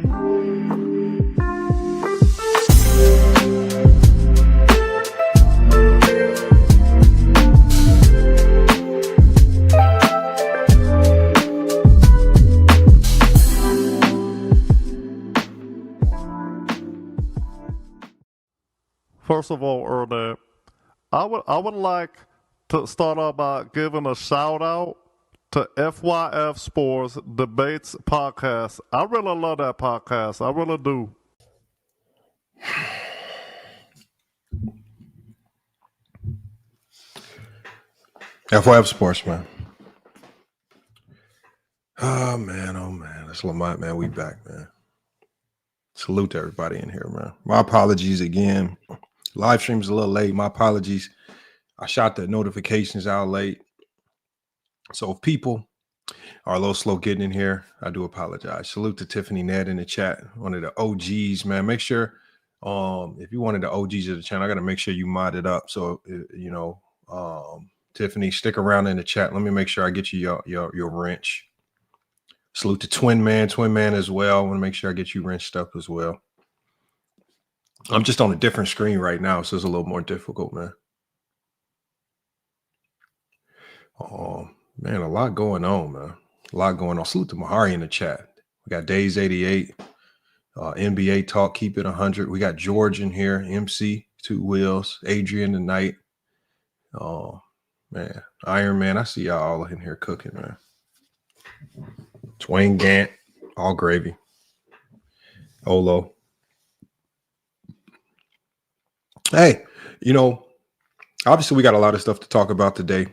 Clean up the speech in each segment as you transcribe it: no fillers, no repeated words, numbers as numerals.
First of all, Ernest, I would like to start out by giving a shout out to FYF Sports Debates Podcast. I really love that podcast. I really do. FYF Sports, man. Oh man. That's Lamont, man. We back, man. Salute to everybody in here, man. My apologies again. Live stream's a little late. My apologies. I shot the notifications out late. So if people are a little slow getting in here, I do apologize. Salute to Tiffany Ned in the chat, one of the OGs, man. Make sure, if you wanted the OGs of the channel, I got to make sure you mod it up. So, Tiffany, stick around in the chat. Let me make sure I get you your wrench. Salute to Twin Man as well. I want to make sure I get you wrenched up as well. I'm just on a different screen right now, so it's a little more difficult, man. Oh, man, a lot going on, man. A lot going on. Salute to Mahari in the chat. We got Days 88, NBA Talk, Keep It 100. We got George in here, MC, Two Wheels, Adrian tonight. Oh, man. Iron Man, I see y'all all in here cooking, man. Twain Gant, all gravy. Olo. Hey, obviously we got a lot of stuff to talk about today,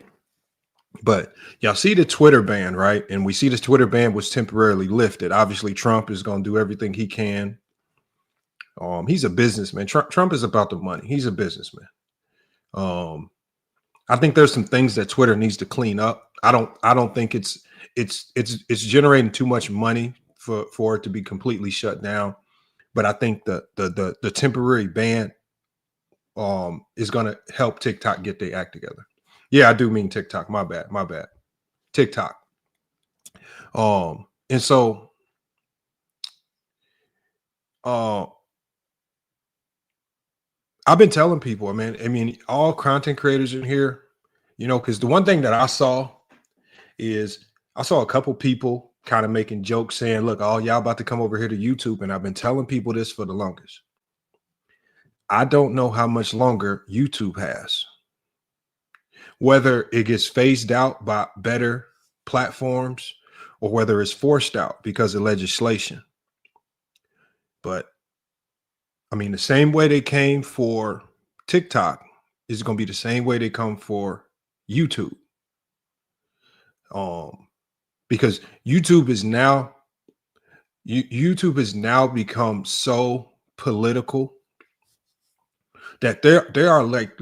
but y'all see the Twitter ban, right? And we see this Twitter ban was temporarily lifted. Obviously, Trump is going to do everything he can. He's a businessman. Trump is about the money. He's a businessman. I think there's some things that Twitter needs to clean up. I don't think it's generating too much money for it to be completely shut down. But I think the temporary ban is going to help TikTok get their act together. Yeah, I do mean TikTok. My bad. TikTok. And so, I've been telling people, man, I mean, all content creators in here, because the one thing that I saw is I saw a couple people kind of making jokes saying, look, all y'all about to come over here to YouTube. And I've been telling people this for the longest. I don't know how much longer YouTube has, whether it gets phased out by better platforms or whether it's forced out because of legislation. But I mean, the same way they came for TikTok is going to be the same way they come for YouTube. Because YouTube has now become so political that there are, like,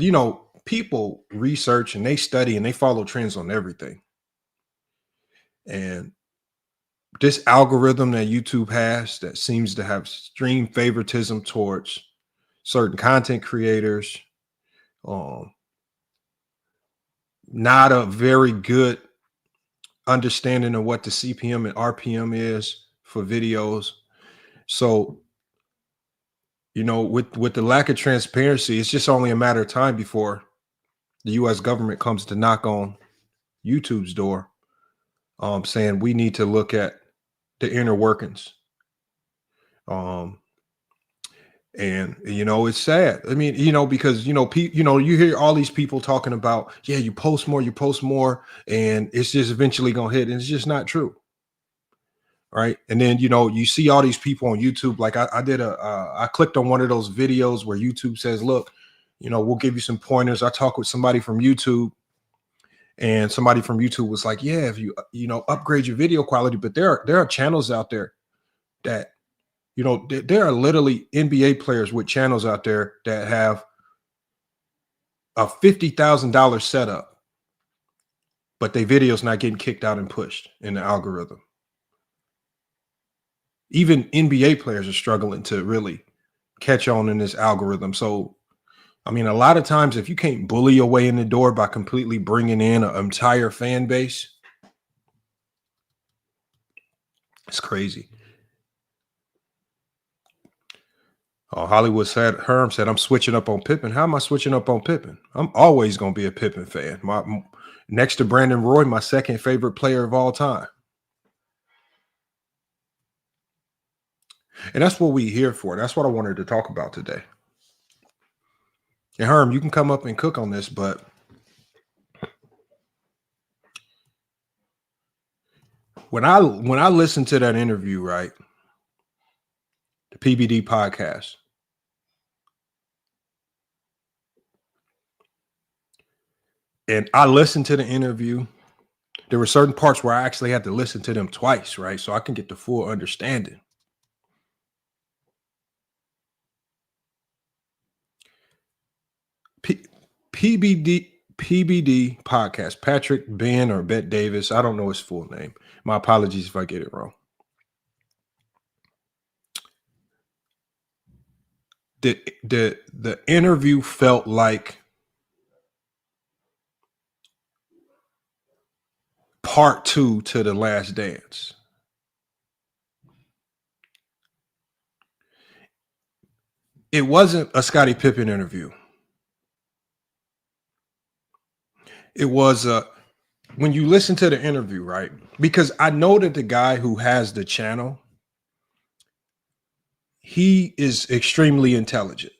people research and they study and they follow trends on everything. And this algorithm that YouTube has that seems to have extreme favoritism towards certain content creators, not a very good understanding of what the CPM and RPM is for videos. So, with the lack of transparency, it's just only a matter of time before the U.S. government comes to knock on YouTube's door, saying we need to look at the inner workings. And it's sad. I mean, because you hear all these people talking about, yeah, you post more, and it's just eventually gonna hit, and it's just not true. Right. And then, you see all these people on YouTube. Like I clicked on one of those videos where YouTube says, look, we'll give you some pointers. I talked with somebody from YouTube, and somebody from YouTube was like, yeah, if you upgrade your video quality, but there are channels out there that, there are literally NBA players with channels out there that have a $50,000 setup, but their video's not getting kicked out and pushed in the algorithm. Even NBA players are struggling to really catch on in this algorithm. So, I mean, a lot of times, if you can't bully your way in the door by completely bringing in an entire fan base, it's crazy. Oh, Hollywood said, Herm said, I'm switching up on Pippen. How am I switching up on Pippen? I'm always going to be a Pippen fan. Next to Brandon Roy, my second favorite player of all time. And that's what we're here for. That's what I wanted to talk about today. And Herm, you can come up and cook on this, but when I listened to that interview, right, the PBD podcast, and I listened to the interview, there were certain parts where I actually had to listen to them twice, right, so I can get the full understanding. PBD podcast, Patrick Ben or Bet Davis. I don't know his full name. My apologies if I get it wrong. The interview felt like part 2 to The Last Dance. It wasn't a Scottie Pippen interview. It was when you listen to the interview, right? Because I know that the guy who has the channel, he is extremely intelligent,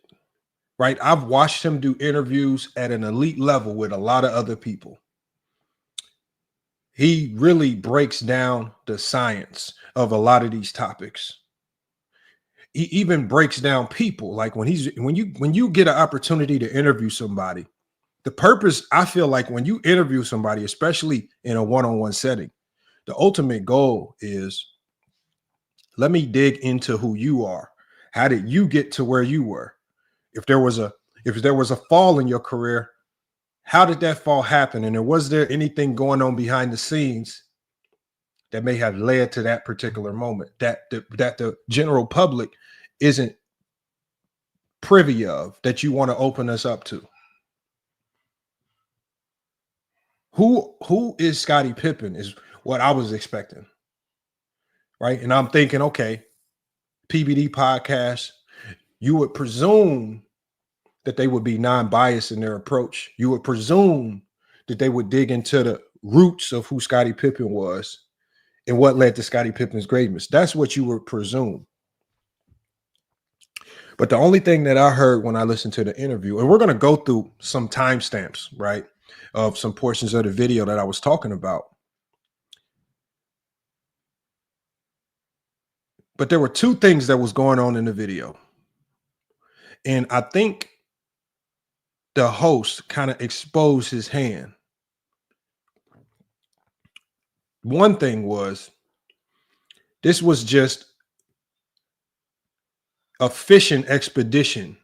right? I've watched him do interviews at an elite level with a lot of other people. He really breaks down the science of a lot of these topics. He even breaks down people. Like when you get an opportunity to interview somebody, the purpose, I feel like when you interview somebody, especially in a one-on-one setting, the ultimate goal is, let me dig into who you are. How did you get to where you were? If there was a fall in your career, how did that fall happen? And was there anything going on behind the scenes that may have led to that particular moment that the general public isn't privy of, that you want to open us up to? Who is Scottie Pippen is what I was expecting, right? And I'm thinking, okay, PBD podcast, you would presume that they would be non-biased in their approach. You would presume that they would dig into the roots of who Scottie Pippen was and what led to Scottie Pippen's greatness. That's what you would presume. But the only thing that I heard when I listened to the interview, and we're going to go through some timestamps, right, of some portions of the video that I was talking about. But there were two things that was going on in the video. And I think the host kind of exposed his hand. One thing was, this was just a fishing expedition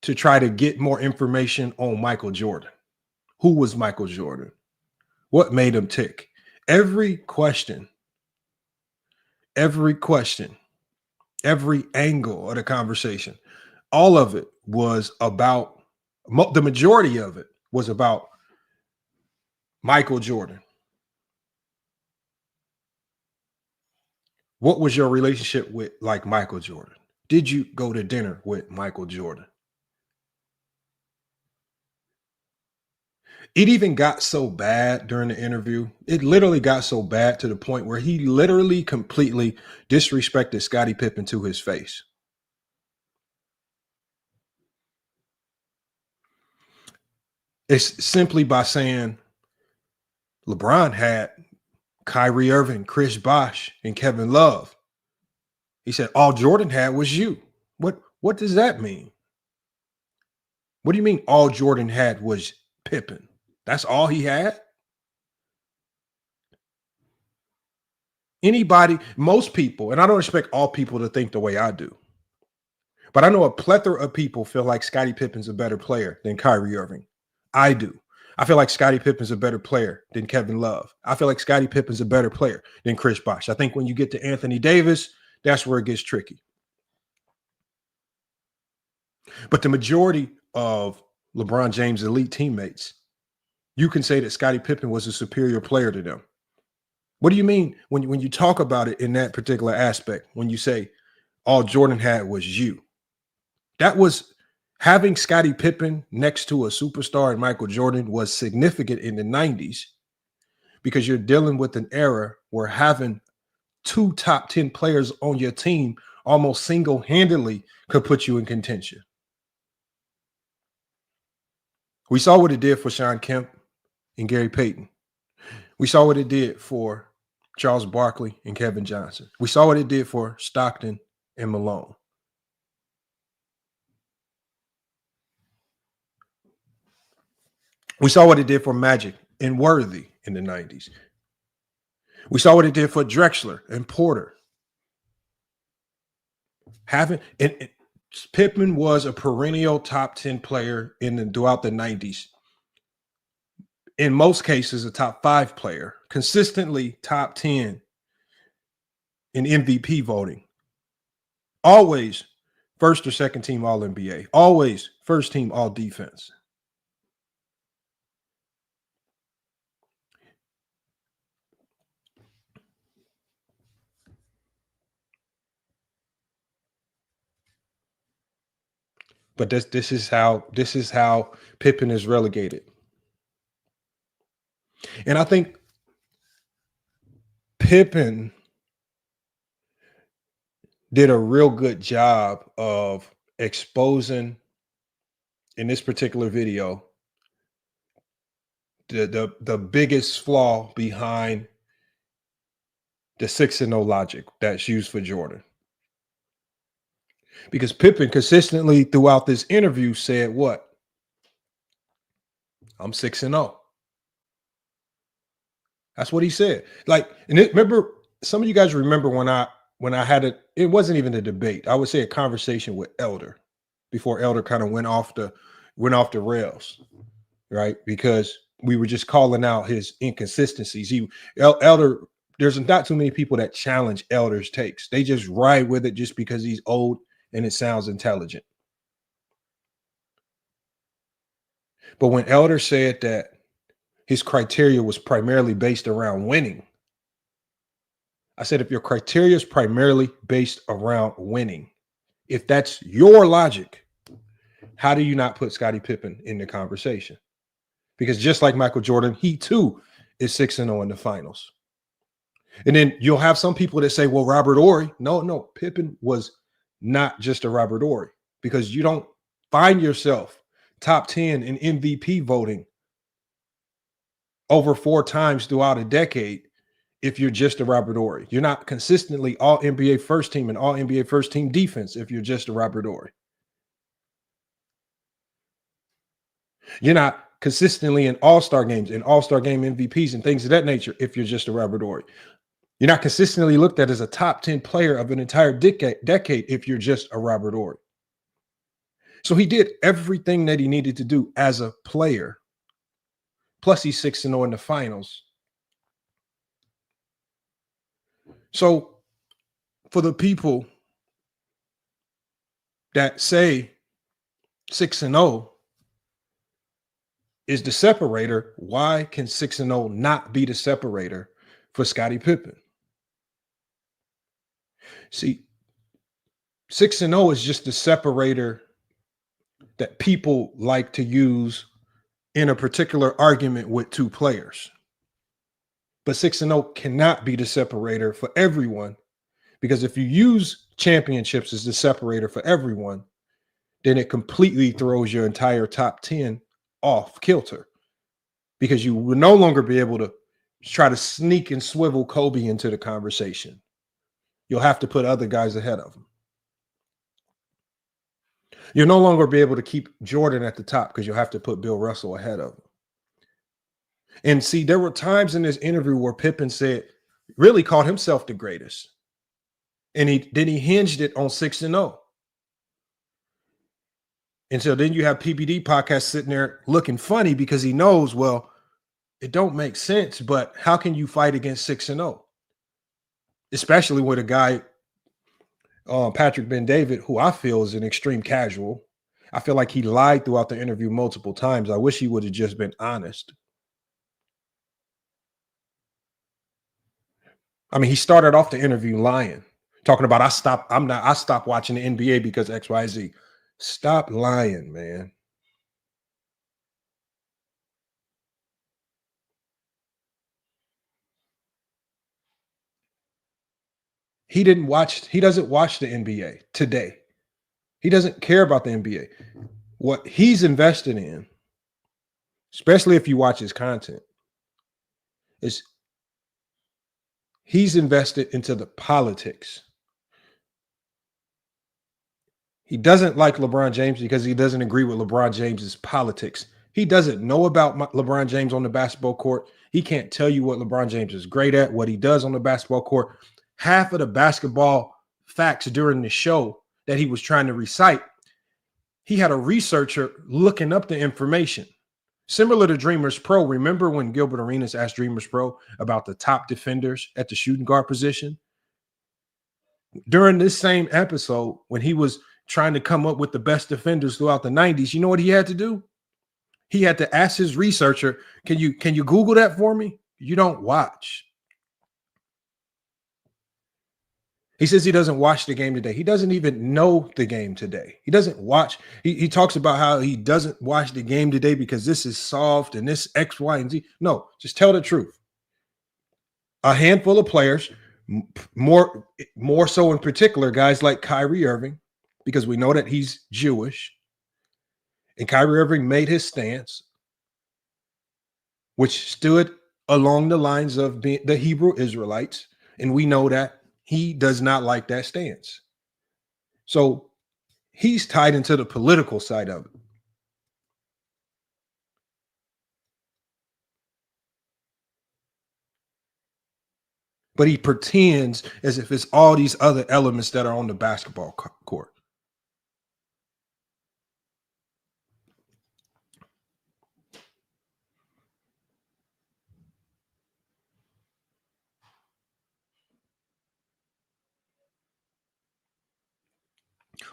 to try to get more information on Michael Jordan. Who was Michael Jordan? What made him tick? Every question, every angle of the conversation, all of it was about, the majority of it was about Michael Jordan. What was your relationship with Michael Jordan? Did you go to dinner with Michael Jordan? It even got so bad during the interview. It literally got so bad to the point where he literally completely disrespected Scottie Pippen to his face. It's simply by saying LeBron had Kyrie Irving, Chris Bosh, and Kevin Love. He said all Jordan had was you. What does that mean? What do you mean all Jordan had was Pippen? That's all he had? Anybody, most people, and I don't expect all people to think the way I do, but I know a plethora of people feel like Scottie Pippen's a better player than Kyrie Irving. I do. I feel like Scottie Pippen's a better player than Kevin Love. I feel like Scottie Pippen's a better player than Chris Bosh. I think when you get to Anthony Davis, that's where it gets tricky. But the majority of LeBron James' elite teammates, you can say that Scottie Pippen was a superior player to them. What do you mean when you talk about it in that particular aspect? When you say all Jordan had was you. That was having Scottie Pippen next to a superstar and Michael Jordan was significant in the 90s because you're dealing with an era where having 2 top 10 players on your team almost single-handedly could put you in contention. We saw what it did for Sean Kemp and Gary Payton. We saw what it did for Charles Barkley and Kevin Johnson. We saw what it did for Stockton and Malone. We saw what it did for Magic and Worthy in the 90s. We saw what it did for Drexler and Porter. Pippen was a perennial top 10 player throughout the 90s. In most cases, a top 5 player, consistently top 10 in MVP voting. Always first or second team All-NBA. Always first team All-Defense. But this is how Pippen is relegated. And I think Pippen did a real good job of exposing in this particular video the biggest flaw behind the 6-0 logic that's used for Jordan. Because Pippen consistently throughout this interview said what? I'm 6-0. That's what he said. Remember, some of you guys remember when I had it wasn't even a debate. I would say a conversation with Elder before Elder kind of went off the rails, right? Because we were just calling out his inconsistencies. Elder, there's not too many people that challenge Elder's takes. They just ride with it just because he's old and it sounds intelligent. But when Elder said that his criteria was primarily based around winning, I said, if your criteria is primarily based around winning, if that's your logic, how do you not put Scottie Pippen in the conversation? Because just like Michael Jordan, he too is 6-0 in the finals. And then you'll have some people that say, well, Robert Horry. No, Pippen was not just a Robert Horry, because you don't find yourself top 10 in MVP voting over 4 times throughout a decade if you're just a Robert Horry. You're not consistently all NBA first team and all NBA first team defense if you're just a Robert Horry. You're not consistently in all-star games and all-star game MVPs and things of that nature if you're just a Robert Horry. You're not consistently looked at as a top 10 player of an entire decade if you're just a Robert Horry. So he did everything that he needed to do as a player. Plus he's 6-0 in the finals. So for the people that say 6-0 is the separator, why can 6-0 not be the separator for Scottie Pippen? See, 6-0 is just the separator that people like to use in a particular argument with 2 players. But 6-0 cannot be the separator for everyone, because if you use championships as the separator for everyone, then it completely throws your entire top 10 off kilter, because you will no longer be able to try to sneak and swivel Kobe into the conversation. You'll have to put other guys ahead of him. You'll no longer be able to keep Jordan at the top because you'll have to put Bill Russell ahead of him. And see, there were times in this interview where Pippen really called himself the greatest. And he hinged it on 6-0. And so then you have PBD Podcast sitting there looking funny because he knows, well, it don't make sense, but how can you fight against 6-0? Especially with a guy, Patrick Ben-David, who I feel is an extreme casual. I feel like he lied throughout the interview multiple times. I wish he would have just been honest. I mean, he started off the interview lying. Talking about I stopped watching the NBA because XYZ. Stop lying, man. He doesn't watch the NBA today. He doesn't care about the NBA. What he's invested in, especially if you watch his content, is he's invested into the politics. He doesn't like LeBron James because he doesn't agree with LeBron James's politics. He doesn't know about LeBron James on the basketball court. He can't tell you what LeBron James is great at, what he does on the basketball court. Half of the basketball facts during the show that he was trying to recite, he had a researcher looking up the information. Similar to Dreamers Pro. Remember when Gilbert Arenas asked Dreamers Pro about the top defenders at the shooting guard position? During this same episode, when he was trying to come up with the best defenders throughout the 90s, you know what he had to do? He had to ask his researcher, can you Google that for me? You don't watch. He says he doesn't watch the game today. He doesn't even know the game today. He doesn't watch. He talks about how he doesn't watch the game today because this is soft and this X, Y, and Z. No, just tell the truth. A handful of players, more so in particular, guys like Kyrie Irving, because we know that he's Jewish. And Kyrie Irving made his stance, which stood along the lines of being the Hebrew Israelites. And we know that he does not like that stance. So he's tied into the political side of it. But he pretends as if it's all these other elements that are on the basketball court.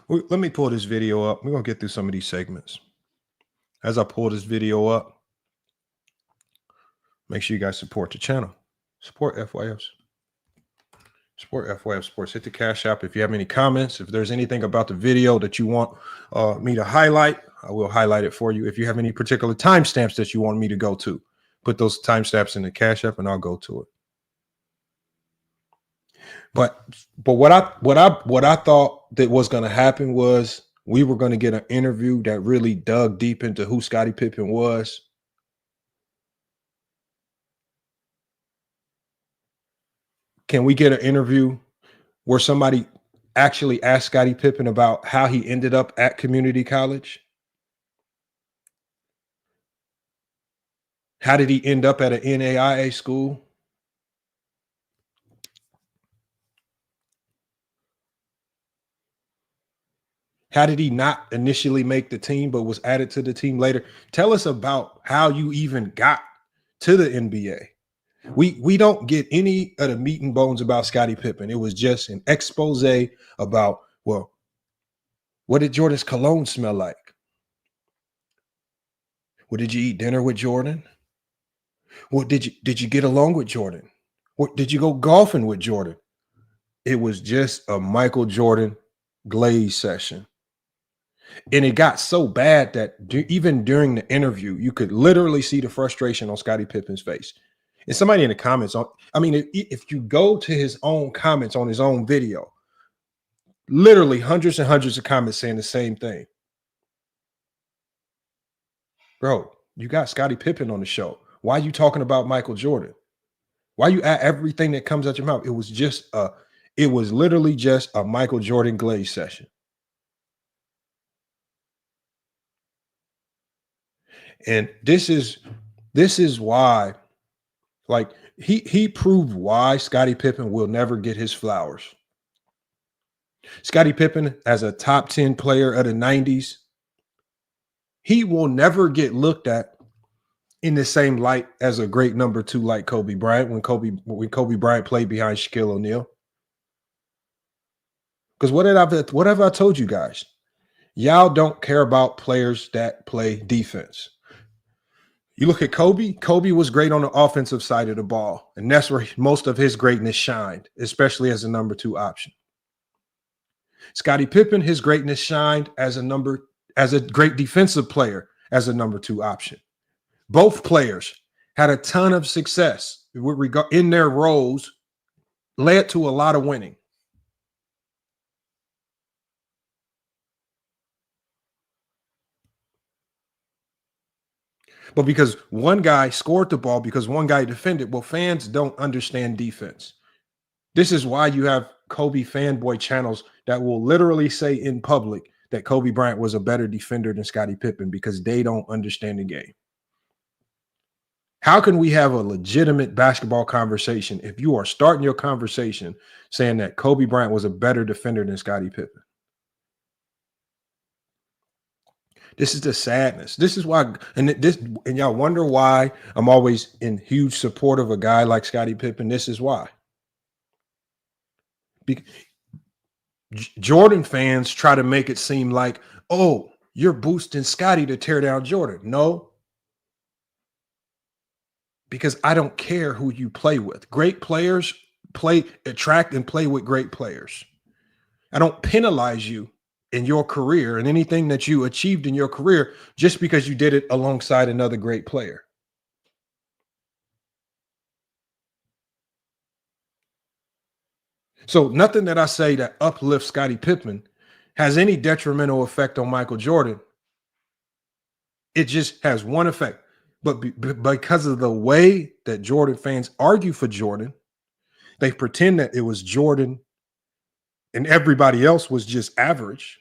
Let me pull this video up. We're going to get through some of these segments. As I pull this video up, make sure you guys support the channel. Support FYFs. Support FYF Sports. Hit the Cash App. If you have any comments, if there's anything about the video that you want me to highlight, I will highlight it for you. If you have any particular timestamps that you want me to go to, put those timestamps in the Cash App and I'll go to it. But what I thought that was going to happen was we were going to get an interview that really dug deep into who Scottie Pippen was. Can we get an interview where somebody actually asked Scottie Pippen about how he ended up at community college? How did he end up at an NAIA school? How did he not initially make the team, but was added to the team later? Tell us about how you even got to the NBA. We don't get any of the meat and bones about Scottie Pippen. It was just an expose about, well, what did Jordan's cologne smell like? Well, did you eat dinner with Jordan? What did you get along with Jordan? What did you go golfing with Jordan? It was just a Michael Jordan glaze session. And it got so bad that even during the interview, you could literally see the frustration on Scottie Pippen's face. And somebody in the comments, if you go to his own comments on his own video, literally hundreds and hundreds of comments saying the same thing. Bro, you got Scottie Pippen on the show. Why are you talking about Michael Jordan? Why you add everything that comes out your mouth? It was literally just a Michael Jordan glaze session. And this is why, like, he proved why Scottie Pippen will never get his flowers. Scottie Pippen, as a top 10 player of the 90s, he will never get looked at in the same light as a great number 2 like Kobe Bryant when Kobe Bryant played behind Shaquille O'Neal. Because what have I told you guys? Y'all don't care about players that play defense. You look at Kobe. Kobe was great on the offensive side of the ball, and that's where most of his greatness shined, especially as a number 2 option. Scottie Pippen, his greatness shined as a great defensive player, as a number 2 option. Both players had a ton of success in their roles, led to a lot of winning. But because one guy scored the ball, because one guy defended, well, fans don't understand defense. This is why you have Kobe fanboy channels that will literally say in public that Kobe Bryant was a better defender than Scottie Pippen, because they don't understand the game. How can we have a legitimate basketball conversation if you are starting your conversation saying that Kobe Bryant was a better defender than Scottie Pippen? This is the sadness. This is why, and y'all wonder why I'm always in huge support of a guy like Scottie Pippen. This is why. Jordan fans try to make it seem like, oh, you're boosting Scottie to tear down Jordan. No, because I don't care who you play with. Great players attract and play with great players. I don't penalize you in your career and anything that you achieved in your career just because you did it alongside another great player. So nothing that I say that uplifts Scottie Pippen has any detrimental effect on Michael Jordan. It just has one effect. But because of the way that Jordan fans argue for Jordan, they pretend that it was Jordan and everybody else was just average.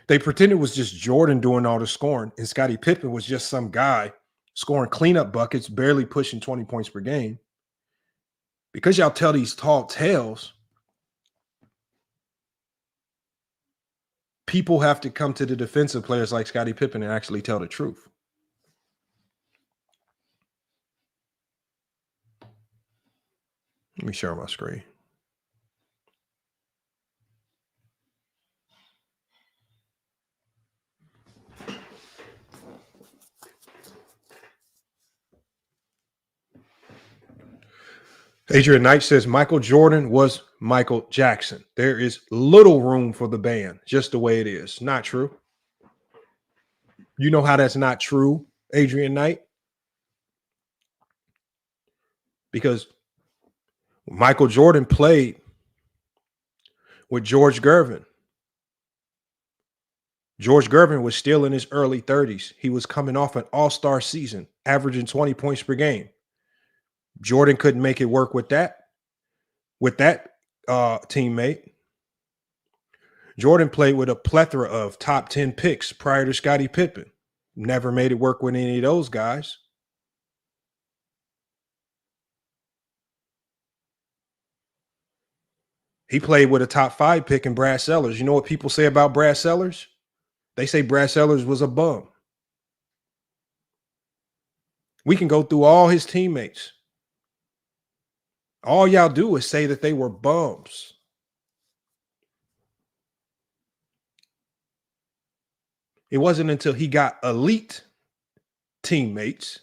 They pretend it was just Jordan doing all the scoring, and Scottie Pippen was just some guy scoring cleanup buckets, barely pushing 20 points per game. Because y'all tell these tall tales, people have to come to the defensive players like Scottie Pippen and actually tell the truth. Let me share my screen. Adrian Knight says Michael Jordan was Michael Jackson. There is little room for the band, just the way it is. Not true. You know how that's not true, Adrian Knight? Because Michael Jordan played with George Gervin. George Gervin was still in his early 30s. He was coming off an all-star season, averaging 20 points per game. Jordan couldn't make it work with that teammate. Jordan played with a plethora of top 10 picks prior to Scottie Pippen. Never made it work with any of those guys. He played with a top 5 pick in Brad Sellers. You know what people say about Brad Sellers? They say Brad Sellers was a bum. We can go through all his teammates. All y'all do is say that they were bums. It wasn't until he got elite teammates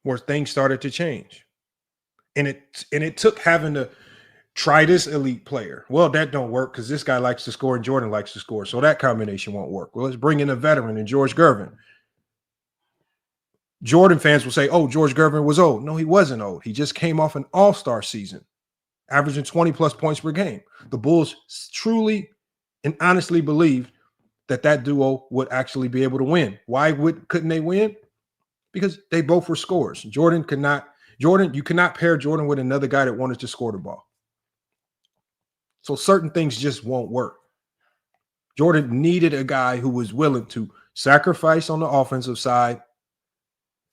where things started to change. And it took having to try this elite player. Well, that don't work because this guy likes to score and Jordan likes to score. So that combination won't work. Well, let's bring in a veteran and George Gervin. Jordan fans will say, oh, George Gervin was old. No, he wasn't old. He just came off an all-star season, averaging 20-plus points per game. The Bulls truly and honestly believed that duo would actually be able to win. Why couldn't they win? Because they both were scorers. You cannot pair Jordan with another guy that wanted to score the ball. So certain things just won't work. Jordan needed a guy who was willing to sacrifice on the offensive side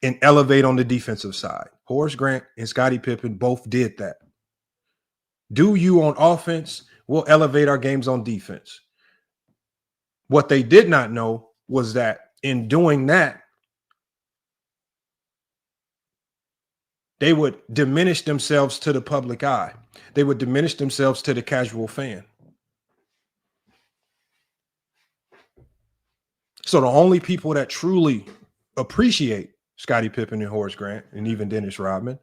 and elevate on the defensive side. Horace Grant and Scottie Pippen both did that. Do you on offense, we'll elevate our games on defense. What they did not know was that in doing that, they would diminish themselves to the public eye. They would diminish themselves to the casual fan. So the only people that truly appreciate Scottie Pippen and Horace Grant and even Dennis Rodman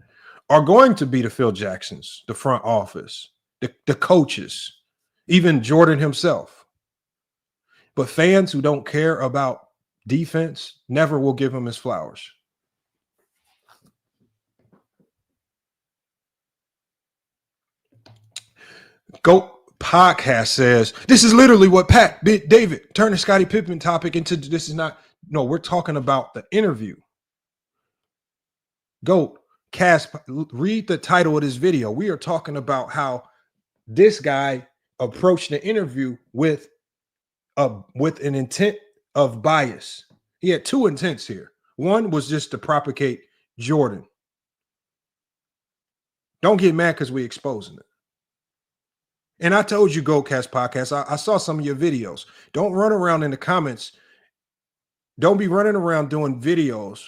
are going to be the Phil Jacksons, the front office, the coaches, even Jordan himself. But fans who don't care about defense never will give him his flowers. GOAT Podcast says, this is literally what Pat did. David, turn the Scottie Pippen topic into this is not, no, we're talking about the interview. GOAT, Cass, read the title of this video. We are talking about how this guy approached the interview with an intent of bias. He had two intents here. One was just to propagate Jordan. Don't get mad because we're exposing it. And I told you, GoCast Podcast, I saw some of your videos. Don't run around in the comments. Don't be running around doing videos,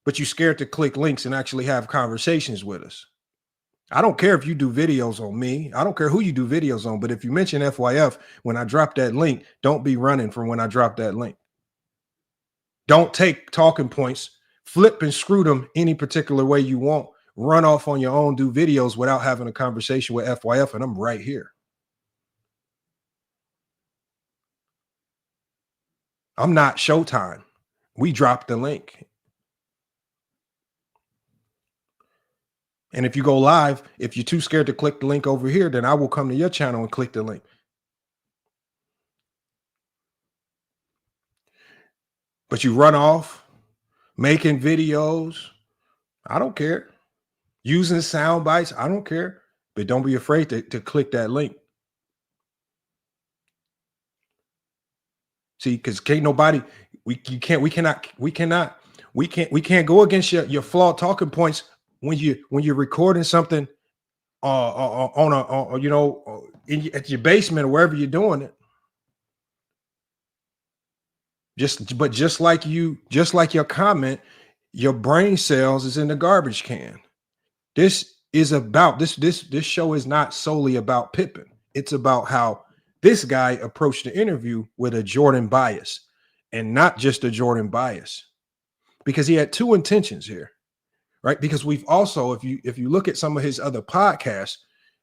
but you're scared to click links and actually have conversations with us. I don't care if you do videos on me. I don't care who you do videos on, but if you mention FYF, when I drop that link, don't be running from when I drop that link. Don't take talking points, flip and screw them any particular way you want. Run off on your own, do videos without having a conversation with FYF, and I'm right here. I'm not Showtime. We dropped the link. And if you go live, if you're too scared to click the link over here, then I will come to your channel and click the link. But you run off making videos. I don't care. Using sound bites. I don't care. But don't be afraid to click that link. See, because can't nobody, we can't go against your flawed talking points when you're recording something at your basement or wherever you're doing it. Just like your comment, your brain cells is in the garbage can. This show is not solely about Pippen. It's about how this guy approached the interview with a Jordan bias, and not just a Jordan bias, because he had two intentions here, right? Because we've also, if you look at some of his other podcasts,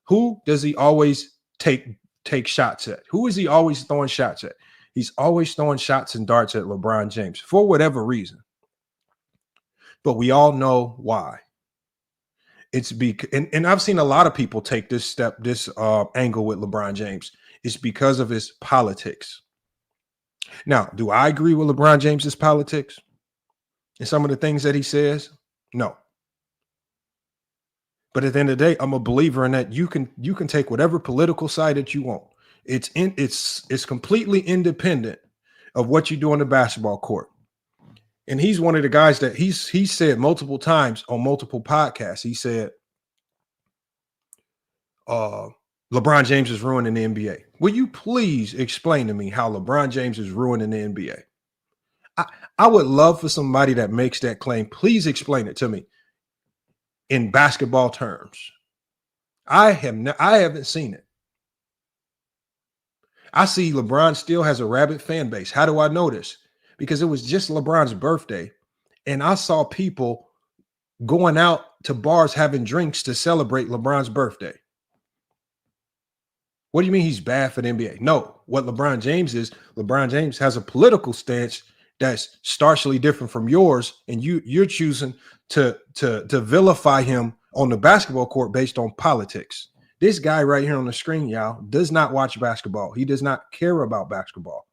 who does he always take shots at? Who is he always throwing shots at? He's always throwing shots and darts at LeBron James for whatever reason. But we all know why. It's and I've seen a lot of people take this angle with LeBron James. It's because of his politics. Now, do I agree with LeBron James's politics and some of the things that he says? No. But at the end of the day, I'm a believer in that you can take whatever political side that you want. It's completely independent of what you do on the basketball court. And he's one of the guys that he said multiple times on multiple podcasts. He said, LeBron James is ruining the NBA. Will you please explain to me how LeBron James is ruining the NBA? I would love for somebody that makes that claim. Please explain it to me in basketball terms. I haven't seen it. I see LeBron still has a rabid fan base. How do I know this? Because it was just LeBron's birthday, and I saw people going out to bars having drinks to celebrate LeBron's birthday. What do you mean he's bad for the NBA? No, what LeBron James has a political stance that's starkly different from yours, and you're choosing to vilify him on the basketball court based on politics. This guy right here on the screen, y'all, does not watch basketball. He does not care about basketball.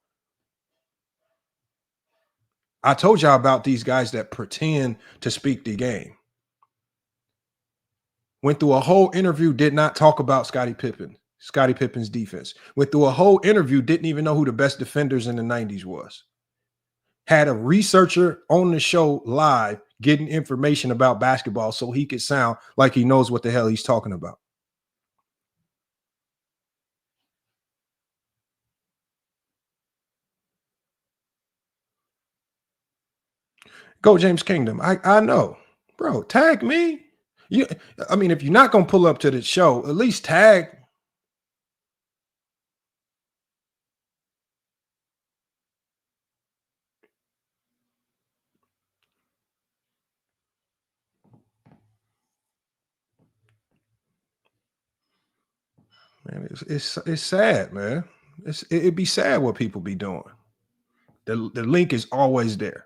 I told y'all about these guys that pretend to speak the game. Went through a whole interview, did not talk about Scottie Pippen's defense. Went through a whole interview, didn't even know who the best defenders in the 90s was. Had a researcher on the show live getting information about basketball so he could sound like he knows what the hell he's talking about. Go James Kingdom. I know. Bro, tag me. If you're not going to pull up to the show, at least tag. Man, it's sad, man. It'd be sad what people be doing. The link is always there.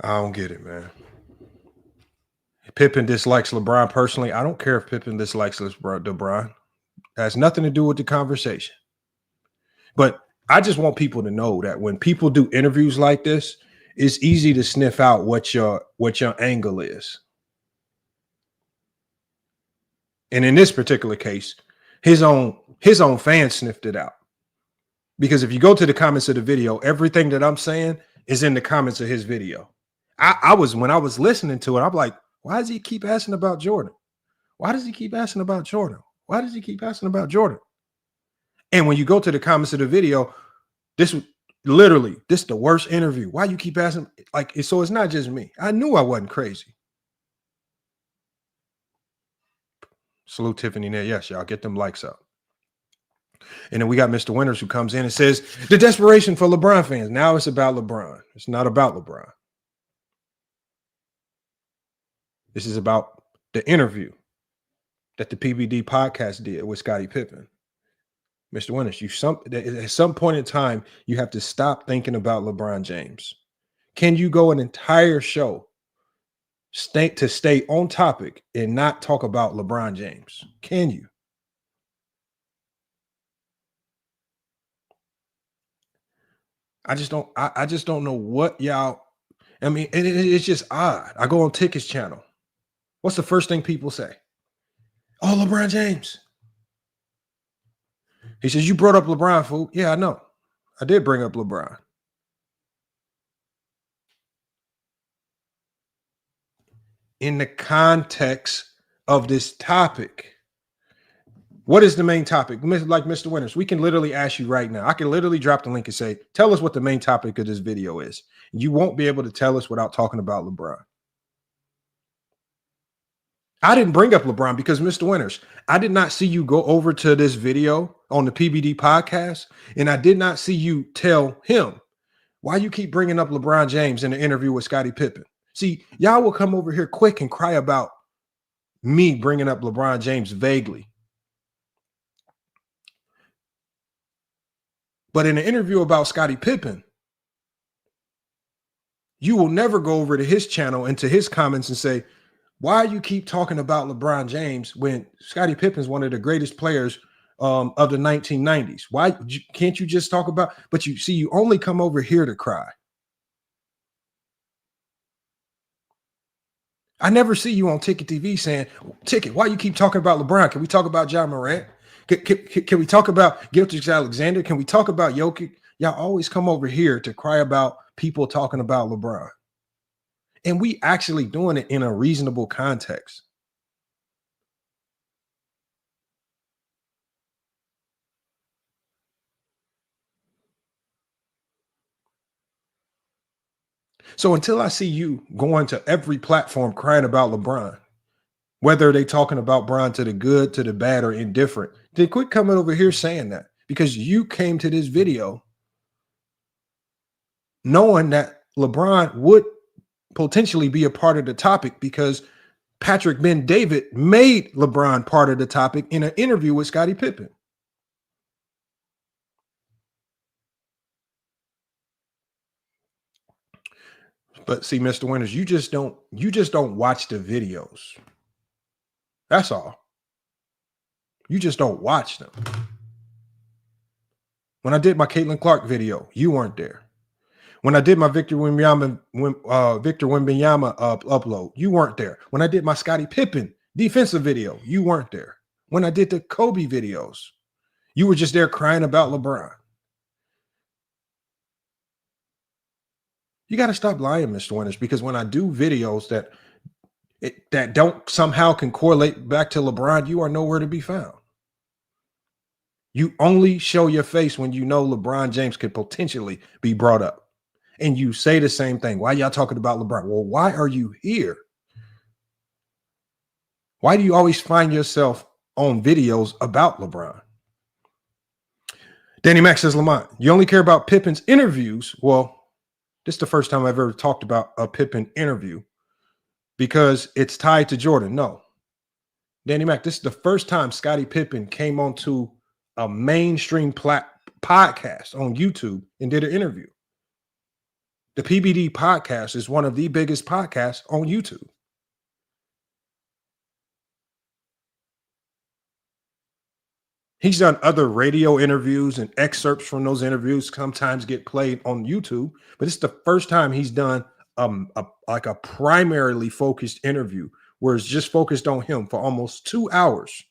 I don't get it, man. Pippen dislikes LeBron personally. I don't care if Pippen dislikes LeBron. That has nothing to do with the conversation. But I just want people to know that when people do interviews like this, it's easy to sniff out what your angle is. And in this particular case, his own fans sniffed it out. Because if you go to the comments of the video, everything that I'm saying is in the comments of his video. When I was listening to it, I'm like, why does he keep asking about Jordan? Why does he keep asking about Jordan? Why does he keep asking about Jordan? And when you go to the comments of the video, this is the worst interview. Why you keep asking? So it's not just me. I knew I wasn't crazy. Salute Tiffany there. Yes, y'all get them likes up. And then we got Mr. Winters who comes in and says the desperation for LeBron fans. Now it's about LeBron. It's not about LeBron. This is about the interview that the PBD podcast did with Scottie Pippen. Mr. Winters, at some point in time, you have to stop thinking about LeBron James. Can you go an entire show to stay on topic and not talk about LeBron James? Can you? I just don't know what y'all. I mean, it's just odd. I go on Ticket's channel. What's the first thing people say? Oh, LeBron James. He says, you brought up LeBron, fool. Yeah, I know. I did bring up LeBron. In the context of this topic, what is the main topic? Like Mr. Winters, we can literally ask you right now. I can literally drop the link and say, tell us what the main topic of this video is. You won't be able to tell us without talking about LeBron. I didn't bring up LeBron because, Mr. Winters, I did not see you go over to this video on the PBD podcast, and I did not see you tell him why you keep bringing up LeBron James in the interview with Scottie Pippen. See, y'all will come over here quick and cry about me bringing up LeBron James vaguely. But in an interview about Scottie Pippen, you will never go over to his channel and to his comments and say, why you keep talking about LeBron James when Scottie Pippen is one of the greatest players of the 1990s? Why can't you just talk about? But you see, you only come over here to cry. I never see you on Ticket TV saying, Ticket, why you keep talking about LeBron? Can we talk about John Morant? Can we talk about Gilgeous-Alexander? Can we talk about Jokic? Y'all always come over here to cry about people talking about LeBron. And we actually doing it in a reasonable context. So until I see you going to every platform crying about LeBron, whether they talking about Bron to the good, to the bad, or indifferent, then quit coming over here saying that, because you came to this video knowing that LeBron would potentially be a part of the topic because Patrick Ben-David made LeBron part of the topic in an interview with Scottie Pippen. But see, Mr. Winters, you just don't watch the videos. That's all. You just don't watch them. When I did my Caitlin Clark video, you weren't there. When I did my Victor Wembanyama upload, you weren't there. When I did my Scottie Pippen defensive video, you weren't there. When I did the Kobe videos, you were just there crying about LeBron. You got to stop lying, Mr. Winters, because when I do videos that don't somehow can correlate back to LeBron, you are nowhere to be found. You only show your face when you know LeBron James could potentially be brought up. And you say the same thing. Why y'all talking about LeBron? Well, why are you here? Why do you always find yourself on videos about LeBron? Danny Mac says, Lamont, you only care about Pippen's interviews. Well, this is the first time I've ever talked about a Pippen interview because it's tied to Jordan. No. Danny Mac, this is the first time Scottie Pippen came onto a mainstream podcast on YouTube and did an interview. The PBD Podcast is one of the biggest podcasts on YouTube. He's done other radio interviews, and excerpts from those interviews sometimes get played on YouTube, but it's the first time he's done a primarily focused interview where it's just focused on him for almost 2 hours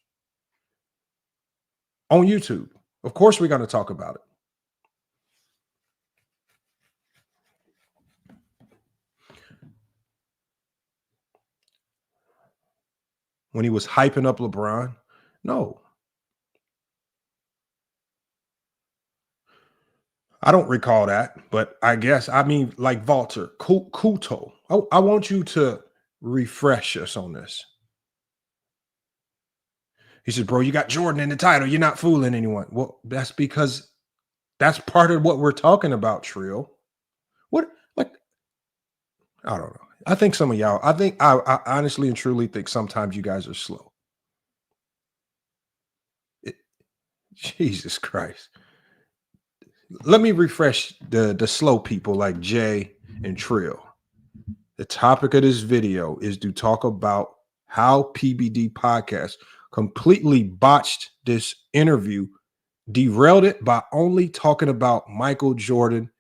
on YouTube. Of course, we're going to talk about it. When he was hyping up LeBron, no. I don't recall that, but I guess, I mean, like Walter, Kuto. I want you to refresh us on this. He says, bro, you got Jordan in the title. You're not fooling anyone. Well, that's because that's part of what we're talking about, Trill. What, like, I don't know. I think some of y'all, I honestly and truly think sometimes you guys are slow. Jesus Christ. Let me refresh the slow people like Jay and Trill. The topic of this video is to talk about how PBD Podcast completely botched this interview, derailed it by only talking about Michael Jordan.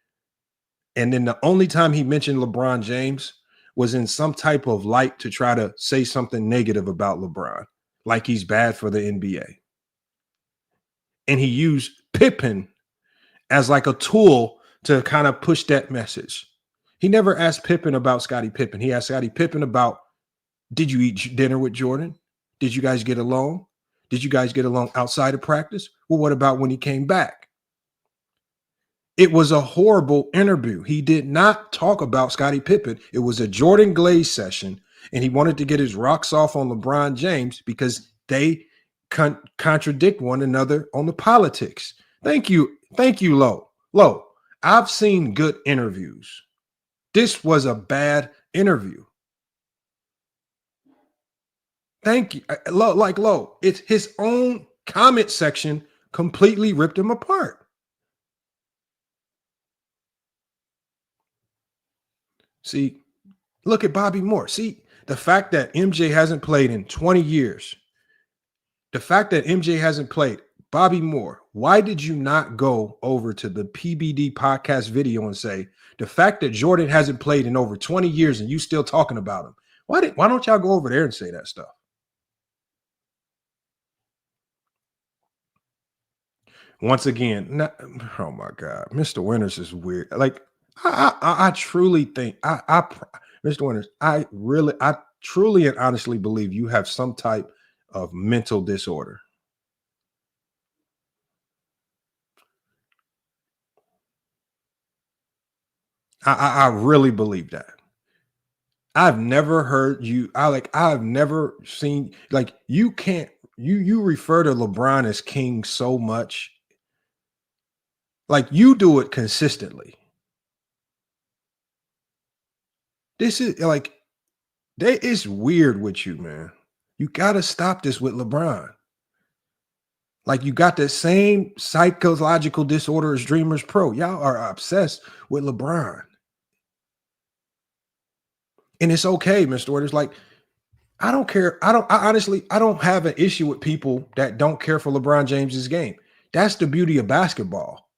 And then the only time he mentioned LeBron James was in some type of light to try to say something negative about LeBron, like he's bad for the NBA. And he used Pippen as like a tool to kind of push that message. He never asked Pippen about Scottie Pippen. He asked Scottie Pippen about, did you eat dinner with Jordan? Did you guys get along? Did you guys get along outside of practice? Well, what about when he came back? It was a horrible interview. He did not talk about Scottie Pippen. It was a Jordan Glaze session, and he wanted to get his rocks off on LeBron James because they contradict one another on the politics. Thank you. Thank you, Lo. Lo, I've seen good interviews. This was a bad interview. Thank you. Lo, it's his own comment section completely ripped him apart. See, look at Bobby Moore. See, the fact that MJ hasn't played in 20 years, the fact that MJ hasn't played, Bobby Moore, why did you not go over to the PBD podcast video and say, the fact that Jordan hasn't played in over 20 years and you still talking about him? Why don't y'all go over there and say that stuff? Once again, oh my God, Mr. Winters is weird. Like, I truly think, Mr. Winters, I truly and honestly believe you have some type of mental disorder. I really believe that. I've never heard you. I've never seen, like, you can't, you refer to LeBron as king so much. Like, you do it consistently. This is like, that is weird with you, man. You got to stop this with LeBron. Like, you got the same psychological disorder as Dreamers Pro. Y'all are obsessed with LeBron. And it's okay, Mr. Winters. Like, I don't care. I honestly don't have an issue with people that don't care for LeBron James's game. That's the beauty of basketball.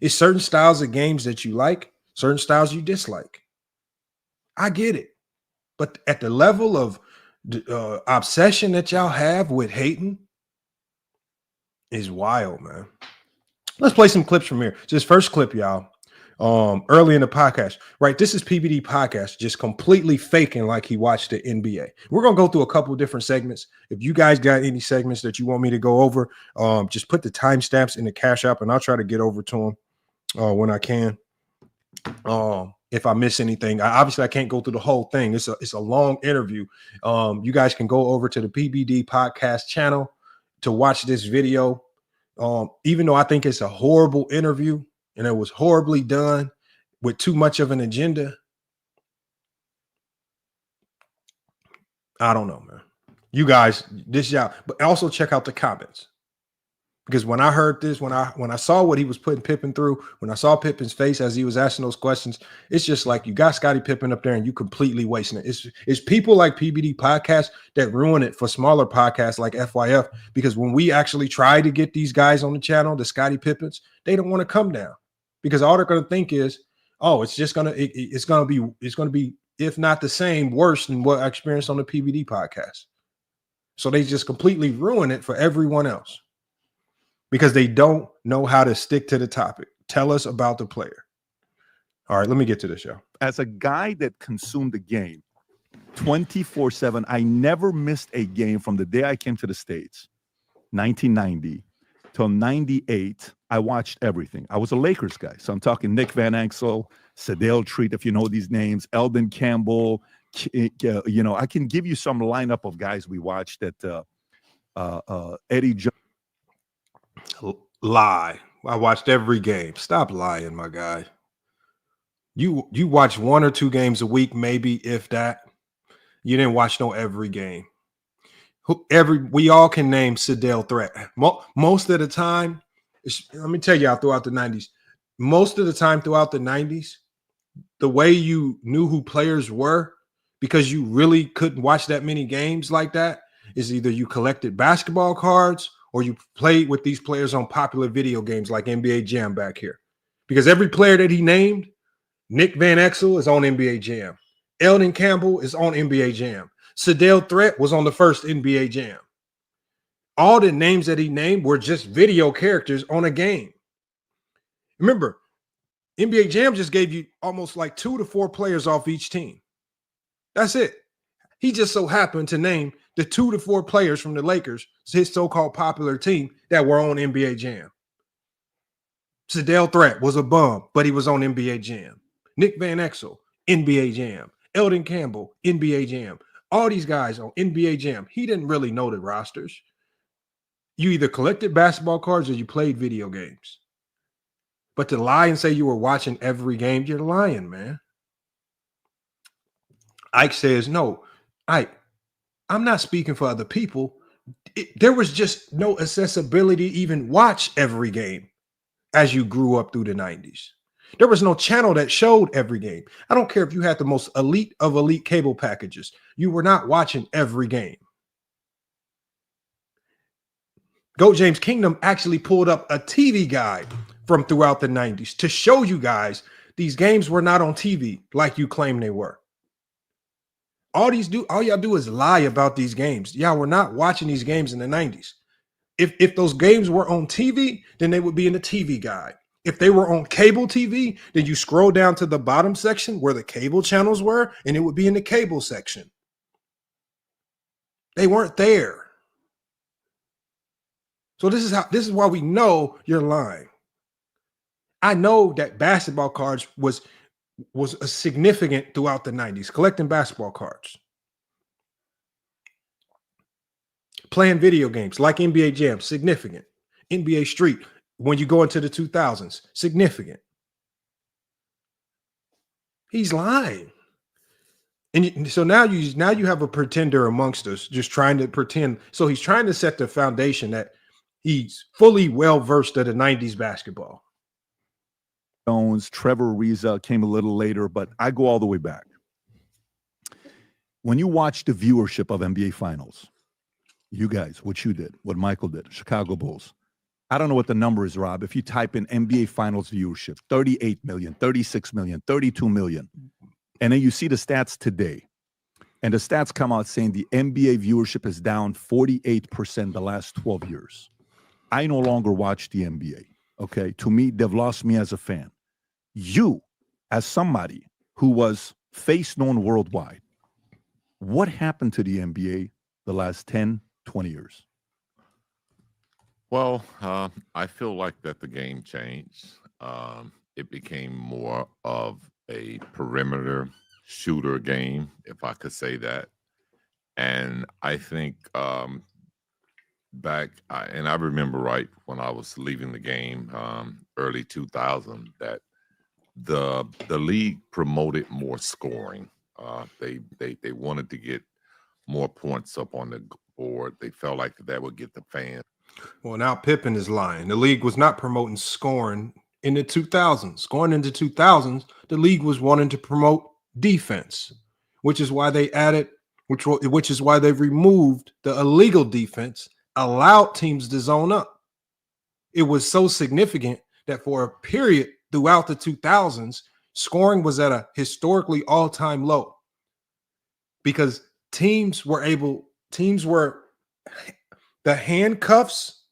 It's certain styles of games that you like, certain styles you dislike. I get it. But at the level of obsession that y'all have with hating is wild, man. Let's play some clips from here. So this first clip, y'all, early in the podcast, right? This is PBD Podcast, just completely faking like he watched the NBA. We're going to go through a couple of different segments. If you guys got any segments that you want me to go over, just put the timestamps in the Cash App and I'll try to get over to them when I can. If I miss anything, obviously I can't go through the whole thing. It's a long interview. You guys can go over to the PBD Podcast channel to watch this video. Even though I think it's a horrible interview and it was horribly done with too much of an agenda, I don't know, man. You guys, this y'all, but also check out the comments. Because when I heard this, when I saw what he was putting Pippen through, when I saw Pippen's face as he was asking those questions, it's just like you got Scottie Pippen up there and you completely wasting it. It's people like PBD Podcast that ruin it for smaller podcasts like FYF. Because when we actually try to get these guys on the channel, the Scottie Pippens, they don't want to come down because all they're going to think is, oh, it's going to be if not the same, worse than what I experienced on the PBD Podcast. So they just completely ruin it for everyone else. Because they don't know how to stick to the topic. Tell us about the player. All right, let me get to the show. As a guy that consumed the game 24/7, I never missed a game from the day I came to the States, 1990, till 98. I watched everything. I was a Lakers guy. So I'm talking Nick Van Exel, Sedale Treat, if you know these names, Eldon Campbell. I can give you some lineup of guys we watched that Eddie Jones. Lie. I watched every game. Stop lying, my guy. You watch 1 or 2 games a week, maybe, if that. You didn't watch every game. We all can name Sedale Threat. Most of the time, let me tell y'all, throughout the 90s, most of the time throughout the 90s, the way you knew who players were, because you really couldn't watch that many games like that, is either you collected basketball cards or you played with these players on popular video games like NBA Jam back here. Because every player that he named, Nick Van Exel is on NBA Jam. Eldon Campbell is on NBA Jam. Sedale Threat was on the first NBA Jam. All the names that he named were just video characters on a game. Remember, NBA Jam just gave you almost like 2 to 4 players off each team. That's it. He just so happened to name the 2 to 4 players from the Lakers, his so-called popular team, that were on NBA Jam. Sedale Threat was a bum, but he was on NBA Jam. Nick Van Exel, NBA Jam. Eldon Campbell, NBA Jam. All these guys on NBA Jam. He didn't really know the rosters. You either collected basketball cards or you played video games. But to lie and say you were watching every game, you're lying, man. Ike says, no, Ike, I'm not speaking for other people. There was just no accessibility to even watch every game as you grew up through the 90s. There was no channel that showed every game. I don't care if you had the most elite of elite cable packages. You were not watching every game. Goat James Kingdom actually pulled up a TV guide from throughout the 90s to show you guys these games were not on TV like you claim they were. All y'all do is lie about these games. Y'all were not watching these games in the 90s. If those games were on TV, then they would be in the TV guide. If they were on cable TV, then you scroll down to the bottom section where the cable channels were, and it would be in the cable section. They weren't there. So this is why we know you're lying. I know that basketball cards was a significant throughout the 90s, collecting basketball cards. Playing video games like NBA Jam, significant. NBA Street, when you go into the 2000s, significant. He's lying. And so now you have a pretender amongst us just trying to pretend. So he's trying to set the foundation that he's fully well-versed at the 90s basketball. Jones, Trevor Ariza came a little later, but I go all the way back. When you watch the viewership of NBA Finals, you guys, what you did, what Michael did, Chicago Bulls, I don't know what the number is, Rob. If you type in NBA Finals viewership, 38 million, 36 million, 32 million, and then you see the stats today, and the stats come out saying the NBA viewership is down 48% the last 12 years. I no longer watch the NBA. Okay, to me, they've lost me as a fan. You, as somebody who was face known worldwide, what happened to the NBA the last 10, 20 years? Well, I feel like that the game changed. It became more of a perimeter shooter game, if I could say that. And I think and I remember right when I was leaving the game, early 2000, that the league promoted more scoring. They wanted to get more points up on the board. They felt like that would get the fans. Well, now Pippen is lying. The league was not promoting scoring in the 2000s. Going into 2000s, the league was wanting to promote defense, which is why they added, which is why they've removed the illegal defense, allowed teams to zone up. It was so significant that for a period throughout the 2000s, scoring was at a historically all-time low because the handcuffs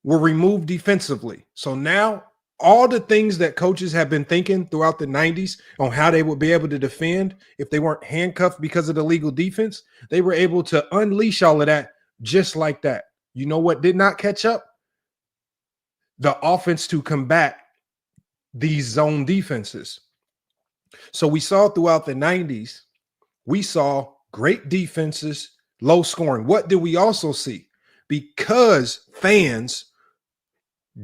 were removed defensively. So now all the things that coaches have been thinking throughout the 90s on how they would be able to defend if they weren't handcuffed because of the legal defense, they were able to unleash all of that just like that. You know what did not catch up? The offense to combat these zone defenses. So we saw throughout the 90s, we saw great defenses, low scoring. What did we also see? Because fans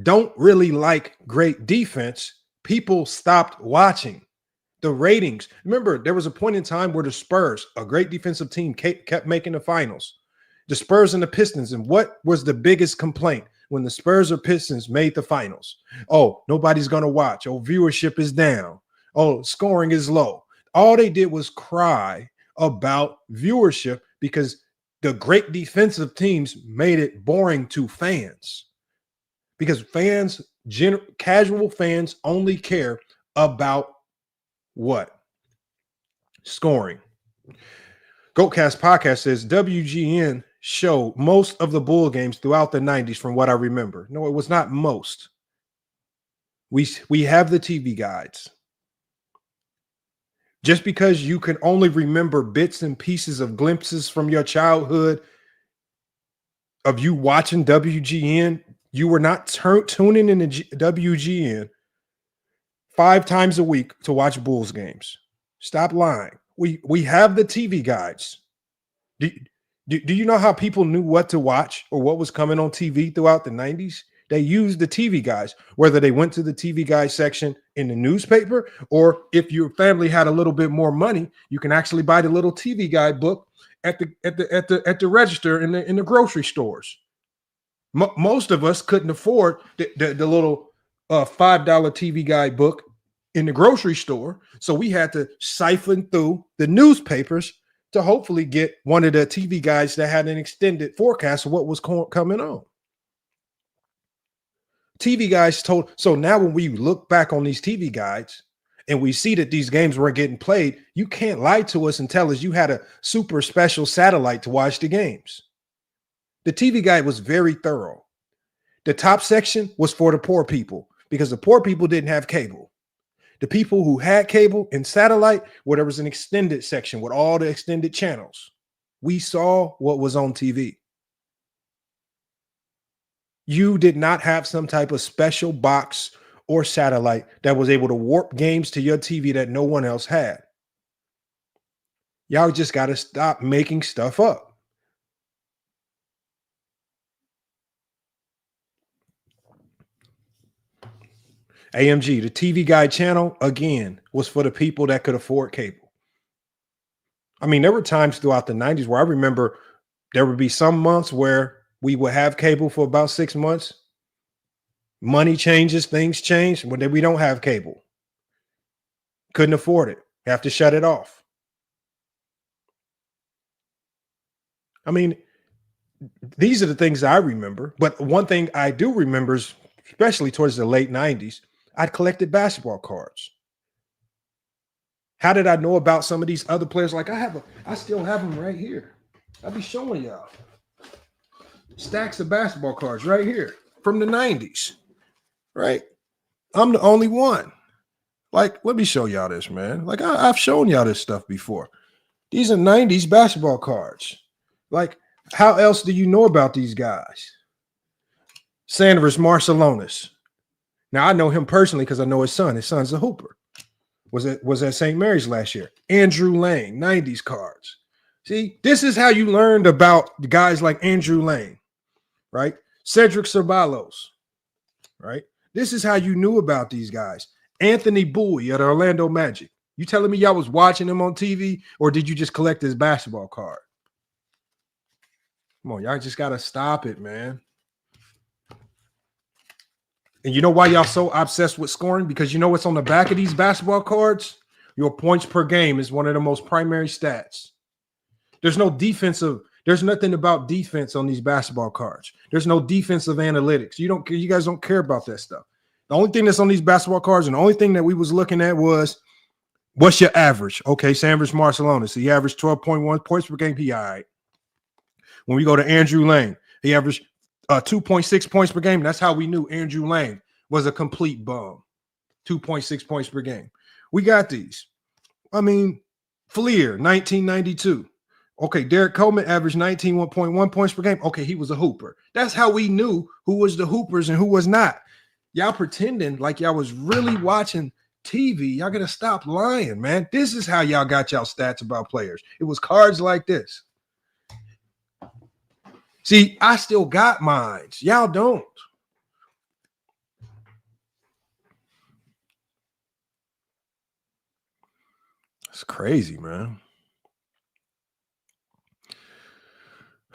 don't really like great defense, people stopped watching. The ratings. Remember, there was a point in time where the Spurs, a great defensive team, kept making the finals. The Spurs and the Pistons. And what was the biggest complaint when the Spurs or Pistons made the finals? Oh, nobody's going to watch. Oh, viewership is down. Oh, scoring is low. All they did was cry about viewership because the great defensive teams made it boring to fans. Because fans, casual fans only care about what? Scoring. Goatcast Podcast says WGN showed most of the Bull games throughout the 90s from what I remember. No, it was not most. We have the TV guides. Just because you can only remember bits and pieces of glimpses from your childhood of you watching WGN, you were not tuning in to WGN 5 times a week to watch Bulls games. Stop lying. We have the TV guides. Do you know how people knew what to watch or what was coming on TV throughout the 90s? They used the TV guides, whether they went to the TV guide section in the newspaper, or if your family had a little bit more money, you can actually buy the little TV guide book at the register in the grocery stores. Most of us couldn't afford the little $5 TV guide book in the grocery store, so we had to siphon through the newspapers to hopefully get one of the TV guides that had an extended forecast of what was coming on. TV guides told. So now when we look back on these TV guides and we see that these games were getting played, you can't lie to us and tell us you had a super special satellite to watch the games. The TV guide was very thorough. The top section was for the poor people because the poor people didn't have cable. The people who had cable and satellite, where there was an extended section with all the extended channels, we saw what was on TV. You did not have some type of special box or satellite that was able to warp games to your TV that no one else had. Y'all just got to stop making stuff up. AMG, the TV Guide channel, again, was for the people that could afford cable. I mean, there were times throughout the 90s where I remember there would be some months where we would have cable for about 6 months. Money changes, things change. When we don't have cable. Couldn't afford it. Have to shut it off. I mean, these are the things I remember. But one thing I do remember is, especially towards the late 90s, I collected basketball cards. How did I know about some of these other players? Like I still have them right here. I'll be showing y'all. Stacks of basketball cards right here from the 90s, right? I'm the only one. Like, let me show y'all this, man. Like, I've shown y'all this stuff before. These are 90s basketball cards. Like, how else do you know about these guys? Sanders Marcelonis. Now, I know him personally because I know his son. His son's a hooper. Was at St. Mary's last year. Andrew Lane, 90s cards. See, this is how you learned about guys like Andrew Lane. right? Cedric Ceballos, right? This is how you knew about these guys. Anthony Bowie at Orlando Magic. You telling me y'all was watching him on TV, or did you just collect his basketball card? Come on, y'all just got to stop it, man. And you know why y'all so obsessed with scoring? Because you know what's on the back of these basketball cards? Your points per game is one of the most primary stats. There's nothing about defense on these basketball cards. There's no defensive analytics. You guys don't care about that stuff. The only thing that's on these basketball cards, and the only thing that we was looking at was, what's your average? Okay, Sanders Marcelonis, he averaged 12.1 points per game. He all right. When we go to Andrew Lane, he averaged 2.6 points per game. That's how we knew Andrew Lane was a complete bum. 2.6 points per game. We got these. I mean, Fleer, 1992. Okay, Derek Coleman averaged 19.1 points per game. Okay, he was a hooper. That's how we knew who was the hoopers and who was not. Y'all pretending like y'all was really watching TV. Y'all gotta stop lying, man. This is how y'all got y'all stats about players. It was cards like this. See, I still got mine. Y'all don't. It's crazy, man.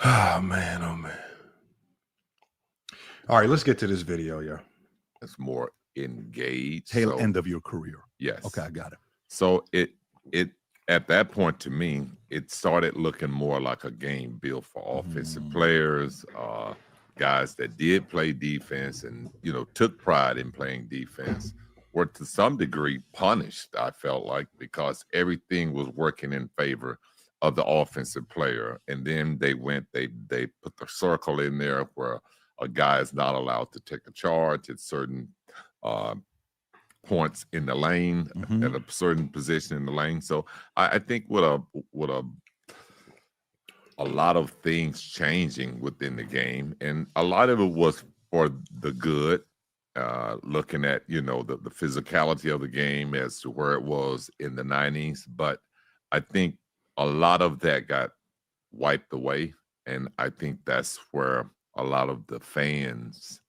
Oh, man. Oh, man. All right, let's get to this video, yeah. It's more engaged. Tail end of your career. Yes. Okay, I got it. So it at that point, to me, it started looking more like a game built for offensive players, guys that did play defense and, took pride in playing defense, were to some degree punished, I felt like, because everything was working in favor of the offensive player. And then they put the circle in there where a guy is not allowed to take a charge at certain points in the lane, at a certain position in the lane. So I think with a lot of things changing within the game, and a lot of it was for the good, looking at, the physicality of the game as to where it was in the 90s. But I think a lot of that got wiped away. And I think that's where a lot of the fans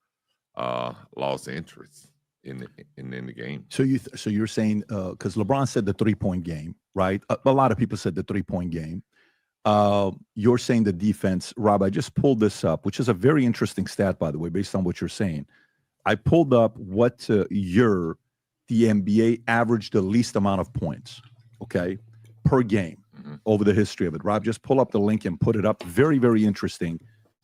lost interest in the game. So you're saying, because LeBron said the 3-point game, right? A lot of people said the 3-point game. You're saying the defense. Rob, I just pulled this up, which is a very interesting stat, by the way, based on what you're saying. I pulled up what the NBA averaged the least amount of points, okay, per game over the history of it. Rob, just pull up the link and put it up. Very, very interesting.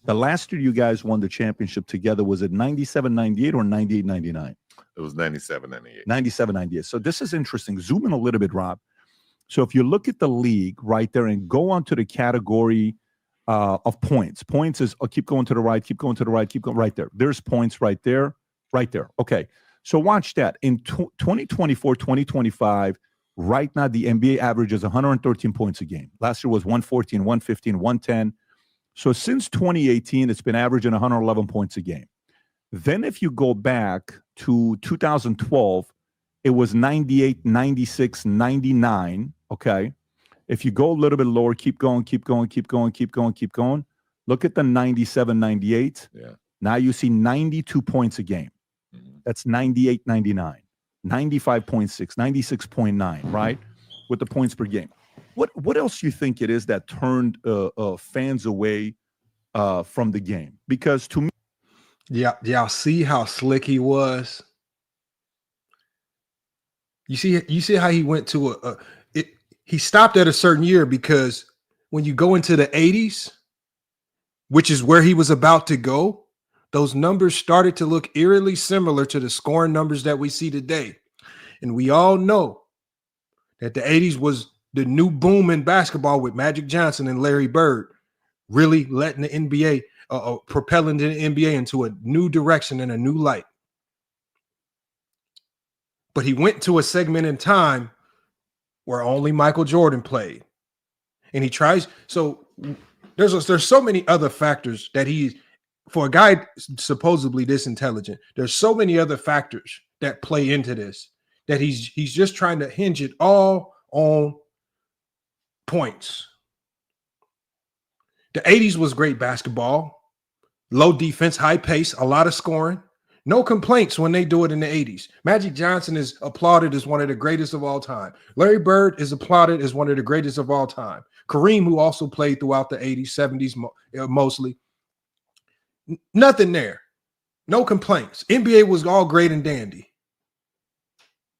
The last year you guys won the championship together, was it 97-98 or 98-99? It was 97-98. 97-98. So this is interesting. Zoom in a little bit, Rob. So if you look at the league right there and go on to the category of points. Points is, keep going to the right, keep going to the right, keep going right there. There's points right there, right there. Okay. So watch that. In 2024, 2025, right now the NBA average is 113 points a game. Last year was 114, 115, 110. So since 2018, it's been averaging 111 points a game. Then if you go back to 2012, it was 98, 96, 99, okay? If you go a little bit lower, keep going, keep going, keep going, keep going, keep going. Look at the 97, 98. Yeah. Now you see 92 points a game. That's 98, 99, 95.6, 96.9, right? With the points per game. What else do you think it is that turned fans away from the game? Because to me, y'all see how slick he was. You see how he went to he stopped at a certain year, because when you go into the 80s, which is where he was about to go, those numbers started to look eerily similar to the scoring numbers that we see today. And we all know that the 80s was the new boom in basketball with Magic Johnson and Larry Bird really letting the NBA, propelling the NBA into a new direction and a new light. But he went to a segment in time where only Michael Jordan played. And he tries. So there's so many other factors that for a guy supposedly this intelligent, there's so many other factors that play into this, that he's just trying to hinge it all on points. The 80s was great basketball. Low defense, high pace, a lot of scoring. No complaints when they do it in the 80s. Magic Johnson is applauded as one of the greatest of all time. Larry Bird is applauded as one of the greatest of all time. Kareem, who also played throughout the 80s, 70s mostly. Nothing there. No complaints. NBA was all great and dandy.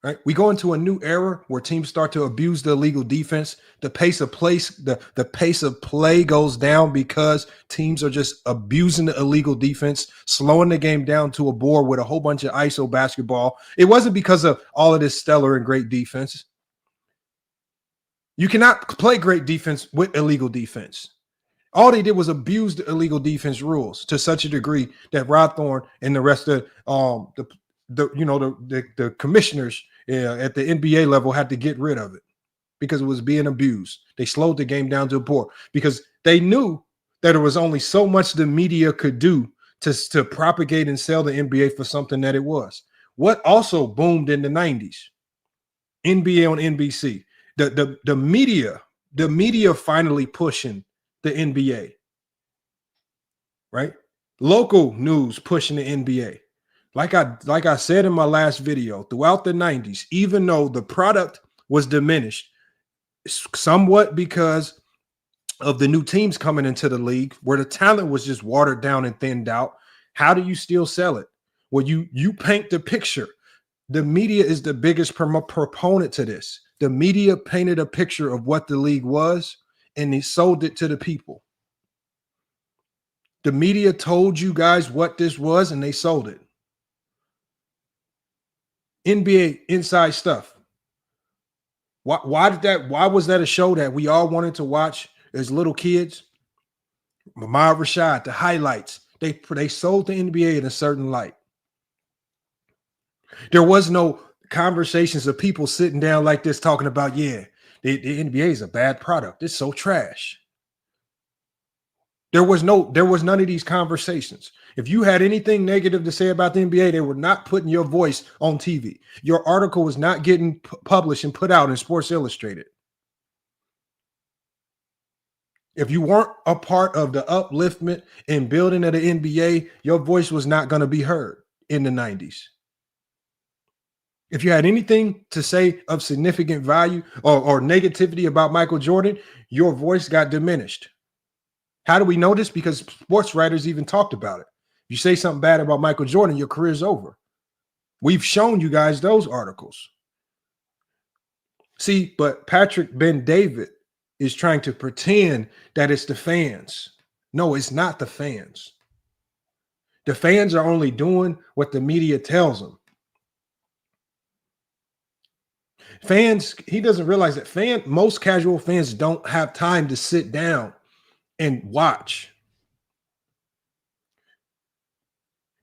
Right? We go into a new era where teams start to abuse the illegal defense. The pace of play goes down because teams are just abusing the illegal defense, slowing the game down to a bore with a whole bunch of ISO basketball. It wasn't because of all of this stellar and great defense. You cannot play great defense with illegal defense. All they did was abuse the illegal defense rules to such a degree that Rod Thorne and the rest of the commissioners at the NBA level had to get rid of it because it was being abused. They slowed the game down to a bore because they knew that there was only so much the media could do to propagate and sell the NBA for something that it was. What also boomed in the 90s? NBA on NBC. The media finally pushing the NBA, right? Local news pushing the NBA. Like I said in my last video, throughout the 90s, even though the product was diminished somewhat because of the new teams coming into the league, where the talent was just watered down and thinned out, how do you still sell it? Well, you paint the picture. The media is the biggest proponent to this. The media painted a picture of what the league was, and they sold it to the people. The media told you guys what this was, and they sold it. NBA inside stuff. Why was that a show that we all wanted to watch as little kids? Mahmoud Rashad, the highlights. They sold the NBA in a certain light. There was no conversations of people sitting down like this talking about, the NBA is a bad product. It's so trash. There was none of these conversations. If you had anything negative to say about the NBA, they were not putting your voice on TV. Your article was not getting published and put out in Sports Illustrated. If you weren't a part of the upliftment and building of the NBA, your voice was not going to be heard in the 90s. If you had anything to say of significant value or negativity about Michael Jordan, your voice got diminished. How do we know this? Because sports writers even talked about it. If you say something bad about Michael Jordan, your career's over. We've shown you guys those articles. See, but Patrick Ben-David is trying to pretend that it's the fans. No, it's not the fans. The fans are only doing what the media tells them. Fans, he doesn't realize that most casual fans don't have time to sit down and watch.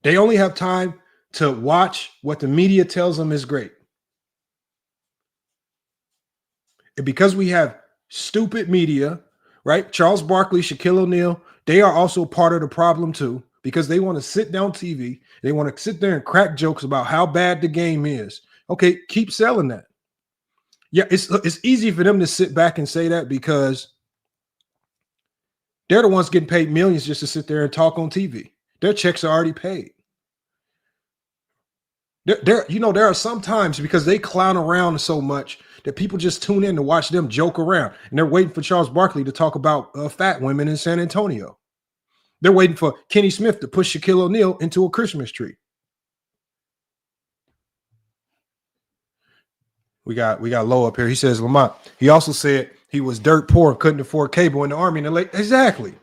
They only have time to watch what the media tells them is great. And because we have stupid media, right? Charles Barkley, Shaquille O'Neal, they are also part of the problem too, because they want to sit down TV. They want to sit there and crack jokes about how bad the game is. Okay, keep selling that. Yeah, it's easy for them to sit back and say that because they're the ones getting paid millions just to sit there and talk on TV. Their checks are already paid. There are some times because they clown around so much that people just tune in to watch them joke around, and they're waiting for Charles Barkley to talk about fat women in San Antonio. They're waiting for Kenny Smith to push Shaquille O'Neal into a Christmas tree. We got Low up here. He says, Lamont, he also said he was dirt poor and couldn't afford cable in the Army in the late. Exactly.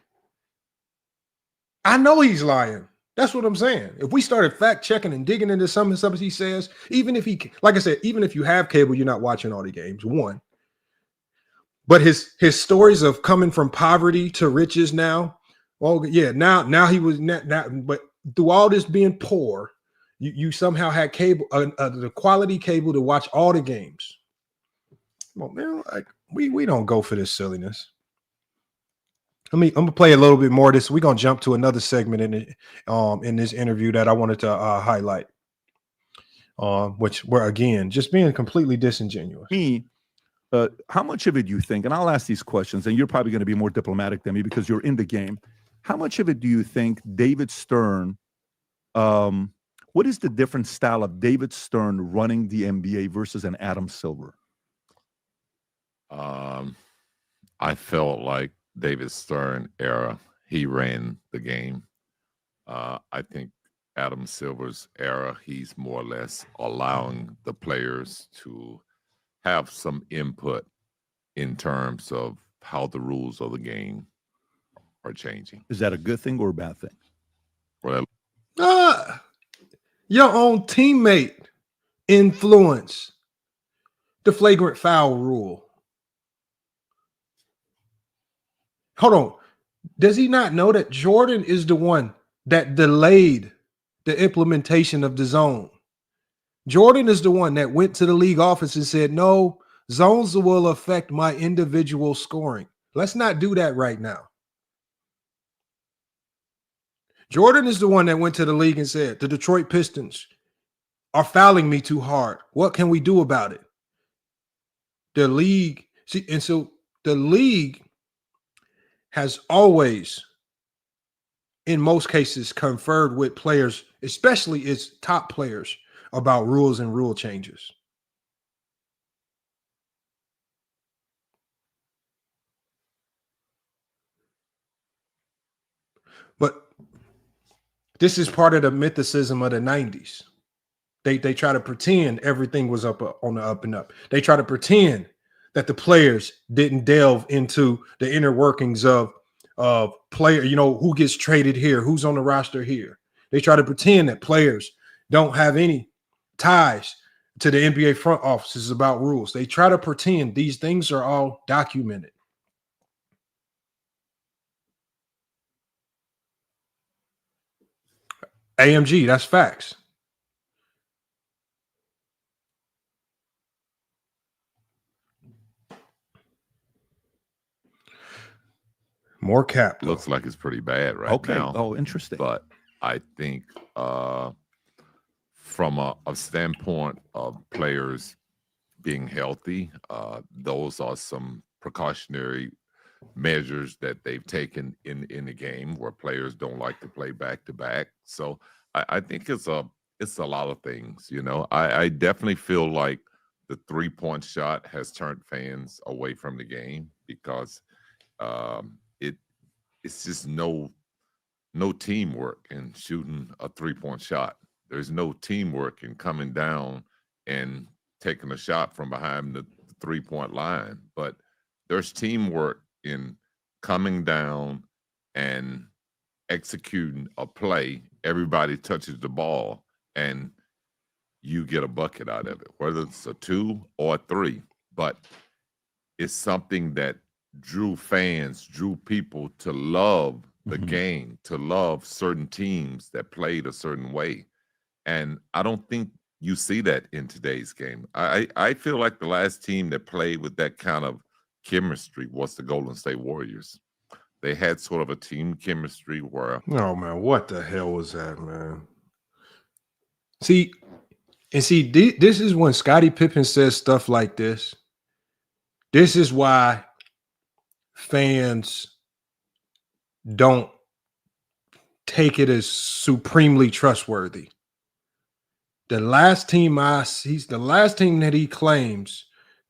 I know he's lying. That's what I'm saying. If we started fact checking and digging into some of the stuff he says, even if you have cable, you're not watching all the games. One. But his stories of coming from poverty to riches now. Well, yeah, now he was not, but through all this being poor, you somehow had cable, the quality cable to watch all the games. Well, man, like we don't go for this silliness. I'm gonna play a little bit more of this. We're gonna jump to another segment in this interview that I wanted to highlight, which were again just being completely disingenuous. How much of it you think? And I'll ask these questions, and you're probably going to be more diplomatic than me because you're in the game. How much of it do you think David Stern, what is the different style of David Stern running the NBA versus an Adam Silver? I felt like David Stern era, he ran the game. I think Adam Silver's era, he's more or less allowing the players to have some input in terms of how the rules of the game are changing. Is that a good thing or a bad thing? Well, your own teammate influence the flagrant foul rule. Hold on. Does he not know that Jordan is the one that delayed the implementation of the zone? Jordan is the one that went to the league office and said, no, zones will affect my individual scoring. Let's not do that right now. Jordan is the one that went to the league and said, the Detroit Pistons are fouling me too hard. What can we do about it? The league, see, and so the league has always, in most cases, conferred with players, especially its top players, about rules and rule changes. But this is part of the mythicism of the 90s. They try to pretend everything was up on the up and up. They try to pretend that the players didn't delve into the inner workings of player, who gets traded here, who's on the roster here. They try to pretend that players don't have any ties to the NBA front offices about rules. They try to pretend these things are all documented. AMG, that's facts. More cap. Looks like it's pretty bad right now. Okay. Oh, interesting. But I think from a standpoint of players being healthy, those are some precautionary measures that they've taken in the game where players don't like to play back to back. So I think it's a lot of things. I definitely feel like the 3-point shot has turned fans away from the game because it's just no teamwork in shooting a 3-point shot. There's no teamwork in coming down and taking a shot from behind the 3-point line. But there's teamwork in coming down and executing a play. Everybody touches the ball and you get a bucket out of it, whether it's a 2 or a 3. But it's something that drew people to love the game, to love certain teams that played a certain way. And I don't think you see that in today's game. I feel like the last team that played with that kind of chemistry was the Golden State Warriors. They had sort of a team chemistry where... Oh, man, what the hell was that, man? See, this is when Scottie Pippen says stuff like this. This is why fans don't take it as supremely trustworthy. The last team that he claims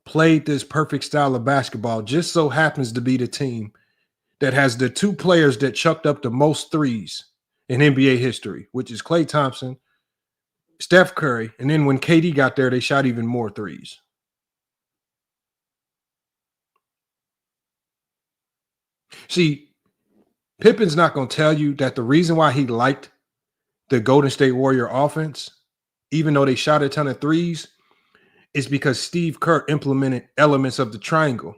played this perfect style of basketball just so happens to be the team that has the 2 players that chucked up the most threes in NBA history, which is Klay Thompson, Steph Curry, and then when KD got there, they shot even more threes. See, Pippen's not going to tell you that the reason why he liked the Golden State Warrior offense, even though they shot a ton of threes, is because Steve Kerr implemented elements of the triangle.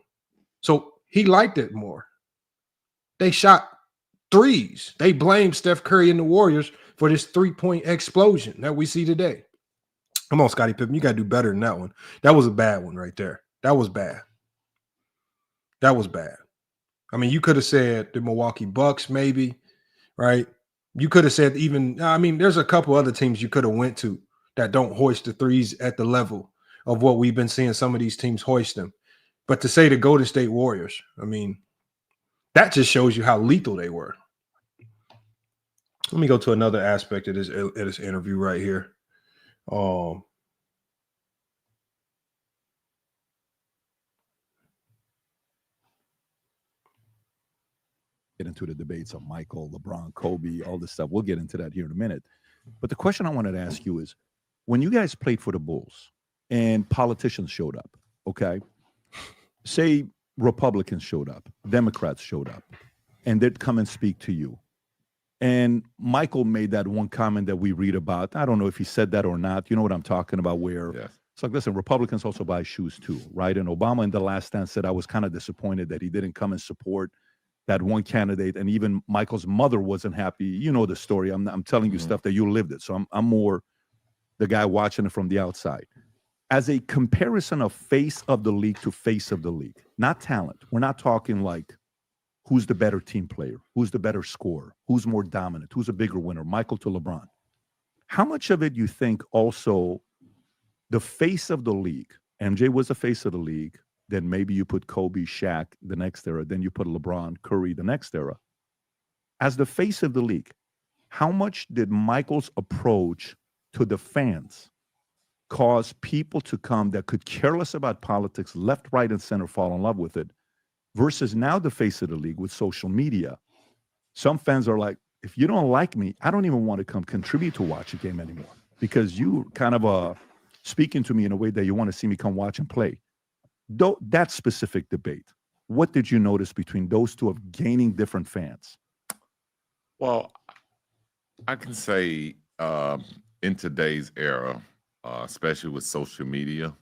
So he liked it more. They shot threes. They blamed Steph Curry and the Warriors for this 3-point explosion that we see today. Come on, Scottie Pippen. You got to do better than that one. That was a bad one right there. That was bad. That was bad. I mean, you could have said the Milwaukee Bucks, maybe, right? You could have said there's a couple other teams you could have went to that don't hoist the threes at the level of what we've been seeing some of these teams hoist them. But to say the Golden State Warriors, that just shows you how lethal they were. Let me go to another aspect of this interview right here. Get into the debates of Michael, LeBron, Kobe, all this stuff. We'll get into that here in a minute. But the question I wanted to ask you is, when you guys played for the Bulls and politicians showed up, okay, say Republicans showed up, Democrats showed up, and they'd come and speak to you. And Michael made that one comment that we read about. I don't know if he said that or not. You know what I'm talking about, where it's like, listen, Republicans also buy shoes too, right? And Obama in The Last Stand said, I was kind of disappointed that he didn't come and support that one candidate. And even Michael's mother wasn't happy. You know the story. I'm telling you stuff that you lived it. So I'm more the guy watching it from the outside. As a comparison of face of the league to face of the league, not talent. We're not talking like who's the better team player, who's the better scorer, who's more dominant, who's a bigger winner, Michael to LeBron. How much of it you think also the face of the league, MJ was the face of the league, then maybe you put Kobe, Shaq the next era, then you put LeBron, Curry the next era. As the face of the league, how much did Michael's approach to the fans cause people to come that could care less about politics, left, right, and center, fall in love with it, versus now the face of the league with social media? Some fans are like, if you don't like me, I don't even want to come contribute to watch a game anymore, because you kind of speaking to me in a way that you want to see me come watch and play. Though that specific debate, what did you notice between those two of gaining different fans? Well, I can say in today's era, especially with social media,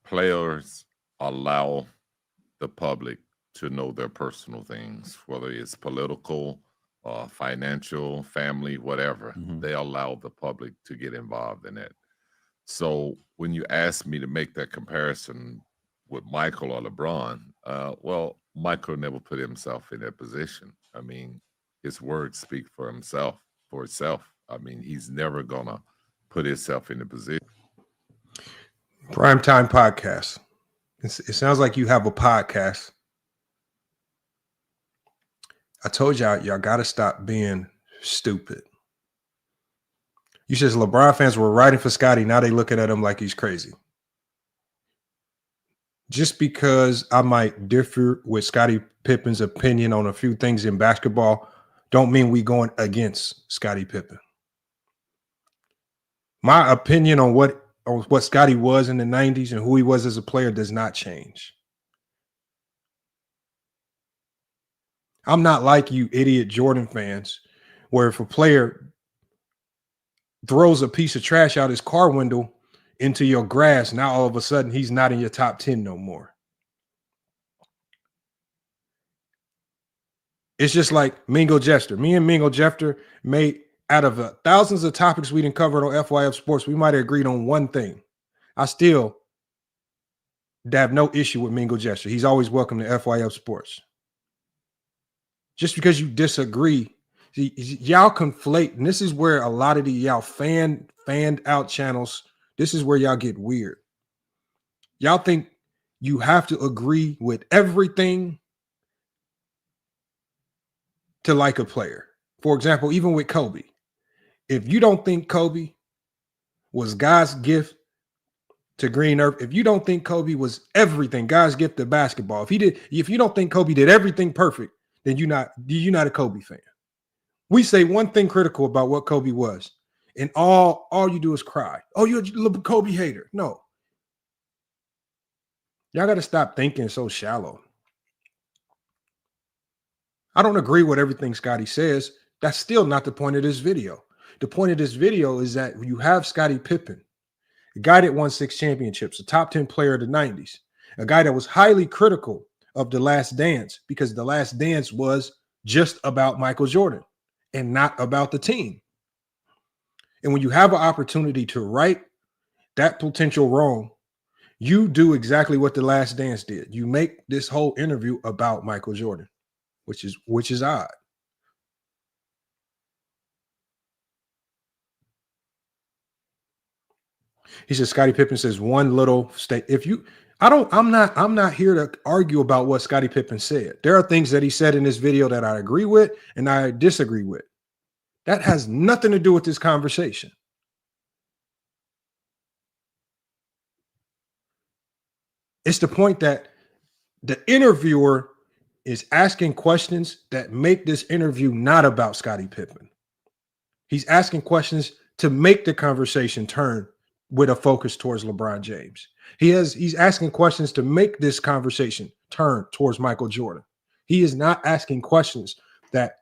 players allow the public to know their personal things, whether it's political, financial, family, whatever. They allow the public to get involved in it. So when you ask me to make that comparison with Michael or LeBron, well, Michael never put himself in that position. I mean, his words speak for itself. I mean, he's never gonna put himself in the position. Primetime podcast. It sounds like you have a podcast. I told y'all got to stop being stupid. You said LeBron fans were writing for Scottie. Now they looking at him like he's crazy. Just because I might differ with Scottie Pippen's opinion on a few things in basketball, don't mean we going against Scottie Pippen. My opinion on what Scottie was in the 90s and who he was as a player does not change. I'm not like you idiot Jordan fans, where if a player throws a piece of trash out his car window into your grass, now all of a sudden he's not in your top 10 no more. It's just like Mingo Jester. Me and Mingo Jester made, out of thousands of topics we didn't cover on FYF Sports, we might have agreed on one thing. I still have no issue with Mingo Jester. He's always welcome to FYF Sports. Just because you disagree, see, y'all conflate, and this is where a lot of the y'all fanned out channels, this is where y'all get weird. Y'all think you have to agree with everything to like a player. For example, even with Kobe, if you don't think Kobe was God's gift to green earth, if you don't think Kobe was everything, God's gift to basketball, if you don't think Kobe did everything perfect, then you're not a Kobe fan. We say one thing critical about what Kobe was, and all you do is cry. Oh, you're a Kobe hater. No. Y'all got to stop thinking so shallow. I don't agree with everything Scottie says. That's still not the point of this video. The point of this video is that you have Scottie Pippen, a guy that won 6 championships, a top 10 player of the 90s, a guy that was highly critical of The Last Dance, because The Last Dance was just about Michael Jordan and not about the team. And when you have an opportunity to right that potential wrong, you do exactly what The Last Dance did. You make this whole interview about Michael Jordan, which is odd. He says Scottie Pippen says one little state. I'm not here to argue about what Scottie Pippen said. There are things that he said in this video that I agree with and I disagree with. That has nothing to do with this conversation. It's the point that the interviewer is asking questions that make this interview not about Scottie Pippen. He's asking questions to make the conversation turn with a focus towards LeBron James. He's asking questions to make this conversation turn towards Michael Jordan. He is not asking questions that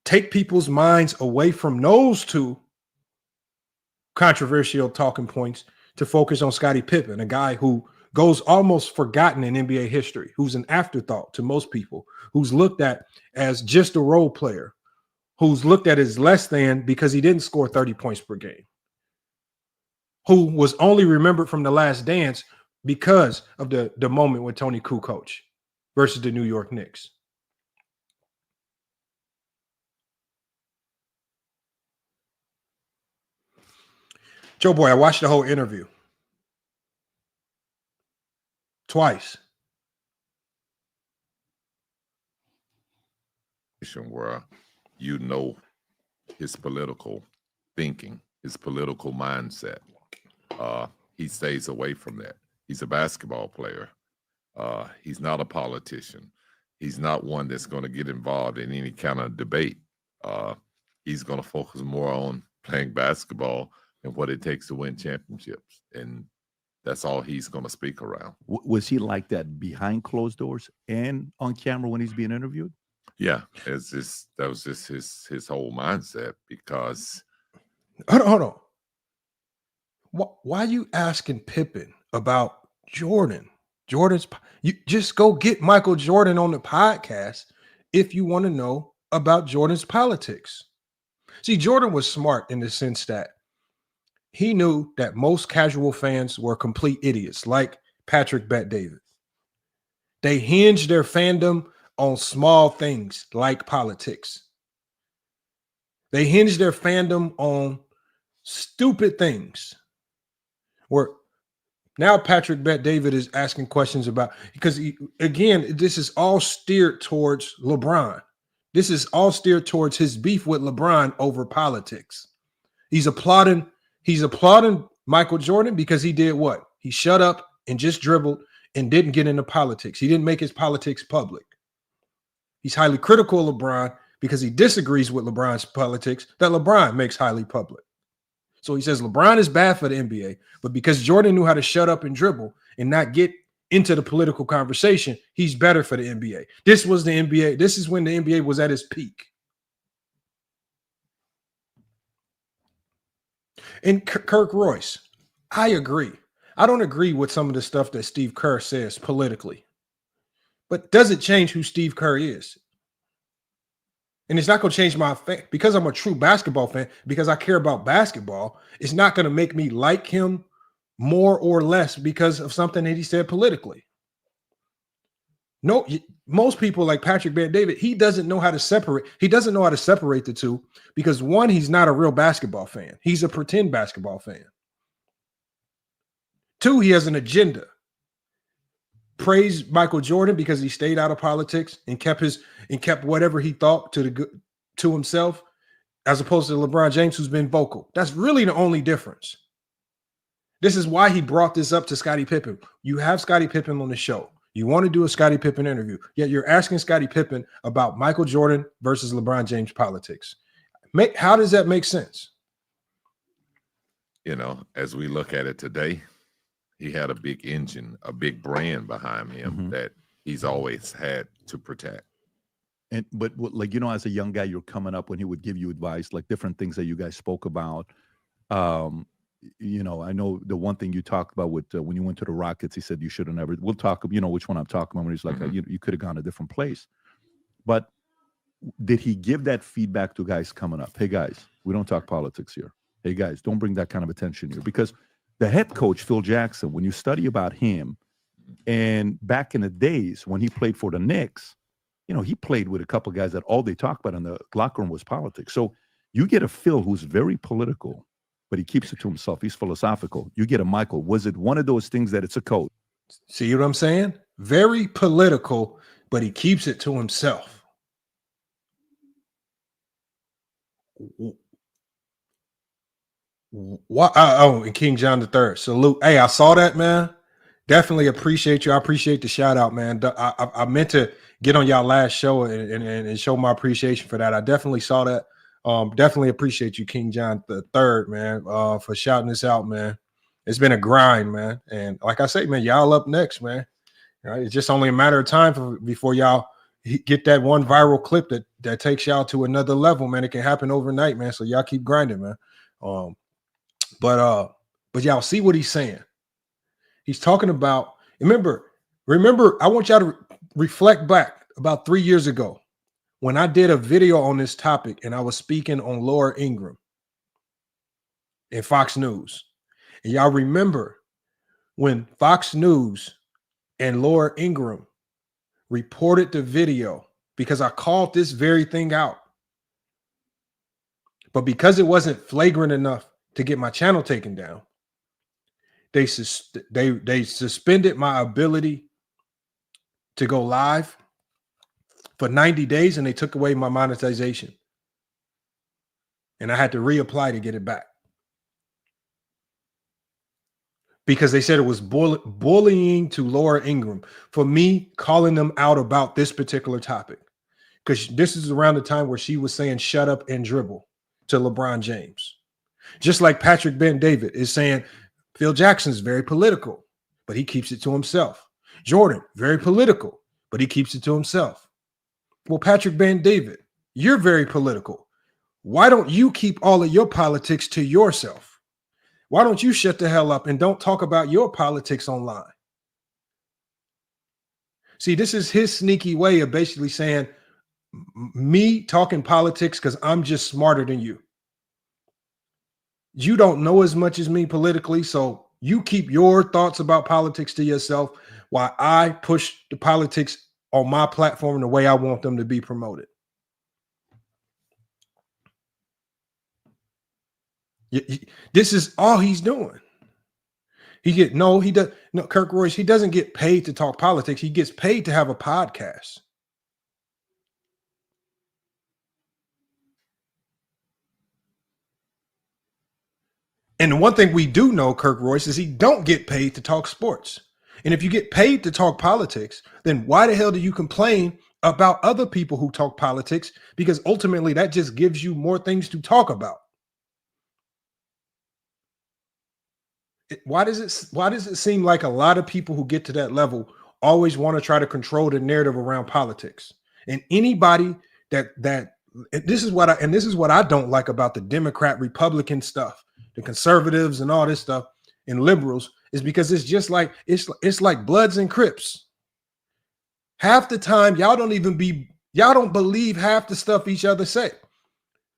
take people's minds away from those two controversial talking points to focus on Scottie Pippen, a guy who goes almost forgotten in NBA history, who's an afterthought to most people, who's looked at as just a role player, who's looked at as less than because he didn't score 30 points per game, who was only remembered from The Last Dance because of the moment with Tony Kukoc versus the New York Knicks. Joe Boy, I watched the whole interview twice. Where you know his political thinking, his political mindset. He stays away from that. He's a basketball player. He's not a politician. He's not one that's going to get involved in any kind of debate. He's going to focus more on playing basketball and what it takes to win championships. And that's all he's going to speak around. Was he like that behind closed doors and on camera when he's being interviewed? Yeah, that was just his whole mindset because. Hold on. Why are you asking Pippen about Jordan? You just go get Michael Jordan on the podcast if you want to know about Jordan's politics. See, Jordan was smart in the sense that he knew that most casual fans were complete idiots, like Patrick Bet-David. They hinged their fandom on small things like politics. They hinged their fandom on stupid things. Where now Patrick Bet-David is asking questions about, because again, this is all steered towards LeBron. This is all steered towards his beef with LeBron over politics. He's applauding Michael Jordan because he did what? He shut up and just dribbled and didn't get into politics. He didn't make his politics public. He's highly critical of LeBron because he disagrees with LeBron's politics that LeBron makes highly public. So he says LeBron is bad for the NBA, but because Jordan knew how to shut up and dribble and not get into the political conversation, he's better for the NBA. This was the NBA. This is when the NBA was at its peak. And Kirk Royce, I agree. I don't agree with some of the stuff that Steve Kerr says politically. But does it change who Steve Kerr is? And it's not going to change my fan because I'm a true basketball fan, because I care about basketball. It's not going to make me like him more or less because of something that he said politically. No, most people like Patrick Bet-David, he doesn't know how to separate. He doesn't know how to separate the two because one, he's not a real basketball fan. He's a pretend basketball fan. Two, he has an agenda. Praise Michael Jordan because he stayed out of politics and kept whatever he thought to himself, as opposed to LeBron James, who's been vocal. That's really the only difference. This is why he brought this up to Scottie Pippen. You have Scottie Pippen on the show. You want to do a Scottie Pippen interview, yet you're asking Scottie Pippen about Michael Jordan versus LeBron James politics. How does that make sense? You know, as we look at it today, he had a big engine, a big brand behind him that he's always had to protect. But like, you know, as a young guy, you're coming up when he would give you advice, like different things that you guys spoke about. You know, I know the one thing you talked about with when you went to the Rockets, he said you should have never. We'll talk, you know, which one I'm talking about when he's like, you could have gone a different place. But did he give that feedback to guys coming up? Hey, guys, we don't talk politics here. Hey, guys, don't bring that kind of attention here. Because the head coach, Phil Jackson, when you study about him, and back in the days when he played for the Knicks, you know, he played with a couple of guys that all they talked about in the locker room was politics. So you get a Phil who's very political, but he keeps it to himself. He's philosophical. You get a Michael. Was it one of those things that it's a code? See what I'm saying? Very political, but he keeps it to himself. What? And King John III. Salute. Hey, I saw that, man. Definitely appreciate you. I appreciate the shout out, man. I meant to get on y'all last show and show my appreciation for that. I definitely saw that. Definitely appreciate you, King John III, man, for shouting this out, man. It's been a grind, man. And like I say, man, y'all up next, man. Right? It's just only a matter of time before y'all get that one viral clip that takes y'all to another level, man. It can happen overnight, man. So y'all keep grinding, man. But y'all see what he's saying. He's talking about, remember, I want y'all to reflect back about 3 years ago when I did a video on this topic and I was speaking on Laura Ingraham in Fox News. And y'all remember when Fox News and Laura Ingraham reported the video because I called this very thing out. But because it wasn't flagrant enough to get my channel taken down, they suspended my ability to go live for 90 days and they took away my monetization. And I had to reapply to get it back. Because they said it was bullying to Laura Ingraham for me calling them out about this particular topic. Because this is around the time where she was saying shut up and dribble to LeBron James. Just like Patrick Ben-David is saying Phil Jackson's very political, but he keeps it to himself. Jordan, very political, but he keeps it to himself. Well, Patrick Ben-David, you're very political. Why don't you keep all of your politics to yourself? Why don't you shut the hell up and don't talk about your politics online? See, this is his sneaky way of basically saying me talking politics because I'm just smarter than you. You don't know as much as me politically, so you keep your thoughts about politics to yourself while I push the politics on my platform the way I want them to be promoted. This is all he's doing. Kirk Royce, he doesn't get paid to talk politics. He gets paid to have a podcast. And the one thing we do know, Kirk Royce, is he don't get paid to talk sports. And if you get paid to talk politics, then why the hell do you complain about other people who talk politics? Because ultimately that just gives you more things to talk about. Why does it seem like a lot of people who get to that level always want to try to control the narrative around politics? And anybody this is what I don't like about the Democrat Republican stuff, the conservatives and all this stuff and liberals, is because it's just like it's like Bloods and Crips. Half the time y'all don't believe half the stuff each other say,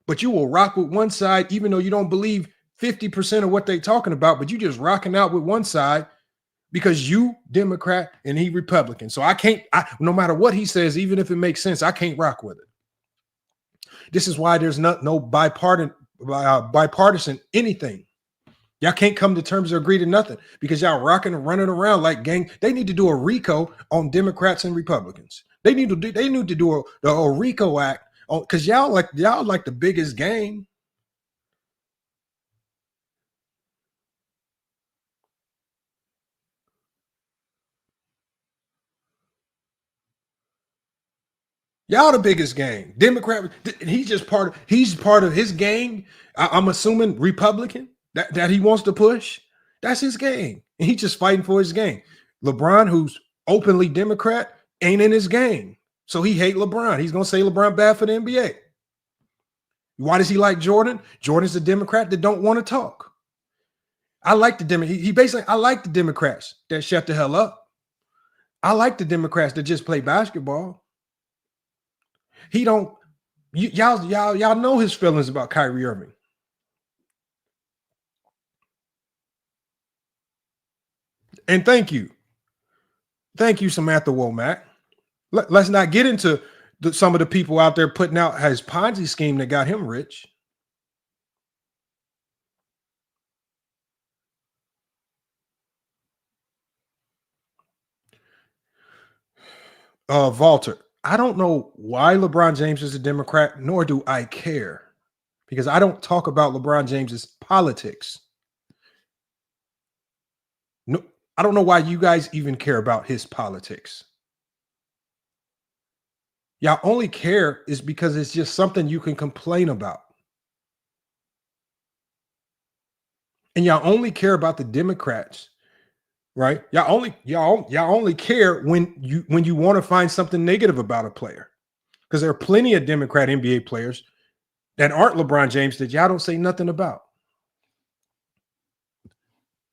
but you will rock with one side even though you don't believe 50% of what they're talking about, but you just rocking out with one side because you Democrat and he Republican. So no matter what he says, even if it makes sense, I can't rock with it. This is why there's no bipartisan anything. Y'all can't come to terms or agree to nothing because y'all rocking and running around like gang. They need to do a RICO on Democrats and Republicans. They need to do a RICO act on, because y'all like the biggest gang. Y'all the biggest gang. Democrat, he's part of his gang. I'm assuming Republican that he wants to push. That's his gang. And he's just fighting for his gang. LeBron, who's openly Democrat, ain't in his gang. So he hate LeBron. He's going to say LeBron bad for the NBA. Why does he like Jordan? Jordan's a Democrat that don't want to talk. I like the I like the Democrats that shut the hell up. I like the Democrats that just play basketball. Y'all know his feelings about Kyrie Irving. And thank you, Samantha Womack. Let's not get into some of the people out there putting out his Ponzi scheme that got him rich. Walter, I don't know why LeBron James is a Democrat, nor do I care. because I don't talk about LeBron James's politics. No, I don't know why you guys even care about his politics. Y'all only care is because it's just something you can complain about. And y'all only care about the Democrats, right? Y'all only care when you want to find something negative about a player. Because there are plenty of Democrat NBA players that aren't LeBron James that y'all don't say nothing about.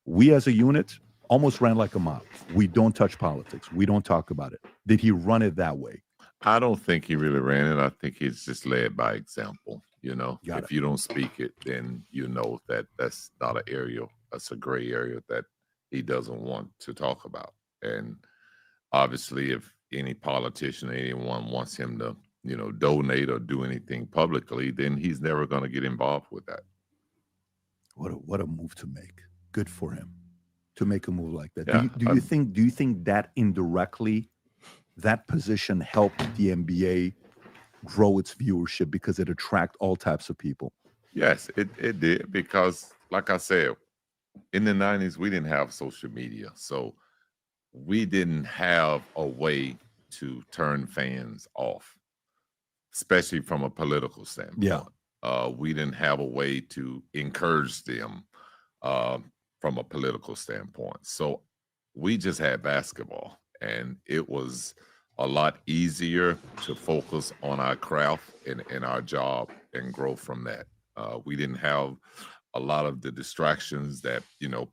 We as a unit almost ran like a mob. We don't touch politics. We don't talk about it. Did he run it that way? I don't think he really ran it. I think he's just led by example. Got if you don't speak it, then you know that that's not an area, that's a gray area that he doesn't want to talk about. And obviously, if any politician, anyone wants him to, donate or do anything publicly, then he's never going to get involved with that. What a move to make. Good for him to make a move like that. Yeah, do you think that indirectly that position helped the NBA grow its viewership because it attract all types of people? Yes, it did, because like I said, in the 90s, we didn't have social media. So we didn't have a way to turn fans off, especially from a political standpoint. Yeah. We didn't have a way to encourage them from a political standpoint. So we just had basketball, and it was a lot easier to focus on our craft and our job and grow from that. We didn't have a lot of the distractions that,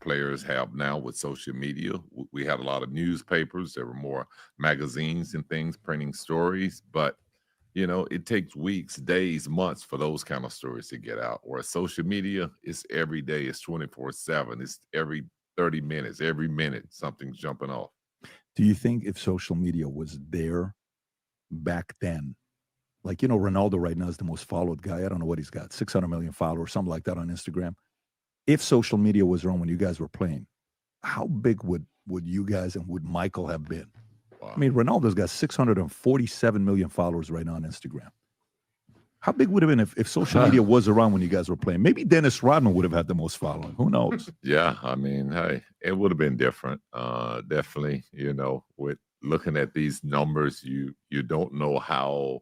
players have now with social media. We had a lot of newspapers. There were more magazines and things printing stories, but it takes weeks, days, months for those kind of stories to get out. Whereas social media, it's every day, it's 24/7, it's every 30 minutes, every minute something's jumping off. Do you think if social media was there back then, like, Ronaldo right now is the most followed guy. I don't know what he's got, 600 million followers, something like that on Instagram. If social media was around when you guys were playing, how big would you guys and would Michael have been? Wow. I mean, Ronaldo's got 647 million followers right now on Instagram. How big would it have been if social media was around when you guys were playing? Maybe Dennis Rodman would have had the most following. Who knows? Yeah, I mean, hey, it would have been different. Definitely, with looking at these numbers, you don't know how,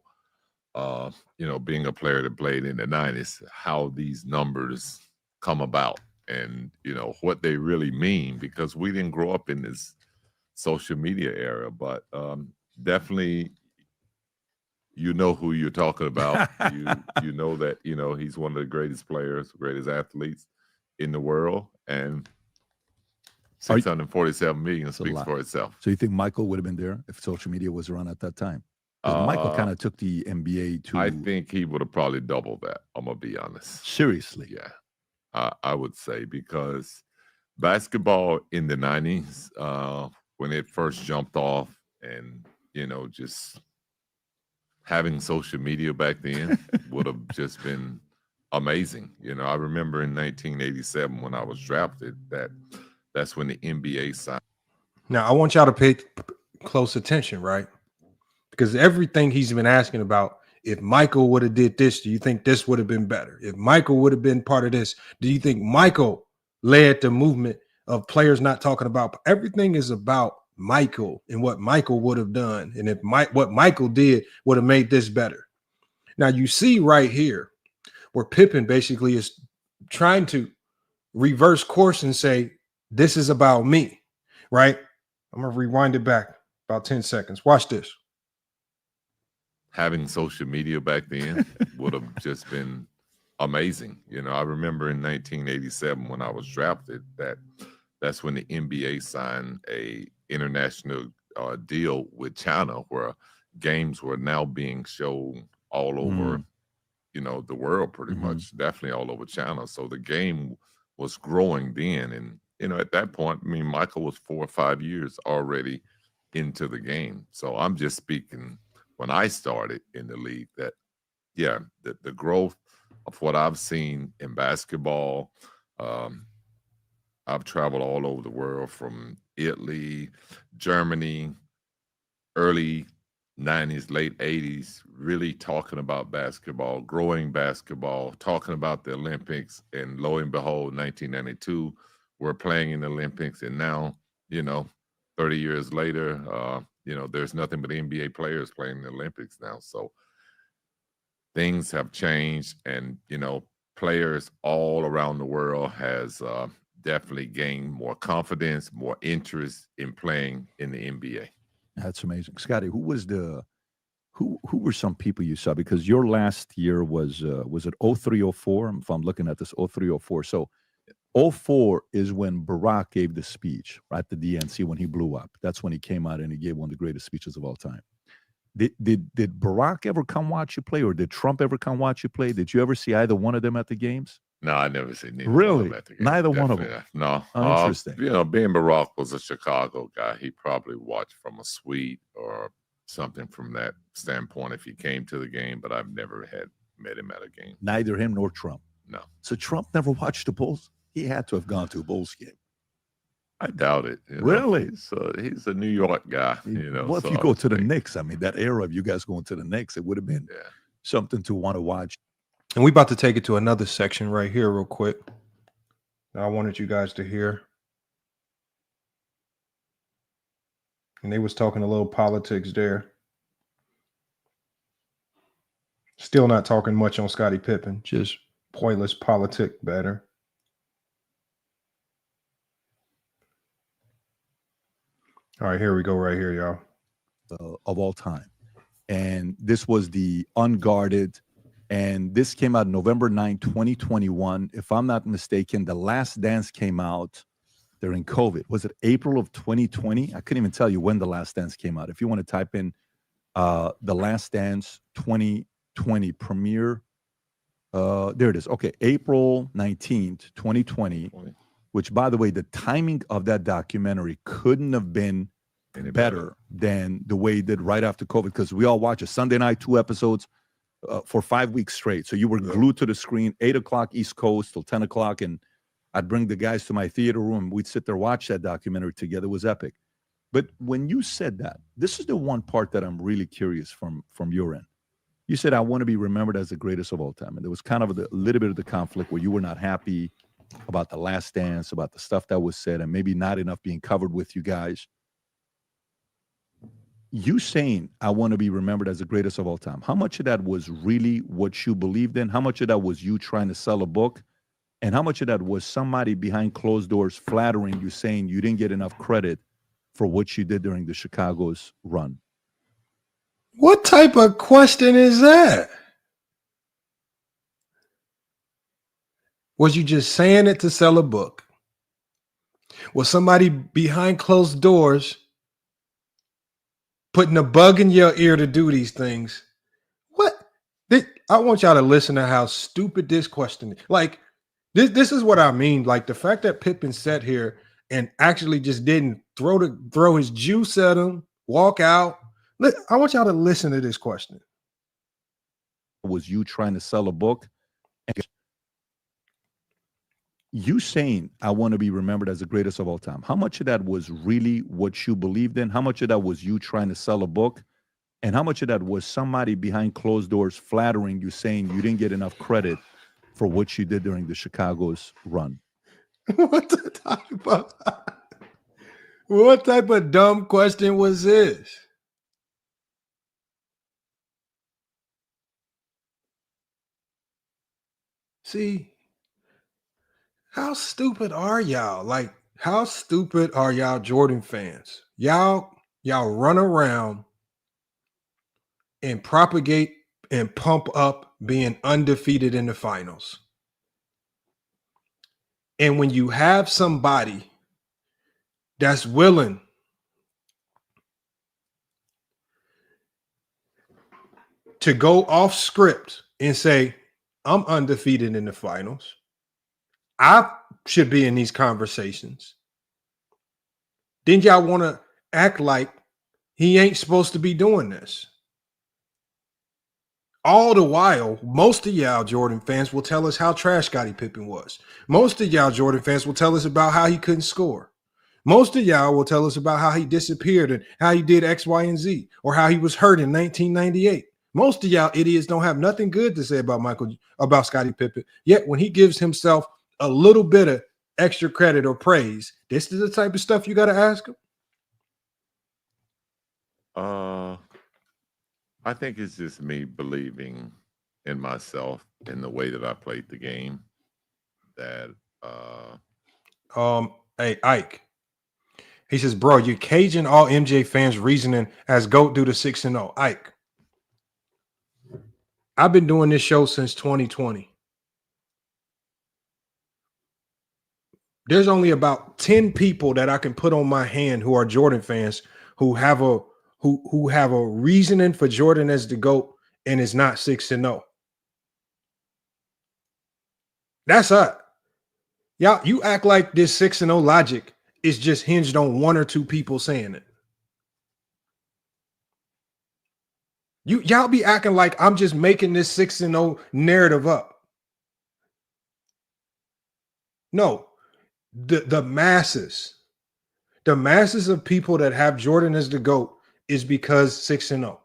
being a player that played in the 90s, how these numbers come about and, what they really mean, because we didn't grow up in this social media era. But definitely, who you're talking about. you know that, he's one of the greatest players, greatest athletes in the world. And 647 million speaks for itself. So you think Michael would have been there if social media was around at that time? Because Michael kind of took the NBA to... I think he would have probably doubled that. I'm going to be honest. Seriously? Yeah. I would say, because basketball in the 90s, when it first jumped off, and, just having social media back then would have just been amazing. I remember in 1987 when I was drafted, that's when the NBA signed. Now, I want y'all to pay close attention, right? Because everything he's been asking about, if Michael would have did this, do you think this would have been better? If Michael would have been part of this, do you think Michael led the movement of players not talking about? Everything is about Michael and what Michael would have done. And if what Michael did would have made this better. Now, you see right here where Pippen basically is trying to reverse course and say, this is about me, right? I'm going to rewind it back about 10 seconds. Watch this. Having social media back then would have just been amazing. I remember in 1987 when I was drafted, that's when the NBA signed a international deal with China, where games were now being shown all over, the world, pretty much, definitely all over China. So the game was growing then. And, at that point, I mean, Michael was 4 or 5 years already into the game. So I'm just speaking when I started in the league, that, the growth of what I've seen in basketball. I've traveled all over the world, from Italy, Germany, early 90s, late 80s, really talking about basketball, growing basketball, talking about the Olympics, and lo and behold, 1992, we're playing in the Olympics, and now, 30 years later, there's nothing but NBA players playing in the Olympics now. So things have changed, and, players all around the world has definitely gained more confidence, more interest in playing in the NBA. That's amazing. Scottie, who were some people you saw? Because your last year was it 0304? If I'm looking at this, 0304. So 04 is when Barack gave the speech, right? The DNC, when he blew up. That's when he came out and he gave one of the greatest speeches of all time. Did Barack ever come watch you play, or did Trump ever come watch you play? Did you ever see either one of them at the games? No, I never seen neither really? one of them at the game. Neither Definitely one of them? No. Oh, interesting. Being Barack was a Chicago guy, he probably watched from a suite or something from that standpoint if he came to the game, but I've never met him at a game. Neither him nor Trump? No. So Trump never watched the Bulls? He had to have gone to a Bulls game. I doubt it. Really? He's a New York guy. Well, if you go to the Knicks, I mean, that era of you guys going to the Knicks, it would have been something to want to watch. And we about to take it to another section right here real quick. I wanted you guys to hear. And they was talking a little politics there. Still not talking much on Scottie Pippen, just pointless politic better. All right, here we go right here, y'all. Of all time. And this was the unguarded, and this came out November 9, 2021. If I'm not mistaken, The Last Dance came out during COVID. Was it April of 2020? I couldn't even tell you when The Last Dance came out. If you want to type in The Last Dance 2020 premiere, there it is. Okay, April 19th, 2020. Which, by the way, the timing of that documentary couldn't have been better than the way it did right after COVID, because we all watch a Sunday night, 2 episodes for 5 weeks straight. So you were glued to the screen, 8 o'clock East Coast till 10 o'clock, and I'd bring the guys to my theater room. We'd sit there, watch that documentary together. It was epic. But when you said that, this is the one part that I'm really curious from your end. You said, I want to be remembered as the greatest of all time. And there was kind of a little bit of the conflict where you were not happy about The Last Dance, about the stuff that was said, and maybe not enough being covered with you guys. You saying, I want to be remembered as the greatest of all time, how much of that was really what you believed in? How much of that was you trying to sell a book? And how much of that was somebody behind closed doors flattering you, saying you didn't get enough credit for what you did during the Chicago's run? What type of question is that? Was you just saying it to sell a book? Was somebody behind closed doors putting a bug in your ear to do these things? What? I want y'all to listen to how stupid this question is. Like, this is what I mean. Like, the fact that Pippen sat here and actually just didn't throw his juice at him, walk out. I want y'all to listen to this question. Was you trying to sell a book? You saying, I want to be remembered as the greatest of all time, how much of that was really what you believed in? How much of that was you trying to sell a book? And how much of that was somebody behind closed doors flattering you, saying you didn't get enough credit for what you did during the Chicago's run? What type of dumb question was this? See, how stupid are y'all? Like, how stupid are y'all Jordan fans? Y'all run around and propagate and pump up being undefeated in the finals. And when you have somebody that's willing to go off script and say, I'm undefeated in the finals, I should be in these conversations, then y'all want to act like he ain't supposed to be doing this. All the while, most of y'all Jordan fans will tell us how trash Scottie Pippen was. Most of y'all Jordan fans will tell us about how he couldn't score. Most of y'all will tell us about how he disappeared and how he did X, Y, and Z, or how he was hurt in 1998. Most of y'all idiots don't have nothing good to say about Scottie Pippen. Yet when he gives himself a little bit of extra credit or praise, this is the type of stuff you got to ask him. I think it's just me believing in myself in the way that I played the game. That Hey, Ike. He says, bro, you're caging all MJ fans' reasoning as GOAT due to 6-0. Ike, I've been doing this show since 2020. There's only about 10 people that I can put on my hand who are Jordan fans who have a reasoning for Jordan as the GOAT and it's not 6-0. That's it. Y'all, you act like this 6-0 logic is just hinged on one or two people saying it. Y'all be acting like I'm just making this 6-0 narrative up. No, the masses of people that have Jordan as the GOAT is because 6-0.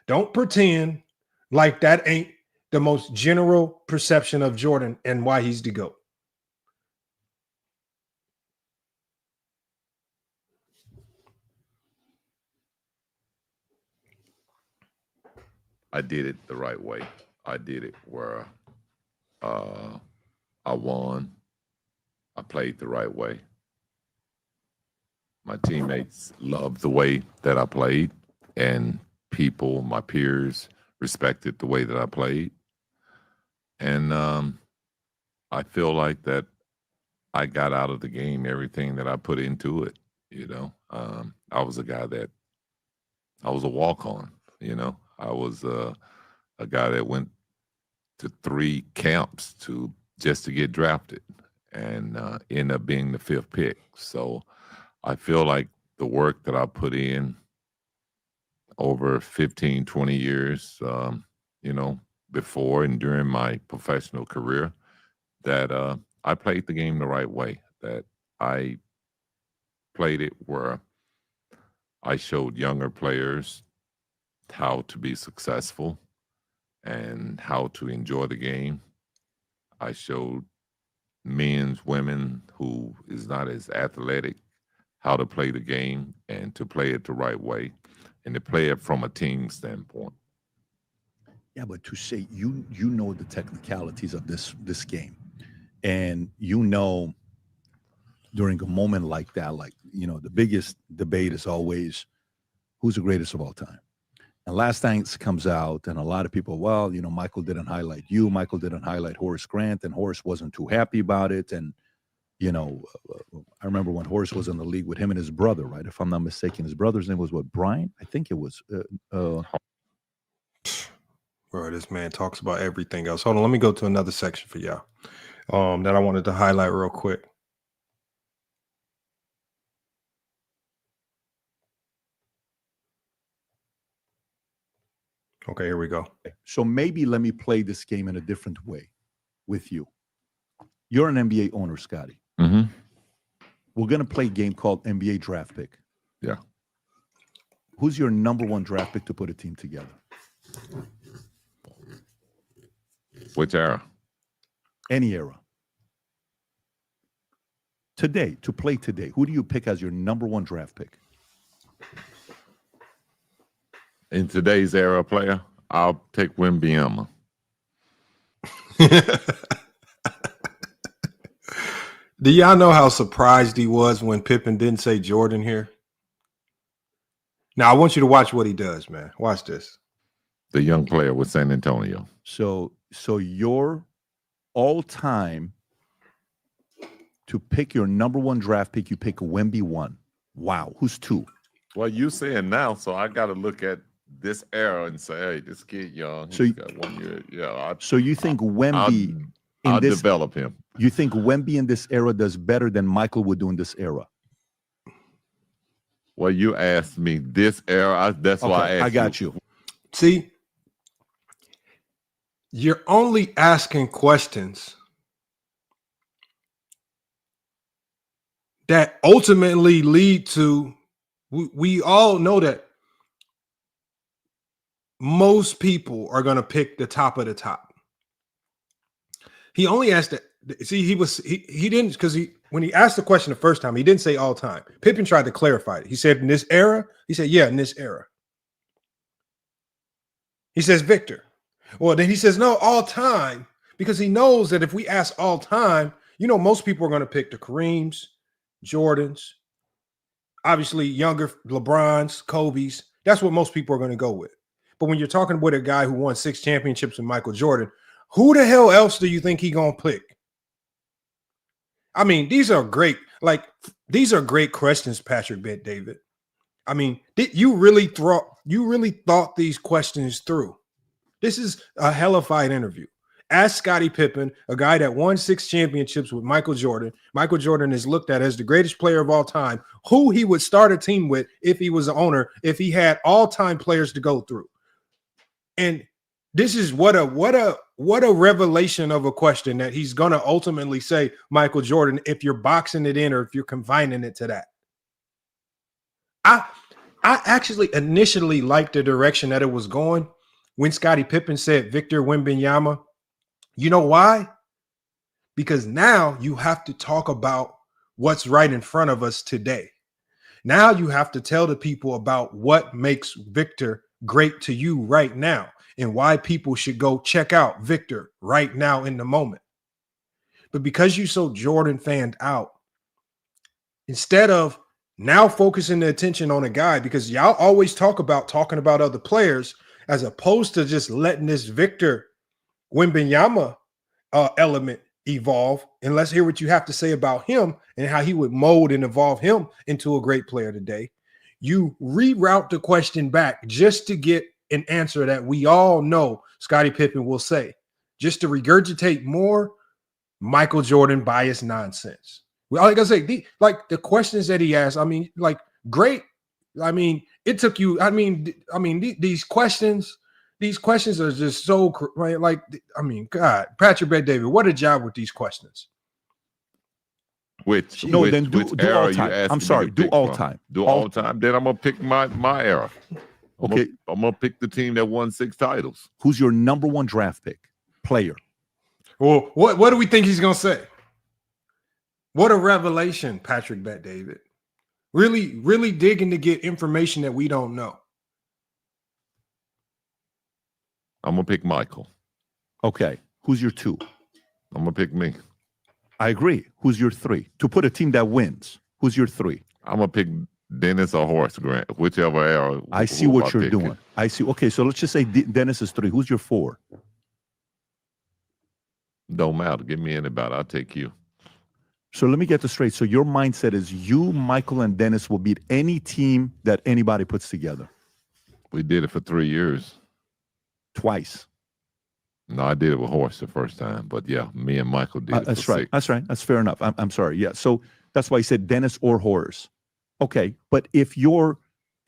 Don't pretend like that ain't the most general perception of Jordan and why he's the GOAT. I did it the right way. I did it where I won. I played the right way. My teammates loved the way that I played, and people, my peers, respected the way that I played. And I feel like that I got out of the game everything that I put into it. You know, I was a guy that I was a walk-on. You know, I was a guy that went to 3 camps just to get drafted and end up being the 5th pick. So I feel like the work that I put in over 15, 20 years, you know, before and during my professional career, that I played the game the right way, that I played it where I showed younger players how to be successful and how to enjoy the game. I showed men's, women who is not as athletic how to play the game and to play it the right way and to play it from a team standpoint. Yeah, but to say you know the technicalities of this game, and you know during a moment like that, like, you know, the biggest debate is always who's the greatest of all time. And last night comes out, and a lot of people, well, you know, Michael didn't highlight you. Michael didn't highlight Horace Grant, and Horace wasn't too happy about it. And, you know, I remember when Horace was in the league with him and his brother, right? If I'm not mistaken, his brother's name was what, Brian? I think it was. Bro, this man talks about everything else. Hold on, let me go to another section for y'all that I wanted to highlight real quick. Okay, here we go. So maybe let me play this game in a different way with you. You're an NBA owner, Scottie. Mm-hmm. We're going to play a game called NBA Draft Pick. Yeah. Who's your number 1 draft pick to put a team together? Which era? Any era. Today, to play today, who do you pick as your number 1 draft pick? In today's era player, I'll take Wembyama. Do y'all know how surprised he was when Pippen didn't say Jordan here? Now, I want you to watch what he does, man. Watch this. The young player with San Antonio. So your all-time to pick your number 1 draft pick, you pick Wemby 1. Wow. Who's 2? Well, you saying now, so I got to look at this era and say, hey, this kid young. So He's got 1 year. Yeah. So you think Wemby I'll develop him. You think Wemby in this era does better than Michael would do in this era? Well, you asked me this era. That's why I asked I got you. See, you're only asking questions that ultimately lead to, we all know that most people are going to pick the top of the top. He only asked that. See, he didn't, because when he asked the question the first time, he didn't say all time. Pippen tried to clarify it. He said in this era. He said, yeah, in this era. He says Victor. Well, then he says no, all time, because he knows that if we ask all time, most people are going to pick the Kareems, Jordans, obviously younger LeBrons, Kobe's. That's what most people are going to go with. But when you're talking with a guy who won 6 championships with Michael Jordan, who the hell else do you think he going to pick? I mean, these are great questions, Patrick Bet David. I mean, you really thought these questions through. This is a hellified interview. Ask Scottie Pippen, a guy that won 6 championships with Michael Jordan. Michael Jordan is looked at as the greatest player of all time, who he would start a team with if he was the owner, if he had all-time players to go through. And this is what a revelation of a question that he's going to ultimately say Michael Jordan, if you're boxing it in or if you're confining it to that. I actually initially liked the direction that it was going when Scottie Pippen said Victor Wembanyama. You know why? Because now you have to talk about what's right in front of us today. Now you have to tell the people about what makes Victor great to you right now and why people should go check out Victor right now in the moment. But because you so Jordan fanned out, instead of now focusing the attention on a guy, because y'all always talking about other players, as opposed to just letting this Victor Wembanyama element evolve, and let's hear what you have to say about him and how he would mold and evolve him into a great player today. You reroute the question back just to get an answer that we all know Scottie Pippen will say, just to regurgitate more Michael Jordan bias nonsense. Well, like I say, the questions that he asked, I mean, like, great. I mean, it took you. These questions are just so right. Like, I mean, God, Patrick Bet David, what a job with these questions. Do all time. I'm sorry, do all time. Do all time. Then I'm gonna pick my era. Okay, I'm gonna pick the team that won 6 titles. Who's your number 1 draft pick player? Well, what do we think he's gonna say? What a revelation, Patrick Bet David. Really, really digging to get information that we don't know. I'm gonna pick Michael. Okay, who's your 2? I'm gonna pick me. I agree. Who's your 3? To put a team that wins, who's your 3? I'm gonna pick Dennis or Horace Grant, whichever era. I see what you're doing. I see. Okay, so let's just say Dennis is 3. Who's your 4? Don't matter. Give me anybody. I'll take you. So let me get this straight. So your mindset is you, Michael, and Dennis will beat any team that anybody puts together. We did it for 3 years. Twice. No, I did it with Horace the first time. But yeah, me and Michael did it. That's right. 6. That's right. That's fair enough. I'm sorry. Yeah. So that's why I said Dennis or Horace. Okay. But if you're,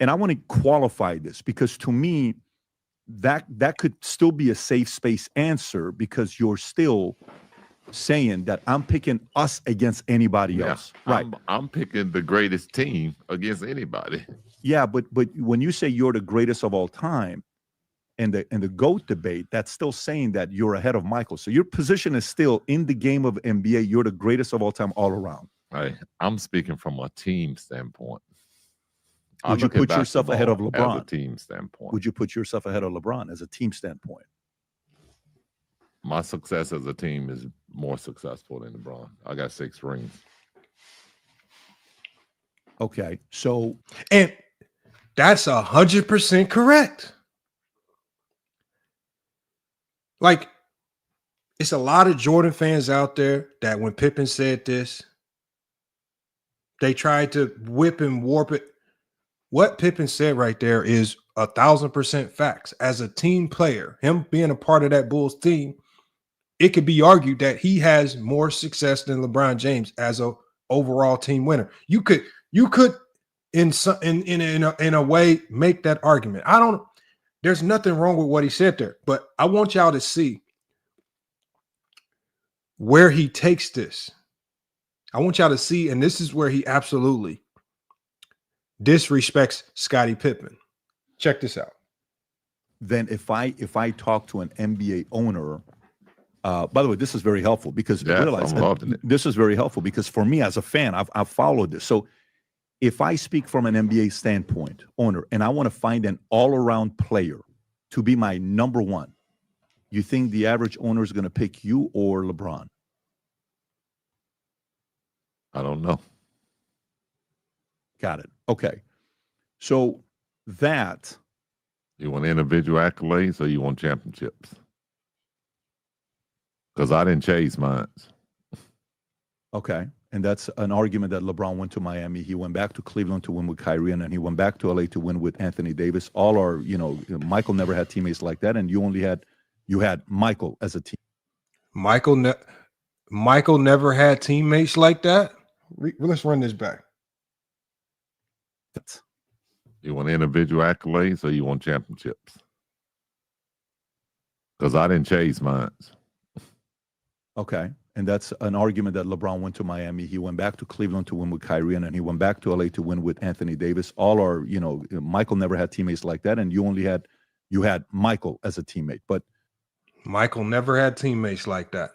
and I want to qualify this, because to me, that could still be a safe space answer, because you're still saying that I'm picking us against anybody else. Right. I'm picking the greatest team against anybody. Yeah, but when you say you're the greatest of all time and the GOAT debate, that's still saying that you're ahead of Michael. So your position is still in the game of NBA, you're the greatest of all time all around. I'm speaking from a team standpoint. Would you put yourself ahead of LeBron? As a team standpoint. Would you put yourself ahead of LeBron as a team standpoint? My success as a team is more successful than LeBron. I got 6 rings. Okay, so. And that's 100% correct. Like, it's a lot of Jordan fans out there that when Pippen said this, they tried to whip and warp it. What Pippen said right there is 1,000% facts. As a team player, him being a part of that Bulls team, it could be argued that he has more success than LeBron James as a overall team winner. You could in a way make that argument. There's nothing wrong with what he said there, but I want y'all to see where he takes this. I want y'all to see, and this is where he absolutely disrespects Scottie Pippen. Check this out. Then if I talk to an NBA owner, by the way, this is very helpful because realize I'm loving it. This is very helpful because for me as a fan, I've followed this. So if I speak from an NBA standpoint, owner, and I want to find an all-around player to be my number one, you think the average owner is going to pick you or LeBron? I don't know. Got it. Okay. So that. You want individual accolades or you want championships? Because I didn't chase mine. Okay. And that's an argument that LeBron went to Miami. He went back to Cleveland to win with Kyrie, and then he went back to LA to win with Anthony Davis. All are, Michael never had teammates like that, and you had Michael as a team. Michael never had teammates like that. Let's run this back. You want individual accolades or you want championships? Because I didn't chase mine. Okay. And that's an argument that LeBron went to Miami. He went back to Cleveland to win with Kyrie, and then he went back to LA to win with Anthony Davis. All are, Michael never had teammates like that, and you had Michael as a teammate. But Michael never had teammates like that.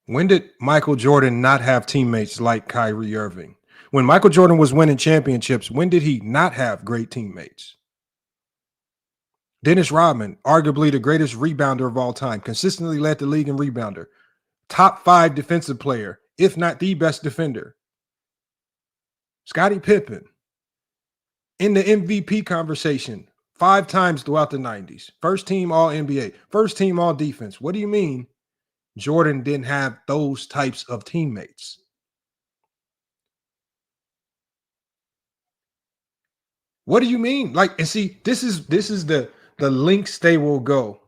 When did Michael Jordan not have teammates like Kyrie Irving? When Michael Jordan was winning championships, when did he not have great teammates? Dennis Rodman, arguably the greatest rebounder of all time, consistently led the league in rebounder. Top 5 defensive player, if not the best defender. Scottie Pippen, in the MVP conversation, 5 times throughout the 90s. First team All-NBA, first team All-Defense. What do you mean Jordan didn't have those types of teammates? What do you mean? And see, this is the lengths they will go.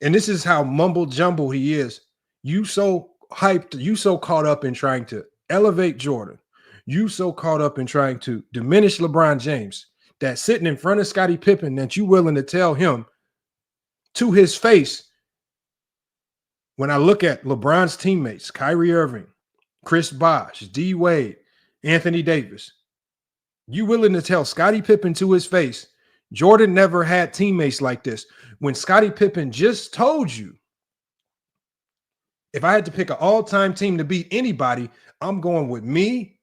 And this is how mumble jumble he is. You so hyped, you so caught up in trying to elevate Jordan. You so caught up in trying to diminish LeBron James that sitting in front of Scottie Pippen that you willing to tell him to his face, when I look at LeBron's teammates, Kyrie Irving, Chris Bosh, D. Wade, Anthony Davis, you willing to tell Scottie Pippen to his face, Jordan never had teammates like this, when Scottie Pippen just told you, if I had to pick an all-time team to beat anybody, I'm going with me,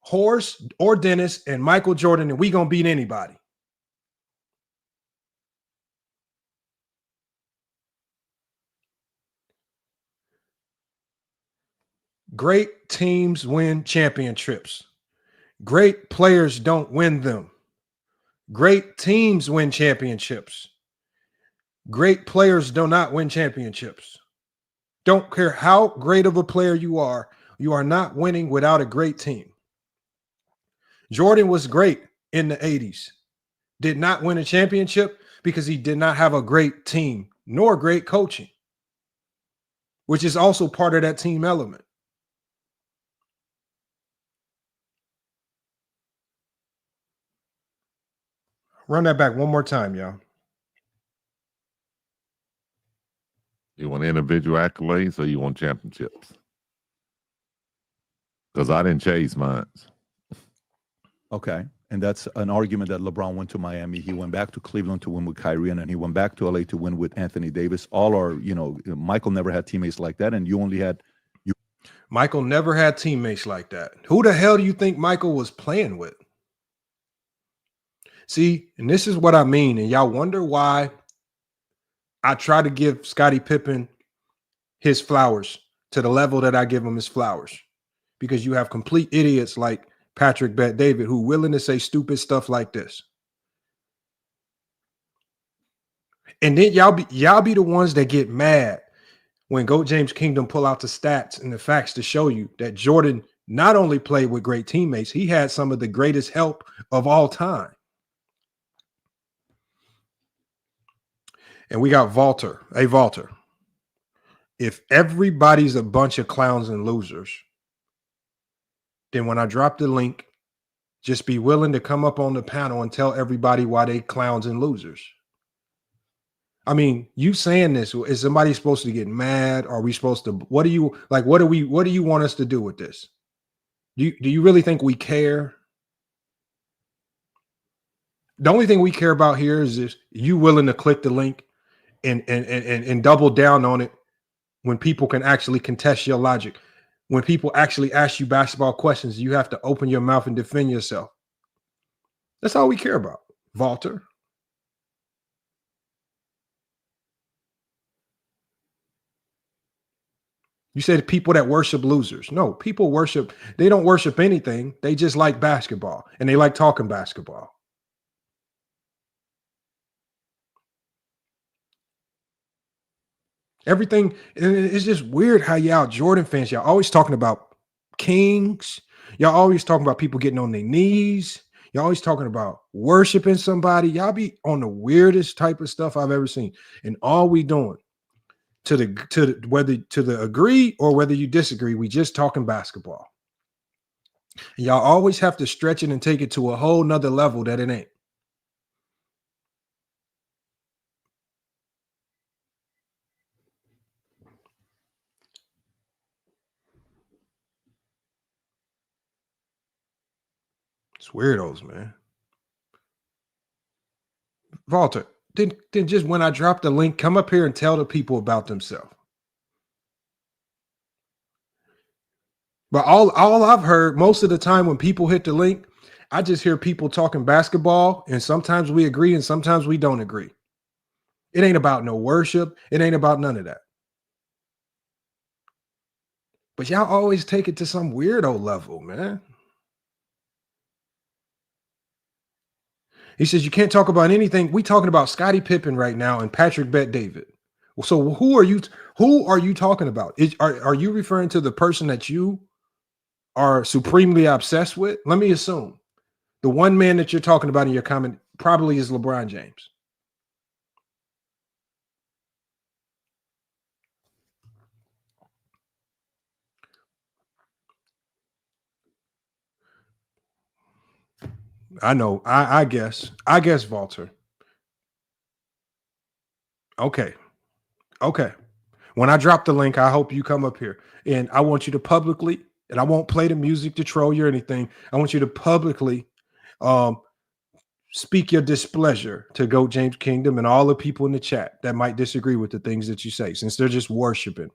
Horace, or Dennis, and Michael Jordan, and we going to beat anybody. Great teams win championships. Great players don't win them. Great teams win championships. Great players do not win championships. Don't care how great of a player you are not winning without a great team. Jordan was great in the 80s. Did not win a championship because he did not have a great team, nor great coaching, which is also part of that team element. Run that back one more time, y'all. You want individual accolades or you want championships? Because I didn't chase mine. okay. And that's an argument that LeBron went to Miami. He went back to Cleveland to win with Kyrie, and then he went back to LA to win with Anthony Davis. All are, Michael never had teammates like that, and Michael never had teammates like that. Who the hell do you think Michael was playing with? See, and this is what I mean, and y'all wonder why I try to give Scottie Pippen his flowers to the level that I give him his flowers, because you have complete idiots like Patrick Bet-David who willing to say stupid stuff like this. And then y'all be the ones that get mad when GOAT James Kingdom pull out the stats and the facts to show you that Jordan not only played with great teammates, he had some of the greatest help of all time. And we got Walter. Hey, Walter, if everybody's a bunch of clowns and losers, then when I drop the link, just be willing to come up on the panel and tell everybody why they clowns and losers. I mean, you saying this, is somebody supposed to get mad? Are we supposed to, what do you want us to do with this? Do you really think we care? The only thing we care about here is this, you willing to click the link and double down on it when people can actually contest your logic. When people actually ask you basketball questions, you have to open your mouth and defend yourself. That's all we care about, Walter. You said people that worship losers. No, people worship, they don't worship anything. They just like basketball and they like talking basketball. Everything, it's just weird how y'all Jordan fans, y'all always talking about kings. Y'all always talking about people getting on their knees. Y'all always talking about worshiping somebody. Y'all be on the weirdest type of stuff I've ever seen. And all we doing, whether to the agree or whether you disagree, we just talking basketball. And y'all always have to stretch it and take it to a whole nother level that it ain't. It's weirdos, man. Walter, then just when I drop the link, come up here and tell the people about themselves. But all I've heard most of the time when people hit the link, I just hear people talking basketball, and sometimes we agree and sometimes we don't agree. It ain't about no worship. It ain't about none of that. But y'all always take it to some weirdo level, man. He says you can't talk about anything. We talking about Scottie Pippen right now and Patrick Bet-David. So who are you talking about? Are you referring to the person that you are supremely obsessed with? Let me assume the one man that you're talking about in your comment probably is LeBron James. I know. I guess, Walter. Okay. When I drop the link, I hope you come up here. And I want you to publicly, and I won't play the music to troll you or anything. I want you to publicly speak your displeasure to GOAT James Kingdom and all the people in the chat that might disagree with the things that you say, since they're just worshiping.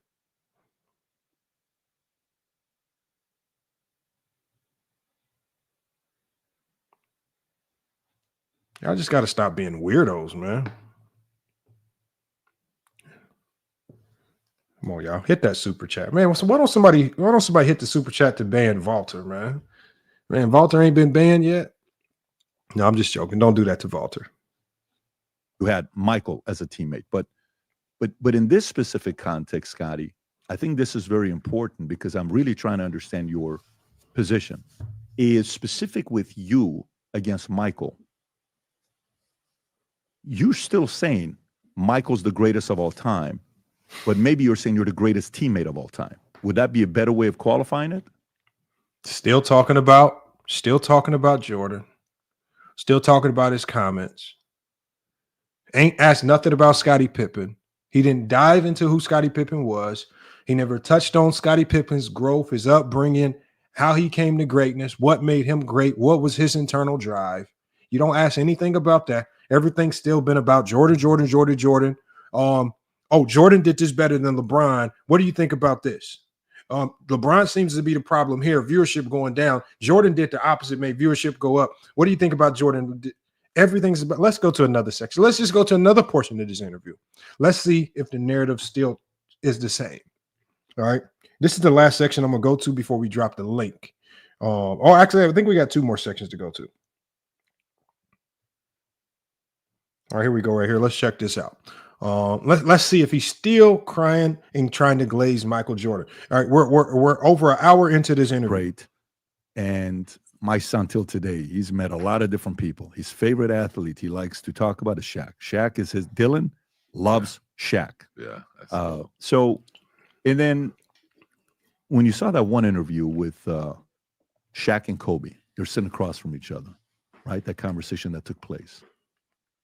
I just got to stop being weirdos, man. Come on, y'all. Hit that super chat. Man, so why don't somebody hit the super chat to ban Walter, man? Man, Walter ain't been banned yet. No, I'm just joking. Don't do that to Walter. You had Michael as a teammate, but in this specific context, Scottie, I think this is very important because I'm really trying to understand your position. Is specific with you against Michael. You're still saying Michael's the greatest of all time, but maybe you're saying you're the greatest teammate of all time. Would that be a better way of qualifying it? Still talking about Jordan. Still talking about his comments. Ain't asked nothing about Scottie Pippen. He didn't dive into who Scottie Pippen was. He never touched on Scottie Pippen's growth, his upbringing, how he came to greatness, what made him great, what was his internal drive. You don't ask anything about that. Everything's still been about Jordan. Jordan did this better than LeBron. What do you think about this? LeBron seems to be the problem here. Viewership going down. Jordan did the opposite, made viewership go up. What do you think about Jordan? Everything's about. Let's go to another section. Let's just go to another portion of this interview. Let's see if the narrative still is the same. All right. This is the last section I'm gonna go to before we drop the link. Actually, I think we got 2 more sections to go to. All right, here we go. Right here. Let's check this out. Let's see if he's still crying and trying to glaze Michael Jordan. All right, we're over an hour into this interview. Great. And my son till today, he's met a lot of different people. His favorite athlete he likes to talk about is Shaq. Shaq is his Dylan loves Shaq. Yeah. So, and then when you saw that one interview with Shaq and Kobe, they're sitting across from each other, right? That conversation that took place.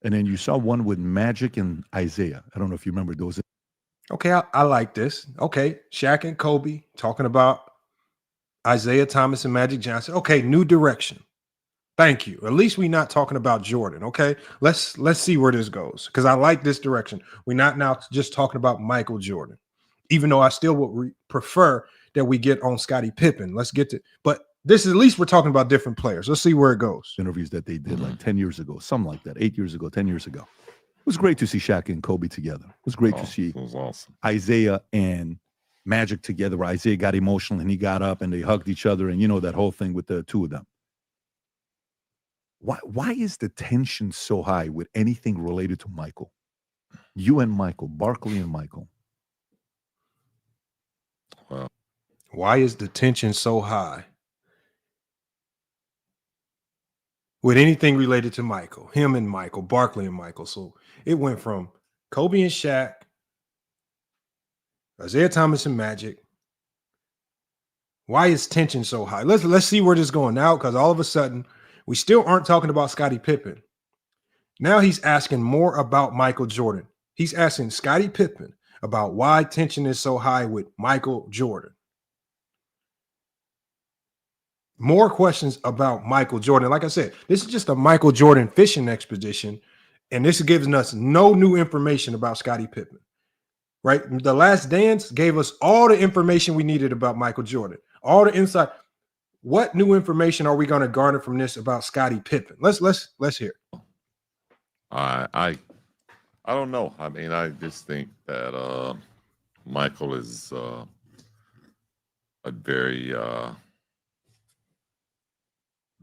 And then you saw one with Magic and Isaiah. I don't know if you remember those. Okay, I like this. Okay, Shaq and Kobe talking about Isaiah Thomas and Magic Johnson. Okay, new direction. Thank you. At least we're not talking about Jordan. Okay, let's see where this goes, because I like this direction. We're not now just talking about Michael Jordan, even though I still would prefer that we get on Scottie Pippen. Let's get to, but this is, at least we're talking about different players. Let's see where it goes. Interviews that they did like 10 years ago, something like that, 8 years ago, 10 years ago. It was great to see Shaq and Kobe together. It was great to see It was awesome. Isaiah and Magic together, where Isaiah got emotional and he got up and they hugged each other, and you know that whole thing with the two of them. Why is the tension so high with anything related to Michael? You and Michael, Barkley and Michael. Well, why is the tension so high with anything related to Michael, him and Michael, Barkley and Michael? So it went from Kobe and Shaq, Isaiah Thomas and Magic. Why is tension so high? Let's see where this is going now, because all of a sudden we still aren't talking about Scottie Pippen. Now he's asking more about Michael Jordan. He's asking Scottie Pippen about why tension is so high with Michael Jordan. More questions about Michael Jordan. Like I said, this is just a Michael Jordan fishing expedition, and this is giving us no new information about Scottie Pippen, right? The Last Dance gave us all the information we needed about Michael Jordan, all the insight. What new information are we going to garner from this about Scottie Pippen? Let's hear. I don't know. I mean, I just think that Michael is a very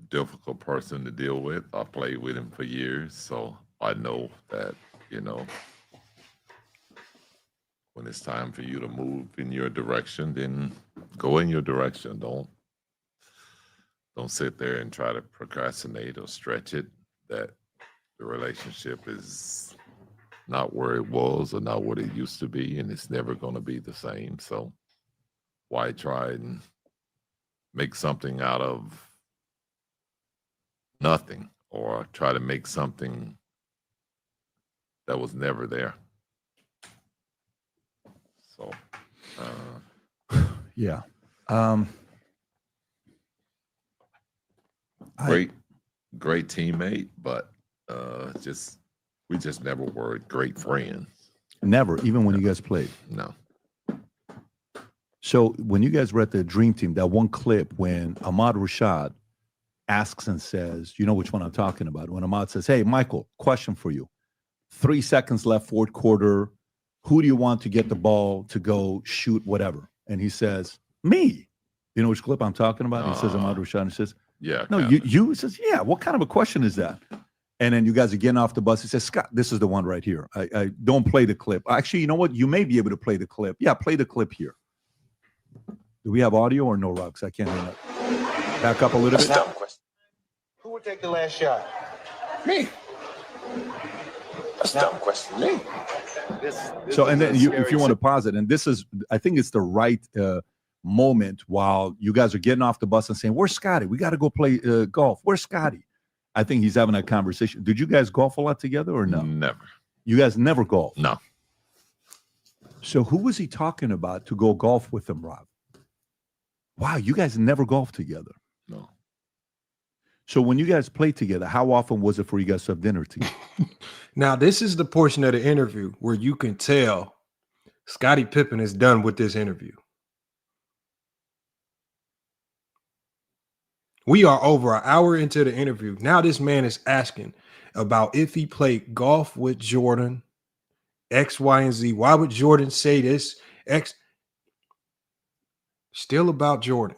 difficult person to deal with. I played with him for years, so I know that, you know, when it's time for you to move in your direction, then go in your direction. Don't sit there and try to procrastinate or stretch it. That the relationship is not where it was or not what it used to be, and it's never going to be the same. So why try and make something out of nothing, or try to make something that was never there? So, yeah. Great teammate, but we just never were great friends. Never, even when you guys played. No. So when you guys were at the Dream Team, that one clip when Ahmad Rashad asks and says, you know which one I'm talking about, when Ahmad says, hey, Michael, question for you. 3 seconds left, fourth quarter. Who do you want to get the ball to go shoot whatever? And he says, me. You know which clip I'm talking about? He says, Ahmad Rashad, and he says, yeah. No, you says, yeah, what kind of a question is that? And then you guys are getting off the bus. He says, Scott, this is the one right here. I don't play the clip. Actually, you know what? You may be able to play the clip. Yeah, play the clip here. Do we have audio or no, Rocks? I can't hear that. Back up a little bit. Who would take the last shot? Me. That's a dumb question. Me. So, and then if you want to pause it, and this is, I think it's the right moment while you guys are getting off the bus and saying, where's Scottie? We got to go play golf. Where's Scottie? I think he's having that conversation. Did you guys golf a lot together or no? Never. You guys never golf? No. So who was he talking about to go golf with him, Rob? Wow, you guys never golfed together. No. So when you guys played together, how often was it for you guys to have dinner together? Now, this is the portion of the interview where you can tell Scottie Pippen is done with this interview. We are over an hour into the interview. Now this man is asking about if he played golf with Jordan, X, Y, and Z. Why would Jordan say this? X. Still about Jordan.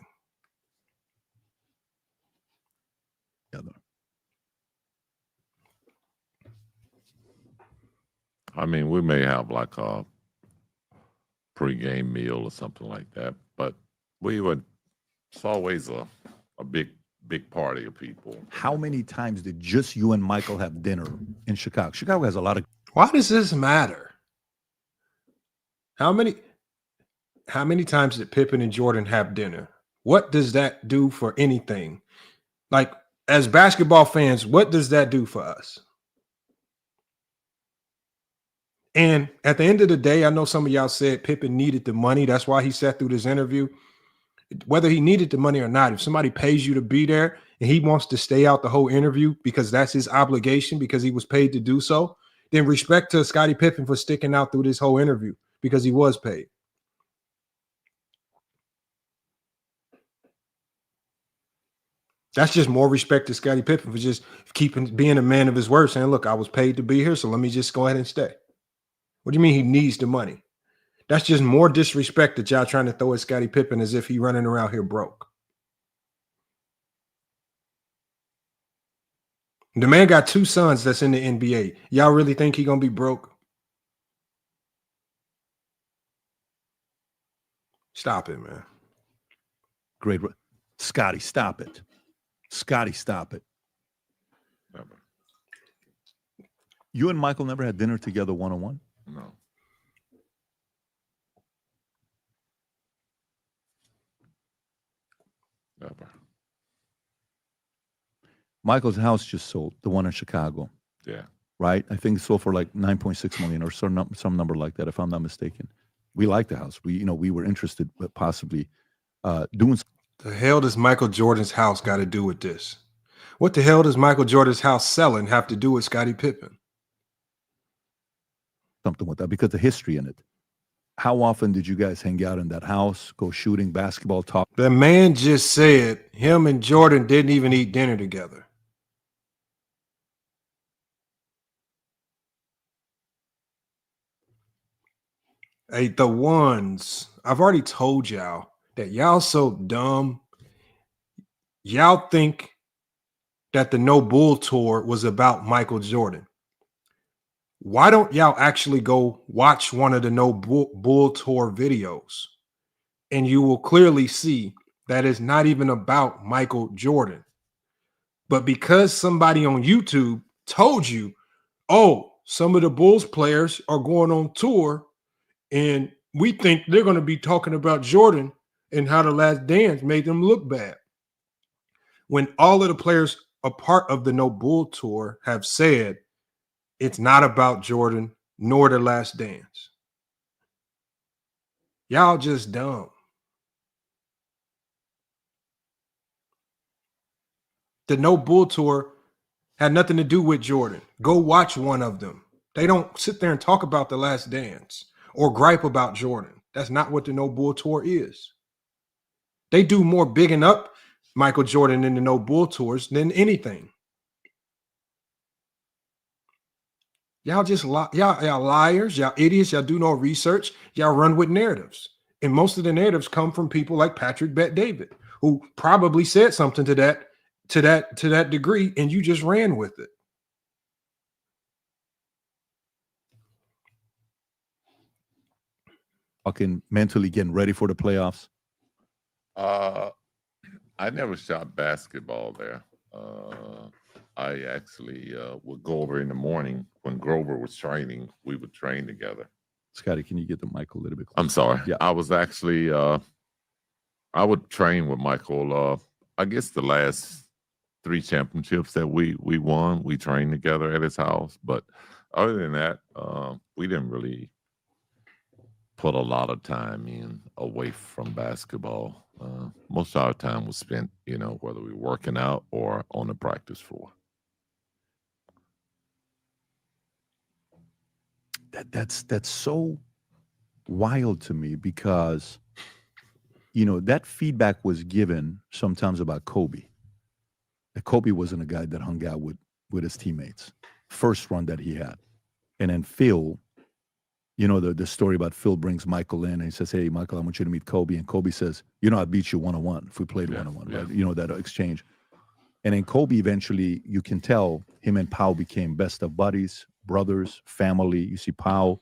I mean, we may have like a pregame meal or something like that, but it's always a big party of people. How many times did just you and Michael have dinner in Chicago? Chicago has a lot of. Why does this matter? How many times did Pippen and Jordan have dinner? What does that do for anything? Like, as basketball fans, what does that do for us? And at the end of the day, I know some of y'all said Pippen needed the money. That's why he sat through this interview. Whether he needed the money or not, if somebody pays you to be there and he wants to stay out the whole interview because that's his obligation because he was paid to do so, then respect to Scottie Pippen for sticking out through this whole interview because he was paid. That's just more respect to Scottie Pippen for just being a man of his word, saying, look, I was paid to be here, so let me just go ahead and stay. What do you mean he needs the money? That's just more disrespect that y'all trying to throw at Scottie Pippen as if he running around here broke. The man got 2 sons that's in the NBA. Y'all really think he gonna be broke? Stop it, man. Great. Scottie, stop it. Scottie, stop it. Never. You and Michael never had dinner together one-on-one? No. Never. Michael's house just sold, the one in Chicago, Yeah. right? I think it sold for like 9.6 million or some number like that, if I'm not mistaken. We like the house. We were interested, but possibly doing. The hell does Michael Jordan's house got to do with this? What the hell does Michael Jordan's house selling have to do with Scottie Pippen? Something with that because the history in it. How often did you guys hang out in that house, go shooting, basketball, talk? The man just said him and Jordan didn't even eat dinner together. Hey, the ones, I've already told y'all that y'all so dumb. Y'all think that the No Bull Tour was about Michael Jordan. Why don't y'all actually go watch one of the No Bull Tour videos? And you will clearly see that it's not even about Michael Jordan. But because somebody on YouTube told you, oh, some of the Bulls players are going on tour, and we think they're going to be talking about Jordan and how the last dance made them look bad. When all of the players a part of the No Bull Tour have said it's not about Jordan nor the last dance. Y'all just dumb. The No Bull Tour had nothing to do with Jordan. Go watch one of them. They don't sit there and talk about the last dance or gripe about Jordan. That's not what the No Bull Tour is. They do more bigging up Michael Jordan in the No Bull Tours than anything. Y'all just y'all liars, y'all idiots, y'all do no research, y'all run with narratives. And most of the narratives come from people like Patrick Bet-David, who probably said something to that degree, and you just ran with it. Fucking mentally getting ready for the playoffs. I never shot basketball there. I actually would go over in the morning when Grover was training. We would train together. Scottie, can you get the mic a little bit closer? I'm sorry. Yeah. I was actually, I would train with Michael. I guess the last 3 championships that we won, we trained together at his house. But other than that, we didn't really put a lot of time in away from basketball. Most of our time was spent, whether we were working out or on the practice floor. That's so wild to me because, that feedback was given sometimes about Kobe. That Kobe wasn't a guy that hung out with his teammates. First run that he had. And then Phil, the story about Phil brings Michael in and he says, hey, Michael, I want you to meet Kobe. And Kobe says, I beat you one-on-one if we played one-on-one, right? That exchange. And then Kobe eventually, you can tell him and Pau became best of buddies, brothers, family. You see Pau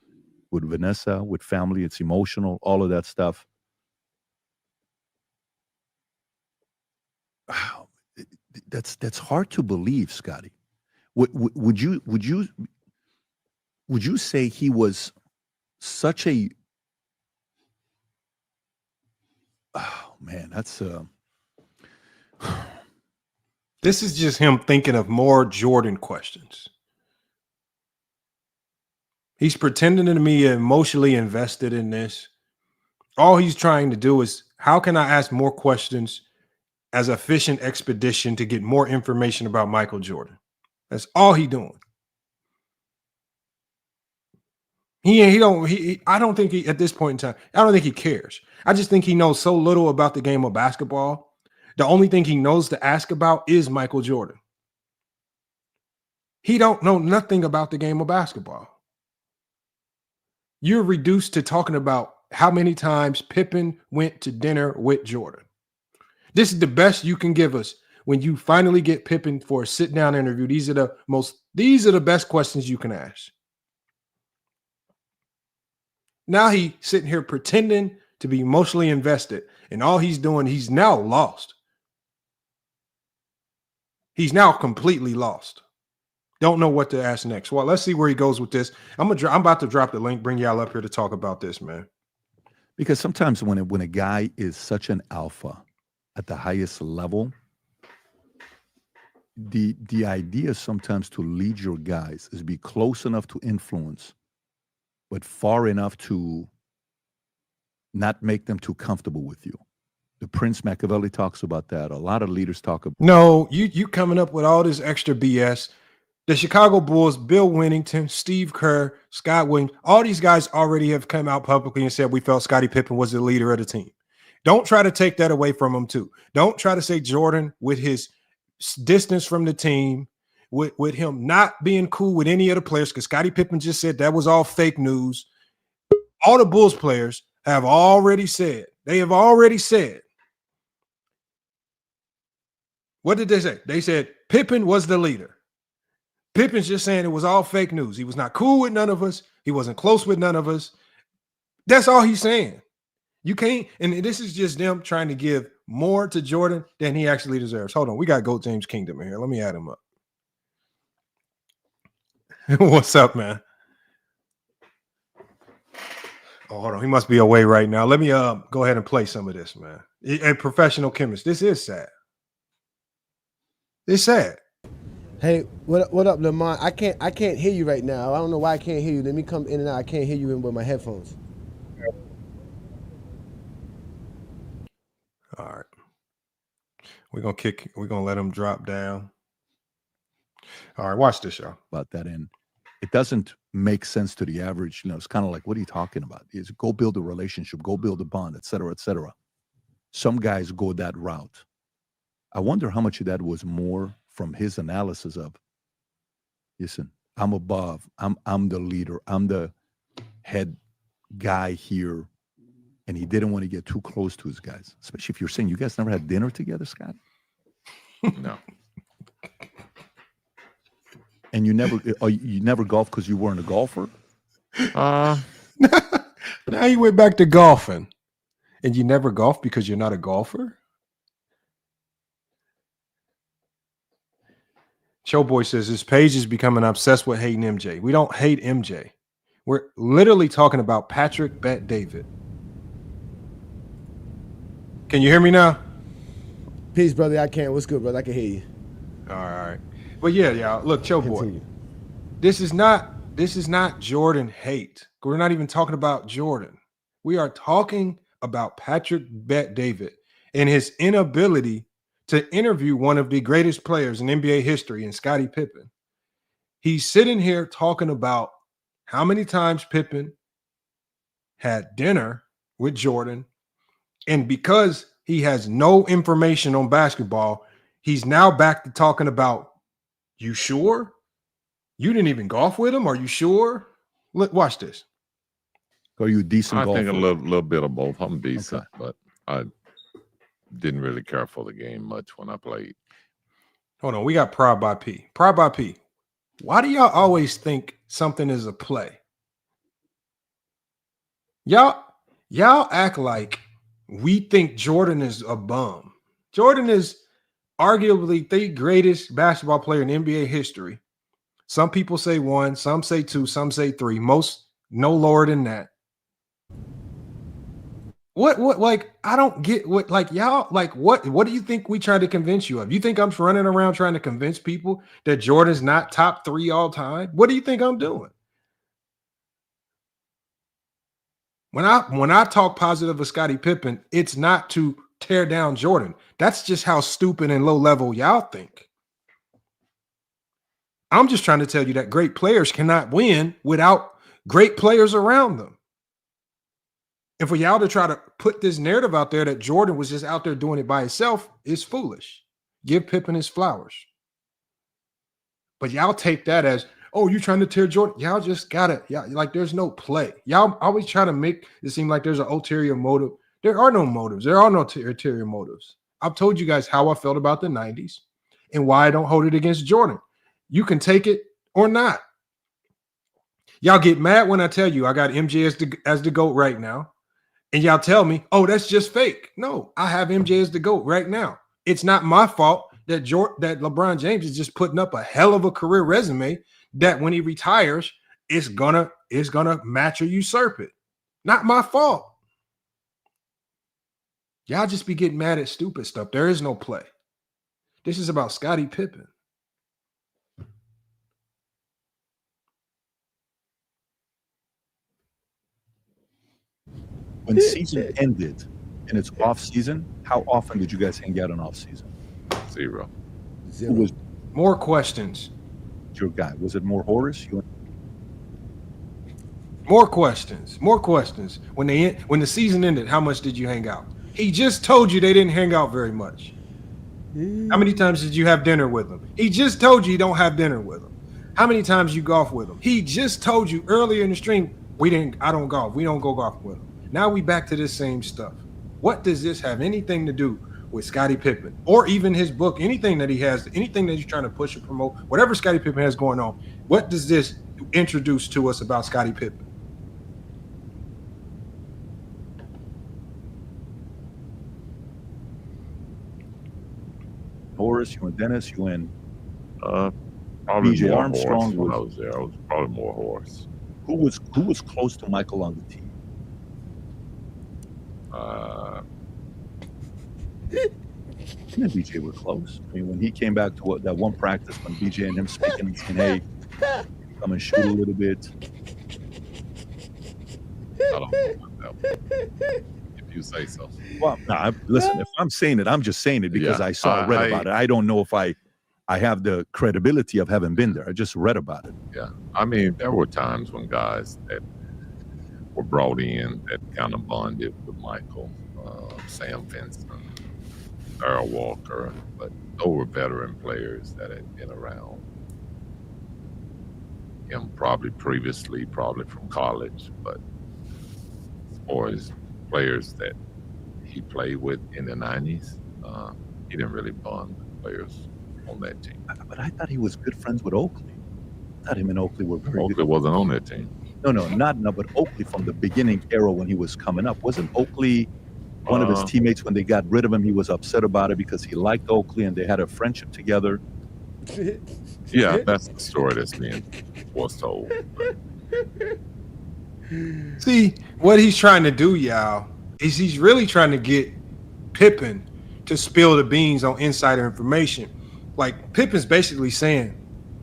with Vanessa, with family. It's emotional, all of that stuff. Wow. That's hard to believe, Scottie. Would you say he was such a, oh man, that's this is just him thinking of more Jordan questions. He's pretending to be emotionally invested in this. All he's trying to do is, how can I ask more questions as a fishing expedition to get more information about Michael Jordan? That's all he doing. I don't think he, at this point in time, I don't think he cares. I just think he knows so little about the game of basketball. The only thing he knows to ask about is Michael Jordan. He don't know nothing about the game of basketball. You're reduced to talking about how many times Pippen went to dinner with Jordan. This is the best you can give us when you finally get Pippen for a sit-down interview. These are the best questions you can ask. Now he's sitting here pretending to be emotionally invested, and all he's doing, he's now lost. He's now completely lost. Don't know what to ask next. Well, let's see where he goes with this. I'm about to drop the link, bring y'all up here to talk about this, man. Because sometimes when a guy is such an alpha at the highest level, the idea sometimes to lead your guys is be close enough to influence, but far enough to not make them too comfortable with you. The Prince Machiavelli talks about that. A lot of leaders talk about. No, you coming up with all this extra BS. The Chicago Bulls, Bill Winnington, Steve Kerr, Scott Williams, all these guys already have come out publicly and said we felt Scottie Pippen was the leader of the team. Don't try to take that away from him too. Don't try to say Jordan, with his distance from the team, with him not being cool with any of the players, because Scottie Pippen just said that was all fake news. All the Bulls players have already said, what did they say? They said Pippen was the leader. Pippen's just saying it was all fake news. He was not cool with none of us. He wasn't close with none of us. That's all he's saying. You can't, and this is just them trying to give more to Jordan than he actually deserves. Hold on, we got Goat James Kingdom in here. Let me add him up. What's up, man? Oh, hold on. He must be away right now. Let me go ahead and play some of this, man. A professional chemist. This is sad. It's sad. Hey, what up, Lamont? I can't hear you right now. I don't know why I can't hear you. Let me come in and out. I can't hear you in with my headphones. All right. We're gonna let him drop down. All right, watch this, y'all. About that, and it doesn't make sense to the average. It's kind of like, what are you talking about? Is go build a relationship, go build a bond, et cetera, et cetera. Some guys go that route. I wonder how much of that was more from his analysis of, listen, I'm above, I'm the leader, I'm the head guy here, and he didn't want to get too close to his guys. Especially if you're saying you guys never had dinner together, Scott. No. And you never golfed because you weren't a golfer? Now you went back to golfing. And you never golfed because you're not a golfer? Showboy says his page is becoming obsessed with hating MJ. We don't hate MJ. We're literally talking about Patrick Bet David. Can you hear me now? Peace, brother. I can. What's good, brother? I can hear you. All right. But yeah, y'all. Look, Showboy. This is not Jordan hate. We're not even talking about Jordan. We are talking about Patrick Bet David and his inability to interview one of the greatest players in NBA history, in Scottie Pippen. He's sitting here talking about how many times Pippen had dinner with Jordan, and because he has no information on basketball, he's now back to talking about, you sure? You didn't even golf with him? Are you sure? Look, watch this. Are you a decent golfer? I think a little bit of both. I'm decent, but I didn't really care for the game much when I played. Hold on, we got Pride by P. Pride by P. Why do y'all always think something is a play? Y'all act like we think Jordan is a bum. Jordan is arguably the greatest basketball player in NBA history. Some people say one, some say two, some say three. Most no lower than that. What like, I don't get what, like, y'all, like, what do you think we try to convince you of? You think I'm running around trying to convince people that Jordan's not top 3 all time? What do you think I'm doing? When I talk positive of Scottie Pippen, it's not to tear down Jordan. That's just how stupid and low level y'all think. I'm just trying to tell you that great players cannot win without great players around them. And for y'all to try to put this narrative out there that Jordan was just out there doing it by himself is foolish. Give Pippen his flowers. But y'all take that as, oh, you trying to tear Jordan? Y'all just got it. Yeah, like there's no play. Y'all always try to make it seem like there's an ulterior motive. There are no motives. There are no ulterior motives. I've told you guys how I felt about the 90s and why I don't hold it against Jordan. You can take it or not. Y'all get mad when I tell you I got MJ as the GOAT right now. And y'all tell me, oh, that's just fake. No, I have MJ as the GOAT right now. It's not my fault that LeBron James is just putting up a hell of a career resume that when he retires, it's gonna match or usurp it. Not my fault. Y'all just be getting mad at stupid stuff. There is no play. This is about Scottie Pippen. When season ended and it's off season, how often did you guys hang out on off season? Zero. Who was More questions. your guy? Was it more Horace? More questions. When the season ended, how much did you hang out? He just told you they didn't hang out very much. How many times did you have dinner with him? He just told you don't have dinner with him. How many times you golf with him? He just told you earlier in the stream, I don't golf. We don't go golf with him. Now we back to this same stuff. What does this have anything to do with Scottie Pippen or even his book, anything that he has, anything that he's trying to push or promote, whatever Scottie Pippen has going on? What does this introduce to us about Scottie Pippen? Horace, you and Dennis, you and Probably BJ more Armstrong Horse when was- I was there. I was probably more Horse. who was close to Michael on the team? Him and BJ were close. I mean, when he came back to that one practice when BJ and him speaking and saying, "Hey, come and shoot a little bit." I don't know about that one. If you say so. Well, listen. If I'm saying it, I'm just saying it because Yeah, I saw, read about it. I don't know if I have the credibility of having been there. I just read about it. Yeah. I mean, there were times when guys that were brought in that kind of bonded with Michael, Sam Vincent, Earl Walker, but those were veteran players that had been around him probably previously, probably from college, but as far as players that he played with in the 90s, he didn't really bond with players on that team. But I thought he was good friends with Oakley. I thought him and Oakley were very Oakley good. wasn't on that team. No, but Oakley from the beginning era when he was coming up. Wasn't Oakley one of his teammates when they got rid of him? He was upset about it because he liked Oakley and they had a friendship together. Yeah, that's the story that's being was told. See, what he's trying to do, y'all, is he's really trying to get Pippen to spill the beans on insider information. Like, Pippen's basically saying,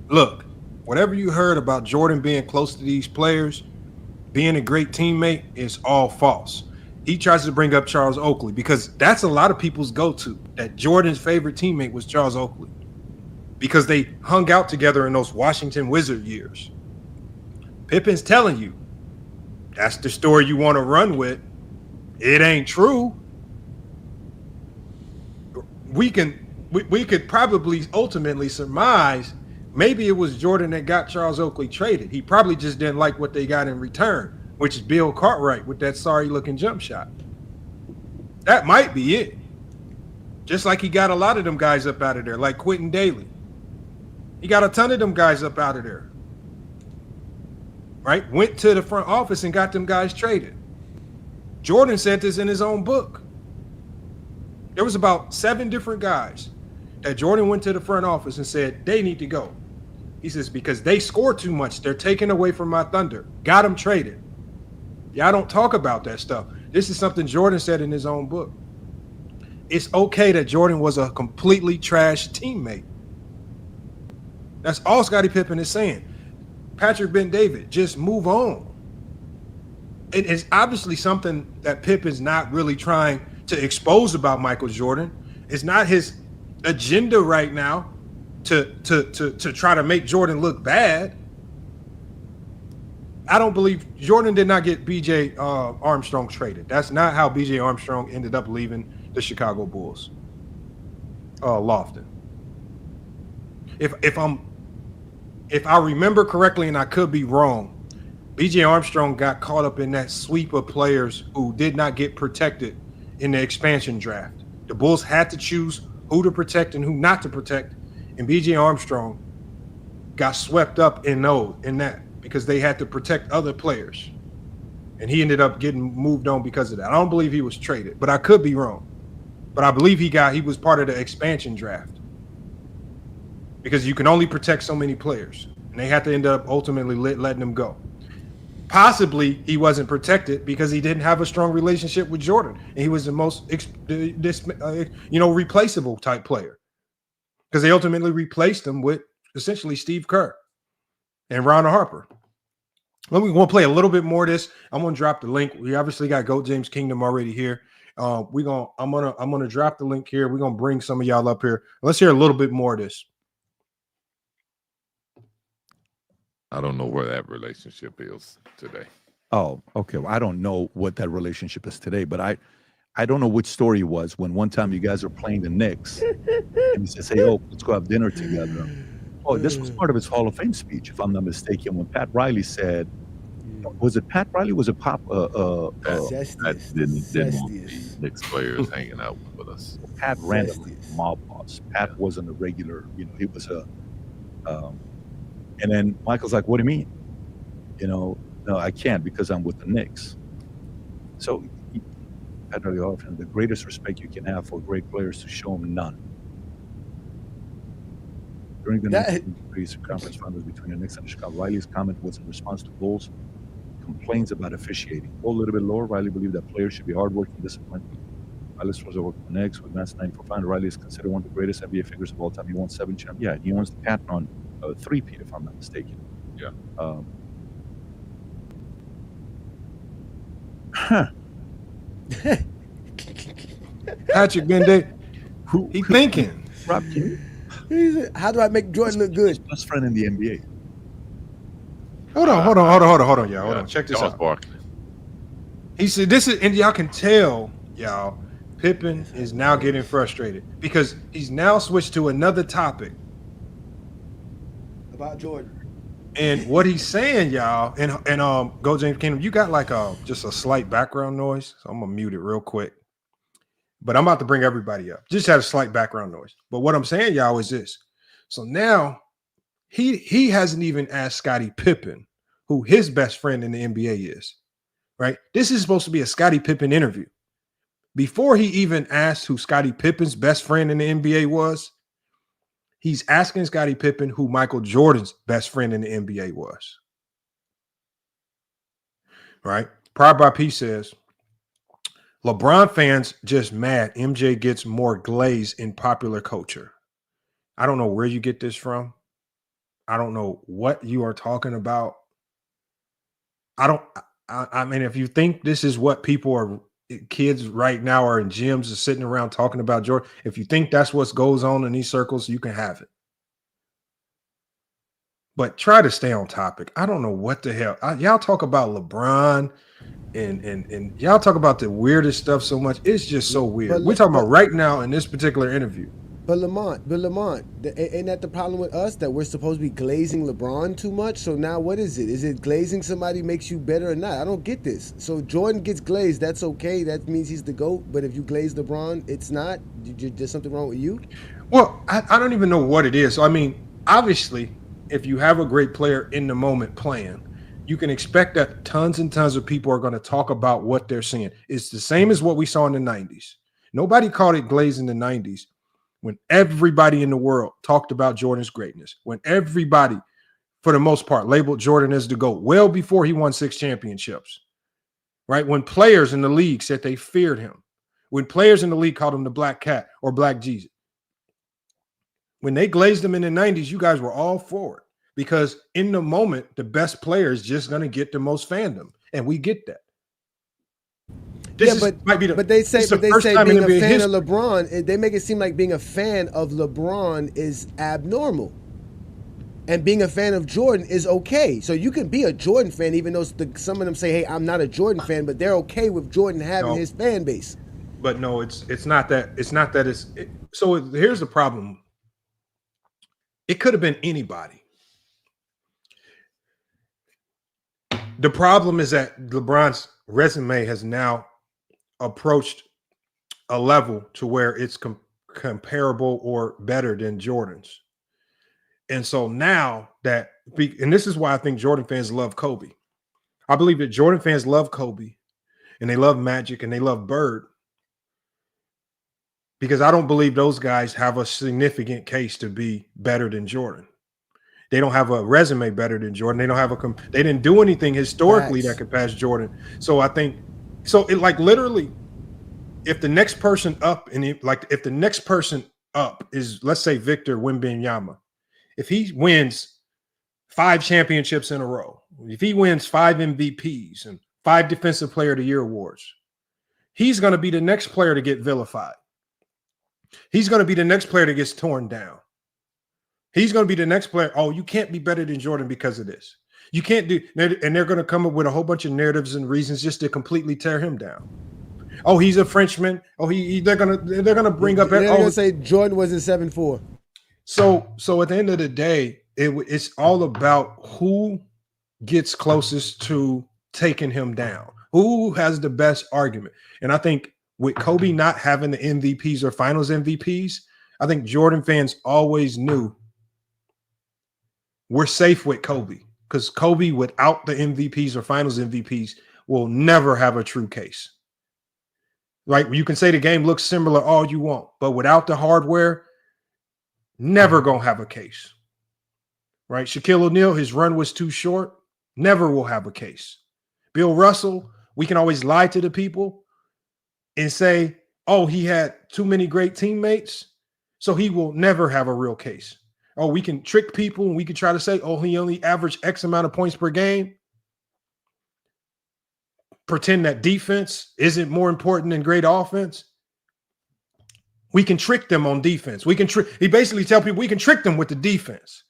look, whatever you heard about Jordan being close to these players, being a great teammate, is all false. He tries to bring up Charles Oakley because that's a lot of people's go-to, that Jordan's favorite teammate was Charles Oakley because they hung out together in those Washington Wizard years. Pippen's telling you, that's the story you want to run with. It ain't true. We could probably ultimately surmise maybe it was Jordan that got Charles Oakley traded. He probably just didn't like what they got in return, which is Bill Cartwright with that sorry-looking jump shot. That might be it. Just like he got a lot of them guys up out of there, like Quentin Daly. He got a ton of them guys up out of there. Right? Went to the front office and got them guys traded. Jordan said this in his own book. There was about 7 different guys that Jordan went to the front office and said, they need to go. He says, because they score too much. They're taking away from my thunder. Got them traded. Y'all don't talk about that stuff. This is something Jordan said in his own book. It's okay that Jordan was a completely trash teammate. That's all Scottie Pippen is saying. Patrick Ben-David, just move on. it is obviously something that Pip is not really trying to expose about Michael Jordan. It's not his agenda right now to try to make Jordan look bad. I don't believe Jordan did not get BJ Armstrong traded. That's not how BJ Armstrong ended up leaving the Chicago Bulls. Lofton. If I remember correctly, and I could be wrong, BJ Armstrong got caught up in that sweep of players who did not get protected in the expansion draft. The Bulls had to choose who to protect and who not to protect, and BJ Armstrong got swept up in that because they had to protect other players, and he ended up getting moved on because of that. I don't believe he was traded, but I could be wrong. But I believe he was part of the expansion draft because you can only protect so many players, and they had to end up ultimately letting them go. Possibly he wasn't protected because he didn't have a strong relationship with Jordan, and he was the most replaceable type player because they ultimately replaced him with essentially Steve Kerr and Ron Harper. We want to play a little bit more of this. I'm gonna drop the link. We obviously got Goat James Kingdom already here. I'm gonna drop the link here. We're gonna bring some of y'all up here. Let's hear a little bit more of this. I don't know where that relationship is today. Oh, okay. Well, I don't know what that relationship is today, but I don't know which story it was when one time you guys were playing the Knicks and he says, "Hey, let's go have dinner together." Oh, this was part of his Hall of Fame speech, if I'm not mistaken, when Pat Riley said, was it Pat Riley? Was it Pop? That didn't want the Knicks players hanging out with us. Pat randomly mob boss. Pat wasn't a regular, he was a. And then Michael's like, "What do you mean? No, I can't because I'm with the Knicks." So, Pat Riley often the greatest respect you can have for great players to show them none. During the 1983 conference finals between the Knicks and the Chicago, Riley's comment was in response to Bulls complaints about officiating. Go a little bit lower. Riley believed that players should be hardworking and disciplined. Riley was over the Knicks with Matt's 94 final. Riley is considered one of the greatest NBA figures of all time. He won 7 championships. Yeah, he owns the patent on 3-peat, if I'm not mistaken. Yeah. Patrick Bende, he thinking. Rob, How do I make Jordan look good? his best friend in the NBA. Hold on, y'all. Hold on. Check this out. Barkley. He said this is, and y'all can tell, y'all, Pippen is now getting frustrated because he's now switched to another topic About Jordan. And what he's saying, y'all, and Go James Kingdom, you got like just a slight background noise, so I'm gonna mute it real quick. But I'm about to bring everybody up. Just had a slight background noise. But what I'm saying, y'all, is this. So now he hasn't even asked Scottie Pippen who his best friend in the NBA is. Right? This is supposed to be a Scottie Pippen interview. Before he even asked who Scottie Pippen's best friend in the NBA was, he's asking Scottie Pippen who Michael Jordan's best friend in the NBA was. Right? Pride by P says, LeBron fans just mad MJ gets more glaze in popular culture. I don't know where you get this from. I don't know what you are talking about. I mean, if you think this is what kids right now are in gyms are sitting around talking about Jordan, if you think that's what goes on in these circles, you can have it. But try to stay on topic. I don't know what the hell. Y'all talk about LeBron and y'all talk about the weirdest stuff so much. It's just so weird. We're talking about right now in this particular interview. But Lamont, ain't that the problem with us, that we're supposed to be glazing LeBron too much? So now what is it? Is it glazing somebody makes you better or not? I don't get this. So Jordan gets glazed, that's okay. That means he's the GOAT. But if you glaze LeBron, it's not? There's something wrong with you? Well, I don't even know what it is. So, I mean, obviously, if you have a great player in the moment playing, you can expect that tons and tons of people are going to talk about what they're seeing. It's the same as what we saw in the 90s. Nobody called it glaze in the 90s. When everybody in the world talked about Jordan's greatness, when everybody, for the most part, labeled Jordan as the GOAT, well before he won 6 championships, right? When players in the league said they feared him, when players in the league called him the Black Cat or Black Jesus, when they glazed him in the 90s, you guys were all for it because in the moment, the best player is just going to get the most fandom, and we get that. But they say being a fan of LeBron, they make it seem like being a fan of LeBron is abnormal. And being a fan of Jordan is okay. So you can be a Jordan fan, even though some of them say, hey, I'm not a Jordan fan, but they're okay with Jordan having his fan base. But no, it's not that. It's not that. So here's the problem. It could have been anybody. The problem is that LeBron's resume has now approached a level to where it's comparable or better than Jordan's. And so now that, and this is why I think Jordan fans love Kobe. I believe that Jordan fans love Kobe and they love Magic and they love Bird because I don't believe those guys have a significant case to be better than Jordan. They don't have a resume better than Jordan. They don't have they didn't do anything historically that could pass Jordan. So I think, literally, if the next person up if the next person up is, let's say, Victor Wembanyama, if he wins 5 championships in a row, if he wins 5 MVPs and 5 Defensive Player of the Year awards, he's going to be the next player to get vilified. He's going to be the next player that gets torn down. He's going to be the next player. Oh, you can't be better than Jordan because of this. You can't do, and they're going to come up with a whole bunch of narratives and reasons just to completely tear him down. Oh, he's a Frenchman. Oh, they're gonna bring up. They're gonna say Jordan was in 7'4". So at the end of the day, it's all about who gets closest to taking him down, who has the best argument. And I think with Kobe not having the MVPs or Finals MVPs, I think Jordan fans always knew we're safe with Kobe because Kobe without the MVPs or Finals MVPs will never have a true case. Like you can say the game looks similar all you want, but without the hardware, never gonna have a case, right? Shaquille O'Neal, his run was too short, never will have a case. Bill Russell, we can always lie to the people and say, oh, he had too many great teammates, so he will never have a real case. Oh, we can trick people and we can try to say, oh, he only averaged X amount of points per game. Pretend that defense isn't more important than great offense. We can trick them on defense. He basically tell people we can trick them with the defense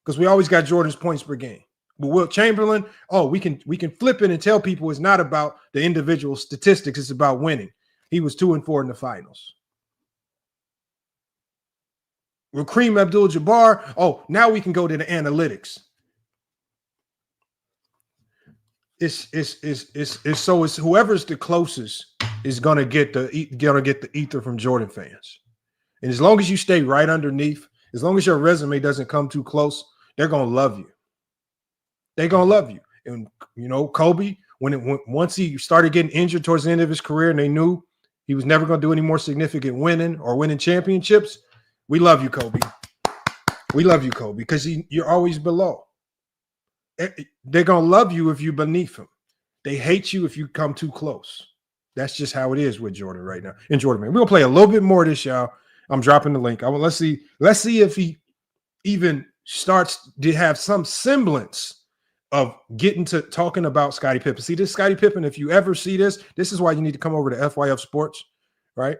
because we always got Jordan's points per game. But Wilt Chamberlain, we can flip it and tell people it's not about the individual statistics. It's about winning. He was 2-4 in the finals. With Kareem Abdul-Jabbar, now we can go to the analytics. It's whoever's the closest is gonna get the ether from Jordan fans, and as long as you stay right underneath, as long as your resume doesn't come too close, they're gonna love you. They're gonna love you. And Kobe, once he started getting injured towards the end of his career, and they knew he was never gonna do any more significant winning championships. We love you, Kobe. We love you, Kobe, because you're always below. They're going to love you if you're beneath them. They hate you if you come too close. That's just how it is with Jordan right now. And Jordan, man, we're going to play a little bit more of this, y'all. I'm dropping the link. Let's see if he even starts to have some semblance of getting to talking about Scottie Pippen. See, this Scottie Pippen, if you ever see this is why you need to come over to FYF Sports, right?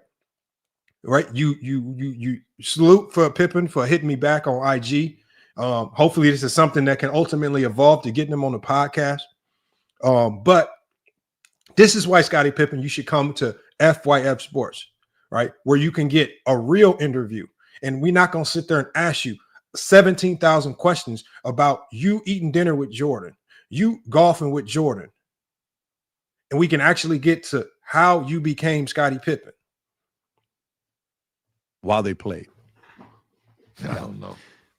Right? You salute for Pippen for hitting me back on IG. Hopefully this is something that can ultimately evolve to getting them on the podcast. But this is why Scottie Pippen, you should come to FYF Sports, right? Where you can get a real interview. And we're not going to sit there and ask you 17,000 questions about you eating dinner with Jordan, you golfing with Jordan. And we can actually get to how you became Scottie Pippen. While they play. I don't know.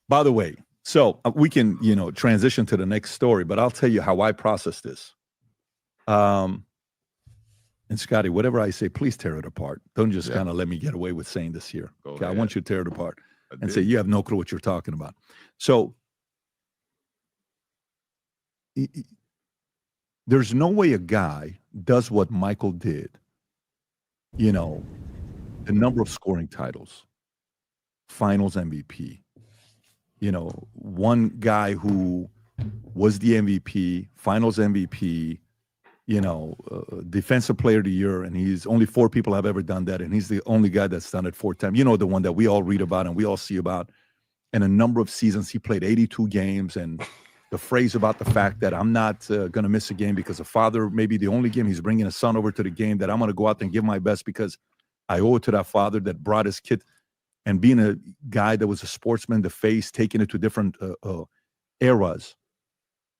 By the way, so we can, transition to the next story, but I'll tell you how I process this. And Scottie, whatever I say, please tear it apart. Don't just kind of let me get away with saying this here. Okay, I want you to tear it apart and say you have no clue what you're talking about. So there's no way a guy does what Michael did. The number of scoring titles, Finals MVP. One guy who was the MVP, Finals MVP, defensive player of the year, and he's only 4 people have ever done that, and he's the only guy that's done it 4 times. The one that we all read about and we all see about. In a number of seasons, he played 82 games, and the phrase about the fact that I'm not going to miss a game because a father, maybe the only game he's bringing a son over to the game, that I'm going to go out and give my best because I owe it to that father that brought his kid, and being a guy that was a sportsman, the face, taking it to different eras.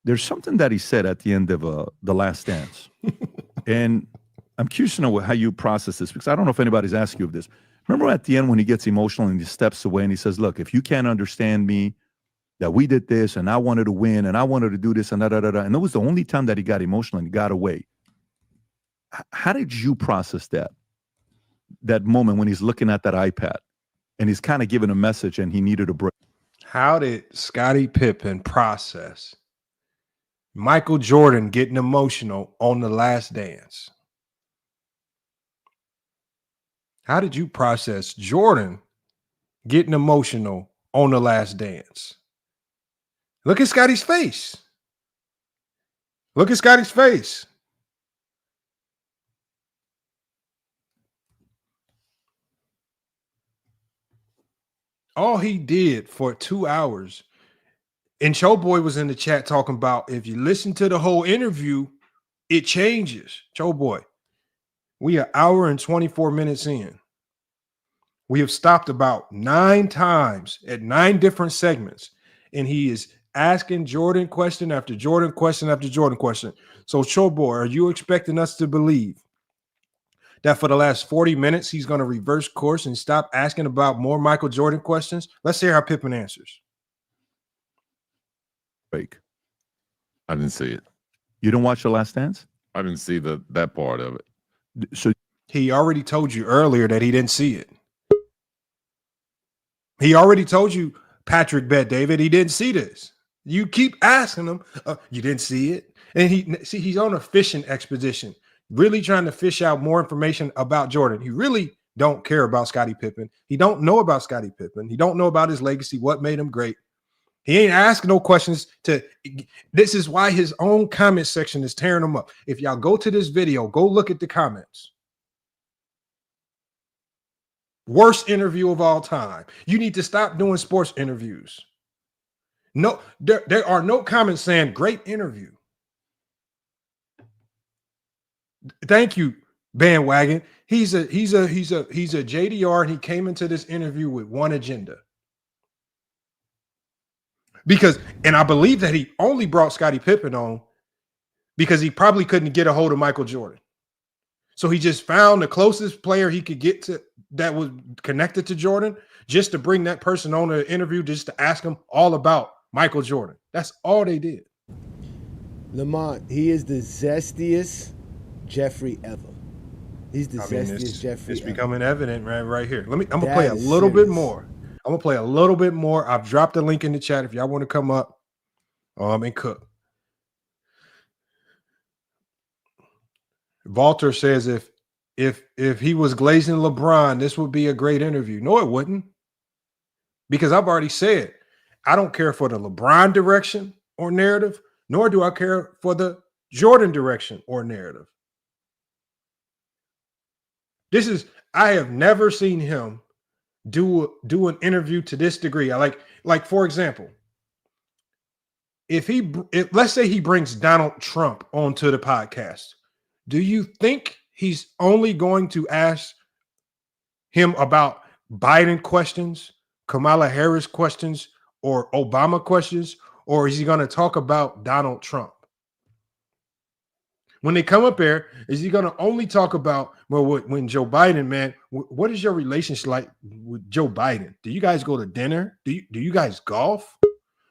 There's something that he said at the end of The Last Dance. And I'm curious to know how you process this, because I don't know if anybody's asked you of this. Remember at the end when he gets emotional and he steps away and he says, look, if you can't understand me, that we did this and I wanted to win and I wanted to do this and da-da-da-da. And that was the only time that he got emotional and he got away. How did you process that moment when he's looking at that iPad and he's kind of giving a message and he needed a break? How did Scottie Pippen process Michael Jordan getting emotional on The Last Dance? How did you process Jordan getting emotional on The Last Dance? Look at Scottie's face. Look at Scottie's face. All he did for 2 hours, and Showboy was in the chat talking about if you listen to the whole interview, it changes. Showboy, we are an hour and 24 minutes in. We have stopped about 9 times at 9 different segments, and he is asking Jordan question after Jordan question after Jordan question. So, Showboy, are you expecting us to believe that for the last 40 minutes he's going to reverse course and stop asking about more Michael Jordan questions? Let's hear how Pippen answers. Break. I didn't see it. You don't watch The Last Dance? I didn't see that part of it. So he already told you earlier that he didn't see it. He already told you, Patrick Bet David, he didn't see this. You keep asking him, you didn't see it? And he's on a fishing expedition, really trying to fish out more information about Jordan. He really don't care about Scottie Pippen. He don't know about Scottie Pippen. He don't know about his legacy, what made him great. He ain't asking no questions this is why his own comment section is tearing him up. If y'all go to this video, go look at the comments. Worst interview of all time. You need to stop doing sports interviews. No, there are no comments saying great interview. Thank you, bandwagon. He's a JDR, and he came into this interview with one agenda. And I believe that he only brought Scottie Pippen on because he probably couldn't get a hold of Michael Jordan. So he just found the closest player he could get to that was connected to Jordan, just to bring that person on an interview, just to ask him all about Michael Jordan. That's all they did. Lamont, he is the zestiest Jeffrey ever. He's the zestiest Jeffrey It's ever. becoming evident right here. I'm gonna play a little bit more. I'm gonna play a little bit more. I've dropped the link in the chat if y'all want to come up and cook. Walter says if he was glazing LeBron, this would be a great interview. No, it wouldn't. Because I've already said I don't care for the LeBron direction or narrative, nor do I care for the Jordan direction or narrative. I have never seen him do an interview to this degree. I like for example, if let's say he brings Donald Trump onto the podcast, do you think he's only going to ask him about Biden questions, Kamala Harris questions, or Obama questions, or is he going to talk about Donald Trump? When they come up there, is he going to only talk about, well, when Joe Biden, man, what is your relationship like with Joe Biden? Do you guys go to dinner? Do you guys golf?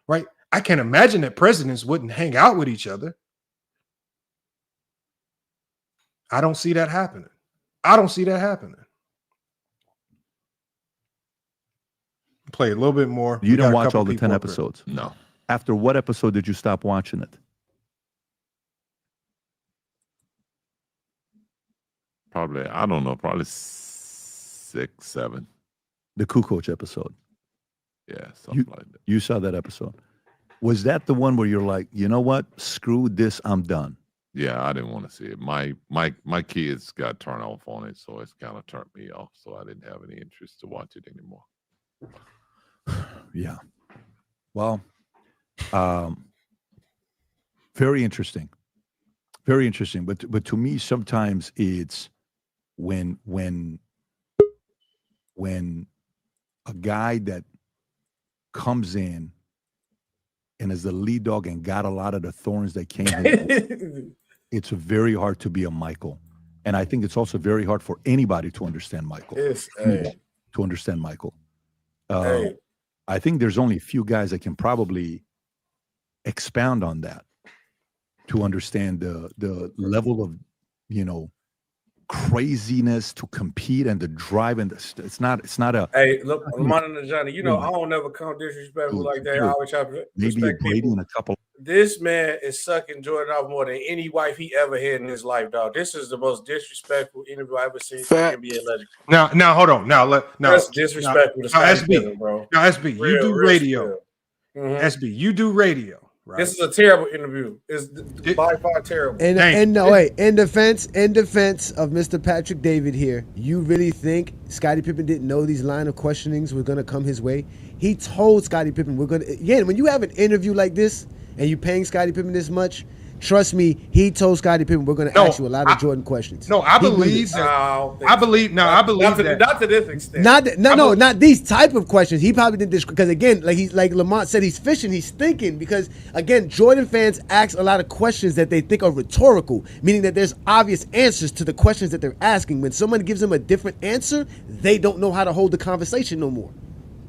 Right? I can't imagine that presidents wouldn't hang out with each other. I don't see that happening. Play a little bit more. You didn't watch all the 10 episodes? No. After what episode did you stop watching it? Probably 6, 7. The Kukoc episode. Yeah, something like that. You saw that episode. Was that the one where you're like, you know what? Screw this, I'm done? Yeah, I didn't want to see it. My kids got turned off on it, so it's kind of turned me off. So I didn't have any interest to watch it anymore. Yeah. Well, very interesting. Very interesting. But to me, sometimes it's when a guy that comes in and is the lead dog and got a lot of the thorns that came in, it's very hard to be a Michael. And I think it's also very hard for anybody to understand Michael. To understand Michael. I think there's only a few guys that can probably expound on that to understand the level of, craziness to compete and the drive, and it's not a. Hey, look, Lamont and Johnny, I don't never come disrespectful like that. I always have to maybe a Brady and a couple. This man is sucking Jordan off more than any wife he ever had in his life, dog. This is the most disrespectful interview I've ever seen from NBA legend. Now, hold on. That's disrespectful to Scottie Pippen, bro. Now, SB, you do radio. Mm-hmm. SB, you do radio. Right. This is a terrible interview. It's by far terrible. In defense of Mr. Patrick David here, you really think Scottie Pippen didn't know these line of questionings were going to come his way? He told Scottie Pippen, when you have an interview like this and you're paying Scottie Pippen this much, trust me, he told Scottie Pippen we're going to ask you a lot of Jordan questions. No, I believe that. I believe that. Not to this extent. Not these type of questions. He probably did this because, again, like Lamont said, he's fishing, he's thinking, because, again, Jordan fans ask a lot of questions that they think are rhetorical, meaning that there's obvious answers to the questions that they're asking. When someone gives them a different answer, they don't know how to hold the conversation no more.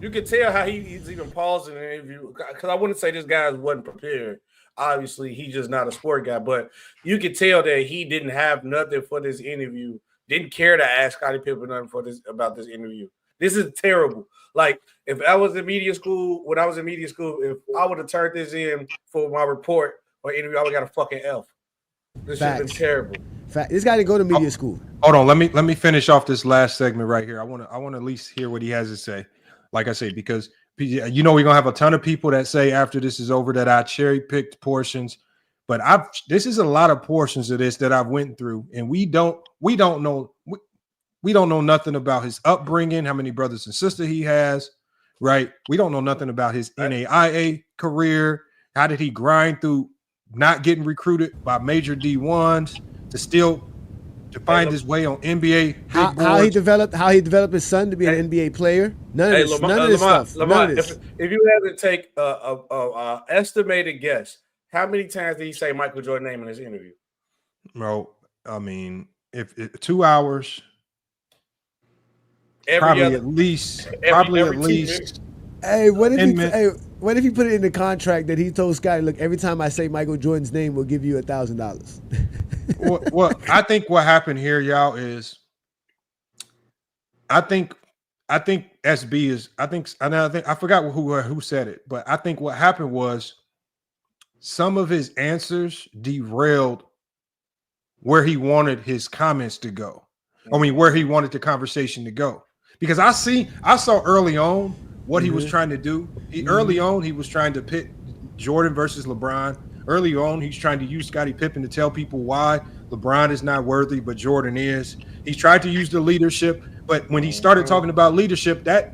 You can tell how he's even pausing an interview, because I wouldn't say this guy wasn't prepared. Obviously, he's just not a sport guy, but you could tell that he didn't have nothing for this interview, didn't care to ask Scottie Pippen nothing about this interview. This is terrible. Like, if I was in media school, if I would have turned this in for my report or interview, I would have got a fucking F. This has been terrible. This guy didn't go to media school. Hold on, let me finish off this last segment right here. I want to at least hear what he has to say. Like I say, because we're gonna have a ton of people that say after this is over that I cherry picked portions, but this is a lot of portions of this that I've went through, and we don't know nothing about his upbringing, how many brothers and sisters he has, right? We don't know nothing about his NAIA career. How did he grind through not getting recruited by major D1s to find his way on NBA? How he developed his son to be an NBA player? None of this stuff. Lamont, if you had to take a estimated guess, how many times did he say Michael Jordan name in his interview? Bro, I mean, if 2 hours, every at least. Hey, what if he put it in the contract that he told Scottie, look, every time I say Michael Jordan's name, we'll give you $1,000. Well, I think what happened here, y'all, is I think SB is I forgot who said it, but I think what happened was some of his answers derailed where he wanted his comments to go. I mean, where he wanted the conversation to go. Because I saw early on what he was trying to do. Early on, he was trying to pit Jordan versus LeBron. Early on, he's trying to use Scottie Pippen to tell people why LeBron is not worthy, but Jordan is. He's tried to use the leadership, but when he started talking about leadership, that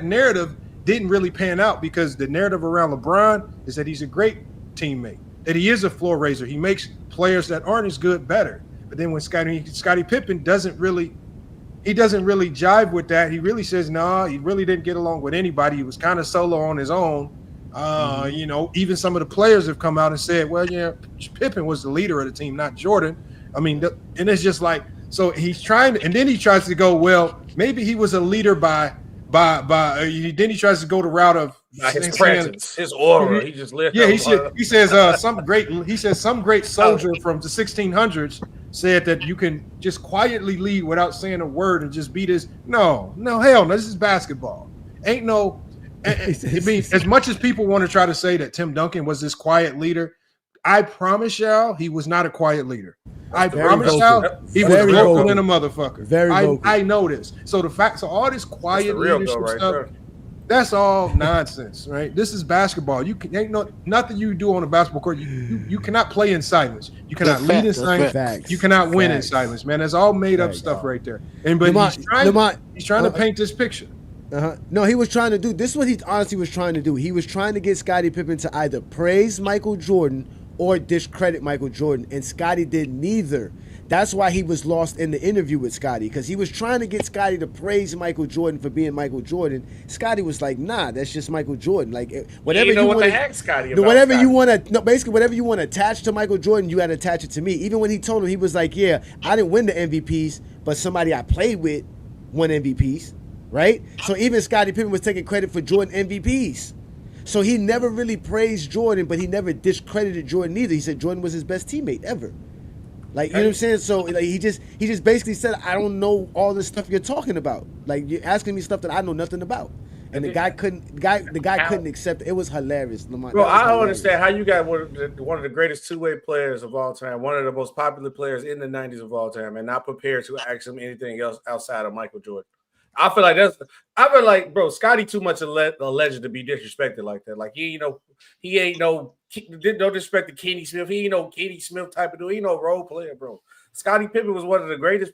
narrative didn't really pan out, because the narrative around LeBron is that he's a great teammate, that he is a floor raiser. He makes players that aren't as good better. But then when Scottie Pippen doesn't really jive with that. He really says, nah, he really didn't get along with anybody. He was kind of solo on his own. Even some of the players have come out and said, well, yeah, Pippen was the leader of the team, not Jordan. I mean, and it's just like, so he's trying to, and then he tries to go, well, maybe he was a leader then he tries to go the route of his presence, his aura. He just lived. Yeah, he says some great soldier from the 1600s said that you can just quietly lead without saying a word and just beat his. No, hell no. This is basketball. Ain't no. I mean, as much as people want to try to say that Tim Duncan was this quiet leader, I promise y'all he was not a quiet leader. I promise y'all he was vocal in a motherfucker. Very vocal. I know this. So all this quiet leadership stuff. That's all nonsense, right? This is basketball. You can nothing you do on a basketball court. You cannot play in silence. You cannot lead in silence. Facts. You cannot win in Facts. silence, man. That's all made up Facts. stuff right there. And but he's trying to paint this picture. No, he was trying to do this. Is what he honestly was trying to do. He was trying to get Scottie Pippen to either praise Michael Jordan or discredit Michael Jordan, and Scottie did neither. That's why he was lost in the interview with Scottie, because he was trying to get Scottie to praise Michael Jordan for being Michael Jordan. Scottie was like, "Nah, that's just Michael Jordan. Like whatever you know you what want the heck, Scottie? whatever you want to, no, basically whatever you want to attach to Michael Jordan, you got to attach it to me." Even when he told him, he was like, "Yeah, I didn't win the MVPs, but somebody I played with won MVPs." Right? So even Scottie Pippen was taking credit for Jordan MVPs. So he never really praised Jordan, but he never discredited Jordan either. He said Jordan was his best teammate ever. Like, you know what I'm saying? So like he just basically said, I don't know all this stuff you're talking about. Like, you're asking me stuff that I know nothing about. And the guy couldn't accept it. It was hilarious, Lamont. Bro, I don't understand how you got one of the greatest two-way players of all time, one of the most popular players in the 90s of all time, and not prepared to ask him anything else outside of Michael Jordan. I feel like, bro, Scottie too much a legend to be disrespected like that. Like, he ain't no disrespect to Kenny Smith. He ain't no Kenny Smith type of dude. He ain't no role player, bro. Scottie Pippen was one of the greatest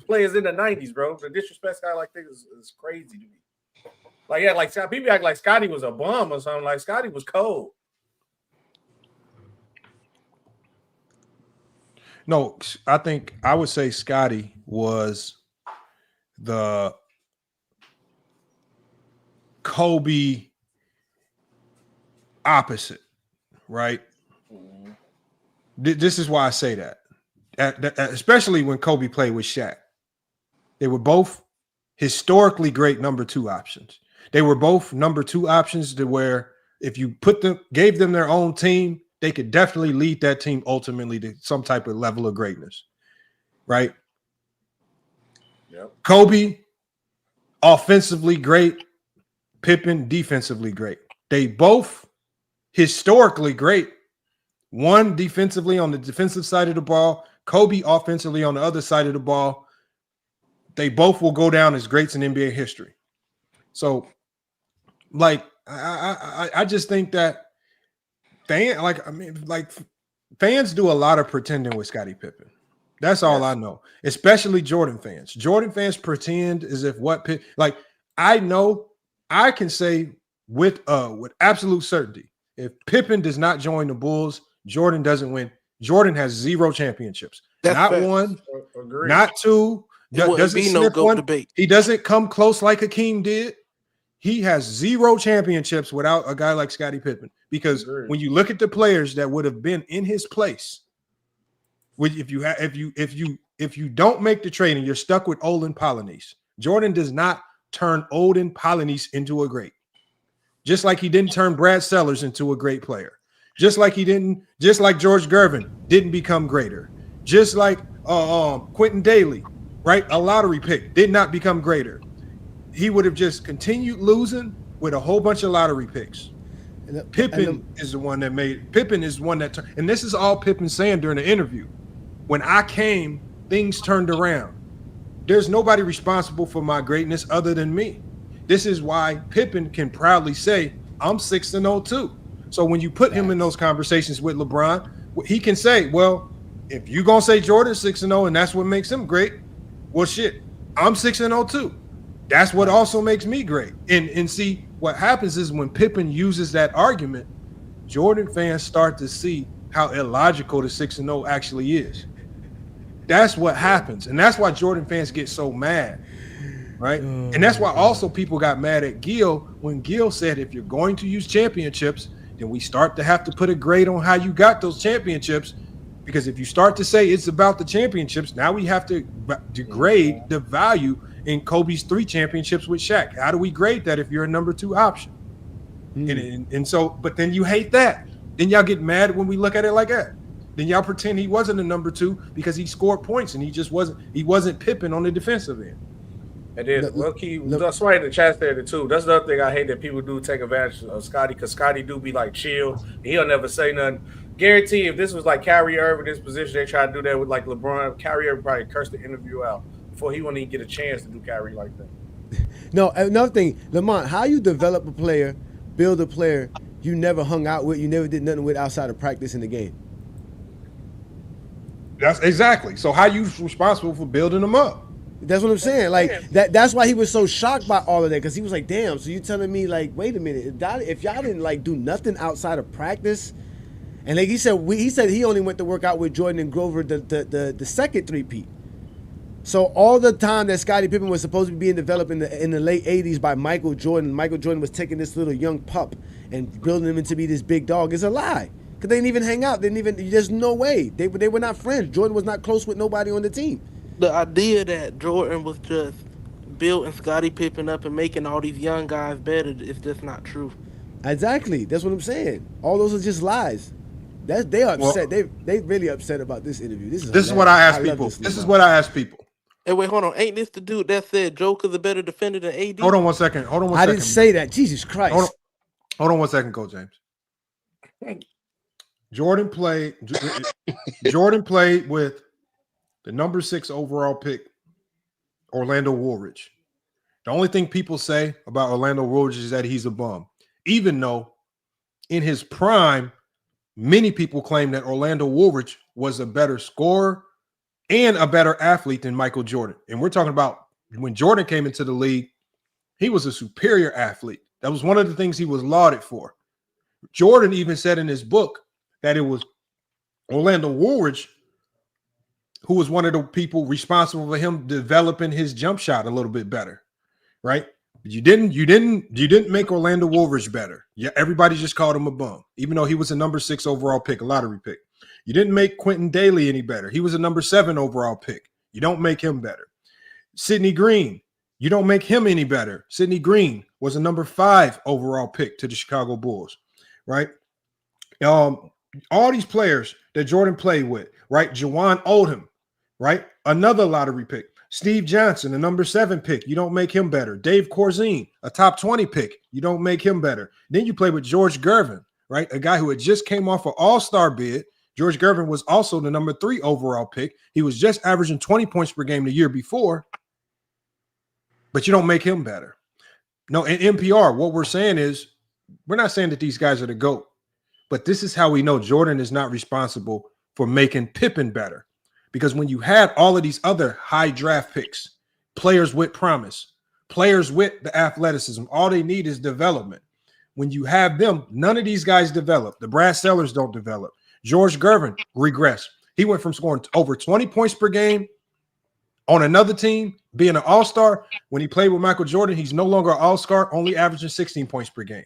players in the 90s, bro. The disrespect guy like this is crazy to me. Like, yeah, like people act like Scottie was a bum or something. Like, Scottie was cold. No, I think I would say Scottie was the Kobe opposite, right? Mm-hmm. This is why I say that. Especially when Kobe played with Shaq. They were both historically great number two options. They were both number two options to where if you gave them their own team, they could definitely lead that team ultimately to some type of level of greatness, right? Yep. Kobe, offensively great. Pippen, defensively great. They both historically great. One defensively on the defensive side of the ball, Kobe offensively on the other side of the ball. They both will go down as greats in NBA history. So, like, I just think that fans do a lot of pretending with Scottie Pippen. That's all I know. Especially Jordan fans. Jordan fans pretend as if I know. I can say with absolute certainty, if Pippen does not join the Bulls, Jordan doesn't win. Jordan has 0 championships. Not one, not two. Doesn't be no GOAT debate. He doesn't come close like Hakeem did. He has 0 championships without a guy like Scottie Pippen. Because when you look at the players that would have been in his place, if you don't make the trade and you're stuck with Olin Polynice, Jordan does not turn Olin Polynice into a great. Just like he didn't turn Brad Sellers into a great player. Just like George Gervin didn't become greater. Just like Quentin Daly, right? A lottery pick, did not become greater. He would have just continued losing with a whole bunch of lottery picks. Pippen is the one that turned, and this is all Pippen saying during the interview. When I came, things turned around. There's nobody responsible for my greatness other than me. This is why Pippen can proudly say, I'm 6-0 too. So when you put him in those conversations with LeBron, he can say, well, if you're going to say Jordan's 6-0 and that's what makes him great, well, shit, I'm 6-0 too. That's what also makes me great. And see, what happens is when Pippen uses that argument, Jordan fans start to see how illogical the 6-0 actually is. That's what happens. And that's why Jordan fans get so mad, right? And that's why also people got mad at Gil when Gil said, if you're going to use championships, then we start to have to put a grade on how you got those championships. Because if you start to say it's about the championships, now we have to degrade the value in Kobe's 3 championships with Shaq. How do we grade that if you're a number 2 option? And so, but then you hate that. Then y'all get mad when we look at it like that. Then y'all pretend he wasn't a number 2 because he scored points and he wasn't Pippen on the defensive end. And then that's right in the chat there too. That's the other thing I hate, that people do take advantage of Scottie, because Scottie do be like chill. He'll never say nothing. Guarantee if this was like Kyrie Irving, this position, they try to do that with like LeBron, Kyrie Irving probably cursed the interview out before he wouldn't even get a chance to do Kyrie like that. No, another thing, Lamont, how you develop a player, build a player you never hung out with, you never did nothing with outside of practice in the game? That's exactly. So how you responsible for building them up? That's what I'm saying. Like that's why he was so shocked by all of that, because he was like, "Damn!" So you telling me like, wait a minute, if y'all didn't like do nothing outside of practice, and like he said he only went to work out with Jordan and Grover the second three-peat. So all the time that Scottie Pippen was supposed to be being developed in the late '80s by Michael Jordan was taking this little young pup and building him into be this big dog is a lie. Because they didn't even hang out. There's no way. They were not friends. Jordan was not close with nobody on the team. The idea that Jordan was just building Scottie Pippen up and making all these young guys better is just not true. Exactly. That's what I'm saying. All those are just lies. They are upset. They really upset about this interview. This is what I ask people. This is what I ask people. Hey, wait, hold on. Ain't this the dude that said Joker's a better defender than AD? Hold on one second. I didn't say that. Jesus Christ. Hold on one second, Coach James. Jordan played with the number 6 overall pick, Orlando Woolridge. The only thing people say about Orlando Woolridge is that he's a bum, even though in his prime, many people claim that Orlando Woolridge was a better scorer and a better athlete than Michael Jordan. And we're talking about when Jordan came into the league, he was a superior athlete. That was one of the things he was lauded for. Jordan even said in his book that it was Orlando Woolridge who was one of the people responsible for him developing his jump shot a little bit better, right? But you didn't make Orlando Woolridge better. Yeah, everybody just called him a bum, even though he was a number 6 overall pick, a lottery pick. You didn't make Quentin Daly any better. He was a number 7 overall pick. You don't make him better. Sidney Green, you don't make him any better. Sidney Green was a number 5 overall pick to the Chicago Bulls, right? All these players that Jordan played with, right? Jawan Oldham, right? Another lottery pick. Steve Johnson, a number 7 pick. You don't make him better. Dave Corzine, a top 20 pick. You don't make him better. Then you play with George Gervin, right? A guy who had just came off an all-star bid. George Gervin was also the number 3 overall pick. He was just averaging 20 points per game the year before, but you don't make him better. No, in NPR, what we're saying is we're not saying that these guys are the GOAT, but this is how we know Jordan is not responsible for making Pippen better. Because when you had all of these other high draft picks, players with promise, players with the athleticism, all they need is development. When you have them, none of these guys develop. The Brad Sellers don't develop. George Gervin regressed. He went from scoring over 20 points per game on another team, being an all-star. When he played with Michael Jordan, he's no longer an all-star, only averaging 16 points per game.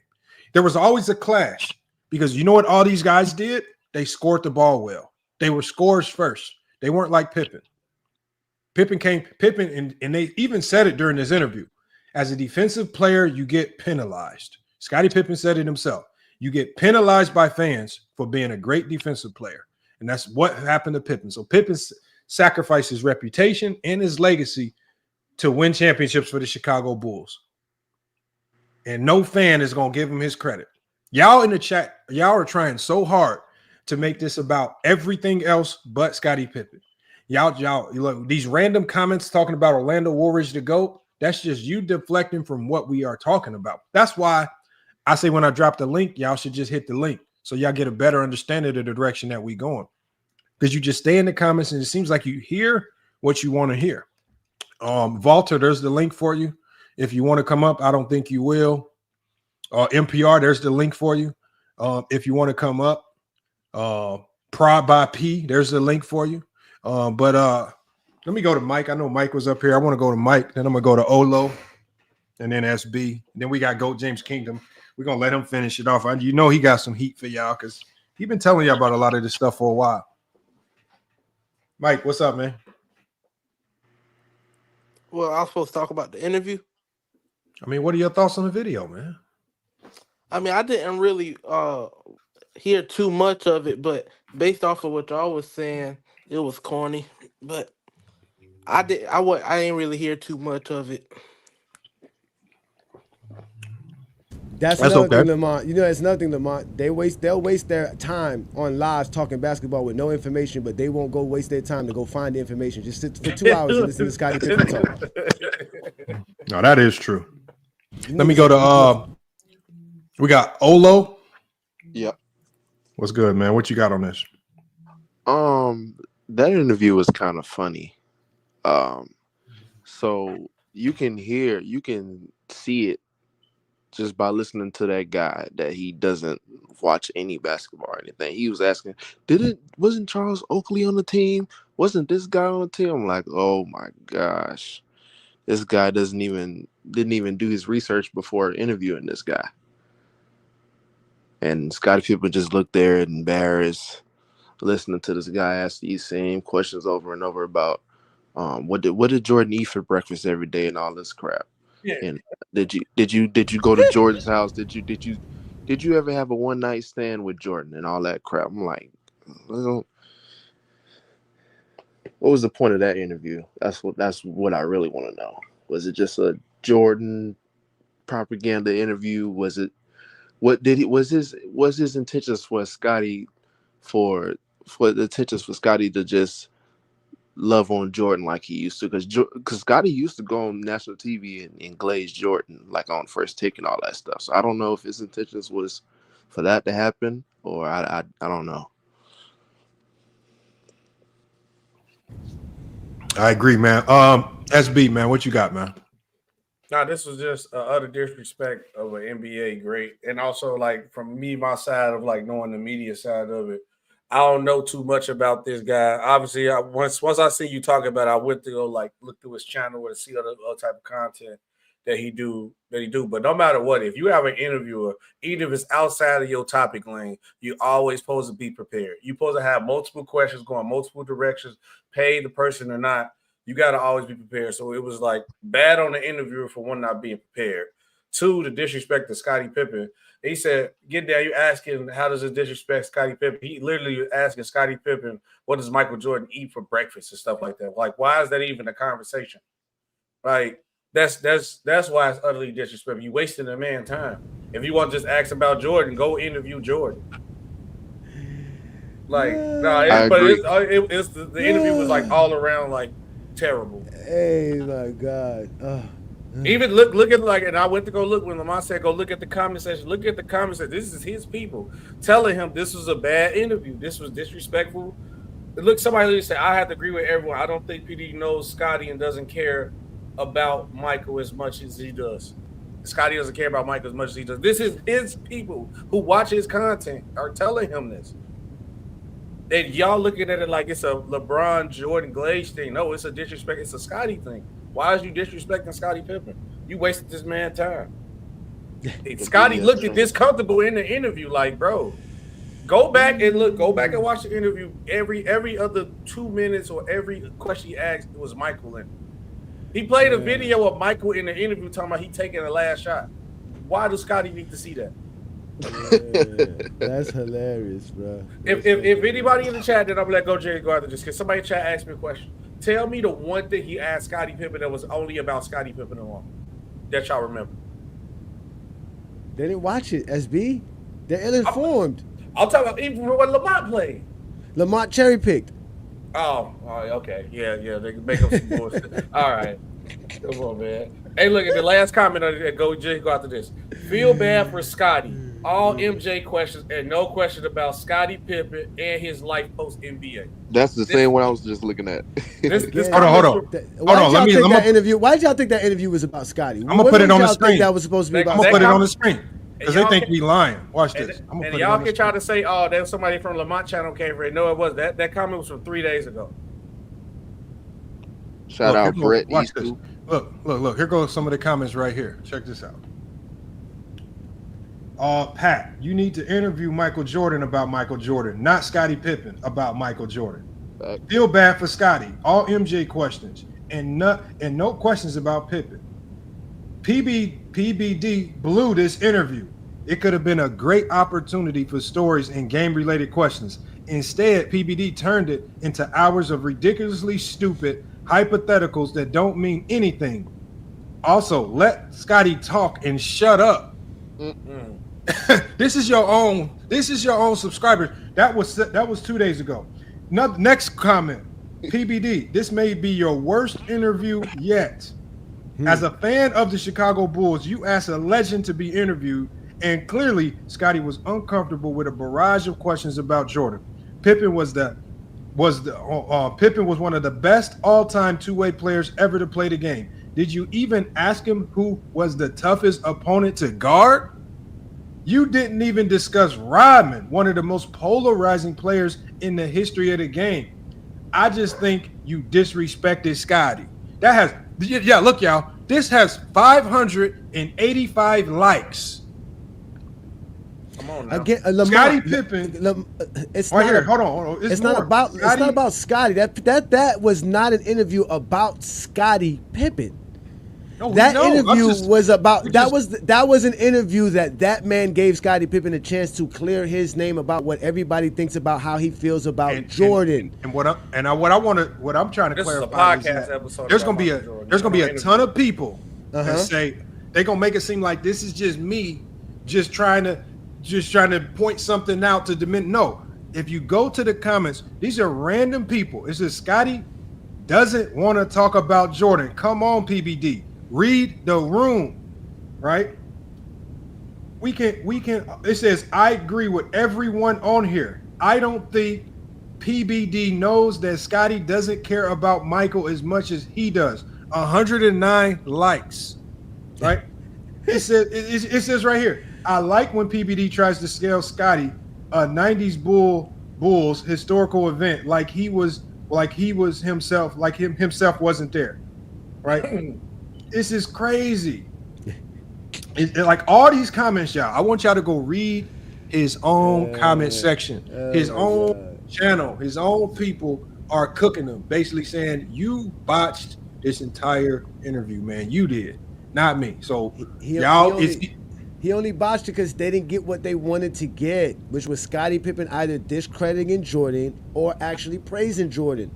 There was always a clash because you know what all these guys did? They scored the ball well. They were scorers first. They weren't like Pippen. Pippen, and they even said it during this interview. As a defensive player, you get penalized. Scottie Pippen said it himself. You get penalized by fans for being a great defensive player. And that's what happened to Pippen. So Pippen sacrificed his reputation and his legacy to win championships for the Chicago Bulls. And no fan is going to give him his credit. Y'all in the chat, y'all are trying so hard to make this about everything else but Scottie Pippen. Y'all, look, these random comments talking about Orlando Woolridge the GOAT, that's just you deflecting from what we are talking about. That's why I say when I drop the link, y'all should just hit the link so y'all get a better understanding of the direction that we going. Because you just stay in the comments and it seems like you hear what you want to hear. Walter, there's the link for you. If you want to come up, I don't think you will. NPR, there's the link for you. If you want to come up, Prod by P, there's the link for you. But let me go to Mike. I know Mike was up here. I want to go to Mike. Then I'm going to go to Olo and then SB. Then we got Goat James Kingdom. We're going to let him finish it off. You know he got some heat for y'all because he's been telling y'all about a lot of this stuff for a while. Mike, what's up, man? Well, I was supposed to talk about the interview. I mean, what are your thoughts on the video, man? I mean, I didn't really hear too much of it, but based off of what y'all was saying, it was corny. But I didn't really hear too much of it. That's another thing, Lamont. You know, it's nothing, Lamont. They'll waste their time on lives talking basketball with no information, but they won't go waste their time to go find the information. Just sit for 2 hours and listen to Scottie Pippen talk. No, that is true. Let me go to we got Olo. Yep. What's good, man? What you got on this? That interview was kind of funny. So you can see it just by listening to that guy that he doesn't watch any basketball or anything. He was asking, wasn't Charles Oakley on the team? Wasn't this guy on the team? I'm like, oh my gosh. This guy didn't even do his research before interviewing this guy. And Scottie Pippen just looked there embarrassed, listening to this guy ask these same questions over and over about what did Jordan eat for breakfast every day and all this crap. Yeah. And did you go to Jordan's house? Did you ever have a one night stand with Jordan and all that crap? I'm like, what was the point of that interview? That's what I really want to know. Was it just a Jordan propaganda interview? Was his intentions for Scottie to just love on Jordan like he used to? Because Scottie used to go on national TV and glaze Jordan like on First Take and all that stuff. So I don't know if his intentions was for that to happen, or I don't know. I agree, man. SB, man, what you got, man? Nah, this was just utter disrespect of an NBA great, and also like from me, my side of like knowing the media side of it. I don't know too much about this guy. Obviously, once I see you talk about it, I went to go like look through his channel to see other type of content that he do. But no matter what, if you have an interviewer, even if it's outside of your topic lane, you always supposed to be prepared. You're supposed to have multiple questions going multiple directions, pay the person or not. You got to always be prepared. So it was like bad on the interviewer for one not being prepared. Two, the disrespect to Scottie Pippen. He said, get there, you asking how does it disrespect Scottie Pippen? He literally was asking Scottie Pippen, what does Michael Jordan eat for breakfast and stuff like that? Like, why is that even a conversation? Like, that's why it's utterly disrespectful. You wasting a man's time. If you want to just ask about Jordan, go interview Jordan. Like, the interview was like all around like terrible. Hey, my God. Even look at like, and I went to go look when Lamont said, go look at the comment section. Look at the comment section. This is his people telling him this was a bad interview. This was disrespectful. Look, somebody literally said, I have to agree with everyone. I don't think PD knows Scottie and doesn't care about Michael as much as he does. Scottie doesn't care about Michael as much as he does. This is his people who watch his content are telling him this. And y'all looking at it like it's a LeBron Jordan Glaze thing. No, it's a disrespect. It's a Scottie thing. Why is you disrespecting Scottie Pippen? You wasted this man's time. Scottie looked at this comfortable in the interview, like, bro, go back and watch the interview. Every other 2 minutes or every question he asked, it was Michael in. He played a video of Michael in the interview talking about he taking the last shot. Why does Scottie need to see that? Yeah, that's hilarious, bro. If anybody in the chat, then I'm like, go Jerry, go after this. Because somebody in the chat asked me a question. Tell me the one thing he asked Scottie Pippen that was only about Scottie Pippen alone that y'all remember. They didn't watch it, SB. They're ill-informed. I'll talk about even what Lamont played. Lamont cherry picked. Oh, okay. Yeah. They can make up some bullshit. All right. Come on, man. Hey, look at the last comment on it. Go after this. Feel bad for Scottie. All MJ questions and no question about Scottie Pippen and his life post NBA. That's the same one I was just looking at. Hold on. Why did y'all think that interview was about Scottie? I'm gonna put it on the screen. That was supposed to be about. I'm gonna put it on the screen because they think we lying. Watch this. And y'all can try to say, "Oh, there's somebody from Lamont channel came for it." No, it was that comment was from 3 days ago. Shout out Brett. Watch this. Look. Here goes some of the comments right here. Check this out. Pat, you need to interview Michael Jordan about Michael Jordan, not Scottie Pippen about Michael Jordan. Feel bad for Scottie. All MJ questions and no questions about Pippen. PBD blew this interview. It could have been a great opportunity for stories and game-related questions. Instead, PBD turned it into hours of ridiculously stupid hypotheticals that don't mean anything. Also, let Scottie talk and shut up. This is your own subscriber. That was 2 days ago. Next comment. PBD, this may be your worst interview yet. As a fan of the Chicago Bulls, you asked a legend to be interviewed, and clearly Scottie was uncomfortable with a barrage of questions about Jordan. Pippen was one of the best all-time two-way players ever to play the game. Did you even ask him who was the toughest opponent to guard? You didn't even discuss Rodman, one of the most polarizing players in the history of the game. I just think you disrespected Scottie. Look, y'all, this has 585 likes. Come on now. Again, Scottie Pippen. It's Right not here, hold on. It's not about Scottie. That was not an interview about Scottie Pippen. No, that interview was about that was an interview that man gave Scottie Pippen a chance to clear his name about what everybody thinks about how he feels about Jordan. What I'm trying to This is a clarify podcast episode. there's gonna be a ton of people that say they're gonna make it seem like this is just me just trying to point something out to diminish. No, if you go to the comments, these are random people. It says Scottie doesn't want to talk about Jordan. Come on, PBD. Read the room, right? We can. It says, I agree with everyone on here. I don't think PBD knows that Scottie doesn't care about Michael as much as he does. 109 likes, right? It says right here, I like when PBD tries to scale Scottie, a 90s Bulls historical event like he was himself, like himself wasn't there, right? This is crazy. Like all these comments, y'all. I want y'all to go read his own comment section, his own channel, his own people are cooking them, basically saying you botched this entire interview, man. You did, not me. So he only botched it because they didn't get what they wanted to get, which was Scottie Pippen either discrediting Jordan or actually praising Jordan.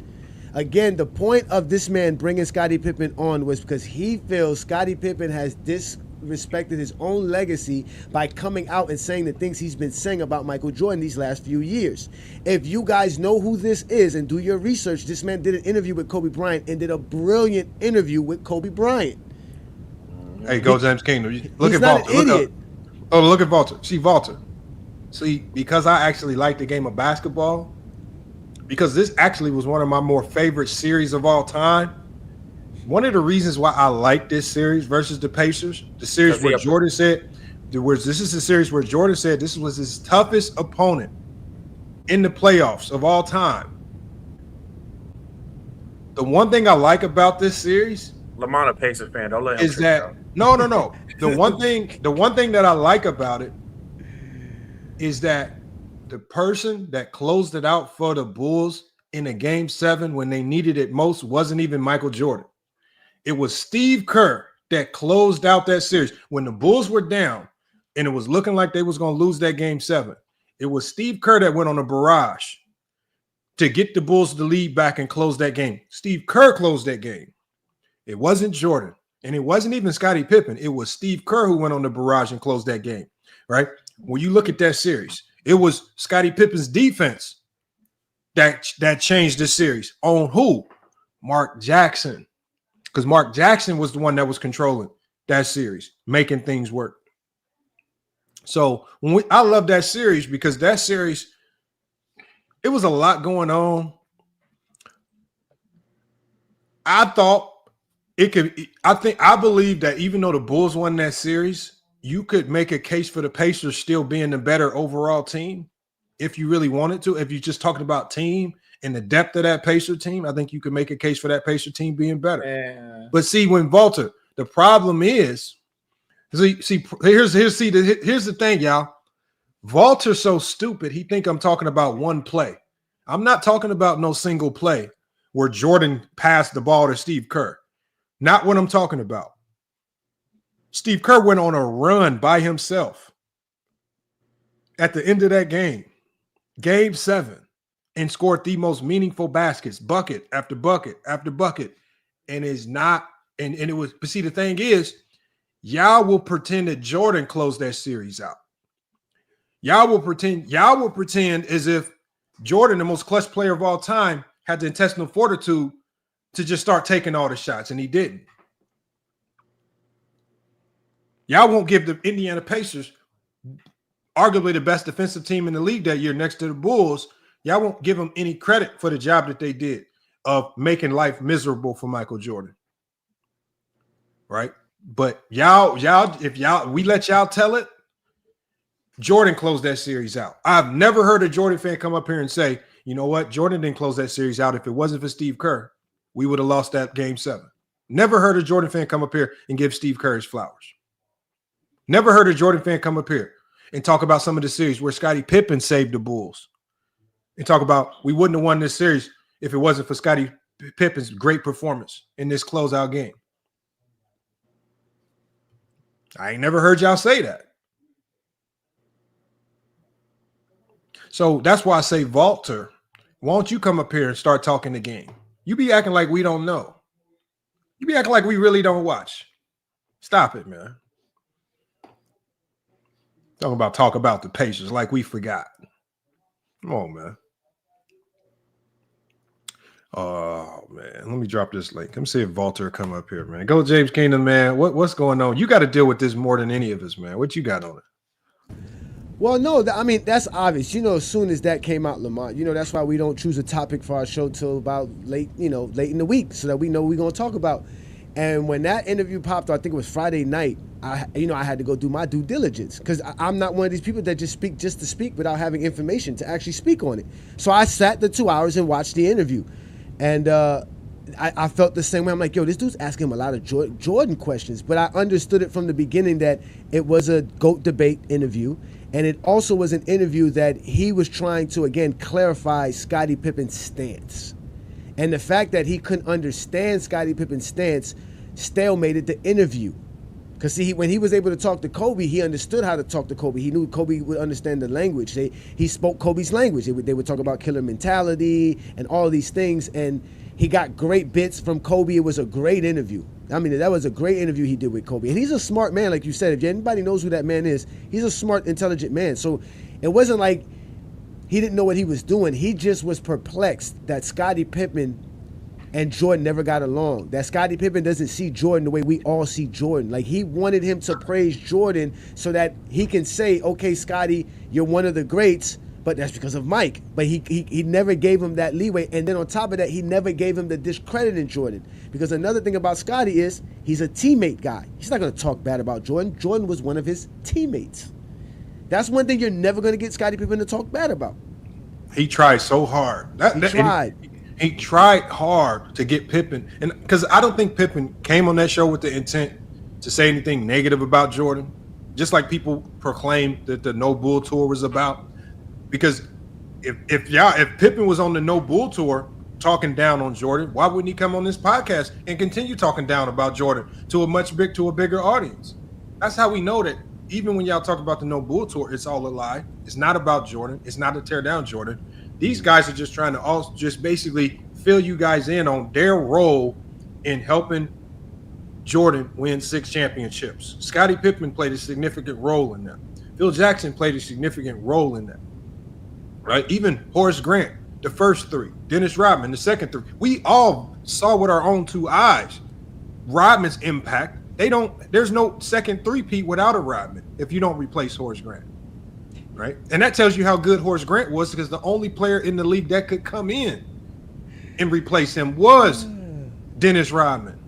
Again, the point of this man bringing Scottie Pippen on was because he feels Scottie Pippen has disrespected his own legacy by coming out and saying the things he's been saying about Michael Jordan these last few years. If you guys know who this is and do your research, this man did an interview with Kobe Bryant and did a brilliant interview with Kobe Bryant. Hey, go James Kingdom. Look He's at not Walter. an idiot. Look at Walter. See, Walter. See, because I actually like the game of basketball, because this actually was one of my more favorite series of all time. One of the reasons why I like this series versus the Pacers, the series where Jordan said, this is the series where Jordan said this was his toughest opponent in the playoffs of all time. The one thing I like about this series, Lamont a Pacers fan. Don't let him is that no. The one thing that I like about it is that the person that closed it out for the Bulls in a game 7 when they needed it most wasn't even Michael Jordan. It was Steve Kerr that closed out that series when the Bulls were down and it was looking like they was going to lose that game 7. It was Steve Kerr that went on a barrage to get the Bulls the lead back and close that game. Steve Kerr closed that game. It wasn't Jordan, and it wasn't even Scottie Pippen. It was Steve Kerr who went on the barrage and closed that game, right? When you look at that series, it was Scottie Pippen's defense that changed the series. On who? Mark Jackson. Because Mark Jackson was the one that was controlling that series, making things work. So I love that series because that series, it was a lot going on. I believe that even though the Bulls won that series, you could make a case for the Pacers still being the better overall team if you really wanted to. If you're just talking about team and the depth of that Pacer team, I think you could make a case for that Pacer team being better. Yeah. But see, when Walter, the problem is, here's the thing, y'all. Walter's so stupid, he think I'm talking about one play. I'm not talking about no single play where Jordan passed the ball to Steve Kerr. Not what I'm talking about. Steve Kerr went on a run by himself at the end of that game, game 7, and scored the most meaningful baskets, bucket after bucket after bucket. And it's not, and it was, but see, the thing is, y'all will pretend that Jordan closed that series out. Y'all will pretend as if Jordan, the most clutch player of all time, had the intestinal fortitude to just start taking all the shots, and he didn't. Y'all won't give the Indiana Pacers, arguably the best defensive team in the league that year next to the Bulls, y'all won't give them any credit for the job that they did of making life miserable for Michael Jordan. Right? But we let y'all tell it, Jordan closed that series out. I've never heard a Jordan fan come up here and say, you know what, Jordan didn't close that series out. If it wasn't for Steve Kerr, we would have lost that game 7. Never heard a Jordan fan come up here and give Steve Kerr his flowers. Never heard a Jordan fan come up here and talk about some of the series where Scottie Pippen saved the Bulls and talk about we wouldn't have won this series if it wasn't for Scottie Pippen's great performance in this closeout game. I ain't never heard y'all say that. So that's why I say, Walter, why don't you come up here and start talking the game? You be acting like we don't know. You be acting like we really don't watch. Stop it, man. Talk about the Pacers like we forgot. Come on, man. Oh, man. Let me drop this link. Let me see if Walter come up here, man. Go James Kingdom, man. What's going on? You got to deal with this more than any of us, man. What you got on it? Well, no, I mean, that's obvious. As soon as that came out, Lamont, that's why we don't choose a topic for our show till about late in the week so that we know what we're going to talk about. And when that interview popped, I think it was Friday night, I had to go do my due diligence because I'm not one of these people that just speak just to speak without having information to actually speak on it. So I sat the 2 hours and watched the interview. And I felt the same way. I'm like, yo, this dude's asking him a lot of Jordan questions. But I understood it from the beginning that it was a GOAT debate interview. And it also was an interview that he was trying to, again, clarify Scottie Pippen's stance. And the fact that he couldn't understand Scottie Pippen's stance stalemated the interview. Because, see, when he was able to talk to Kobe, he understood how to talk to Kobe. He knew Kobe would understand the language. He spoke Kobe's language. They would talk about killer mentality and all these things. And he got great bits from Kobe. It was a great interview. I mean, that was a great interview he did with Kobe. And he's a smart man, like you said. If anybody knows who that man is, he's a smart, intelligent man. So it wasn't like he didn't know what he was doing. He just was perplexed that Scottie Pippen and Jordan never got along. That Scottie Pippen doesn't see Jordan the way we all see Jordan. Like, he wanted him to praise Jordan so that he can say, okay, Scottie, you're one of the greats, but that's because of Mike. But he never gave him that leeway. And then on top of that, he never gave him the discredit in Jordan. Because another thing about Scottie is he's a teammate guy. He's not going to talk bad about Jordan. Jordan was one of his teammates. That's one thing you're never going to get Scottie Pippen to talk bad about. He tried so hard. He tried hard to get Pippen. And because I don't think Pippen came on that show with the intent to say anything negative about Jordan, just like people proclaimed that the No Bull Tour was about. Because if Pippen was on the No Bull Tour talking down on Jordan, why wouldn't he come on this podcast and continue talking down about Jordan to a bigger audience? That's how we know that even when y'all talk about the No Bull Tour, it's all a lie. It's not about Jordan. It's not to tear down Jordan. These guys are just trying to all just basically fill you guys in on their role in helping Jordan win 6 championships. Scottie Pippen played a significant role in that. Phil Jackson played a significant role in that. Right? Even Horace Grant, the first 3. Dennis Rodman, the second 3. We all saw with our own 2 eyes Rodman's impact. There's no second 3-peat without a Rodman if you don't replace Horace Grant. Right? And that tells you how good Horace Grant was, because the only player in the league that could come in and replace him was Dennis Rodman.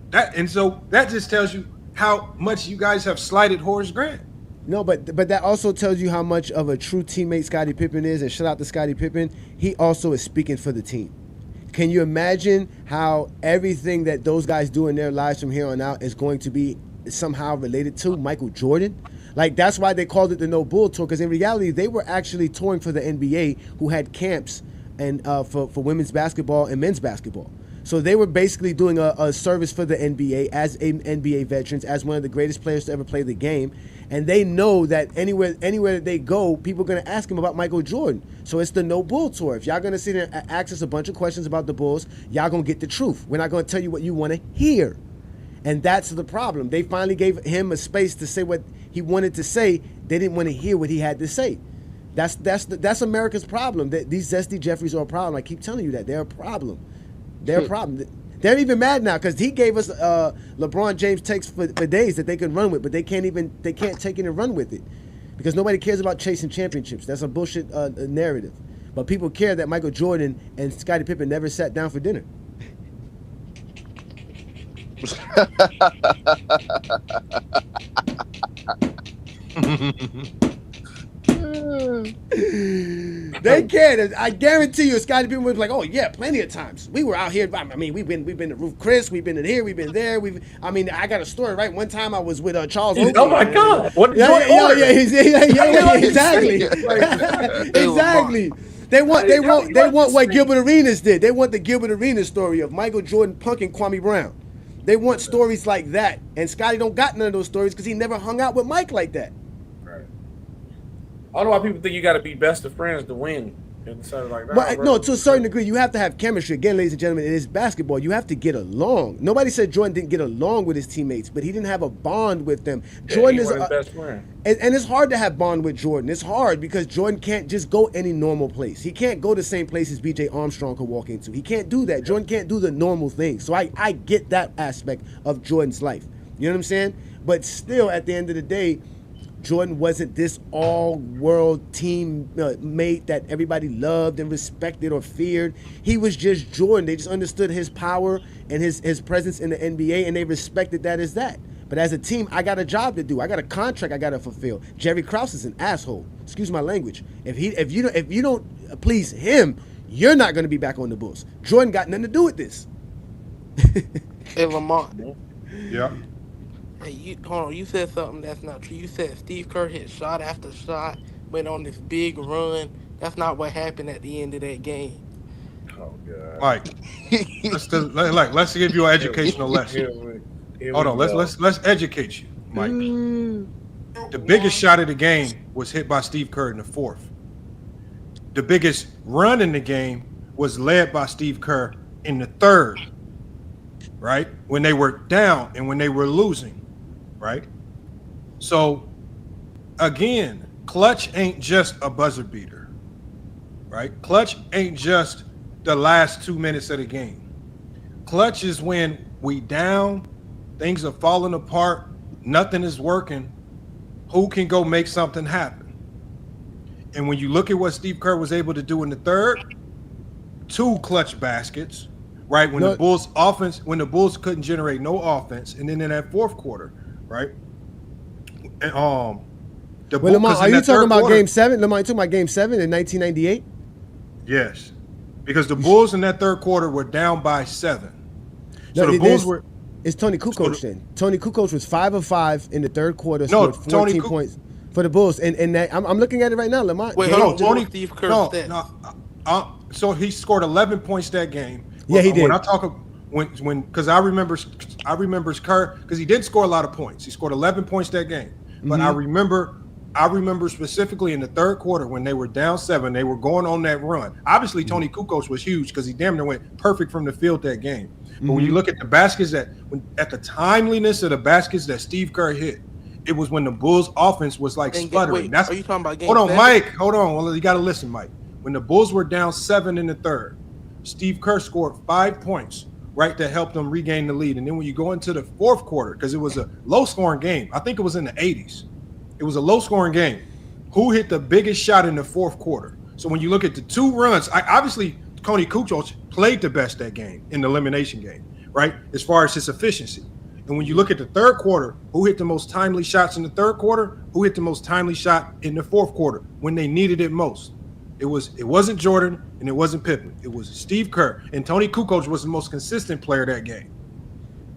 So that just tells you how much you guys have slighted Horace Grant. No, but that also tells you how much of a true teammate Scottie Pippen is. And shout out to Scottie Pippen. He also is speaking for the team. Can you imagine how everything that those guys do in their lives from here on out is going to be somehow related to Michael Jordan? Like, that's why they called it the No Bull Tour, because in reality, they were actually touring for the NBA, who had camps and for women's basketball and men's basketball. So they were basically doing a service for the NBA as NBA veterans, as one of the greatest players to ever play the game. And they know that anywhere that they go, people are going to ask him about Michael Jordan. So it's the No Bull Tour. If y'all going to sit there and ask us a bunch of questions about the Bulls, y'all going to get the truth. We're not going to tell you what you want to hear. And that's the problem. They finally gave him a space to say what he wanted to say. They didn't want to hear what he had to say. That's America's problem. These Zesty Jeffries are a problem. I keep telling you that. They're a problem. They're a problem. They're even mad now because he gave us LeBron James takes for days that they can run with, but they can't take it and run with it because nobody cares about chasing championships. That's a bullshit narrative. But people care that Michael Jordan and Scottie Pippen never sat down for dinner. They cared. I guarantee you, Scottie Pippen was like, "Oh yeah, plenty of times. We were out here. I mean, we've been to Roof Chris. We've been in here. We've been there. I got a story. Right, one time I was with Charles. Oakley. Oh my God! What? Exactly. Exactly. They want what Gilbert Arenas did. They want the Gilbert Arenas story of Michael Jordan punking Kwame Brown. They want stories like that, and Scottie don't got none of those stories because he never hung out with Mike like that. I don't know why people think you got to be best of friends to win. And so like that. But no, to a certain degree, you have to have chemistry. Again, ladies and gentlemen, it is basketball. You have to get along. Nobody said Jordan didn't get along with his teammates, but he didn't have a bond with them. Jordan is his best friend. And it's hard to have bond with Jordan. It's hard because Jordan can't just go any normal place. He can't go the same place as B.J. Armstrong could walk into. He can't do that. Jordan can't do the normal thing. So I get that aspect of Jordan's life. You know what I'm saying? But still, at the end of the day, Jordan wasn't this all-world team mate that everybody loved and respected or feared. He was just Jordan. They just understood his power and his presence in the NBA, and they respected that as that. But as a team, I got a job to do. I got a contract I got to fulfill. Jerry Krause is an asshole. Excuse my language. If you don't please him, you're not going to be back on the Bulls. Jordan got nothing to do with this. Hey, Lamont. Yeah. Hey, hold on. You said something that's not true. You said Steve Kerr hit shot after shot, went on this big run. That's not what happened at the end of that game. Oh God, Mike, let's give you an educational lesson. Hold on, let's educate you, Mike. The biggest shot of the game was hit by Steve Kerr in the fourth. The biggest run in the game was led by Steve Kerr in the third. Right, when they were down and when they were losing. Right? So, again, clutch ain't just a buzzer beater, right? Clutch ain't just the last 2 minutes of the game. Clutch is when we down, things are falling apart, nothing is working. Who can go make something happen? And when you look at what Steve Kerr was able to do in the third, 2 clutch baskets, right? When the Bulls couldn't generate no offense, and then in that fourth quarter, right? And Lamont, are you talking about Game 7? Lamont, you talking about Game 7 in 1998? Yes, because the Bulls in that third quarter were down by 7. So the Bulls were. It's Tony Kukoc then. Tony Kukoc was 5 of 5 in the third quarter, scored 14 points for the Bulls. And that, I'm looking at it right now, Lamont. Wait, hold on. Tony, Steve Kerr stats. So he scored 11 points that game. Yeah, he did. When I talk because I remember Kerr because he didn't score a lot of points. He scored 11 points that game. But I remember specifically in the third quarter when they were down 7, they were going on that run. Obviously, Tony Kukoc was huge because he damn near went perfect from the field that game. But when you look at the baskets at the timeliness of the baskets that Steve Kerr hit, it was when the Bulls' offense was like sputtering. Are you talking about game? Hold on, 7? Mike. Hold on. Well, you got to listen, Mike. When the Bulls were down 7 in the third, Steve Kerr scored 5 points, right, that helped them regain the lead. And then when you go into the fourth quarter, because it was a low-scoring game, I think it was in the 80s. It was a low-scoring game. Who hit the biggest shot in the fourth quarter? So when you look at the 2 runs, obviously Tony Kukoc played the best that game in the elimination game, right, as far as his efficiency. And when you look at the third quarter, who hit the most timely shots in the third quarter? Who hit the most timely shot in the fourth quarter when they needed it most? It wasn't Jordan and it wasn't Pippen. It was Steve Kerr, and Tony Kukoc was the most consistent player that game.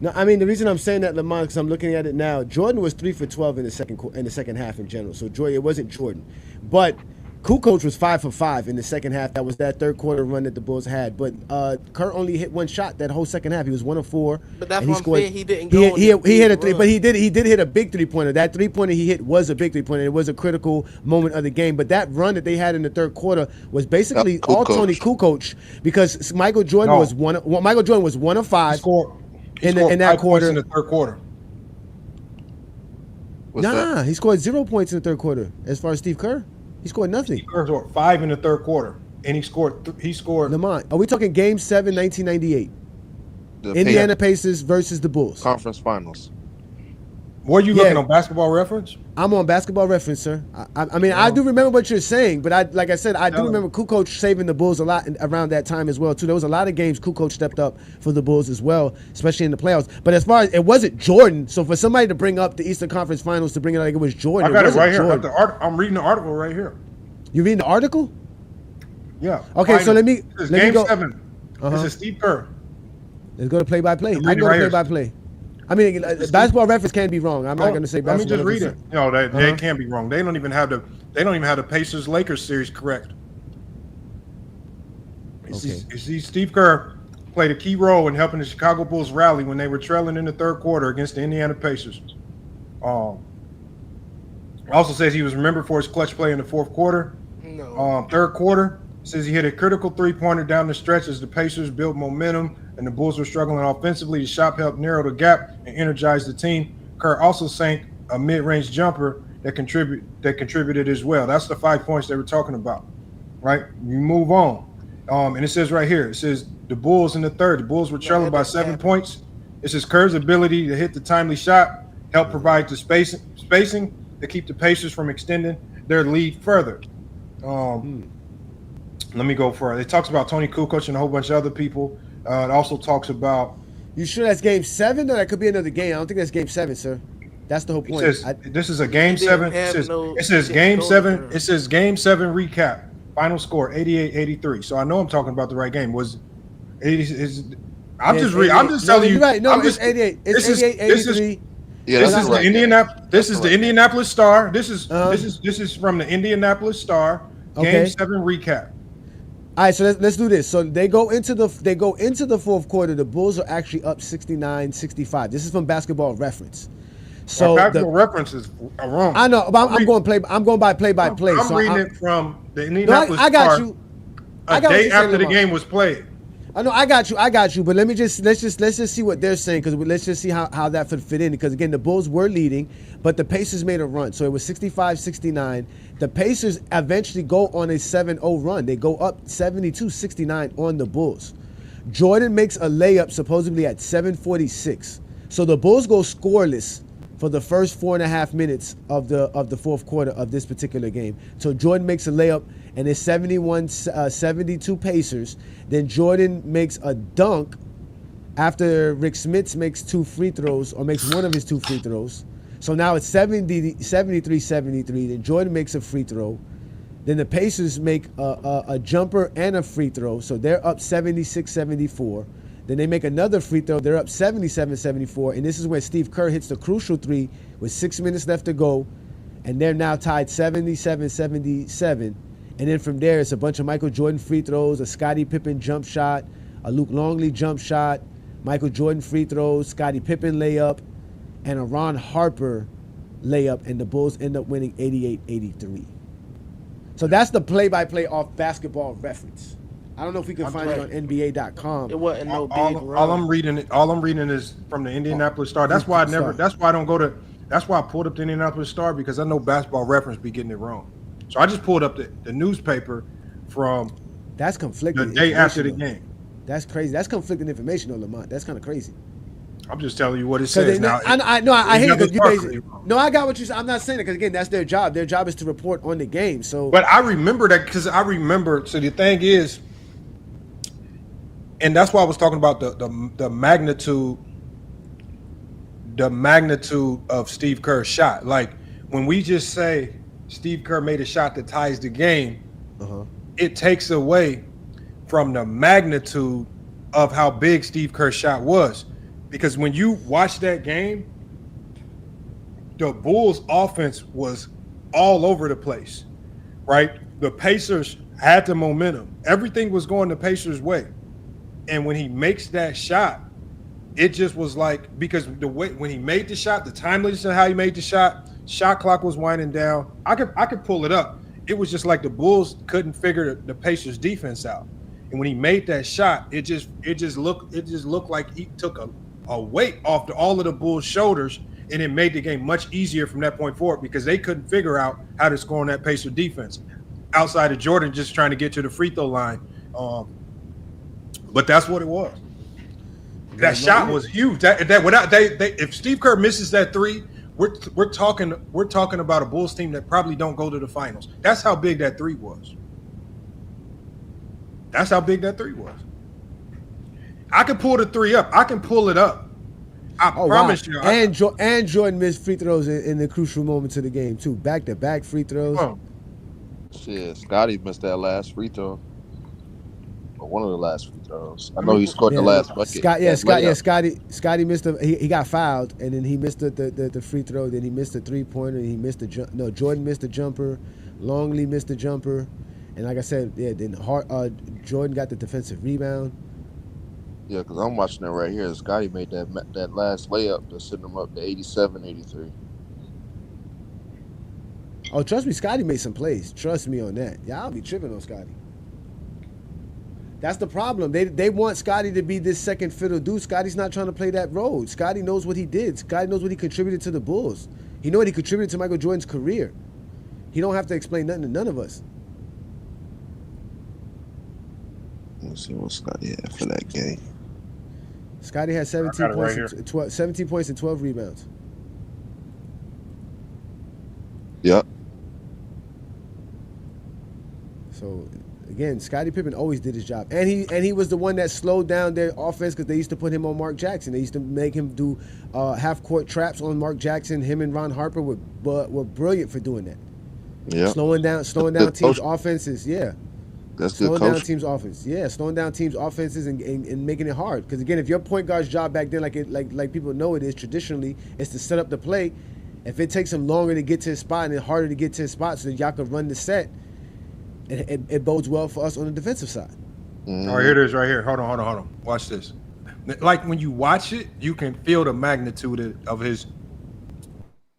No, I mean the reason I'm saying that, Lamont, because I'm looking at it now. Jordan was 3 for 12 in the second half in general. So it wasn't Jordan, but Kukoc was 5 for 5 in the second half. That was that third quarter run that the Bulls had. But Kerr only hit 1 shot that whole second half. He was 1 of 4. But that's what I'm saying. He didn't go. He hit a 3, but he did hit a big 3-pointer. That 3-pointer he hit was a big 3-pointer. It was a critical moment of the game. But that run that they had in the third quarter was basically all Tony Kukoc because Michael Jordan was 1 of 5 in that quarter. In the third quarter. He scored 0 points in the third quarter. As far as Steve Kerr. He scored nothing. Steve Kerr scored 5 in the third quarter, and he scored. Lamont, are we talking Game 7, 1998? Indiana Pacers versus the Bulls. Conference Finals. What are you looking on Basketball Reference? I'm on Basketball Reference, sir. I mean, I do remember what you're saying, but I do remember Kukoc saving the Bulls a lot around that time as well, too. There was a lot of games Kukoc stepped up for the Bulls as well, especially in the playoffs. But as far as it wasn't Jordan, so for somebody to bring up the Eastern Conference Finals to bring it like it was Jordan, I got it right here. I'm reading the article right here. You reading the article? Yeah. Okay, so let me Game go. 7. This is Steve Kerr. Let's go to play-by-play. I can go to play-by-play. I mean, Basketball Reference can be wrong. I'm not going to say Basketball Reference. Let me just read it. They can't be wrong. They don't even have the Pacers Lakers series correct. You see, Steve Kerr played a key role in helping the Chicago Bulls rally when they were trailing in the third quarter against the Indiana Pacers. Also says he was remembered for his clutch play in the fourth quarter. Third quarter, says he hit a critical three-pointer down the stretch as the Pacers built momentum and the Bulls were struggling offensively. The shot helped narrow the gap and energize the team. Kerr also sank a mid-range jumper that contributed as well. That's the 5 points they were talking about, right? You move on. And it says right here, it says the Bulls in the third. The Bulls were trailing by 7 points. It says Kerr's ability to hit the timely shot helped provide the spacing to keep the Pacers from extending their lead further. Let me go further. It talks about Tony Kukoc and a whole bunch of other people. It also talks about. You sure that's Game 7, or that could be another game? I don't think that's Game 7, sir. That's the whole point. It says, this is a Game 7. It says Game 7. It says Game 7 recap. Final score 88-83. So I know I'm talking about the right game. I'm just telling you. Right. No, it's 88. It's 88-83. This is the Indianapolis Star. This is from the Indianapolis Star. Game 7 recap. All right, so let's do this. So they go into the fourth quarter. The Bulls are actually up 69-65. This is from Basketball Reference. So Basketball Reference is wrong. I know, but I'm going by play-by-play. I'm reading it from the Indianapolis Star. I got you. A day after the game was played. I know, I got you. But let's just see what they're saying, because let's just see how that would fit in. Because again, the Bulls were leading, but the Pacers made a run. So it was 65-69. The Pacers eventually go on a 7-0 run. They go up 72-69 on the Bulls. Jordan makes a layup supposedly at 7:46. So the Bulls go scoreless for the first 4.5 minutes of the fourth quarter of this particular game. So Jordan makes a layup, and it's 71-72 Pacers. Then Jordan makes a dunk after Rick Smits makes two free throws, or makes one of his two free throws. So now it's 73-73. Then Jordan makes a free throw. Then the Pacers make a jumper and a free throw. So they're up 76-74. Then they make another free throw. They're up 77-74. And this is where Steve Kerr hits the crucial three with 6 minutes left to go. And they're now tied 77-77. And then from there, it's a bunch of Michael Jordan free throws, a Scottie Pippen jump shot, a Luke Longley jump shot, Michael Jordan free throws, Scottie Pippen layup, and a Ron Harper layup. And the Bulls end up winning 88-83. So that's the play-by-play off Basketball Reference. I don't know if we can find it on NBA.com. It wasn't no big run. All I'm reading is from the Indianapolis Star. That's why I pulled up the Indianapolis Star, because I know Basketball Reference be getting it wrong. So I just pulled up the newspaper from that's conflicting the day after the game. That's crazy. That's conflicting information, though, Lamont. That's kind of crazy. I'm just telling you what it says now. I hate it because you basically. No, I got what you said. I'm not saying it because, again, that's their job. Their job is to report on the game. So, but I remember that because I remember. So the thing is, and that's why I was talking about the magnitude of Steve Kerr's shot. Like when we just say Steve Kerr made a shot that ties the game, it takes away from the magnitude of how big Steve Kerr's shot was. Because when you watch that game, the Bulls' offense was all over the place, right? The Pacers had the momentum. Everything was going the Pacers' way. And when he makes that shot, it just was like, because the way when he made the shot, the timeliness of how he made the shot clock was winding down. I could pull it up. It was just like the Bulls couldn't figure the Pacers' defense out. And when he made that shot, it just looked like he took a weight off all of the Bulls' shoulders, and it made the game much easier from that point forward, because they couldn't figure out how to score on that Pacer defense outside of Jordan just trying to get to the free throw line. But that's what it was. That shot was huge. That without they if Steve Kerr misses that three, we're talking about a Bulls team that probably don't go to the finals. That's how big that three was. That's how big that three was. I can pull the three up. I can pull it up. I promise you. And Jordan missed free throws in the crucial moments of the game too. Back-to-back free throws. Oh. Shit, Scottie missed that last free throw. Or one of the last free throws. I know he scored the last bucket. Scottie missed he got fouled and then he missed the free throw. Then he missed the 3-pointer. And he missed the jump. No, Jordan missed the jumper. Longley missed the jumper. And like I said, then Jordan got the defensive rebound. Yeah, because I'm watching it right here. Scottie made that last layup to send him up to 87-83. Oh, trust me, Scottie made some plays. Trust me on that. Yeah, I'll be tripping on Scottie. That's the problem. They want Scottie to be this second fiddle dude. Scottie's not trying to play that role. Scottie knows what he did. Scottie knows what he contributed to the Bulls. He knows what he contributed to Michael Jordan's career. He don't have to explain nothing to none of us. Let's see what Scottie had for that game. Scottie had 17 points and 12 rebounds. Yep. So again, Scottie Pippen always did his job, and he was the one that slowed down their offense because they used to put him on Mark Jackson. They used to make him do half-court traps on Mark Jackson. Him and Ron Harper were brilliant for doing that. Yeah, slowing down teams' offenses. Yeah, that's good. Slowing down teams' offense. Yeah, slowing down teams' offenses and making it hard. Because again, if your point guard's job back then, like people know it is traditionally, is to set up the play. If it takes him longer to get to his spot and harder to get to his spot, so that y'all can run the set. It bodes well for us on the defensive side. Mm-hmm. All right, here it is right here. Hold on. Watch this. Like when you watch it, you can feel the magnitude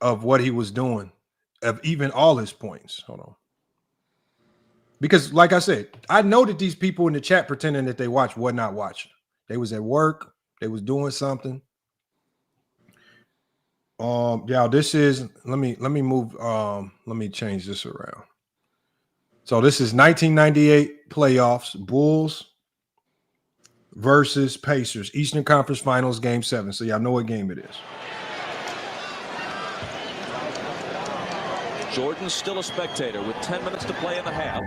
of what he was doing, of even all his points. Hold on. Because like I said, I know that these people in the chat pretending that they watch were not watching. They was at work. They was doing something. This is let me move. Let me change this around. So this is 1998 playoffs, Bulls versus Pacers, Eastern Conference Finals, Game 7. So y'all know what game it is. Jordan's still a spectator with 10 minutes to play in the half.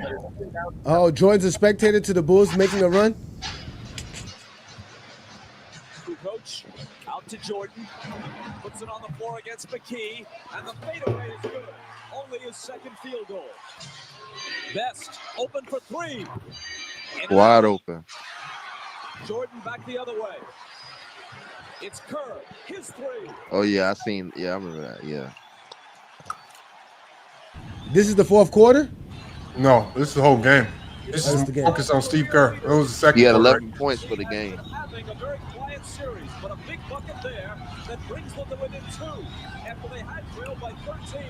Oh, Jordan's a spectator to the Bulls making a run? Coach, out to Jordan. Puts it on the floor against McKee. And the fadeaway is good. Only his second field goal. Best open for three. Wide open. Jordan back the other way. It's Kerr. His three. Oh, yeah, I remember that. Yeah. This is the fourth quarter? No, this is the whole game. This is the game. Focus on Steve Kerr. It was the second. He had quarter. 11 points for the game. Having a very quiet series, but a big bucket there that brings them to within 2 after they had trailed by 13.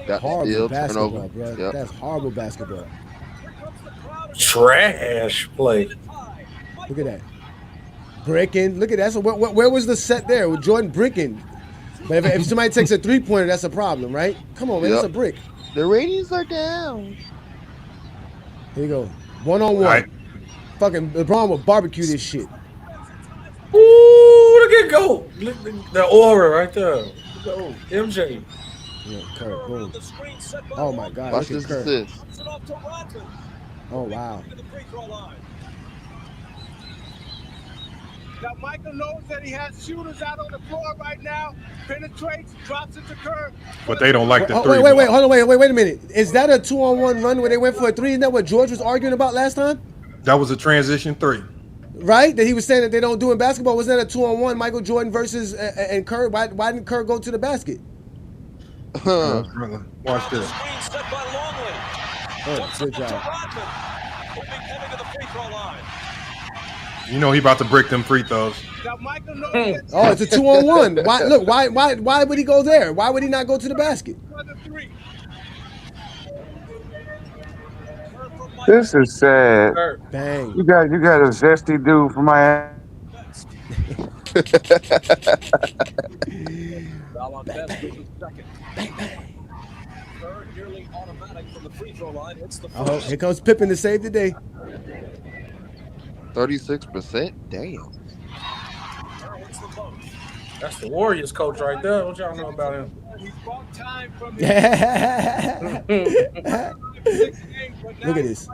That horrible basketball, bro. Yep. That's horrible basketball. Trash play. Look at that. Breaking. Look at that. So where was the set there with Jordan bricking? But if somebody takes a 3-pointer, that's a problem, right? Come on, man. That's a brick. The ratings are down. Here you go. One-on-one. Right. Fucking LeBron will barbecue this shit. Ooh, look at go. The aura right there. Go. MJ. Yeah, Kerr, boom. Oh my God. Watch this assist. Oh wow. Now Michael knows that he has shooters out on the floor right now. Penetrates, drops it to Kerr. But they don't like the three. Wait, hold on, wait a minute. Is that a 2-on-1 run where they went for a three? Isn't that what George was arguing about last time? That was a transition 3. Right? That he was saying that they don't do in basketball. Was that a 2-on-1, Michael Jordan versus and Kerr? Why didn't Kerr go to the basket? Watch this. Oh, good job. You know he about to break them free throws. Oh, it's a 2-on-1. Why would he go there? Why would he not go to the basket? This is sad. Bang. You got a zesty dude from Miami. Kerr, nearly automatic from the free throw line. Hits the Oh, here comes Pippen to save the day. 36%. Damn. That's the Warriors coach right there. What y'all know about him? He bought time from Look at this.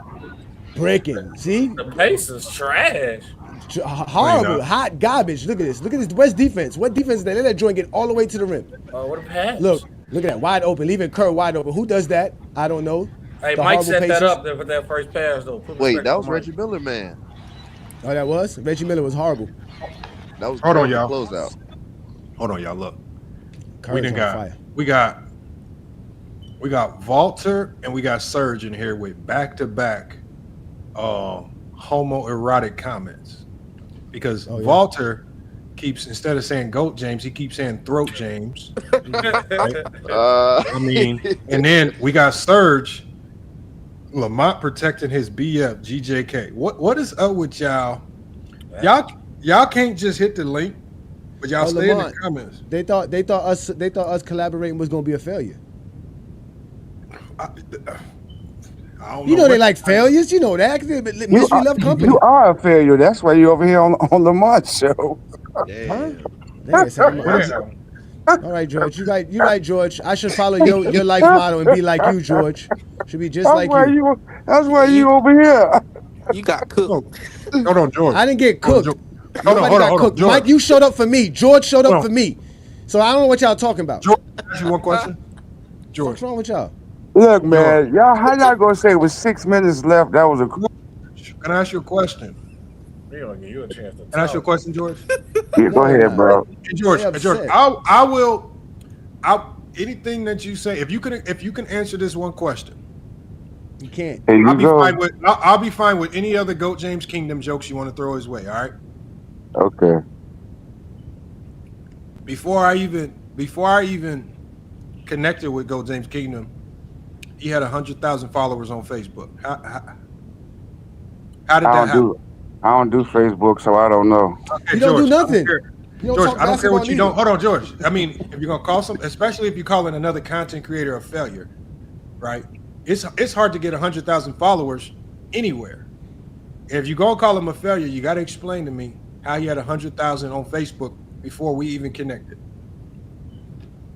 Breaking. See? The pace is trash. Horrible. Hot garbage. Look at this. Look at this. West defense. What defense is that? Let that joint get all the way to the rim. Oh, what a pass. Look at that. Wide open. Leaving Kerr wide open. Who does that? I don't know. Hey, Mike set that up there for that first pass, though. Wait, that was Reggie Miller, man. Oh, that was? Reggie Miller was horrible. That was Hold on, y'all. Closeout. Hold on, y'all. Look. Kerr's on fire. We got Walter and we got Serge in here with back-to-back homoerotic comments. Because Walter keeps, instead of saying Goat James, he keeps saying Throat James. Right? I mean, and then we got Serge, Lamont protecting his BF, GJK. What is up with y'all? Y'all can't just hit the link, but y'all stay Lamont, in the comments. They thought us collaborating was gonna be a failure. I don't you know they like failures. You know that. Mystery love company. You are a failure. That's why you're over here on Lamont's show. All right, George. You right, George. I should follow your life motto and be like you, George. Should be just like you. That's why you over here. You got cooked. Hold on, George. I didn't get cooked. Hold on, cooked. George. Mike, you showed up for me. George showed up for me. So I don't know what y'all talking about. George, ask you one question. George, what's wrong with y'all? Look, man, how y'all gonna say with 6 minutes left? That was a. Can I ask you a question? We're gonna give you a chance to Can I ask you a question, George? Yeah, go ahead, bro. Hey, George, anything that you say, if you can answer this one question, you can't. I'll be fine with any other Goat James Kingdom jokes you want to throw his way. All right. Okay. Before I even connected with Goat James Kingdom, he had 100,000 followers on Facebook. How did that happen? I don't do Facebook, so I don't know. Okay, you don't do nothing. George, I don't care what you don't. Hold on, George. I mean, if you're gonna call especially if you're calling another content creator a failure, right? It's hard to get 100,000 followers anywhere. If you're gonna call him a failure, you got to explain to me how he had 100,000 on Facebook before we even connected.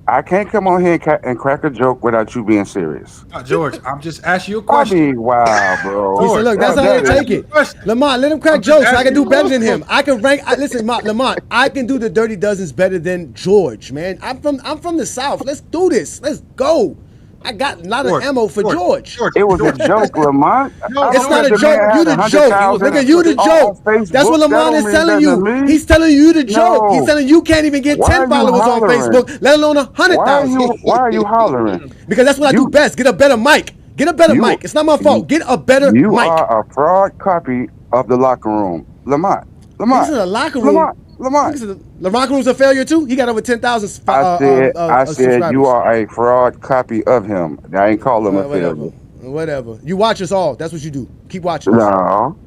I can't come on here and crack a joke without you being serious. George, I'm just asking you a question. Wow, bro. He said, look, that's how they take it. Lamont, let him crack jokes. I can do better than him. I can rank. Listen, Lamont, I can do the Dirty Dozens better than George, man. I'm from the South. Let's do this. Let's go. I got a lot of ammo for George. It was a joke, Lamont. It's not a joke. You the joke. Nigga, you the joke. That's what Lamont is telling you. He's telling you the joke. He's telling you can't even get 10 followers on Facebook, let alone 100,000. Why are you hollering? Because that's what I do best. Get a better mic. Get a better mic. It's not my fault. Get a better mic. You are a fraud copy of the locker room. Lamont. This is a locker room. Lamont. The locker room's a failure too? He got over 10,000 I said you are a fraud copy of him. I ain't call him a failure. Whatever. You watch us all. That's what you do. Keep watching us. No.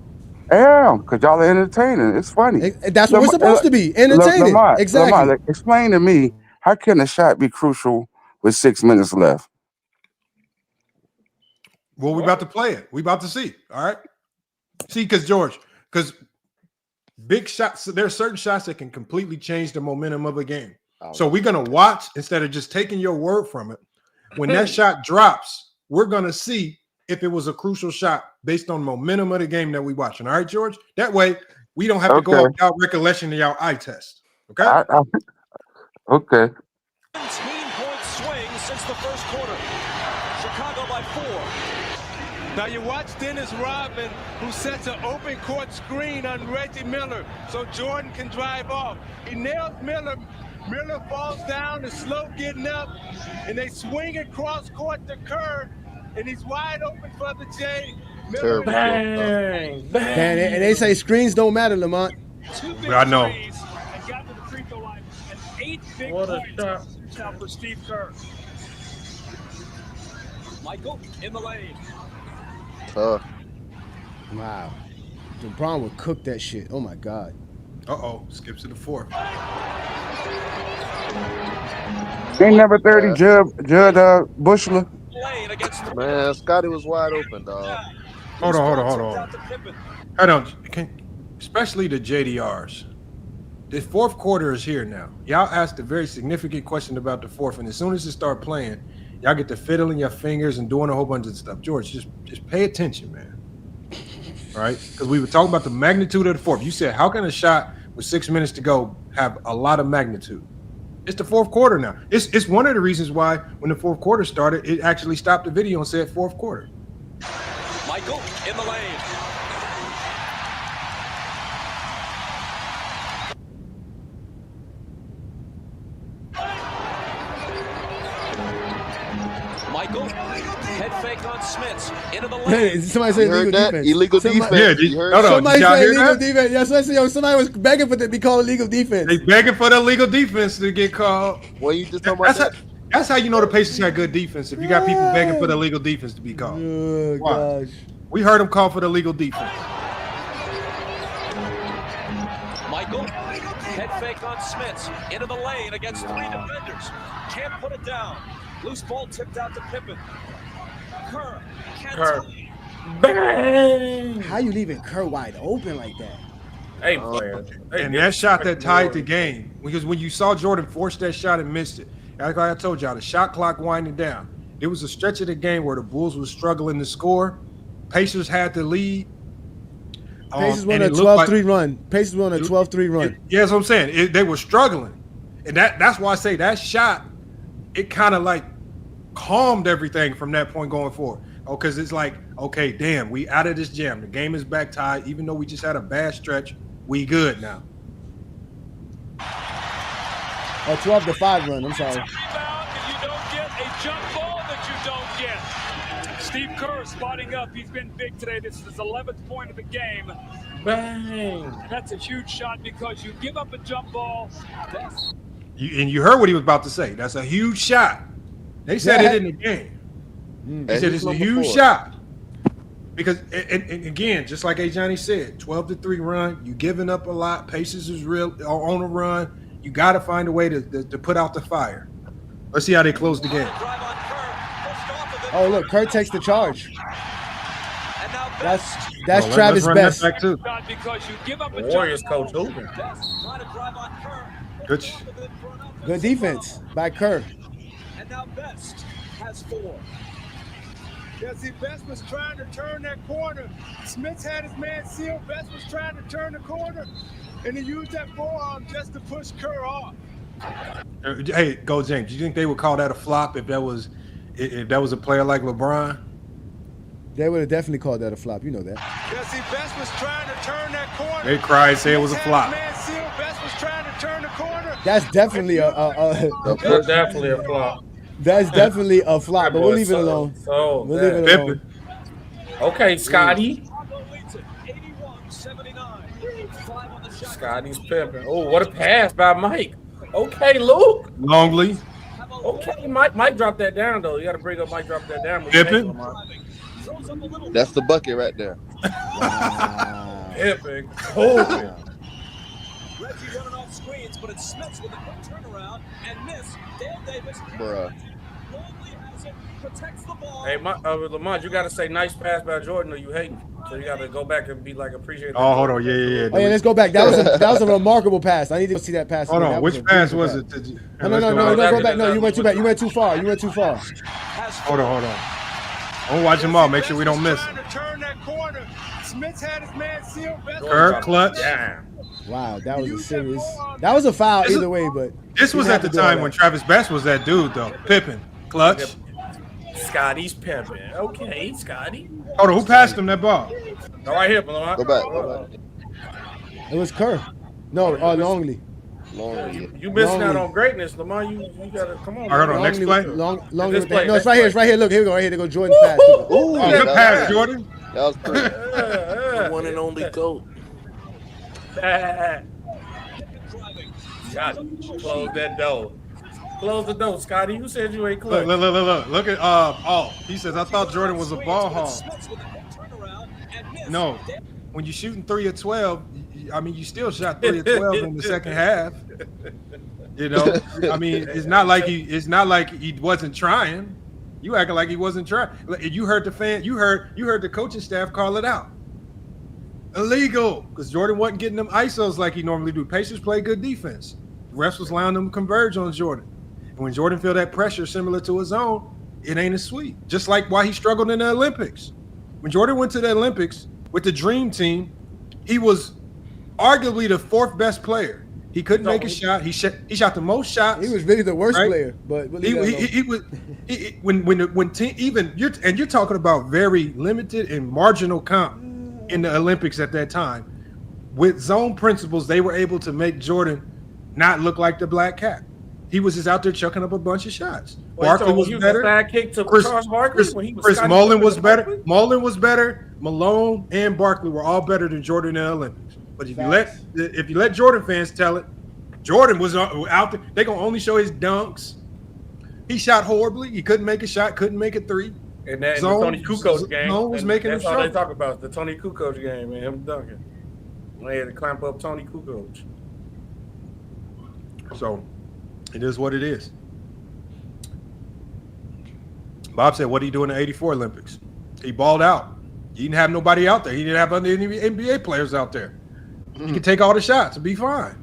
Yeah, because y'all are entertaining. It's funny. That's what we're supposed to be. Entertaining. Exactly. Lamont, explain to me, how can a shot be crucial with 6 minutes left? Well, we're about to play it. We're about to see. All right. See, because big shots, there are certain shots that can completely change the momentum of a game. So we're going to watch instead of just taking your word from it. When that shot drops, we're going to see if it was a crucial shot based on momentum of the game that we're watching. All right, George? That way, we don't have to go off our recollection of our eye test. Okay? Okay. 17-point swing since the first quarter. Chicago by 4. Now you watch Dennis Rodman, who sets an open court screen on Reggie Miller so Jordan can drive off. He nails Miller. Miller falls down, is slow getting up, and they swing across court to Kerr, and he's wide open for the J. Miller Bang. And they say screens don't matter, Lamont. I know. And got to the free throw line. And 8 big What a points shot for Steve Kerr. Michael in the lane. Wow. LeBron would cook that shit. Oh, my God. Skips to the 4th. Ain't number 30 Judd Bushler. against three. Man, Scottie was wide open, dog. Hold on. Especially the JDRs. The fourth quarter is here now. Y'all asked a very significant question about the fourth, and as soon as it start playing, y'all get to fiddling your fingers and doing a whole bunch of stuff. George, just pay attention, man. All right? Because we were talking about the magnitude of the fourth. You said, how can a shot with 6 minutes to go have a lot of magnitude? It's the fourth quarter now. It's one of the reasons why when the fourth quarter started, it actually stopped the video and said fourth quarter. Michael in the lane. Michael, head fake on Smits into the lane. Somebody said illegal defense. Illegal defense. Yeah, somebody did y'all said hear illegal that? defense. Yeah, somebody was begging for it to be called illegal defense. They begging for the illegal defense to get called. Well, you just talking about That's how you know the Pacers got good defense. If you got people begging for the illegal defense to be called. Oh, Why? gosh. We heard them call for the legal defense. Michael, head fake on Smits into the lane against three defenders. Can't put it down. Loose ball tipped out to Pippen. Kerr. Bang! How you leaving Kerr wide open like that? Hey, players. And that shot that tied the game, because when you saw Jordan force that shot and missed it, like I told y'all, the shot clock winding down. It was a stretch of the game where the Bulls was struggling to score. Pacers had the lead. Pacers won a 12-3 run. Pacers won a 12-3 run. Yeah, that's what I'm saying. They were struggling. And that's why I say that shot, it kind of like calmed everything from that point going forward. Oh, because it's like, okay, damn, we out of this jam. The game is back tied. Even though we just had a bad stretch, we good now. A 12-5 run. I'm sorry. You don't get a jump ball that you don't get. Steve Kerr spotting up. He's been big today. This is his 11th point of the game. Bang. That's a huge shot because you give up a jump ball. You heard what he was about to say. That's a huge shot. They said it in the game. They said it's a huge shot. Because, and again, just like A. Johnny said, 12-3 run, you giving up a lot. Pacers is real on a run. You got to find a way to put out the fire. Let's see how they close the game. Oh, look, Kerr takes the charge. That's Well, Travis let's Best. run that back too. Because you give up a Warriors coach Hoover. Good defense by Kerr. And now Best has 4. Yeah, see, Best was trying to turn that corner. Smith had his man sealed. Best was trying to turn the corner, and he used that forearm just to push Kerr off. Hey, go James. Do you think they would call that a flop if that was a player like LeBron? They would have definitely called that a flop. You know that. Yeah, see, Best was trying to turn that corner. They cried, say it was a flop. Man sealed. Best was trying to turn the corner. That's definitely That's definitely a flop. That's definitely a flop, but we'll leave it alone. So we'll leave it alone. Okay, Scottie. Scottie's Pippen. Oh, what a pass by Mike. Okay, Luke. Longley. Okay, Mike dropped that down, though. You got to bring up Mike drop that down. Pippen. That's the bucket right there. Pippen. Kobe. Reggie running off screens, but it's Smith with a quick turnaround and miss. Dale Davis. Bruh. Protects the ball. Hey, Lamont, you got to say nice pass by Jordan or you hating. So you got to go back and be like, appreciate that. Oh, hold on. Yeah. Oh, yeah, let's go back. That was a remarkable pass. I need to see that pass. Hold on. Which pass was it? No, go back. No, you went too back. You went too far. Hold on. I'm gonna watch them all. Make sure we don't miss it. Turn that corner. Smith had his man sealed. Best Kerr, clutch. Wow, that was a serious. That was a foul either way, but this was at the time when Travis Best was that dude, though. Pippen, clutch. Scottie's Pippen. Okay, Scottie. Hold on, who passed him that ball? All right, here, Lamont. Go back. It was Kerr. No, Longley. You missing out on greatness, Lamont. You gotta come on. All right, hold on. Next play. Longley. No, it's right here. It's right here. Look, here we go. Right here. They go Jordan's pass. Ooh, good pass, Jordan. That was pretty. The one and only GOAT. Scottie, close that door. Close the door, Scottie. You said you ain't close. Look at he says I thought Jordan was a ball hog. No, when you're shooting 3 of 12, I mean you still shot 3 of 12 in the second half. You know, I mean it's not like he wasn't trying. You acting like he wasn't trying. You heard the fan. You heard the coaching staff call it out. Illegal, because Jordan wasn't getting them ISOs like he normally do. Pacers play good defense. The refs was allowing them to converge on Jordan. And when Jordan feel that pressure similar to his own, it ain't as sweet. Just like why he struggled in the Olympics. When Jordan went to the Olympics with the Dream Team, he was arguably the 4th best player. He couldn't make a shot. He shot the most shots. He was really the worst right? player. But you're talking about very limited and marginal comp in the Olympics at that time. With zone principles, they were able to make Jordan not look like the black cat. He was just out there chucking up a bunch of shots. Barkley was better. Chris Mullin was better. Mullin was better. Malone and Barkley were all better than Jordan in the Olympics. But if you let Jordan fans tell it, Jordan was out there. They're gonna only show his dunks. He shot horribly. He couldn't make a shot. Couldn't make a 3. And that the Tony Kukoc game. Was making that's all they talk about. The Tony Kukoc game, man. Him dunking. They had to clamp up Tony Kukoc. So it is what it is. Bob said, "What did he do in the '84 Olympics? He balled out. He didn't have nobody out there. He didn't have any NBA players out there. He could take all the shots and be fine."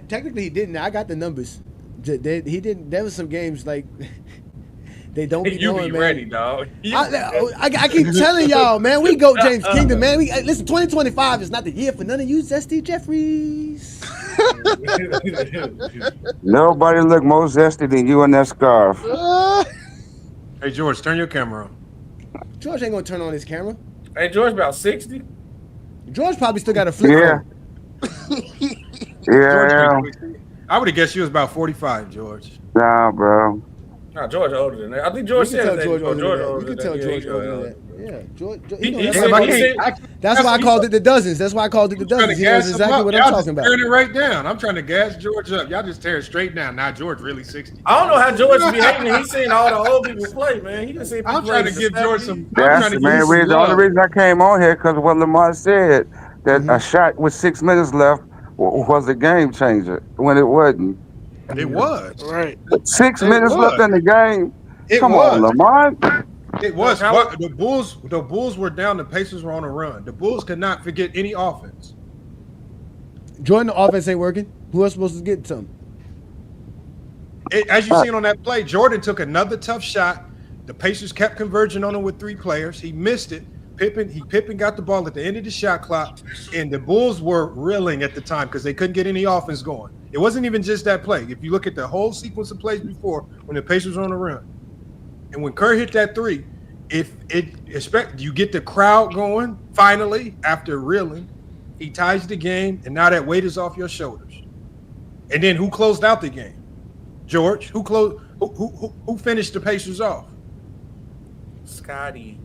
Technically, he didn't. I got the numbers. He didn't. There was some games like they don't be you knowing, be man. ready, dog. I keep telling y'all, man. We go James Kingdom, man. Listen, 2025 is not the year for none of you, Zesty Jeffries. Nobody look more zesty than you in that scarf. Hey, George, turn your camera on. George ain't gonna turn on his camera. Hey, George about 60. George probably still got a flip phone. Yeah. I would have guessed you was about 45, George. Nah, bro. Nah, George older than that. I think George said that. George older Older you can tell George older than that. Yeah, George. That's why I called it the dozens. That's why I called it the dozens. He knows exactly what I'm talking about. Tearing it right down. I'm trying to gas George up. Y'all just tear it straight down. Now George really 60. I don't know how George be hating. He's seen all the old people play, man. He done seen people I'm trying to give George some. That's the only reason I came on here because what Lamar said that a shot with 6 minutes left was a game changer when it wasn't. It was right. 6 minutes left in the game. Come was. on, Lamar. It was. The Bulls were down. The Pacers were on a run. The Bulls could not forget any offense. Jordan, the offense ain't working. Who else supposed to get some? As you seen on that play, Jordan took another tough shot. The Pacers kept converging on him with 3 players. He missed it. Pippen got the ball at the end of the shot clock, and the Bulls were reeling at the time because they couldn't get any offense going. It wasn't even just that play. If you look at the whole sequence of plays before, when the Pacers were on the run, and when Kerr hit that 3, you get the crowd going finally after reeling. He ties the game, and now that weight is off your shoulders. And then who closed out the game? George. Who finished the Pacers off? Scottie.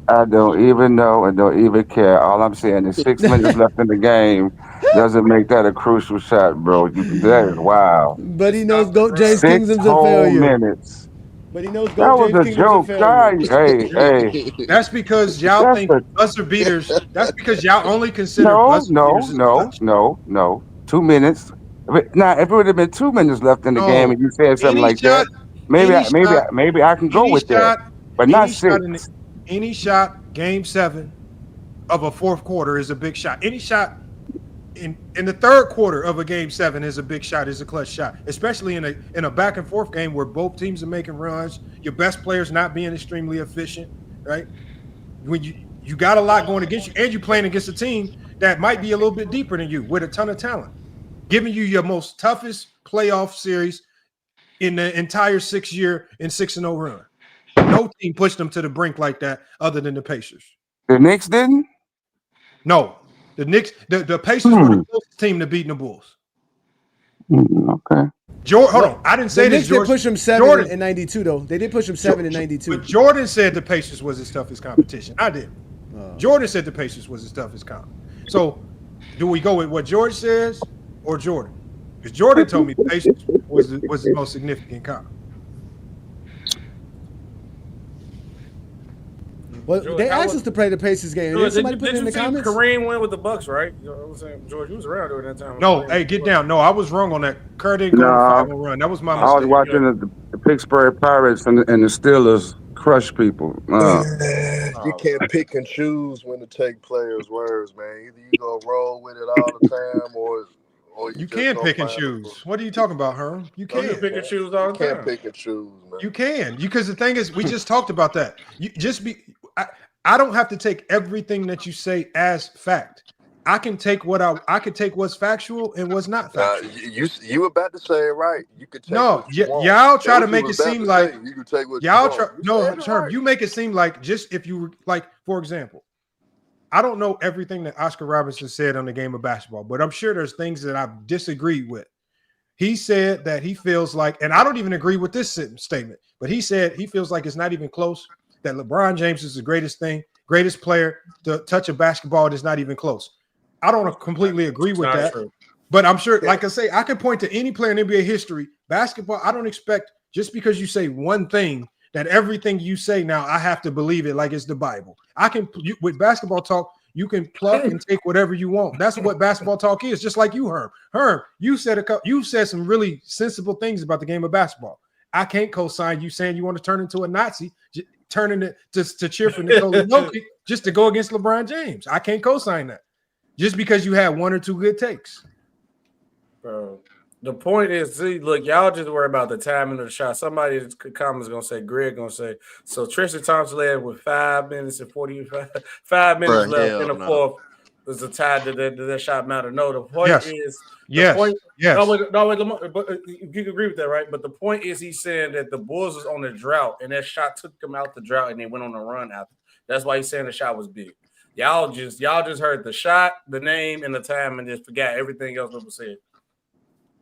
I don't even know and don't even care. All I'm saying is 6 minutes left in the game doesn't make that a crucial shot, bro. That is wow. But he knows James Kingdom's a failure. 6 minutes. But he knows that was a joke, guys. Hey. That's because y'all think buzzer beaters. That's because y'all only consider buzzer beaters. No. 2 minutes. Now, if it would have been 2 minutes left in the game and you said something like that, maybe I can go with that. But not 6. Any shot, game 7 of a fourth quarter is a big shot. Any shot in the third quarter of a game 7 is a big shot, is a clutch shot, especially in a back and forth game where both teams are making runs, your best players not being extremely efficient, right? When you got a lot going against you, and you're playing against a team that might be a little bit deeper than you with a ton of talent, giving you your most toughest playoff series in the entire 6-year and 6-0 run. No team pushed them to the brink like that other than the Pacers. The Knicks didn't? No. The Knicks, the Pacers were the closest team to beating the Bulls. Okay. Hold on. I didn't say the this, George. They pushed him 7 in 92, though. They did push him 7 in 92. But Jordan said the Pacers was his toughest competition. I did. Jordan said the Pacers was his toughest comp. So, do we go with what George says or Jordan? Because Jordan told me the Pacers was the most significant comp. Well, George, they asked us to play the Pacers game. Did somebody put it in the comments? Kareem went with the Bucks, right? You know what I'm saying? George, you was around during that time. No, hey, get down. No, I was wrong on that. Kerr didn't go on a 5-0 run. That was my mistake. I was watching the Pittsburgh Pirates and the Steelers crush people. You can't pick and choose when to take players' words, man. Either you go roll with it all the time, or you can pick and choose. What are you talking about, Herm? You can pick and choose all the time. You can't pick and choose, man. You can, because the thing is, we just talked about that. You just be. I don't have to take everything that you say as fact. I can take I could take what's factual and what's not factual. You were about to say it right. You could take y'all try to make it seem like you can take what y'all you try. want. No, Herm, you make it seem like just if you like, for example, I don't know everything that Oscar Robertson said on the game of basketball, but I'm sure there's things that I've disagreed with. He said that he feels like, and I don't even agree with this statement, but he said he feels like it's not even close, that LeBron James is the greatest player to touch a basketball. It is not even close. I don't completely agree with that, but I'm sure, like I say, I can point to any player in NBA history. Basketball, I don't expect just because you say one thing that everything you say now I have to believe it like it's the Bible. With basketball talk, you can pluck and take whatever you want. That's what basketball talk is. Just like you, Herm. Herm, you said some really sensible things about the game of basketball. I can't co-sign you saying you want to turn into a Nazi, turning it to cheer for Nikola Jokic just to go against LeBron James. I can't co-sign that. Just because you had one or two good takes. Bro, the point is, look, y'all just worry about the timing of the shot. Somebody in the comments going to say, Greg going to say, so Tristan Thompson led with 5 minutes and 5 minutes left in the fourth. There's a tie that shot matter. No, the point is, yes. No, wait, but you can agree with that, right? But the point is, he's saying that the Bulls was on a drought, and that shot took them out the drought, and they went on a run after. That's why he's saying the shot was big. Y'all just heard the shot, the name, and the time, and just forgot everything else that was said.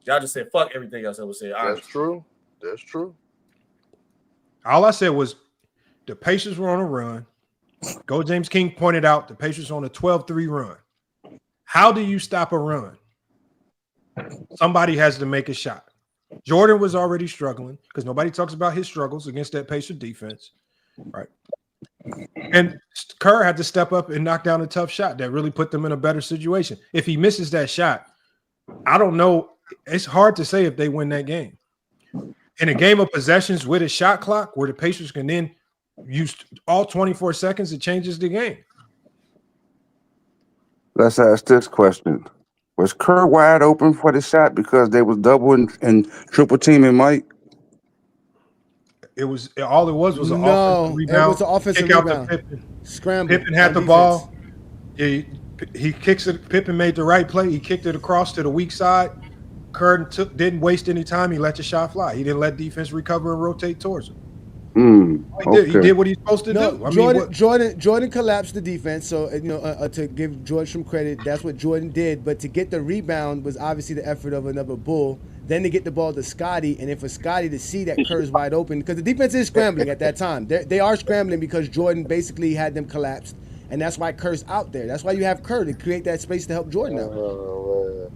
Y'all just said fuck everything else that was said. That's true. That's true. All I said was the Pacers were on a run. Go James King pointed out the Pacers on a 12-3 run. How do you stop a run? Somebody has to make a shot. Jordan was already struggling because nobody talks about his struggles against that Pacer defense, right? And Kerr had to step up and knock down a tough shot that really put them in a better situation. If he misses that shot, I don't know. It's hard to say if they win that game. In a game of possessions with a shot clock where the Pacers can then use all 24 seconds, it changes the game. Let's ask this question. Was Kerr wide open for the shot because they was double and triple teaming Mike? It was an offensive rebound. It was an offensive rebound. Pippen had the ball. He kicks it. Pippen made the right play. He kicked it across to the weak side. Kerr didn't waste any time. He let the shot fly. He didn't let defense recover and rotate towards him. He did what he's supposed to do. Jordan collapsed the defense. So to give Jordan some credit, that's what Jordan did. But to get the rebound was obviously the effort of another Bull. Then to get the ball to Scottie, and then for Scottie to see that Kerr's wide open, because the defense is scrambling at that time. They are scrambling because Jordan basically had them collapsed, and that's why Kerr's out there. That's why you have Kerr to create that space to help Jordan out.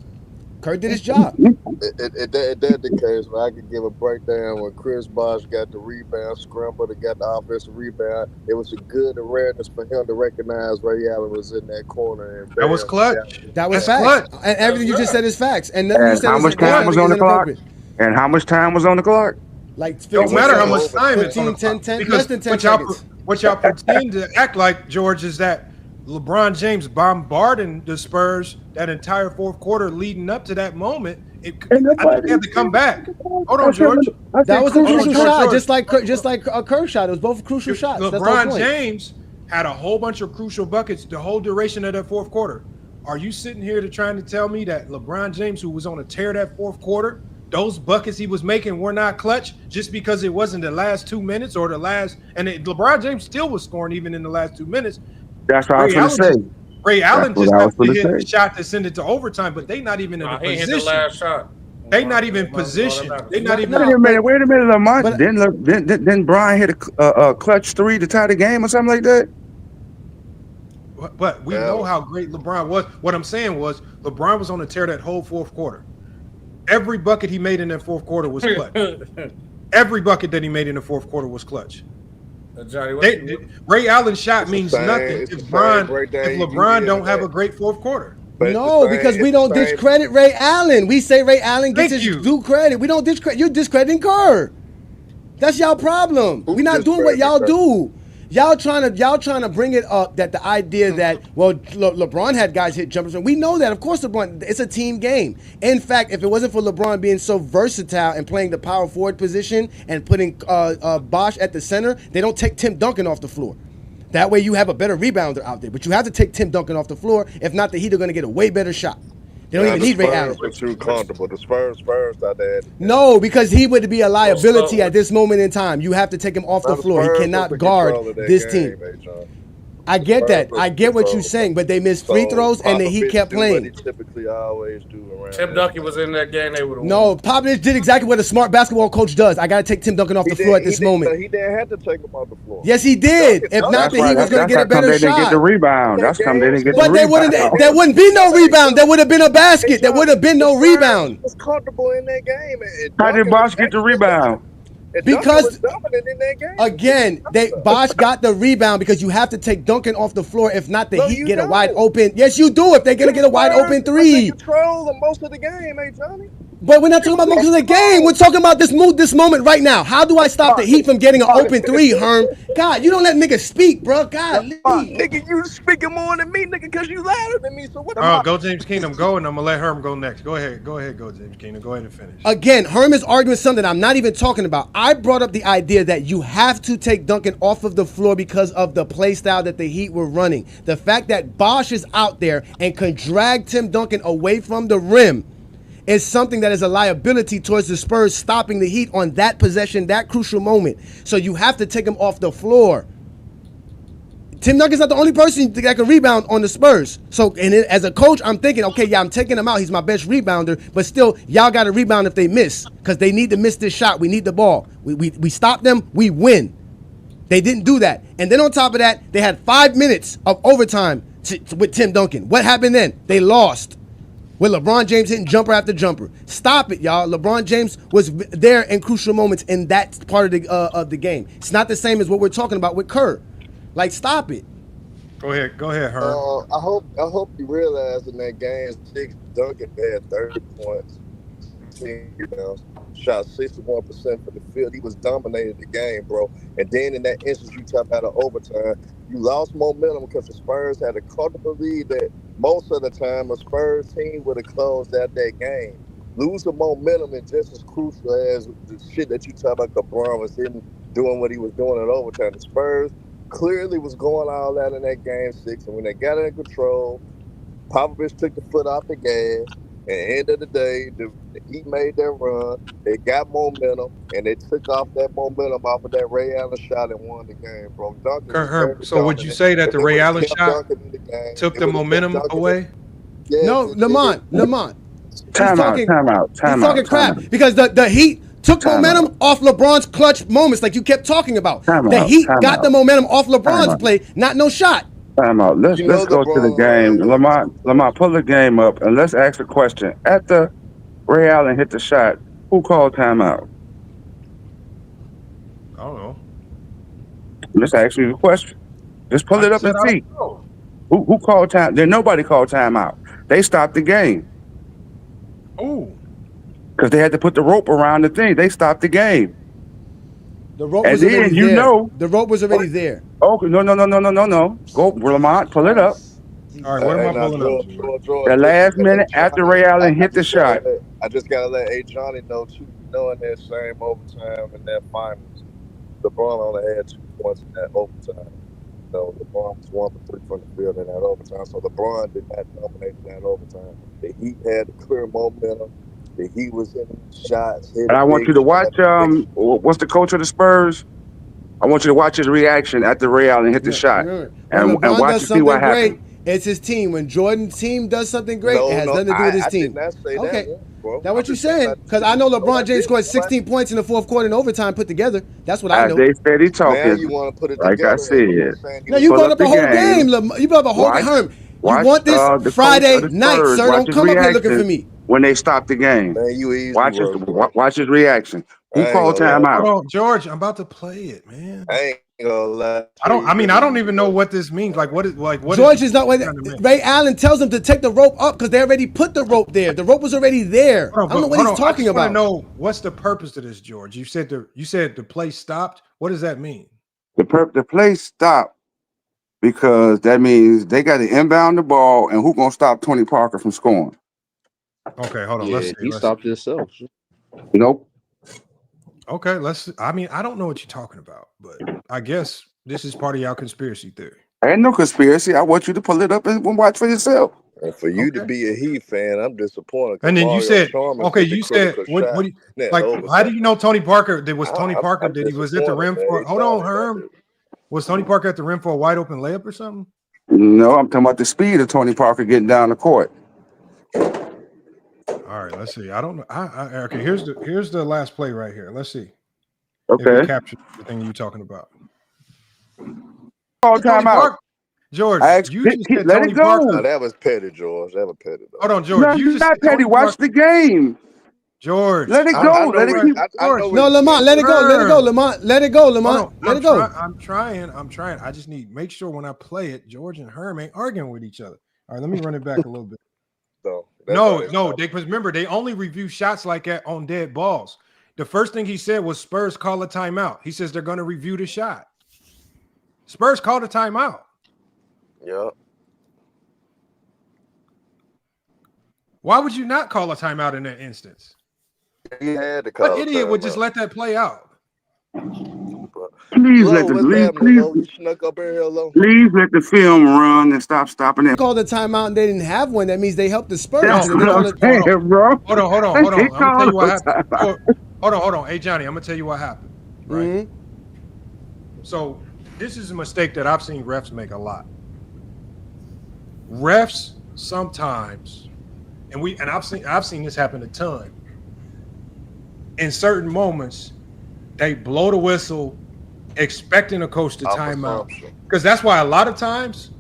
Kerr did his job. If that's the case, I could give a breakdown when Chris Bosh got the rebound, scrambled and got the offensive rebound. It was a good awareness for him to recognize Ray Allen was in that corner. And that was clutch. That was facts. Clutch. And everything you just said is facts. And how much time was on the clock? And how much time was on the clock? Like 15, don't matter how much time 15, 10, less than 10 seconds. What y'all pretend to act like, George, is that LeBron James bombarding the Spurs that entire fourth quarter leading up to that moment. I think they had to come back. Hold on, George. That was a crucial shot, just like a Kerr shot. It was both crucial shots. LeBron James had a whole bunch of crucial buckets the whole duration of that fourth quarter. Are you sitting here trying to tell me that LeBron James, who was on a tear that fourth quarter, those buckets he was making were not clutch just because it wasn't the last 2 minutes or the last? And LeBron James still was scoring even in the last 2 minutes. That's what I was going to say. Ray Allen just hit the shot to send it to overtime, but they not even in a position. He hit the last shot. They not even positioned. They not even. Wait a minute, Lamont. Didn't Brian hit a clutch three to tie the game or something like that? But we know how great LeBron was. What I'm saying was LeBron was on a tear that whole fourth quarter. Every bucket he made in that fourth quarter was clutch. Every bucket that he made in the fourth quarter was clutch. Johnny, Ray Allen's shot means nothing if LeBron don't have a great fourth quarter. No, because we don't discredit Ray Allen. We say Ray Allen gets his due credit. We don't discredit. You're discrediting Kerr. That's y'all problem. We're not doing what y'all do. Y'all trying to bring it up that the idea that LeBron had guys hit jumpers. We know that. Of course, LeBron. It's a team game. In fact, if it wasn't for LeBron being so versatile and playing the power forward position and putting Bosh at the center, they don't take Tim Duncan off the floor. That way, you have a better rebounder out there. But you have to take Tim Duncan off the floor. If not, the Heat are going to get a way better shot. They don't even need Ray Allen. The Spurs are too comfortable. The Spurs out there. No, because he would be a liability at this moment in time. You have to take him off the floor. He cannot guard this team. I get that. I get what you're saying, but they missed free throws and the Heat kept playing. They typically always do around. Tim Duncan was in that game. They would have. No, Popovich did exactly what a smart basketball coach does. I got to take Tim Duncan off the floor at this moment. He didn't have to take him off the floor. Yes, he did. If not, the Heat was going to get a better shot. They didn't get the rebound. That's come they didn't get the rebound. There wouldn't be no rebound. There would have been a basket. There would have been no rebound. He was comfortable in that game. How did Bosh get the rebound? Because again, Bosh got the rebound because you have to take Duncan off the floor. If not, the Heat get a wide open. Yes, you do. If they're gonna get a wide open three, control most of the game, Johnny. But we're not talking about most of the game. We're talking about this moment right now. How do I stop the Heat from getting an open three, Herm? God, you don't let niggas speak, bro. God, nigga, you speaking more than me, nigga, because you louder than me. So what? Go James Kingdom, go, and I'm gonna let Herm go next. Go ahead, go James Kingdom. Go ahead and finish. Again, Herm is arguing something I'm not even talking about. I brought up the idea that you have to take Duncan off of the floor because of the play style that the Heat were running. The fact that Bosh is out there and can drag Tim Duncan away from the rim is something that is a liability towards the Spurs stopping the Heat on that possession, that crucial moment. So you have to take him off the floor. Tim Duncan's not the only person that can rebound on the Spurs. So, and as a coach, I'm thinking, okay, yeah, I'm taking him out. He's my best rebounder. But still, y'all got to rebound if they miss because they need to miss this shot. We need the ball. We stop them, we win. They didn't do that. And then on top of that, they had 5 minutes of overtime with Tim Duncan. What happened then? They lost. With LeBron James hitting jumper after jumper. Stop it, y'all. LeBron James was there in crucial moments in that part of the game. It's not the same as what we're talking about with Kerr. Like, stop it. Go ahead, Herm. I hope you realize in that game, Duncan had 30 points, 10 rebounds, shot 61% from the field. He was dominating the game, bro. And then in that instance, you talk about an overtime, you lost momentum because the Spurs had a comfortable lead that most of the time a Spurs team would have closed out that game. Losing momentum is just as crucial as the shit that you talk about. LeBron was doing what he was doing in overtime. The Spurs clearly was going all out in that game 6, and when they got it in control, Popovich took the foot off the gas. At the end of the day, the Heat made their run. They got momentum, and they took off that momentum off of that Ray Allen shot and won the game, bro. So would you say that the Ray Allen shot took the momentum away? Yeah, no, Lamont. Time out. He's talking crap because the Heat took momentum off LeBron's clutch moments, like you kept talking about. The Heat got the momentum off LeBron's play, not no shot. Time out. Let's go to the game. Lamont, pull the game up and let's ask a question. After Ray Allen hit the shot, who called timeout? I don't know. Let's ask you the question. Just pull it up and see. Who called time? Then nobody called timeout. They stopped the game. Oh. Because they had to put the rope around the thing. They stopped the game. The rope was already there. The rope was already there. Okay, no. Go, Lamont, pull it up. All right, what am I pulling up? The last minute after Ray Allen hit the shot. I just got to let Johnny know, too, knowing that same overtime in that finals, LeBron only had 2 points in that overtime. So LeBron was 1 for 3 from the field in that overtime. So LeBron did not dominate in that overtime. The Heat had the clear momentum. The Heat was in shots. And I want you to watch, what's the coach of the Spurs? I want you to watch his reaction after Ray Allen hit the shot. And watch and see what happened. It's his team. When Jordan's team does something great, it has nothing to do with his team. Did not say okay. That's what you're saying. Because I know LeBron James scored 16 points in the fourth quarter in overtime put together. That's what I know. They steady talking. Now you want to put it like together. I said. No, you brought up a whole game. You brought up a whole game. You want this Friday night, sir. Don't come up here looking for me. When they stop the game. Man, you easy, watch his reaction. Who called timeout? Hold on, George, I'm about to play it, man. I I don't even know what this means. Like what George is not what Ray Allen tells him to take the rope up because they already put the rope there. The rope was already there. I don't know what he's talking about. I know what's the purpose of this, George. You said the play stopped. What does that mean? The play stopped because that means they got to inbound the ball, and who's gonna stop Tony Parker from scoring? Okay, hold on. Yeah, let's see. He stopped himself. Nope. Okay, I don't know what you're talking about, but I guess this is part of your conspiracy theory. Ain't no conspiracy. I want you to pull it up and watch for yourself. And for you to be a Heat fan, I'm disappointed. And then you said, you said, what how do you know Tony Parker? Was Tony Parker at the rim for? Hold on, Herm. Was Tony Parker at the rim for a wide open layup or something? No, I'm talking about the speed of Tony Parker getting down the court. All right, let's see. I don't know. Okay, here's the last play right here. Let's see. Okay. If it captures everything you're talking about. All time out. George, you just said let Tony it go. Parker. No, that was petty, George. That was petty. Though. Hold on, George. No, you just not petty. Watch the game. George. Let it go. Let it keep. No, Lamont, let it go. Let it go, Lamont. Let it go, Lamont. Let it go. I'm trying. I just make sure when I play it, George and Herm ain't arguing with each other. All right, let me run it back a little bit. No, because remember, they only review shots like that on dead balls. The first thing he said was Spurs call a timeout. He says they're going to review the shot. Spurs called a timeout. Yeah. Why would you not call a timeout in that instance? He had to call. What idiot would just let that play out? Please let the film run and stop stopping it. Called the timeout and they didn't have one. That means they helped the Spurs. That's what I'm saying, bro. Hold on. I'm gonna tell you what happened. Hold on. Hey, Johnny, I'm gonna tell you what happened. Right. Mm-hmm. So this is a mistake that I've seen refs make a lot. Refs sometimes, and I've seen this happen a ton. In certain moments, they blow the whistle, expecting a coach to time out. Because that's why a lot of times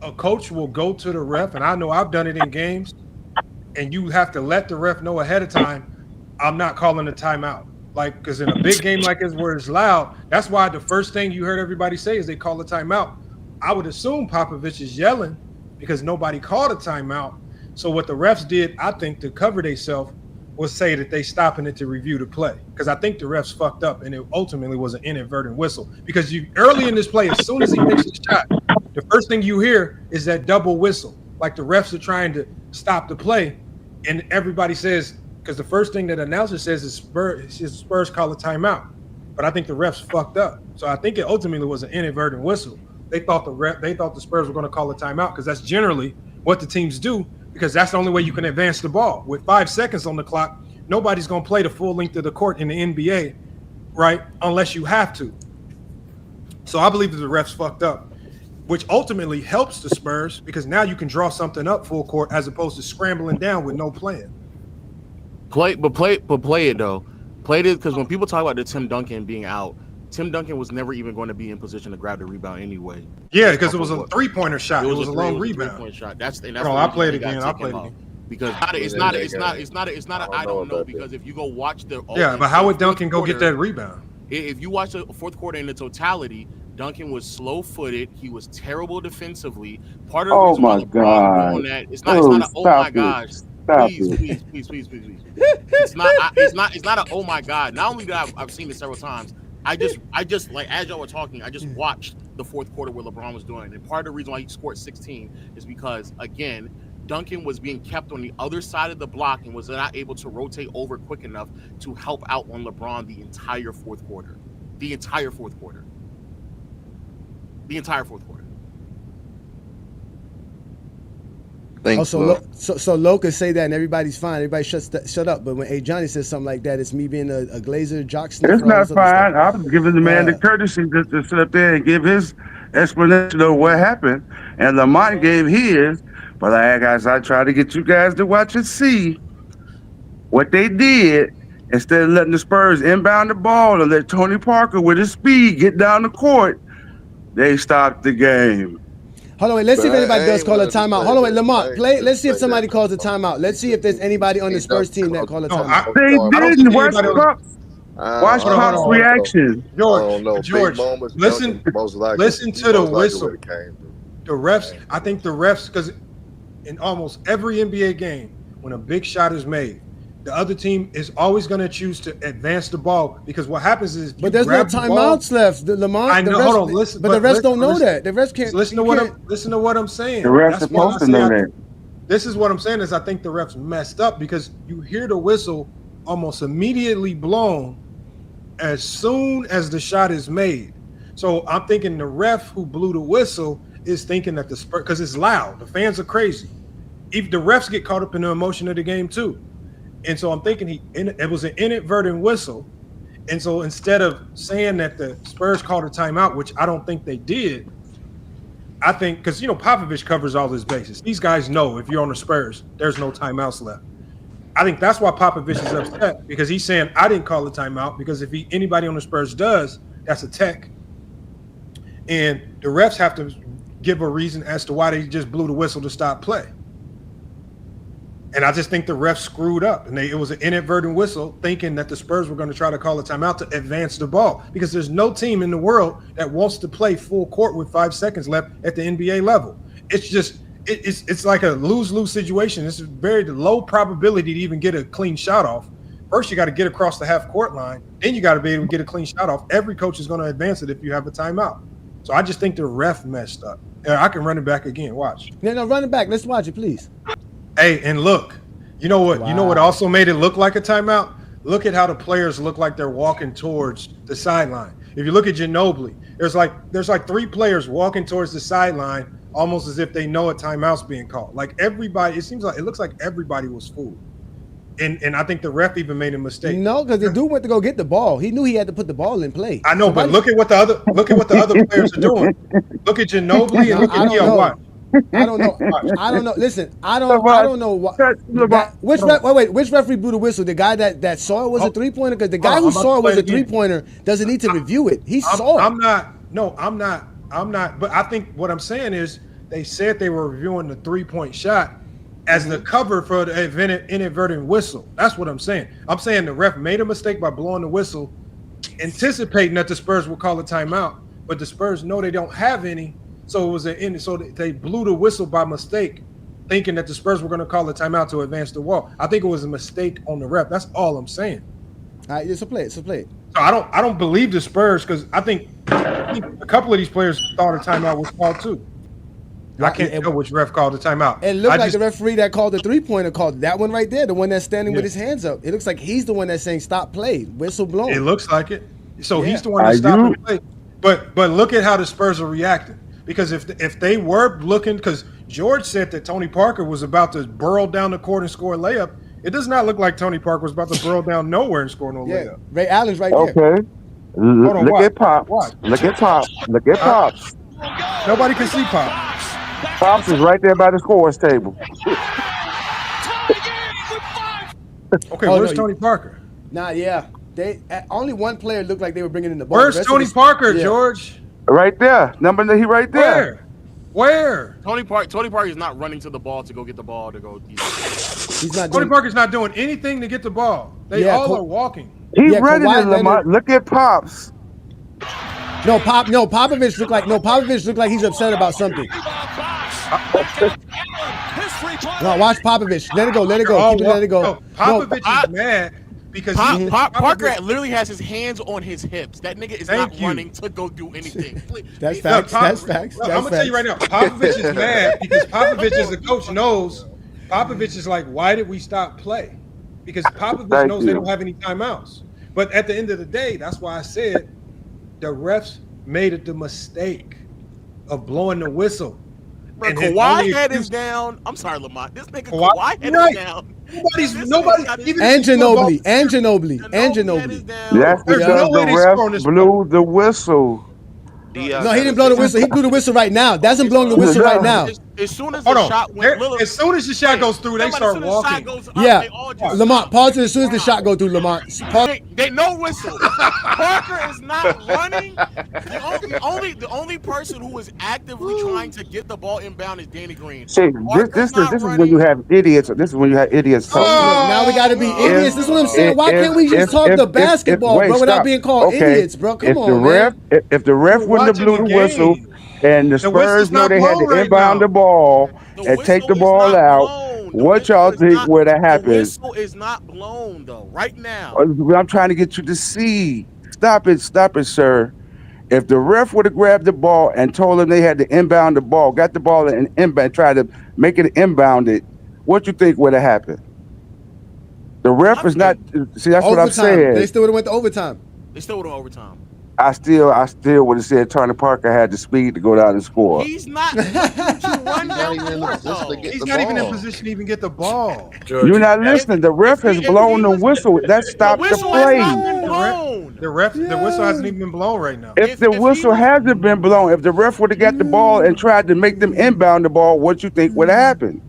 a coach will go to the ref, and I know I've done it in games, and you have to let the ref know ahead of time, I'm not calling a timeout. Like, because in a big game like this where it's loud, that's why the first thing you heard everybody say is they call a timeout. I would assume Popovich is yelling because nobody called a timeout. So what the refs did, I think, to cover themselves was say that they stopping it to review the play. Because I think the refs fucked up and it ultimately was an inadvertent whistle. Because early in this play, as soon as he makes the shot, the first thing you hear is that double whistle. Like the refs are trying to stop the play. And everybody says, because the first thing that announcer says is Spurs call a timeout. But I think the refs fucked up. So I think it ultimately was an inadvertent whistle. They thought the Spurs were going to call a timeout because that's generally what the teams do, because that's the only way you can advance the ball. With 5 seconds on the clock, nobody's going to play the full length of the court in the NBA, right? Unless you have to. So I believe that the refs fucked up, which ultimately helps the Spurs because now you can draw something up full court as opposed to scrambling down with no plan. Play it though. Play it because when people talk about the Tim Duncan being out, Tim Duncan was never even going to be in position to grab the rebound anyway. Yeah, because it was a three-pointer shot. It was a long rebound. Three-point shot. I'll play it again. Because it's not. I don't know because if you go watch the but how would Duncan go get that rebound? If you watch the fourth quarter in the totality, Duncan was slow-footed. He was terrible defensively. Part of the reason why LeBron on that, it's not a oh my gosh. Please. It's not a oh my god. Not only that I've seen it several times. I just like as y'all were talking, I just watched the fourth quarter where LeBron was doing it. And part of the reason why he scored 16 is because again, Duncan was being kept on the other side of the block and was not able to rotate over quick enough to help out on LeBron the entire fourth quarter. So Lo could say that and everybody's fine. Everybody shut up. But when A. Johnny says something like that, it's me being a Glazer jock sniffer. It's not fine. I was giving the man the courtesy just to sit up there and give his explanation of what happened. And Lamont gave his. But guys, I try to get you guys to watch and see what they did. Instead of letting the Spurs inbound the ball and let Tony Parker with his speed get down the court, they stopped the game. Hold on, wait. Let's see if anybody does call a timeout. Hold on, wait, Lamont, play. Let's see if somebody calls a timeout. Let's see if there's anybody on the Spurs team that called a timeout. They didn't. Watch Pop's reaction. George, listen to the whistle. The refs, I think the refs, because in almost every NBA game, when a big shot is made, the other team is always going to choose to advance the ball because what happens is, but there's no timeouts left. Lamont, I know. Hold on, listen, but the refs don't know that. The refs can't. Listen to what I'm saying. The refs supposed to know that. This is what I'm saying is I think the refs messed up because you hear the whistle almost immediately blown as soon as the shot is made. So I'm thinking the ref who blew the whistle is thinking that the Spurs, because it's loud, the fans are crazy. If the refs get caught up in the emotion of the game too, and so I'm thinking it was an inadvertent whistle, and so instead of saying that the Spurs called a timeout, which I don't think they did, I think because Popovich covers all his bases. These guys know if you're on the Spurs, there's no timeouts left. I think that's why Popovich is upset because he's saying I didn't call the timeout because if anybody on the Spurs does, that's a tech, and the refs have to give a reason as to why they just blew the whistle to stop play. And I just think the refs screwed up, and it was an inadvertent whistle, thinking that the Spurs were going to try to call a timeout to advance the ball because there's no team in the world that wants to play full court with 5 seconds left at the NBA level. It's just it's like a lose-lose situation. It's a very low probability to even get a clean shot off. First, you got to get across the half-court line. Then you got to be able to get a clean shot off. Every coach is going to advance it if you have a timeout. So I just think the ref messed up. I can run it back again. Watch. No, run it back. Let's watch it, please. Hey, and look, you know what? Wow. You know what also made it look like a timeout? Look at how the players look like they're walking towards the sideline. If you look at Ginobili, there's like 3 players walking towards the sideline, almost as if they know a timeout's being called. Like everybody, it looks like everybody was fooled. And I think the ref even made a mistake. No, because the dude went to go get the ball. He knew he had to put the ball in play. I know, but look at what the other players are doing. Look at Ginobili and look at Neo. Watch. I don't know. Listen, I don't know what. Which referee blew the whistle? The guy that saw it was a 3-pointer? Because the guy who saw it was a 3-pointer doesn't need to review it. He saw it. I'm not. But I think what I'm saying is they said they were reviewing the 3-point shot as the cover for the inadvertent whistle. That's what I'm saying. I'm saying the ref made a mistake by blowing the whistle, anticipating that the Spurs will call a timeout, but the Spurs know they don't have any. So it was so they blew the whistle by mistake, thinking that the Spurs were going to call a timeout to advance the wall. I think it was a mistake on the ref. That's all I'm saying. All right, so play it. So I don't believe the Spurs because I think a couple of these players thought a timeout was called too. I can't tell which ref called the timeout. It looked like the referee that called the 3-pointer called that one right there, the one that's standing with his hands up. It looks like he's the one that's saying stop play, whistle blown. It looks like it. So he's the one that's stopping play. But look at how the Spurs are reacting. Because if they were looking, because George said that Tony Parker was about to burrow down the court and score a layup, it does not look like Tony Parker was about to burrow down nowhere and score no layup. Ray Allen's right there. Okay. Look at Pop. Look at Pop. Look at Pops. Nobody can see Pop. Pops is right there by the scores table. Okay, where's Tony Parker? Only one player looked like they were bringing in the ball. Where's Tony Parker, George? Right there. He right there. Where? Tony Parker is not running to the ball to go get the ball to go. He's not. Tony Parker's not doing anything to get the ball. They all are walking. He's ready to Lamont. Look at Pops. Popovich looked like he's upset about something. No, watch Popovich. Let it go. Let it go. No, Popovich is mad. Because Parker literally has his hands on his hips. That nigga is not running to go do anything. That's facts. That's facts. I'm going to tell you right now, Popovich is mad because Popovich as a coach knows, Popovich is like, why did we stop play? Because Popovich knows they don't have any timeouts. But at the end of the day, that's why I said the refs made the mistake of blowing the whistle. Bro, Kawhi head is down. I'm sorry, Lamont. This nigga Kawhi head is down. Nobody even and Ginobili. That's because the ref blew the whistle. No, he didn't blow the whistle. He blew the whistle right now. That's him blowing the whistle right now. As soon as the shot went, as soon as the shot goes through, they start walking. Yeah, Lamont. Pause it as soon as the shot go through. Lamont. They no whistle. Parker is not running. The only person who is actively trying to get the ball inbound is Danny Green. See, this is when you have idiots. This is when you have idiots talking. Now we got to be idiots. This is what I'm saying. Why can't we just talk the basketball, bro, without being called idiots, bro? Come on, man. If the ref wouldn't have blew the whistle, and the Spurs know they had to inbound the ball and take the ball out, what y'all think would have happened? The whistle is not blown though. Right now, I'm trying to get you to see. Stop it, sir. If the ref would have grabbed the ball and told them they had to inbound the ball, got the ball and inbound, tried to make it inbounded, what you think would have happened? The ref is not. See, that's what I'm saying. They still would have went to overtime. They still would have overtime. I still would have said Tony Parker had the speed to go down and score. He's not to run down He's not even in position to even get the ball. You're not listening. The ref has blown the whistle. That stopped the play. The whistle hasn't even been blown right now. If the whistle hasn't been blown, if the ref would have got the ball and tried to make them inbound the ball, what you think would have happened?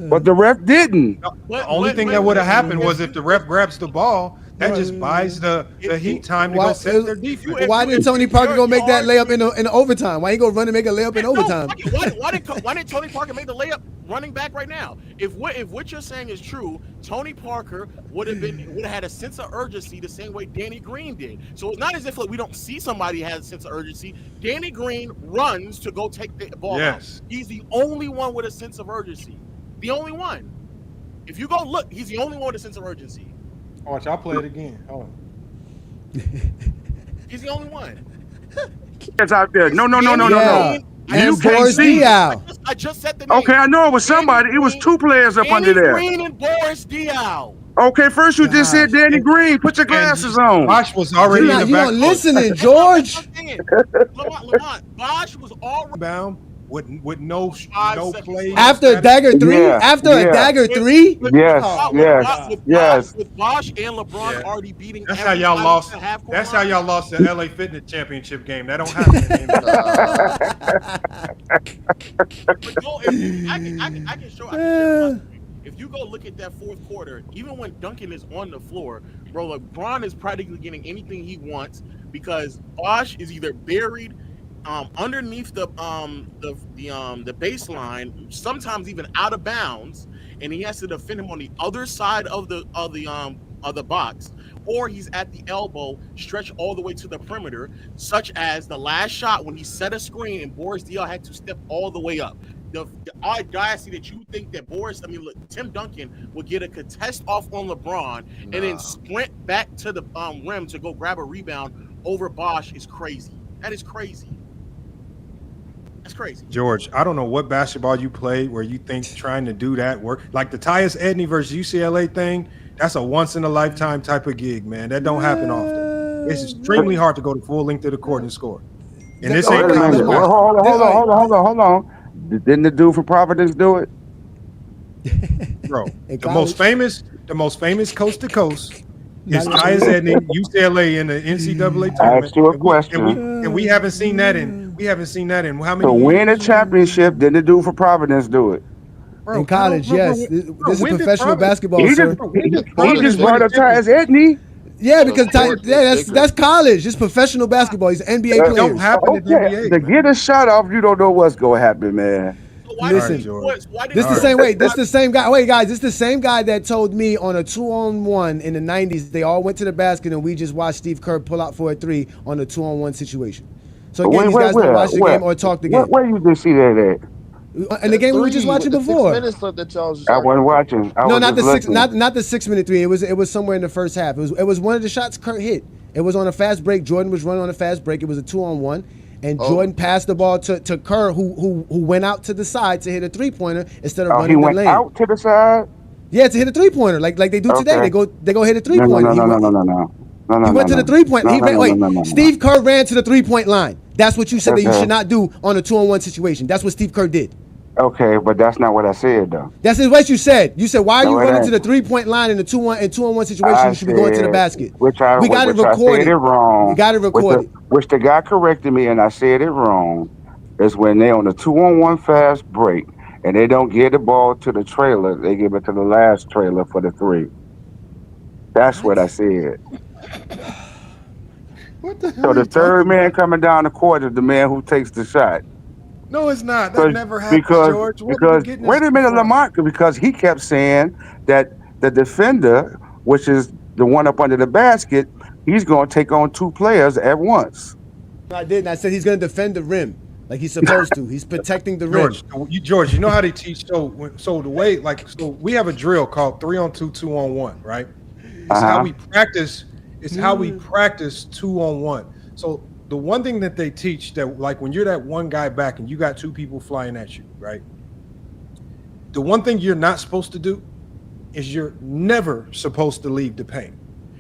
But the ref didn't. The only thing that would have happened was if the ref grabs the ball, that just buys the Heat time to go set their defense. Why didn't Tony Parker go make that layup in the overtime? Why he go run and make a layup in overtime? Why didn't Tony Parker make the layup running back right now? If what you're saying is true, Tony Parker would have had a sense of urgency the same way Danny Green did. So it's not as if we don't see somebody has a sense of urgency. Danny Green runs to go take the ball out. He's the only one with a sense of urgency. The only one. If you go look, he's the only one with a sense of urgency. Watch, I'll play it again. Hold on. He's the only one. It's out there. No. Yeah. You can't see. I just said the name. Okay, I know it was somebody. It was two players up under there. Danny Green and Boris Diaw. Okay, first you just said Danny Green. Put your glasses on. Bosh was already in the back. You're not listening, George. Lamont, Bosh was already bound. With no play after a dagger three. A dagger three. Yes. With Bosh and LeBron already beating. That's how y'all lost. That's how y'all lost the LA Fitness Championship game. That don't happen. I can show. If you go look at that fourth quarter, even when Duncan is on the floor, bro, LeBron is practically getting anything he wants because Bosh is either buried underneath the baseline, sometimes even out of bounds, and he has to defend him on the other side of the box, or he's at the elbow, stretched all the way to the perimeter, such as the last shot when he set a screen and Boris Diaw had to step all the way up. The audacity that you think that Tim Duncan would get a contest off on LeBron and then sprint back to the rim to go grab a rebound over Bosh is crazy. That is crazy. That's crazy. George, I don't know what basketball you played where you think trying to do that work. Like the Tyus Edney versus UCLA thing, that's a once-in-a-lifetime type of gig, man. That don't happen often. It's extremely hard to go the full length of the court and score. And this ain't college. Hold on. Didn't the dude from Providence do it? Bro, the most famous coast to coast is Tyus Edney, UCLA in the NCAA tournament. I asked you a question. And we haven't seen that in how many to win a championship, didn't the dude for Providence do it? Bro, in college, yes. This is professional basketball, sir. He just brought up Tyus Edney. Yeah, because that's college. It's professional basketball. He's an NBA player. Don't happen in the NBA. To get a shot off, you don't know what's gonna happen, man. Listen, this the same way. This the same guy. Wait, guys, this the same guy that told me on a 2-on-1 in the 90s. They all went to the basket and we just watched Steve Kerr pull out for a 3 on a 2-on-1 situation. So again, these guys don't watch the game or talk the game. Where you just see that at? In the game we were just watching before. I wasn't watching. Not the 6-minute 3. It was somewhere in the first half. It was one of the shots Kerr hit. It was on a fast break. Jordan was running on a fast break. It was a 2-on-1. And Jordan passed the ball to Kerr, who went out to the side to hit a 3-pointer instead of running the lane. He went out to the side? Yeah, to hit a 3-pointer, like they do today. They go hit a 3-pointer. No. He went to the 3-point. Steve Kerr ran to the 3-point line. That's what you said that you should not do on a 2-on-1 situation. That's what Steve Kerr did. Okay, but that's not what I said, though. That's what you said. You said, why are you running to the 3-point line in a 2-on-1 situation? You should be going to the basket. We got it recorded. I said it wrong. We got it recorded. Which the guy corrected me, and I said it wrong. is when they on a 2-on-1 fast break and they don't get the ball to the trailer, they give it to the last trailer for the 3. That's what I said. What the hell So are the you third talking man about? coming down the court is the man who takes the shot. No, it's not. That never happens, Because George. What are you getting this wait a minute, from? Lamont, because he kept saying that the defender, which is the one up under the basket, he's going to take on 2 players at once. No, I didn't. I said he's going to defend the rim like he's supposed to. He's protecting the rim. George, you know how they teach. So the way, so we have a drill called 3-on-2, 2-on-1, right? It's how we practice. It's how we practice 2-on-1. So the one thing that they teach, that like when you're that one guy back and you got 2 people flying at you, right? The one thing you're not supposed to do is you're never supposed to leave the paint,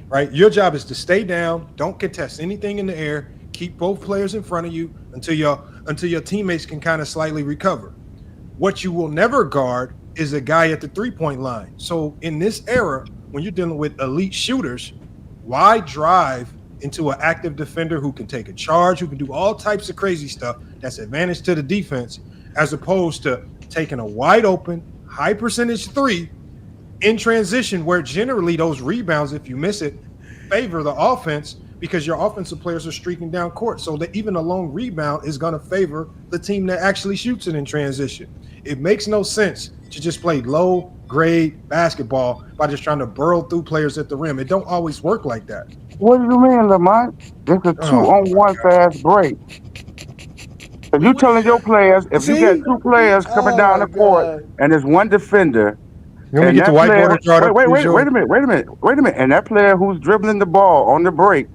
right? Your job is to stay down, don't contest anything in the air, keep both players in front of you until your teammates can kind of slightly recover. What you will never guard is a guy at the 3-point line. So in this era, when you're dealing with elite shooters, why drive into an active defender who can take a charge, who can do all types of crazy stuff that's advantage to the defense, as opposed to taking a wide open, high percentage 3 in transition, where generally those rebounds, if you miss it, favor the offense because your offensive players are streaking down court. So that even a long rebound is going to favor the team that actually shoots it in transition. It makes no sense to just play low grade basketball by just trying to burrow through players at the rim. It don't always work like that. What do you mean, Lamont? It's a 2-on-1 fast break. If you telling your players, if you got 2 players coming down the court and there's one defender, you want me to get the whiteboard drawn up? Wait a minute. And that player who's dribbling the ball on the break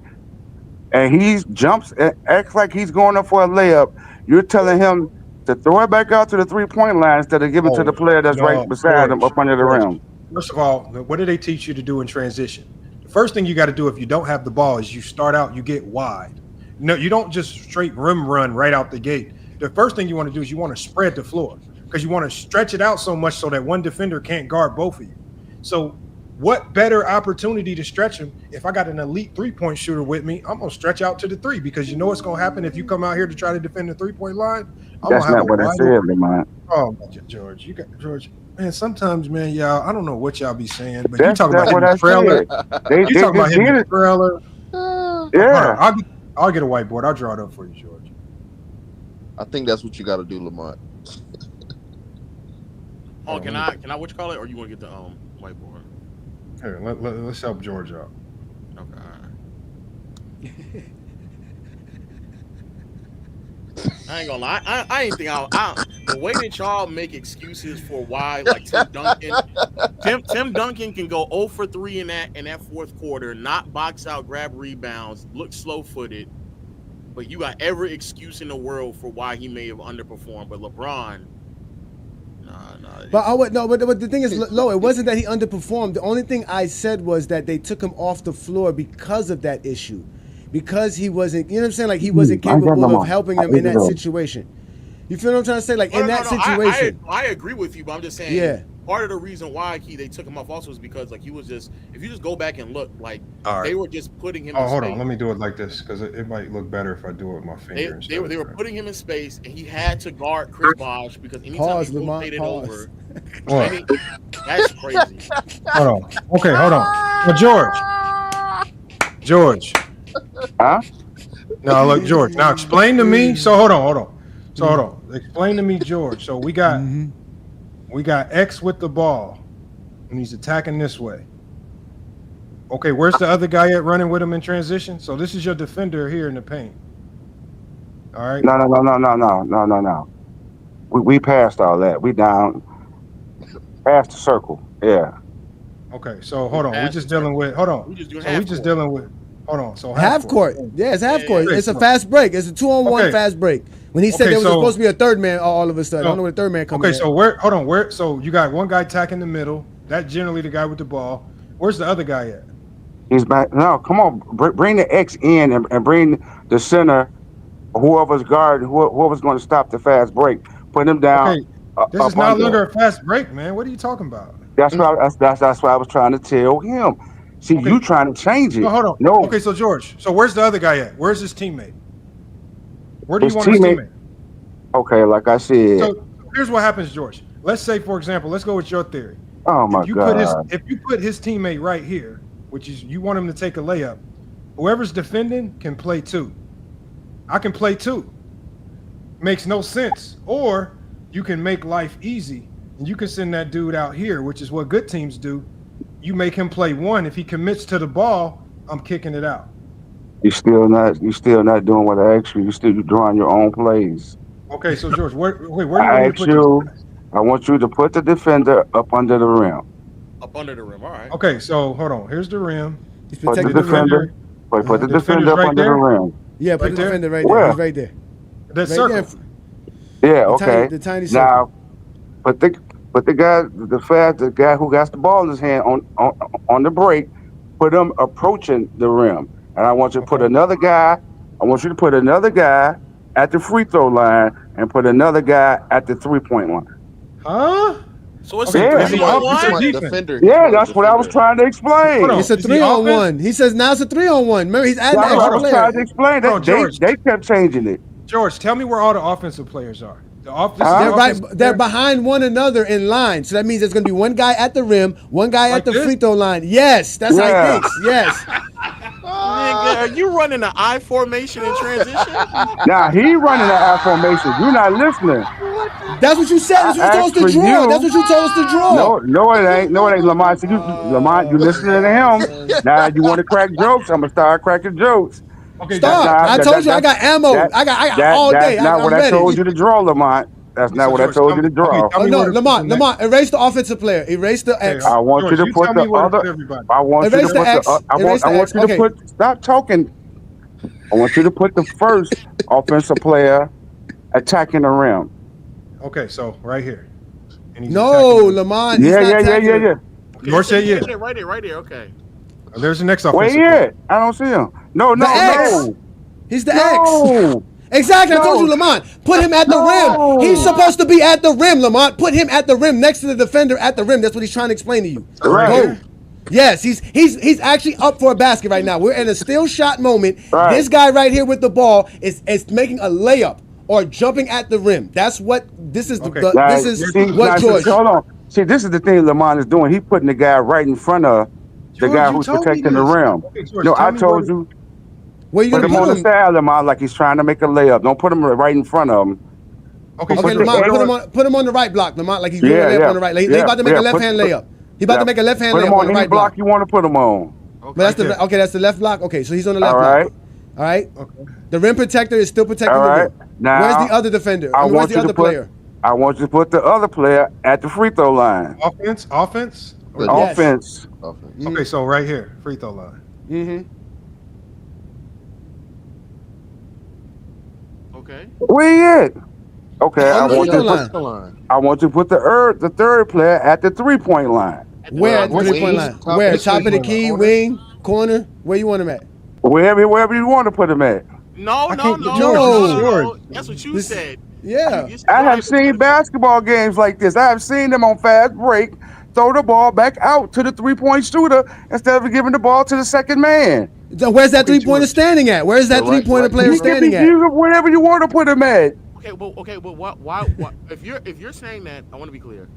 and he jumps and acts like he's going up for a layup, you're telling him to throw it back out to the 3-point line instead of giving to the player that's right beside him up under the rim. First of all, what do they teach you to do in transition? The first thing you got to do if you don't have the ball is you start out, you get wide. No, you don't just straight rim run right out the gate. The first thing you want to do is you want to spread the floor because you want to stretch it out so much so that one defender can't guard both of you. So what better opportunity to stretch him? If I got an elite 3-point shooter with me, I'm going to stretch out to the 3 because you know what's going to happen if you come out here to try to defend the 3-point line? That's not what I said, Lamont. Oh, George, you got George. Man, sometimes, man, y'all, I don't know what y'all be saying, but That's you talking about what hitting the trailer. You talking about hitting the trailer. Yeah. I'll get a whiteboard. I'll draw it up for you, George. I think that's what you got to do, Lamont. Oh, can I what you call it, or you want to get the whiteboard? Here, let's help George out. Okay. I ain't gonna lie. I ain't think the way that y'all make excuses for why, like Tim Duncan can go 0 for 3 in that fourth quarter, not box out, grab rebounds, look slow footed, but you got every excuse in the world for why he may have underperformed. But LeBron, nah. But the thing is, Lo, it wasn't that he underperformed. The only thing I said was that they took him off the floor because of that issue. Because he wasn't, you know what I'm saying? Like he wasn't capable of helping them in that situation. You feel what I'm trying to say? Like in that situation. I agree with you, but I'm just saying. Yeah. Part of the reason why they took him off also is because like he was just, if you just go back and look, like they were just putting him. Oh, hold on, let me do it like this because it might look better if I do it with my finger. They were putting him in space, and he had to guard Chris Bosh because anytime he rotated over, that's crazy. Hold on. Okay, hold on. Now, George. Huh? No, look, George. Now explain to me. So hold on. Explain to me, George. So we got X with the ball, and he's attacking this way. Okay, where's the other guy at running with him in transition? So this is your defender here in the paint. All right. No. We passed all that. We down past the circle. Yeah. Okay, so hold on. We're just dealing with. Hold on. So half court. Yeah, it's half court. It's a fast break. It's a 2-on-1 fast break. When he said there was supposed to be a third man all of a sudden. I don't know where the third man comes in. Okay, so so you got one guy attacking the middle. That's generally the guy with the ball. Where's the other guy at? He's back. No, come on. Bring the X in and bring the center, whoever's guard, whoever's going to stop the fast break. Put him down. Okay. This is no longer a fast break, man. What are you talking about? That's what I was trying to tell him. See, you trying to change it. No, hold on. No. Okay, so George. So where's the other guy at? Where's his teammate? Where do you want his teammate? Okay, like I said. So here's what happens, George. Let's say, for example, let's go with your theory. Oh my God. If you put his teammate right here, which is you want him to take a layup, whoever's defending can play 2. I can play 2. Makes no sense. Or you can make life easy and you can send that dude out here, which is what good teams do. You make him play 1. If he commits to the ball, I'm kicking it out. You're still not doing what I asked you. You're drawing your own plays. Okay, so George, where do you want me to put you? I want you to put the defender up under the rim. Up under the rim, all right. Okay, so hold on. Here's the rim. Put the defender. Put the defender up under the rim. Yeah, put the defender right there. Where? He's right there. That right circle. Yeah, okay. The tiny circle. Now, but the guy who got the ball in his hand on the break, put him approaching the rim. And I want you to put another guy. I want you to put another guy at the free throw line and put another guy at the 3-point line. Huh? So it's Yeah. a 3-on-1 defender. Yeah, that's what I was trying to explain. It's a 3-on-1. He says now it's a 3-on-1. Remember, he's adding That's extra what I was player. trying to explain. George. They kept changing it. George, tell me where all the offensive players are. They're behind one another in line. So that means there's going to be one guy at the rim, one guy at the free throw line. Yes, that's how he thinks. Yes. Nigga, are you running an I formation in transition? Nah, he running an I formation. You're not listening. That's what you said. That's what you told us to draw. That's what you told us to draw. No, it ain't. No, it ain't. Lamont, so you listening to him. Now you want to crack jokes. I'm going to start cracking jokes. Okay, stop. I told you I got ammo. I got all day. That's not what I told you to draw, Lamont. That's not what I told you to draw. Oh, no, Lamont, erase the offensive player. Erase the X. I want you to put the other. I want you to put the. I want you to put. Stop talking. I want you to put the first offensive player attacking the rim. Okay, so right here. No, Lamont. Yeah. George said yeah. Right there. Okay. There's the next offensive player. player. I don't see him. No. He's the X. Exactly. I told you, Lamont. Put him at the rim. He's supposed to be at the rim, Lamont. Put him at the rim, next to the defender at the rim. That's what he's trying to explain to you. Right. Yes, he's actually up for a basket right now. We're in a still shot moment. Right. This guy right here with the ball is making a layup or jumping at the rim. That's what this is. George. Hold on. See, this is the thing Lamont is doing. He's putting the guy right in front of the guy who's protecting the rim. Okay, George, no, I told you. Where you put him on the side, Lamont, like he's trying to make a layup. Don't put him right in front of him. Okay, Lamont, put him on the right block, Lamont, like he's doing a layup on the right. He's about to make a left-hand layup. He's about to make a left-hand layup on the right block. You want to put him on. But that's the left block. Okay, so he's on the left block. All right. Okay. The rim protector is still protecting the rim. Now, where's the other defender? Where's the other player? I want you to put the other player at the free throw line. Offense? Offense. Okay, so right here, free throw line. Mm-hmm. Okay. Where you at? Okay, I want you to put the third player at the 3-point line. Where at the 3-point line? Where? Top of the key, wing, corner? Where you want him at? Wherever you want to put him at. No. George. That's what you said. Yeah. I have seen basketball games like this. I have seen them on fast break throw the ball back out to the 3-point shooter instead of giving the ball to the second man. Where's that 3-pointer standing at? Where's that 3-pointer player standing at? Wherever you want to put him at. Okay, but why? If you're saying that, I want to be clear.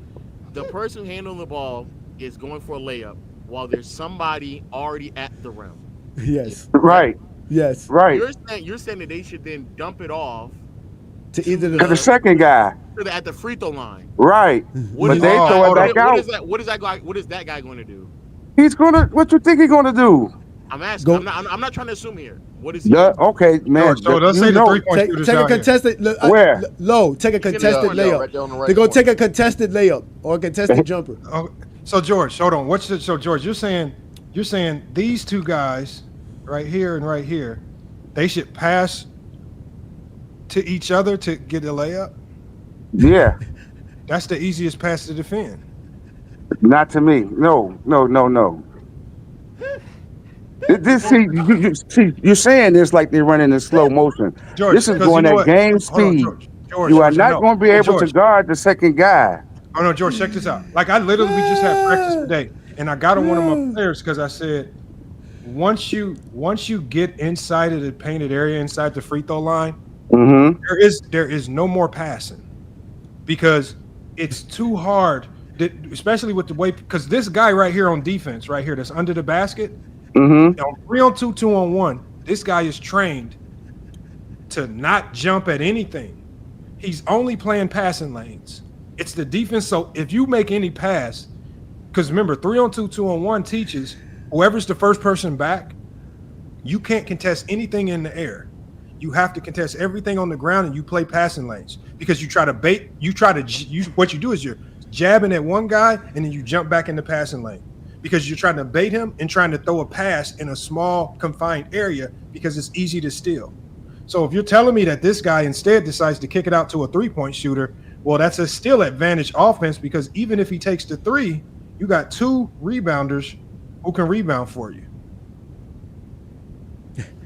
The person handling the ball is going for a layup while there's somebody already at the rim. Yes. Right. Yes. Right. You're saying that they should then dump it off to either the second guy at the free throw line. Right. But they throw it back out. What is that guy going to do? He's gonna. What you think he's gonna do? I'm asking. I'm not trying to assume here. What is he? Okay, man. So let's say the 3-point shooters take a contested. Where? Take a contested layup. They go take a contested layup or a contested jumper. So George, hold on. So George, you're saying these two guys, right here and right here, they should pass to each other to get a layup? Yeah. That's the easiest pass to defend. Not to me. No. You're saying this like they're running in slow motion. George, this is going at game speed. You are not going to be able to guard the second guy. Oh no, George, check this out. Like we just had practice today, and I got on one of my players because I said, once you get inside of the painted area, inside the free throw line, Mm-hmm. There is no more passing because it's too hard, especially with the way, because this guy right here on defense, right here, that's under the basket, Mm-hmm. on 3-on-2, 2-on-1, this guy is trained to not jump at anything. He's only playing passing lanes. It's the defense. So if you make any pass, because remember, 3-on-2, 2-on-1 teaches whoever's the first person back, you can't contest anything in the air. You have to contest everything on the ground, and you play passing lanes because you try to bait. What you do is you're jabbing at one guy, and then you jump back in the passing lane because you're trying to bait him and trying to throw a pass in a small confined area because it's easy to steal. So if you're telling me that this guy instead decides to kick it out to a three-point shooter, well, that's a still advantage offense because even if he takes the three, you got two rebounders who can rebound for you.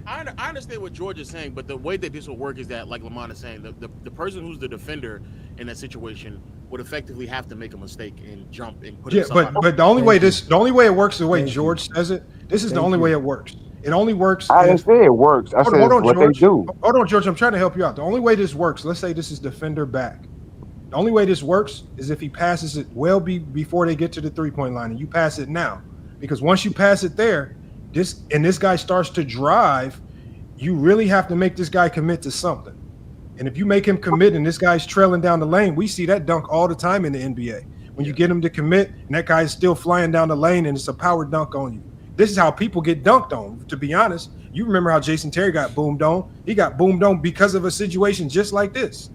I understand what George is saying, but the way that this will work is that, like Lamont is saying, the person who's the defender in that situation would effectively have to make a mistake and jump and put himself out. But the only way it works the way George says it. This is the only way it works. It only works. I didn't say it works. I said what George. they do. Hold on, George. I'm trying to help you out. The only way this works, let's say this is defender back. The only way this works is if he passes it before they get to the three-point line, and you pass it now. Because once you pass it there, this guy starts to drive, you really have to make this guy commit to something. And if you make him commit and this guy's trailing down the lane, we see that dunk all the time in the NBA. When you get him to commit and that guy's still flying down the lane and it's a power dunk on you. This is how people get dunked on, to be honest. You remember how Jason Terry got boomed on? He got boomed on because of a situation just like this.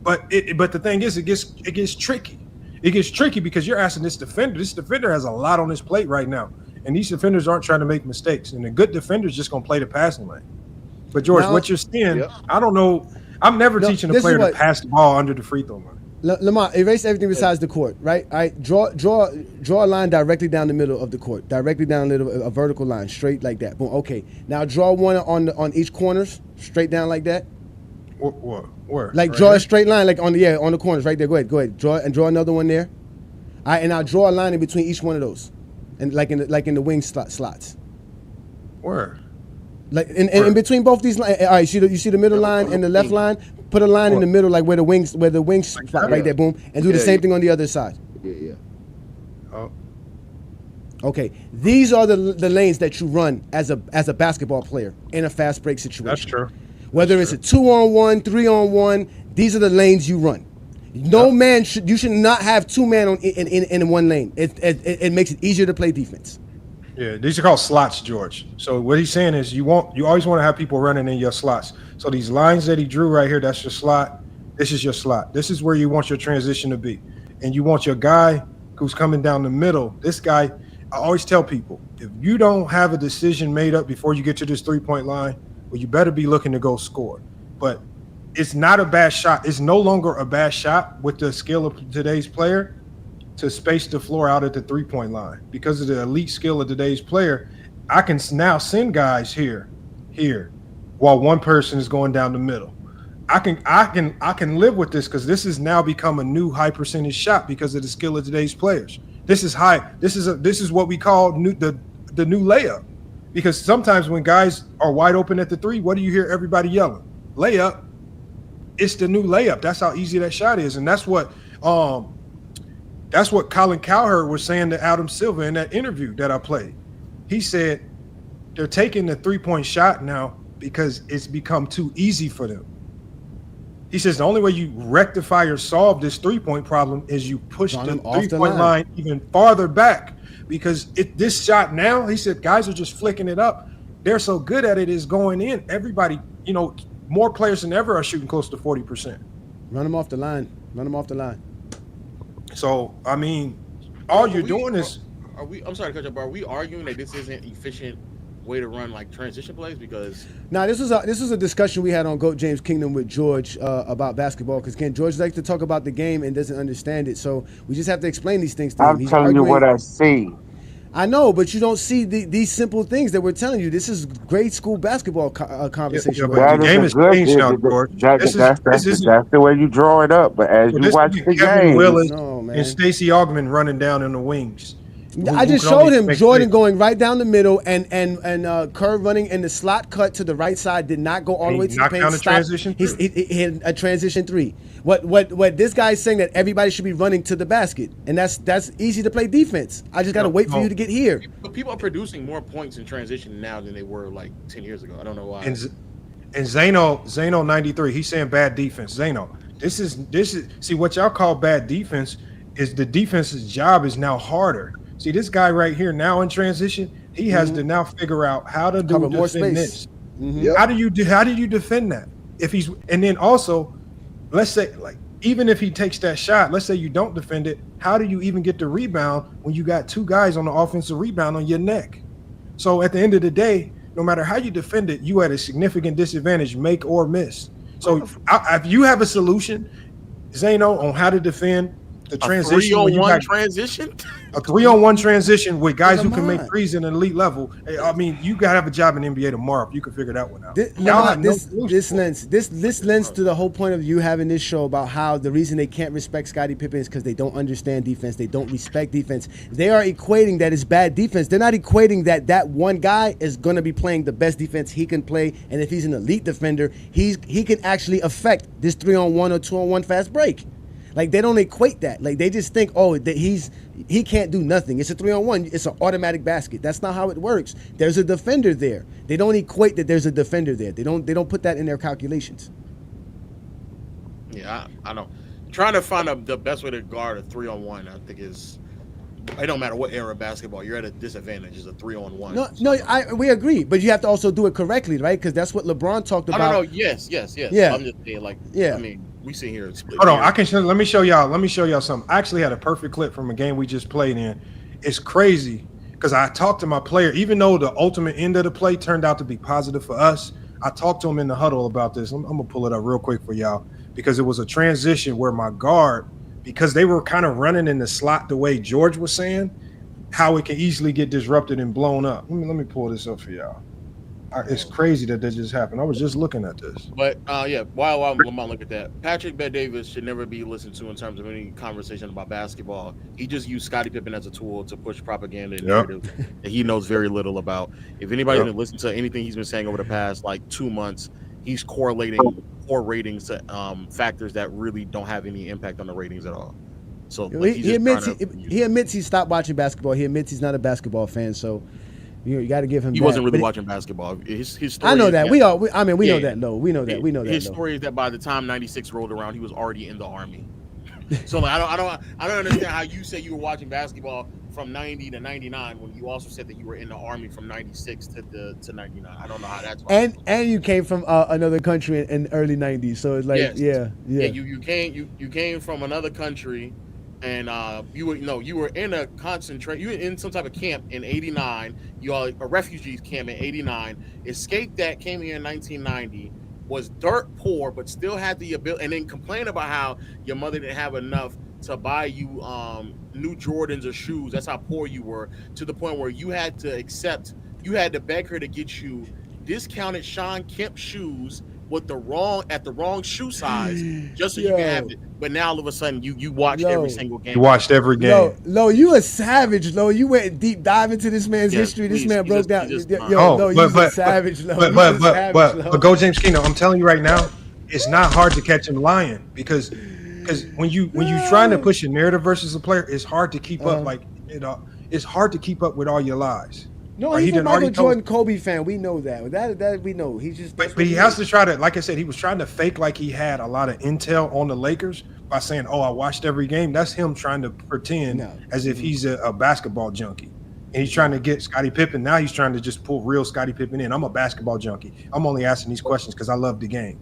But the thing is, it gets tricky. It gets tricky because you're asking this defender. This defender has a lot on his plate right now. And these defenders aren't trying to make mistakes. And a good defender is just going to play the passing lane. But George, what you're saying, I don't know. I'm never teaching a player to pass the ball under the free throw line. Lamont, erase everything besides the court, right? All right, draw a line directly down the middle of the court, directly down a vertical line, straight like that. Boom. Okay. Now draw one on each corners, straight down like that. Where? Like right draw here? a straight line, like on the corners, right there. Go ahead. Draw another one there. All right, and now draw a line in between each one of those, and like in the wing slots. Where? Like in between both these lines. All right, you see the middle line and the left line. Put a line in the middle, like where the wings spot right there. Boom, and do the same thing on the other side. Yeah. Oh. Okay, these are the lanes that you run as a basketball player in a fast break situation. That's true. Whether it's a 2-on-1, 3-on-1, these are the lanes you run. No man you should not have two man in one lane. It makes it easier to play defense. Yeah, these are called slots, George. So what he's saying is you always want to have people running in your slots. So these lines that he drew right here, that's your slot. This is your slot. This is where you want your transition to be. And you want your guy who's coming down the middle. This guy, I always tell people, if you don't have a decision made up before you get to this three-point line, well, you better be looking to go score. But it's not a bad shot. It's no longer a bad shot with the skill of today's player to space the floor out at the three-point line. Because of the elite skill of today's player, I can now send guys here, while one person is going down the middle. I can live with this because this has now become a new high percentage shot because of the skill of today's players. This is high. This is what we call the new layup. Because sometimes when guys are wide open at the three, what do you hear everybody yelling? Layup. It's the new layup. That's how easy that shot is, and that's what Colin Cowherd was saying to Adam Silver in that interview that I played. He said they're taking the three-point shot now because it's become too easy for them. He says the only way you rectify or solve this three-point problem is you push the three-point line even farther back. Because this shot now, he said, guys are just flicking it up. They're so good at it, it's going in. Everybody, more players than ever are shooting close to 40%. Run them off the line. So, I mean, all you're doing is... I'm sorry to cut you off, are we arguing that this isn't efficient way to run like transition plays? Because this was a discussion we had on Goat James Kingdom with George about basketball, because George likes to talk about the game and doesn't understand it, so we just have to explain these things to him. I'm telling you what I see. I know, but you don't see these simple things that we're telling you. This is grade school basketball conversation. But the game has changed now, George. That's the way you draw it up. But as you watch the game, Kevin Willis and Stacey Augmon running down in the wings. I just showed him Jordan going right down the middle and Kerr running in the slot cut to the right side, did not go all the way to the paint. Down transition. He hit a transition 3. What this guy is saying that everybody should be running to the basket, and that's easy to play defense. I just got to wait for you to get here. But people are producing more points in transition now than they were like 10 years ago. I don't know why. And Zeno 93, he's saying bad defense. Zeno, this is see what y'all call bad defense is the defense's job is now harder. See this guy right here now in transition, he has to now figure out how to do more defend space. this. How do you defend that? If he's and then also, let's say like even if he takes that shot, let's say you don't defend it, how do you even get the rebound when you got 2 guys on the offensive rebound on your neck? So at the end of the day, no matter how you defend it, you at a significant disadvantage, make or miss. So if you have a solution, Zeno, on how to defend the transition, 3-on-1 transition, a 3-on-1 transition with guys who can make threes in an elite level. I mean, you gotta have a job in the NBA tomorrow if you can figure that one out. This lends to the whole point of you having this show about how the reason they can't respect Scottie Pippen is because they don't understand defense. They don't respect defense. They are equating that it's bad defense. They're not equating that one guy is going to be playing the best defense he can play, and if he's an elite defender, he can actually affect this 3-on-1 or 2-on-1 fast break. Like they don't equate that. Like they just think, that he can't do nothing. It's a 3-on-1. It's an automatic basket. That's not how it works. There's a defender there. They don't equate that there's a defender there. They don't put that in their calculations. Yeah, I don't. Trying to find the best way to guard a 3-on-1, I think is. It don't matter what era of basketball, you're at a disadvantage. It's a 3-on-1. We agree, but you have to also do it correctly, right? Because that's what LeBron talked about. No. Yes. Yeah. I'm just saying, I mean, we sit here. Hold on, let me show y'all something. I actually had a perfect clip from a game we just played in. It's crazy because I talked to my player, even though the ultimate end of the play turned out to be positive for us. I talked to him in the huddle about this. I'm gonna pull it up real quick for y'all because it was a transition where my guard, because they were kind of running in the slot the way George was saying, how it can easily get disrupted and blown up. Let me pull this up for y'all. It's crazy that just happened. I was just looking at this. But while I'm looking at that, Patrick Bet-Davis should never be listened to in terms of any conversation about basketball. He just used Scottie Pippen as a tool to push propaganda and narrative that he knows very little about. If anybody didn't listen to anything he's been saying over the past 2 months, he's correlating poor ratings to factors that really don't have any impact on the ratings at all. So he admits he stopped watching basketball. He admits he's not a basketball fan. So you got to give him. He wasn't really watching basketball. His story. I know that. We know that. No, we know that. We know that. His story is that by the time '96 rolled around, he was already in the army. So I don't understand how you say you were watching basketball from 90 to 99 when you also said that you were in the army from 96 to 99. I don't know how that's possible. And you came from another country in the early 90s. So it's like you came from another country. And you were in a you were in some type of camp in '89. You are a refugee camp in '89. Escaped that, came here in 1990. Was dirt poor, but still had the ability, and then complained about how your mother didn't have enough to buy you new Jordans or shoes. That's how poor you were, to the point where you had to beg her to get you discounted Sean Kemp shoes with the wrong shoe size, just so you can have it. But now all of a sudden you watched every single game. You watched every game. Lo, you a savage, Lo. You went deep dive into this man's history. This man broke down. You're a savage, Lo. But Go James Kino, I'm telling you right now, it's not hard to catch him lying because when you trying to push a narrative versus a player, it's hard to keep up. It's hard to keep up with all your lies. No, he's a Michael Jordan, Kobe fan. We know that. That we know. He's just. But he has to try to, like I said, he was trying to fake like he had a lot of intel on the Lakers by saying, "Oh, I watched every game." That's him trying to pretend as if he's a basketball junkie, and he's trying to get Scottie Pippen. Now he's trying to just pull real Scottie Pippen in. I'm a basketball junkie. I'm only asking these questions because I love the game.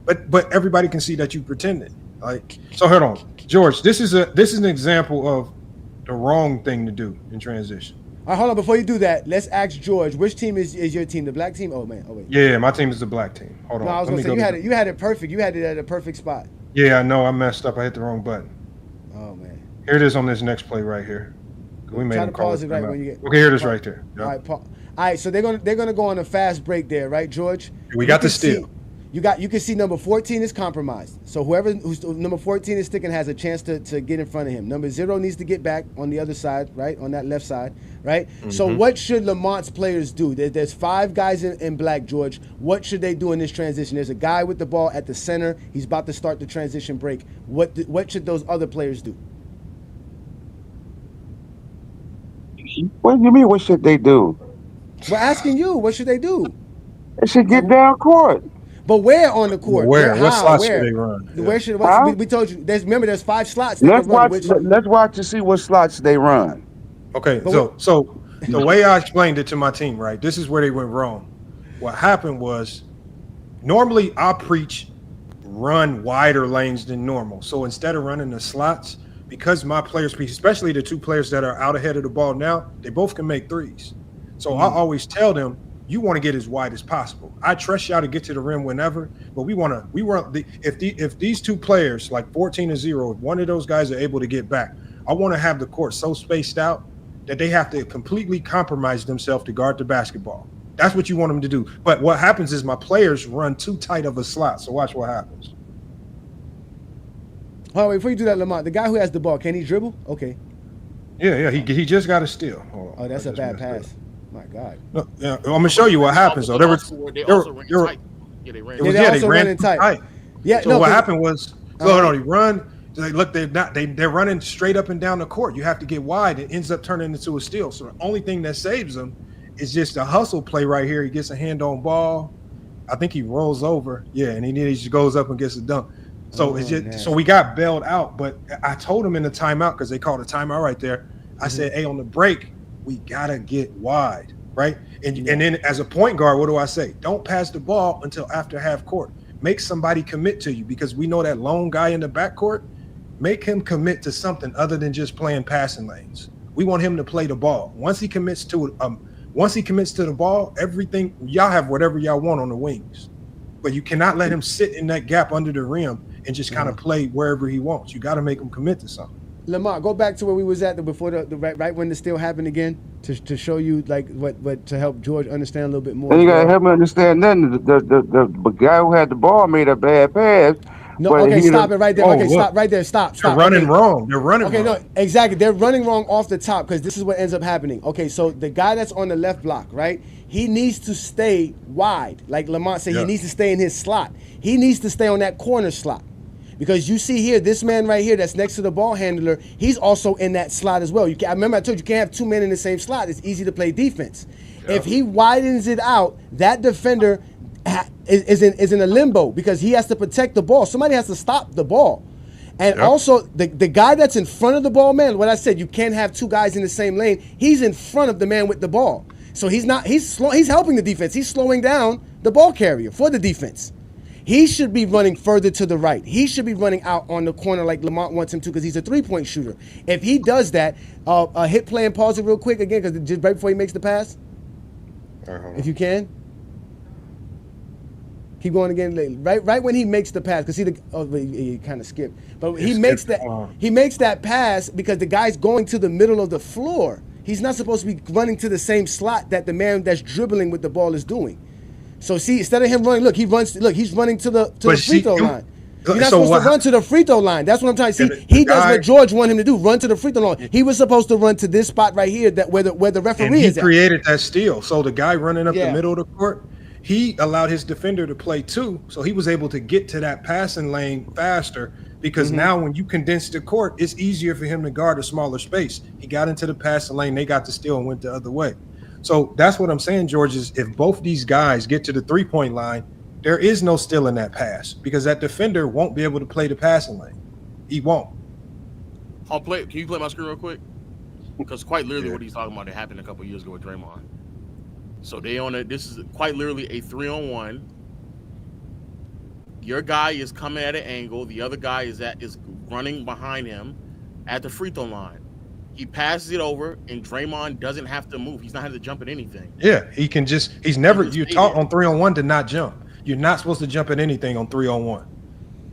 But everybody can see that you pretended. So hold on, George. This is an example of the wrong thing to do in transition. All right, hold on. Before you do that, let's ask George. Which team is your team? The black team? Oh, man. Oh, wait. Yeah, my team is the black team. Hold on. No, I was going to say, you had it perfect. You had it at a perfect spot. Yeah, I know. I messed up. I hit the wrong button. Oh, man. Here it is on this next play right here. We made him call it right when you get. Okay, here it is right there. Yep. All right, so they're gonna go on a fast break there, right, George? We got the steal. You can see number 14 is compromised. So who's number 14 is sticking has a chance to get in front of him. Number 0 needs to get back on the other side, right? On that left side, right? Mm-hmm. So what should Lamont's players do? There's 5 guys in black, George. What should they do in this transition? There's a guy with the ball at the center. He's about to start the transition break. What should those other players do? What do you mean, what should they do? We're asking you, what should they do? They should get down court. But where on the court? Where? What slots should they run? Where should we told you? There's 5 slots. Let's watch to see what slots they run. Okay, so the way I explained it to my team, right? This is where they went wrong. What happened was, normally I preach run wider lanes than normal. So instead of running the slots, because my players, especially the 2 players that are out ahead of the ball now, they both can make threes. So I always tell them, you want to get as wide as possible. I trust y'all to get to the rim whenever, but if these 2 players, like 14 and 0, if one of those guys are able to get back, I want to have the court so spaced out that they have to completely compromise themselves to guard the basketball. That's what you want them to do. But what happens is my players run too tight of a slot. So watch what happens. Oh, wait, before you do that, Lamont, the guy who has the ball, can he dribble? Okay. Yeah, he just got a steal. Oh, that's a bad pass. My God. No, yeah, I'm gonna show you what happens though. They ran tight. Yeah. So what happened was, they run. They're running straight up and down the court. You have to get wide. It ends up turning into a steal. So the only thing that saves them is just a hustle play right here. He gets a hand on ball. I think he rolls over. Yeah, and he just goes up and gets a dunk. So so we got bailed out. But I told him in the timeout, because they called a timeout right there. I said, hey, on the break, we gotta get wide, right? And then as a point guard, what do I say? Don't pass the ball until after half court. Make somebody commit to you, because we know that lone guy in the backcourt. Make him commit to something other than just playing passing lanes. We want him to play the ball. Once he commits to the ball, everything, y'all have whatever y'all want on the wings, but you cannot let him sit in that gap under the rim and just kind of play wherever he wants. You got to make him commit to something. Lamont, go back to where we was at before the right when the steal happened again to show you like what to help George understand a little bit more. And you gotta help me understand. Then the guy who had the ball made a bad pass. No, okay, stop it right there. Okay, stop right there. Stop. They're running wrong. They're running wrong. Okay, no, exactly. They're running wrong off the top, because this is what ends up happening. Okay, so the guy that's on the left block, right? He needs to stay wide. Like Lamont said, he needs to stay in his slot. He needs to stay on that corner slot. Because you see here, this man right here that's next to the ball handler, he's also in that slot as well. I remember I told you can't have 2 men in the same slot. It's easy to play defense. Yeah. If he widens it out, that defender is in a limbo, because he has to protect the ball. Somebody has to stop the ball. And also, the guy that's in front of the ball, man, what I said, you can't have 2 guys in the same lane. He's in front of the man with the ball. So he's helping the defense. He's slowing down the ball carrier for the defense. He should be running further to the right. He should be running out on the corner like Lamont wants him to, because he's a 3-point shooter. If he does that, hit play and pause it real quick again, because just right before he makes the pass, if you can. Keep going again. Right when he makes the pass, because he kind of skipped, but he makes that pass because the guy's going to the middle of the floor. He's not supposed to be running to the same slot that the man that's dribbling with the ball is doing. So see, instead of him running, he's running to the free throw line. You're not supposed to run to the free throw line. That's what I'm trying to see. He does what George wanted him to do, run to the free throw line. He was supposed to run to this spot right here, where the referee is at. He created that steal. So the guy running up the middle of the court, he allowed his defender to play too, so he was able to get to that passing lane faster, because now when you condense the court, it's easier for him to guard a smaller space. He got into the passing lane, they got the steal and went the other way. So that's what I'm saying, George, is if both these guys get to the 3-point line, there is no steal in that pass, because that defender won't be able to play the passing lane. He won't. Can you play my screen real quick? Because quite literally what he's talking about, it happened a couple years ago with Draymond. So this is quite literally a 3-on-1. Your guy is coming at an angle. The other guy is running behind him at the free throw line. He passes it over, and Draymond doesn't have to move. He's not having to jump at you're taught on 3-on-1 to not jump. You're not supposed to jump at anything on 3-on-1.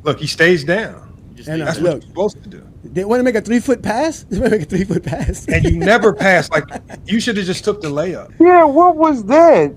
Look, he stays down. That's what you're supposed to do. They want to make a 3-foot pass? They want to make a 3-foot pass. And you never pass. Like, you should have just took the layup. Yeah, what was that?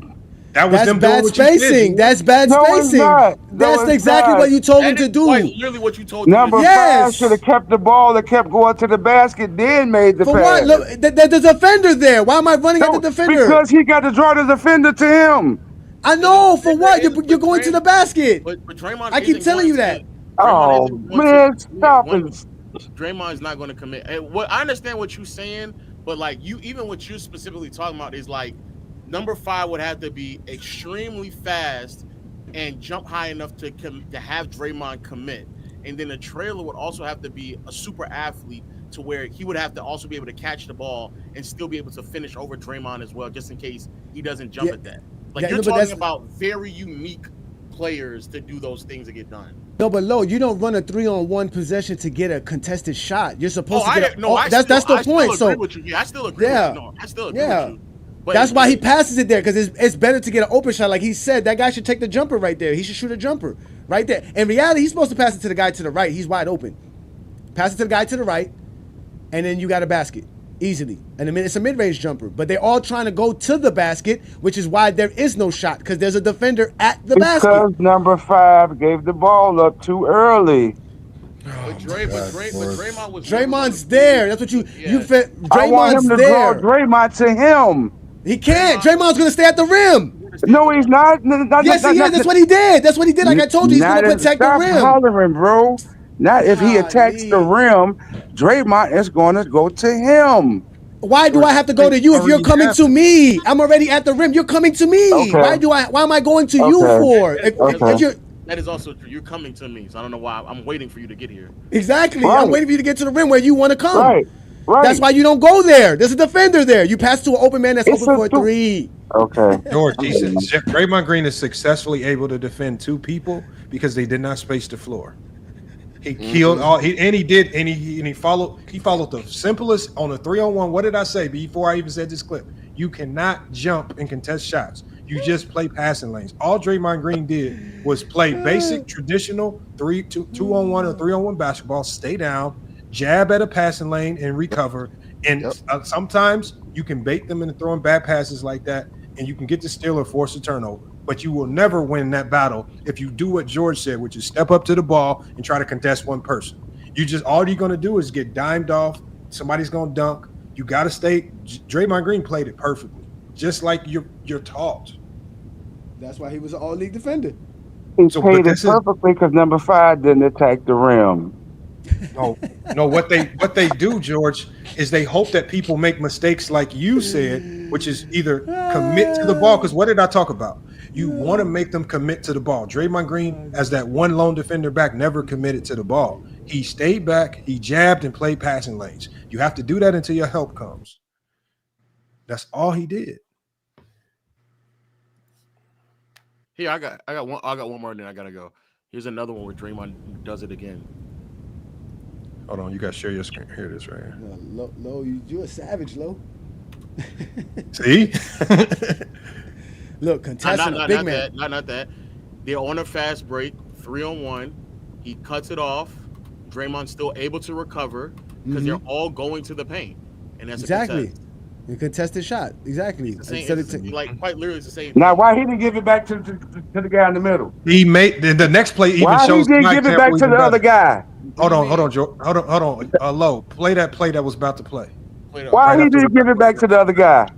That was them bad doing what you spacing. did. That's bad spacing. That's exactly what you told him to do. Literally what you told him. Number 5 should have kept the ball and kept going to the basket, then made the For pass. what? Look, there's a defender there. Why am I running at the defender? Because he got to draw the defender to him. I know. For what? You're going to the basket. But Draymond I keep telling you that. Oh, man, stop it. Draymond's not going to commit. I understand what you're saying, but like even what you're specifically talking about is like number 5 would have to be extremely fast and jump high enough to have Draymond commit. And then the trailer would also have to be a super athlete to where he would have to also be able to catch the ball and still be able to finish over Draymond as well, just in case he doesn't jump at that. Like you're talking about very unique players to do those things to get done. No, but Lo, you don't run a 3-on-1 possession to get a contested shot. You're supposed to get that's the point. So I still agree with you. No, I still agree with you. But that's why he passes it there, because it's better to get an open shot. Like he said, that guy should take the jumper right there. He should shoot a jumper right there. In reality, he's supposed to pass it to the guy to the right. He's wide open. Pass it to the guy to the right, and then you got a basket easily. And it's a mid-range jumper. But they're all trying to go to the basket, which is why there is no shot, because there's a defender at the basket. Because number 5 gave the ball up too early. But Draymond was Draymond's there. That's what you fit. I want him Draymond's to there. draw Draymond to him. He can't. Draymond's going to stay at the rim. No, he's not. Yes, he is. That's what he did. That's what he did. Like I told you, he's going to protect the rim. Stop hollering, bro. Not if he attacks the rim, Draymond is going to go to him. Why do I have to go to you if you're coming to me? I'm already at the rim. You're coming to me. Okay. Why am I going to you for? If you're, that is also true. You're coming to me, so I don't know why. I'm waiting for you to get here. Exactly. Right. I'm waiting for you to get to the rim where you want to come. Right. That's why you don't go there. There's a defender there. You pass to an open man that's open for a 3. Okay. George, Draymond Green is successfully able to defend 2 people because they did not space the floor. He killed all. He followed the simplest on a 3-on-1. What did I say before I even said this clip? You cannot jump and contest shots. You just play passing lanes. All Draymond Green did was play basic, traditional 2-on-1 or 3-on-1 basketball. Stay down, jab at a passing lane, and recover. And sometimes you can bait them into throwing bad passes like that, and you can get the steal or force a turnover. But you will never win that battle if you do what George said, which is step up to the ball and try to contest one person. All you're going to do is get dimed off. Somebody's going to dunk. You got to stay. Draymond Green played it perfectly, just like you're taught. That's why he was an all-league defender. He played it perfectly because number 5 didn't attack the rim. No. What they do, George, is they hope that people make mistakes like you said, which is either commit to the ball. Because what did I talk about? You want to make them commit to the ball. Draymond Green, as that one lone defender back, never committed to the ball. He stayed back, he jabbed and played passing lanes. You have to do that until your help comes. That's all he did. Here, I got one more, and then I gotta go. Here's another one where Draymond does it again. Hold on, you gotta share your screen. Here it is, right here. Lo, you're a savage, Lo. See? Look, contesting a big man. Not that. They're on a fast break, 3-on-1. He cuts it off. Draymond's still able to recover because they're all going to the paint, and that's exactly. A contested shot. Exactly. Like quite literally, it's the same. Now, why he didn't give it back to the guy in the middle? He made the next play. Even why shows he didn't give it back to the other guy? Hold on, Joe. Hold on. Low. Play that play that was about to play. Why he didn't give it back to the other guy?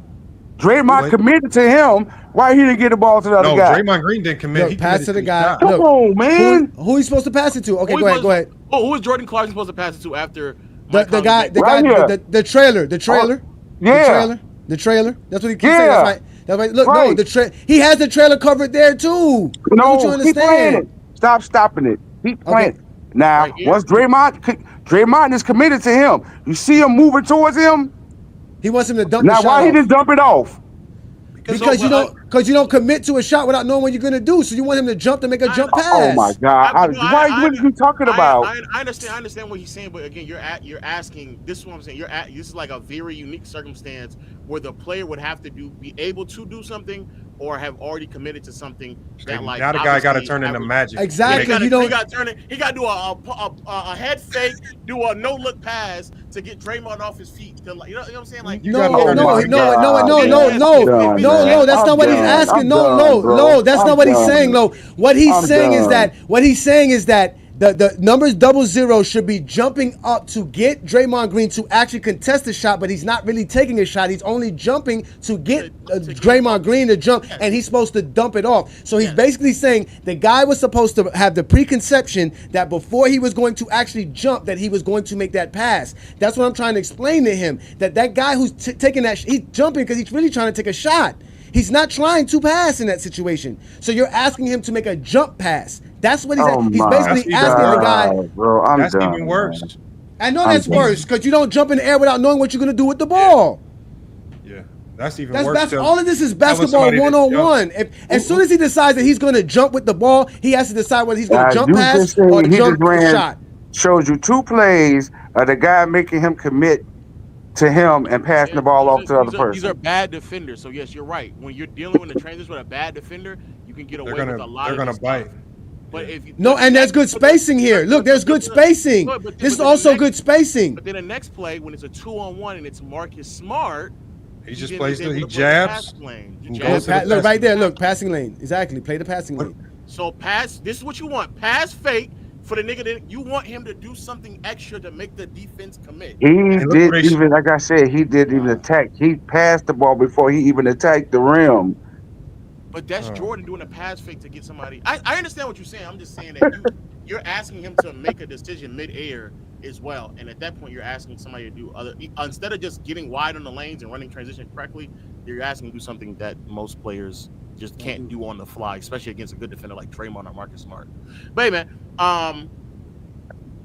Draymond committed to him. Why he didn't get the ball to the other guy? Draymond Green didn't commit. Look, he pass to the guy. Come on, man. Who are you supposed to pass it to? Okay, go ahead. Oh, who is Jordan Clarkson supposed to pass it to after the guy, the trailer. Yeah. The trailer. That's what he keeps saying. That's right. Look, no, he has the trailer covered there too. No, he's playing it. Stop stopping it. He's playing it. Now, once Draymond is committed to him, you see him moving towards him. He wants him to dump. Now, why he didn't dump it off? Because you don't commit to a shot without knowing what you're gonna do. So you want him to jump to make a jump pass. Oh my God! What are you talking about? I understand what he's saying, but again, you're asking. This is what I'm saying. This is like a very unique circumstance where the player would have to be able to do something or have already committed to something that like now the guy got to turn into magic. Exactly. He got to do a head fake, do a no look pass to get Draymond off his feet. You know what I'm saying? Like No, that's not what he's asking. No, that's not what he's saying. No, what he's saying is that the numbers 00 should be jumping up to get Draymond Green to actually contest the shot, but he's not really taking a shot. He's only jumping to get Draymond Green to jump, and he's supposed to dump it off. So he's basically saying the guy was supposed to have the preconception that before he was going to actually jump, that he was going to make that pass. That's what I'm trying to explain to him, that guy who's taking that, he's jumping because he's really trying to take a shot. He's not trying to pass in that situation. So you're asking him to make a jump pass. That's what he's basically asking the guy. Bro, that's even worse. I know that's worse because you don't jump in the air without knowing what you're going to do with the ball. Yeah, that's even worse. That's all of this is basketball one-on-one. As soon as he decides that he's going to jump with the ball, he has to decide whether he's going to jump pass or jump shot. Shows you 2 plays of the guy making him commit to him and passing the ball off to the other person. These are bad defenders. So yes, you're right. When you're dealing with the transition with a bad defender, you can get away with a lot of. They're gonna bite. But if and there's good spacing here. Look, there's good spacing. This is also good spacing. But then the next play, when it's a 2-on-1 and it's Marcus Smart, he just plays he jabs. Look right there. Look, passing lane. Exactly. Play the passing lane. So pass. This is what you want. Pass fake. For the nigga that you want him to do something extra to make the defense commit. He did even, like I said, he didn't even attack. He passed the ball before he even attacked the rim. But that's Jordan doing a pass fake to get somebody. I understand what you're saying. I'm just saying that you're asking him to make a decision mid-air as well. And at that point, you're asking somebody to do other. Instead of just getting wide on the lanes and running transition correctly, you're asking him to do something that most players just can't do on the fly, especially against a good defender like Draymond or Marcus Smart. But hey, man,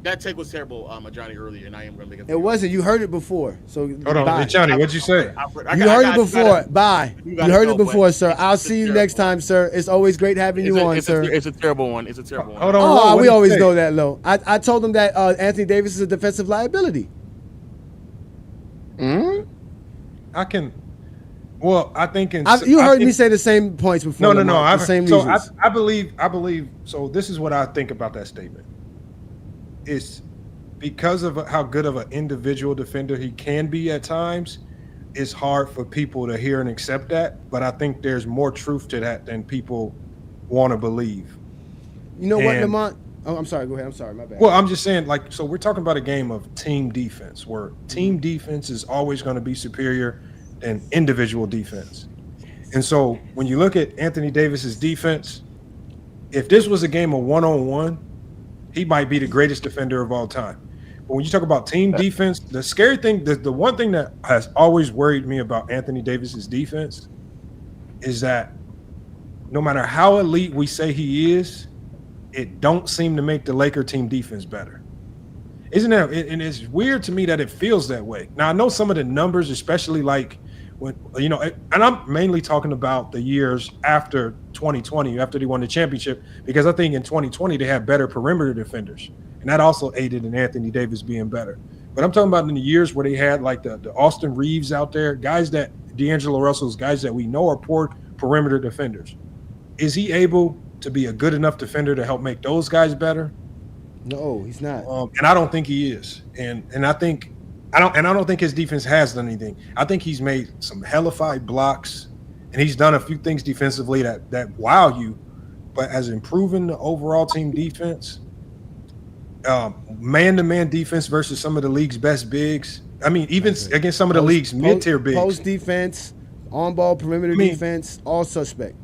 that take was terrible, Johnny, earlier, and I am going to make it. It wasn't. You heard it before. So hold on, Johnny, what'd you say? You heard it before. Bye. You heard it before, sir. I'll see you next time, sir. It's always great having you on, sir. It's a terrible one. It's a terrible one. Hold on. We always know that, Lo. I told him that Anthony Davis is a defensive liability. I can. Well, I think you heard me say the same points before. No. I believe. So this is what I think about that statement. It's because of how good of an individual defender he can be at times. It's hard for people to hear and accept that. But I think there's more truth to that than people want to believe. You know what, Lamont? Oh, I'm sorry. Go ahead. I'm sorry. My bad. Well, I'm just saying, so we're talking about a game of team defense, where team defense is always going to be superior than individual defense. And so when you look at Anthony Davis's defense, if this was a game of one-on-one, he might be the greatest defender of all time. But when you talk about team defense, the scary thing, the one thing that has always worried me about Anthony Davis's defense is that no matter how elite we say he is, it don't seem to make the Laker team defense better. Isn't that? And it's weird to me that it feels that way. Now, I know some of the numbers, especially like when, and I'm mainly talking about the years after 2020, after they won the championship, because I think in 2020 they had better perimeter defenders, and that also aided in Anthony Davis being better. But I'm talking about in the years where they had like the Austin Reeves out there, guys that D'Angelo Russell's guys that we know are poor perimeter defenders. Is he able to be a good enough defender to help make those guys better? No, he's not. And I don't think he is. And I don't think his defense has done anything. I think he's made some hellified blocks, and he's done a few things defensively that wow you. But as improving the overall team defense, man-to-man defense versus some of the league's best bigs. I mean, even against some of the league's mid-tier bigs. Post defense, on-ball perimeter defense, all suspect.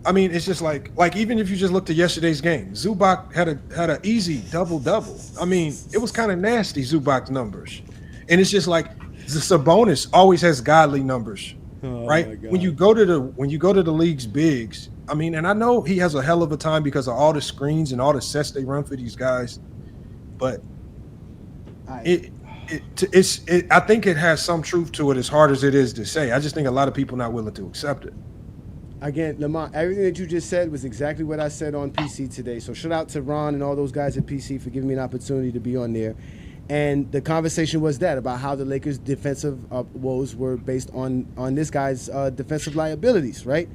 I mean, it's just like even if you just looked at yesterday's game, Zubac had an easy double-double. I mean, it was kind of nasty, Zubac's numbers. And it's just like the Sabonis always has godly numbers, right? When you go to the league's bigs, I mean, and I know he has a hell of a time because of all the screens and all the sets they run for these guys, but I think it has some truth to it, as hard as it is to say. I just think a lot of people are not willing to accept it. Again, Lamont, everything that you just said was exactly what I said on PC today. So shout out to Ron and all those guys at PC for giving me an opportunity to be on there. And the conversation was that about how the Lakers' defensive woes were based on this guy's defensive liabilities, right?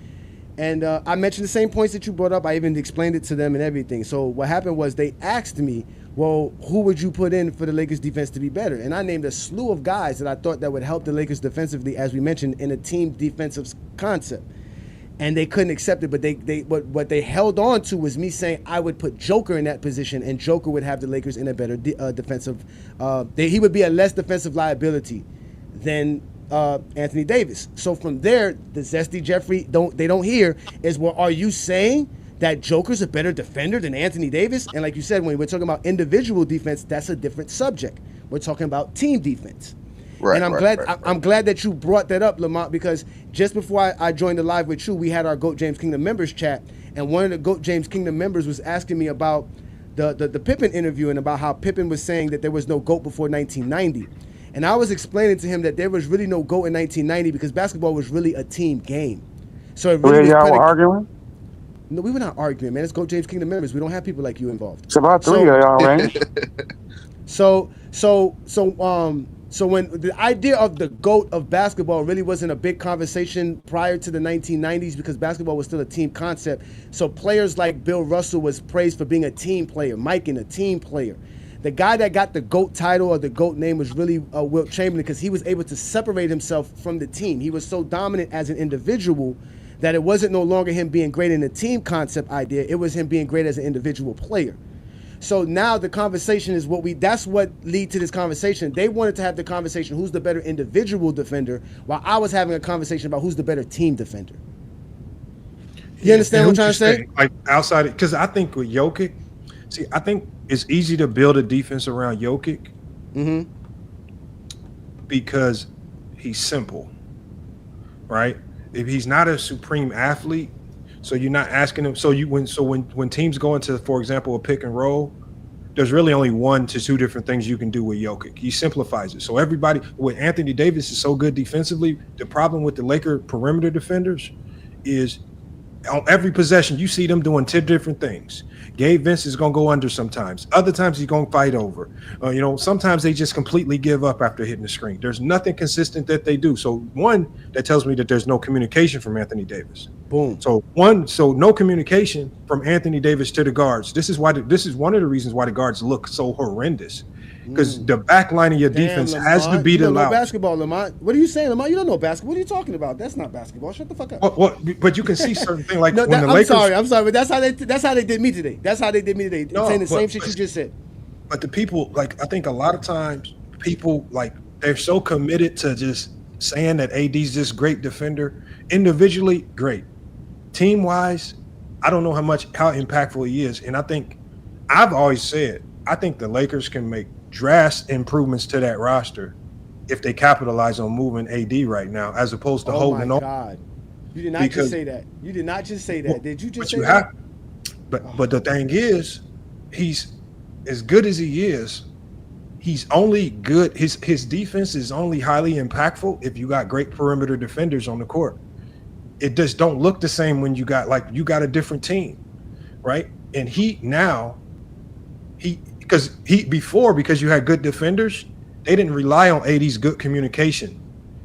And I mentioned the same points that you brought up. I even explained it to them and everything. So what happened was they asked me, well, who would you put in for the Lakers defense to be better? And I named a slew of guys that I thought that would help the Lakers defensively, as we mentioned, in a team defensive concept. And they couldn't accept it, but what they held on to was me saying I would put Joker in that position, and Joker would have the Lakers in a better defensive. He would be a less defensive liability than Anthony Davis. So from there, the Zesty Jeffrey they don't hear is, well, are you saying that Joker's a better defender than Anthony Davis? And like you said, when we're talking about individual defense, that's a different subject. We're talking about team defense. Right, and I'm glad that you brought that up, Lamont, because just before I joined the live with you, we had our GOAT James Kingdom members chat, and one of the GOAT James Kingdom members was asking me about the Pippen interview and about how Pippen was saying that there was no GOAT before 1990. And I was explaining to him that there was really no GOAT in 1990 because basketball was really a team game. So it really y'all were arguing? No, we were not arguing, man. It's GOAT James Kingdom members. We don't have people like you involved. It's about three of y'all, right? So when the idea of the GOAT of basketball really wasn't a big conversation prior to the 1990s because basketball was still a team concept. So players like Bill Russell was praised for being a team player, Mike and a team player. The guy that got the GOAT title or the GOAT name was really Wilt Chamberlain because he was able to separate himself from the team. He was so dominant as an individual that it wasn't no longer him being great in the team concept idea. It was him being great as an individual player. So now the conversation is that's what lead to this conversation. They wanted to have the conversation, who's the better individual defender, while I was having a conversation about who's the better team defender. You understand what I'm trying to say? Like outside, because I think with Jokic, I think it's easy to build a defense around Jokic because he's simple, right? If he's not a supreme athlete, so you're not asking him. When teams go into, for example, a pick and roll, there's really only 1 to 2 different things you can do with Jokic. He simplifies it. So everybody, with Anthony Davis is so good defensively, the problem with the Laker perimeter defenders is on every possession you see them doing 10 different things. Gabe Vince is going to go under sometimes. Other times he's going to fight over. Sometimes they just completely give up after hitting the screen. There's nothing consistent that they do. So one, that tells me that there's no communication from Anthony Davis. Boom. So no communication from Anthony Davis to the guards. This is one of the reasons why the guards look so horrendous. Because the back line of your defense has to be the loud. Basketball, Lamont. What are you saying, Lamont? You don't know basketball. What are you talking about? That's not basketball. Shut the fuck up. But you can see certain things like when the Lakers. I'm sorry, but that's how they did me today. That's how they did me today. Saying the same shit you just said. But the people, I think a lot of times people they're so committed to just saying that AD's this great defender. Individually, great. Team wise, I don't know how impactful he is. And I've always said I think the Lakers can make drastic improvements to that roster if they capitalize on moving AD right now, as opposed to holding on. Oh my God! You did not just say that. You did not just say that. Did you just say that? But the thing is, he's as good as he is. He's only good. His defense is only highly impactful if you got great perimeter defenders on the court. It just don't look the same when you got a different team, right? And because you had good defenders, they didn't rely on AD's good communication,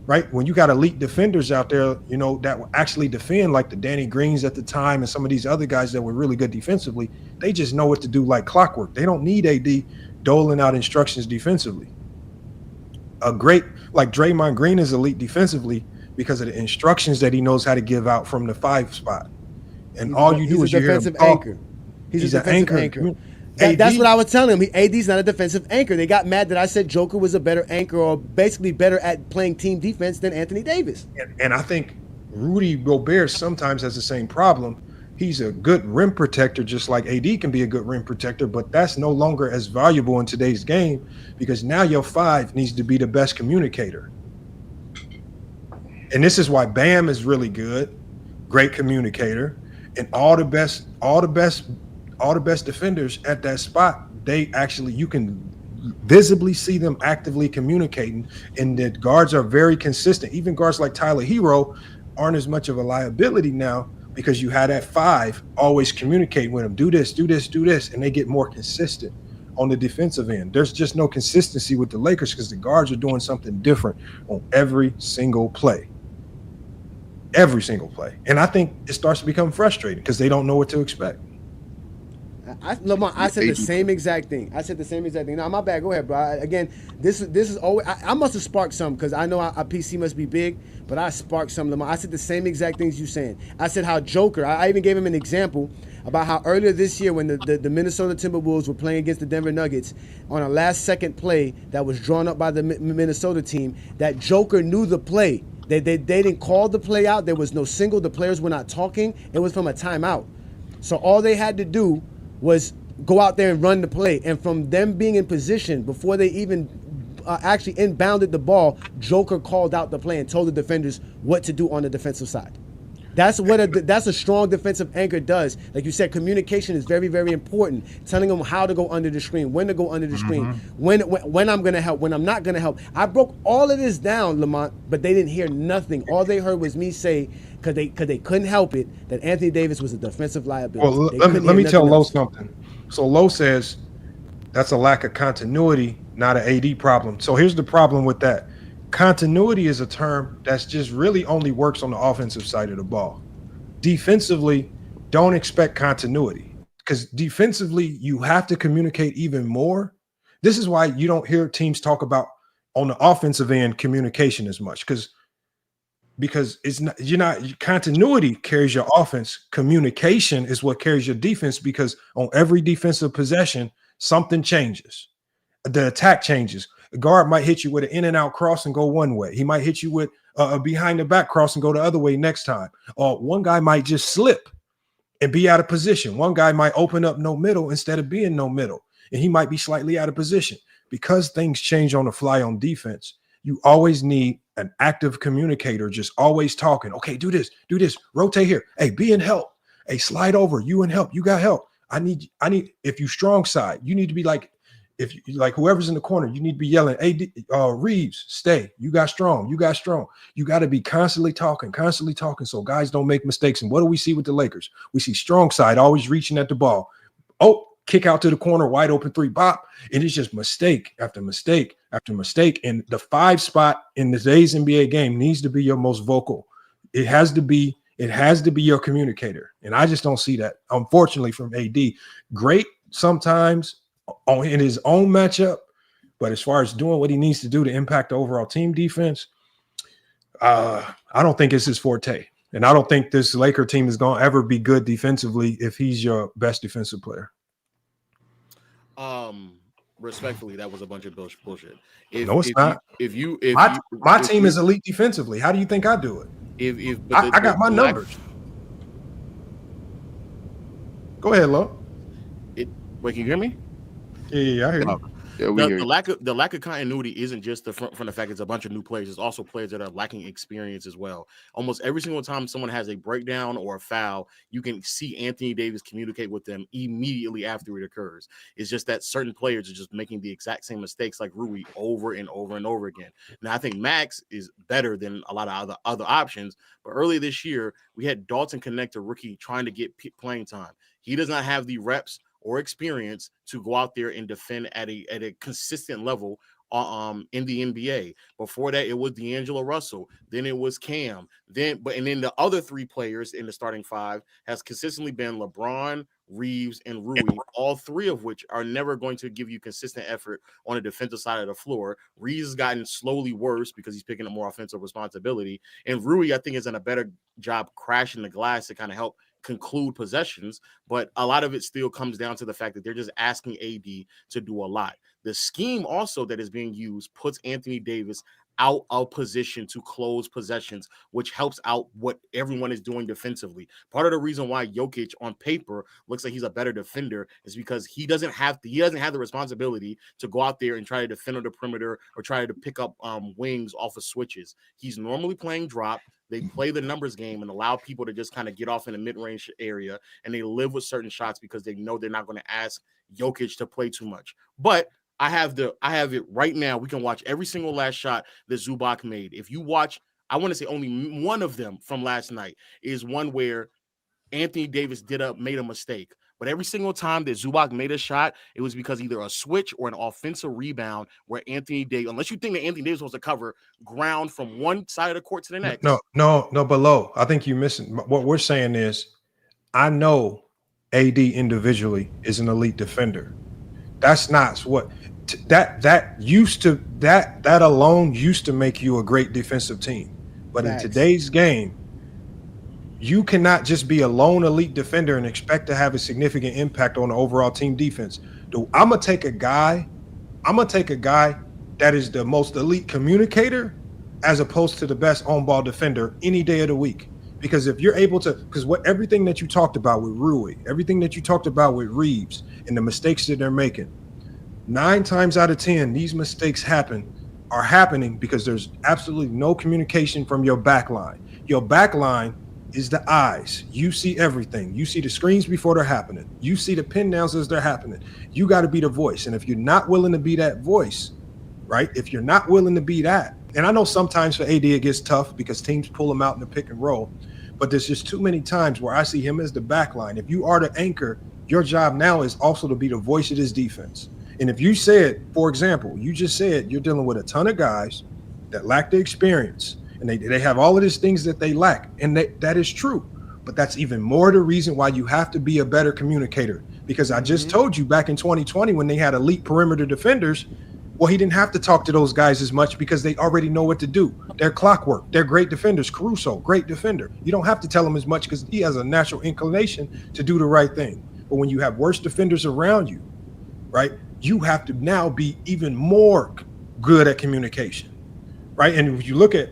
right? When you got elite defenders out there, that will actually defend, like the Danny Greens at the time and some of these other guys that were really good defensively, they just know what to do like clockwork. They don't need AD doling out instructions defensively. A great, like Draymond Green is elite defensively because of the instructions that he knows how to give out from the 5 spot. And all you do is you hear him talk. He's a defensive anchor. That's what I was telling him. AD's not a defensive anchor. They got mad that I said Joker was a better anchor or basically better at playing team defense than Anthony Davis. And I think Rudy Gobert sometimes has the same problem. He's a good rim protector, just like AD can be a good rim protector, but that's no longer as valuable in today's game because now your 5 needs to be the best communicator. And this is why Bam is really good, great communicator, and all the best defenders at that spot, you can visibly see them actively communicating, and the guards are very consistent. Even guards like Tyler Hero aren't as much of a liability now because you had that 5 always communicating with them. Do this, do this, do this, and they get more consistent. on the defensive end. There's just no consistency with the Lakers because the guards are doing something different on every single play. Every single play. And I think it starts to become frustrating because they don't know what to expect. Lamont, I said the same exact thing. No, my bad. Go ahead, bro. Again, this is always. I must have sparked some because I know our PC must be big, but I sparked some. Lamont, I said the same exact things you saying. I said how Joker. I even gave him an example about how earlier this year when the Minnesota Timberwolves were playing against the Denver Nuggets on a last-second play that was drawn up by the Minnesota team, that Joker knew the play. They didn't call the play out. There was no single. The players were not talking. It was from a timeout. So all they had to do was go out there and run the play. And from them being in position, before they even actually inbounded the ball, Joker called out the play and told the defenders what to do on the defensive side. That's what that's a strong defensive anchor does. Like you said, communication is very, very important. Telling them how to go under the screen, when to go under the screen, when I'm going to help, when I'm not going to help. I broke all of this down, Lamont, but they didn't hear nothing. All they heard was me say, because they couldn't help it, that Anthony Davis was a defensive liability. Well, let me tell Lo something. So Lo says that's a lack of continuity, not an AD problem. So here's the problem with that. Continuity is a term that's just really only works on the offensive side of the ball. Defensively, don't expect continuity because defensively, you have to communicate even more. This is why you don't hear teams talk about on the offensive end communication as much because it's not continuity carries your offense. Communication is what carries your defense because on every defensive possession, something changes. The attack changes. A guard might hit you with an in and out cross and go one way. He might hit you with a behind the back cross and go the other way next time. Or one guy might just slip and be out of position. One guy might open up no middle instead of being no middle, and he might be slightly out of position. Because things change on the fly on defense, you always need an active communicator just always talking. Okay, do this, rotate here. Hey, be in help. Hey, slide over. You in help. You got help. I need, if you strong side, you need to be like, if you like whoever's in the corner, you need to be yelling, hey, Reeves, stay. You got strong. You got to be constantly talking so guys don't make mistakes. And what do we see with the Lakers? We see strong side always reaching at the ball. Oh, kick out to the corner, wide open three, bop. And it's just mistake after mistake after mistake. And the 5 spot in today's NBA game needs to be your most vocal. It has to be your communicator. And I just don't see that, unfortunately, from AD. Great sometimes in his own matchup, but as far as doing what he needs to do to impact the overall team defense, I don't think it's his forte. And I don't think this Laker team is going to ever be good defensively if he's your best defensive player. Respectfully, that was a bunch of bullshit. No, it's not. My team is elite defensively. How do you think I do it? I got my numbers. Go ahead, Lo. Wait, can you hear me? Yeah, I hear you. The lack of continuity isn't just from the fact it's a bunch of new players. It's also players that are lacking experience as well. Almost every single time someone has a breakdown or a foul, you can see Anthony Davis communicate with them immediately after it occurs. It's just that certain players are just making the exact same mistakes like Rui over and over and over again. Now, I think Max is better than a lot of other options, but earlier this year, we had Dalton Connect, a rookie, trying to get playing time. He does not have the reps or experience to go out there and defend at a consistent level in the NBA. Before that, it was D'Angelo Russell. Then it was Cam. And then the other 3 players in the starting 5 has consistently been LeBron, Reeves, and Rui, all 3 of which are never going to give you consistent effort on the defensive side of the floor. Reeves has gotten slowly worse because he's picking up more offensive responsibility. And Rui, I think, has done a better job crashing the glass to kind of help conclude possessions, but a lot of it still comes down to the fact that they're just asking AD to do a lot. The scheme also that is being used puts Anthony Davis out of position to close possessions, which helps out what everyone is doing defensively. Part of the reason why Jokic on paper looks like he's a better defender is because he doesn't have the responsibility to go out there and try to defend on the perimeter or try to pick up wings off of switches. He's normally playing drop. They play the numbers game and allow people to just kind of get off in the mid-range area, and they live with certain shots because they know they're not going to ask Jokic to play too much. But I have it right now. We can watch every single last shot that Zubac made. If you watch, I want to say only one of them from last night is one where Anthony Davis made a mistake. But every single time that Zubac made a shot, it was because either a switch or an offensive rebound where Anthony Davis, unless you think that Anthony Davis was to cover ground from one side of the court to the next. No, below. I think you're missing. What we're saying is, I know AD individually is an elite defender. That's not what that alone used to make you a great defensive team. But in today's game, you cannot just be a lone elite defender and expect to have a significant impact on the overall team defense. I'm gonna take a guy that is the most elite communicator as opposed to the best on-ball defender any day of the week. Because if you're able to, because everything that you talked about with Rui, everything that you talked about with Reeves and the mistakes that they're making, 9 times out of 10, these mistakes are happening because there's absolutely no communication from your back line. Your back line is the eyes. You see everything. You see the screens before they're happening. You see the pin downs as they're happening. You got to be the voice. And if you're not willing to be that voice, right? If you're not willing to be that, and I know sometimes for AD it gets tough because teams pull him out in the pick and roll, but there's just too many times where I see him as the back line. If you are the anchor, your job now is also to be the voice of this defense. And if you said, for example, you just said you're dealing with a ton of guys that lack the experience, and they have all of these things that they lack, and that is true. But that's even more the reason why you have to be a better communicator. Because I just told you back in 2020 when they had elite perimeter defenders, well, he didn't have to talk to those guys as much because they already know what to do. They're clockwork. They're great defenders. Caruso, great defender. You don't have to tell him as much because he has a natural inclination to do the right thing. But when you have worse defenders around you, right, you have to now be even more good at communication, right? And if you look at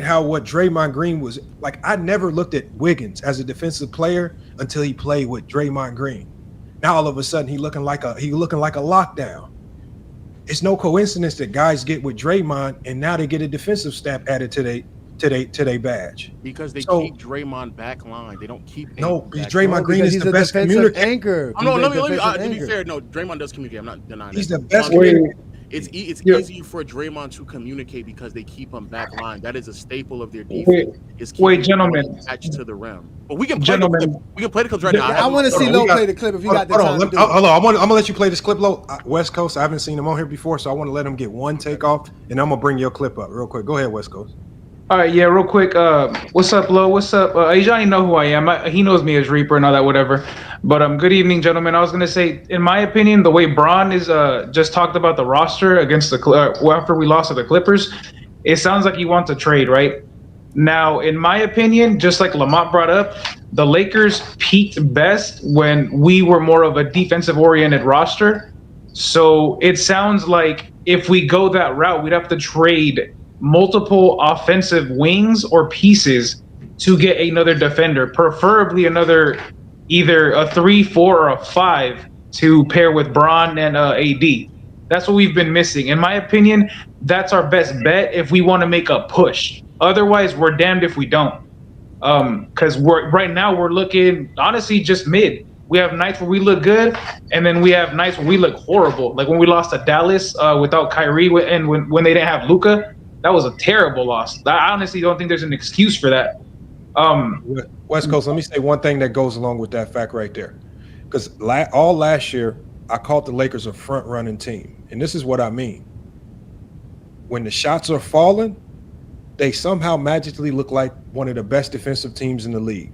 how what Draymond Green was like. I never looked at Wiggins as a defensive player until he played with Draymond Green. Now all of a sudden he looking like a lockdown. It's no coincidence that guys get with Draymond and now they get a defensive stamp added to their badge. Because they keep Draymond back line. They don't keep Draymond Green is the best communicator. Anchor. To be fair, no, Draymond does communicate. I'm not denying he's that. the best. It's easier for Draymond to communicate because they keep him back line. That is a staple of their defense. Gentlemen, attached to the rim. But we can play the clips right now. I want to see Lo play the clip if you got the time. Hold on. I'm gonna let you play this clip, Lo. West Coast. I haven't seen him on here before, so I want to let him get one take off, and I'm gonna bring your clip up real quick. Go ahead, West Coast. All right, yeah, real quick. What's up, Lo? What's up? Johnny know who I am. He knows me as Reaper and all that, whatever. But good evening, gentlemen. I was gonna say, in my opinion, the way Bron is just talked about the roster against the after we lost to the Clippers, it sounds like he wants a trade, right? Now, in my opinion, just like Lamont brought up, the Lakers peaked best when we were more of a defensive-oriented roster. So it sounds like if we go that route, we'd have to trade multiple offensive wings or pieces to get another defender, preferably either a 3, 4, or a 5 to pair with Bron and AD. That's what we've been missing. In my opinion, that's our best bet if we want to make a push. Otherwise, we're damned if we don't. Because right now we're looking, honestly, just mid. We have nights where we look good, and then we have nights where we look horrible. Like when we lost to Dallas without Kyrie and when they didn't have Luka. That was a terrible loss. I honestly don't think there's an excuse for that. West Coast, let me say one thing that goes along with that fact right there. Because all last year, I called the Lakers a front-running team. And this is what I mean. When the shots are falling, they somehow magically look like one of the best defensive teams in the league.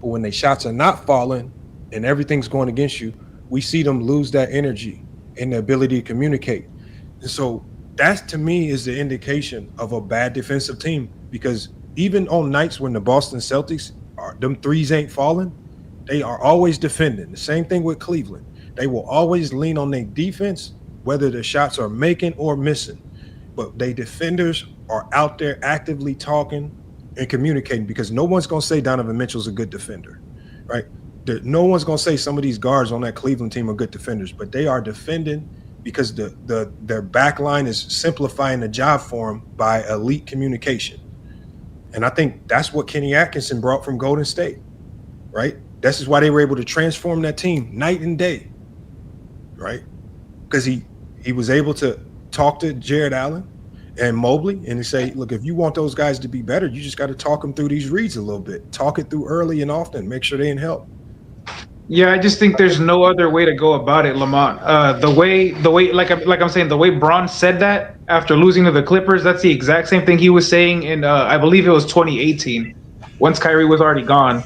But when the shots are not falling and everything's going against you, we see them lose that energy and the ability to communicate. And so that, to me, is the indication of a bad defensive team, because even on nights when the Boston Celtics, them threes ain't falling, they are always defending. The same thing with Cleveland. They will always lean on their defense, whether the shots are making or missing. But they defenders are out there actively talking and communicating, because no one's going to say Donovan Mitchell's a good defender, right? No one's going to say some of these guards on that Cleveland team are good defenders, but they are defending because their back line is simplifying the job for them by elite communication. And I think that's what Kenny Atkinson brought from Golden State, right? This is why they were able to transform that team night and day, right? Because he was able to talk to Jared Allen and Mobley and say, look, if you want those guys to be better, you just got to talk them through these reads a little bit. Talk it through early and often. Make sure they in help. Yeah, I just think there's no other way to go about it, Lamont. The way, like I'm saying, the way Braun said that after losing to the Clippers, that's the exact same thing he was saying in, I believe it was 2018, once Kyrie was already gone.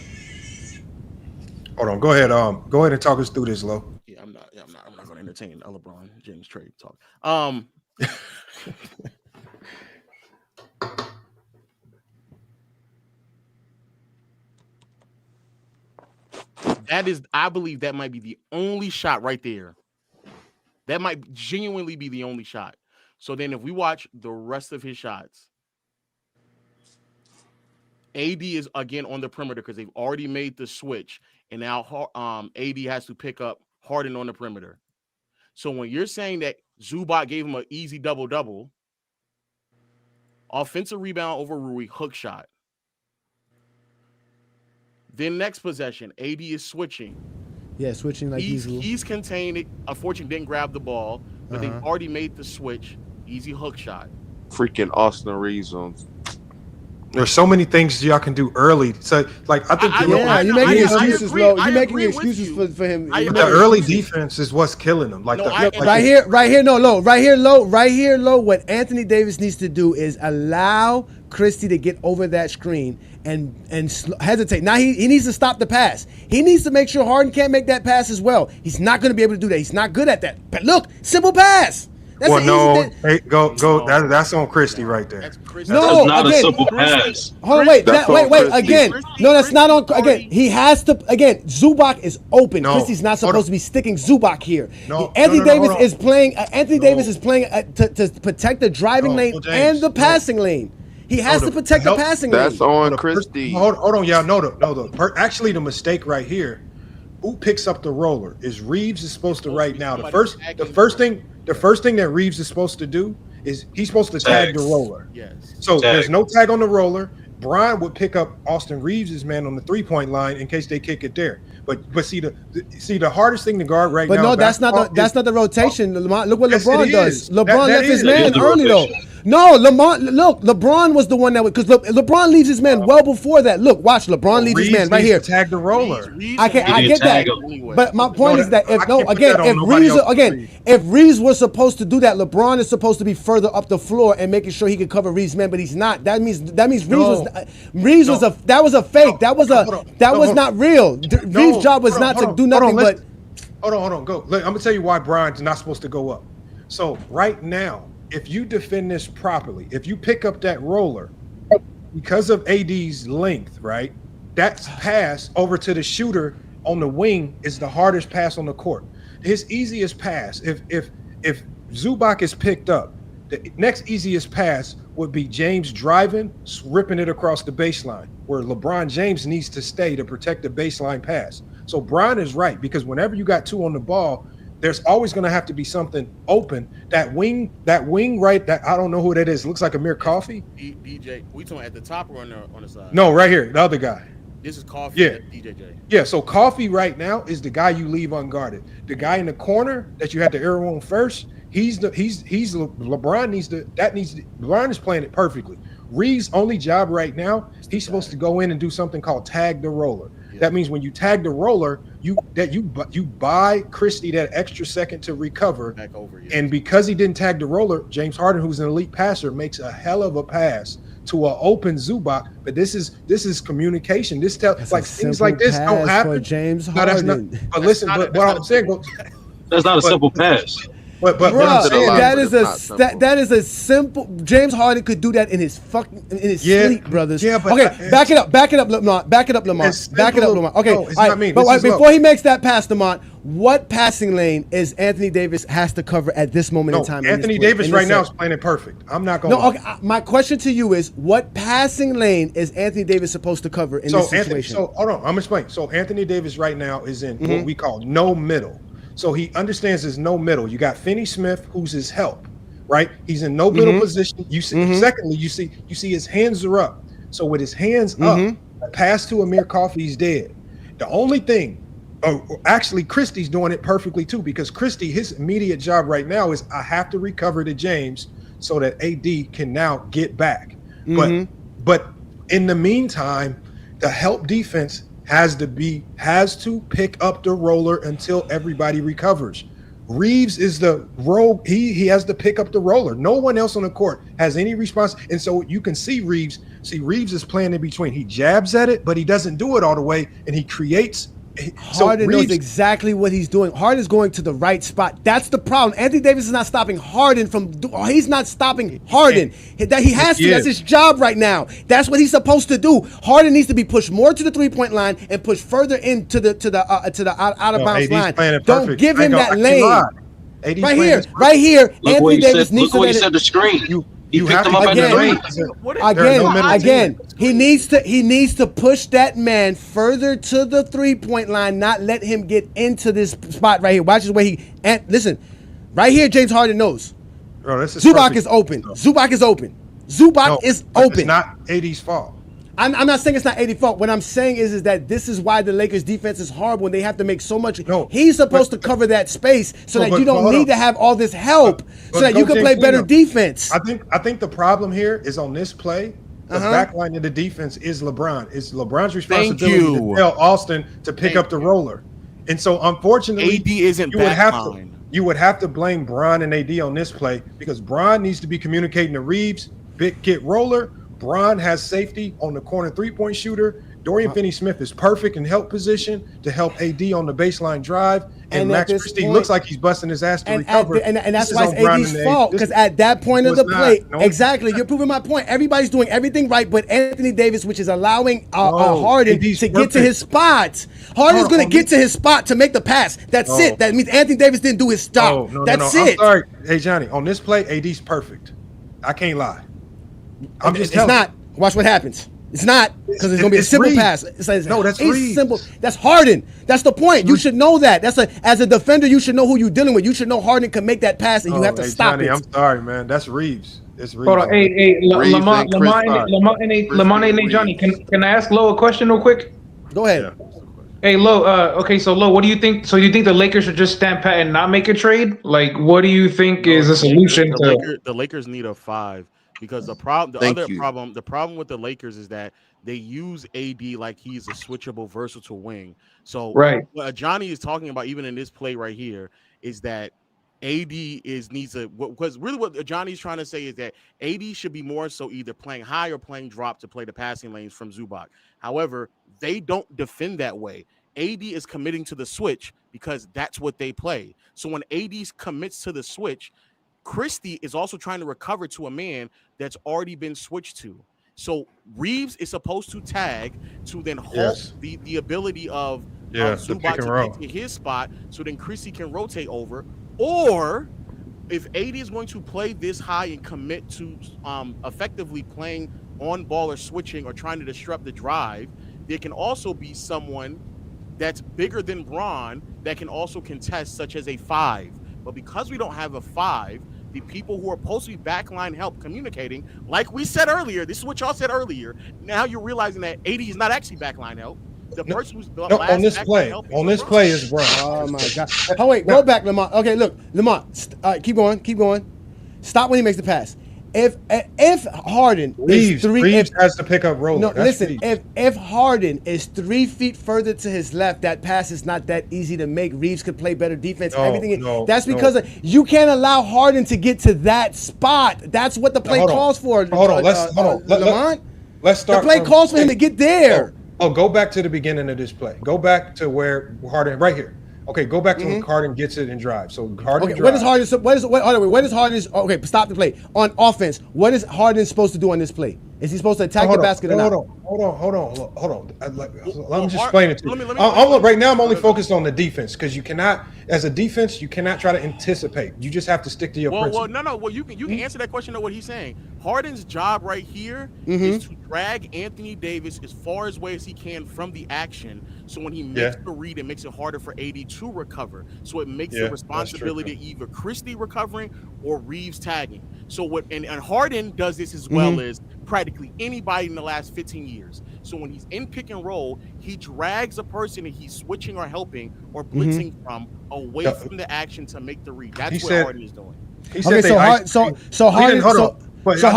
Hold on, go ahead. Go ahead and talk us through this, Lo. Yeah, I'm not going to entertain a LeBron James trade talk. I believe that might be the only shot right there. That might genuinely be the only shot. So then if we watch the rest of his shots, AD is again on the perimeter because they've already made the switch, and now AD has to pick up Harden on the perimeter. So when you're saying that Zubac gave him an easy double-double, offensive rebound over Rui, hook shot. Then next possession, AD is switching. Yeah, switching like he's contained it. Unfortunately, didn't grab the ball, but they've already made the switch. Easy hook shot. Freaking Austin Reeves on. There's so many things y'all can do early. So, like, I think you're making excuses, Lo. You're making excuses for him. The early defense is what's killing them. Like, right here, Lo. What Anthony Davis needs to do is allow Christie to get over that screen and hesitate. Now he needs to stop the pass. He needs to make sure Harden can't make that pass as well. He's not going to be able to do that. He's not good at that. But look, simple pass. That's that's on Christie right there. That's not a simple pass. Hold on, wait, again. No, that's not on. Again, he has to. Again, Zubac is open. Christie's not supposed to be sticking Zubac here. Anthony Davis is playing. Anthony Davis is playing to protect the driving lane and the passing lane. He has to protect the passing lane. That's on Christie. Hold on, y'all. Actually, the mistake right here. Who picks up the roller? Is Reeves is supposed to right now. The first thing that Reeves is supposed to do is he's supposed to tag the roller. Yes. So there's no tag on the roller. Brian would pick up Austin Reeves' man on the 3-point line in case they kick it there. But see the hardest thing to guard right now. But no, that's not the rotation. Look what LeBron does. LeBron left his man early though. No, LeBron was the one that would, because LeBron leaves his man well before that. Look, watch, LeBron leaves his man right here. Tag the roller. I get that, but my point is that if Reeves was supposed to do that, LeBron is supposed to be further up the floor and making sure he can cover Reeves' man, but he's not. That means Reeves was a fake. That was not real. Reeves' job was not to do nothing but. Hold on, go. Look, I'm gonna tell you why Brian's not supposed to go up. So right now, if you defend this properly, if you pick up that roller, because of AD's length, right, that pass over to the shooter on the wing is the hardest pass on the court. His easiest pass, if Zubac is picked up, the next easiest pass would be James driving, ripping it across the baseline, where LeBron James needs to stay to protect the baseline pass. So Brian is right, because whenever you got two on the ball, there's always going to have to be something open. That wing right, that I don't know who that is. It looks like Amir Coffey. DJ, we talking at the top or on the side? No, right here, the other guy. This is Coffee. Yeah, DJJ. Yeah. So Coffee right now is the guy you leave unguarded. The guy in the corner that you had to arrow on first. LeBron needs to. LeBron is playing it perfectly. Reeves' only job right now, he's supposed to go in and do something called tag the roller. Yeah. That means when you tag the roller, you buy Christie that extra second to recover. Back over, yeah. And because he didn't tag the roller, James Harden, who's an elite passer, makes a hell of a pass to an open Zubac. But this is communication. This things like this don't happen. For James Harden. But listen, what I'm saying, that's not a simple pass. But that is a simple. James Harden could do that in his sleep, brothers. Yeah, but okay, back it up, Lamont. Okay, no, it's not me. But before he makes that pass, Lamont, what passing lane is Anthony Davis has to cover at this moment in time? Anthony Davis right now is playing it perfect. I'm not going. No, okay, my question to you is, what passing lane is Anthony Davis supposed to cover in this situation? Hold on, I'm gonna explain. So Anthony Davis right now is in what we call no middle. So he understands there's no middle. You got Finney Smith, who's his help, right? He's in no middle position. You see, secondly, you see his hands are up. So with his hands up, a pass to Amir Coffey's dead. The only thing, actually, Christie's doing it perfectly too, because Christie, his immediate job right now is I have to recover to James so that AD can now get back. But in the meantime, the help defense has to pick up the roller until everybody recovers. Reeves is the rogue. He has to pick up the roller. No one else on the court has any response. And so you can see Reeves. Reeves is playing in between. He jabs at it, but he doesn't do it all the way. And he creates. Harden knows exactly what he's doing. Harden's going to the right spot. That's the problem. Anthony Davis is not stopping Harden he's not stopping Harden. That he has to. That's his job right now. That's what he's supposed to do. Harden needs to be pushed more to the 3-point line and pushed further into the out of bounds line. Don't give him that lane. Right here. Anthony Davis needs to let it. The screen. You have to again. He needs to push that man further to the 3-point line, not let him get into this spot right here. Watch his way listen. Right here, James Harden knows. Zubac is open. Zubac is open. It's not AD's fault. I'm not saying it's not 80 fault. What I'm saying is that this is why the Lakers defense is hard when they have to make so much. He's supposed to cover that space so that you don't need to have all this help so that you can play better defense. I think the problem here is on this play, the back line of the defense is LeBron. It's LeBron's responsibility to tell Austin to pick up the roller. And so unfortunately, AD isn't you would have to blame Bron and AD on this play because Bron needs to be communicating to Reeves, get roller. Bron has safety on the corner 3-point shooter. Dorian Finney-Smith is perfect in help position to help AD on the baseline drive. And Max Christie looks like he's busting his ass to recover. And that's why it's AD's fault, because at that point of the play, exactly, you're proving my point. Everybody's doing everything right, but Anthony Davis, which is allowing Harden to get to his spot. Harden's going to get to his spot to make the pass. That's it. That means Anthony Davis didn't do his stop. That's it. I'm sorry. Hey, Johnny, on this play, AD's perfect. I can't lie. It's not. Watch what happens. It's not because it's going to be a simple pass. That's Reeves. Simple. That's Harden. That's the point. You should know that. As a defender, you should know who you're dealing with. You should know Harden can make that pass, and you have to stop Johnny, it. I'm sorry, man. That's Reeves. It's Reeves. Hold on. Hey, Lamont and Johnny, can I ask Lo a question real quick? Go ahead. Yeah. Hey, Lo. Okay, so Lo, what do you think? So you think the Lakers should just stand pat and not make a trade? Like, what do you think is a solution to? The Lakers need a 5. Because the problem with the Lakers is that they use AD like he's a switchable, versatile wing. So what Johnny is talking about, even in this play right here, is that AD because really what Johnny's trying to say is that AD should be more so either playing high or playing drop to play the passing lanes from Zubac. However, they don't defend that way. AD is committing to the switch because that's what they play. So when AD commits to the switch, Christie is also trying to recover to a man that's already been switched to. So Reeves is supposed to tag to then halt the ability of Zubac to get to his spot so then Christie can rotate over. Or if AD is going to play this high and commit to effectively playing on ball or switching or trying to disrupt the drive, there can also be someone that's bigger than Bron that can also contest, such as a 5. But because we don't have a 5, the people who are supposed to be backline help communicating, like we said earlier, this is what y'all said earlier. Now you're realizing that AD is not actually backline help. The person who's on this play is Bron. Oh my God! Oh wait, go back, Lamont. Okay, look, Lamont. Keep going. Stop when he makes the pass. If Harden Reeves has to pick up roller. No, listen. If Harden is 3 feet further to his left, that pass is not that easy to make. Reeves could play better defense. That's because you can't allow Harden to get to that spot. That's what the play calls for. Hold on. Lamont. Let's start. The play calls for him to get there. Go back to the beginning of this play. Go back to where Harden right here. Okay, go back to when Harden gets it and drives. So Harden drives. What is Harden? Okay, stop the play. On offense, what is Harden supposed to do on this play? Is he supposed to attack the basket or not? Hold on. Let me just explain it to you. Right now, I'm only focused on the defense because you cannot, as a defense, you cannot try to anticipate. You just have to stick to your principle. Well, you can answer that question of what he's saying. Harden's job right here is to drag Anthony Davis as far away as he can from the action. So when he makes the read, it makes it harder for AD to recover. So it makes the responsibility either Christie recovering or Reeves tagging. So and Harden does this as well as practically anybody in the last 15 years. So when he's in pick and roll, he drags a person and he's switching or helping or blitzing from away from the action to make the read. That's what Harden is doing. So Harden. But So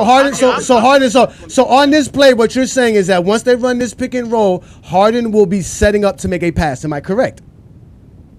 Harden, so on this play, what you're saying is that once they run this pick and roll, Harden will be setting up to make a pass. Am I correct?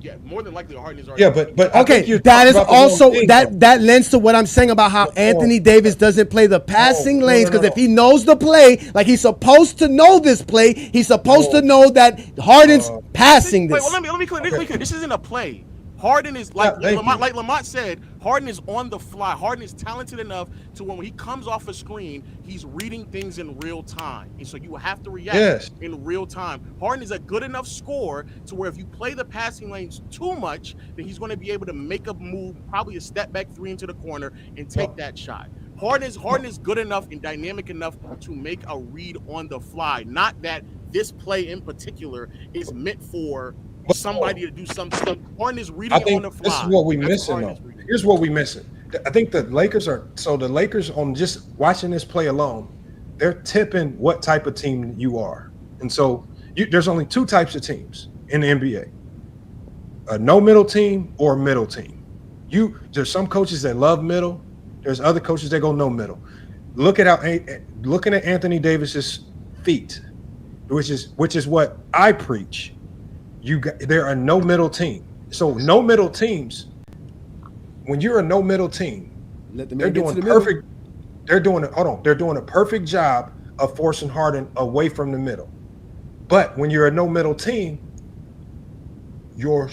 Yeah, more than likely Harden is already. Yeah, but okay, that is also that lends to what I'm saying about how Anthony Davis doesn't play the passing lanes, because if he knows the play, like he's supposed to know this play, he's supposed to know that Harden's passing this. Wait, well, let me clear. This isn't a play. Harden is like Lamont said. Harden is on the fly. Harden is talented enough to when he comes off a screen, he's reading things in real time, and so you have to react in real time. Harden is a good enough scorer to where if you play the passing lanes too much, then he's going to be able to make a move, probably a step back three into the corner, and take that shot. Harden is good enough and dynamic enough to make a read on the fly. Not that this play in particular is meant for somebody to do something. Harden is reading on the fly. This is what we're missing, though. Here's what we're missing. I think the Lakers on just watching this play alone, they're tipping what type of team you are. And so there's only two types of teams in the NBA: a no middle team or a middle team. There's some coaches that love middle. There's other coaches that go no middle. Looking at Anthony Davis's feet, which is what I preach. There are no middle team. So no middle teams. When you're a no middle team, they're doing perfect. They're doing a perfect job of forcing Harden away from the middle. But when you're a no middle team, your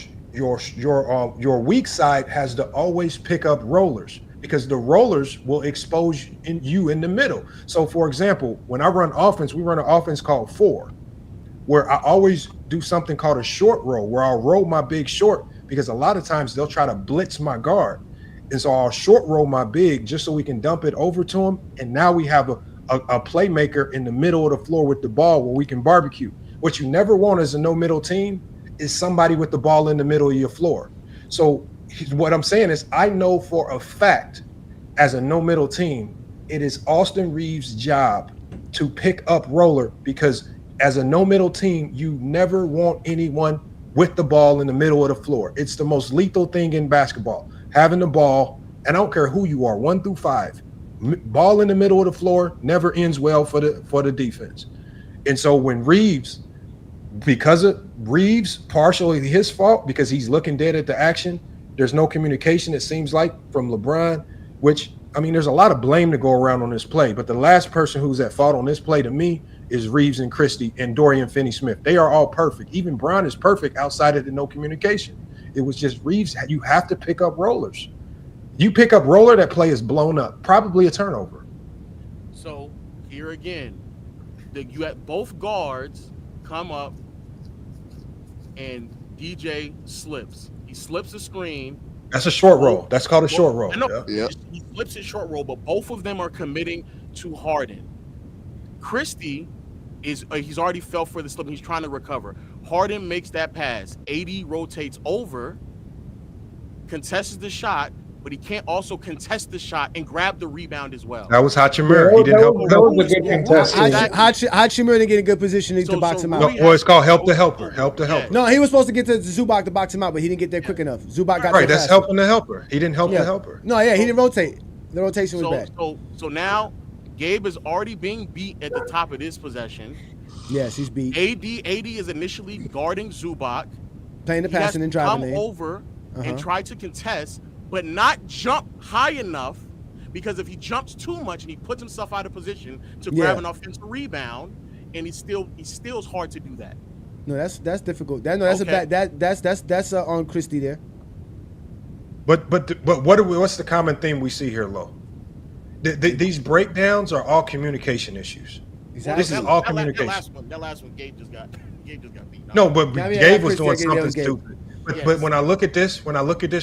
weak side has to always pick up rollers, because the rollers will expose you in the middle. So, for example, when I run offense, we run an offense called 4, where I always do something called a short roll, where I'll roll my big short, because a lot of times they'll try to blitz my guard. And so I'll short roll my big just so we can dump it over to him. And now we have a playmaker in the middle of the floor with the ball where we can barbecue. What you never want as a no middle team is somebody with the ball in the middle of your floor. So what I'm saying is, I know for a fact, as a no middle team, it is Austin Reeves' job to pick up roller, because as a no middle team, you never want anyone with the ball in the middle of the floor. It's the most lethal thing in basketball. Having the ball, and I don't care who you are, 1 through 5, ball in the middle of the floor never ends well for the defense. And so when because of Reeves, partially his fault, because he's looking dead at the action, there's no communication, it seems like, from LeBron, which, I mean, there's a lot of blame to go around on this play. But the last person who's at fault on this play to me is Reeves and Christie and Dorian Finney-Smith. They are all perfect. Even Brown is perfect outside of the no communication. It was just Reeves. You have to pick up rollers. You pick up roller, that play is blown up. Probably a turnover. So here again, you had both guards come up and DJ slips. He slips the screen. That's a short roll. That's called a short roll. Yeah. He flips a short roll, but both of them are committing to Harden. Christie he's already fell for the slip. He's trying to recover. Harden makes that pass. AD rotates over, contests the shot, but he can't also contest the shot and grab the rebound as well. That was Hachimura. He didn't help. That was a good contest. Hachimura didn't get a good position to box him out. No, it's called help the helper. Help the helper. No, he was supposed to get to Zubac to box him out, but he didn't get there quick enough. Zubac got right. That's helping the helper. He didn't help the helper. No, he didn't rotate. The rotation was bad. So now Gabe is already being beat at the top of this possession. Yes, he's beat. AD is initially guarding Zubac, playing the passing and driving lane. Come over and try to contest, but not jump high enough, because if he jumps too much and he puts himself out of position to grab an offensive rebound, and he still is hard to do that. No, that's difficult. That's on Christie there. But what's the common theme we see here, Lo? These breakdowns are all communication issues. Exactly. This is all communication. That last one, Gabe just got beat. No, but Gabe was doing something stupid. But when I look at this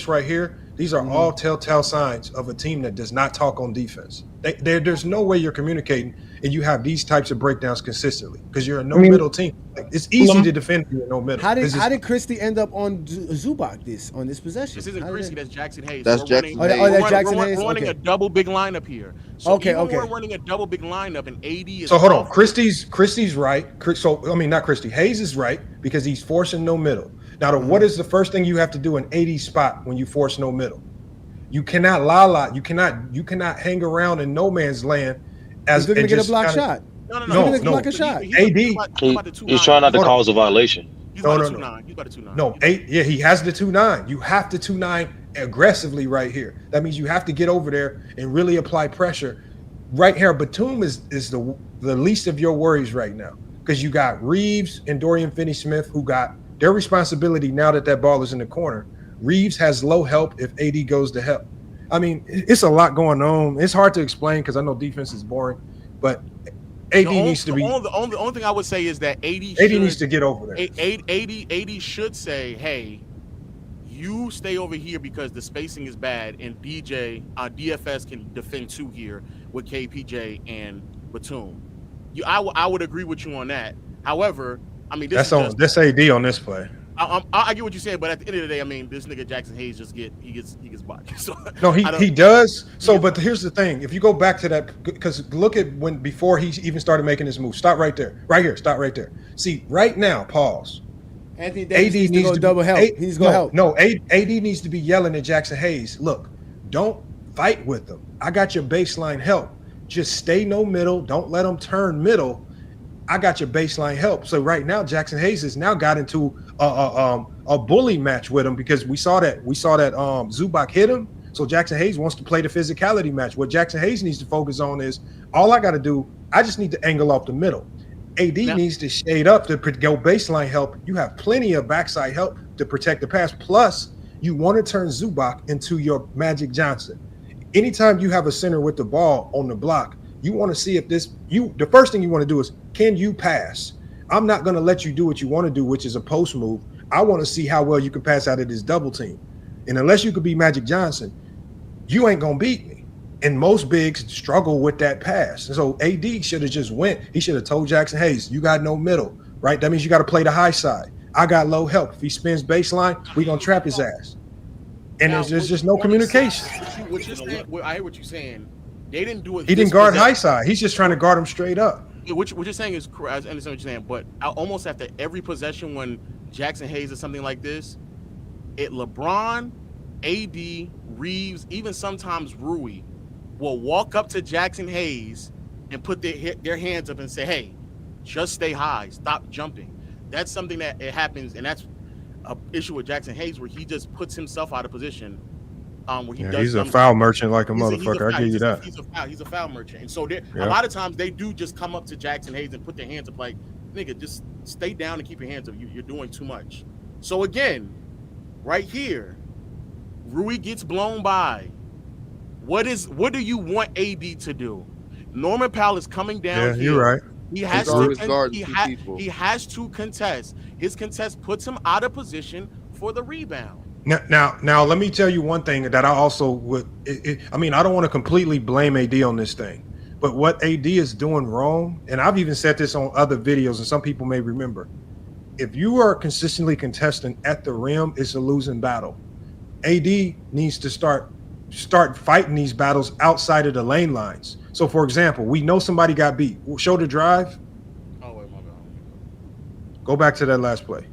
right here, these are all telltale signs of a team that does not talk on defense. There's no way you're communicating and you have these types of breakdowns consistently, because you're a middle team. It's easy to defend if you're no middle. How did Christie end up on Zubac on this possession? This isn't Christie, that's Jackson Hayes. That's Jackson Hayes. That's Jackson Hayes. We're running a double big lineup here. So we're running a double big lineup, and AD is. So hold on, Christie's right. Not Christie. Hayes is right, because he's forcing no middle. Now, what is the first thing you have to do in AD spot when you force no middle? You cannot la-la. You cannot hang around in no man's land. He's looking to get a block shot. No. Block a shot. AD. He's trying not to cause a violation. He's about a 2-9. He's about a 2-9. No, he has the 2-9. You have to 2-9 aggressively right here. That means you have to get over there and really apply pressure. Right here, Batum is the least of your worries right now because you got Reeves and Dorian Finney-Smith who got their responsibility now that ball is in the corner. Reeves has low help if AD goes to help. I mean, it's a lot going on. It's hard to explain because I know defense is boring, but AD needs to be. The only thing I would say is that AD needs to get over there. AD should say, "Hey, you stay over here because the spacing is bad, and DFS can defend 2 here with KPJ and Batum." I would agree with you on that. However, I mean, that's AD on this play. I get what you're saying, but at the end of the day, I mean, this nigga Jackson Hayes gets blocked. So, no, he does. So, but here's the thing: if you go back to that, because look at before he even started making his move. Stop right there, right here. Stop right there. See, right now, pause. Anthony Davis needs to go double help. He needs to go help. No, AD needs to be yelling at Jackson Hayes. Look, don't fight with them. I got your baseline help. Just stay no middle. Don't let them turn middle. I got your baseline help. So right now, Jackson Hayes has now got into a bully match with him because we saw that Zubac hit him. So Jackson Hayes wants to play the physicality match. What Jackson Hayes needs to focus on is all I got to do. I just need to angle off the middle. AD needs to shade up to go baseline help. You have plenty of backside help to protect the pass. Plus, you want to turn Zubac into your Magic Johnson. Anytime you have a center with the ball on the block, you want to see if the first thing you want to do is, can you pass? I'm not going to let you do what you want to do, which is a post move. I want to see how well you can pass out of this double team. And unless you could be Magic Johnson, you ain't going to beat me. And most bigs struggle with that pass. And so AD should have just went. He should have told Jackson Hayes, you got no middle, right? That means you got to play the high side. I got low help. If he spins baseline, we're going to trap his ass. And there's just no communication. What you're saying, I hear what you're saying. They didn't do it. He didn't guard high side. He's just trying to guard him straight up. What you're saying is correct. I understand what you're saying, but almost after every possession when Jackson Hayes is something like this, LeBron, AD, Reeves, even sometimes Rui will walk up to Jackson Hayes and put their hands up and say, "Hey, just stay high, stop jumping." That's something that it happens, and that's an issue with Jackson Hayes where he just puts himself out of position. He's a foul merchant like a motherfucker. I give you that. He's a foul merchant, and so a lot of times they do just come up to Jackson Hayes and put their hands up, like, nigga, just stay down and keep your hands up. You're doing too much. So again, right here, Rui gets blown by. What do you want AD to do? Norman Powell is coming down. Yeah, you're right. He has to contest. His contest puts him out of position for the rebound. Now, let me tell you one thing that I also would. I mean, I don't want to completely blame AD on this thing, but what AD is doing wrong, and I've even said this on other videos, and some people may remember. If you are consistently contesting at the rim, it's a losing battle. AD needs to start fighting these battles outside of the lane lines. So, for example, we know somebody got beat. Show the drive. Oh wait, my bad. Go back to that last play.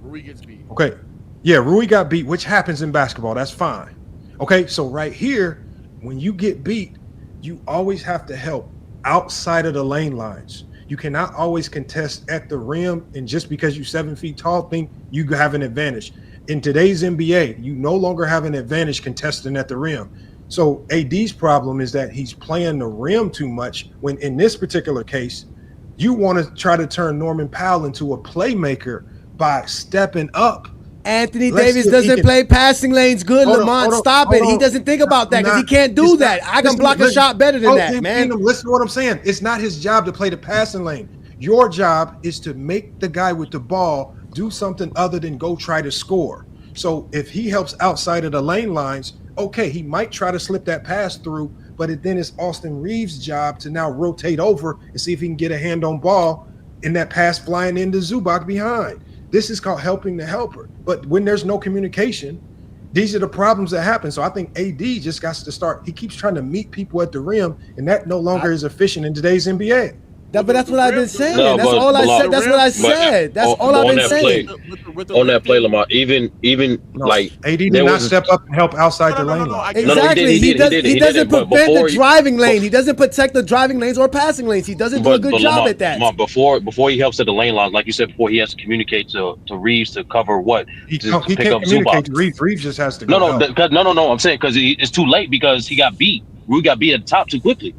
Rui gets beat. Okay. Yeah, Rui got beat, which happens in basketball. That's fine. Okay, so right here, when you get beat, you always have to help outside of the lane lines. You cannot always contest at the rim, and just because you're 7 feet tall, think you have an advantage. In today's NBA, you no longer have an advantage contesting at the rim. So AD's problem is that he's playing the rim too much, when in this particular case, you want to try to turn Norman Powell into a playmaker by stepping up. Anthony Davis doesn't play passing lanes good, Lamont. Stop it. He doesn't think about that because he can't do that. I can block a shot better than that, man. Listen to what I'm saying. It's not his job to play the passing lane. Your job is to make the guy with the ball do something other than go try to score. So if he helps outside of the lane lines, okay, he might try to slip that pass through, but then it's Austin Reeves' job to now rotate over and see if he can get a hand on ball in that pass flying into Zubac behind. This is called helping the helper. But when there's no communication, these are the problems that happen. So I think AD just got to start. He keeps trying to meet people at the rim, and that no longer is efficient in today's NBA. But that's what I've been saying. No, That's but- all I but- said. That's what I said. That's all I've on been that saying. play, on that play, Lamar, even like AD did there not was- step up and help outside the lane. Exactly. He doesn't but prevent before the driving lane. He doesn't protect the driving lanes or passing lanes. He doesn't do a good job Lamar, at that. Lamar, before he helps at the lane line, like you said before, he has to communicate to Reeves to cover what He to can't pick up communicate Zubac. to Reeves. Reeves just has to go. No. I'm saying because it's too late because he got beat. We got beat at the top too quickly.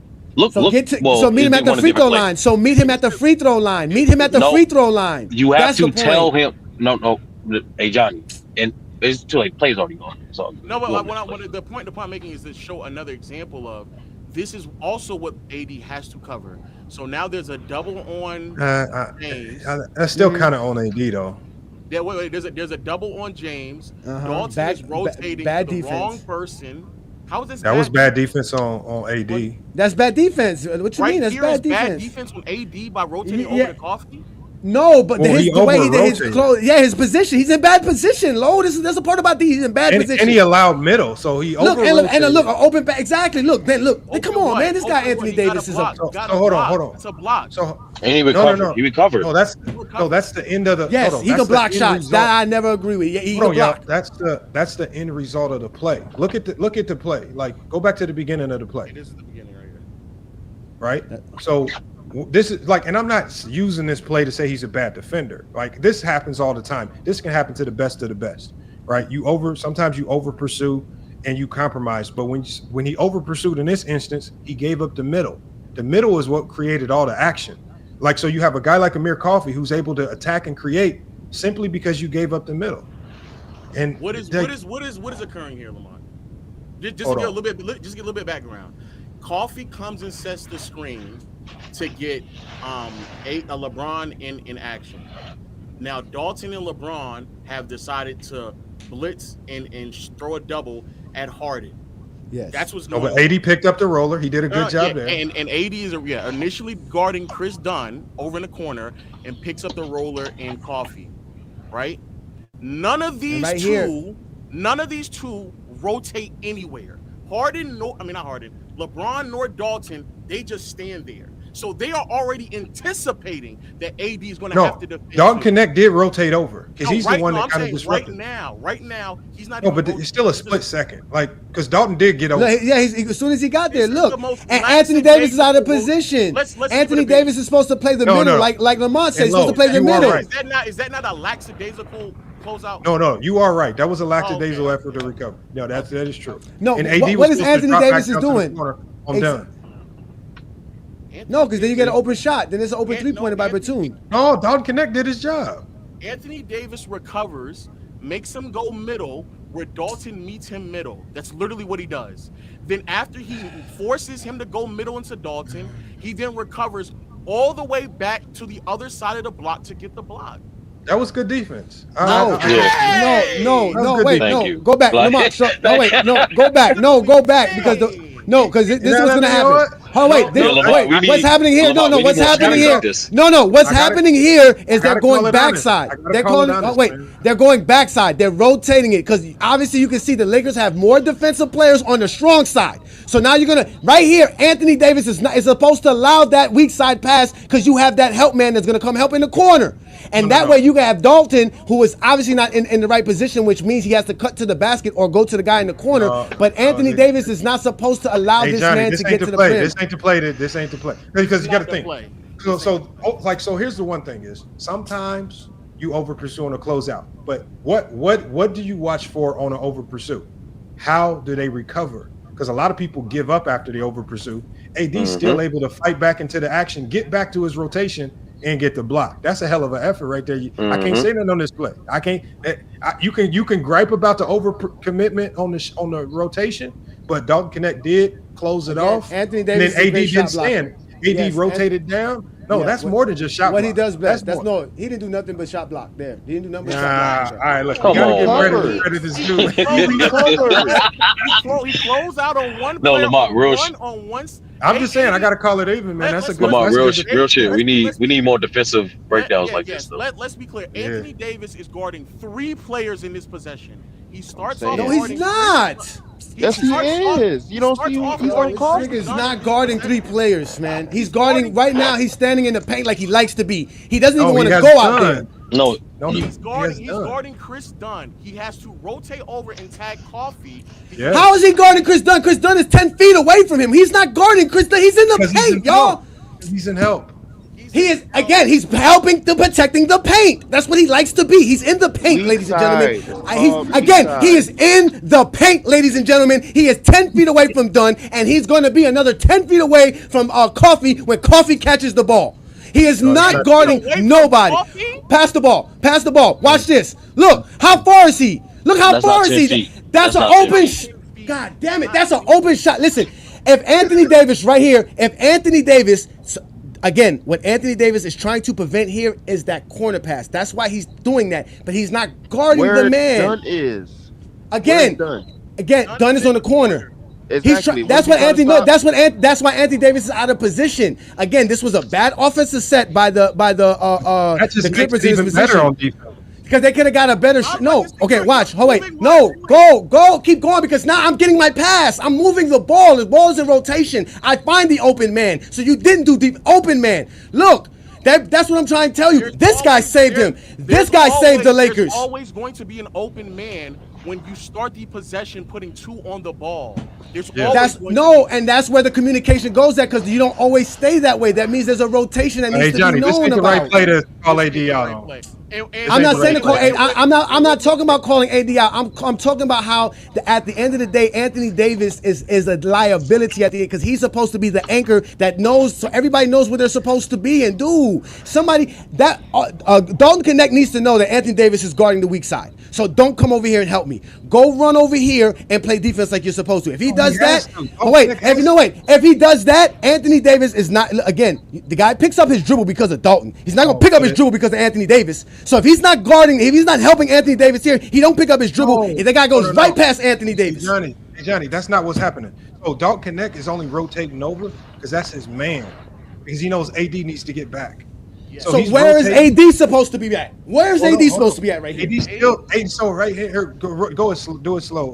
So meet him at the free throw line. So meet him at the free throw line. Meet him at the free throw line. You have That's to the point. tell him. No, hey Johnny, and it's too late. Play's already gone. So No, but the point I'm making is to show another example of this is also what AD has to cover. So now there's a double on James. That's still kind of on AD though. Yeah, wait. There's a double on James. Uh-huh. Dalton is rotating bad to the defense. wrong person. How is this? That was bad defense on AD. That's bad defense. What you mean? That's Here bad is bad defense. defense on AD by rotating Yeah. over to Coffee. No, but Well, he the way he did his over-rotated. clothes, his position. He's in bad position. Low. There's a part about he's in bad position. And he allowed middle, so he look over-rotated. and look open back exactly. Look, come on, man. This guy Anthony Davis is a. So hold on. It's a block. So and he recovered. He recovered. No, that's the end of the. Yes, hold on, he that's can the block end shots. result. That I never agree with. Yeah, he Hold can on, block. y'all. That's the end result of the play. Look at the play. Like go back to the beginning of the play. This is the beginning right here. Right. So this is like, and I'm not using this play to say he's a bad defender. Like this happens all the time. This can happen to the best of the best. Right. Sometimes you over pursue and you compromise. But when he over pursued in this instance, he gave up the middle. The middle is what created all the action. Like, so you have a guy like Amir Coffey who's able to attack and create simply because you gave up the middle. And What is occurring here, Lamont? Just to Hold get a on. little bit, just get a little bit of background. Coffee comes and sets the screen to get a LeBron in action. Now Dalton and LeBron have decided to blitz and throw a double at Harden. Yes, that's what's Oh, going but on. AD picked up the roller. He did a good job there. And AD is initially guarding Chris Dunn over in the corner and picks up the roller and Coffee, right? None of these two rotate anywhere. LeBron nor Dalton, they just stand there. So they are already anticipating that AD is going to have to defend. Dalton Connect did rotate over because he's the one that I'm kind of saying disrupted. right now, he's not. No, but it's still a split second. Like, because Dalton did get over. As soon as he got there, look, and nice Anthony and Davis is out of basic. position. Let's Anthony Davis is supposed to play the middle, like Lamont said, he's supposed to play the middle. Is that not a lackadaisical closeout? No, you are right. That was a lackadaisical effort to recover. No, that is true. No, and AD what was is supposed to Anthony drop Davis back is down to the doing? corner. I'm done. No, because then you get an open shot. Then it's an open three-pointer by Batum. No, Dalton Connect did his job. Anthony Davis recovers, makes him go middle, where Dalton meets him middle. That's literally what he does. Then after he forces him to go middle into Dalton, he then recovers all the way back to the other side of the block to get the block. That was good defense. No, wait, Thank no, you. go back. Lamont, go back because this was gonna happen. What's happening here? What's happening here? What's happening here is they're going backside. They're going backside. They're rotating it because obviously you can see the Lakers have more defensive players on the strong side. So now you're gonna right here. Anthony Davis is supposed to allow that weak side pass because you have that help man that's gonna come help in the corner. And that way you can have Dalton, who is obviously not in the right position, which means he has to cut to the basket or go to the guy in the corner. But Anthony Davis is not supposed to allow this man to get to the rim. This ain't to play. Because you got to think. So here's the one thing is sometimes you over pursue on a closeout. But what do you watch for on an over pursue? How do they recover? Because a lot of people give up after they over pursue. AD's still able to fight back into the action, get back to his rotation, and get the block. That's a hell of an effort right there. I can't say nothing on this play. I can't. You can gripe about the over commitment on the rotation, but Dalton Connect did close it off. Anthony Davis, and then AD didn't stand. AD rotated down. No, that's more than just shot block. What he does best. He didn't do nothing but shot block there. He didn't do nothing but shot block. All right, look, you gotta give credit to dude. He closed out on one. No, Lamont, I'm just saying, I gotta call it even, man. That's a good. Lamont, real shit. We need more defensive breakdowns like this, though. Let's be clear. Anthony Davis is guarding 3 players in this possession. He starts saying. off. No, he's guarding not. Chris. Yes, he is. You don't see he's on coffee. Nigga's not guarding 3 players, man. He's guarding right now. He's standing in the paint like he likes to be. He doesn't even want to go out there. No, He's guarding Chris Dunn. He has to rotate over and tag Coffee. Yes. How is he guarding Chris Dunn? Chris Dunn is 10 feet away from him. He's not guarding Chris Dunn. He's in the paint, y'all. He's in help. He is, again, he's helping to protecting the paint. That's what he likes to be. He's in the paint, ladies and gentlemen. He is in the paint, ladies and gentlemen. He is 10 feet away from Dunn, and he's going to be another 10 feet away from Coffee when Coffee catches the ball. He is not guarding nobody. Pass the ball. Pass the ball. Watch this. Look, how far is he? Look how far is he? That's an open God damn it. That's an open shot. Listen, if Anthony Davis right here, again, what Anthony Davis is trying to prevent here is that corner pass. That's why he's doing that, but he's not guarding the man. Dunn is. Dunn is on the corner. Exactly. That's why Anthony Davis is out of position. Again, this was a bad offensive set by the Clippers in this position. Because they could have got a better watch. Oh, wait. No. Go. Keep going because now I'm getting my pass. I'm moving the ball. The ball is in rotation. I find the open man. So you didn't do the open man. Look, that's what I'm trying to tell you. This guy saved him. This guy saved the Lakers. There's always going to be an open man when you start the possession putting 2 on the ball. That's where the communication goes at because you don't always stay that way. That means there's a rotation that needs to be known about. Right play to call AD out. I'm not saying to call AD. I'm not talking about calling AD out. I'm talking about how at the end of the day, Anthony Davis is a liability at the end because he's supposed to be the anchor that knows, so everybody knows what they're supposed to be and do. Somebody that Dalton Connect needs to know that Anthony Davis is guarding the weak side. So don't come over here and help me. Go run over here and play defense like you're supposed to. If he does that, if he does that, Anthony Davis is not. Again, the guy picks up his dribble because of Dalton. He's not gonna pick up his dribble because of Anthony Davis. So if he's not guarding, if he's not helping Anthony Davis here, he don't pick up his dribble. If the guy goes right past Anthony Davis. Johnny, that's not what's happening. So Dalton Connect is only rotating over because that's his man. Because he knows AD needs to get back. So where is AD supposed to be at? Where is AD supposed to be at right here? AD so right here. Go and do it slow.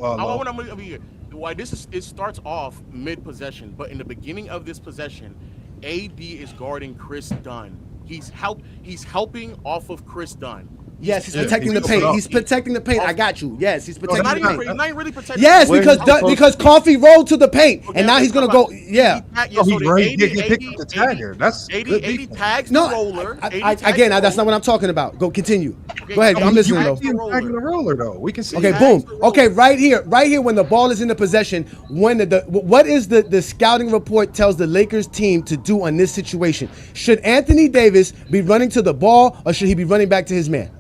It starts off mid possession, but in the beginning of this possession, AD is guarding Chris Dunn. He's helping off of Chris Dunn. Yes, he's protecting the paint. He's protecting the paint. I got you. Yes, he's protecting the paint. He's not really protecting. Yes, because Coffee rolled to the paint, and now he's gonna go. Yeah. He picked up the tagger. That's AD tags the roller. Again, that's not what I'm talking about. Go continue. Go ahead. I'm listening though. Tagging the roller though. We can see. Okay, boom. Okay, right here, when the ball is in the possession, when what is the scouting report tells the Lakers team to do on this situation? Should Anthony Davis be running to the ball or should he be running back to his man?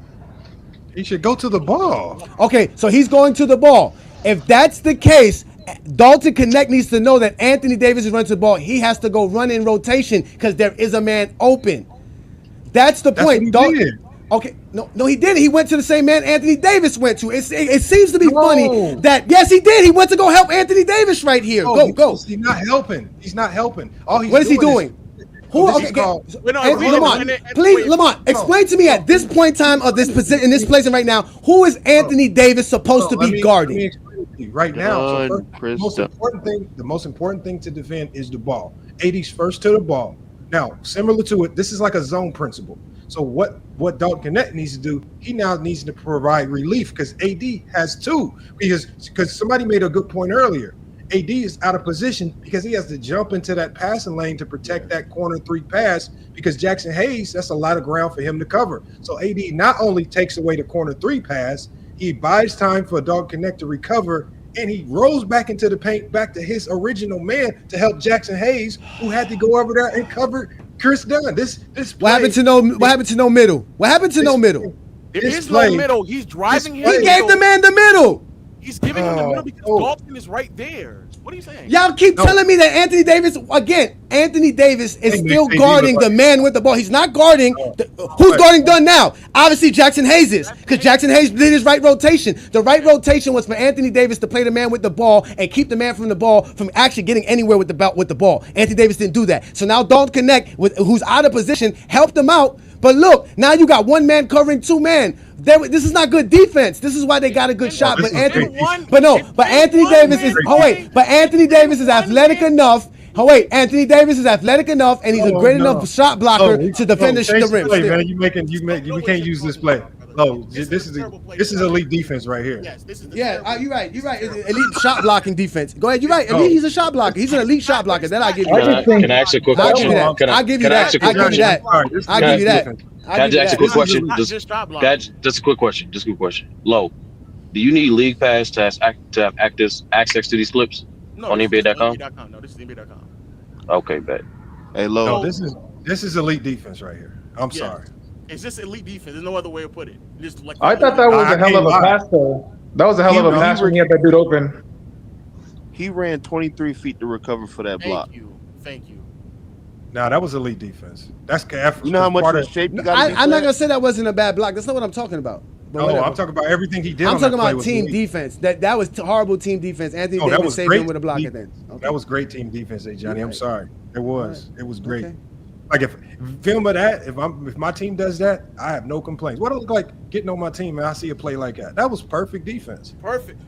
He should go to the ball. Okay, so he's going to the ball. If that's the case, Dalton Connect needs to know that Anthony Davis is running to the ball. He has to go run in rotation because there is a man open. That's the point. Okay, no, he didn't. He went to the same man Anthony Davis went to. It seems to be funny that yes, he did. He went to go help Anthony Davis right here. Go. He's not helping. What is he doing? Lamont, explain to me at this point in time of this position in this place right now, who is Anthony Davis supposed to be guarding? Let me explain to you right now. So the most important thing to defend is the ball. AD's first to the ball. Now, similar to it, this is like a zone principle. So what Dalton Connect needs to do, he now needs to provide relief because AD has 2. Because somebody made a good point earlier. AD is out of position because he has to jump into that passing lane to protect that corner 3 pass because Jackson Hayes, that's a lot of ground for him to cover. So AD not only takes away the corner 3 pass, he buys time for Dalton Connect to recover, and he rolls back into the paint back to his original man to help Jackson Hayes, who had to go over there and cover Chris Dunn. This what happened to no middle? What happened to no middle? There is no middle. He's driving him. He gave the man the middle. He's giving him the middle because Dalton is right there. What are you saying? Y'all keep telling me that Anthony Davis is still guarding the man with the ball. He's not guarding. Who's guarding Dunn now? Obviously Jackson Hayes is, because Jackson Hayes did his right rotation. The right rotation was for Anthony Davis to play the man with the ball and keep the man from the ball from actually getting anywhere with the ball. Anthony Davis didn't do that. So now Dalton Connect, who's out of position, helped him out. But look, now you got one man covering two man. This is not good defense. This is why they got a good shot. But Anthony Davis is. Oh wait, but Anthony Davis is athletic enough. Oh wait, Anthony Davis is athletic enough, and he's a great enough shot blocker to defend the rim. Play, man. We can't use this play. No, this is elite defense right here. Yes, this is you're right. Elite shot blocking defense. Go ahead. You're right. He's a shot blocker. He's an elite shot blocker. That I give you. Can I ask a quick question? I'll give you that. I'll give you that. I'll give you that. Can I just ask a quick question? Just a quick question. Just a quick question. Low, do you need League Pass to have access to these clips on NBA.com? No, this is NBA.com. Okay, bet. Hey, Low. No, this is elite defense right here. I'm sorry. It's just elite defense. There's no other way to put it. Just like I thought that was a hell of a pass, though. That was a hell of a pass when he had that dude open. He ran 23 feet to recover for that block. Thank you. Now that was elite defense. That's you know how much of shape you got. I'm not gonna say that wasn't a bad block. That's not what I'm talking about. No, I'm talking about everything he did. I'm talking about team defense. That was horrible team defense. Anthony Davis saved him with a block at the end. Okay. That was great team defense, Johnny. I'm sorry. It was. It was great. Okay. Like if film of that, if my team does that, I have no complaints. What it look like getting on my team and I see a play like that? That was perfect defense. Perfect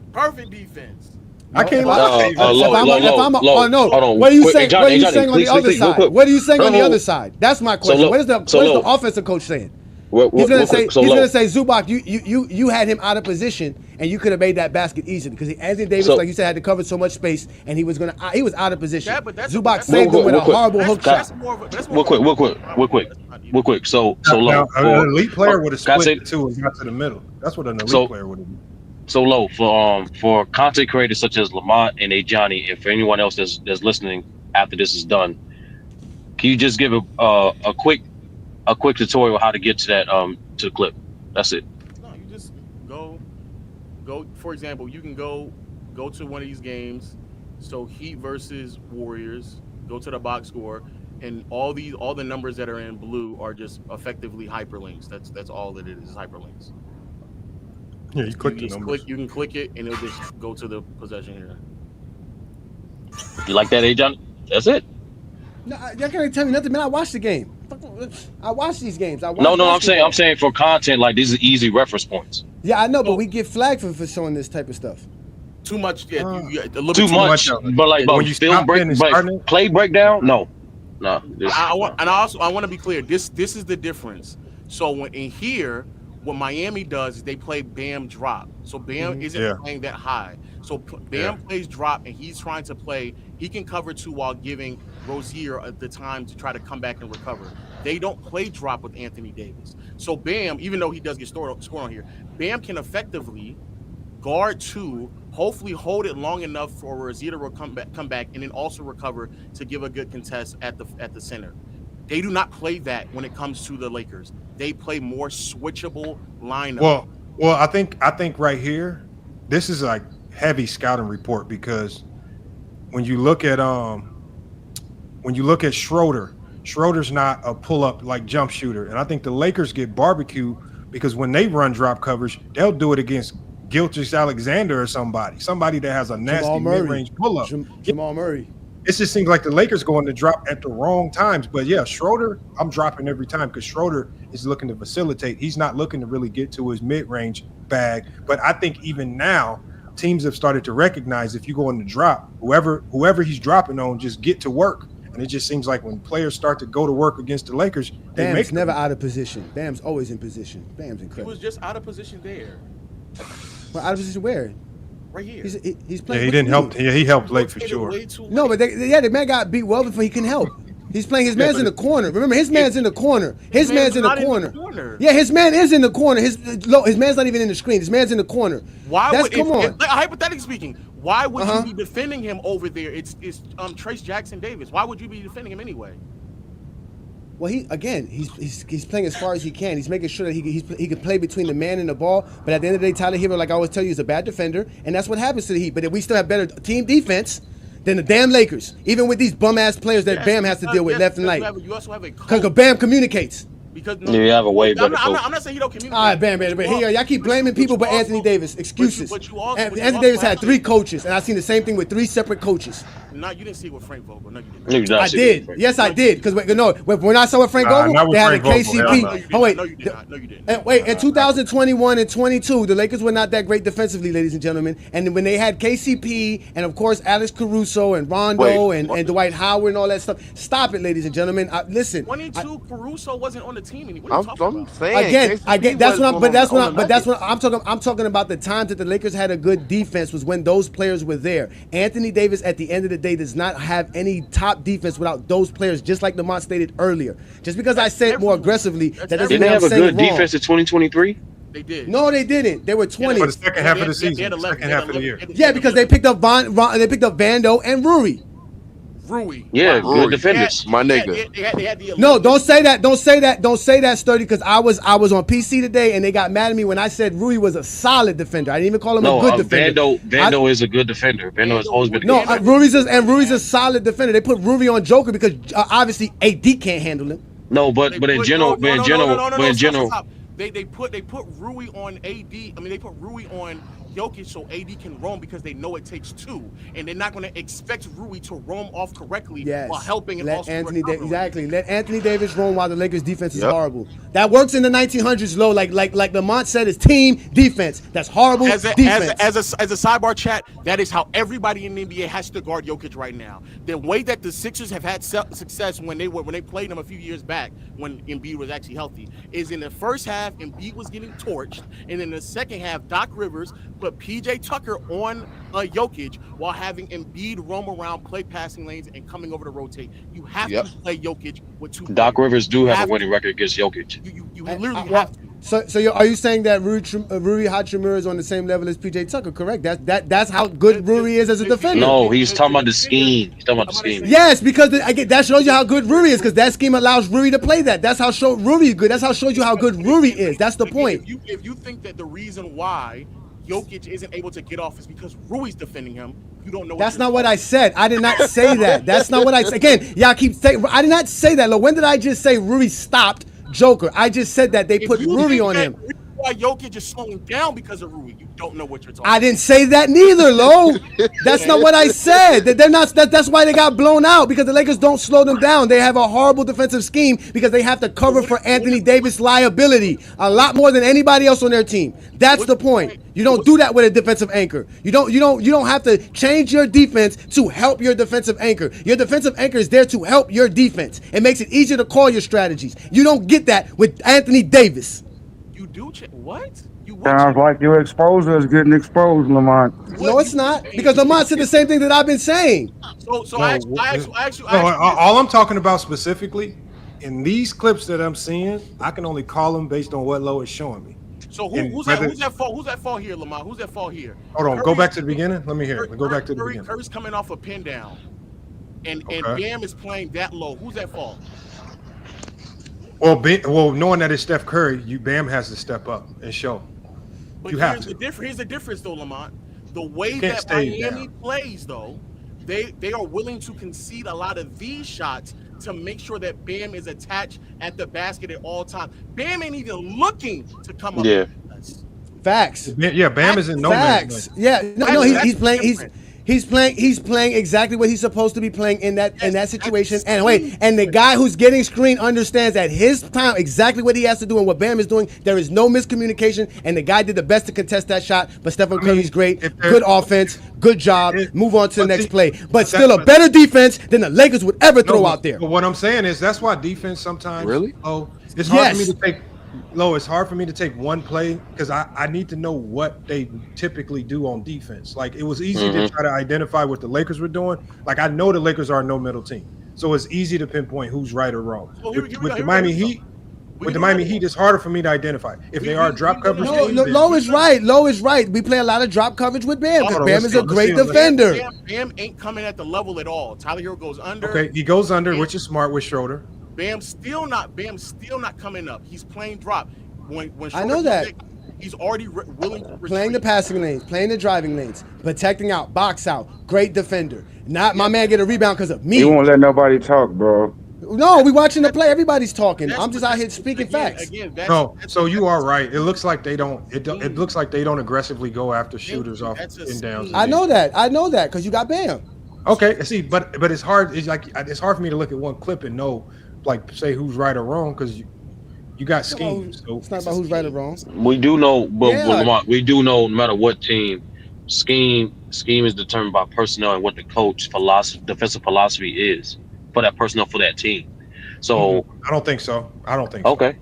defense. I can't lie. What are you saying? What are you saying on the other side? What are you saying on the other side? That's my question. What is the offensive coach saying? He's gonna say, Zubac, you had him out of position, and you could have made that basket easy because Anthony Davis, like you said, had to cover so much space, and he was out of position. Zubac saved him with a horrible hook shot. Real quick. So Low, an elite player would have split the two and got to the middle. That's what an elite player would have done. So Low, for content creators such as Lamont and Johnny, and for anyone else that's listening after this is done, can you just give a quick tutorial how to get to that to the clip? That's it. No, you just go. For example, you can go to one of these games. So Heat versus Warriors. Go to the box score, and all the numbers that are in blue are just effectively hyperlinks. That's all it is hyperlinks. Yeah, you click the numbers. You can click it, and it'll just go to the possession here. You like that, John? That's it. No, y'all can't tell me nothing, man. I watched the game. I watch these games. I'm saying for content, like these are easy reference points. Yeah, I know, but we get flagged for showing this type of stuff. Too much, too much. But like, when you play breakdown, no. I want to be clear. This is the difference. So when in here, what Miami does is they play Bam drop. So Bam isn't playing that high. So Bam plays drop, and he's trying to play. He can cover two while giving Rozier the time to try to come back and recover. They don't play drop with Anthony Davis. So Bam, even though he does get scored on here, Bam can effectively guard two, hopefully hold it long enough for Rozier to come back, and then also recover to give a good contest at the center. They do not play that when it comes to the Lakers. They play more switchable lineup. Well, I think right here, this is like heavy scouting report because when you look at Schroeder's not a pull-up like jump shooter, and I think the Lakers get barbecued because when they run drop coverage, they'll do it against Gilgeous-Alexander or somebody that has a nasty mid-range pull-up. Jamal Murray. It just seems like the Lakers going to drop at the wrong times. But yeah, Schroeder, I'm dropping every time because Schroeder is looking to facilitate. He's not looking to really get to his mid-range bag. But I think even now, teams have started to recognize if you go in the drop, whoever he's dropping on, just get to work. And it just seems like when players start to go to work against the Lakers, Bam's never out of position. Bam's always in position. Bam's incredible. He was just out of position there. Well, out of position where? Right here. He's playing. Yeah, he didn't help. Yeah, he helped late for sure. No, but the man got beat well before he can help. He's playing. His man's in the corner. Remember, his man's in the corner. His man's in the corner. Yeah, his man is in the corner. His man's not even in the screen. His man's in the corner. Hypothetically speaking, why would you be defending him over there? It's Trace Jackson Davis. Why would you be defending him anyway? Well, he's playing as far as he can. He's making sure that he can play between the man and the ball. But at the end of the day, Tyler Hero, like I always tell you, is a bad defender, and that's what happens to the Heat. But if we still have better team defense than the damn Lakers, even with these bum ass players that Bam has to deal with left and right. You also have a because Bam communicates. Because you have a way better I'm coach. not saying he don't communicate. All right, bam. Here, y'all keep blaming people, but Anthony Davis. Excuses. Anthony Davis had 3 coaches, and I've seen the same thing with 3 separate coaches. No, you didn't see it with Frank Vogel. No, you didn't. I did. Yes, I did. Because when I saw with Frank Vogel, they had a KCP. No, you didn't. And wait, in 2021 and 22, the Lakers were not that great defensively, ladies and gentlemen. And when they had KCP and, of course, Alex Caruso and Rondo and Dwight Howard and all that stuff, stop it, ladies and gentlemen. Listen. 22, Caruso wasn't on the team anymore. I'm saying again, I get that's what I'm talking. I'm talking about the times that the Lakers had a good defense was when those players were there. Anthony Davis, at the end of the day, does not have any top defense without those players, just like Lamont stated earlier. Just because I said more aggressively, that doesn't mean I'm saying they have a good wrong. defense in 2023? They did. No, they didn't. They were 20. For the second half of the season, second half of the year. Yeah, because they picked up Vando and Rui. Yeah, good defenders. My nigga. No, don't say that. Don't say that, Sturdy, because I was on PC today and they got mad at me when I said Rui was a solid defender. I didn't even call him a good defender. Vando is a good defender. Vando has always been a good defender. Rui's a solid defender. They put Rui on Joker because obviously AD can't handle him. No, but in general, They put Rui on AD. I mean, they put Rui on Jokic so AD can roam because they know it takes 2, and they're not going to expect Rui to roam off correctly while helping and also exactly. Let Anthony Davis roam while the Lakers defense is horrible. That works in the 1900s, low. Like Lamont said, it's team defense. That's horrible defense. As a sidebar chat, that is how everybody in the NBA has to guard Jokic right now. The way that the Sixers have had success when they played them a few years back when Embiid was actually healthy is in the first half Embiid was getting torched, and in the second half Doc Rivers put PJ Tucker on Jokic while having Embiid roam around, play passing lanes, and coming over to rotate. You have to play Jokic with 2. Doc Rivers do have a winning record against Jokic. You literally have to. So are you saying that Rui Hachimura is on the same level as PJ Tucker? Correct. That's how good Rui is as a defender. No, he's talking about the scheme. He's talking about the scheme. Yes, because that shows you how good Rui is, because that scheme allows Rui to play that. That's how Rui is good. That's how it shows you how good Rui is. That's the point. If you think that the reason why Jokic isn't able to get off is because Rui's defending him, you don't know. That's not what I said. I did not say that. That's not what I said. Again, y'all keep saying. I did not say that. Look, when did I just say Rui stopped Joker? I just said that they put Rui on him. Why Jokic is slowing down because of Rui? You don't know what you're talking. I didn't say that neither, Lo. That's not what I said. That they're not. That's why they got blown out, because the Lakers don't slow them down. They have a horrible defensive scheme because they have to cover for Anthony Davis' liability a lot more than anybody else on their team. That's the point. You don't do that with a defensive anchor. You don't have to change your defense to help your defensive anchor. Your defensive anchor is there to help your defense. It makes it easier to call your strategies. You don't get that with Anthony Davis. You do what? Sounds like your exposure is getting exposed, Lamont. No, it's not, because Lamont said the same thing that I've been saying. All I'm talking about specifically in these clips that I'm seeing, I can only call them based on what Lo is showing me. So who's at fault here, Lamont? Who's at fault here? Hold on, go back to the beginning. Let me hear it. Go back to the beginning. Kerr's coming off a pin down, and Bam is playing that low. Who's at fault? Well, knowing that it's Steph Curry, Bam has to step up and show. But here's the difference, though, Lamont. The way that Miami plays, though, they are willing to concede a lot of these shots to make sure that Bam is attached at the basket at all times. Bam ain't even looking to come up. Yeah. Facts. Yeah, Bam is in no man's land. Yeah, no, he's playing. He's playing exactly what he's supposed to be playing in that situation. And the guy who's getting screened understands at his time exactly what he has to do and what Bam is doing. There is no miscommunication, and the guy did the best to contest that shot. But Stephen Curry's great, good offense, good job. Move on to the next play. But still a better defense than the Lakers would ever throw out there. But what I'm saying is that's why defense sometimes. Really? Oh, it's hard for me to take. It's hard for me to take one play because I need to know what they typically do on defense. Like, it was easy to try to identify what the Lakers were doing. Like, I know the Lakers are a no middle team, so it's easy to pinpoint who's right or wrong. With the Miami Heat, it's harder for me to identify if they are drop coverage. Low is right. Low is right. We play a lot of drop coverage with Bam because Bam is a great defender. Bam ain't coming at the level at all. Tyler Hero goes under. Okay, he goes under, which is smart with Schroeder. Bam's still not coming up. He's playing drop. When I know that. He's already willing to retreat. Playing the passing lanes, playing the driving lanes, protecting out, box out, great defender. Not my man get a rebound because of me. He won't let nobody talk, bro. No, we watching the play. Everybody's talking. I'm just out here speaking facts. So you are right. It looks like they don't. It looks like they don't aggressively go after shooters off in downs. I know that because you got Bam. Okay, see, but it's hard. It's hard for me to look at one clip and know, like, say who's right or wrong because you got schemes. So it's not about who's right or wrong. We do know, but we do know no matter what team, scheme is determined by personnel and what the coach defensive philosophy is for that personnel for that team. So I don't think so. Okay.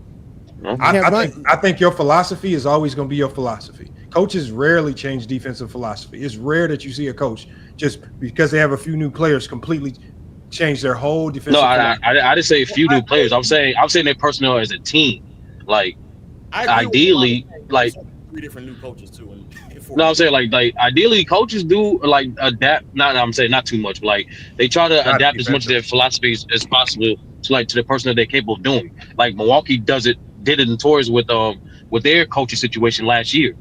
I think your philosophy is always going to be your philosophy. Coaches rarely change defensive philosophy. It's rare that you see a coach just because they have a few new players completely change their whole defensive. No, I didn't say a few new players. I'm saying their personnel as a team. Like ideally, like 3 different new coaches too. No, I'm saying like ideally coaches do like adapt. I'm saying not too much, but like they try to adapt as much of their philosophies as possible to the person that they're capable of doing. Like Milwaukee did it notorious with their coaching situation last year.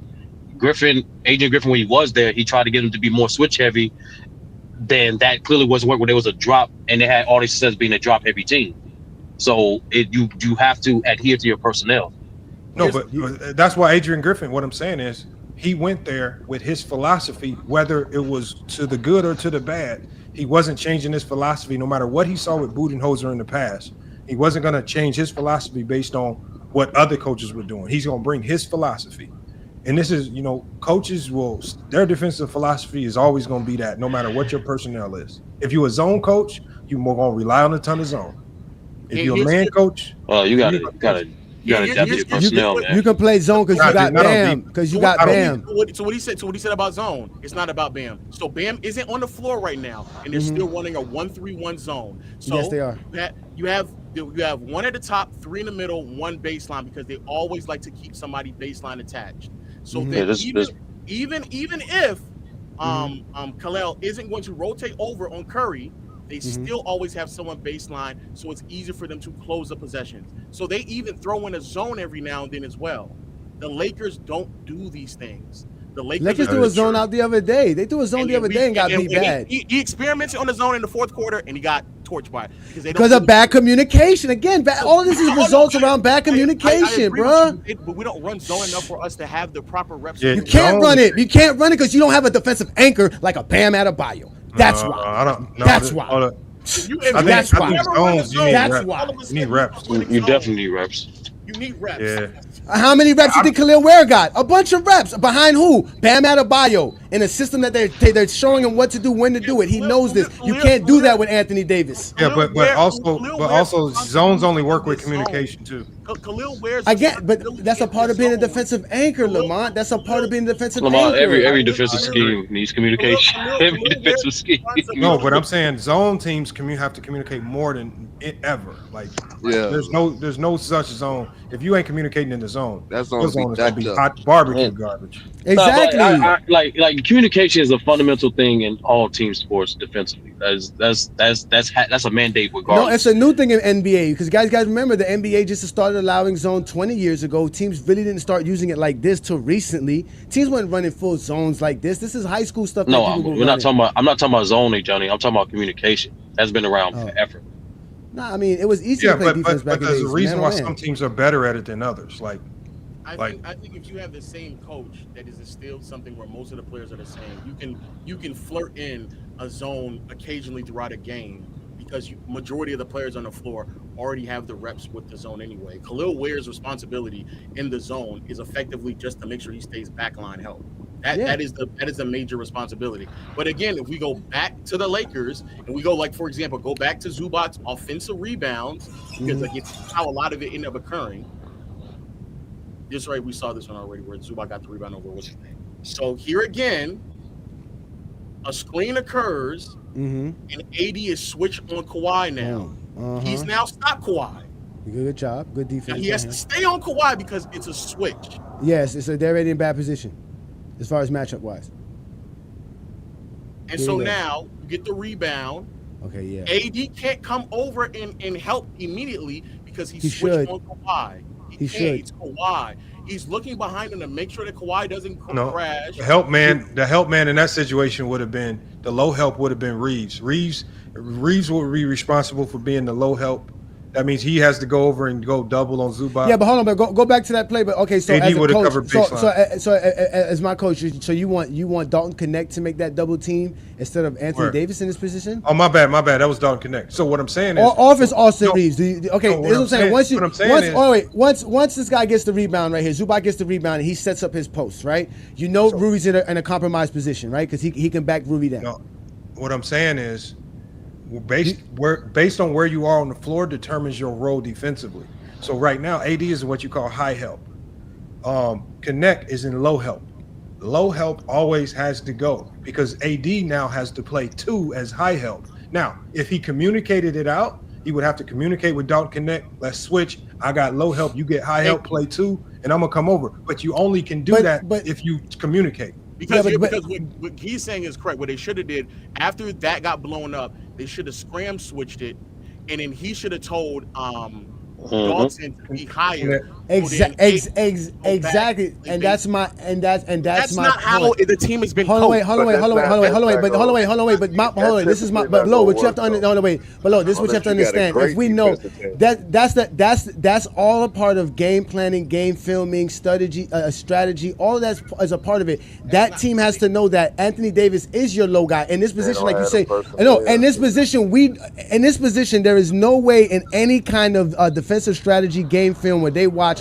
Adrian Griffin, when he was there, he tried to get him to be more switch heavy. Then that clearly wasn't work when there was a drop, and they had all their success being a drop heavy team. So you have to adhere to your personnel. No, but that's why Adrian Griffin. What I'm saying is he went there with his philosophy, whether it was to the good or to the bad. He wasn't changing his philosophy, no matter what he saw with Budenholzer in the past. He wasn't going to change his philosophy based on what other coaches were doing. He's going to bring his philosophy. And this is, coaches their defensive philosophy is always going to be that, no matter what your personnel is. If you're a zone coach, you're more going to rely on a ton of zone. If you're a man coach, you got to adapt your personnel, man. You can play zone because you got Bam. Because you got Bam. So what he said about zone, it's not about Bam. So Bam isn't on the floor right now, and they're still running a 1-3-1 zone. So yes, they are. You have one at the top, 3 in the middle, 1 baseline because they always like to keep somebody baseline attached. So then even if Khalil isn't going to rotate over on Curry, they still always have someone baseline, so it's easier for them to close the possessions. So they even throw in a zone every now and then as well. The Lakers don't do these things. The Lakers threw a zone out the other day. They threw a zone the other day and got beat bad. He experimented on the zone in the 4th quarter and he got torched by it because of bad communication. Again, all of this is results around bad communication, bro. But we don't run zone enough for us to have the proper reps. You can't run it. You can't run it because you don't have a defensive anchor like a Bam Adebayo. That's why. That's why. That's why. You need reps. You definitely need reps. You need reps. Yeah. How many reps you think Khalil Ware got? A bunch of reps. Behind who? Bam Adebayo. In a system that they're showing him what to do, when to do it. He knows this. You can't do that with Anthony Davis. Yeah, but also zones only work with communication too. Khalil Ware's but that's a part of being a defensive anchor, Lamont. That's a part of being a defensive Lamont, anchor. Every defensive scheme needs communication. Every defensive scheme. No, but I'm saying zone teams have to communicate more than ever. There's no such zone. If you ain't communicating in the zone, that zone is gonna be up. hot barbecue garbage. Exactly. No, like communication is a fundamental thing in all team sports defensively. That's a mandate regardless. No, it's a new thing in NBA because guys remember the NBA just started allowing zone 20 years ago. Teams really didn't start using it like this till recently. Teams weren't running full zones like this. This is high school stuff. No, I'm not talking about zoning, Johnny. I'm talking about communication. That's been around forever. Nah, I mean it was easy to play defense back in the days. There's a reason why some teams are better at it than others. I think if you have the same coach that is instilled something where most of the players are the same, you can flirt in a zone occasionally throughout a game because majority of the players on the floor already have the reps with the zone anyway. Khalil Ware's responsibility in the zone is effectively just to make sure he stays backline help. That is a major responsibility. But again, if we go back to the Lakers and we go for example, go back to Zubac's offensive rebounds because it's how a lot of it ended up occurring. Just right, we saw this one already where Zubac got the rebound over what's his name. So here again, a screen occurs and AD is switched on Kawhi now. He's now stopped Kawhi. Good job. Good defense. Now he has to stay on Kawhi because it's a switch. Yes, they're already in bad position as far as matchup wise. And so now you get the rebound. Okay, yeah. AD can't come over and help immediately because he's switched on Kawhi. He should. It's Kawhi. He's looking behind him to make sure that Kawhi doesn't crash. The help man in that situation would have been the low help would have been Reeves. Reeves would be responsible for being the low help. That means he has to go over and go double on Zubac. Yeah, but hold on, but go back to that play. But okay, so AD as a would have coach, covered baseline. so as my coach, so you want Dalton Connect to make that double team instead of Anthony Davis in this position? Oh, my bad. That was Dalton Connect. So what I'm saying is, Offense Austin Reeves. Okay, what I'm saying. Once this guy gets the rebound right here, Zubac gets the rebound and he sets up his post, right? You know, Rudy's in a compromised position, right? Because he can back Rudy down. No, what I'm saying is, based on where you are on the floor determines your role defensively. So right now, AD is what you call high help. Connect is in low help. Low help always has to go because AD now has to play 2 as high help. Now, if he communicated it out, he would have to communicate with Dalton Connect. Let's switch. I got low help. You get high help, play 2, and I'm going to come over. But you only can do that if you communicate. Because what he's saying is correct. What they should have did after that got blown up, they should have scram switched it, and then he should have told Dalton to be higher. Exactly, and that's my that's not how the team has been. Hold on, wait. This is my. But Lo, what you have to understand. This is what you have to understand. If we know that's all a part of game planning, game filming, strategy. All of that is a part of it. That team has to know that Anthony Davis is your low guy in this position, like you say. No, in this position, there is no way in any kind of defensive strategy game film where they want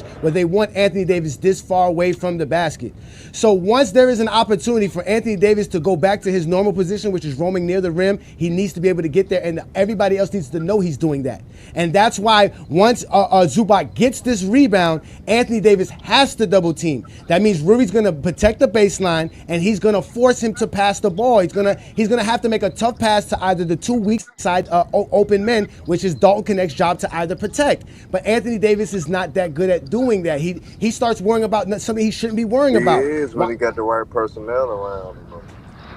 Anthony Davis this far away from the basket. So once there is an opportunity for Anthony Davis to go back to his normal position, which is roaming near the rim, he needs to be able to get there, and everybody else needs to know he's doing that. And that's why once Zubac gets this rebound, Anthony Davis has to double team. That means Rudy's going to protect the baseline, and he's going to force him to pass the ball. He's going to have to make a tough pass to either the 2 weak side open men, which is Dalton Connect's job to either protect. But Anthony Davis is not that good at doing that. He starts worrying about something he shouldn't be worrying about. He is when he got the right personnel around him.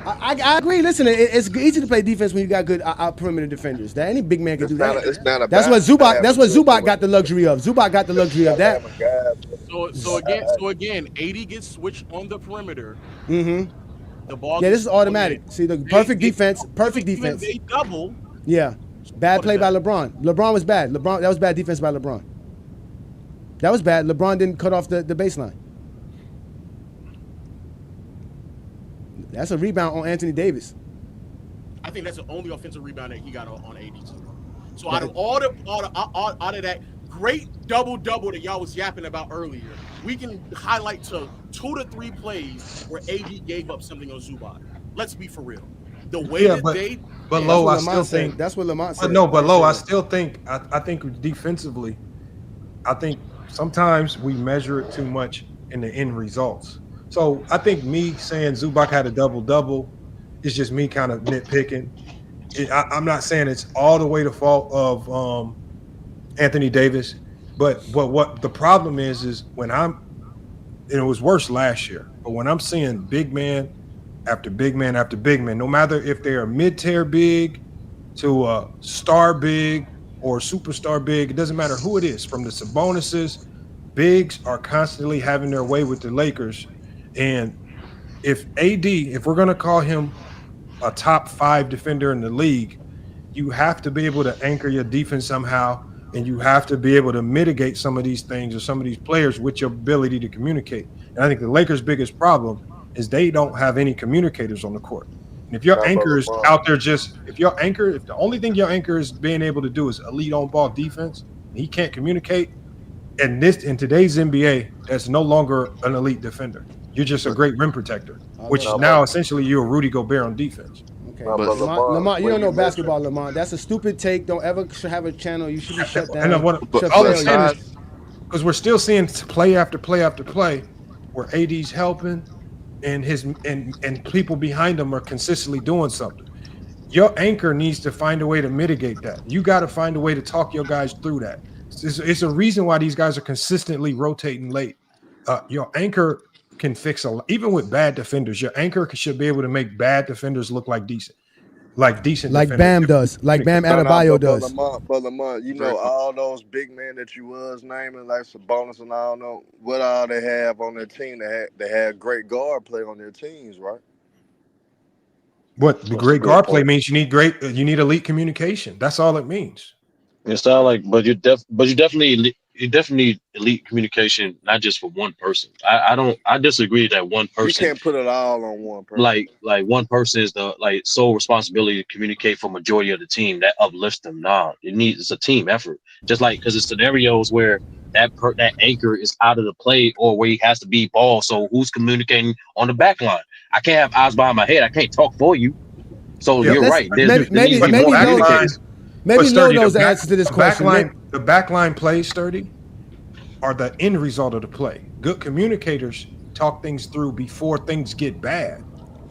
I agree. Listen, it's easy to play defense when you got good perimeter defenders. That any big man can do that. That's what Zubac got the luxury of. Zubac got the luxury of that. So again, AD gets switched on the perimeter. Mm-hmm. The ball. Yeah, this is automatic. See the perfect defense. They double. Yeah, bad play by LeBron. LeBron was bad. That was bad defense by LeBron. That was bad. LeBron didn't cut off the baseline. That's a rebound on Anthony Davis. I think that's the only offensive rebound that he got on AD. So out of all of that great double that y'all was yapping about earlier, we can highlight to 2 to 3 plays where AD gave up something on Zubac. Let's be for real. The way but Lo, I still think that's what Lamont said. No, but Lo, I still think I think defensively, I think sometimes we measure it too much in the end results. So I think me saying Zubac had a double is just me kind of nitpicking. I'm not saying it's all the way the fault of Anthony Davis, but what the problem is when and it was worse last year, but when I'm seeing big man after big man after big man, no matter if they're a mid-tier big to a star big or superstar big, it doesn't matter who it is, from the Sabonis's, bigs are constantly having their way with the Lakers. And if we're going to call him a top 5 defender in the league, you have to be able to anchor your defense somehow, and you have to be able to mitigate some of these things or some of these players with your ability to communicate. And I think the Lakers' biggest problem is they don't have any communicators on the court. And if your anchor is out there if the only thing your anchor is being able to do is elite on-ball defense, and he can't communicate, in today's NBA, that's no longer an elite defender. You're just a great rim protector, which now essentially you're a Rudy Gobert on defense. Okay, Lamont, you don't know basketball, Lamont. That's a stupid take. Don't ever have a channel. You should be shut down. All I'm saying is, because we're still seeing play after play after play where AD's helping and people behind him are consistently doing something. Your anchor needs to find a way to mitigate that. You got to find a way to talk your guys through that. It's a reason why these guys are consistently rotating late. Your anchor can fix even with bad defenders. Your anchor should be able to make bad defenders look like decent. like decent, like defenders. Bam does, like Bam Adebayo does. But Lamont, you know, all those big men that you was naming, like Sabonis and I don't know what all they have on their team. They had great guard play on their teams, right? What the great guard play means, you need elite communication. That's all it means. It sounds like, but you definitely need elite communication, not just for one person. I disagree that one person. You can't put it all on one person. Like one person is the sole responsibility to communicate for majority of the team that uplifts them. Nah, it's a team effort. Just like because it's scenarios where that anchor is out of the play or where he has to be ball. So who's communicating on the back line? I can't have eyes behind my head. I can't talk for you. So you're right. Maybe Lo knows the answer to this question. The backline plays, Sturdy, are the end result of the play. Good communicators talk things through before things get bad.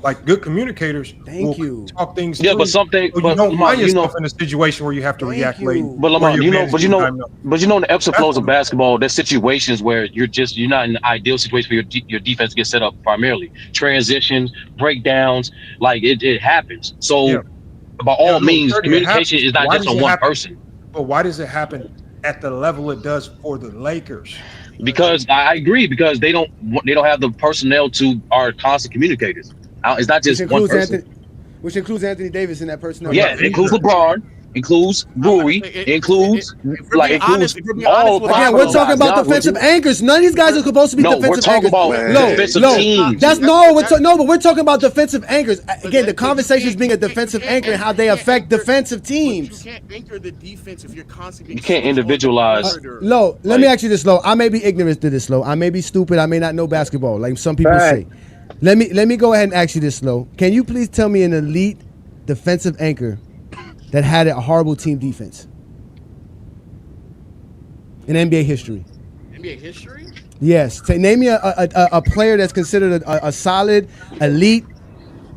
Like good communicators talk things through. Yeah, but something. So you don't find yourself in a situation where you have to react late. But Lamar, in the ebbs and flows of basketball, there's situations where you're not in the ideal situation for your defense to get set up primarily. Transitions, breakdowns, like it happens. So by all means, communication is not just on one person. But why does it happen at the level it does for the Lakers? Because I agree, because they don't have the personnel to are constant communicators. It's not just one person. Which includes Anthony Davis in that personnel. Yeah, it includes LeBron, includes Brewery, includes all. Again, we're talking about defensive anchors. None of these guys are supposed to be defensive anchors. Defensive teams. But we're talking about defensive anchors. Again, the conversation is being a defensive anchor and how they affect defensive teams. You can't anchor the defense if you're constantly. You can't individualize. Lo, let me ask you this, Lo. I may be ignorant to this, Lo. I may be stupid. I may not know basketball, like some people say. Let me go ahead and ask you this, Lo. Can you please tell me an elite defensive anchor that had a horrible team defense in NBA history? NBA history? Yes. Name me a player that's considered a solid, elite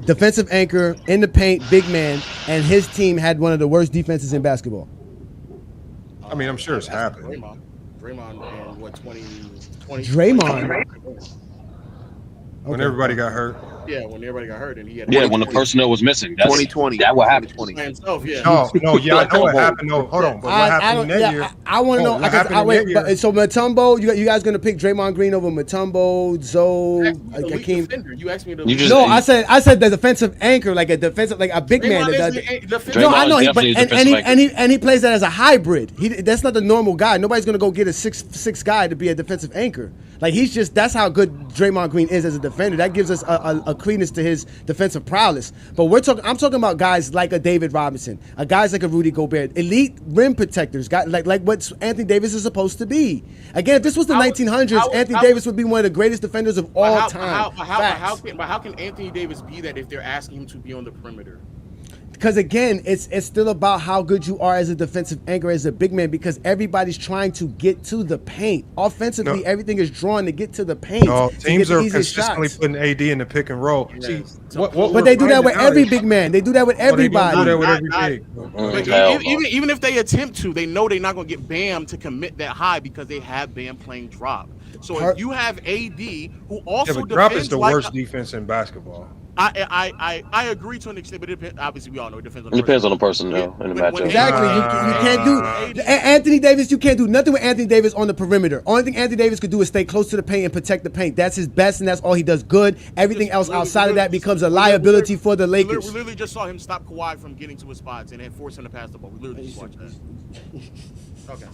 defensive anchor in the paint, big man, and his team had one of the worst defenses in basketball. I mean, I'm sure it's happened. Draymond in what 2020? Draymond. When everybody got hurt. Yeah, when everybody got hurt and he had. Yeah, when the personnel was missing. 2020. That what happened. Himself, yeah. No, I know what happened. No, hold on. But what happened that year? I want to know. So Mutombo, you guys gonna pick Draymond Green over Mutombo, Zoe, Hakeem? You asked me to. I said the defensive anchor, like a defensive, like a big man. No, I know, but and he plays that as a hybrid. That's not the normal guy. Nobody's gonna go get a 6'6" guy to be a defensive anchor. Like that's how good Draymond Green is as a defender. That gives us a credence to his defensive prowess. But I'm talking about guys like a David Robinson, guys like a Rudy Gobert, elite rim protectors, guys like what Anthony Davis is supposed to be. Again, if this was the 1900s, Anthony Davis would be one of the greatest defenders of all time. How can Anthony Davis be that if they're asking him to be on the perimeter? Because again, it's still about how good you are as a defensive anchor, as a big man, because everybody's trying to get to the paint. Offensively, everything is drawn to get to the paint. No, teams are consistently putting AD in the pick and roll. See, but they do that with every big man. They do that with everybody. They do that with every big. Even if they attempt to, they know they're not going to get Bam to commit that high because they have Bam playing drop. So if you have AD, who also defends drop is the worst defense in basketball. I agree to an extent, but it depends, obviously we all know it depends on the personnel and the matchup. Exactly. You can't do Anthony Davis. You can't do nothing with Anthony Davis on the perimeter. Only thing Anthony Davis could do is stay close to the paint and protect the paint. That's his best, and that's all he does good. Everything else outside of that becomes a liability for the Lakers. We literally just saw him stop Kawhi from getting to his spots and then force him to pass the ball. We literally just watched that. Okay.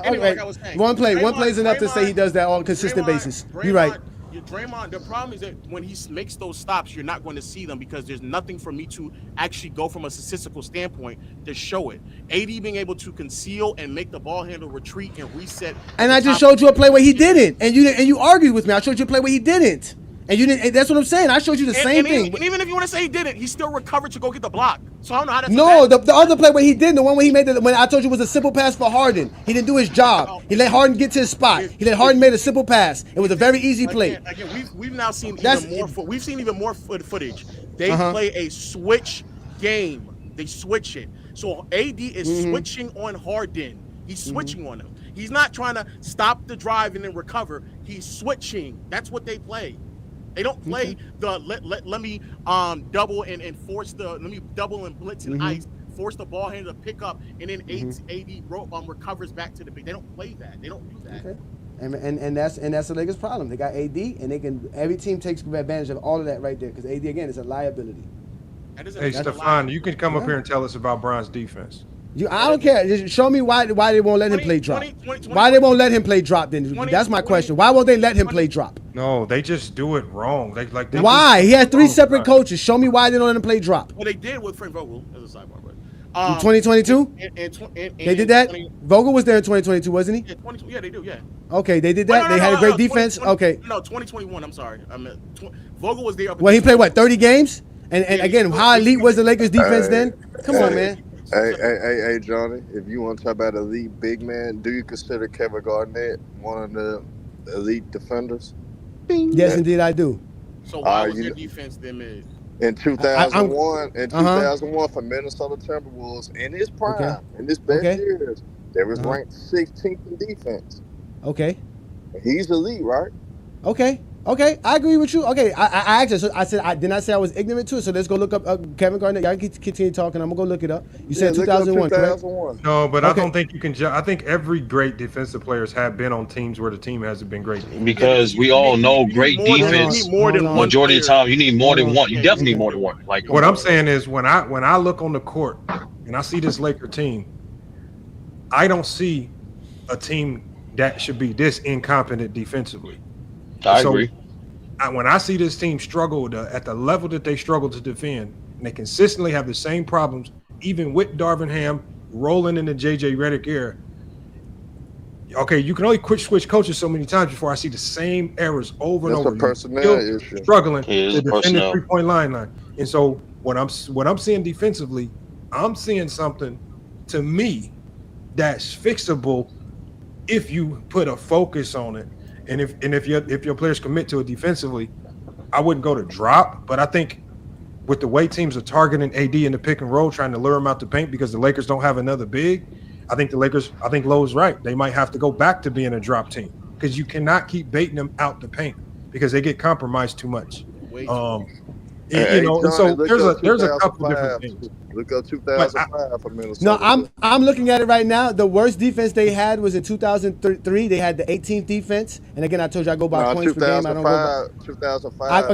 Anyway, like I was saying, one play is enough to say he does that on a consistent basis. You're right. Draymond, the problem is that when he makes those stops, you're not going to see them because there's nothing for me to actually go from a statistical standpoint to show it. AD being able to conceal and make the ball handle retreat and reset. And I just showed you a play where he didn't, and you argued with me. I showed you a play where he didn't. And you didn't. That's what I'm saying. I showed you the same thing. And even if you want to say he didn't, he still recovered to go get the block. So I don't know how that's. No, the other play where he didn't, the one where he made when I told you was a simple pass for Harden. He didn't do his job. He let Harden get to his spot. He let Harden make a simple pass. It was a very easy play. Again, we've now seen even more footage. They play a switch game. They switch it. So AD is switching on Harden. He's switching on him. He's not trying to stop the drive and then recover. He's switching. That's what they play. They don't play the let me double and force the let me double and blitz and ice, force the ball handler to pick up, and then AD recovers back to the big. They don't play that. They don't do that. Okay. And that's the Lakers' problem. They got AD, and every team takes advantage of all of that right there because AD again is a liability. Hey, Stefan, you can come up here and tell us about Bron's defense. I don't care. Just show me why they won't let him play drop. Why they won't let him play drop? Then that's my question. Why won't they let him play drop? No, they just do it wrong. They why? He had 3 separate coaches. Show me why they don't let him play drop. Well, they did with Frank Vogel as a sidebar, but in 2022, they did that. Vogel was there in 2022, wasn't he? Yeah, they do. Yeah. Okay, they did that. They had a great defense. Okay. No, 2021. I'm sorry. Vogel was there. Well, he played what 30 games? And again, how elite was the Lakers defense then? Come on, man. Hey, Johnny, if you want to talk about elite big man, do you consider Kevin Garnett one of the elite defenders? Yes, indeed, I do. So why was their defense then mid? In 2001, for Minnesota Timberwolves, in his prime, in his best years, they was ranked 16th in defense. Okay. He's elite, right? Okay, I agree with you. Okay, I actually, so I said, did not say I was ignorant to it. So let's go look up Kevin Garnett. Y'all can continue talking. I'm gonna go look it up. You said 2001, correct? No, but I don't think you can. I think every great defensive players have been on teams where the team hasn't been great. Because we all know great defense. Majority of the time, you need more than one. You definitely need more than one. Like what I'm saying is, when I look on the court and I see this Laker team, I don't see a team that should be this incompetent defensively. I agree. When I see this team struggle at the level that they struggle to defend, and they consistently have the same problems, even with Darvin Ham rolling in the JJ Redick era. Okay, you can only switch coaches so many times before I see the same errors over and over. That's a personnel issue. Struggling to defend the 3-point line. And so what I'm seeing defensively, I'm seeing something to me that's fixable if you put a focus on it. And if your players commit to it defensively, I wouldn't go to drop. But I think with the way teams are targeting AD in the pick and roll, trying to lure him out the paint because the Lakers don't have another big, I think Lowe's right. They might have to go back to being a drop team because you cannot keep baiting them out the paint because they get compromised too much. Johnny, so there's a couple different things. Look up 2005 for Minnesota. No, I'm looking at it right now. The worst defense they had was in 2003. They had the 18th defense, and again, I told you I go by points per game. I don't go by 2005.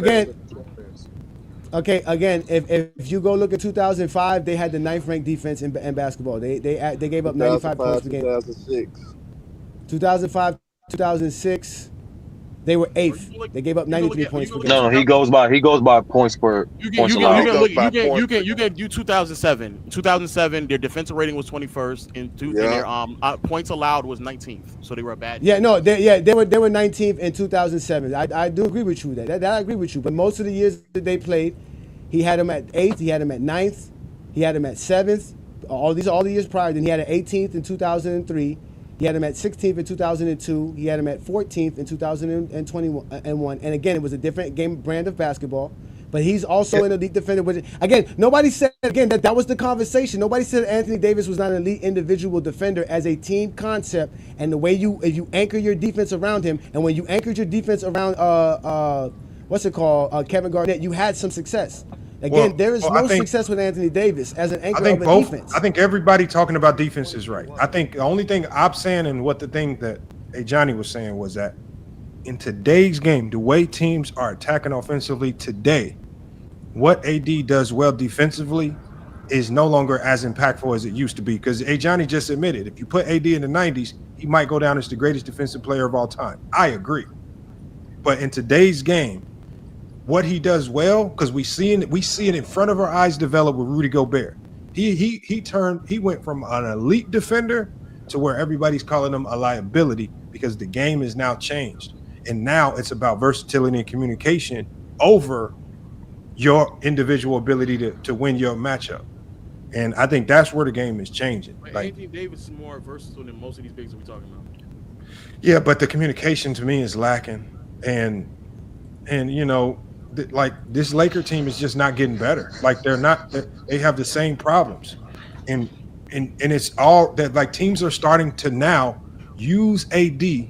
Again, if you go look at 2005, they had the 9th ranked defense in basketball. They gave up 95 points per game. 2005, 2006. They were 8th. They gave up 93 points per game. No, he goes by points per points allowed. You can do 2007. 2007, their defensive rating was 21st, and their points allowed was 19th. So they were a bad. Yeah, no, they were 19th in 2007. I do agree with you that I agree with you. But most of the years that they played, he had them at 8th, he had them at 9th, he had them at 7th. All the years prior. Then he had an 18th in 2003. He had him at 16th in 2002. He had him at 14th in 2021. And again, it was a different brand of basketball. But he's also an elite defender. Which, again, nobody said that was the conversation. Nobody said Anthony Davis was not an elite individual defender as a team concept. And the way if you anchor your defense around him, and when you anchored your defense around Kevin Garnett, you had some success. Again, there is no success with Anthony Davis as an anchor of a defense. I think everybody talking about defense is right. I think the only thing I'm saying and what the thing that Johnny was saying was that in today's game, the way teams are attacking offensively today, what AD does well defensively is no longer as impactful as it used to be. Because Johnny just admitted, if you put AD in the 90s, he might go down as the greatest defensive player of all time. I agree. But in today's game, what he does well, because we see it in front of our eyes develop with Rudy Gobert. He went from an elite defender to where everybody's calling him a liability because the game is now changed. And now it's about versatility and communication over your individual ability to win your matchup. And I think that's where the game is changing. Anthony Davis is more versatile than most of these bigs that we're talking about. Yeah, but the communication to me is lacking. And like this Laker team is just not getting better. Like they have the same problems. And it's all that, like, teams are starting to now use AD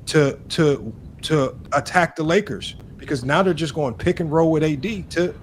to attack the Lakers because now they're just going pick and roll with AD to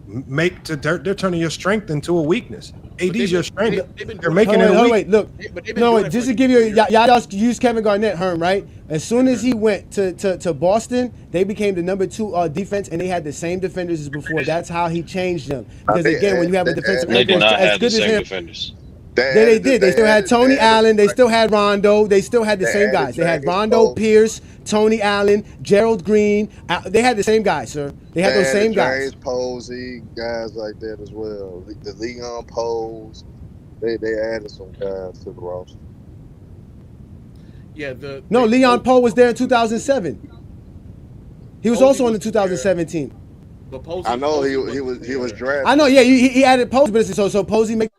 they're turning your strength into a weakness. AD's your strength. They're making it a weak. Wait, look. No, wait, just to give you, y'all use Kevin Garnett, Herm, right? As soon as he went to Boston, they became the number 2 defense, and they had the same defenders as before. That's how he changed them. Because again, when you have a defensive they did not have the same him, defenders. They did. They still had Tony Allen. They still had Rondo. They still had the same guys. They had Rondo, Pierce, Tony Allen, Gerald Green. They had the same guys, sir. They had those same guys. James Posey, guys like that as well. The Leon Pose. They added some guys to the roster. Yeah, Leon Poe was there in 2007. He was also on the 2017. But Posey, I know he was drafted. I know. Yeah, he added Posey, but so Posey makes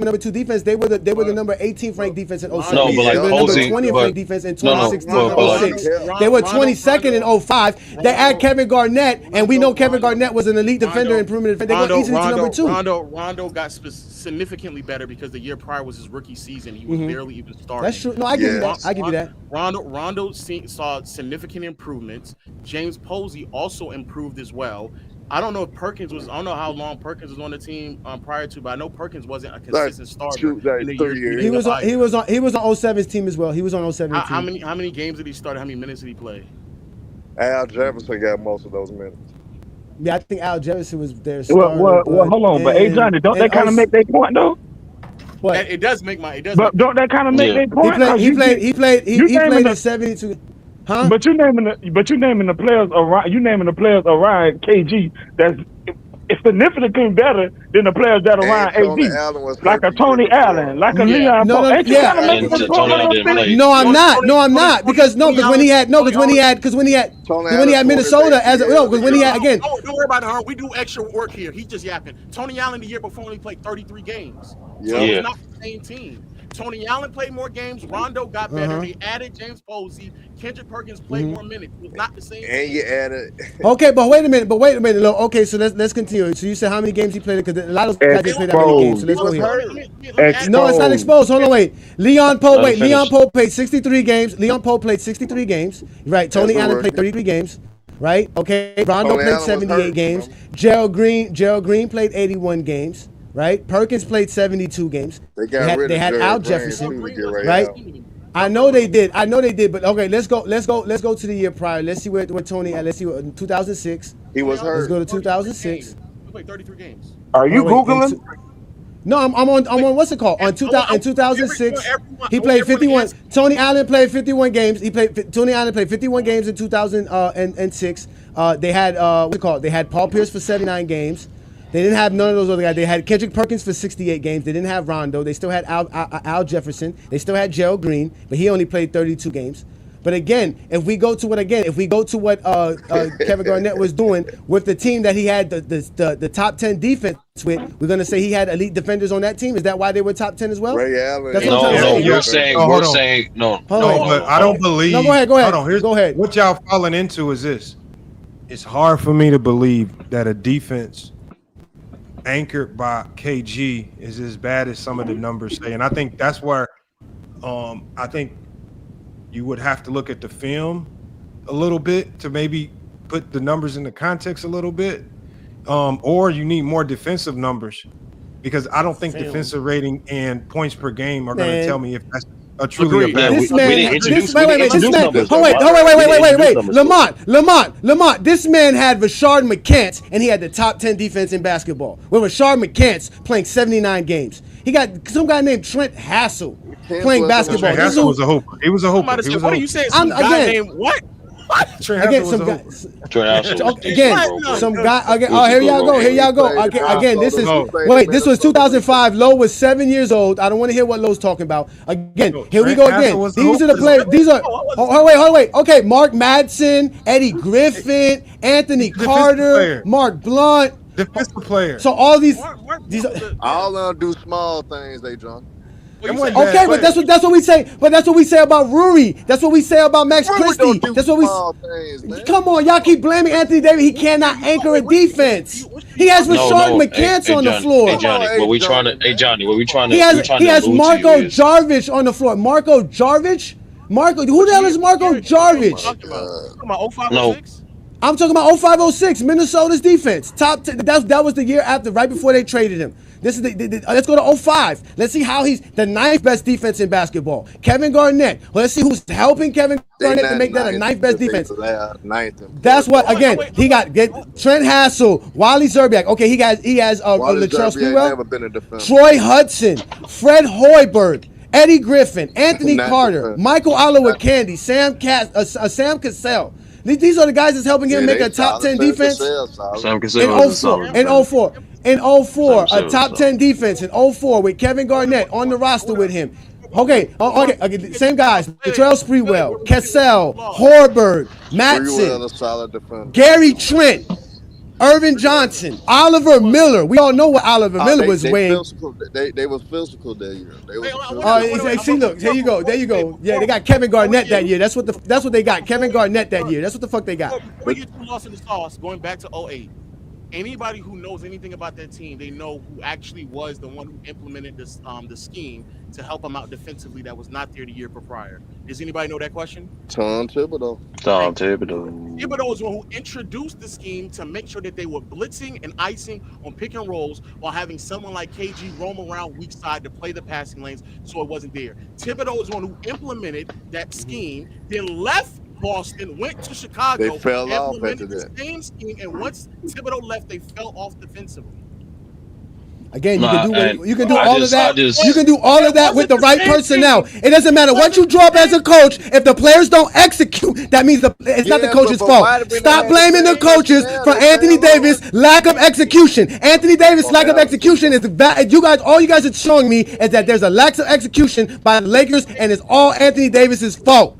number 2 defense. They were the number 18th ranked defense in 07. No, but like they were Posey, number 20th ranked defense in 2016 06. They were 22nd in 05. They add Kevin Garnett, and we know Kevin Garnett was an elite defender and perimeter defender. They go easily to number 2. Rondo got significantly better because the year prior was his rookie season. He was barely even starting. That's true. No, I give you that. I give you that. Rondo saw significant improvements. James Posey also improved as well. I don't know if Perkins was. I don't know how long Perkins was on the team prior to, but I know Perkins wasn't a consistent starter. In the year. He was on 07's team as well. He was on 07's team. How many games did he start? How many minutes did he play? Al Jefferson got most of those minutes. Yeah, I think Al Jefferson was there. Well, hold on, but Johnny, don't that kind of make their point though? What? It does make my. It does. But don't that kind of make their point? He played in 72. Huh? But you naming the players around. You naming the players around KG that's significantly better than the players that are around AD, like a Tony Allen, like a Leon. No, I'm not. Because when he had Minnesota again. Don't worry about it. We do extra work here. He's just yapping. Tony Allen the year before only played 33 games. So it's not the same team. Tony Allen played more games. Rondo got better. They added James Posey. Kendrick Perkins played more minutes. It was not the same. And you added. Okay, but wait a minute. Okay, so let's continue. So you said how many games he played? Because a lot of guys didn't play that many games. So let's go here. No, it's not exposed. Hold on, wait. Leon Poe played 63 games. Leon Poe played 63 games. Right. Tony Allen played 33 games. Right. Okay. Rondo played 78 games. Gerald Green played 81 games. Right, Perkins played 72 games. They had Al Jefferson, right? I know they did, but okay, let's go to the year prior. Let's see where Tony. Let's see what 2006. He was hurt. Let's go to 2006. He played 33 games. Are you Googling? No, I'm on what's it called? In 2006, he played 51. Tony Allen played 51 games. Tony Allen played 51 games in 2006. They had what's it called? They had Paul Pierce for 79 games. They didn't have none of those other guys. They had Kendrick Perkins for 68 games. They didn't have Rondo. They still had Al Jefferson. They still had Gerald Green, but he only played 32 games. But again, if we go to what Kevin Garnett was doing with the team that he had the top 10 defense with, we're gonna say he had elite defenders on that team. Is that why they were top 10 as well? Ray Allen. We're saying no. But I don't believe. No, go ahead. Hold on, go ahead. What y'all falling into is this. It's hard for me to believe that a defense anchored by KG is as bad as some of the numbers say, and I think that's where I think you would have to look at the film a little bit to maybe put the numbers into context a little bit, or you need more defensive numbers, because I don't think defensive rating and points per game are going to tell me if that's a truly a bad. Lamont. This man had Rashard McCants, and he had the top 10 defense in basketball. With Rashard McCants playing 79 games, he got some guy named Trent Hassel playing basketball. Trent Hassel was a hooper. He was a hooper. What are you saying? Some guy named what? Again, some guy. Some guy. Again, oh, here y'all go. Again, this is. Wait, this was 2005. Lowe was 7 years old. I don't want to hear what Lowe's talking about. Again, here we go again. These are the players. These are. Hold wait. Okay, Mark Madsen, Eddie Griffin, Anthony Carter, Mark Blunt. Defensive player. So all these are, all of them do small things. They drunk. Okay, but that's what we say. But that's what we say about Ruri. That's what we say about Max Christie. That's what we. Come on, y'all keep blaming Anthony Davis. He cannot anchor a defense. He has Rashard McCants on the floor. Hey Johnny, what we trying to? He has Marco Jarvich on the floor. Who the hell is Marco Jarvich? No. I'm talking about 05-06, Minnesota's defense. Top 10. That was the year after, right before they traded him. This is let's go to 05. Let's see how he's the 9th best defense in basketball. Kevin Garnett. Well, let's see who's helping Kevin Garnett to make that a 9th best defense. That's what, again, he got Trent Hassel, Wally Zerbiak. Okay, he has Latrell Sprewell, Troy Hudson, Fred Hoiberg, Eddie Griffin, Anthony Carter, Michael Oliver Candy, Sam Cassell. These are the guys that's helping him make a top 10 defense in 04. In 04, a top 10 defense in 04 with Kevin Garnett on the roster with him. Okay, same guys. Latrell Sprewell, Cassell, Hoiberg, Matson, Gary Trent, Irvin Johnson, Oliver Miller. We all know what Oliver Miller was weighing. They was physical that year. See, look, there you go. Yeah, they got Kevin Garnett that year. That's what they got. Kevin Garnett that year. That's what the fuck they got. We get too lost in the sauce. Going back to 08. Anybody who knows anything about that team, they know who actually was the one who implemented this the scheme to help them out defensively that was not there the year prior. Does anybody know that question? Tom Thibodeau. Thibodeau was the one who introduced the scheme to make sure that they were blitzing and icing on pick and rolls while having someone like KG roam around weak side to play the passing lanes so it wasn't there. Thibodeau was the one who implemented that scheme, then left Boston, went to Chicago. They fell off after the same scheme, and once Thibodeau left, they fell off defensively. Again, you can do all of that. You can do all of that with the right personnel. It doesn't matter what you draw up as a coach. If the players don't execute, that means it's not the coach's fault. Stop blaming the coaches for Anthony Davis' lack of execution. Anthony Davis' lack of execution is all you guys are showing me is that there's a lack of execution by the Lakers, and it's all Anthony Davis' fault.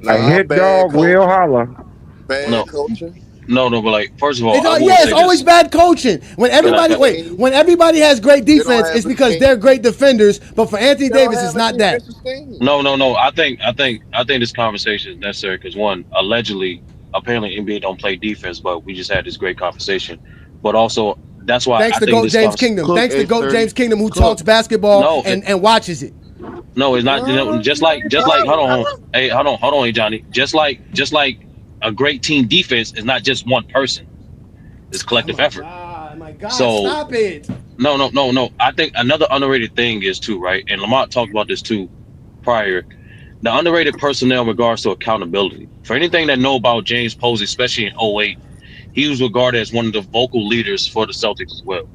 A hit dog will holler. Bad coaching. No, but like, first of all, it's always bad coaching. When everybody has great defense, it's because they're great defenders. But for Anthony Davis, it's not that. No. I think this conversation is necessary because apparently NBA don't play defense, but we just had this great conversation. But also, that's why thanks to GOAT James Kingdom. Thanks to GOAT James Kingdom who talks basketball and watches it. No, it's not. Just like. Hold on, Johnny. Just like a great team defense is not just one person. It's collective effort. My God, stop it. No. I think another underrated thing is too, right? And Lamont talked about this too prior. The underrated personnel in regards to accountability. For anything that know about James Posey, especially in 08, he was regarded as one of the vocal leaders for the Celtics as well.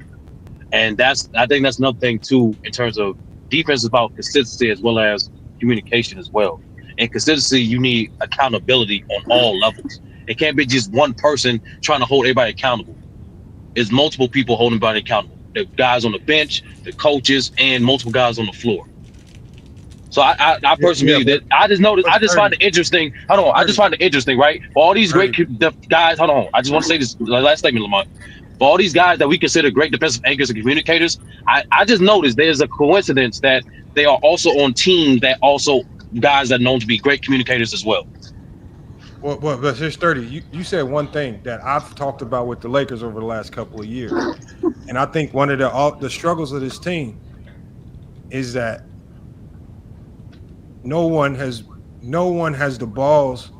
And I think that's another thing too in terms of defense is about consistency as well as communication as well. And consistency, you need accountability on all levels. It can't be just one person trying to hold everybody accountable. It's multiple people holding everybody accountable. The guys on the bench, the coaches, and multiple guys on the floor. So I personally that I just find it interesting. I just find it interesting, right? For all these great guys, hold on. I just want to say this last statement, Lamont. For all these guys that we consider great defensive anchors and communicators, I just noticed there's a coincidence that they are also on teams that also guys that are known to be great communicators as well. Well, but here's 30. You said one thing that I've talked about with the Lakers over the last couple of years, and I think one of the struggles of this team is that no one has the balls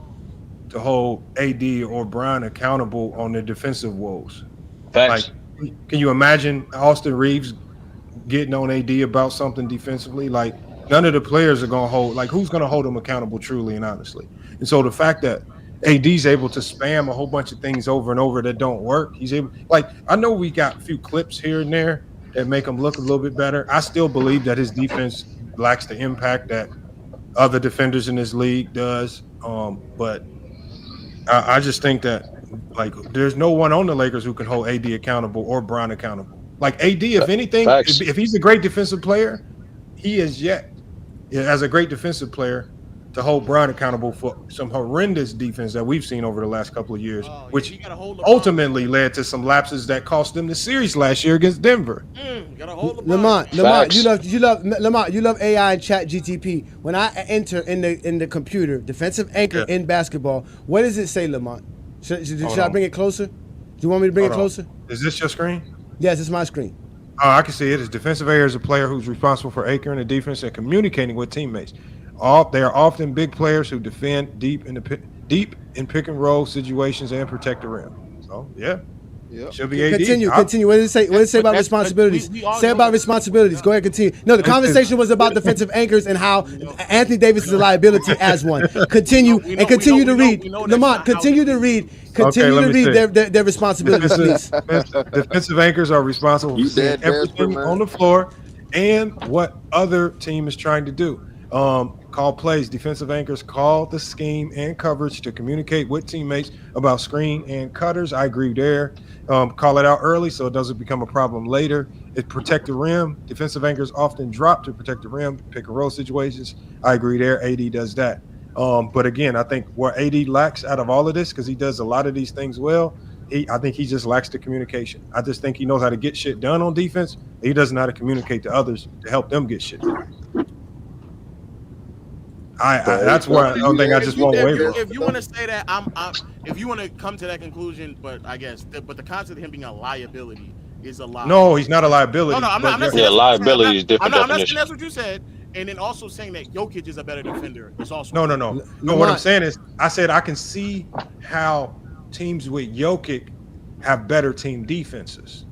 to hold AD or Brown accountable on their defensive woes. Facts. Like, can you imagine Austin Reeves getting on AD about something defensively? Like, none of the players are going to hold, like, who's going to hold them accountable truly and honestly? And so the fact that AD's able to spam a whole bunch of things over and over that don't work, he's able, like, I know we got a few clips here and there that make him look a little bit better. I still believe that his defense lacks the impact that other defenders in this league does. But I just think that, like, there's no one on the Lakers who can hold AD accountable or Brown accountable. Like, AD, if anything, if he's a great defensive player, he is yet, as a great defensive player, to hold Brown accountable for some horrendous defense that we've seen over the last couple of years, which ultimately led to some lapses that cost them the series last year against Denver. Lamont, you love AI and Chat GTP. When I enter in the computer, defensive anchor in basketball, what does it say, Lamont? Should I bring it closer? Do you want me to bring it closer? Is this your screen? Yes, it's my screen. Oh, I can see it. It's defensive anchor is a player who's responsible for anchoring the defense and communicating with teammates. They are often big players who defend deep in pick and roll situations and protect the rim. So yeah. Should be AD. Continue. What did it say? What did it say about responsibilities? Say about responsibilities. Go ahead, continue. No, the conversation was about defensive anchors and how Anthony Davis is a liability as one. Continue to read. Lamont, continue to read. Continue to read their responsibilities, please. Defensive anchors are responsible for seeing everything on the floor and what other team is trying to do. Call plays. Defensive anchors call the scheme and coverage to communicate with teammates about screen and cutters. I agree there. Call it out early so it doesn't become a problem later. It protect the rim. Defensive anchors often drop to protect the rim, pick and roll situations. I agree there. AD does that. But again, I think where AD lacks out of all of this, because he does a lot of these things well, I think he just lacks the communication. I just think he knows how to get shit done on defense. He doesn't know how to communicate to others to help them get shit done. That's why I don't think I just won't waver. If you want to say that, if you want to come to that conclusion, but I guess, but the concept of him being a liability is a lie. No, he's not a liability. No, I'm not saying liability is different. I'm not saying that's what you said. And then also saying that Jokic is a better defender is also no. What I'm saying is, I said I can see how teams with Jokic have better team defenses.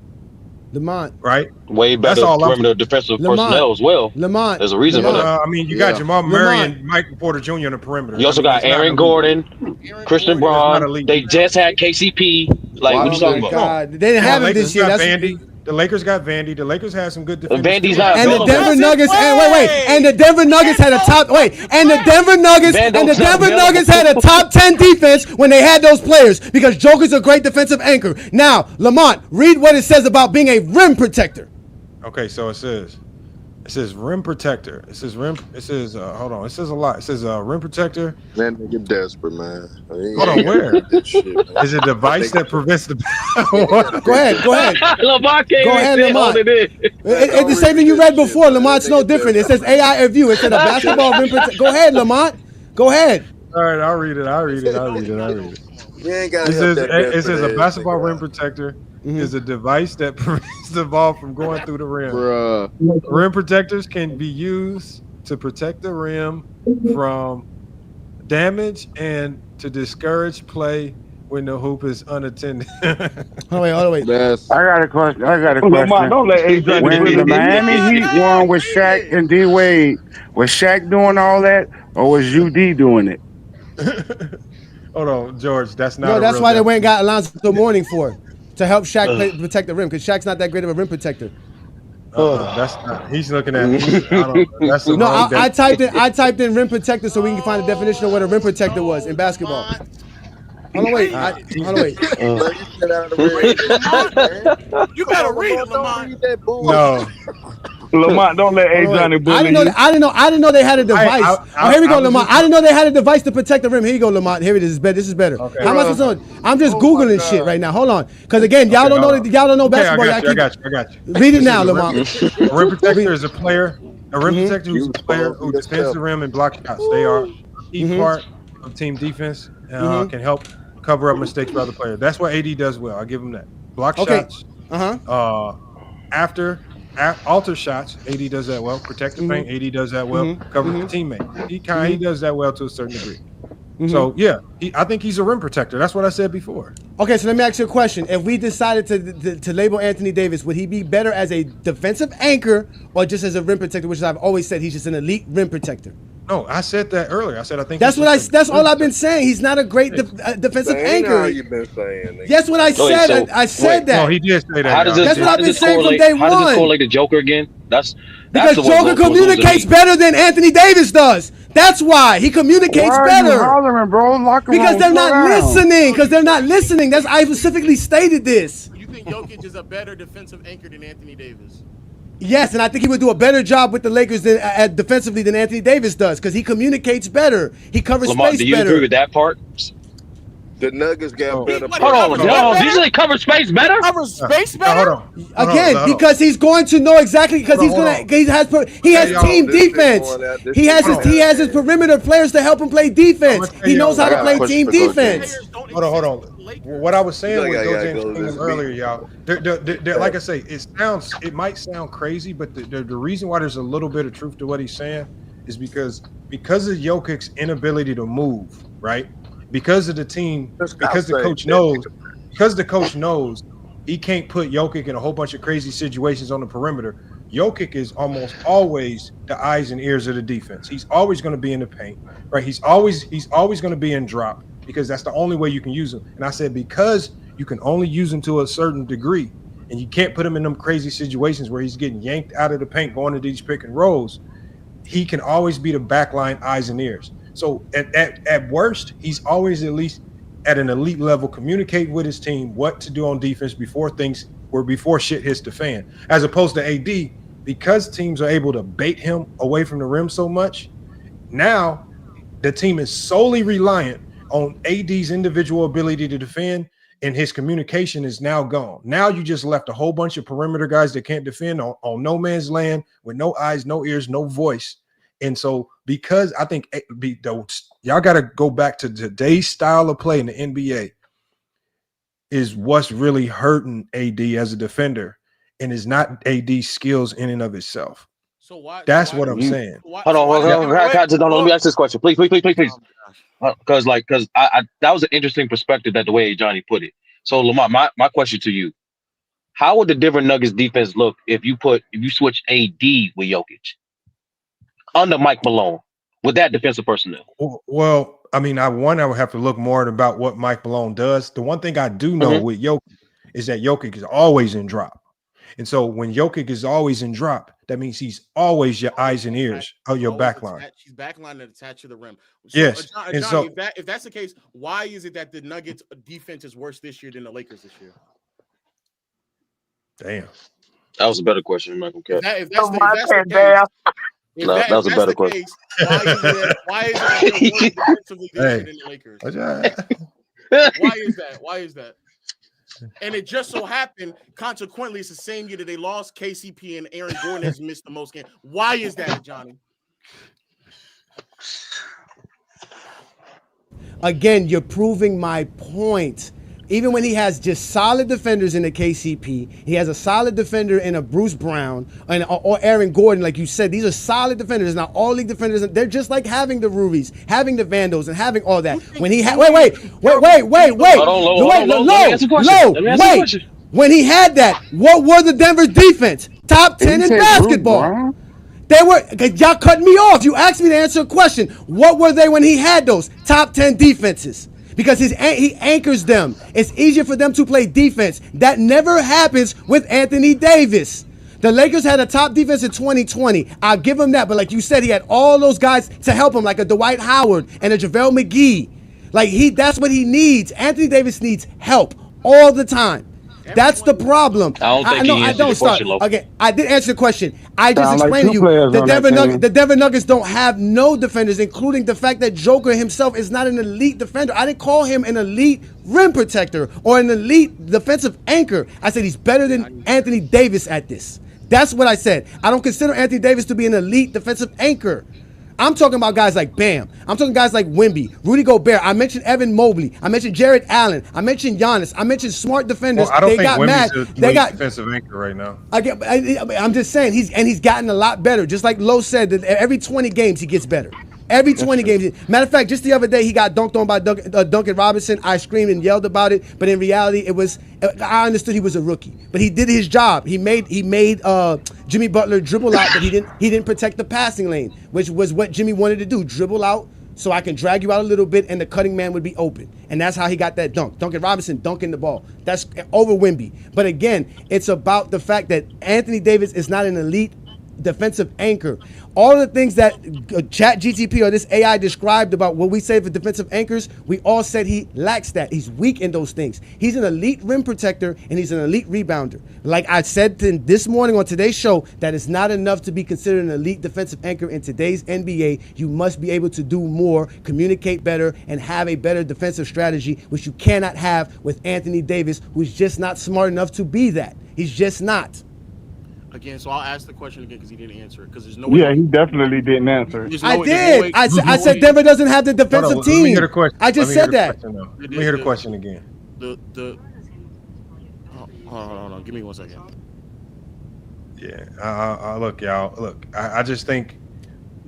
Lamont, right? Way better perimeter defensive personnel as well. Lamont, there's a reason for that. I mean, you got Jamal Murray and Michael Porter Jr. on the perimeter. You also got Aaron Gordon, Christian Braun. They just had KCP. Like, what you talking about? They didn't have him this year. The Lakers got Vandy. The Lakers had some good defenders. Vandy's not and the Denver Nuggets. And the Denver Nuggets had a top. And the Denver Nuggets had a top 10 defense when they had those players because Joker's a great defensive anchor. Now, Lamont, read what it says about being a rim protector. Okay, so it says rim protector. It says hold on. It says a lot. It says rim protector. That nigga desperate, man. Hold on, where? Is it a device that prevents the Go ahead. Lamont Go ahead, Lamont. It's the same thing you read before. Lamont's no different. It says AI review. It said a basketball rim protector. Go ahead, Lamont. Go ahead. All right, I'll read it. You ain't gotta it says a basketball rim protector is a device that prevents the ball from going through the rim. Bruh. Rim protectors can be used to protect the rim from damage and to discourage play when the hoop is unattended. Hold on, wait. I got a question. Lamont, don't let AJ when the Miami Heat won with Shaq and D Wade, was Shaq doing all that, or was UD doing it? Hold on, George. That's not. No, that's why they went and got Alonzo Mourning for to help Shaq protect the rim because Shaq's not that great of a rim protector. That's not. He's looking at me. That's I typed in rim protector so we can find a definition of what a rim protector was in basketball. Hold on, wait. You gotta read it, Lamont. No. Lamont, don't let AJ bully I didn't know they had a device. Here we go, Lamont. I didn't know they had a device to protect the rim. Here you go, Lamont. Here it is. This is better. Okay. How am I supposed to? I'm just googling shit right now. Hold on, because again, y'all don't know basketball. I got you. Read it now, Lamont. A rim protector is a player. A rim protector is a player who defends the rim and blocks shots. They are a key part of team defense. Can help cover up mistakes by other players. That's what AD does well. I give him that. Block shots. After alter shots, AD does that well. Protect the paint, AD does that well. Cover the teammate. He does that well to a certain degree. So yeah, I think he's a rim protector. That's what I said before. Okay, so let me ask you a question. If we decided to label Anthony Davis, would he be better as a defensive anchor or just as a rim protector? Which I've always said he's just an elite rim protector. No, I said that earlier. I said I think that's all I've been saying. He's not a great defensive anchor. How you been saying? That's what I said. I said that. No, he did say that. That's what I've been saying from day one. How does this correlate to Joker again? That's because Joker communicates better than Anthony Davis does. That's why he communicates better. Because they're not listening. Because they're not listening. I specifically stated this. You think Jokic is a better defensive anchor than Anthony Davis? Yes, and I think he would do a better job with the Lakers defensively than Anthony Davis does because he communicates better. He covers Lamont, space do you better. agree with that part? The Nuggets got better. Hold on. Did you say cover space better? Cover space better? Hold on. Because he's going to know exactly because he has team defense. He has his perimeter players to help him play defense. He knows how to play team defense. Hold on. What I was saying with Joe James Kingdom earlier, y'all, like I say, it might sound crazy, but the reason why there's a little bit of truth to what he's saying is because of Jokic's inability to move, right? Because of the team, because the coach knows he can't put Jokic in a whole bunch of crazy situations on the perimeter. Jokic is almost always the eyes and ears of the defense. He's always going to be in the paint, right? He's always going to be in drop because that's the only way you can use him. And I said, because you can only use him to a certain degree, and you can't put him in them crazy situations where he's getting yanked out of the paint, going to these pick and rolls, he can always be the backline eyes and ears. So at worst, he's always at least at an elite level, communicating with his team what to do on defense before shit hits the fan. As opposed to AD, because teams are able to bait him away from the rim so much, now the team is solely reliant on AD's individual ability to defend, and his communication is now gone. Now you just left a whole bunch of perimeter guys that can't defend on no man's land with no eyes, no ears, no voice. And so because I think y'all got to go back to today's style of play in the NBA is what's really hurting AD as a defender, and is not AD's skills in and of itself. So why? That's what I'm saying. Hold on. Let me ask this question, please. Because that was an interesting perspective that the way Johnny put it. So Lamar, my question to you: how would the Denver Nuggets defense look if you switch AD with Jokic under Mike Malone with that defensive personnel? Well, I mean, I would have to look more about what Mike Malone does. The one thing I do know with Jokic is that Jokic is always in drop. And so when Jokic is always in drop, that means he's always your eyes and ears of your backline. He's backline and attached to the rim. So, yes. Johnny, if that's the case, why is it that the Nuggets defense is worse this year than the Lakers this year? Damn. That was a better question, Michael. If that was a better question. Why is it defensively this year than the Lakers? Why is that? And it just so happened, consequently, it's the same year that they lost KCP and Aaron Gordon has missed the most games. Why is that, Johnny? Again, you're proving my point. Even when he has just solid defenders in the KCP, he has a solid defender in a Bruce Brown or Aaron Gordon, like you said. These are solid defenders. Now, all league defenders, they're just like having the Rubies, having the Vandals, and having all that. When he had, wait. When he had that, what were the Denver's defense? Top 10 in basketball. They were, y'all cut me off. You asked me to answer a question. What were they when he had those top 10 defenses? Because he anchors them. It's easier for them to play defense. That never happens with Anthony Davis. The Lakers had a top defense in 2020. I'll give him that. But like you said, he had all those guys to help him, like a Dwight Howard and a JaVale McGee. That's what he needs. Anthony Davis needs help all the time. That's the problem. I don't start. Okay, I did answer the question. I just explained to you the Denver Nuggets don't have no defenders, including the fact that Joker himself is not an elite defender. I didn't call him an elite rim protector or an elite defensive anchor. I said he's better than Anthony Davis at this. That's what I said. I don't consider Anthony Davis to be an elite defensive anchor. I'm talking about guys like Bam. I'm talking guys like Wemby, Rudy Gobert. I mentioned Evan Mobley. I mentioned Jared Allen. I mentioned Giannis. I mentioned smart defenders. Well, I don't think Wemby's a defensive anchor right now. I'm just saying he's gotten a lot better. Just like Lo said, that every 20 games he gets better. Every 20 games. Matter of fact, just the other day he got dunked on by Duncan Robinson. I screamed and yelled about it, but in reality, I understood he was a rookie, but he did his job. He made Jimmy Butler dribble out, but he didn't protect the passing lane, which was what Jimmy wanted to do: dribble out so I can drag you out a little bit, and the cutting man would be open, and that's how he got that dunk. Duncan Robinson dunking the ball. That's over Wemby. But again, it's about the fact that Anthony Davis is not an elite defensive anchor. All the things that ChatGTP or this AI described about what we say for defensive anchors, we all said he lacks that. He's weak in those things. He's an elite rim protector and he's an elite rebounder. Like I said this morning on today's show, that is not enough to be considered an elite defensive anchor in today's NBA. You must be able to do more, communicate better, and have a better defensive strategy, which you cannot have with Anthony Davis, who's just not smart enough to be that. He's just not. Again, so I'll ask the question again because he didn't answer it. Because there's no way. Yeah, he definitely didn't answer it. I did. I said Denver doesn't have the defensive team. Let me hear the question. I just said that. Let me hear the question again. Hold on. Give me 1 second. Yeah. Look, y'all. Look, I just think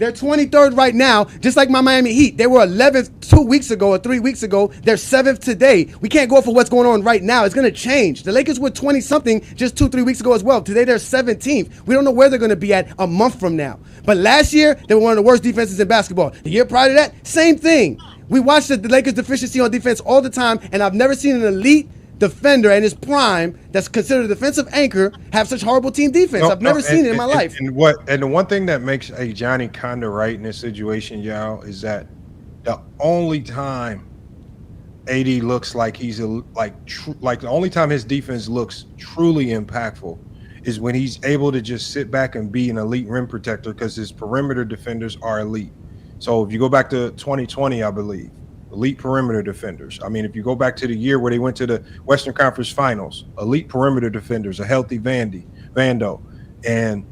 They're 23rd right now, just like my Miami Heat. They were 11th 2 weeks ago or 3 weeks ago. They're 7th today. We can't go for what's going on right now. It's going to change. The Lakers were 20-something just 2-3 weeks ago as well. Today they're 17th. We don't know where they're going to be at a month from now. But last year, they were one of the worst defenses in basketball. The year prior to that, same thing. We watched the Lakers' deficiency on defense all the time, and I've never seen an elite defender in his prime that's considered a defensive anchor have such horrible team defense. I've never seen it in my life. And the one thing that makes Johnny kind of right in this situation, y'all, is that the only time AD looks like he's the only time his defense looks truly impactful is when he's able to just sit back and be an elite rim protector because his perimeter defenders are elite. So if you go back to 2020, I believe, elite perimeter defenders. I mean, if you go back to the year where they went to the Western Conference Finals, elite perimeter defenders, a healthy Vando. And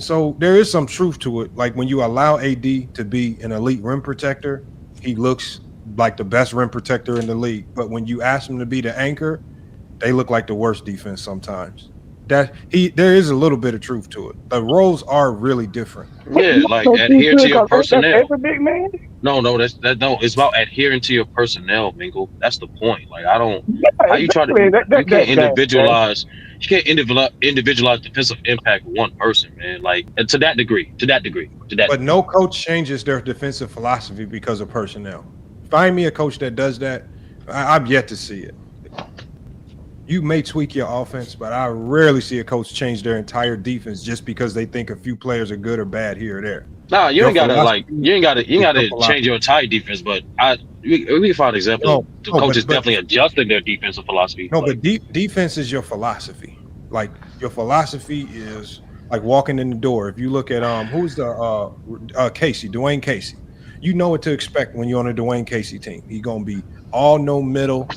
so there is some truth to it. Like when you allow AD to be an elite rim protector, he looks like the best rim protector in the league. But when you ask him to be the anchor, they look like the worst defense sometimes. There is a little bit of truth to it. The roles are really different. Yeah, like adhere to your personnel. Big man. No, it's about adhering to your personnel, Mingle. That's the point. Like how you try to you can't individualize defensive impact with one person, man. Like to that degree. But no coach changes their defensive philosophy because of personnel. Find me a coach that does that. I've yet to see it. You may tweak your offense, but I rarely see a coach change their entire defense just because they think a few players are good or bad here or there. Nah, you ain't gotta change your entire defense, but we can find an example. The coaches definitely adjusting their defensive philosophy. No, but defense is your philosophy. Like your philosophy is like walking in the door. If you look at who's the Dwayne Casey, you know what to expect when you're on a Dwayne Casey team. He's gonna be all no middle,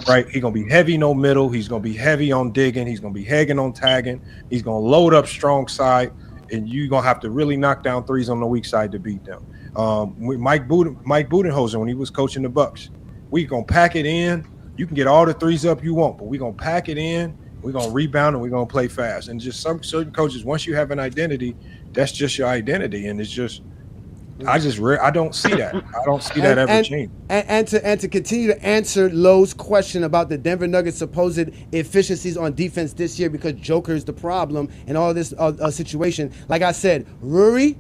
right? He's gonna be heavy no middle. He's gonna be heavy on digging. He's gonna be hegging on tagging. He's gonna load up strong side, and you're gonna have to really knock down threes on the weak side to beat them. With Mike Budenholzer, when he was coaching the Bucks, we gonna pack it in. You can get all the threes up you want, but we're gonna pack it in. We're gonna rebound and we're gonna play fast. And just some certain coaches, once you have an identity, that's just your identity, and it's just. I don't see that. I don't see that ever change. And to continue to answer Lowe's question about the Denver Nuggets' supposed efficiencies on defense this year because Joker is the problem and all this situation. Like I said, Rory,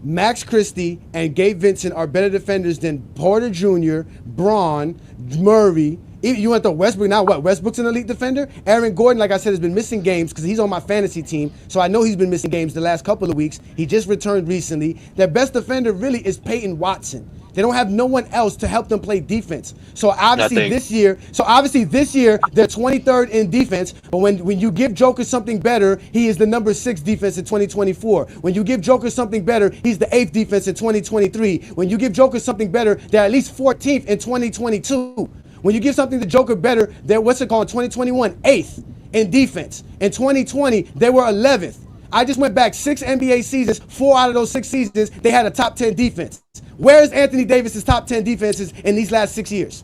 Max Christie, and Gabe Vincent are better defenders than Porter Jr., Braun, Murray. You went to Westbrook. Now what? Westbrook's an elite defender? Aaron Gordon, like I said, has been missing games because he's on my fantasy team. So I know he's been missing games the last couple of weeks. He just returned recently. Their best defender really is Peyton Watson. They don't have no one else to help them play defense. So obviously this year, they're 23rd in defense. But when you give Joker something better, he is the number 6 defense in 2024. When you give Joker something better, he's the 8th defense in 2023. When you give Joker something better, they're at least 14th in 2022. When you give something to Joker better, they're 2021, 8th in defense. In 2020, they were 11th. I just went back 6 NBA seasons. 4 out of those 6 seasons, they had a top 10 defense. Where is Anthony Davis's top 10 defenses in these last 6 years?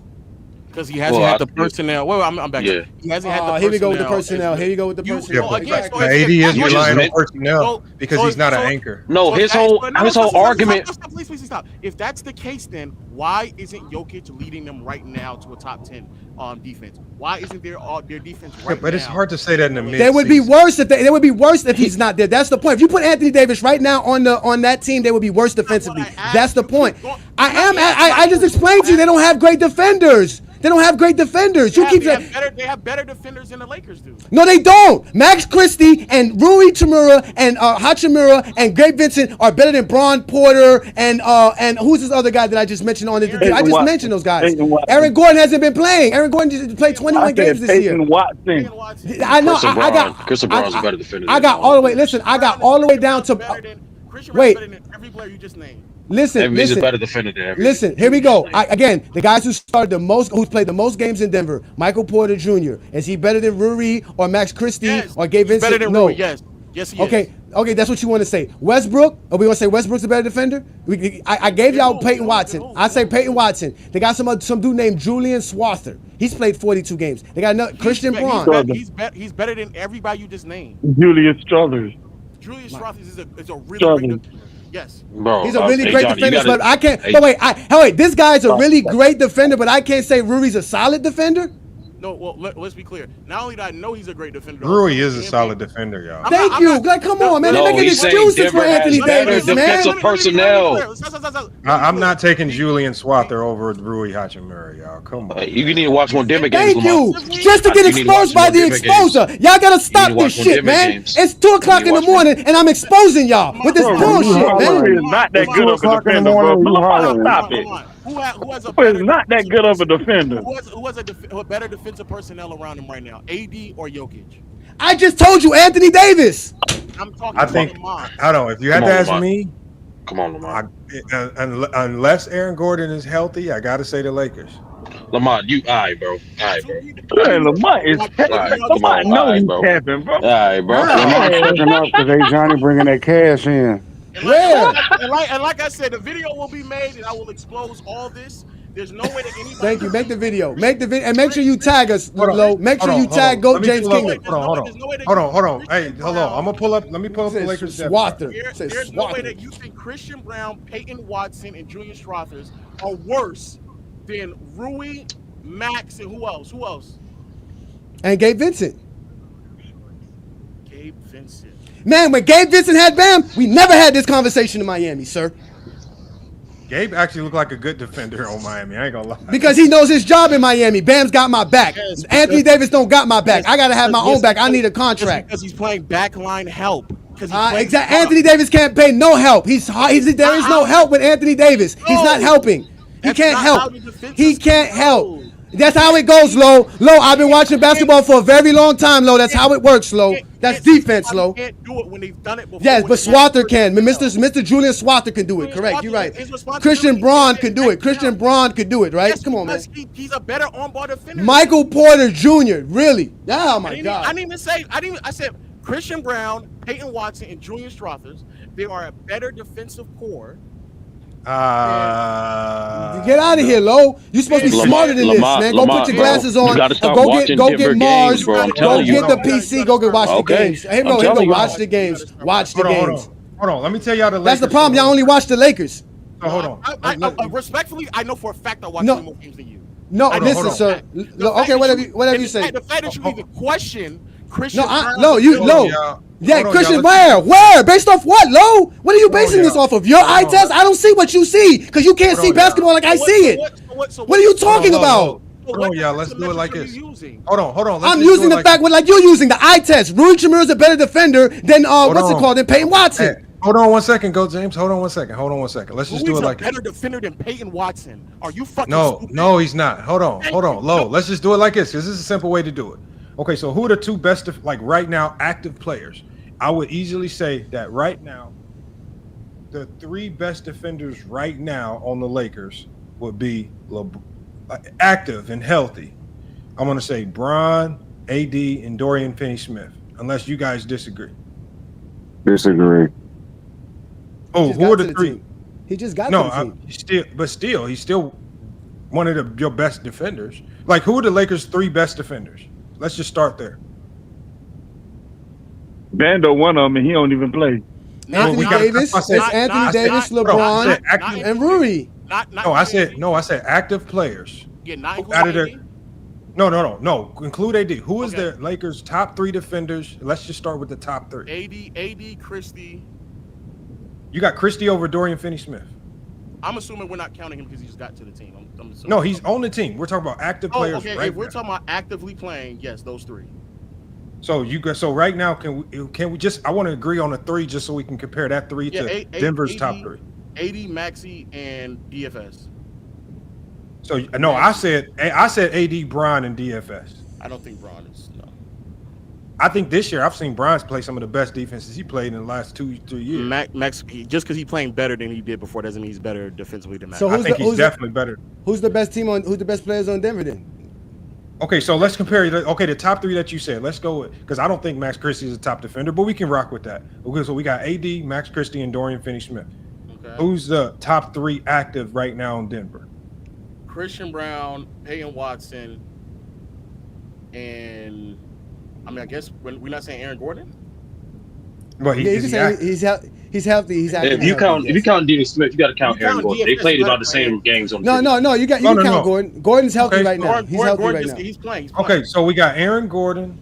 Because he hasn't had the personnel. Well, I'm back. Yeah. He hasn't had the personnel. Here we go with the personnel. Here you go with the personnel. AD is relying on personnel because he's not an anchor. No, his whole argument. Please stop. If that's the case, then why isn't Jokic leading them right now to a top 10 defense? Why isn't their defense right now? But it's hard to say that in the mid. They would be worse if he's not there. That's the point. If you put Anthony Davis right now on that team, they would be worse defensively. That's the point. I just explained to you they don't have great defenders. They don't have great defenders. They have better defenders than the Lakers do. No, they don't. Max Christie and Rui Tamura and Hachimura and Gabe Vincent are better than Braun, Porter, and who's this other guy that I just mentioned on it? I just mentioned those guys. Aaron Gordon hasn't been playing. Aaron Gordon just played 21 games this year. I know. Chris LeBron's a better defender. I got all the way. Listen, I got all the way down to. Wait. Every player you just named. Listen, he's a better defender than everything. Listen, here we go. Again, the guys who's played the most games in Denver, Michael Porter Jr. Is he better than Ruri or Max Christie or Gabe Vincent? Better than Ruri, yes. Yes, he is. Okay, that's what you want to say. Westbrook? Are we going to say Westbrook's a better defender? I gave y'all Peyton Watson. I say Peyton Watson. They got some dude named Julian Swather. He's played 42 games. They got Christian Braun. He's better than everybody you just named. Julius Struthers. Julius Struthers is a really great defender. Yes. Bro, He's a really great Johnny, defender, but I can't. Hey, But wait, this guy's a really great defender, but I can't say Rury's a solid defender. No, well, let's be clear. Not only do I know he's a great defender, Rui is a solid defender, y'all. Thank you. Like, come on, man. They're making he's saying excuses for Denver has Anthony better Davis, man. defensive personnel. I'm not taking Julian Swather over Rui Hachimura, y'all. Come on. You need to watch more Denver games. Thank you. Lamar. Just to get You need to watch exposed by more the Denver exposure. games. Y'all gotta You stop need to this watch more shit, Denver man. games. It's 2:00 in the morning, and I'm exposing y'all with this bullshit, Rui is man. not that good of a defender, bro. Lamar, stop it. Who has a Rui is not that good of a defender. Who has a better defensive personnel around him right now? AD or Jokic? I just told you, Anthony Davis. I'm talking I think. about I don't know. If you had to ask me, come on, Lamar. Unless Aaron Gordon is healthy, I got to say the Lakers. Lamar, you all right, bro. All right, bro. Hey, Lamar is Lamar know he's tapping, bro. All right, bro. Lamar's fucking up because Johnny bringing that cash in. Where? And like I said, the video will be made, and I will expose all this. There's no way that anybody. Thank you. Make the video. Make the video, and make sure you tag us, Hold on. Lo. Make sure Hold you on, tag hold on. Go Let me James pull up. Kingdom. Hold on. Hey, hello. I'm gonna pull up. Let me pull up the Lakers. Swather. There's no way that you think Christian Brown, Peyton Watson, and Julian Strawthers are worse than Rui, Max, and who else? Who else? And Gabe Vincent. Gabe Vincent. Man, when Gabe Vincent had Bam, we never had this conversation in Miami, sir. Gabe actually looked like a good defender on Miami. I ain't gonna lie. Because he knows his job in Miami. Bam's got my back. Anthony Davis don't got my back. I gotta have my own back. I need a contract. Because he's playing backline help. Exactly. Anthony Davis can't pay no help. There is no help with Anthony Davis. He's not helping. He can't help. He can't help. That's how it goes, Lo. I've been watching basketball for a very long time, Lo. That's how it works, Lo. That's defense, Lo. Can't do it when they've done it before. Yes, but Swather can. Mr. Julian Swather can do it. Correct. You're right. Christian Braun can do it. Christian Braun can do it, right? Come on, man. He's a better on-ball defender. Michael Porter Jr. Really? Oh my God. I said Christian Brown, Peyton Watson, and Julian Strawthers. They are a better defensive core. Get out of here, Lo. You're supposed to be smarter than this, man. Go put your glasses on. Go get Mars. Go get the PC. Go watch the games. Hey, bro, watch the games. Watch the games. Hold on. Let me tell y'all the Lakers. That's the problem. Y'all only watch the Lakers. Hold on. Respectfully, I know for a fact I watch more games than you. No, listen, sir. Okay, whatever you say. The fact that you even question Christian Brown. Yeah, Christian, where? Based off what, Lo? What are you basing this off of? Your eye test? I don't see what you see because you can't see basketball like I see it. What are you talking about? Hold on, y'all. Let's do it like this. Hold on. I'm using the fact like you're using the eye test. Rui Hachimura is a better defender than than Peyton Watson. Hey, hold on 1 second, Go James. Hold on one second. Let's just do it like this. Better defender than Peyton Watson. Are you fucking stupid? No, he's not. Hold on, Lo. Let's just do it like this because this is a simple way to do it. Okay, so who are the two best right now active players? I would easily say that right now, the three best defenders right now on the Lakers would be active and healthy. I'm going to say Bron, AD, and Dorian Finney-Smith, unless you guys disagree. Disagree. Oh, who are the three? He just got to the team. He's still one of your best defenders. Like, who are the Lakers' three best defenders? Let's just start there. Bando one of them, and he don't even play. Anthony Davis, LeBron, and Rui. I said active players. Yeah, not including AD? No. Include AD. Who is the Lakers' top three defenders? Let's just start with the top three. AD, Christie. You got Christie over Dorian Finney-Smith. I'm assuming we're not counting him because he just got to the team. No, he's on the team. We're talking about active players. Okay. Right if we're talking about actively playing, yes, those three. So right now, can we just? I want to agree on a three just so we can compare that three to Denver's top three. AD, Maxey, and DFS. So no, I said AD, Bron, and DFS. I don't think Bron is. No. I think this year I've seen Bron play some of the best defenses he played in the last 2-3 years. Max, just because he's playing better than he did before doesn't mean he's better defensively than Max. So I think he's definitely better. Who's the best who's the best players on Denver then? Okay, so let's compare. The top three that you said. Let's go with, because I don't think Max Christie is a top defender, but we can rock with that. Okay, so we got AD, Max Christie, and Dorian Finney-Smith. Okay. Who's the top three active right now in Denver? Christian Brown, Peyton Watson, and I guess we're not saying Aaron Gordon. Well, Yeah, you can say he's healthy. He's active. If you count Dennis Smith, you got to count You Aaron count Gordon. They DFS played about the right same here. games on. No. You can count no. Gordon. Gordon's healthy Okay, right now. He's healthy right now. He's playing. Okay, so we got Aaron Gordon,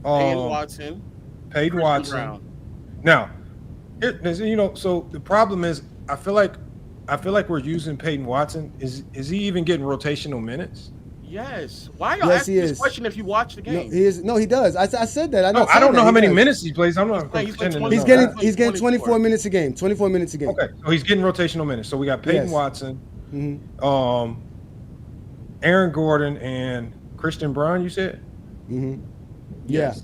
Peyton Watson, Peyton Christian Watson. Brown. Now, so the problem is, I feel like we're using Peyton Watson. Is he even getting rotational minutes? Yes. Why are y'all Yes, asking he this is. question if you watch the game? No, he is. No, he does. I said that. I don't know how many minutes he plays. I'm not pretending to He's know. he's getting 24 minutes a game. 24 minutes a game. Okay, so he's getting rotational minutes. So we got Peyton Yes. Watson, Mm-hmm. Aaron Gordon, and Christian Brown. You said? Mm-hmm. Yeah.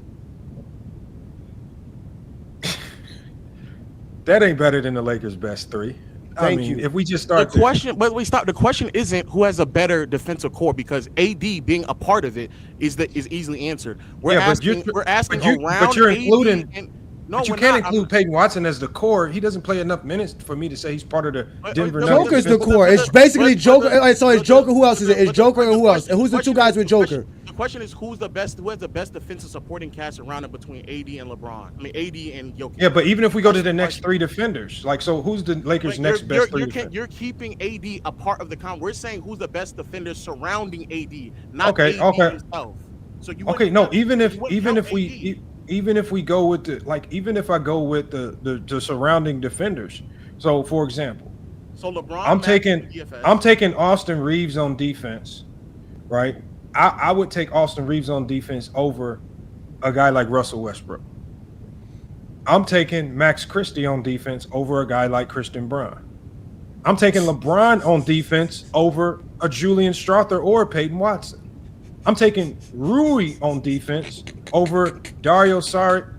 That ain't better than the Lakers' best three. Thank you. If we just start The question, but we stop. The question isn't who has a better defensive core, because AD being a part of it is easily answered. We're asking around. But you're AD including. and, No, but you can't include Peyton Watson as the core. He doesn't play enough minutes for me to say he's part of the Denver Nuggets. Joker's the core. It's basically Joker. So it's Joker. Who else is it? It's Joker and who else? And who's the two guys with Joker? The question is who has the best defensive supporting cast around him between AD and LeBron. I mean, AD and Jokic. Yeah, but even if we go to the next three defenders, so who's the Lakers' next best three defenders? You're keeping AD a part of the con. We're saying who's the best defender surrounding AD, not AD himself. So you even if we go with even if I go with the surrounding defenders. So for example, LeBron, I'm taking Austin Reeves on defense, right? I would take Austin Reeves on defense over a guy like Russell Westbrook. I'm taking Max Christie on defense over a guy like Christian Brown. I'm taking LeBron on defense over a Julian Strawther or a Peyton Watson. I'm taking Rui on defense over Dario Saric,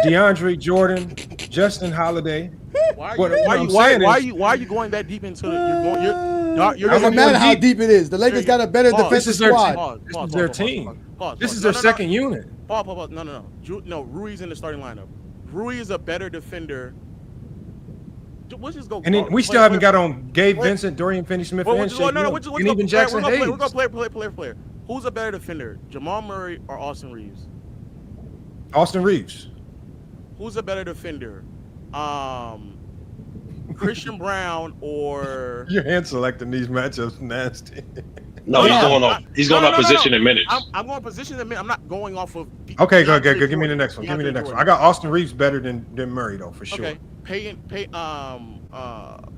DeAndre Jordan, Justin Holiday. Why are you going that deep into it? It doesn't matter how deep it is. The Lakers got a better defensive squad. This is their team. This is their second unit. No, Rui's in the starting lineup. Rui is a better defender. Let's just go. And then we still haven't got on Gabe Vincent, Dorian Finney-Smith, and Shake Milton, and even Jackson Hayes. We're going to player. Who's a better defender, Jamal Murray or Austin Reeves? Austin Reeves. Who's a better defender, Christian Brown or? Your hand selecting these matchups nasty. No, he's going off position in minutes. I'm going position in minutes. I'm not going off of. Okay, go. Give me the next one. I got Austin Reeves better than Murray though, for sure. Okay,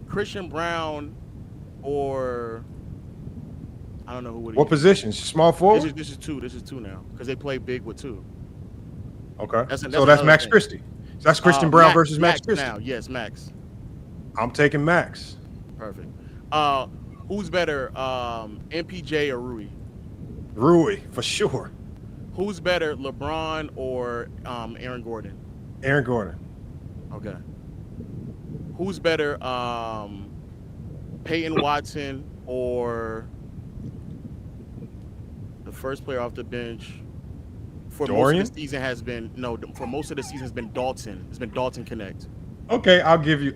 Christian Brown or I don't know who would. What positions? Small forward. This is two now because they play big with two. Okay, that's Max Christie. So that's Christian Brown versus Max Christie. Now, yes, Max. I'm taking Max. Perfect. Who's better, MPJ or Rui? Rui, for sure. Who's better, LeBron or Aaron Gordon? Aaron Gordon. Okay. Who's better, Peyton Watson or the first player off the bench for Dorian? most of the season has been has been Dalton. It's been Dalton Connect. Okay, I'll give you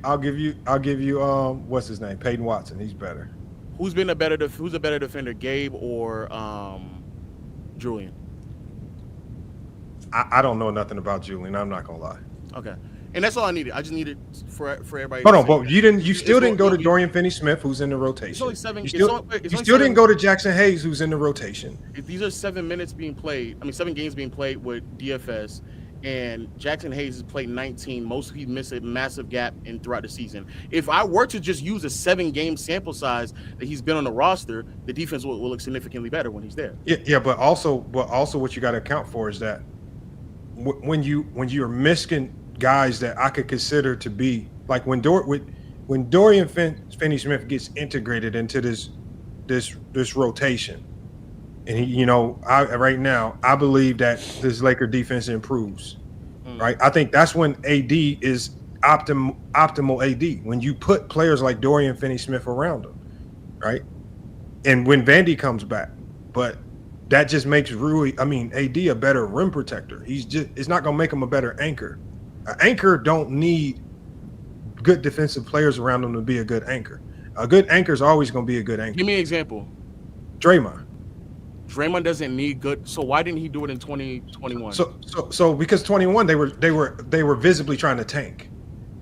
what's his name? Peyton Watson. He's better. Who's a better defender, Gabe or Julian? I don't know nothing about Julian. I'm not gonna lie. Okay, and that's all I needed. I just needed for everybody. Hold on, but you still didn't go to Dorian Finney-Smith, who's in the rotation. It's only 7. You still didn't go to Jackson Hayes, who's in the rotation. These are 7 minutes being played. 7 games being played with DFS. And Jackson Hayes has played 19. Most he missed a massive gap throughout the season. If I were to just use a 7-game sample size that he's been on the roster, the defense will look significantly better when he's there. Yeah, but also what you got to account for is that when you're missing guys that I could consider to be like when Dorian Finney-Smith gets integrated into this rotation. And right now, I believe that this Laker defense improves. Right, I think that's when AD is optimal AD, when you put players like Dorian Finney-Smith around him, right? And when Vandy comes back, but that just makes AD a better rim protector. It's not gonna make him a better anchor. An anchor don't need good defensive players around him to be a good anchor. A good anchor is always gonna be a good anchor. Give me an example. Draymond. Draymond doesn't need good. So why didn't he do it in 2021? So because 21 they were visibly trying to tank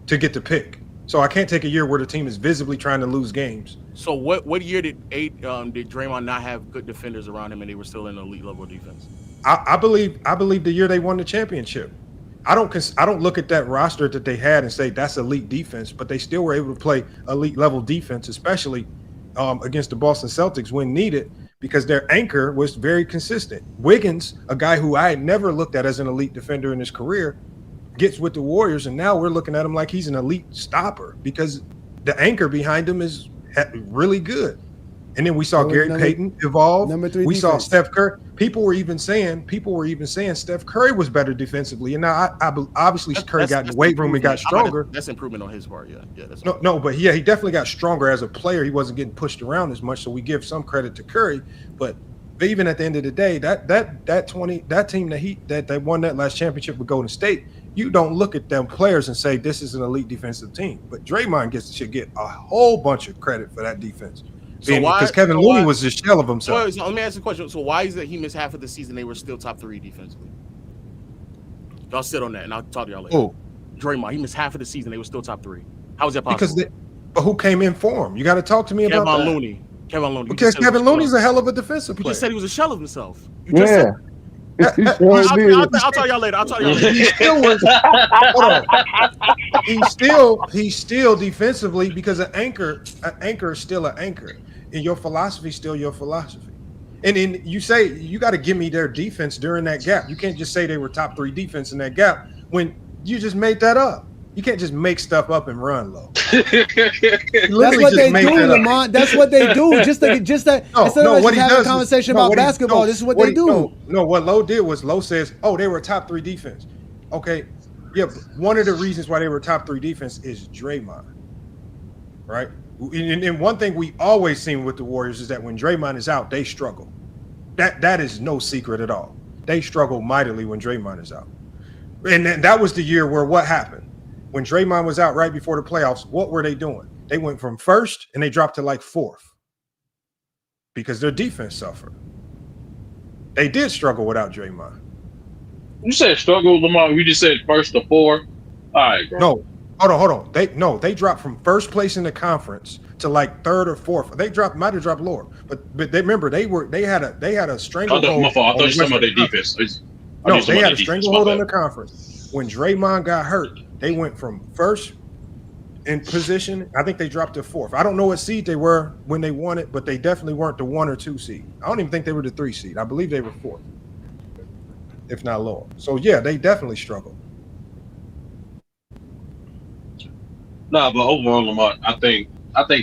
to get the pick. So I can't take a year where the team is visibly trying to lose games. So what year did Draymond not have good defenders around him and they were still in elite level defense? I believe the year they won the championship. I don't look at that roster that they had and say that's elite defense, but they still were able to play elite level defense, especially against the Boston Celtics when needed, because their anchor was very consistent. Wiggins, a guy who I had never looked at as an elite defender in his career, gets with the Warriors, and now we're looking at him like he's an elite stopper because the anchor behind him is really good. And then we saw Gary Payton evolve. We saw Steph Curry. People were even saying Steph Curry was better defensively. And now obviously Curry got in the weight room and got stronger. That's improvement on his part. Yeah. That's but he definitely got stronger as a player. He wasn't getting pushed around as much. So we give some credit to Curry. But even at the end of the day, that team that won that last championship with Golden State, you don't look at them players and say this is an elite defensive team. But Draymond should get a whole bunch of credit for that defense. So because Kevin Looney was a shell of himself. So let me ask you a question. So why is it he missed half of the season? They were still top 3 defensively. Y'all sit on that, and I'll talk to y'all later. Oh, Draymond, he missed half of the season. They were still top 3. How is that possible? But who came in for him? You got to talk to me about that. Kevin Looney. Because Kevin Looney's a hell of a defensive player. You just said he was a shell of himself. I'll tell y'all later. He's still defensively because an anchor is still an anchor. And your philosophy is still your philosophy. And then you say you got to give me their defense during that gap. You can't just say they were top 3 defense in that gap when you just made that up. You can't just make stuff up and run low. That's what they do, Lamont. That's what they do. Instead of just having a conversation about basketball, this is what they do. No, what Lowe did was Lowe says, they were top 3 defense. Okay, yeah, but one of the reasons why they were top 3 defense is Draymond, right? And one thing we always seen with the Warriors is that when Draymond is out, they struggle. That is no secret at all. They struggle mightily when Draymond is out. And that was the year where what happened? When Draymond was out right before the playoffs, what were they doing? They went from 1st and they dropped to like 4th because their defense suffered. They did struggle without Draymond. You said struggle, Lamar. We just said 1st to 4. All right, bro. No, hold on. They dropped from 1st place in the conference to like 3rd or 4th. They might have dropped lower, but they remember they had a stranglehold. I thought you were talking about their defense. No, they had a stranglehold on the conference. When Draymond got hurt, they went from 1st in position. I think they dropped to 4th. I don't know what seed they were when they won it, but they definitely weren't the 1 or 2 seed. I don't even think they were the 3 seed. I believe they were 4th, if not lower. So yeah, they definitely struggled. Nah, but overall, Lamar, I think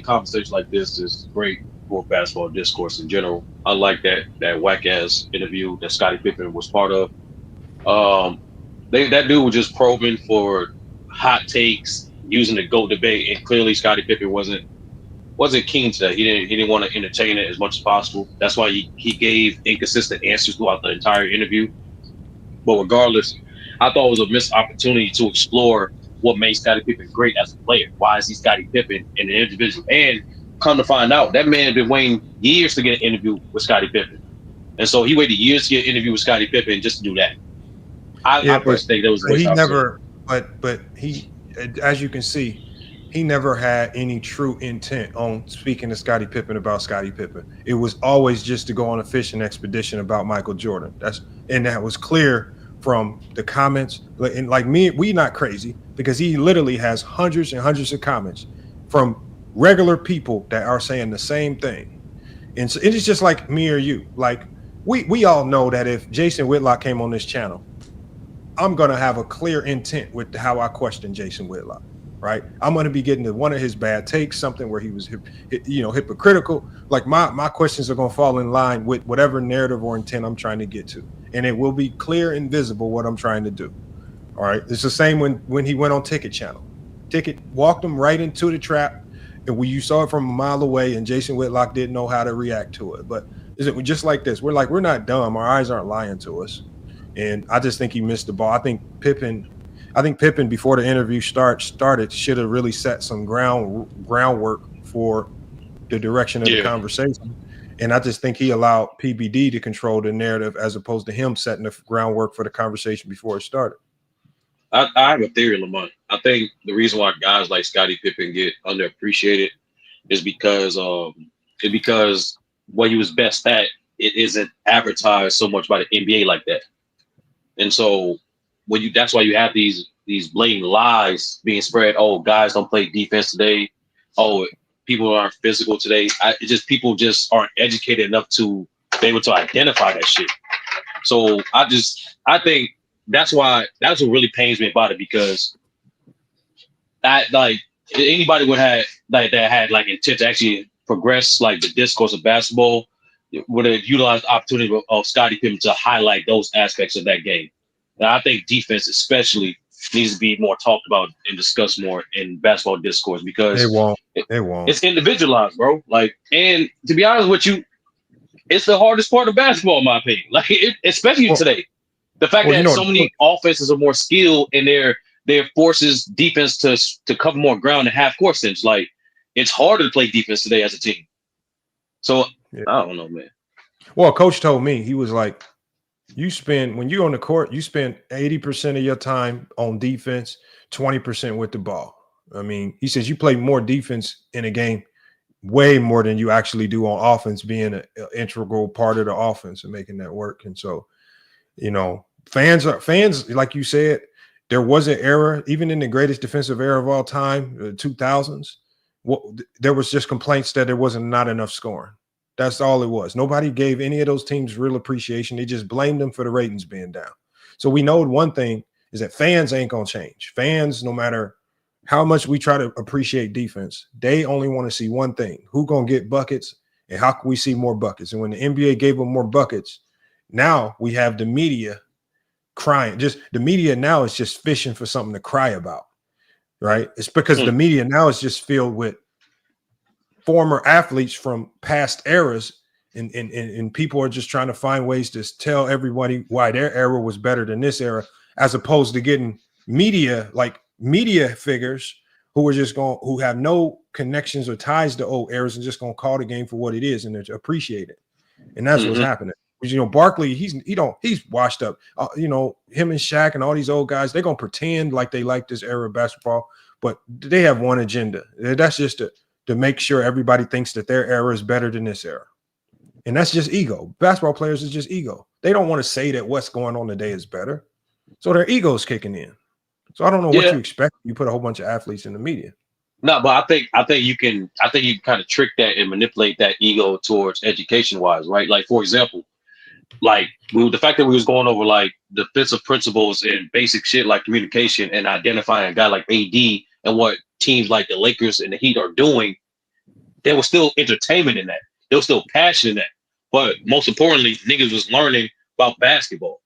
conversation like this is great for basketball discourse in general. I like that whack ass interview that Scottie Pippen was part of. That dude was just probing for hot takes, using the GOAT debate, and clearly Scottie Pippen wasn't keen to that. He didn't want to entertain it as much as possible. That's why he gave inconsistent answers throughout the entire interview. But regardless, I thought it was a missed opportunity to explore what made Scottie Pippen great as a player. Why is he Scottie Pippen in an individual? And come to find out, that man had been waiting years to get an interview with Scottie Pippen. And so he waited years to get an interview with Scottie Pippen just to do that. I personally think that was a but he, as you can see, he never had any true intent on speaking to Scottie Pippen about Scottie Pippen. It was always just to go on a fishing expedition about Michael Jordan. That was clear from the comments. And like me, we not crazy because he literally has hundreds and hundreds of comments from regular people that are saying the same thing. And so it's just like me or you. Like we all know that if Jason Whitlock came on this channel, I'm going to have a clear intent with how I question Jason Whitlock, right? I'm going to be getting to one of his bad takes, something where he was, hypocritical. Like my questions are going to fall in line with whatever narrative or intent I'm trying to get to. And it will be clear and visible what I'm trying to do. All right. It's the same when he went on Ticket Channel. Ticket walked him right into the trap. And you saw it from a mile away, and Jason Whitlock didn't know how to react to it. But is it just like this? We're not dumb. Our eyes aren't lying to us. And I just think he missed the ball. I think Pippen before the interview started should have really set some groundwork for the direction of the conversation. And I just think he allowed PBD to control the narrative as opposed to him setting the groundwork for the conversation before it started. I have a theory, Lamont. I think the reason why guys like Scottie Pippen get underappreciated is because what he was best at, it isn't advertised so much by the NBA like that. And so that's why you have these blatant lies being spread. Oh, guys don't play defense today. Oh, people aren't physical today. People just aren't educated enough to be able to identify that shit. So I think that's what really pains me about it, because anybody would have that had intent to actually progress like the discourse of basketball would have utilized the opportunity of Scottie Pippen to highlight those aspects of that game. And I think defense especially needs to be more talked about and discussed more in basketball discourse, because they won't. It's individualized, bro. And to be honest with you, it's the hardest part of basketball, in my opinion. Especially today. The fact that so many offenses are more skilled and their forces defense to cover more ground and half court sense. It's harder to play defense today as a team. So I don't know, man. Well, coach told me, he was like, when you're on the court, you spend 80% of your time on defense, 20% with the ball. I mean, he says you play more defense in a game, way more than you actually do on offense, being an integral part of the offense and making that work. And so, fans, like you said, there was an era, even in the greatest defensive era of all time, the 2000s, there was just complaints that there wasn't not enough scoring. That's all it was. Nobody gave any of those teams real appreciation. They just blamed them for the ratings being down. So we know one thing is that fans ain't going to change. Fans, no matter how much we try to appreciate defense, they only want to see one thing: who going to get buckets and how can we see more buckets? And when the NBA gave them more buckets, now we have the media crying. The media now is just fishing for something to cry about, right? It's because the media now is just filled with former athletes from past eras, and people are just trying to find ways to tell everybody why their era was better than this era, as opposed to getting media figures who have no connections or ties to old eras and just gonna call the game for what it is and appreciate it. And that's what's happening. Barkley, he's washed up. Him and Shaq and all these old guys, they're gonna pretend like they like this era of basketball, but they have one agenda. That's just to make sure everybody thinks that their era is better than this era. And that's just ego. Basketball players is just ego. They don't want to say that what's going on today is better. So their ego's kicking in. So I don't know what you expect. You put a whole bunch of athletes in the media. No, but I think you can kind of trick that and manipulate that ego towards education wise, right? Like, for example, the fact that we was going over defensive principles and basic shit like communication and identifying a guy like AD and what teams like the Lakers and the Heat are doing, there was still entertainment in that. There was still passion in that. But most importantly, niggas was learning about basketball.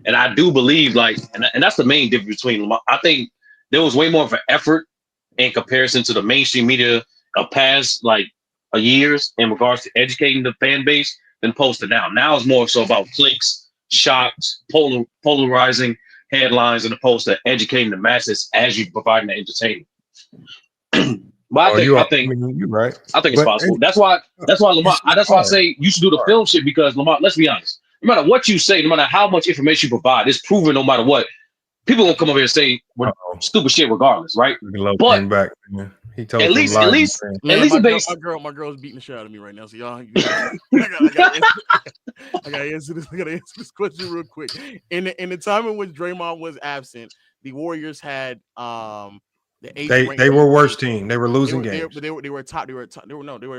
And I do believe and that's the main difference between, I think there was way more of an effort in comparison to the mainstream media of past years in regards to educating the fan base than opposed to now. Now it's more so about clicks, shots, polarizing headlines, and opposed to educating the masses as you providing the entertainment. But I think you're right. I think it's possible. That's why Lamont. That's why I say you should do the film shit, because Lamont, let's be honest. No matter what you say, no matter how much information you provide, it's proven no matter what. People gonna come over here and say stupid shit regardless, right? But back, he told at least my girl's beating the shit out of me right now. So y'all, I gotta answer this question real quick. In the time in which Draymond was absent, the Warriors had they were worse team. They were losing games. They were top. They were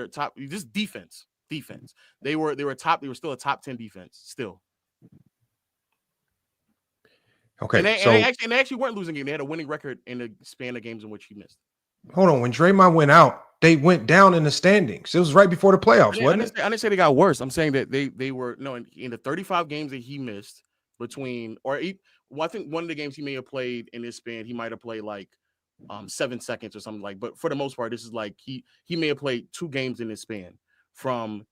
top. Just defense. They were top. They were still a top 10 defense still. Okay, and they actually weren't losing games. They had a winning record in the span of games in which he missed. Hold on, when Draymond went out, they went down in the standings. It was right before the playoffs, wasn't it? I didn't say they got worse. I'm saying that they were in the 35 games that he missed I think one of the games he may have played in this span, he might have played 7 seconds or something but for the most part, this is he may have played 2 games in this span from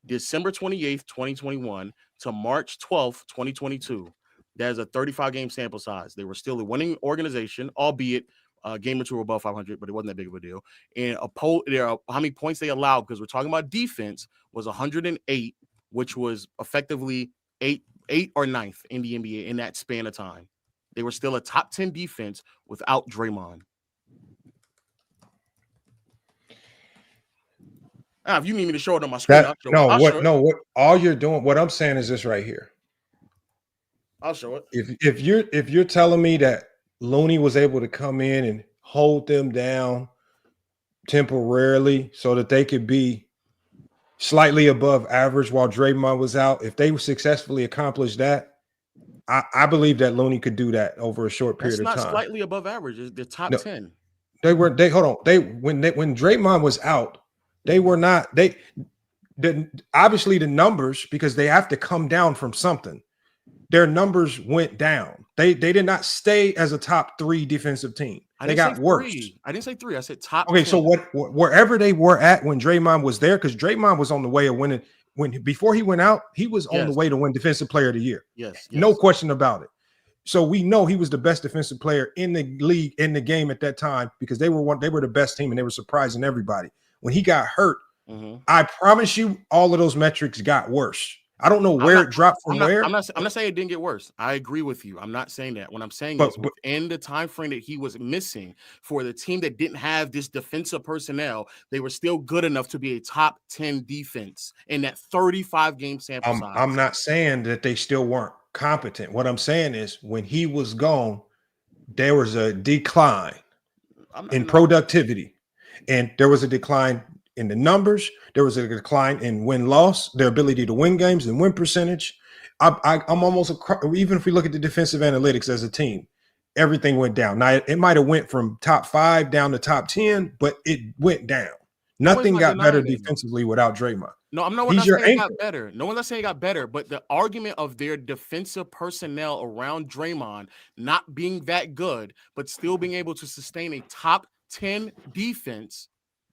December 28th, 2021 to March 12th, 2022. There's a 35 game sample size. They were still a winning organization, albeit game or two above 500, but it wasn't that big of a deal. And how many points they allowed, because we're talking about defense, was 108, which was effectively eight or ninth in the NBA in that span of time. They were still a top 10 defense without Draymond. If you need me to show it on my screen, what all you're doing, what I'm saying is this right here. I'll show it. If you're telling me that Looney was able to come in and hold them down temporarily so that they could be slightly above average while Draymond was out, if they successfully accomplished that, I believe that Looney could do that over a short period of time. That's not slightly above average. They're top 10. When Draymond was out, they were not. Obviously the numbers, because they have to come down from something. Their numbers went down. They did not stay as a top 3 defensive team. They got worse. I didn't say 3. I said top. Okay, 10. so wherever they were at when Draymond was there, because Draymond was on the way of winning. Before he went out, he was on the way to win Defensive Player of the Year. Yes. No question about it. So we know he was the best defensive player in the league, in the game at that time, because they were the best team and they were surprising everybody. When he got hurt, I promise you, all of those metrics got worse. I don't know where it dropped from where. I'm not saying it didn't get worse. I agree with you. I'm not saying that. What I'm saying is within the time frame that he was missing, for the team that didn't have this defensive personnel, they were still good enough to be a top 10 defense in that 35 game sample size. I'm not saying that they still weren't competent. What I'm saying is when he was gone, there was a decline in productivity, and there was a decline in the numbers. There was a decline in win-loss, their ability to win games and win percentage. I'm almost even if we look at the defensive analytics as a team, everything went down. Now it might have went from top 5 down to top 10, but it went down. Nothing got better defensively without Draymond. No, I'm not saying it got better. No one's not saying it got better, but the argument of their defensive personnel around Draymond not being that good, but still being able to sustain a top 10 defense,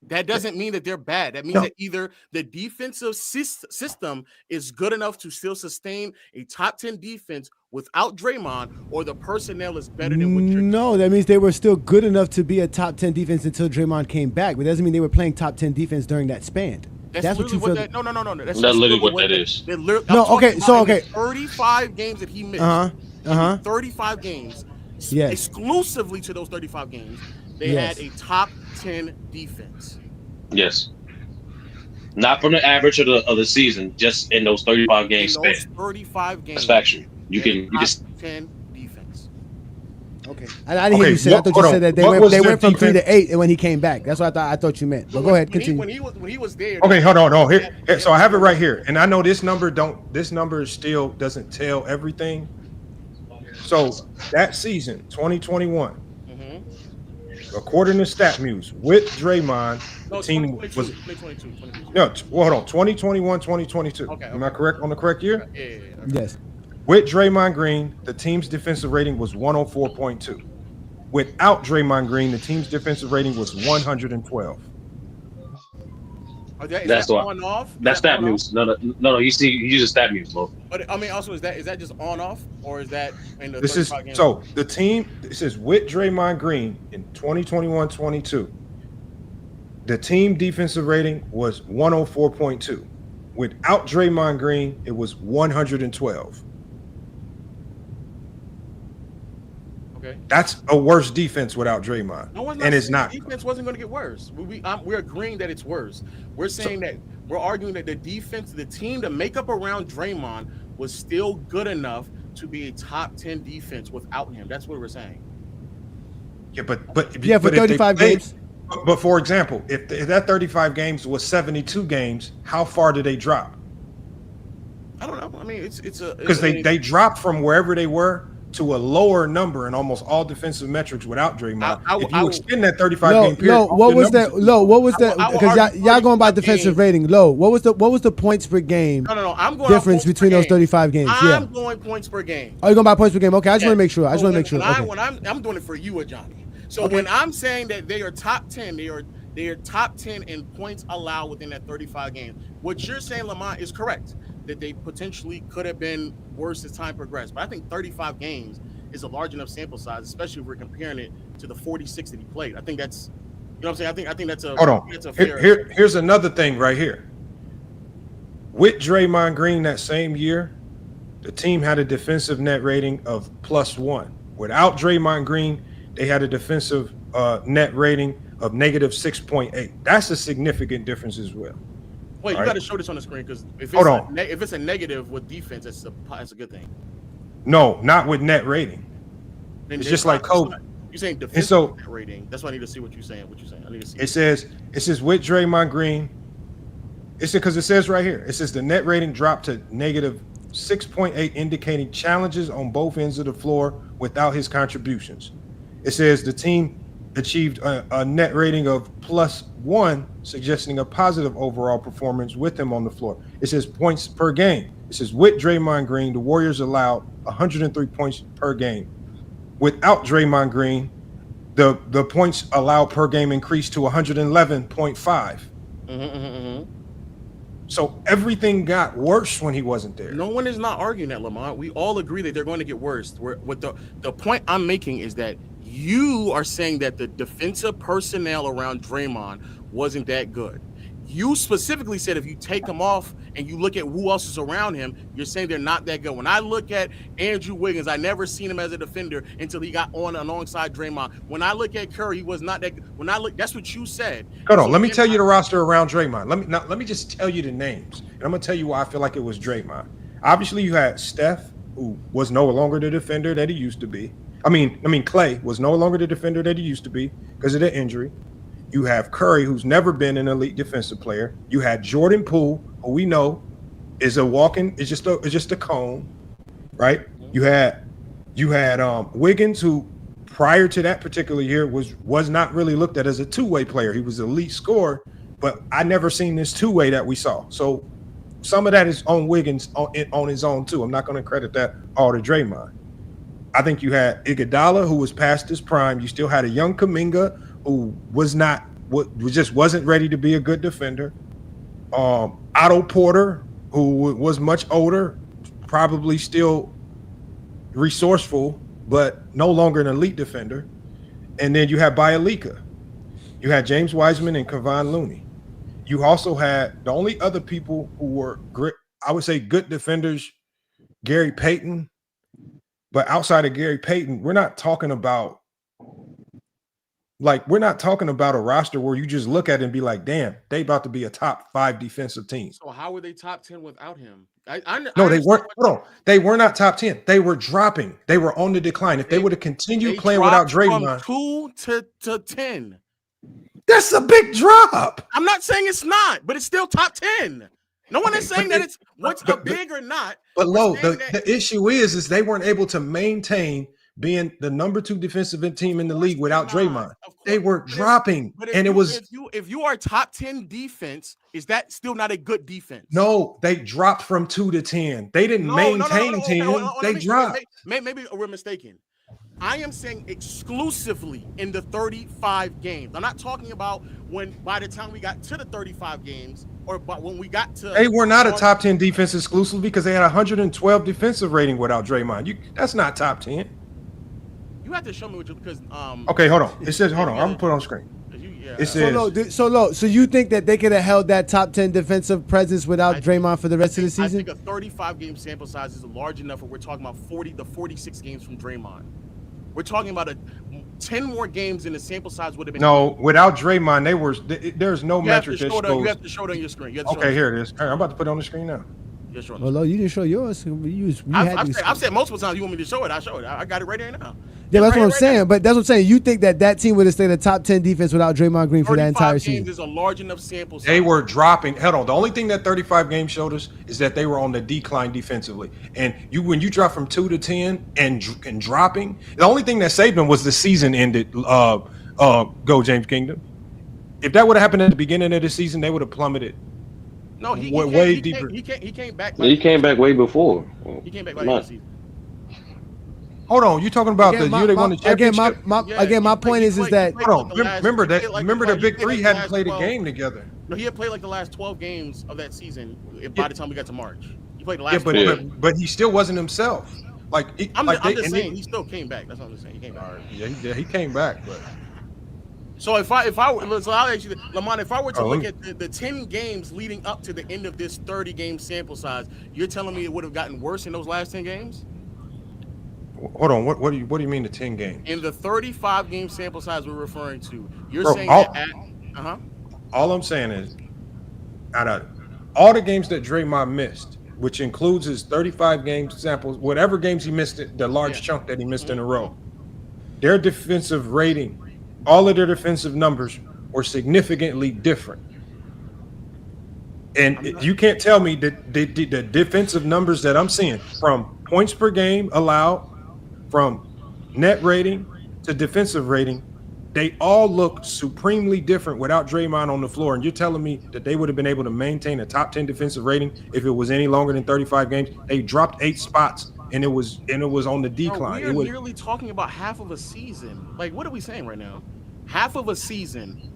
that doesn't mean that they're bad. That means that either the defensive system is good enough to still sustain a top 10 defense without Draymond, or the personnel is better than what you're doing. No, that means they were still good enough to be a top 10 defense until Draymond came back. But that doesn't mean they were playing top 10 defense during that span. That's what you feel. No. That's literally what that is. Okay. 35 games that he missed. 35 games. Yes. Exclusively to those 35 games, they had a top 10 defense. Yes. Not from the average of the season, just in those 35 games spent. 35 games. That's factual. You just 10 defense. Okay. I didn't hear you say. I thought you said that they went from 3 to 8 and when he came back. That's what I thought you meant. But go ahead, continue. When he was there. Okay, hold on. No, here. So I have it right here, and I know this number still doesn't tell everything. So that season, 2021, according to StatMuse, with Draymond, the team was 2022. No. Well, hold on. 2021, 2022. Okay. Am I correct on the correct year? Yeah. Yes. With Draymond Green, the team's defensive rating was 104.2. Without Draymond Green, the team's defensive rating was 112. That's on off. That's StatMuse. No. You use a StatMuse, bro. But I mean, also, is that just on off, or is that in the? This is games? So the team. This is with Draymond Green in 2021-22. The team defensive rating was 104.2. Without Draymond Green, it was 112. Okay. That's a worse defense without Draymond. And it's not. Defense wasn't going to get worse. We're agreeing that it's worse. We're saying that we're arguing that the defense, the team, the makeup around Draymond was still good enough to be a top 10 defense without him. That's what we're saying. Yeah, but for 35 games. But for example, if that 35 games was 72 games, how far did they drop? I don't know. I mean, it's because they dropped from wherever they were to a lower number in almost all defensive metrics without Draymond. If you extend that 35 game period, what was that? Because y'all going by defensive rating. What was the points per game? No. I'm going difference between those 35 games. I'm going points per game. Oh, you're going by points per game? Okay, I just want to make sure. When I'm doing it for you, Johnny. So when I'm saying that they are top 10, they are top 10 in points allowed within that 35 games. What you're saying, Lamont, is correct. That they potentially could have been worse as time progressed. But I think 35 games is a large enough sample size, especially if we're comparing it to the 46 that he played. I think that's, you know what I'm saying? I think that's a hold on. That's a fair. Here's another thing right here. With Draymond Green that same year, the team had a defensive net rating of +1. Without Draymond Green, they had a defensive net rating of -6.8. That's a significant difference as well. Wait, you right? got to show this on the screen because if it's a negative with defense, it's a good thing. No, not with net rating. Then it's just like Kobe. You're saying defensive net rating. That's why I need to see what you're saying. I need to see. It says with Draymond Green. It's because it says right here. It says the net rating dropped to -6.8, indicating challenges on both ends of the floor without his contributions. It says the team achieved a net rating of +1, suggesting a positive overall performance with him on the floor. It says points per game. It says with Draymond Green, the Warriors allowed 103 points per game. Without Draymond Green, the points allowed per game increased to 111.5. So everything got worse when he wasn't there. No one is not arguing that, Lamont. We all agree that they're going to get worse. What the point I'm making is that you are saying that the defensive personnel around Draymond wasn't that good. You specifically said if you take him off and you look at who else is around him, you're saying they're not that good. When I look at Andrew Wiggins, I never seen him as a defender until he got on alongside Draymond. When I look at Kerr, he was not that good. When I look, that's what you said. Hold on, let me tell you the roster around Draymond. Let me just tell you the names, and I'm gonna tell you why I feel like it was Draymond. Obviously, you had Steph, who was no longer the defender that he used to be. I mean, Klay was no longer the defender that he used to be because of the injury. You have Curry, who's never been an elite defensive player. You had Jordan Poole, who we know is just a cone, right? You had Wiggins, who prior to that particular year was not really looked at as a two-way player. He was an elite scorer, but I never seen this two-way that we saw. So some of that is on Wiggins on his own too. I'm not going to credit that all to Draymond. I think you had Iguodala, who was past his prime. You still had a young Kuminga, who just wasn't ready to be a good defender. Otto Porter, who was much older, probably still resourceful, but no longer an elite defender. And then you had Bielika. You had James Wiseman and Kevon Looney. You also had the only other people who were great, I would say good defenders, Gary Payton. But outside of Gary Payton, we're not talking about a roster where you just look at it and be like, damn, they about to be a top 5 defensive team. So how were they top 10 without him? They weren't. Hold on. They were not top 10. They were dropping. They were on the decline. If they would have continued playing without Draymond. From 2 to 10. That's a big drop. I'm not saying it's not, but it's still top 10. No one is saying that it's what's a big or not. But the issue is they weren't able to maintain being the number 2 defensive team in the league without Draymond. They were dropping, and it was. If you are top 10 defense, is that still not a good defense? No, they dropped from 2 to 10. They didn't maintain 10. They dropped. Maybe we're mistaken. I am saying exclusively in the 35 games. I'm not talking about by the time we got to the 35 games or when we got to. They were not a top 10 defense exclusively because they had 112 defensive rating without Draymond. That's not top 10. You have to show me what you because. Okay, hold on. It says hold on. I'm gonna put it on screen. It says so low. So you think that they could have held that top 10 defensive presence without Draymond for the rest of the season? I think a 35 game sample size is large enough where we're talking about 46 games from Draymond. We're talking about 10 more games in the sample size would have been. No, without Draymond, there's no metric that shows. You have to show it on your screen. Okay, here it is. I'm about to put it on the screen now. Well, you didn't show yours. I've said multiple times you want me to show it. I show it. I got it right here now. Yeah, that's what I'm saying. But that's what I'm saying. You think that team would have stayed a top 10 defense without Draymond Green for that entire season? 35 games is a large enough sample size. They were dropping. Hold on. The only thing that 35 games showed us is that they were on the decline defensively. And when you drop from 2 to 10 and dropping, the only thing that saved them was the season ended. Go James Kingdom. If that would have happened at the beginning of the season, they would have plummeted. No, he deeper. He came back. He came back way before. He came back last season. Hold on, you talking about the year they won the championship? My point is that hold on. Remember the big three hadn't played a game together. No, he had played like the last 12 games of that season. By the time we got to March, he played the last. But he still wasn't himself. I'm just saying he still came back. That's what I'm just saying. He came back. Yeah, he came back, but. So if I were, so I'll actually, Lamont, if I were to look at the 10 games leading up to the end of this 30-game sample size, you're telling me it would have gotten worse in those last 10 games? Hold on, what do you mean the 10 games? In the 35-game sample size we're referring to, you're saying all I'm saying is, out of all the games that Draymond missed, which includes his 35-game samples, whatever games he missed, the large chunk that he missed in a row, their defensive rating, all of their defensive numbers were significantly different. And you can't tell me that the defensive numbers that I'm seeing, from points per game allowed, from net rating to defensive rating, they all look supremely different without Draymond on the floor. And you're telling me that they would have been able to maintain a top 10 defensive rating if it was any longer than 35 games? They dropped 8 spots and it was on the decline. We're nearly talking about half of a season. Like, what are we saying right now? Half of a season.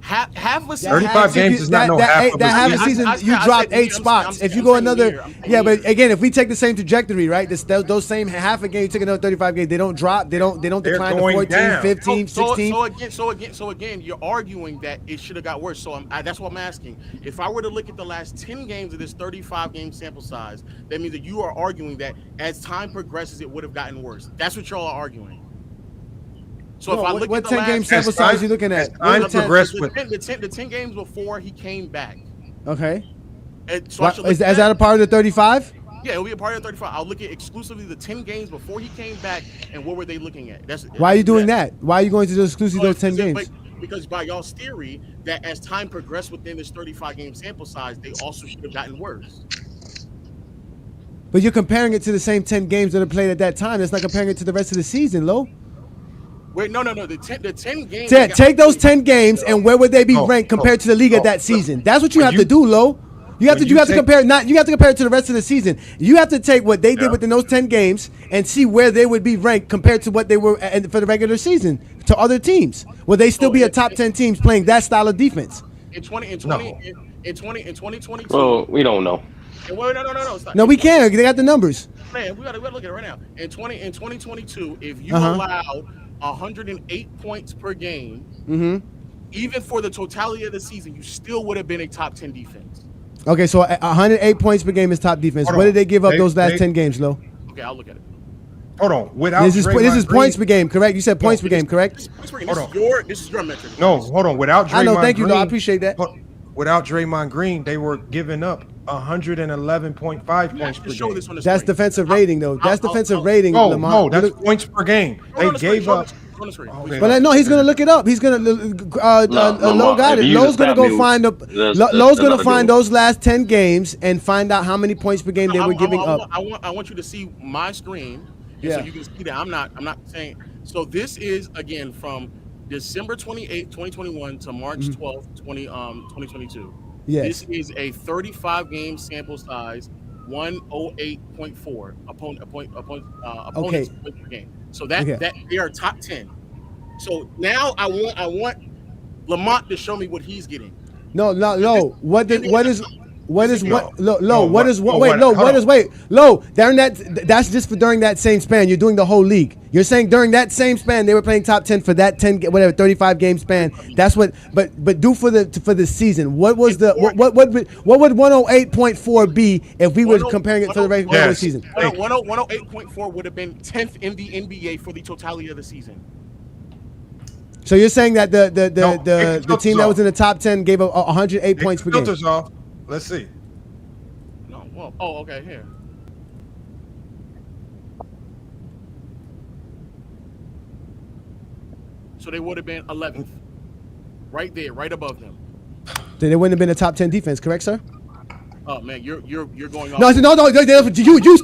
Half a season. 35 games is not half of a season. You dropped 8 spots. If you go another, but again, if we take the same trajectory, right? Those same half a game, you take another 35 games, they don't drop, they don't decline to 14, down. 15, 16. So again, you're arguing that it should have got worse. So that's what I'm asking. If I were to look at the last 10 games of this 35-game sample size, that means that you are arguing that as time progresses, it would have gotten worse. That's what y'all are arguing. So if I look at the 10-game sample size you looking at? The 10 games before he came back. Okay. So is that a part of the 35? Yeah, it'll be a part of the 35. I'll look at exclusively the 10 games before he came back, and what were they looking at? Why are you doing that? Why are you going to do exclusively those 10 games? Because by y'all's theory, that as time progressed within this 35-game sample size, they also should have gotten worse. But you're comparing it to the same 10 games that are played at that time. It's not comparing it to the rest of the season, Lo. Wait, no. The 10 games. Take those 10 games and where would they be ranked compared to the league at that season? That's what you have to do, Lo. You have to compare it to the rest of the season. You have to take what they did within those 10 games and see where they would be ranked compared to what they were for the regular season to other teams. Will they still be a top 10 teams playing that style of defense? In 2022. Well, we don't know. No, we can. They got the numbers. Man, we gotta look at it right now. In 2022, if you allowed 108 points per game, even for the totality of the season, you still would have been a top 10 defense. Okay, so 108 points per game is top defense. What did they give up those last 10 games, Lo? Okay, I'll look at it. Hold on. This is points per game, correct? You said points per game, correct? This is your metric. No, hold on. Without Draymond I know. Thank you, Green, Lo. I appreciate that. Without Draymond Green, they were giving up 111.5 points per game. That's defensive rating, though. That's defensive rating, Lamont. No, that's points per game. They gave up. But no, he's gonna look it up. He's gonna Lo got it. Lo's gonna go find Lo's gonna find those last 10 games and find out how many points per game they were giving up. I want you to see my screen, so you can see that I'm not saying. So this is again from December 28, 2021 to March 12th, 2022. Yes. This is a 35-game sample size, 108.4 opponents per game. So that they are top 10. So now I want Lamont to show me what he's getting. No. What is that's just for during that same span. You're doing the whole league. You're saying during that same span they were playing top 10 for that 35 game span. That's what. But do for the season. What was what would 108.4 be if we were comparing it to the regular season? 108.4 would have been 10th in the NBA for the totality of the season. So you're saying that the team that was in the top 10 gave up 108 points per game. Filters off. Let's see. No. Well. Oh. Okay. Here. So they would have been 11th, right there, right above them. Then they wouldn't have been a top 10 defense, correct, sir? Oh man, you're going off. No. You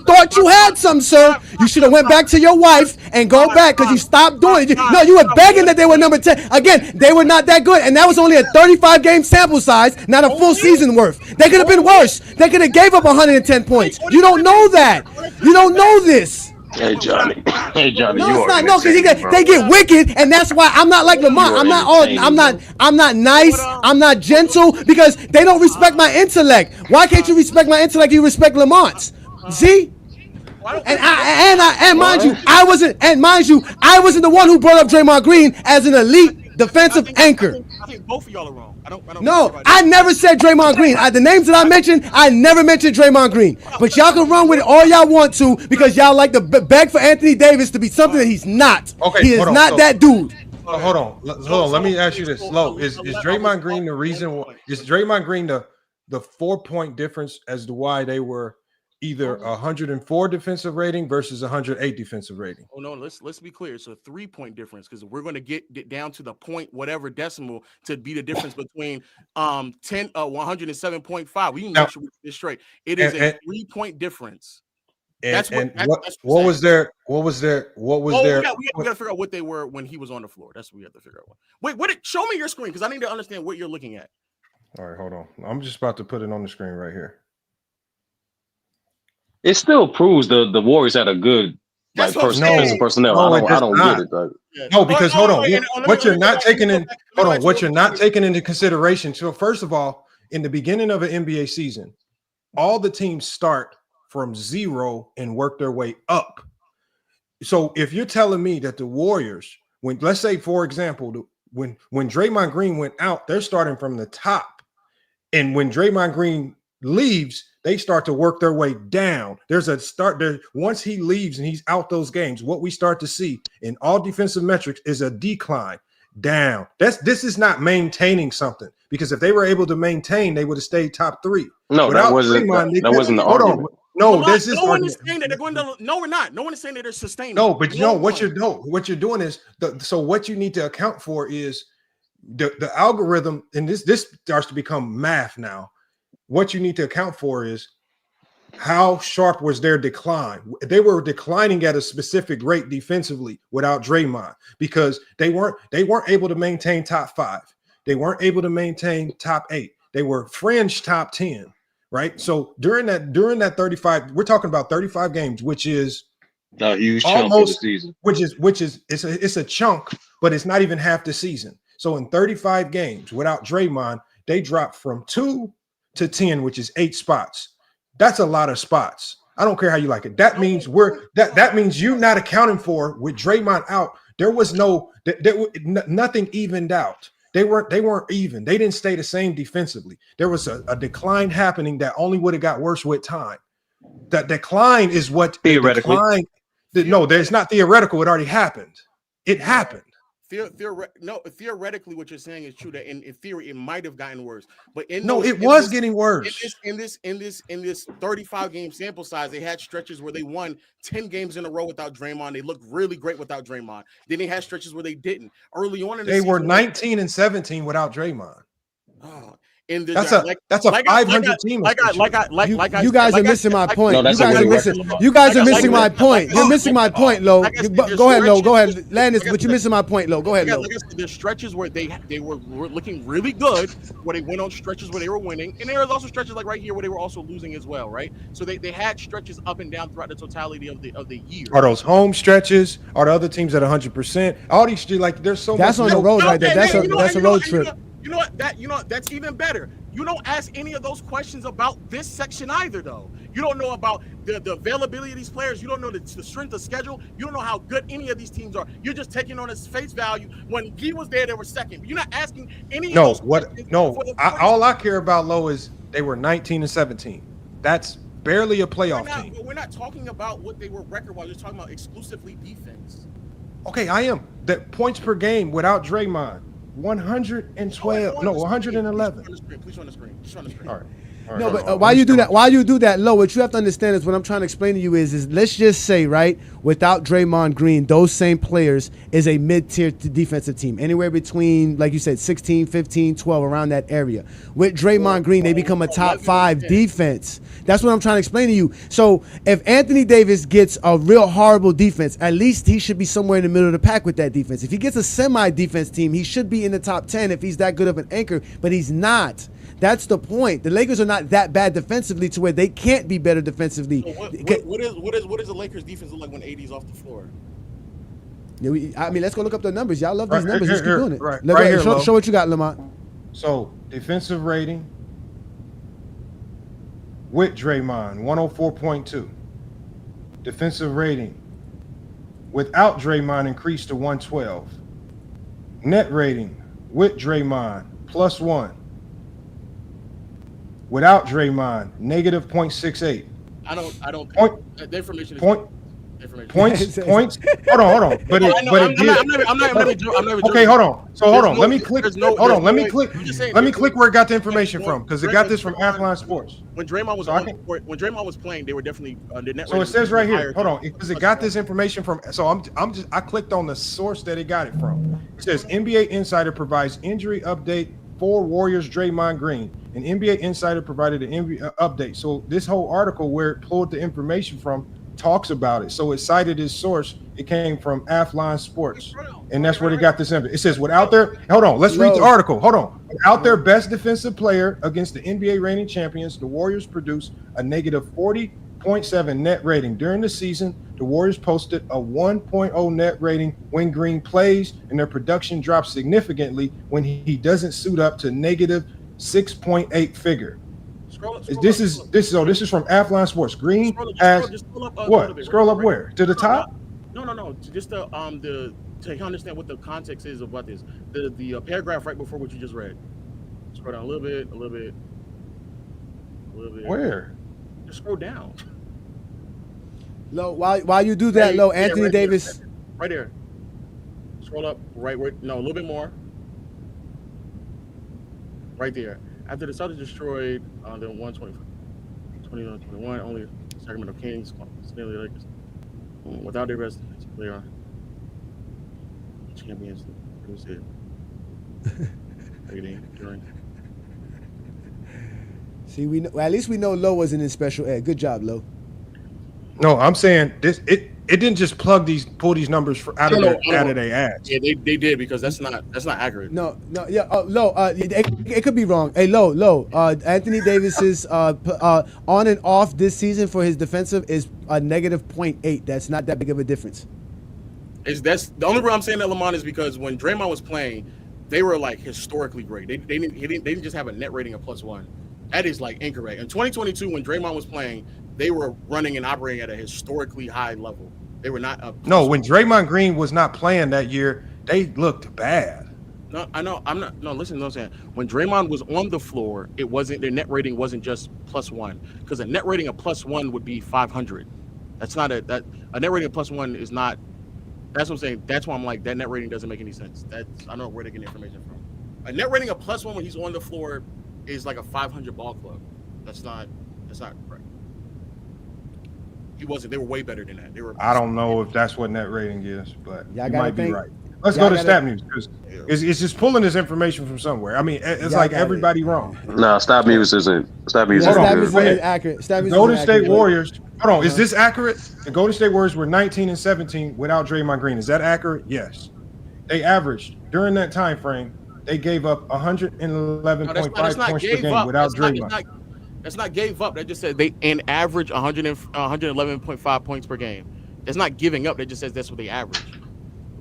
thought you had some, sir. You should have went back to your wife and go back because you stopped doing it. No, you were begging that they were number 10. Again, they were not that good, and that was only a 35-game sample size, not a full season worth. They could have been worse. They could have gave up 110 points. You don't know that. You don't know this. Hey Johnny. No, it's not. No, because they get wicked, and that's why I'm not like Lamont. I'm not nice. I'm not gentle because they don't respect my intellect. Why can't you respect my intellect? You respect Lamont's. See? And mind you, I wasn't the one who brought up Draymond Green as an elite defensive anchor. I think both of y'all are wrong. I don't. No, I never said Draymond Green. The names that I mentioned, I never mentioned Draymond Green. But y'all can run with it all y'all want to because y'all like to beg for Anthony Davis to be something that he's not. Okay, he is not that dude. Hold on. Let me ask you this. Low, is Draymond Green the reason? Is Draymond Green the 4-point difference as to why they were either 104 defensive rating versus 108 defensive rating? Oh no, let's be clear. It's a 3-point difference because we're going to get down to the point whatever decimal to be the difference between 107.5. We can make sure we get this straight. It is a 3-point difference. What was there? We got to figure out what they were when he was on the floor. That's what we have to figure out. Wait, show me your screen because I need to understand what you're looking at. All right, hold on. I'm just about to put it on the screen right here. It still proves the Warriors had a good personnel. I don't get it. No, because hold on. What you're not taking into consideration. So first of all, in the beginning of an NBA season, all the teams start from 0 and work their way up. So if you're telling me that the Warriors, when let's say for example, when Draymond Green went out, they're starting from the top, and when Draymond Green leaves, they start to work their way down. There's a start there. Once he leaves and he's out those games, what we start to see in all defensive metrics is a decline down. This is not maintaining something, because if they were able to maintain, they would have stayed top 3. No, that wasn't the argument. No, this is. No one is saying that they're going to. No, we're not. No one is saying that they're sustaining. No, but what you're doing is so what you need to account for is the algorithm, and this starts to become math now. What you need to account for is how sharp was their decline. They were declining at a specific rate defensively without Draymond because they weren't able to maintain top 5. They weren't able to maintain top 8. They were fringe top 10. Right. So during that 35, we're talking about 35 games, which is a huge chunk of the season. Which is it's a chunk, but it's not even half the season. So in 35 games without Draymond, they dropped from 2 to 10, which is 8 spots. That's a lot of spots. I don't care how you like it. That means that means you're not accounting for with Draymond out. There was nothing evened out. They weren't even. They didn't stay the same defensively. There was a decline happening that only would have got worse with time. That decline is what theoretically. No, there's not theoretical. It already happened. It happened. Theoretically, what you're saying is true. That in theory, it might have gotten worse. But it was getting worse. In this 35 game sample size, they had stretches where they won 10 games in a row without Draymond. They looked really great without Draymond. Then they had stretches where they didn't. Early on in the season, they were 19 and 17 without Draymond. That's a 500 team. You guys are missing my point. You guys are missing my point. You're missing my point, Lo. Go ahead, Lo. Go ahead, Landis. But you're missing my point, Lo. Go ahead, Lo. There's stretches where they were looking really good, where they went on stretches where they were winning, and there was also stretches like right here where they were also losing as well, right? So they had stretches up and down throughout the totality of the year. Are those home stretches? Are the other teams at 100%? All these there's so that's much. That's on the road right there. That's a road trip. You know what? That's even better. You don't ask any of those questions about this section either, though. You don't know about the availability of these players. You don't know the strength of schedule. You don't know how good any of these teams are. You're just taking on its face value. When he was there, they were second. You're not asking any of those questions. All I care about, Lo, is they were 19 and 17. That's barely a playoff team. But we're not talking about what they were record-wise. We're talking about exclusively defense. Okay, I am. The points per game without Draymond. 112. No, 111. Please on the screen. Just on the screen. All right. No, but while you do that, Lo, what you have to understand is what I'm trying to explain to you is let's just say, right, without Draymond Green, those same players is a mid-tier defensive team, anywhere between, like you said, 16, 15, 12, around that area. With Draymond Green, they become a top 5 defense. That's what I'm trying to explain to you. So if Anthony Davis gets a real horrible defense, at least he should be somewhere in the middle of the pack with that defense. If he gets a semi-defense team, he should be in the top 10 if he's that good of an anchor, but he's not. That's the point. The Lakers are not that bad defensively to where they can't be better defensively. So what is the Lakers defense look like when AD's off the floor? I mean, let's go look up the numbers. Y'all love these numbers. Just keep doing it. Right here, show what you got, Lamont. So defensive rating with Draymond, 104.2. defensive rating without Draymond increased to 112. Net rating with Draymond +1. Without Draymond, negative 0.68. I don't. The information is information. Points. Hold on. But I'm not. Okay, hold on. So hold on. Let me click. Let me click where it got the information from, because it got this from Athline Sports. When Draymond was when Draymond was playing, they were definitely the net. So it says right here. Hold on, because it got this information from. So I clicked on the source that it got it from. It says NBA Insider provides injury update for Warriors Draymond Green. An NBA Insider provided an update. So this whole article where it pulled the information from talks about it. So it cited its source. It came from Athline Sports, and that's where they got this info. It says without their let's read the article. Hold on. Without their best defensive player against the NBA reigning champions, the Warriors produced a negative 40.7 net rating during the season. The Warriors posted a 1.0 net rating when Green plays, and their production drops significantly when he doesn't suit up to negative 6.8 figure. This is from Athline Sports. Green has what? Scroll up where? To the top? No. Just to understand what the context is about this. The paragraph right before what you just read. Scroll down a little bit. Where? Just scroll down. Low, while you do that, Anthony right Davis. Right there. Scroll up right where. No, a little bit more. Right there. After the Celtics destroyed the 21-21, only Sacramento Kings, Stanley Lakers, without their best player, champions. See, at least we know Low wasn't in special ed. Good job, Low. No, I'm saying this. It didn't just pull these numbers out of their ads. Yeah, they did, because that's not accurate. No, yeah, Low. It could be wrong. Hey, Low. Anthony Davis's on and off this season for his defensive is a negative 0.8. That's not that big of a difference. That's the only reason I'm saying that, Lamont, is because when Draymond was playing, they were like historically great. They didn't just have a net rating of +1. That is like incorrect. In 2022, when Draymond was playing, they were running and operating at a historically high level. They were not up. No, when Draymond Green was not playing that year, they looked bad. No, I know. I'm not. No, listen to what I'm saying. When Draymond was on the floor, it wasn't, their net rating wasn't just +1, because a net rating of +1 would be 500. That's not a net rating of +1 is not. That's what I'm saying. That's why I'm like, that net rating doesn't make any sense. I don't know where they're getting the information from. A net rating of +1 when he's on the floor is like a 500 ball club. That's not correct. He wasn't. They were way better than that. I don't know if that's what net rating is, but you might be right. Let's Y'all go to Stat News, because it's just pulling this information from somewhere. I mean, it's like everybody wrong. No, Stat News isn't. Stat News Hold on. isn't accurate. Golden State Warriors. Hold on. Is this accurate? The Golden State Warriors were 19-17 without Draymond Green. Is that accurate? Yes. They averaged during that time frame. They gave up 111.5 points per game without Draymond. That's not gave up. They just said they average 111.5 points per game. That's not giving up. They just says that's what they average.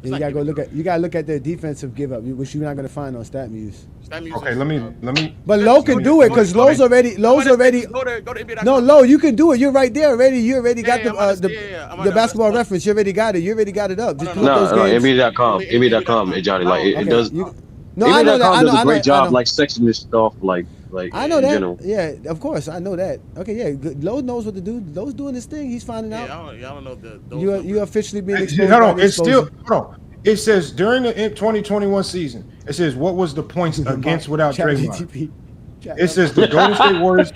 You gotta look at their defensive give up, which you're not gonna find on Stat News. Okay, let me. But Low can do it, because Low's already. Go to NBA. No, Low, you can do it. You're right there already. You already got the basketball reference. You already got it. You already got it up. Just pull up those games. NBA.com. NBA.com. Hey, Johnny, like it does. No, I know that. NBA.com does a great job, like sectioning this stuff, like I know in that. general. Yeah, of course, I know that. Okay, yeah, Lowe knows what to do. Lowe's doing his thing. He's finding out. Y'all don't know You officially being exposed. Hold on, it's still. Hold on. It says during the 2021 season, it says what was the points against without Draymond. It says the Golden State Warriors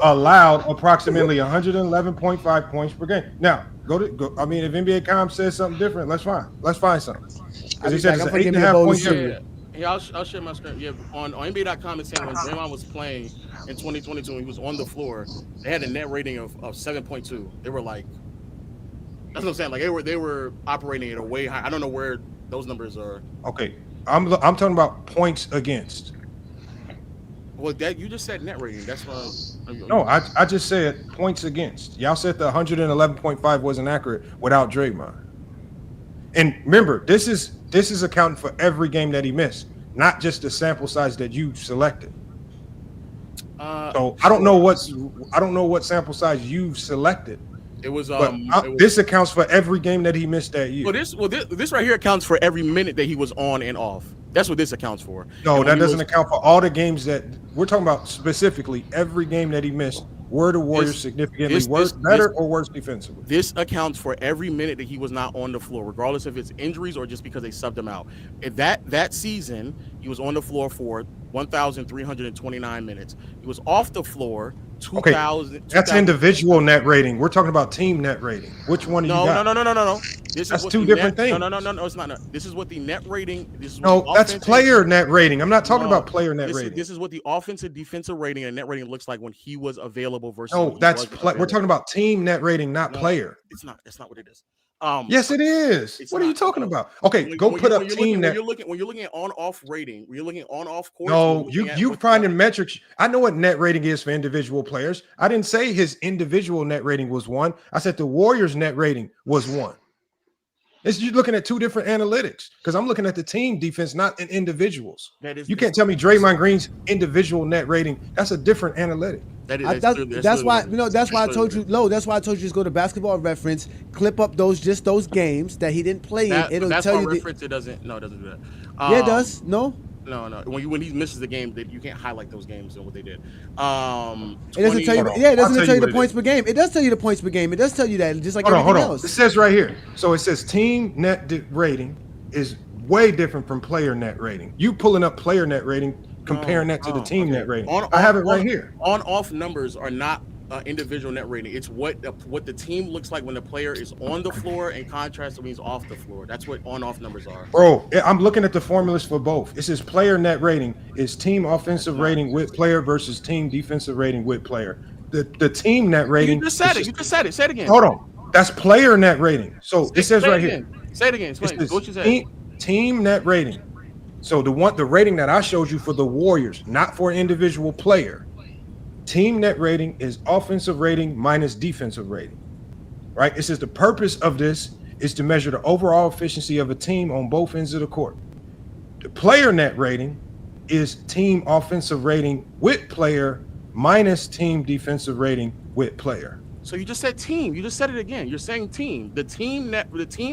allowed approximately 111.5 points per game. Now, I mean, if NBA.com says something different, let's find something. Because he said it's an 8.5 point difference. Yeah, I'll share my screen. Yeah, on NBA.com, it's saying when Draymond was playing in 2022, when he was on the floor, they had a net rating of 7.2. They were like, that's what I'm saying. Like they were operating at a way high. I don't know where those numbers are. Okay, I'm talking about points against. Well, that you just said net rating. That's why. No, I just said points against. Y'all said the 111.5 wasn't accurate without Draymond. And remember, this is accounting for every game that he missed, not just the sample size that you selected. So I don't know what sample size you've selected. It was this accounts for every game that he missed that year. This right here accounts for every minute that he was on and off. That's what this accounts for. No, that doesn't account for all the games that we're talking about. Specifically, every game that he missed. Were the Warriors significantly better or worse defensively? This accounts for every minute that he was not on the floor, regardless if it's injuries or just because they subbed him out. That season, he was on the floor for 1,329 minutes. He was off the floor 2,000. That's individual net rating. We're talking about team net rating. Which one do you got? No. That's two different things. No, it's not. This is what the net rating. That's player net rating. I'm not talking about player net rating. This is what the offensive defensive rating and net rating looks like when he was available versus. No, we're talking about team net rating, not player. It's not. That's not what it is. Yes, it is. What are you talking about? Okay, go put up team net. When you're looking at on-off rating, when you're looking at on-off course. No, you finding metrics. I know what net rating is for individual players. I didn't say his individual net rating was 1. I said the Warriors' net rating was 1. You're looking at two different analytics because I'm looking at the team defense, not in individuals. You can't tell me Draymond Green's individual net rating. That's a different analytic. That's why I told you, that's why I told you to go to Basketball Reference, clip up those games that he didn't play in. It'll tell you. It doesn't do that. Yeah, it does. No. When he misses the game, that you can't highlight those games and what they did. It doesn't tell you. Yeah, it doesn't tell you the points per game. It does tell you the points per game. It does tell you that, just like everything else. It says right here. So it says team net rating is way different from player net rating. You pulling up player net rating, comparing that to the team net rating. I have it right here. On-off numbers are not individual net rating. It's what the team looks like when the player is on the floor, in contrast to when he's off the floor. That's what on-off numbers are. Bro, I'm looking at the formulas for both. It says player net rating is team offensive rating with player versus team defensive rating with player. The team net rating. You just said it. Say it again. Hold on. That's player net rating. So it says right here. Say it again. Explain what you said. Team net rating. So the rating that I showed you for the Warriors, not for an individual player. Team net rating is offensive rating minus defensive rating, right? It says the purpose of this is to measure the overall efficiency of a team on both ends of the court. The player net rating is team offensive rating with player minus team defensive rating with player. So you just said team. You just said it again. You're saying team. The team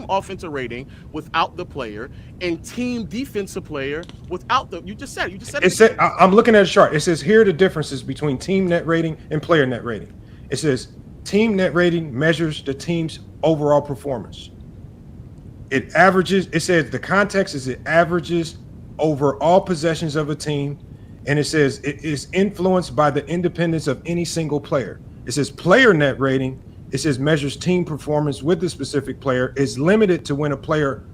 offensive rating without the player and team defensive player without the. You just said it. I'm looking at a chart. It says here are the differences between team net rating and player net rating. It says team net rating measures the team's overall performance. It averages. It says the context is it averages over all possessions of a team, and it says it is influenced by the independence of any single player. It says player net rating. It says measures team performance with the specific player. Is limited to when a player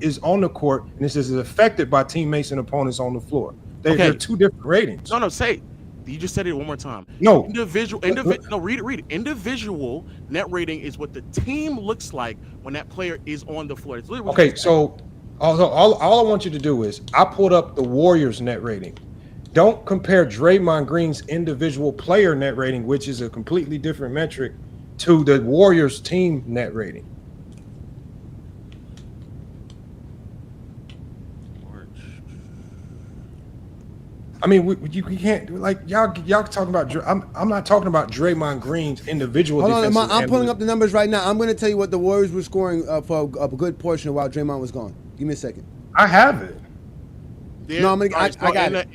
is on the court, and it says is affected by teammates and opponents on the floor. They're two different ratings. No, say. You just said it one more time. No. Individual. No, read it. Individual net rating is what the team looks like when that player is on the floor. Okay, so all I want you to do is I pulled up the Warriors net rating. Don't compare Draymond Green's individual player net rating, which is a completely different metric, to the Warriors team net rating. I mean, you can't y'all talking about. I'm not talking about Draymond Green's individual. Hold on, I'm pulling up the numbers right now. I'm going to tell you what the Warriors were scoring for a good portion while Draymond was gone. Give me a second. I have it. No, I got it.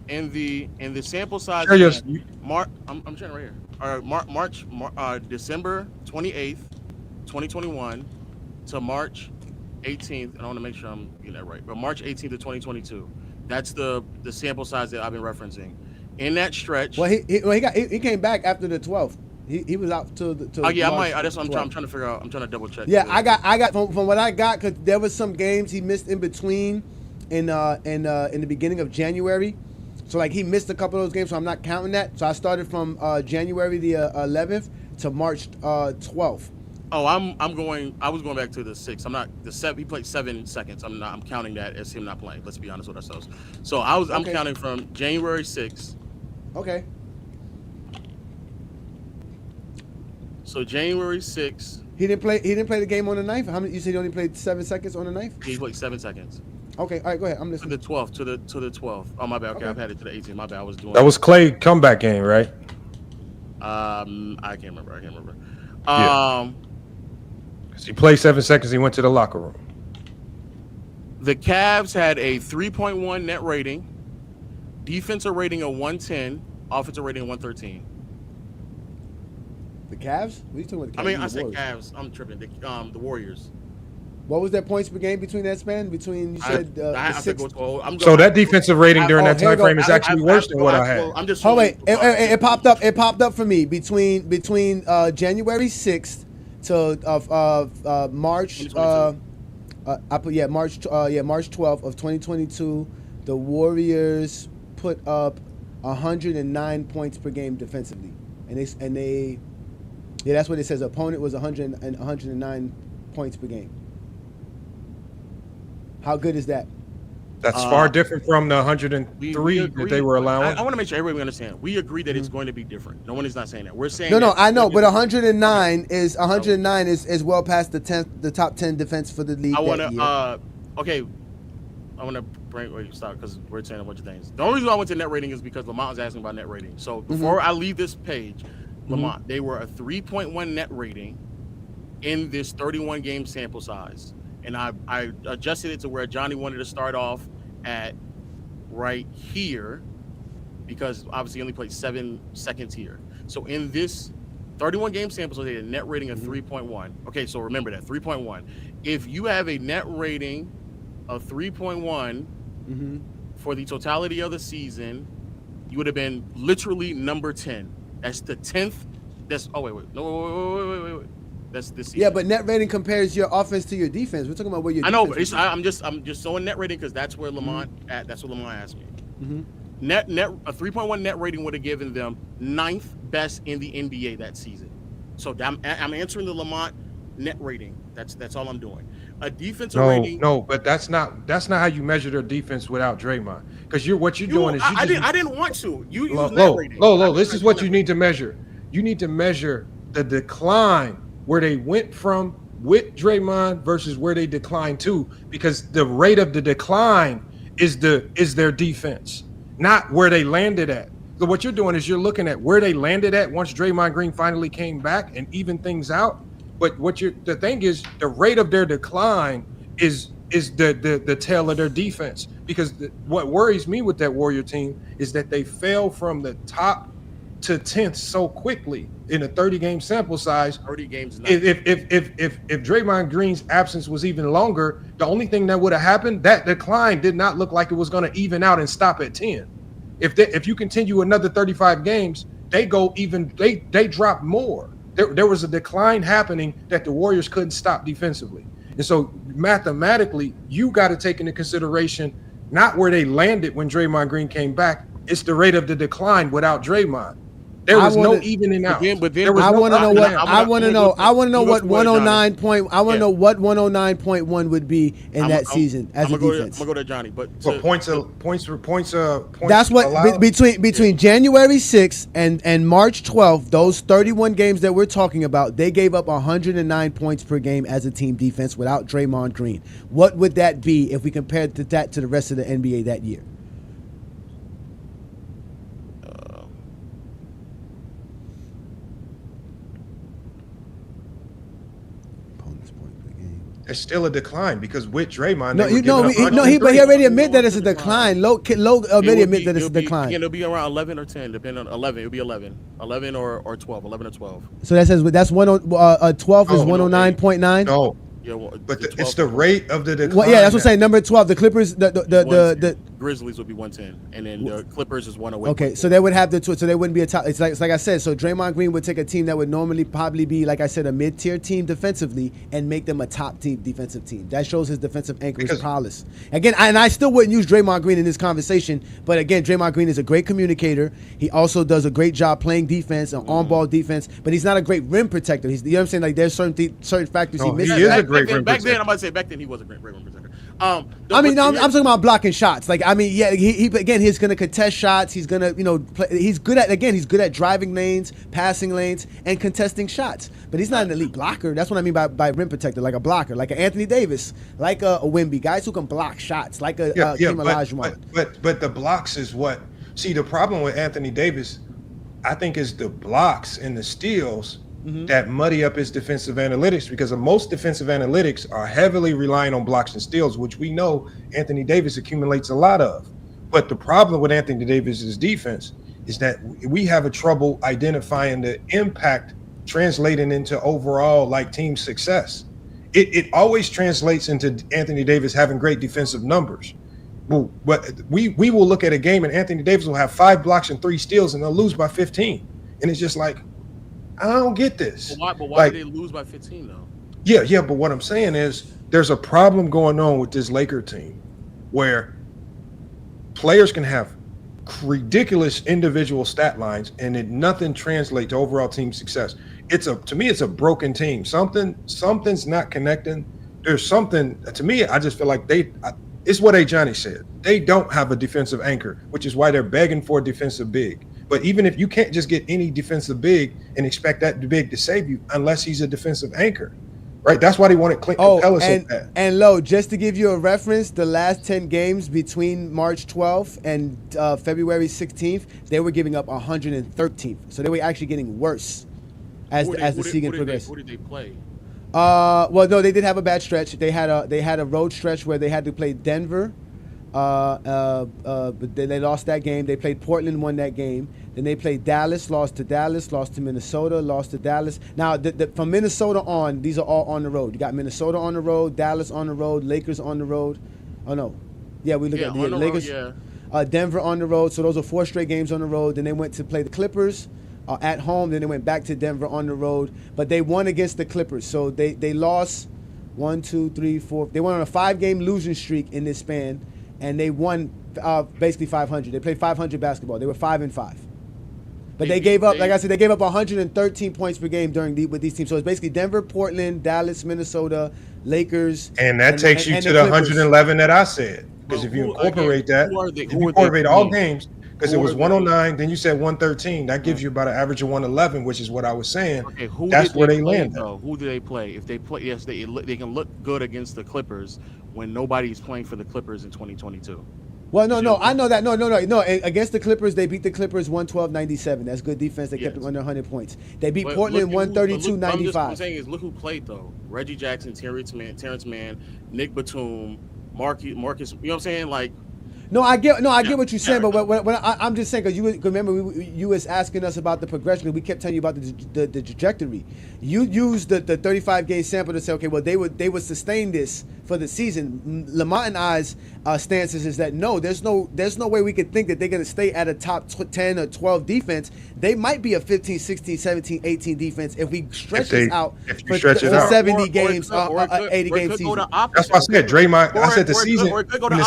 In the sample size. Sure, yes. I'm trying right here. All right, December 28th, 2021 to March 18th, and I want to make sure I'm getting that right. But March 18th of 2022. That's the sample size that I've been referencing. In that stretch. Well, he came back after the 12th. He was out till oh yeah, I might. That's what I'm trying to figure out. I'm trying to double check. Yeah, I got from what I got, because there was some games he missed in between, in the beginning of January. So he missed a couple of those games, so I'm not counting that. So I started from January the 11th to March 12th. Oh, I was going back to the 6th. I'm not the 7. He played 7 seconds. I'm counting that as him not playing. Let's be honest with ourselves. So I'm counting from January 6th. Okay. So January 6th. He didn't play the game on the 9th. How many? You said he only played 7 seconds on the 9th? He played 7 seconds. Okay, all right, go ahead. I'm listening. To the 12th. To the 12th. Oh my bad. Okay, I've had it to the 18th. My bad. I was doing. That was Clay comeback game, right? I can't remember. He played 7 seconds. He went to the locker room. The Cavs had a 3.1 net rating, defensive rating of 110, offensive rating of 113. The Cavs? What are you talking about? The Cavs? I mean, I said Cavs. I'm tripping. The Warriors. What was that points per game between that span? Between you said I have to go to, so that defensive rating during that time frame is actually worse than what I had. I'm just. Oh wait, it popped up. It popped up for me between January 6th to March. I put March 12th of 2022. The Warriors put up 109 points per game defensively, and they that's what it says. Opponent was 109 points per game. How good is that? That's far different from the 103 that they were allowing. I want to make sure everybody understand. We agree that it's going to be different. No one is not saying that. We're saying no. I know, but 109 is well past the top 10 defense for the league. I want to okay. I want to stop because we're saying a bunch of things. The only reason I went to net rating is because Lamont was asking about net rating. So before I leave this page, Lamont, they were a 3.1 net rating in this 31 game sample size. And I adjusted it to where Johnny wanted to start off at right here because obviously he only played 7 seconds here. So in this 31 game sample, so they had a net rating of 3.1. Okay, so remember that, 3.1. If you have a net rating of 3.1 for the totality of the season, you would have been literally number 10. That's the 10th. That's wait. That's this season. Yeah, but net rating compares your offense to your defense. We're talking about where your. I know, but I'm just showing net rating because that's where Lamont at. That's what Lamont asked me. Net a 3.1 net rating would have given them 9th best in the NBA that season. So I'm answering the Lamont net rating. That's all I'm doing. A defensive rating. No, but that's not how you measure their defense without Draymond. Because what you're doing is I didn't want to. You use net rating. This is what you need to measure. You need to measure the decline where they went from with Draymond versus where they declined to, because the rate of the decline is their defense, not where they landed at. So what you're doing is you're looking at where they landed at once Draymond Green finally came back and even things out. But the thing is, the rate of their decline is the tail of their defense. Because what worries me with that Warrior team is that they fell from the top to 10th so quickly in a 30-game sample size. 30 games. If Draymond Green's absence was even longer, the only thing that would have happened, that decline did not look like it was going to even out and stop at 10. If you continue another 35 games, they drop more. There was a decline happening that the Warriors couldn't stop defensively. And so mathematically, you got to take into consideration not where they landed when Draymond Green came back. It's the rate of the decline without Draymond. There was no evening out. I want to know what 109.1 would be in that season as a defense. I'm gonna go to Johnny, but points. That's what between January 6th and March 12th, those 31 games that we're talking about, they gave up 109 points per game as a team defense without Draymond Green. What would that be if we compared that to the rest of the NBA that year? It's still a decline because with Draymond, but he already admit that it's a decline. Low already admit that it's a decline. It'll be around 11 or 10, depending on 11. It'll be 11 or 12, 11 or 12. So that says that's 12 is 109.9. No. Yeah, but it's the rate of the decline. Well, yeah, that's what I'm saying. Number 12, the Clippers, the Grizzlies would be 110, and then the Clippers is 108. Okay, so they would have so they wouldn't be a top. It's like I said. So Draymond Green would take a team that would normally probably be, like I said, a mid-tier team defensively, and make them a top team defensive team. That shows his defensive anchor's prowess. Again, I still wouldn't use Draymond Green in this conversation, but again, Draymond Green is a great communicator. He also does a great job playing defense and on-ball defense, but he's not a great rim protector. You know what I'm saying? Like there's certain factors he misses. He is a great rim back protector. then, I'm about to say back then he was a great rim protector. I'm talking about blocking shots. Like, I mean, yeah, he again, he's going to contest shots. He's going to, play, he's good at driving lanes, passing lanes, and contesting shots. But he's not an elite blocker. That's what I mean by rim protector, like a blocker, like an Anthony Davis, like a Wemby, guys who can block shots, like a Hakeem Olajuwon. But the blocks is what. See, the problem with Anthony Davis, I think, is the blocks and the steals that muddy up his defensive analytics, because most defensive analytics are heavily relying on blocks and steals, which we know Anthony Davis accumulates a lot of. But the problem with Anthony Davis's defense is that we have a trouble identifying the impact translating into overall like team success. It always translates into Anthony Davis having great defensive numbers. But we will look at a game and Anthony Davis will have 5 blocks and 3 steals and they'll lose by 15. And it's just like, I don't get this. But why did they lose by 15 though? Yeah. But what I'm saying is there's a problem going on with this Laker team where players can have ridiculous individual stat lines and nothing translates to overall team success. To me, it's a broken team. Something's not connecting. There's something, to me, I just feel like it's what Johnny said. They don't have a defensive anchor, which is why they're begging for a defensive big. But even if you can't just get any defensive big and expect that big to save you unless he's a defensive anchor, right? That's why they wanted Clint Capella so bad. And Lo, just to give you a reference, the last 10 games between March 12th and February 16th, they were giving up 113th. So they were actually getting worse as the season progressed. Who did they play? Well, no, they did have a bad stretch. They had a road stretch where they had to play Denver. But they lost that game. They played Portland, won that game. Then they played Dallas, lost to Minnesota, lost to Dallas. Now, from Minnesota on, these are all on the road. You got Minnesota on the road, Dallas on the road, Lakers on the road. Oh, no. Yeah, we look at the Lakers. Denver on the road. So those are 4 straight games on the road. Then they went to play the Clippers at home. Then they went back to Denver on the road. But they won against the Clippers. So they lost 1, 2, 3, 4. They went on a 5-game losing streak in this span. And they won basically 500. They played 500 basketball. They were 5-5. But they gave up, like I said, they gave up 113 points per game with these teams. So it's basically Denver, Portland, Dallas, Minnesota, Lakers. And that takes you to the 111 that I said. Because if you incorporate all games, because it was 109, then you said 113. That gives you about an average of 111, which is what I was saying. Okay, that's where they landed. Who do they play? If they play, yes, they can look good against the Clippers when nobody's playing for the Clippers in 2022. Well, no, I know that. No. Against the Clippers, they beat the Clippers 112-97. That's good defense. They kept them under 100 points. They beat Portland 132-95. What I'm saying is, look who played though: Reggie Jackson, Terrence Mann, Nick Batum, Marcus. You know what I'm saying? Like. No, I get what you're saying, but when I'm just saying, because you remember you was asking us about the progression. We kept telling you about the trajectory. You used the 35-game sample to say, okay, well they would sustain this for the season. Lamont and I's stances is that no, there's no way we could think that they're going to stay at a top 10 or 12 defense. They might be a 15, 16, 17, 18 defense if we stretch this out for 70 games, 80 game season. That's why I said Draymond. I said the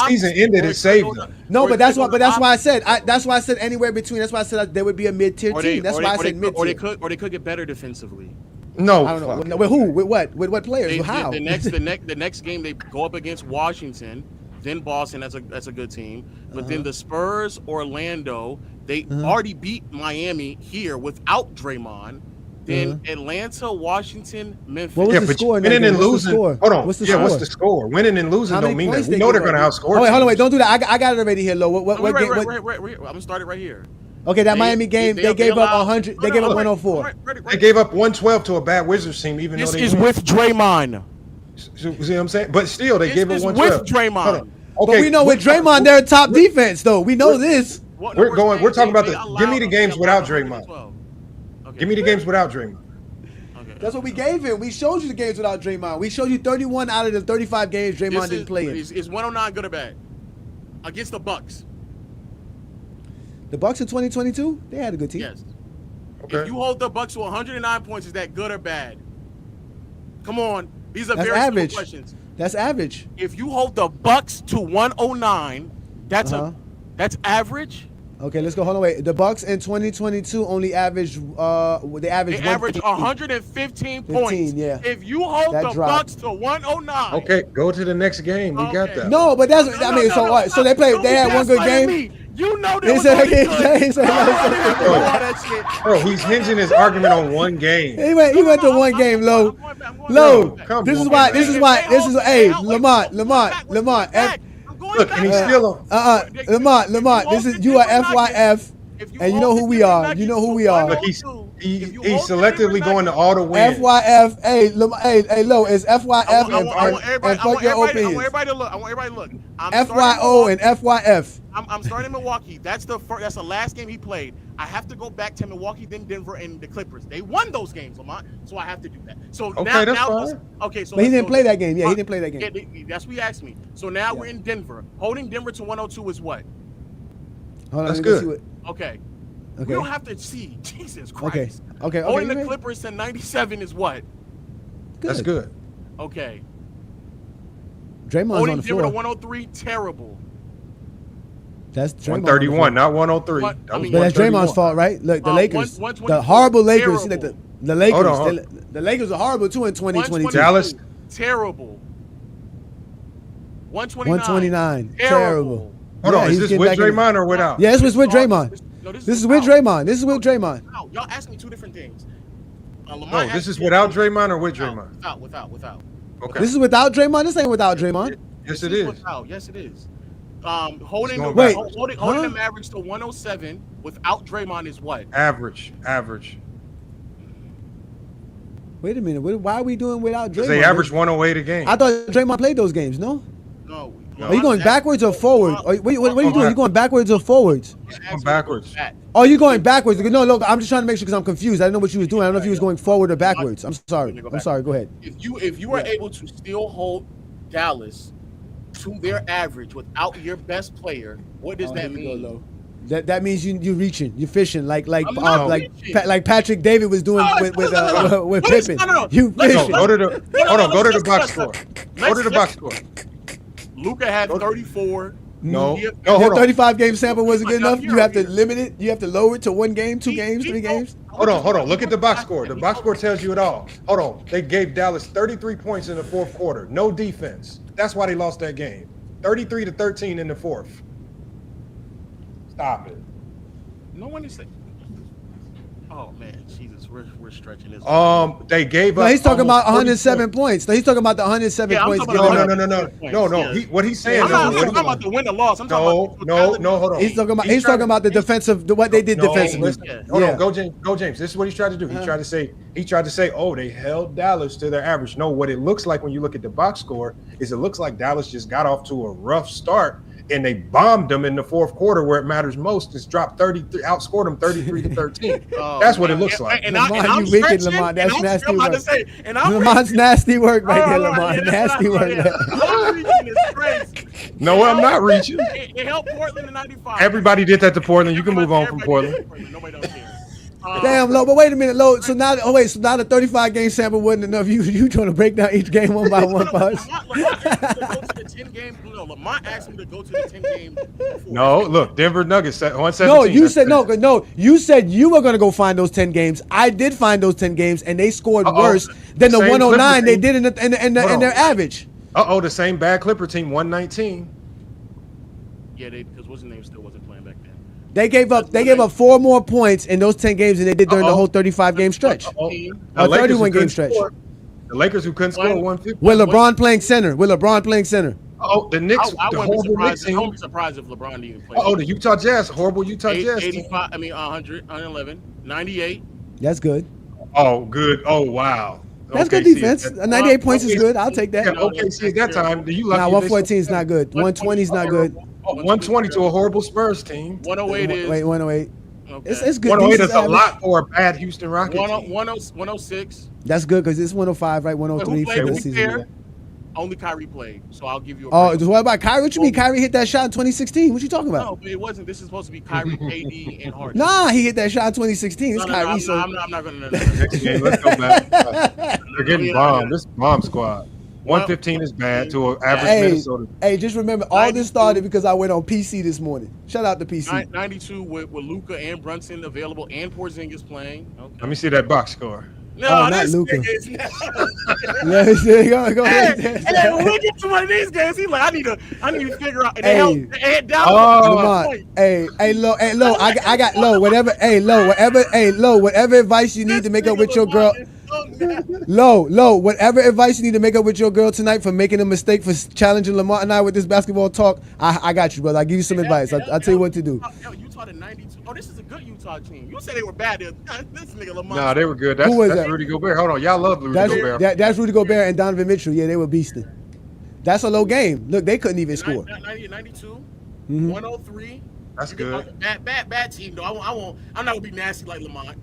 season ended, it saved them. No, but that's why I said anywhere between. That's why I said there would be a mid-tier team. That's why I said mid-tier. Or they could get better defensively. No, I don't know. With who? With what? With what players? How? The next game they go up against Washington, then Boston. That's a good team. But then the Spurs, Orlando. They already beat Miami here without Draymond. Then Atlanta, Washington, Memphis. What was the score? Winning and losing. Hold on. What's the score? What's the score? Winning and losing don't mean that. We know they're going to outscore. Oh, hold on, wait. Don't do that. I got it already here, Lo. What I'm going to start it right here. Okay, that Miami game, they gave up 100. They gave up 104. They gave up 112 to a bad Wizards team, even though they is with Draymond. See what I'm saying? But still, they gave up 112. With Draymond. Okay, but we know with Draymond, they're a top defense, though. We know this. We're talking about give me the games without Draymond. Give me the games without Draymond. That's what we gave him. We showed you the games without Draymond. We showed you 31 out of the 35 games Draymond didn't play in. Is 109 good or bad? Against the Bucks. The Bucks in 2022, they had a good team. Yes. Okay. If you hold the Bucks to 109 points, is that good or bad? Come on. These are very simple questions. That's average. If you hold the Bucks to 109, that's average. Okay, let's go. Hold on, wait. The Bucks in 2022 only averaged. They averaged 115 points. Yeah. If you hold the Bucks to 109. Okay, go to the next game. We got that. No, but that's. So they played. They had one good game. You know they was Bro, he's hinging his argument on one game. He went to one game, Lo. This is why. Hey, Lamont. Look, and he's still on. Lamont. This is you are FYF. And you know who we are. You know who we are. Look, he's selectively going to all the wins. FYF. Hey, Lo, it's FYF and fuck your opinions. I want everybody to look. FYO and FYF. I'm starting Milwaukee. That's the last game he played. I have to go back to Milwaukee, then Denver, and the Clippers. They won those games, Lamont. So I have to do that. So okay, that's fine. Okay, so but he didn't play that game. Yeah, he didn't play that game. Yeah, that's what he asked me. So now we're in Denver. Holding Denver to 102 is what? Hold on, that's good. Okay. We don't have to see. Jesus Christ. Okay. Holding the Clippers to 97 is what? Good. That's good. Okay. Draymond's holding on the Denver floor. to 103, terrible. That's Draymond 131, not 103. But that's Draymond's fault, right? Look, the Lakers, the horrible Lakers. See, the Lakers, hold on. The Lakers are horrible too in 2022. Dallas, terrible. 129, terrible. Hold on, is this with Draymond or without? Yeah, this was with Draymond. This is with Draymond. This is with Draymond. Y'all asking me two different things. No, this is without Draymond or with Draymond? Without. Okay. This is without Draymond. This ain't without Draymond. Yes, it is. Yes, it is. Holding the Mavericks to 107 without Draymond is what? Average. Wait a minute. Why are we doing without Draymond? They average 108 a game. I thought Draymond played those games. No. No. Are you going backwards or forward? What are you doing? Are you going backwards or forwards? I'm backwards. Oh, you going backwards? No, look, I'm just trying to make sure because I'm confused. I didn't know what you was doing. I don't know if you was going forward or backwards. I'm sorry. Go ahead. If you are able to still hold Dallas to their average without your best player, what does that mean? That means you're reaching, you're fishing like Patrick David was doing with Pippen. You fishing. Go to the box score. Go to the box score. Luka had 34. No, your 35-game sample wasn't good enough. You have to limit it. You have to lower it to 1 game, 2 games, 3 games. Hold on. Look at the box score. The box score tells you it all. Hold on. They gave Dallas 33 points in the fourth quarter. No defense. That's why they lost that game. 33-13 in the fourth. Stop it. No one is saying. Oh man, Jesus, we're stretching this. They gave up. No, he's talking about 107 points. No, he's talking about the 107 points. No. What he's saying. I'm not talking about the win or loss. I'm talking about hold on. He's talking about the defensive, what they did defensively. Hold on, go James. This is what he's trying to do. He tried to say, oh, they held Dallas to their average. No, what it looks like when you look at the box score is it looks like Dallas just got off to a rough start. And they bombed them in the fourth quarter where it matters most. It's dropped 33, outscored them 33-13. That's what it looks like. I'm wicked, Lamont. That's nasty work. Lamont's nasty work right there, Lamont. Nasty work. No, I'm not reaching. It helped Portland in 95. Everybody did that to Portland. You can move on from Portland. Nobody don't care. Damn, Lo, but wait a minute, Lo. So now the 35-game sample wasn't enough. You trying to break down each game one by one for us? Lamont asked me to go to the 10-game. No, look, Denver Nuggets 117. No, you said no. You said you were gonna go find those 10 games. I did find those 10 games, and they scored worse than the 109 they did in their average. The same bad Clipper team, 119. Yeah, because what's his name still wasn't playing back then. They gave up 4 more points in those 10 games than they did during the whole 35-game stretch. A 31-game stretch. The Lakers who couldn't score 150. With LeBron playing center. The Knicks, I the wouldn't horrible Knicks team. I wouldn't be surprised if LeBron didn't even play. The Utah Jazz, horrible Utah Jazz team. 85, 100, 111, 98. That's good. Oh, good. Oh, wow. That's good defense. 98 points is good. I'll take that. Yeah, OKC at that time. You lucky. 114 is not good. 120 is not good. 120 to a horrible Spurs team. 108 is. Wait, 108. Okay. It's good. 108 is a lot for a bad Houston Rockets. 106. That's good because it's 105, right? 103 for the season. Only Kyrie played, so I'll give you a break. What about Kyrie? What you mean? Kyrie hit that shot in 2016. What you talking about? No, but it wasn't. This is supposed to be Kyrie, KD, and Harden. Nah, he hit that shot in 2016. It's Kyrie. I'm not going to. Next game, let's go back. They're getting bombed. This bomb squad. 115 is bad to an average Minnesota. Hey, just remember, all this started because I went on PC this morning. Shout out to PC. 92 with Luka and Brunson available and Porzingis playing. Okay. Let me see that box score. No, not Luka. Go ahead. Hey, when we get to one of these games, he's like, I need to figure out. Lamont. Hey, Lo, I got Lo. Whatever advice you need to make up with your girl. Lo, whatever advice you need to make up with your girl tonight for making a mistake for challenging Lamont and I with this basketball talk, I got you, brother. I'll give you some advice. I'll tell you what to do. Utah to 92. Oh, this is a good Utah team. You said they were bad. This nigga Lamont. Nah, they were good. That's Rudy Gobert. Hold on, y'all love Rudy Gobert. That's Rudy Gobert and Donovan Mitchell. Yeah, they were beasting. That's a low game. Look, they couldn't even score. 92, 103. That's good. Bad team though. I'm not gonna be nasty like Lamont.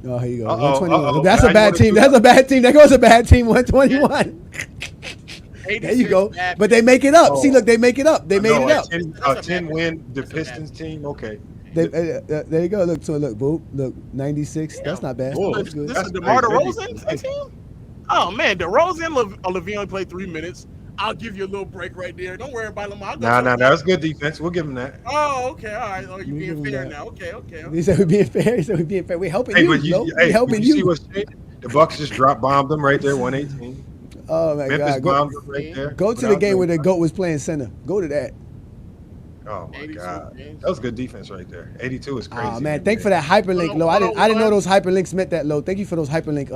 Oh, here you go. 121. 121. That's a bad team. That's a bad team. There goes a bad team. 121. There you go. But they make it up. See, look, they make it up. They made it up. A 10-win the Pistons team. Okay. There you go. Look, boop. Look, 96. Yeah. That's not bad. That's good. This is DeMar DeRozan's team? Oh, man. DeRozan Levine only played 3 minutes. I'll give you a little break right there. Don't worry about Lamar. Nah, that was good defense. We'll give him that. Oh, okay. All right. Oh, you're being fair now. Okay. He said we're being fair. We're helping you. We're helping you. See what's the Bucks just bombed them right there, 118. Oh, my Memphis God. bombed them right there. Go to the game where the GOAT was playing center. Go to that. Oh, my God. That was good defense right there. 82 is crazy. Oh, man. Thank you for that hyperlink, Lo. I didn't know those hyperlinks meant that, Lo. Thank you for those hyperlink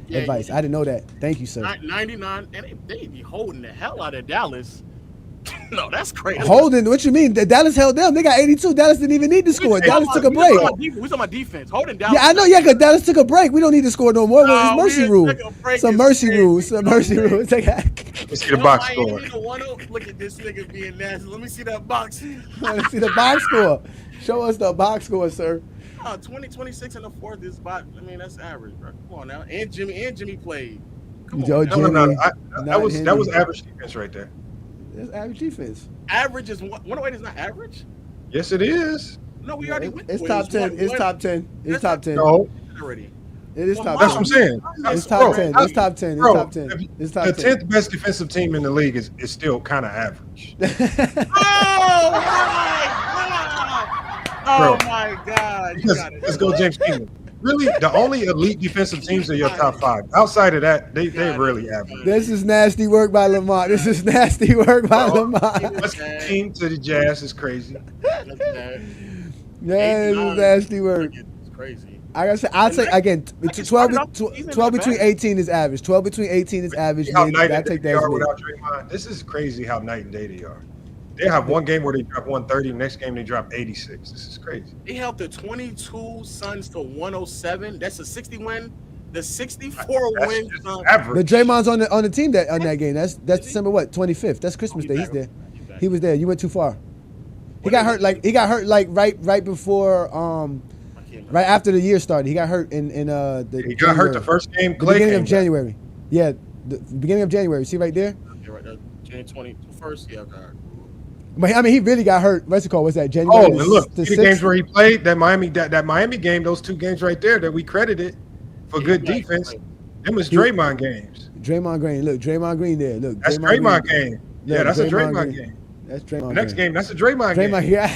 advice. I didn't know that. Thank you, sir. 99, and they be holding the hell out of Dallas. No, that's crazy. Holding? What you mean? Dallas held them. They got 82. Dallas didn't even need to score. Dallas took a break. We talking about defense. Holding Dallas. Yeah, I know. Yeah, because Dallas took a break. We don't need to score no more. It's mercy rule. Some mercy rules. Some mercy rules. Let's see the box score. Look at this nigga being nasty. Let me see that box. Let's see the box score. Show us the box score, sir. 26 in the fourth is about. I mean, that's average, bro. Come on now. And Jimmy played. Come on. No. That was average defense right there. That's average defense. Average is 108 is not average? Yes, it is. No, we already went. It's top 10. It's top 10. It's top 10. No. Already. It is top 10. That's what I'm saying. It's top 10. It's top 10. It's top 10. It's top 10. The 10th best defensive team in the league is still kind of average. Oh my God. Let's go, James Kingdom. Really, the only elite defensive teams are your top 5. Outside of that, they're really average. This is nasty work by Lamont. This is nasty work by Lamont. Let's team to the Jazz is crazy. This is nasty work. It's crazy. I gotta say, I'll say again, 12 between 18 is average. 12 between 18 is average. I take that without Draymond. This is crazy how night and day they are. They have one game where they drop 130. Next game they drop 86. This is crazy. They held the 22 Suns to 107. That's a 60 win. The 64 win. The Draymond's on the team on that game. That's December 25th. That's Christmas Day. He's there. He was there. You went too far. He got hurt right before right after the year started. He got hurt in the He got hurt the first game. The beginning of January. Yeah, the beginning of January. See right there? Yeah, right there. January 21st. Yeah, okay. But I mean, he really got hurt. What's it called? What's that? January. Oh, and look, the games where he played that Miami game, those 2 games right there that we credited for good defense. Them was Draymond games. Draymond Green. Look, Draymond Green there. Look, that's Draymond game. Yeah, that's a Draymond game. That's Draymond. The next game, that's a Draymond game. Yeah.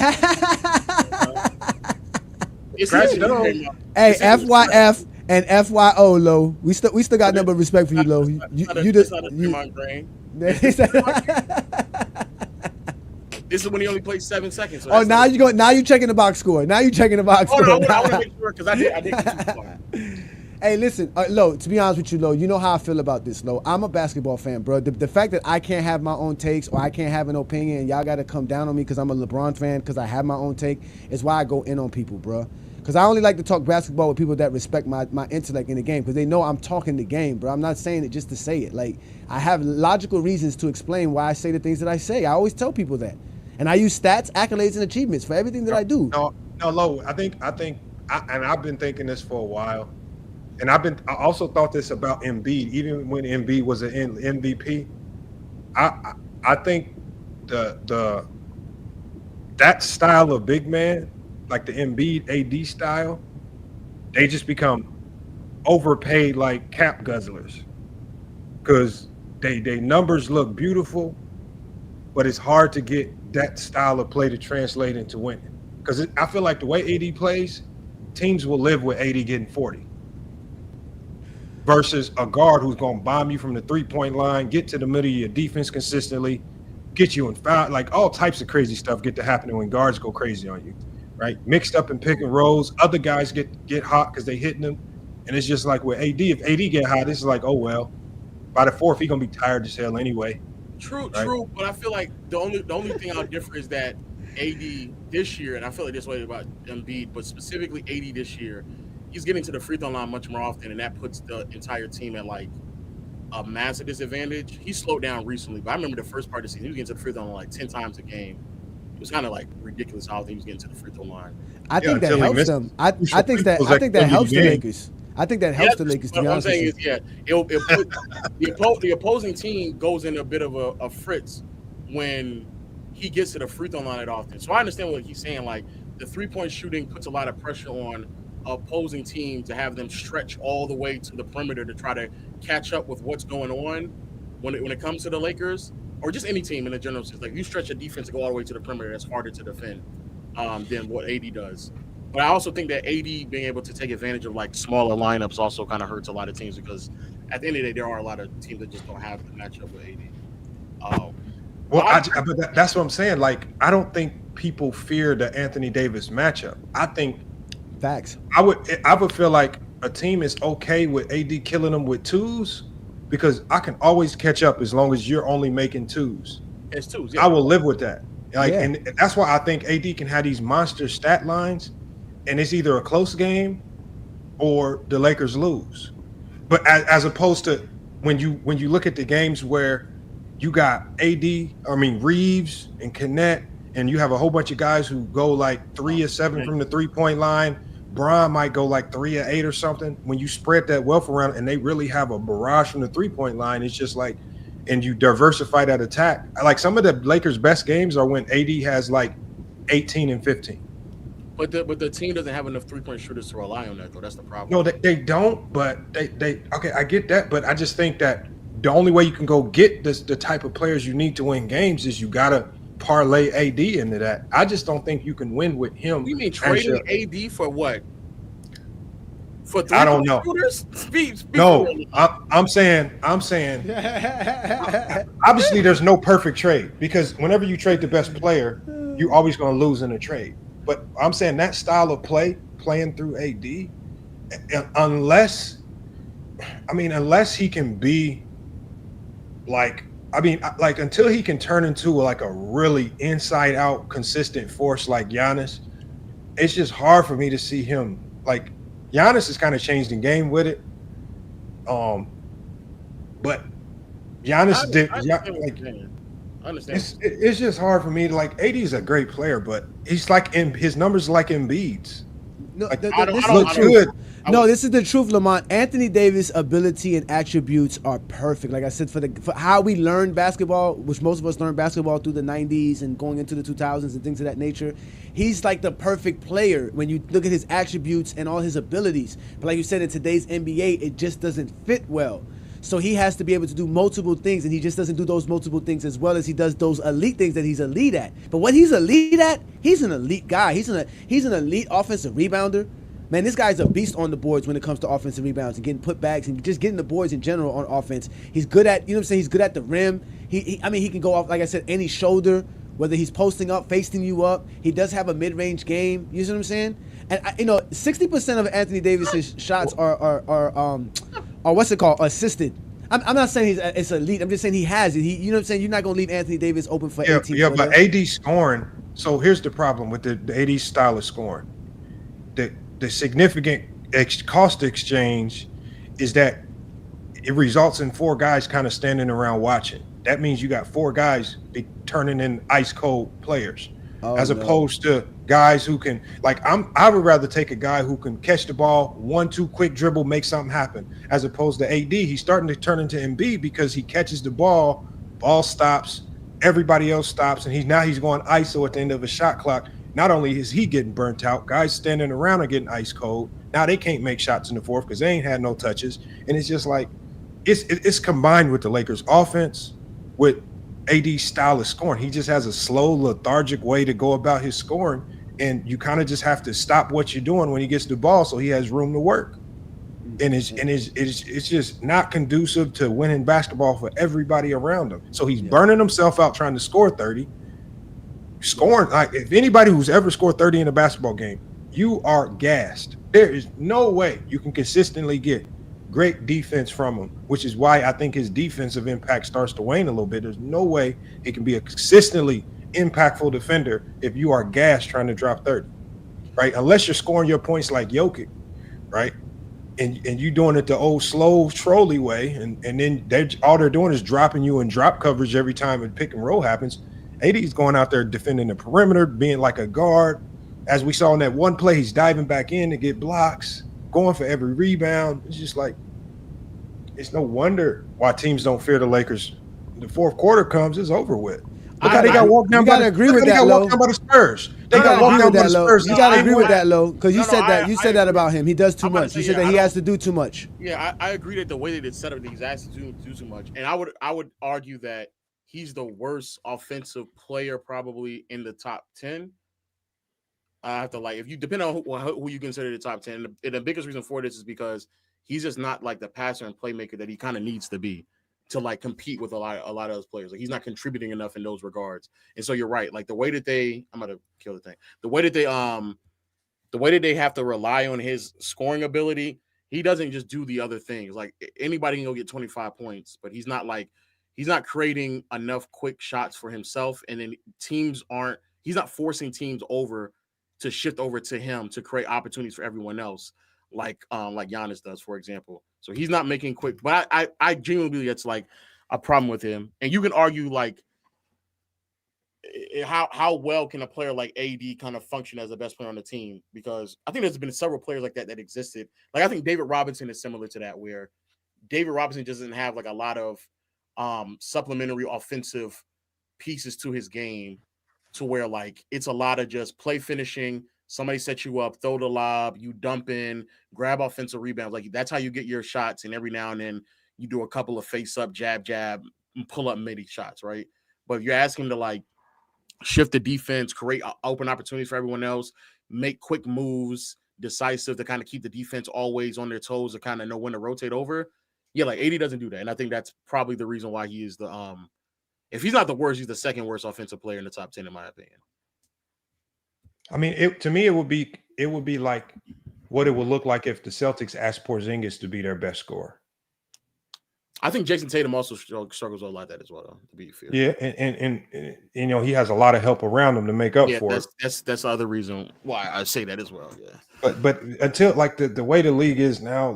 Hey, FYF and FYO, Lo. We still got number of respect for you, Lo. You just. This is when he only played 7 seconds. So now you checking the box score. Now you checking the box score. No, I want to make sure because I did too far. Hey, listen, Lo, to be honest with you, Lo, you know how I feel about this, Lo. I'm a basketball fan, bro. The fact that I can't have my own takes or I can't have an opinion and y'all got to come down on me because I'm a LeBron fan because I have my own take is why I go in on people, bro. Because I only like to talk basketball with people that respect my intellect in the game because they know I'm talking the game, bro. I'm not saying it just to say it. Like, I have logical reasons to explain why I say the things that I say. I always tell people that. And I use stats, accolades, and achievements for everything that I do. No, Lo, I think, and I've been thinking this for a while, and I also thought this about Embiid, even when Embiid was an MVP. I think that style of big man, like the Embiid AD style, they just become overpaid like cap guzzlers because they numbers look beautiful, but it's hard to get that style of play to translate into winning. Because I feel like the way AD plays, teams will live with AD getting 40 versus a guard who's going to bomb you from the three-point line, get to the middle of your defense consistently, get you in foul, like all types of crazy stuff get to happening when guards go crazy on you, right? Mixed up in pick and rolls. Other guys get hot because they hitting them. And it's just like with AD, if AD get hot, it's like, oh, well, by the fourth, he's going to be tired as hell anyway. True. But I feel like the only thing I'll differ is that AD this year, and I feel like this way about Embiid, but specifically AD this year, he's getting to the free throw line much more often, and that puts the entire team at like a massive disadvantage. He slowed down recently, but I remember the first part of the season, he was getting to the free throw line like 10 times a game. It was kind of like ridiculous how he was getting to the free throw line. I think that helps them. I think that helps the Lakers. I think that helps the Lakers. To be honest with you. What I'm saying is, it'll put the opposing team goes in a bit of a fritz when he gets to the free throw line often. So I understand what he's saying. Like the 3-point shooting puts a lot of pressure on opposing team to have them stretch all the way to the perimeter to try to catch up with what's going on when it comes to the Lakers or just any team in the general sense. Like you stretch a defense to go all the way to the perimeter, that's harder to defend than what AD does. But I also think that AD being able to take advantage of like smaller lineups also kind of hurts a lot of teams because at the end of the day, there are a lot of teams that just don't have the matchup with AD. But that's what I'm saying. Like, I don't think people fear the Anthony Davis matchup. I think facts. I would feel like a team is okay with AD killing them with twos because I can always catch up as long as you're only making twos. It's twos. Yeah. I will live with that. Like, and that's why I think AD can have these monster stat lines, and it's either a close game or the Lakers lose. But as opposed to when you look at the games where you got Reeves and Kennett, and you have a whole bunch of guys who go like 3 or 7 from the 3-point line. Bron might go like 3 or 8 or something. When you spread that wealth around and they really have a barrage from the 3-point line, it's just like, and you diversify that attack. Like some of the Lakers' best games are when AD has like 18 and 15. But the team doesn't have enough 3-point shooters to rely on that, though. That's the problem. No, they don't. But they okay. I get that, but I just think that the only way you can go get the type of players you need to win games is you gotta parlay AD into that. I just don't think you can win with him. You mean trading AD for what? For 3 I don't know. Shooters? No, I'm saying. Obviously, there's no perfect trade because whenever you trade the best player, you're always going to lose in a trade. But I'm saying that style of playing through AD, unless he can be until he can turn into like a really inside out consistent force like Giannis, it's just hard for me to see him. Like Giannis has kind of changed the game with it. But Giannis did. I understand. It's just hard for me to like. AD is a great player, but he's like his numbers like Embiid's. No, like, this is the truth, Lamont. Anthony Davis' ability and attributes are perfect. Like I said, for how we learned basketball, which most of us learned basketball through the 90s and going into the 2000s and things of that nature, he's like the perfect player when you look at his attributes and all his abilities. But like you said, in today's NBA, it just doesn't fit well. So he has to be able to do multiple things, and he just doesn't do those multiple things as well as he does those elite things that he's elite at. But what he's elite at, he's an elite guy. He's an elite offensive rebounder. Man, this guy's a beast on the boards when it comes to offensive rebounds and getting putbacks and just getting the boards in general on offense. He's good at, you know what I'm saying? He's good at the rim. He can go off, like I said, any shoulder, whether he's posting up, facing you up. He does have a mid-range game. You see what I'm saying? And 60% of Anthony Davis's shots are what's it called? Assisted. I'm not saying it's elite. I'm just saying he has it. You know what I'm saying? You're not gonna leave Anthony Davis open for 18. Yeah, but AD scoring. So here's the problem with the AD style of scoring. The significant cost exchange is that it results in 4 guys kind of standing around watching. That means you got 4 guys turning in ice cold players, opposed to guys who can I would rather take a guy who can catch the ball 1-2 quick dribble, make something happen, as opposed to AD. He's starting to turn into Embiid because he catches the ball stops, everybody else stops, and he's going ISO at the end of a shot clock. Not only is he getting burnt out, guys standing around are getting ice cold. Now they can't make shots in the fourth because they ain't had no touches, and it's just like it's combined with the Lakers offense with AD's style of scoring. He just has a slow, lethargic way to go about his scoring, and you kind of just have to stop what you're doing when he gets the ball so he has room to work. And it's just not conducive to winning basketball for everybody around him. So he's burning himself out trying to score 30. Scoring, like if anybody who's ever scored 30 in a basketball game, you are gassed. There is no way you can consistently get great defense from him, which is why I think his defensive impact starts to wane a little bit. There's no way he can be a consistently impactful defender if you are gassed trying to drop 30, right? Unless you're scoring your points like Jokic, right? And you doing it the old slow trolley way, and then all they're doing is dropping you in drop coverage every time a pick and roll happens. AD's going out there defending the perimeter, being like a guard. As we saw in that one play, he's diving back in to get blocks, going for every rebound. It's just like, it's no wonder why teams don't fear the Lakers. The fourth quarter comes, it's over with. Look how they got walked down by the Spurs. They got walked down by the Spurs. You gotta agree with that, Lo, because you said that. You said that about him. He does too much. You said that he has to do too much. Yeah, I agree that the way that it's set up, he's asked to do too much. And I would argue that he's the worst offensive player probably in the top 10. I have to if you depend on who you consider the top 10. And the biggest reason for this is because he's just not like the passer and playmaker that he kind of needs to be to compete with a lot of those players. Like he's not contributing enough in those regards. And so you're right. Like the way that I'm gonna kill the thing. The way that they have to rely on his scoring ability, he doesn't just do the other things. Like anybody can go get 25 points, but he's not creating enough quick shots for himself. And then he's not forcing teams over to shift over to him to create opportunities for everyone else, like Giannis does, for example. So he's not making quick, but I genuinely believe that's like a problem with him. And you can argue how well can a player like AD kind of function as the best player on the team? Because I think there's been several players like that existed. Like I think David Robinson is similar to that, where David Robinson doesn't have like a lot of supplementary offensive pieces to his game, to where it's a lot of just play finishing. Somebody sets you up, throw the lob, you dump in, grab offensive rebounds. Like that's how you get your shots. And every now and then you do a couple of face up, jab, and pull up midi shots, right? But if you're asking to shift the defense, create open opportunities for everyone else, make quick moves, decisive to kind of keep the defense always on their toes to kind of know when to rotate over. Yeah, AD doesn't do that. And I think that's probably the reason why he is if he's not the worst, he's the second worst offensive player in the top 10, in my opinion. I mean, to me, it would be like what it would look like if the Celtics asked Porzingis to be their best scorer. I think Jason Tatum also struggles a lot like that as well, though, to be fair. Yeah, and he has a lot of help around him to make up for it. That's the other reason why I say that as well. Yeah. But until the way the league is now,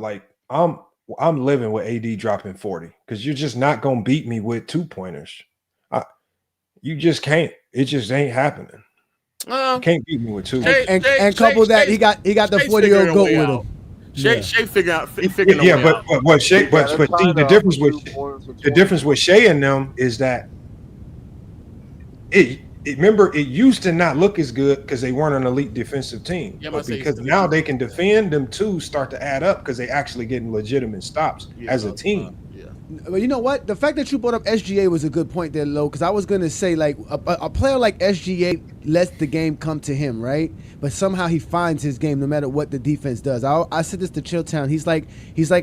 I'm living with AD dropping 40 because you're just not gonna beat me with 2-pointers. You just can't. It just ain't happening. You can't beat me with 2. And couple that, he got the 40-year-old goat with him. Shea figuring out. But see, the difference with Shea and them is that remember it used to not look as good because they weren't an elite defensive team. Yeah, but because now they can defend, them two start to add up because they actually getting legitimate stops as a team. But you know what? The fact that you brought up SGA was a good point there, Lo, because I was going to say, a player like SGA lets the game come to him, right? But somehow he finds his game no matter what the defense does. I said this to Chilltown. He's like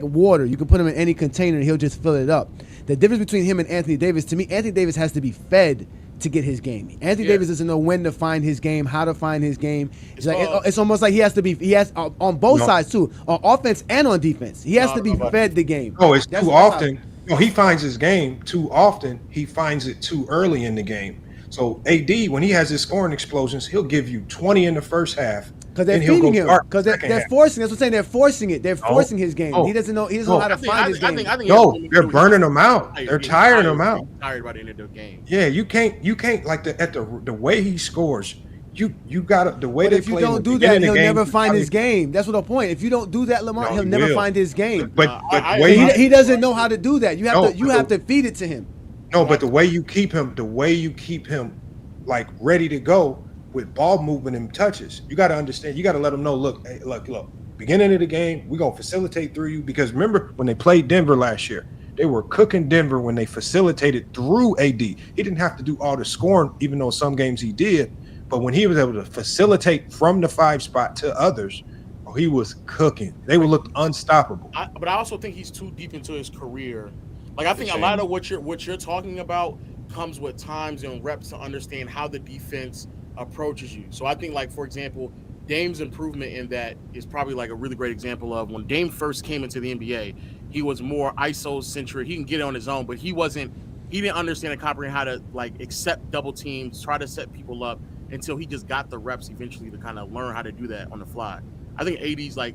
water. You can put him in any container and he'll just fill it up. The difference between him and Anthony Davis, to me, Anthony Davis has to be fed to get his game. Anthony Davis doesn't know when to find his game, how to find his game. It's almost like he has on both sides too, on offense and on defense. He has to be fed the game. Oh, it's too often. No, he finds his game too often. He finds it too early in the game. So AD, when he has his scoring explosions, he'll give you 20 in the first half. Because they're feeding him. Because they're forcing. That's what I'm saying. They're forcing it. They're forcing his game. He doesn't know. He doesn't know how to find his game. They're burning him out. They're tiring him out. Tired by the end of the game. Yeah, you can't the way he scores. You got the way they play. If you don't do that, he'll never find his game. That's what the point. If you don't do that, Lamar, he'll never find his game. But he doesn't know how to do that. You have to feed it to him. No, but the way you keep him ready to go with ball movement and touches, you got to understand. You got to let him know. Look. Beginning of the game, we're gonna facilitate through you because remember when they played Denver last year, they were cooking Denver when they facilitated through AD. He didn't have to do all the scoring, even though some games he did. But when he was able to facilitate from the 5 spot to others, he was cooking. They would look unstoppable. But I also think he's too deep into his career. I think a lot of what you're talking about comes with times and reps to understand how the defense approaches you. So I think, for example, Dame's improvement in that is probably a really great example of when Dame first came into the NBA, he was more ISO-centric. He can get it on his own, but he wasn't he didn't understand and comprehend how to like accept double teams, try to set people up until he just got the reps eventually to kind of learn how to do that on the fly. I think AD's like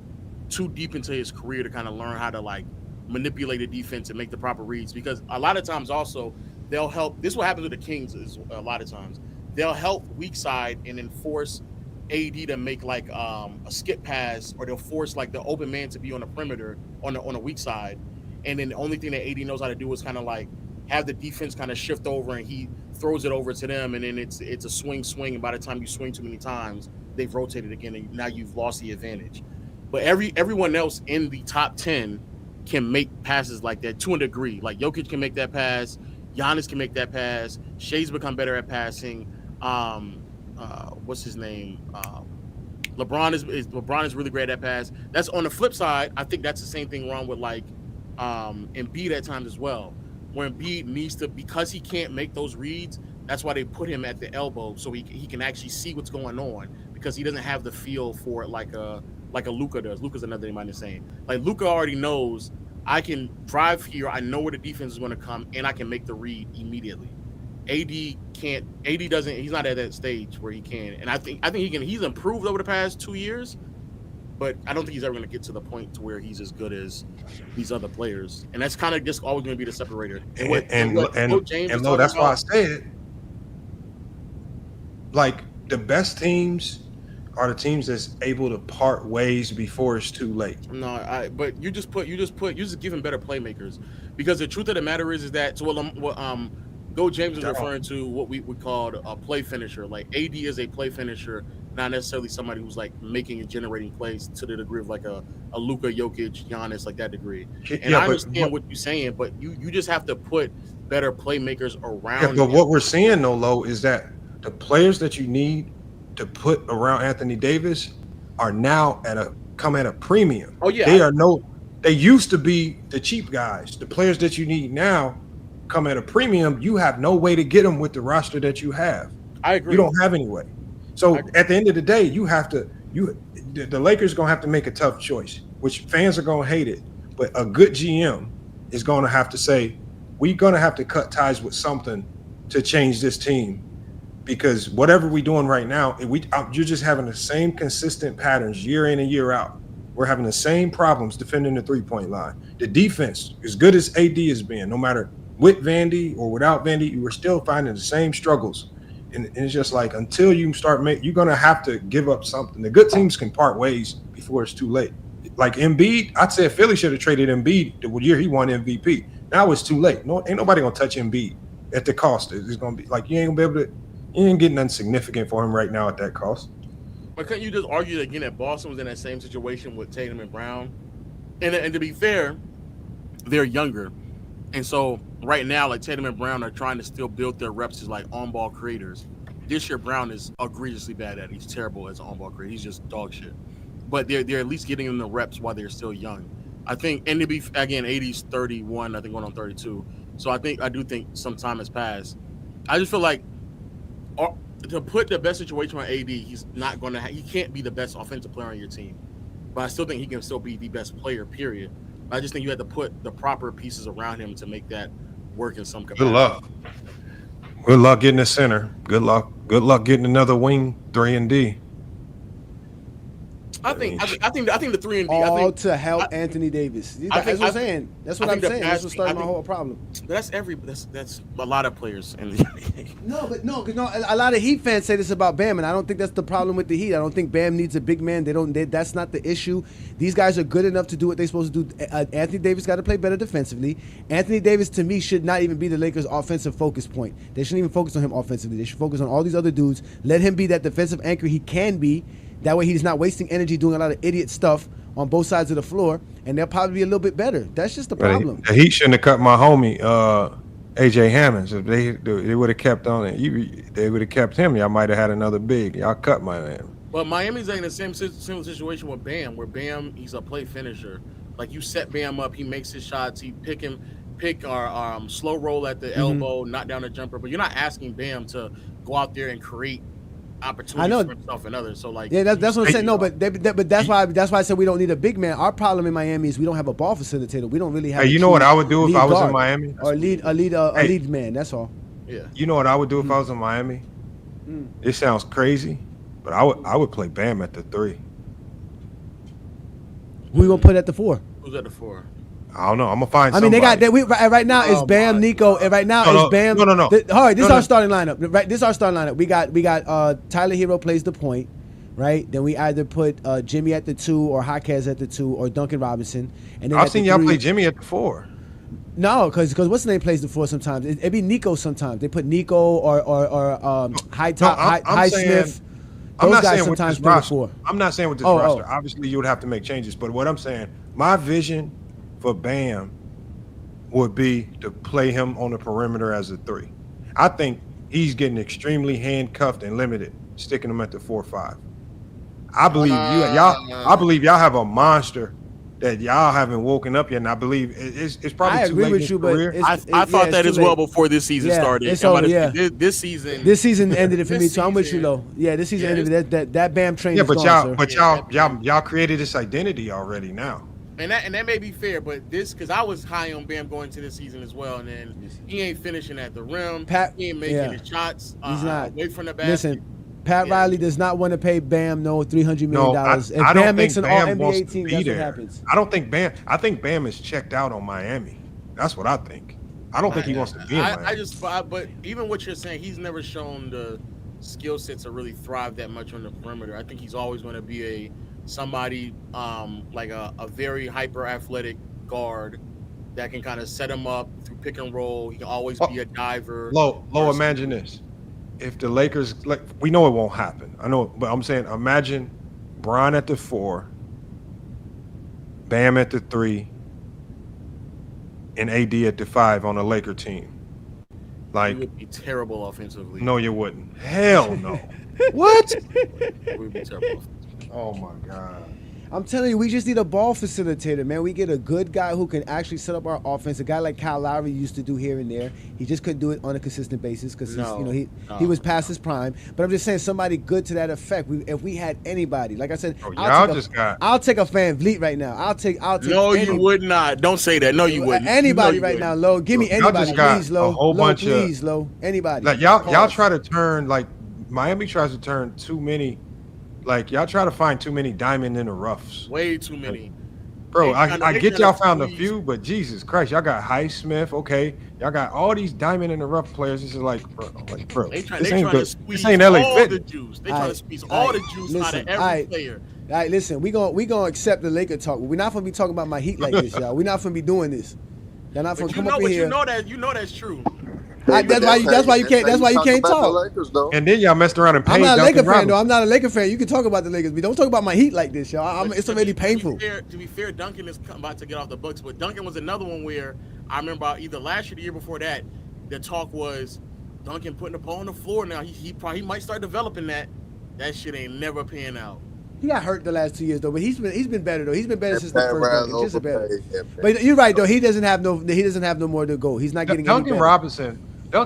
too deep into his career to kind of learn how to like manipulate the defense and make the proper reads, because a lot of times also they'll help. This is what happens with the Kings is a lot of times they'll help weak side and then force AD to make like a skip pass, or they'll force like the open man to be on the perimeter on the weak side, and then the only thing that AD knows how to do is kind of like have the defense kind of shift over and he throws it over to them, and then it's a swing, and by the time you swing too many times, they've rotated again, and now you've lost the advantage. But everyone else in the top 10 can make passes like that to a degree. Like Jokic can make that pass, Giannis can make that pass, Shai's become better at passing. What's his name? LeBron is really great at pass. That's on the flip side. I think that's the same thing wrong with like Embiid at times as well, where Embiid needs to, because he can't make those reads. That's why they put him at the elbow so he can actually see what's going on, because he doesn't have the feel for it like a Luka does. Luka's another name I'm saying. Like Luka already knows I can drive here. I know where the defense is going to come, and I can make the read immediately. AD can't. AD doesn't. He's not at that stage where he can. And I think he can. He's improved over the past 2 years, but I don't think he's ever going to get to the point to where he's as good as these other players. And that's kind of just always going to be the separator. And that's why I said, like, the best teams are the teams that's able to part ways before it's too late. No, but you just give him better playmakers, because the truth of the matter is that Go James is referring to what we called a play finisher. Like AD is a play finisher, not necessarily somebody who's like making and generating plays to the degree of like a Luka, Jokic, Giannis, like that degree. And I understand what you're saying, but you just have to put better playmakers around. Yeah, but what we're seeing though, Lo, is that the players that you need to put around Anthony Davis are now come at a premium. Oh yeah, they used to be the cheap guys. The players that you need now come at a premium. You have no way to get them with the roster that you have. I agree. You don't have any way. So at the end of the day, the Lakers are gonna have to make a tough choice, which fans are gonna hate it. But a good GM is gonna have to say, we're gonna have to cut ties with something to change this team, because whatever we're doing right now, you're just having the same consistent patterns year in and year out. We're having the same problems defending the three-point line. The defense, as good as AD has been, no matter with Vandy or without Vandy, you were still finding the same struggles. And it's just like, until you start you're going to have to give up something. The good teams can part ways before it's too late. Like Embiid, I'd say Philly should have traded Embiid the year he won MVP. Now it's too late. No, ain't nobody going to touch Embiid at the cost. It's going to be like, you ain't getting nothing significant for him right now at that cost. But couldn't you just argue that, again, that Boston was in that same situation with Tatum and Brown? And to be fair, they're younger. And so right now, like Tatum and Brown are trying to still build their reps as like on-ball creators. This year, Brown is egregiously bad at it. He's terrible as an on-ball creator. He's just dog shit. But they're at least getting them the reps while they're still young. I think, and to be, again, 80's 31, I think going on 32. So I do think some time has passed. I just feel like to put the best situation on AD, he's not going to he can't be the best offensive player on your team. But I still think he can still be the best player, period. I just think you had to put the proper pieces around him to make that work in some capacity. Good luck. Good luck getting a center. Good luck getting another wing 3 and D. I think the 3 and D. All to help Anthony Davis. That's what I'm saying. That's what I'm saying. That's what started my whole problem. That's a lot of players. No, a lot of Heat fans say this about Bam, and I don't think that's the problem with the Heat. I don't think Bam needs a big man. That's not the issue. These guys are good enough to do what they're supposed to do. Anthony Davis got to play better defensively. Anthony Davis, to me, should not even be the Lakers' offensive focus point. They shouldn't even focus on him offensively. They should focus on all these other dudes. Let him be that defensive anchor he can be. That way he's not wasting energy doing a lot of idiot stuff on both sides of the floor, and they'll probably be a little bit better. That's just the problem. The Heat shouldn't have cut my homie AJ Hammonds. If they would have kept on it, they would have kept him. Y'all might have had another big. Y'all cut my man. But Miami's in the same similar situation with Bam, where Bam, he's a play finisher. Like, you set Bam up, he makes his shots, he pick our slow roll at the elbow, knock down a jumper. But you're not asking Bam to go out there and create opportunities for himself and others. So like, yeah, that's what I'm saying. No, but that's why I said we don't need a big man. Our problem in Miami is we don't have a ball facilitator. We don't really have. Hey, you know what I would do if I was in Miami? Or a lead man. That's all. Yeah. You know what I would do if I was in Miami? It sounds crazy, but I would play Bam at the 3. Who you gonna put at the 4? Who's at the 4? I don't know. I'm gonna find. I mean, somebody. they got right now is Bam, Nico, and right now is Bam. No. All right, this is our starting lineup. Right, this is our starting lineup. We got Tyler Hero plays the point, right? Then we either put Jimmy at the 2 or Jaquez at the 2 or Duncan Robinson. And then I've seen y'all play Jimmy at the 4. No, because what's the name plays the 4 sometimes. It'd be Nico sometimes. They put Nico or High Smith. Those guys sometimes play the 4. I'm not saying with this roster. Obviously, you would have to make changes. But what I'm saying, my vision for Bam would be to play him on the perimeter as a 3. I think he's getting extremely handcuffed and limited, sticking him at the 4-5. I believe I believe y'all have a monster that y'all haven't woken up yet, and I believe it's probably I too agree late with in his you, but career. I thought that as well before this season started. This season. This season ended it for me too. I'm with you, though. Yeah, this season ended. That Bam train. Yeah, is but gone, y'all created this identity already now. And that may be fair, but this because I was high on Bam going into this season as well, and then he ain't finishing at the rim. He ain't making his shots. He's not away from the basket. Listen, Pat Riley does not want to pay Bam $300 million. If Bam makes an All-NBA team, that's what happens. I don't think Bam. I think Bam is checked out on Miami. That's what I think. I don't think he wants to be in Miami. But even what you're saying, he's never shown the skill set to really thrive that much on the perimeter. I think he's always going to be somebody like a very hyper athletic guard that can kind of set him up through pick and roll. He can always be a diver. Low, imagine this. If the Lakers, we know it won't happen. I know, but I'm saying, imagine Bron at the 4, Bam at the 3, and AD at the 5 on a Laker team. Like, we would be terrible offensively. No, you wouldn't. Hell no. What? We would be terrible. Oh my God. I'm telling you, we just need a ball facilitator, man. We get a good guy who can actually set up our offense. A guy like Kyle Lowry used to do here and there. He just couldn't do it on a consistent basis because he was past his prime. But I'm just saying, somebody good to that effect. If we had anybody, like I said, I'll take a Van Vliet right now. I'll take. No, you would not. Don't say that. No, you wouldn't. Anybody right now, Lo. Give me anybody, please, Lo. A whole bunch please, Lo. Anybody. Like y'all try to turn Miami tries to turn too many. Like, y'all try to find too many diamond in the roughs. Way too many. Bro, I get y'all found a few, but Jesus Christ, y'all got Highsmith, okay. Y'all got all these diamond in the rough players. This is like, bro, this ain't good. This ain't LA Fit. They trying to squeeze all the juice out of every player. All right, listen, we gonna accept the Laker talk. We're not gonna be talking about my Heat like this, y'all. We're not gonna be doing this. Y'all not gonna come up in here. You know that's true. That's why you can't talk. And then y'all messed around and paid. I'm not a Laker fan though. I'm not a Laker fan. You can talk about the Lakers, but don't talk about my Heat like this, y'all. It's already painful. To be fair, Duncan is about to get off the books, but Duncan was another one where I remember either last year or the year before that, the talk was Duncan putting the ball on the floor. Now he might start developing that. That shit ain't never paying out. He got hurt the last 2 years though, but he's been better though. He's been better since the first Duncan. Just better. But you're right though. He doesn't have no more to go. He's not getting Duncan Robinson he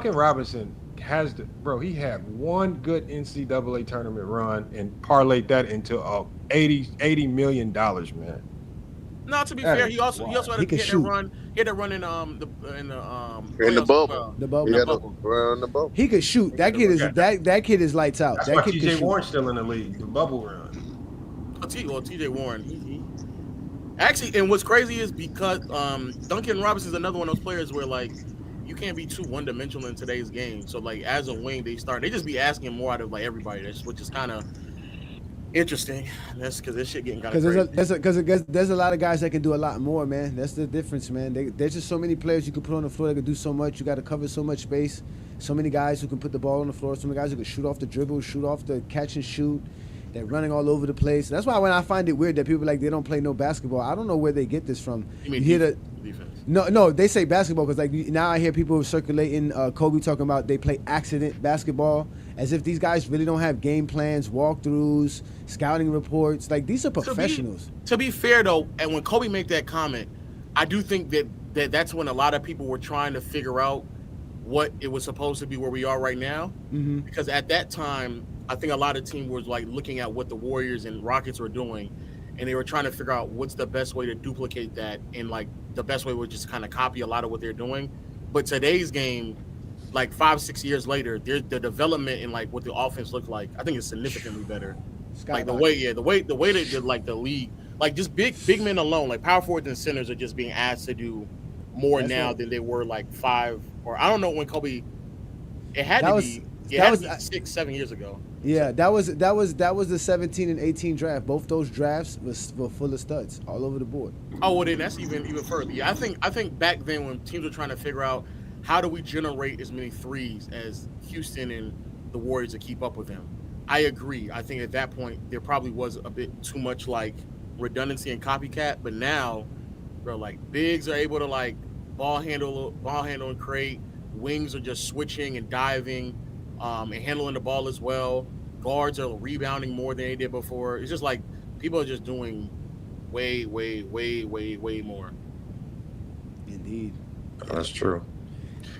had one good NCAA tournament run and parlayed that into $80 million, man. No, to be fair, he also had a run. He had a run in the bubble. The bubble. He could shoot. That kid is lights out. That's why TJ Warren's still in the league. The bubble run. TJ Warren. Actually, and what's crazy is because Duncan Robinson is another one of those players where like you can't be too one-dimensional in today's game. So like as a wing, they just be asking more out of like everybody, which is kind of interesting. That's because this shit getting kind of crazy. Because there's a lot of guys that can do a lot more, man. That's the difference, man. There's just so many players you can put on the floor that can do so much. You got to cover so much space. So many guys who can put the ball on the floor. So many guys who can shoot off the dribble, shoot off the catch and shoot. They're running all over the place. That's why when I find it weird that people like they don't play no basketball, I don't know where they get this from. You mean defense? No, they say basketball because like now I hear people circulating Kobe talking about they play accident basketball as if these guys really don't have game plans, walkthroughs, scouting reports. Like these are professionals. To be fair though, and when Kobe made that comment, I do think that's when a lot of people were trying to figure out what it was supposed to be where we are right now. Mm-hmm. Because at that time, I think a lot of teams was like looking at what the Warriors and Rockets were doing, and they were trying to figure out what's the best way to duplicate that, and like the best way would just kind of copy a lot of what they're doing. But today's game, like 5-6 years later, the development in like what the offense looked like, I think it's significantly better. Like the way they did like the league, like just big men alone, like power forwards and centers are just being asked to do more than they were like 5 or I don't know when Kobe. It had to be 6-7 years ago. Yeah, that was the 17 and 18 draft. Both those drafts were full of studs all over the board. Oh well, then that's even further. Yeah, I think back then when teams were trying to figure out how do we generate as many threes as Houston and the Warriors to keep up with them. I agree. I think at that point there probably was a bit too much like redundancy and copycat. But now, bro, like bigs are able to like ball handle and create. Wings are just switching and diving, and handling the ball as well. Guards are rebounding more than they did before. It's just like people are just doing way more. Indeed. That's true.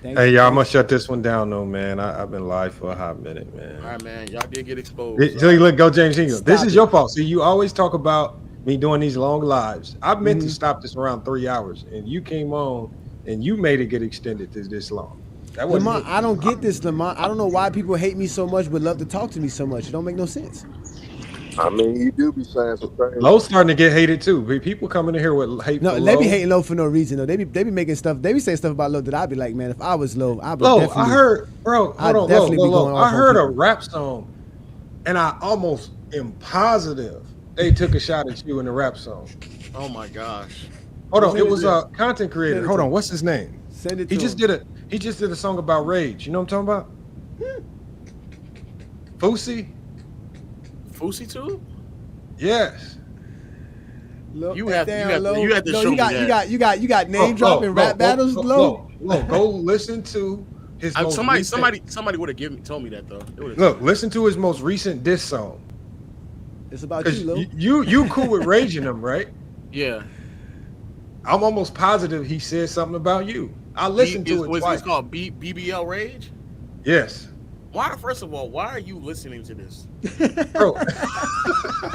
Hey, y'all, I'm gonna shut this one down though, man. I've been live for a hot minute, man. All right, man. Y'all did get exposed. Look, go James Ingram. This is your fault. See, you always talk about me doing these long lives. I meant to stop this around 3 hours, and you came on and you made it get extended to this long. Lamont, I don't get this, Lamont. I don't know why people hate me so much but love to talk to me so much. It don't make no sense. I mean, you do be saying some things. Lowe's starting to get hated too. People coming in here with hate. No, they be hating Lowe for no reason though. They be making stuff. They be saying stuff about Lowe that I'd be like, man, if I was Lowe, I would definitely. I heard, bro. Hold on, Lowe. I heard a rap song, and I almost am positive they took a shot at you in the rap song. Oh my gosh. Hold on, it was a content creator. Hold on, what's his name? Send it. He just did a song about rage. You know what I'm talking about? Fousey? Fousey too? Yes. You have to show me that. You got name dropping rap battles, Low. Go listen to his somebody would have told me that though. Look, listen to his most recent diss song. It's about you, Low. You cool with raging him, right? Yeah. I'm almost positive he said something about you. I listened to it twice. What's called BBL Rage? Yes. Why? First of all, why are you listening to this, bro?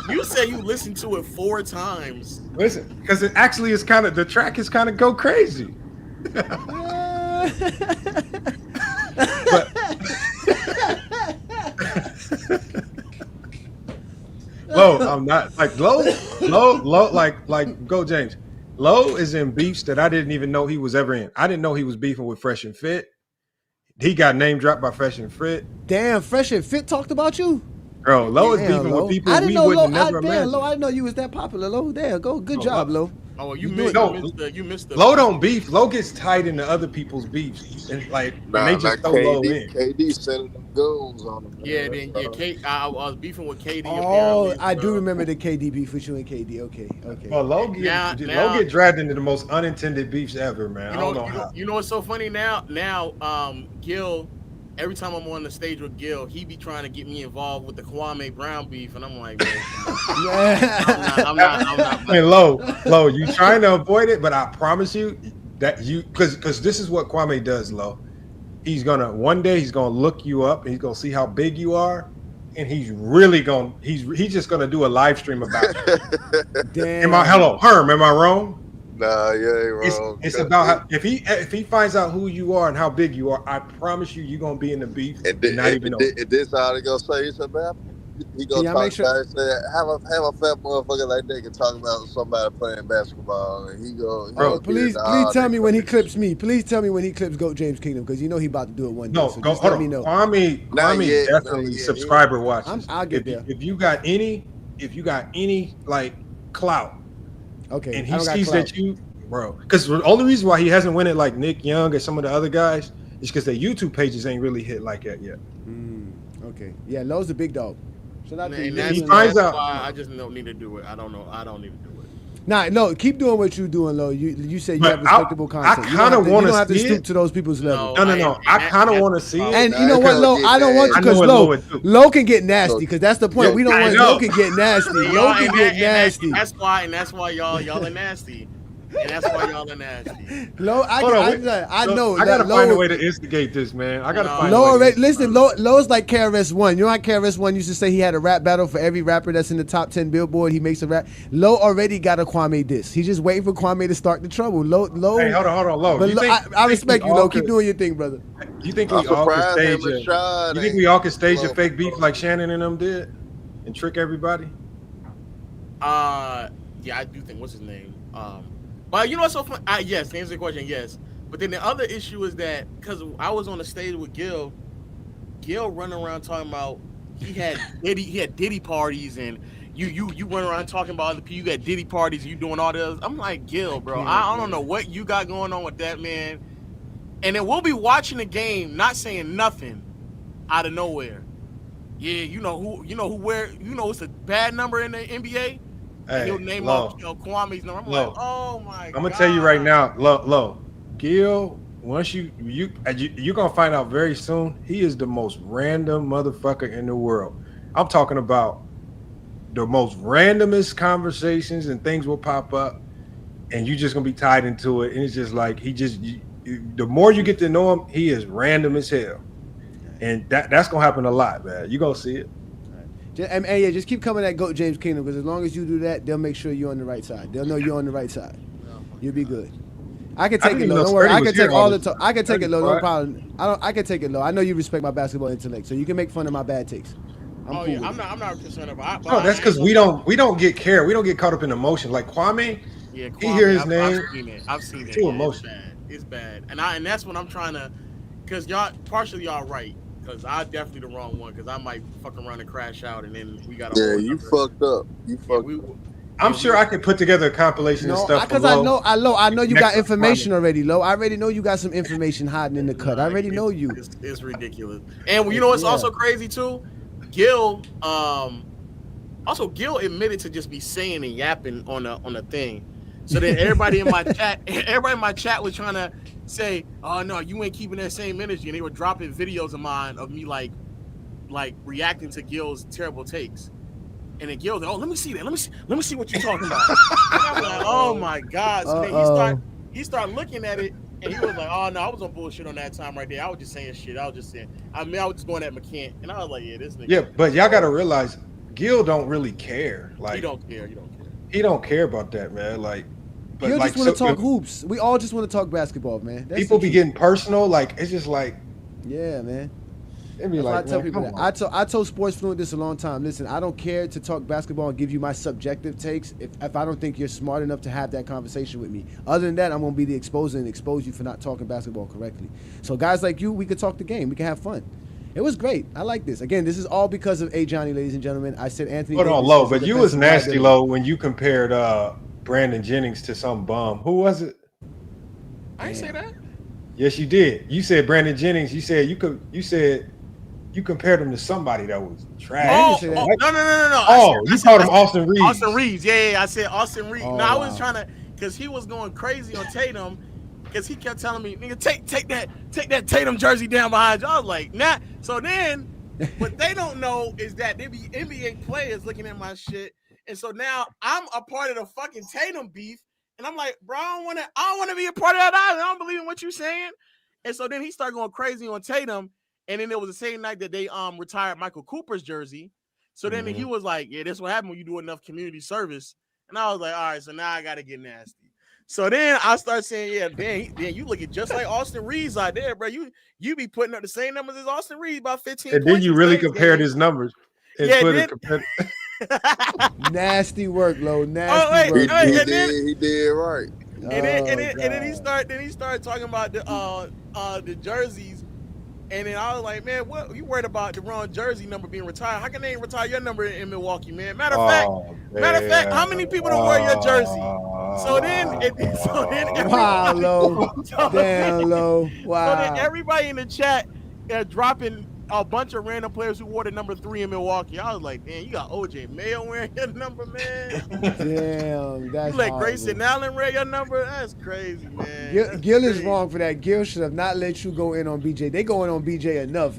You said you listened to it 4 times. Listen, because it actually is the track is kind of go crazy. Low, I'm not like low, like go James. Low is in beefs that I didn't even know he was ever in. I didn't know he was beefing with Fresh and Fit. He got name dropped by Fresh and Fit. Damn, Fresh and Fit talked about you? Bro, Low is beefing with people we would never imagine. Low, I didn't know you was that popular, Low. There, good job, Low. Oh, you missed the Low don't beef. Low gets tied into other people's beefs. And they just throw Low in. KD sending them goons on him. Yeah, I was beefing with KD. Oh, I do remember the KD beef with you and KD. Okay. Well, Low get dragged into the most unintended beefs ever, man. You know what's so funny now? Gil, every time I'm on the stage with Gil, he be trying to get me involved with the Kwame Brown beef, and I'm like, man, I'm not. Hey, Low, you trying to avoid it, but I promise you that because this is what Kwame does, Low. One day he's gonna look you up and he's gonna see how big you are, and he's just gonna do a live stream about you. Damn. Herm, am I wrong? Nah, you ain't wrong. It's about how if he finds out who you are and how big you are, I promise you're gonna be in the beef. And this how they gonna say it's about. He gonna talk about it. Say, have a fat motherfucker like that can talk about somebody playing basketball, and he go. Please tell me when he clips me. Please tell me when he clips Goat James Kingdom, because you know he about to do it one day. So just let me know. Kwame definitely subscriber watches. I'll get there. If you got any like clout. Okay, and he sees that you, bro, because the only reason why he hasn't won it like Nick Young and some of the other guys is because their YouTube pages ain't really hit like that yet. Okay, yeah, Low's a big dog. So he finds out. I just don't need to do it. I don't know. I don't need to do it. Nah, no, keep doing what you're doing, Low. You say you have respectable content. I kind of want to stoop to those people's level. No. I kind of want to see it. And you know what, Low? I don't want you because Low can get nasty. Because that's the point. We don't want Low can get nasty. Low can get nasty. That's why y'all are nasty. and that's why y'all are nasty. Low, I know. I gotta Low, find a way to instigate this, man. I gotta find Low a way. already, listen, Low's like KRS-One. You know how KRS-One used to say he had a rap battle for every rapper that's in the top 10 Billboard. He makes a rap. Low already got a Kwame diss. He's just waiting for Kwame to start the trouble. Low. Hey, hold on, Low. But I respect you, Low. Keep doing your thing, brother. You think we all could stage a fake beef like Shannon and them did, and trick everybody? Yeah, I do think. What's his name? But you know what's so fun? Yes, to answer the question, yes. But then the other issue is that because I was on the stage with Gil running around talking about he had Diddy parties, and you went around talking about other people. You got Diddy parties, you doing all this. I'm like, Gil, bro, I don't know what you got going on with that, man. And then we'll be watching the game, not saying nothing, out of nowhere. Yeah, you know who it's a bad number in the NBA. Hey, he'll name off Kwame's number. I'm like, oh my God. I'm gonna tell you right now, Low, Gil. Once you're gonna find out very soon, he is the most random motherfucker in the world. I'm talking about the most randomest conversations and things will pop up, and you're just gonna be tied into it. And it's just like the more you get to know him, he is random as hell, and that's gonna happen a lot, man. You gonna see it. And yeah, just keep coming at Goat James Kingdom, because as long as you do that, they'll make sure you're on the right side. They'll know you're on the right side. You'll be good. I can take it low. Don't worry. I can take all the talk. I can take it low. No problem. I can take it low. I know you respect my basketball intellect, so you can make fun of my bad takes. I'm not concerned about. No, that's because we don't get care. We don't get caught up in emotion. Like Kwame, yeah, Kwame, he hear his name. I've seen it. Too emotional. It's bad, and that's what I'm trying to. Because y'all right. Because I'm definitely the wrong one. Because I might fuck around and crash out, and then we got. Yeah, you fucked up. I'm sure I could put together a compilation of stuff. Because I know you got information already, Low. I already know you got some information hiding in the cut. I already know you. It's ridiculous. And you know what's also crazy too? Gil admitted to just be saying and yapping on a thing. So then everybody in my chat was trying to say, "Oh no, you ain't keeping that same energy," and they were dropping videos of mine of me like reacting to Gil's terrible takes. And then Gil, let me see that. Let me see what you're talking about. I'm like, oh my God. So then he started looking at it, and he was like, oh no, I was on bullshit on that time right there. I was just saying shit. I was just going at McCann. And I was like, yeah, this nigga. Yeah, but y'all gotta realize Gil don't really care. Like he don't care. He don't care about that, man. Like you just want to talk hoops. We all just want to talk basketball, man. That's people be getting personal. Like it's just like, yeah, man. It'd be like, I tell people that. I told Sports Fluent this a long time. Listen, I don't care to talk basketball and give you my subjective takes if I don't think you're smart enough to have that conversation with me. Other than that, I'm gonna be the exposer and expose you for not talking basketball correctly. So guys like you, we could talk the game. We can have fun. It was great. I like this. Again, this is all because of Johnny, ladies and gentlemen. I said Anthony. Hold on, Low, but you was nasty, Low, when you compared Brandon Jennings to some bum. Who was it? I didn't say that. Yes, you did. You said Brandon Jennings. You said you compared him to somebody that was trash. No. You called him Austin Reeves. Austin Reeves. Yeah. I said Austin Reeves. I was trying to, because he was going crazy on Tatum, because he kept telling me, nigga, take that Tatum jersey down behind you. I was like, nah. So then, what they don't know is that there be NBA players looking at my shit, and so now I'm a part of the fucking Tatum beef, and I'm like, bro, I don't want to be a part of that either. I don't believe in what you're saying. And so then he started going crazy on Tatum. And then it was the same night that they retired Michael Cooper's jersey. So then he was like, yeah, this what happened when you do enough community service. And I was like, all right, so now I got to get nasty. So then I start saying, yeah, then you looking just like Austin Reeves out there, bro. You be putting up the same numbers as Austin Reeves, about 15 And then you really compared his numbers. Nasty work, Low. Nasty work. He did right. And then he started talking about the jerseys. And then I was like, man, what you worried about DeRon jersey number being retired? How can they retire your number in Milwaukee, man? Matter of fact, how many people don't wear your jersey? So then wow, Low. Damn, Low. Wow. So then everybody in the chat dropping a bunch of random players who wore the number 3 in Milwaukee. I was like, man, you got OJ Mayo wearing your number, man. Damn, that's you let Grayson Allen wear your number? That's crazy, man. Gil is wrong for that. Gil should have not let you go in on BJ. They going on BJ enough.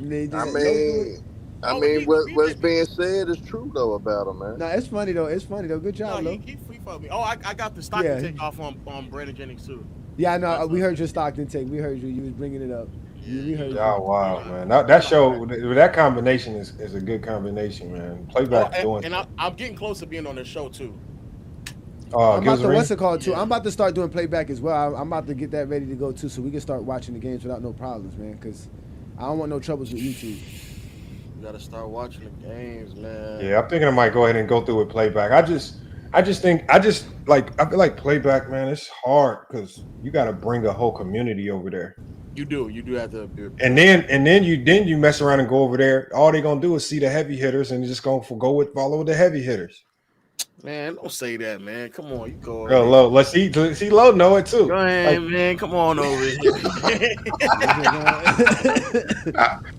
I mean, what's being said is true though about him, man. No, it's funny though. It's funny though. Good job, Lo. He fucked me. Oh, I got the Stockton take off on Brandon Jennings too. Yeah, I know. We heard your Stockton take. We heard you. You was bringing it up. We heard you. Oh wow, man! That show, that combination is a good combination, man. Playback doing. And I'm getting close to being on the show too. I'm about to what's it called too? I'm about to start doing playback as well. I'm about to get that ready to go too, so we can start watching the games without no problems, man. Because I don't want no troubles with YouTube. You gotta start watching the games, man. Yeah, I'm thinking I might go ahead and go through with playback. I feel like playback, man. It's hard because you got to bring a whole community over there. You do have to. And then you mess around and go over there. All they gonna do is see the heavy hitters and just gonna follow the heavy hitters. Man, don't say that, man. Come on, you go. Girl, Lo, let's see Lo know it too. Go ahead, man. Come on over here.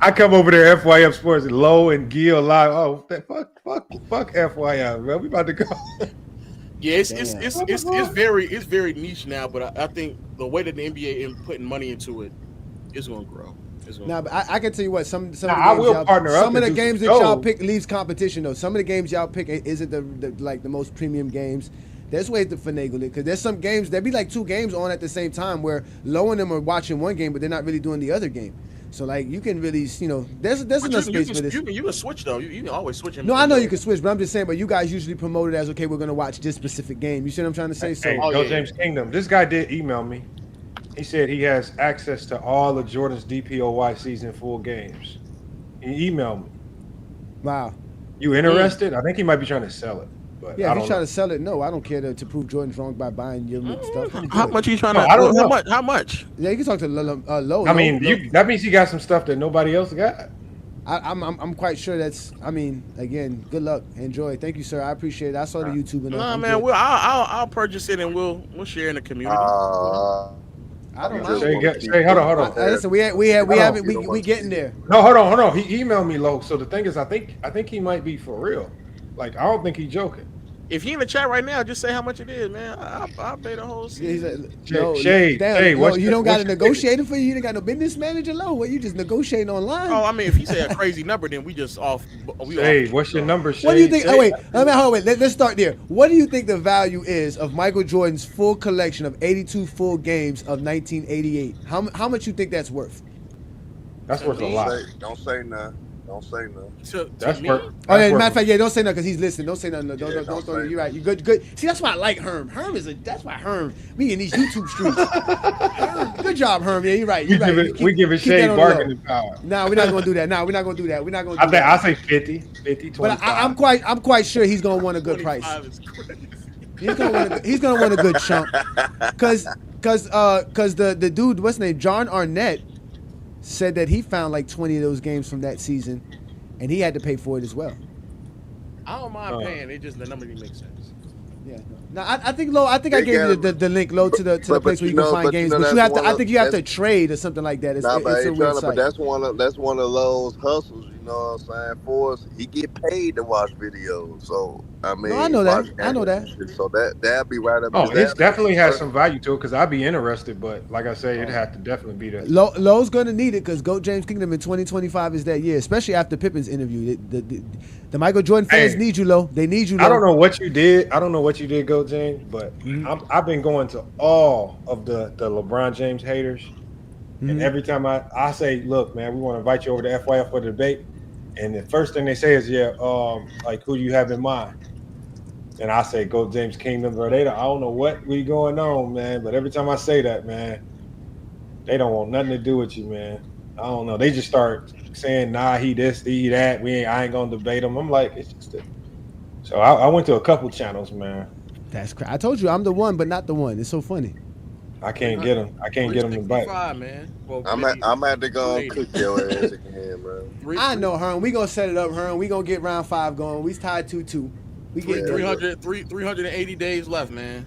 I come over there, FYF Sports, Lo and Gil live. Oh, fuck FYF, man. We about to go. Yeah, it's very niche now, but I think the way that the NBA is putting money into it is going to grow. Nah, but I can tell you what, some of the games that y'all pick leaves competition though. Some of the games y'all pick isn't the most premium games. There's ways to finagle it because there's some games there be like 2 games on at the same time where Lo and them are watching one game, but they're not really doing the other game. So like you can really, there's enough space for this. You can switch though. You can always switch. No, I know you can switch, but I'm just saying. But you guys usually promote it as okay. We're gonna watch this specific game. You see what I'm trying to say? Hey, Go James Kingdom. This guy did email me. He said he has access to all of Jordan's DPOY season full games. He emailed me. Wow. You interested? I think he might be trying to sell it. But yeah, if he's trying to sell it, no, I don't care to prove Jordan's wrong by buying your stuff. How much are you trying to? I don't know. How much? Yeah, you can talk to Lo. I mean, that means he got some stuff that nobody else got. I'm quite sure that's. I mean, again, good luck, enjoy. Thank you, sir. I appreciate it. I saw the YouTube. Nah, man, I'll purchase it and we'll share in the community. I don't know. Say, hold on. Listen, we getting there. No, hold on. He emailed me, Lo. So the thing is, I think he might be for real. Like, I don't think he's joking. If he in the chat right now, just say how much it is, man. I'll pay the whole season. Shade. You don't got a negotiator for you? You don't got no business manager, Lo? What, you just negotiating online? Oh, I mean, if you say a crazy number, then we just off. Hey, what's your number, Shade? What do you think? Oh, wait. Let's start there. What do you think the value is of Michael Jordan's full collection of 82 full games of 1988? How much you think that's worth? That's worth a lot. Don't say nothing. Don't say nothing. That's worth. Oh yeah, matter of fact, don't say nothing because he's listening. Don't say nothing. Don't throw. You're right. You good. See, that's why I like Herm. That's why Herm. We in these YouTube streets. Herm, good job, Herm. Yeah, you're right. We give it Shade bargaining power. No, we're not gonna do that. We're not gonna do that. I say 50, 25. But I'm quite sure he's gonna want a good price. He's gonna want a good chunk. Cause the dude, what's his name, John Arnett, said that he found like 20 of those games from that season, and he had to pay for it as well. I don't mind paying. It just the number didn't make sense. Yeah. Now I think I gave you the link, Lo, to the place where you can find games, but you have to. I think you have to trade or something like that. It's a weird site. But that's one of those hustles. You know what I'm saying? For us, he get paid to watch videos. So I mean, no, I know that. So that'd be right up. Oh, it definitely has some value to it because I'd be interested. But like I say, it'd have to definitely be that. Lowe's gonna need it because GOAT James Kingdom in 2025 is that year, especially after Pippen's interview. The Michael Jordan fans need you, Lo. They need you, Lo. I don't know what you did. GOAT James, but I've been going to all of the LeBron James haters, and every time I say, look, man, we want to invite you over to FYF for the debate, and the first thing they say is, like, who do you have in mind? And I say, GOAT James Kingdom, bro. I don't know what we going on, man, but every time I say that, man, they don't want nothing to do with you, man. I don't know. They just start saying, nah, he this, he that. I ain't gonna debate him. I'm like, it's just so I went to a couple channels, man. That's crazy. I told you I'm the one, but not the one. It's so funny. I can't get him. I can't get him to bite. Man. Well, I'm at to go cook your ass again, man. I know, Herm. We gonna set it up, Herm. We gonna get round 5 going. We tied 2-2. We get 380 days left, man.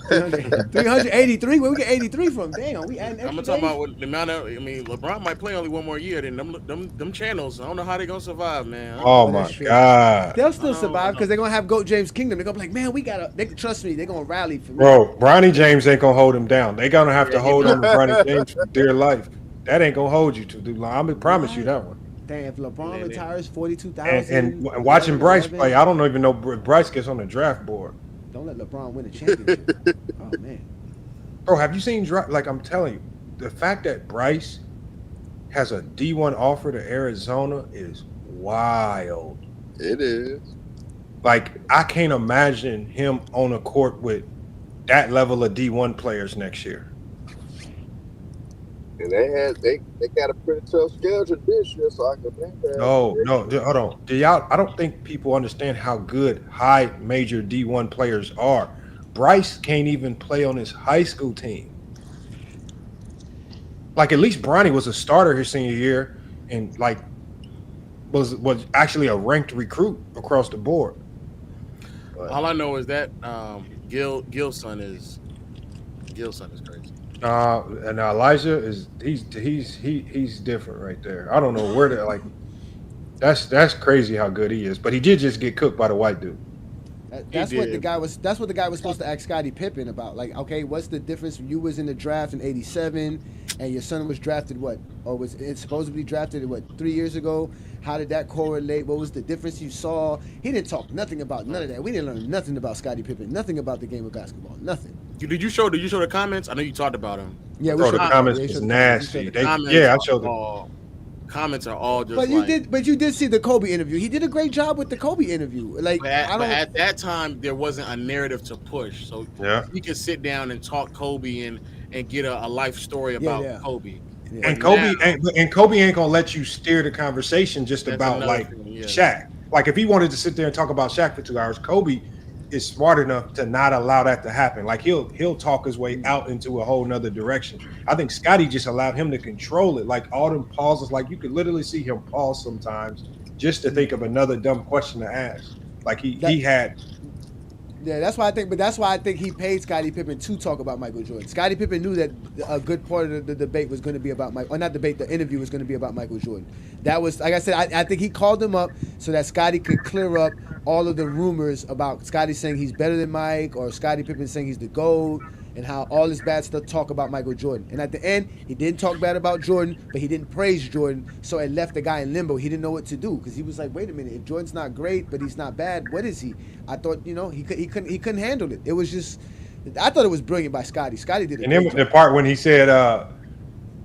383. Where we get 83 from? Damn, we adding extra I'm talking about the amount of. I mean, LeBron might play only one more year. Then them channels. I don't know how they gonna survive, man. Oh my God. They'll still survive because they're gonna have GOAT James Kingdom. They're gonna be like, man, we gotta. They trust me. They're gonna rally for me. Bro, Bronny James ain't gonna hold him down. They gonna have to hold on to Bronny James for dear life. That ain't gonna hold you too long. I'm gonna promise you that one. Damn, if LeBron retires, 42,000. And watching Bryce play, I don't even know if Bryce gets on the draft board. Don't let LeBron win a championship. Oh man, bro, have you seen like I'm telling you, the fact that Bryce has a D1 offer to Arizona is wild. It is. Like I can't imagine him on a court with that level of D1 players next year. And they got a pretty tough schedule this year, so I can think that. No, hold on. I don't think people understand how good high major D1 players are. Bryce can't even play on his high school team. Like at least Bronny was a starter his senior year and like was actually a ranked recruit across the board. All I know is that Gil's son is crazy. And Elijah he's different right there. I don't know where to like. That's crazy how good he is. But he did just get cooked by the white dude. That's what the guy was supposed to ask Scottie Pippen about. Like, okay, what's the difference? You was in the draft in '87, and your son was drafted was it supposedly drafted 3 years ago? How did that correlate? What was the difference you saw? He didn't talk nothing about none of that. We didn't learn nothing about Scottie Pippen, nothing about the game of basketball, nothing. Did you show the comments? I know you talked about them. Yeah, the comments was nasty. I showed them. Comments are all just. But you did see the Kobe interview. He did a great job with the Kobe interview. Like, but at that time, there wasn't a narrative to push, so we could sit down and talk Kobe and get a life story about Kobe. Yeah. And Kobe ain't gonna let you steer the conversation just about like Shaq. Like if he wanted to sit there and talk about Shaq for 2 hours, Kobe is smart enough to not allow that to happen. Like he'll talk his way out into a whole nother direction. I think Scottie just allowed him to control it. Like all them pauses, like you could literally see him pause sometimes just to think of another dumb question to ask. Like he had. Yeah, that's why I think he paid Scottie Pippen to talk about Michael Jordan. Scottie Pippen knew that a good part of the debate was going to be about the interview was going to be about Michael Jordan. That was, like I said, I think he called him up so that Scottie could clear up all of the rumors about Scottie saying he's better than Mike or Scottie Pippen saying he's the GOAT and how all this bad stuff talk about Michael Jordan. And at the end, he didn't talk bad about Jordan, but he didn't praise Jordan, so it left the guy in limbo. He didn't know what to do because he was like, wait a minute, if Jordan's not great, but he's not bad, what is he? I thought, he couldn't handle it. It was just, I thought it was brilliant by Scottie. Scottie did it. And then the part when he said,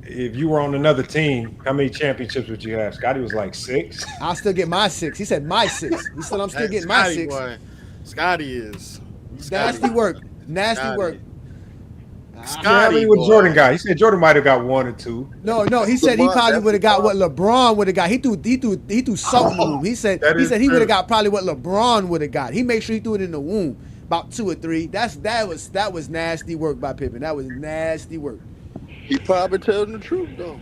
if you were on another team, how many championships would you have? Scottie was like 6. I'll still get my 6. He said my 6. He said I'm still getting my 6. Scottie is nasty work. Nasty work. Scottie what Jordan got. He said Jordan might have got 1 or 2. No. He said he probably would have got what LeBron would have got. He threw salt in the womb. He said he would have got probably what LeBron would have got. He made sure he threw it in the womb. About 2 or 3. That was nasty work by Pippen. That was nasty work. He probably telling the truth though.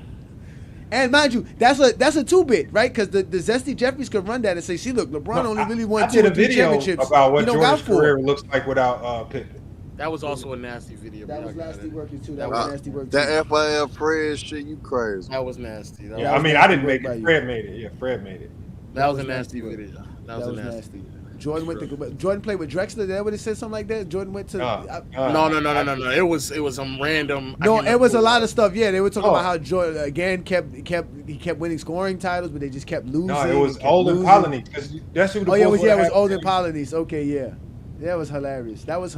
And mind you, that's a 2-bit, right? Because the Zesty Jeffries could run that and say, "See, look, LeBron only really won 2 or 3 championships." About what Jordan's career looks like without Pippen. That was also a nasty video. That was nasty work too. That was nasty work too. That FIL Fred shit, you crazy. That was nasty. I didn't make it. Fred made it. Yeah, Fred made it. That was a nasty video. That was nasty. Jordan played with Drexler. Did that what it said something like that? Jordan went to no. It was some random. No, it was a lot of stuff. Yeah, they were talking about how Jordan again kept winning scoring titles, but they just kept losing. No, it was Olden Polonese because that's who. It was Olden Polonese. Okay, yeah, that was hilarious. That was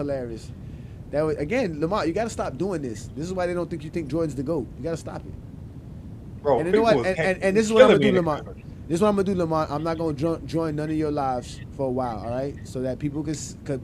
again, Lamont. You got to stop doing this. This is why they don't think you think Jordan's the GOAT. You got to stop it. Bro, and you know what? And this is what I'm gonna do, Lamont. This is what I'm gonna do, Lamont. I'm not gonna join none of your lives for a while, all right? So that people can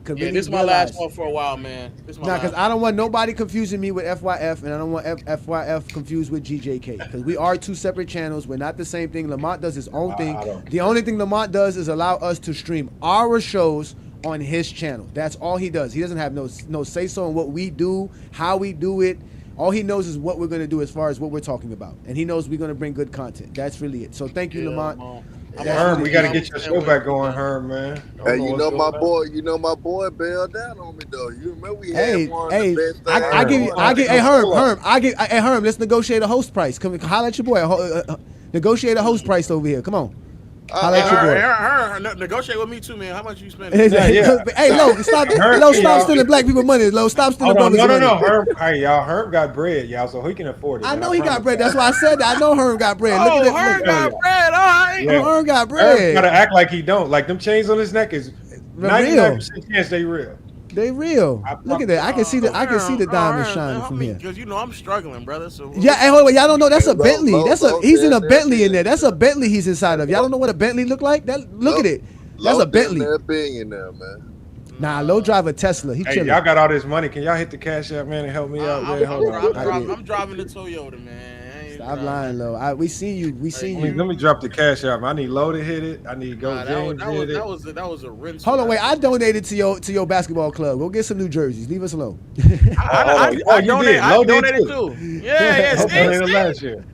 really this is my last one for a while, man. Because I don't want nobody confusing me with FYF, and I don't want FYF confused with GJK. Because we are 2 separate channels. We're not the same thing. Lamont does his own thing. The only thing Lamont does is allow us to stream our shows on his channel. That's all he does. He doesn't have no say-so on what we do, how we do it. All he knows is what we're going to do as far as what we're talking about. And he knows we're going to bring good content. That's really it. So thank you, Lamont. Herm, we got to get your show back going, Herm, man. Hey, you know my boy bailed down on me though. You remember we had one of the best things. Herm, let's negotiate a host price. Come holler at your boy. Negotiate a host price over here. Come on. Holla at your boy. Her, negotiate with me too, man. How much you spending? Hey, Lo, stop stealing black people money. Lo, stop stealing brothers' money. No. Herb got bread, y'all, so he can afford it. I know he got bread. That's why I said that. I know Herb got bread. Herb got bread. All right. Yeah. Herb got bread. Herb gotta act like he don't. Like them chains on his neck is 99% chance they real. They real. Look at that. I can see the diamond shining from here. Because I'm struggling, brother. So Hey, hold on. Y'all don't know that's a Bentley. He's in a Bentley in there. That's a Bentley he's inside of. Y'all don't know what a Bentley look like? Look at it. That's a Bentley. They're billionaire, man. Nah, Lo drive a Tesla. He chilling. Y'all got all this money. Can y'all hit the cash app, man, and help me out? I'm driving the Toyota, man. Stop lying, Lo. We seen you. Let me drop the cash app. I need Lo to hit it. I need James to hit it. That was a rinse. Hold on, wait. I donated to your basketball club. Go get some new jerseys. Leave us alone. I donated too. Yeah. Donated last year.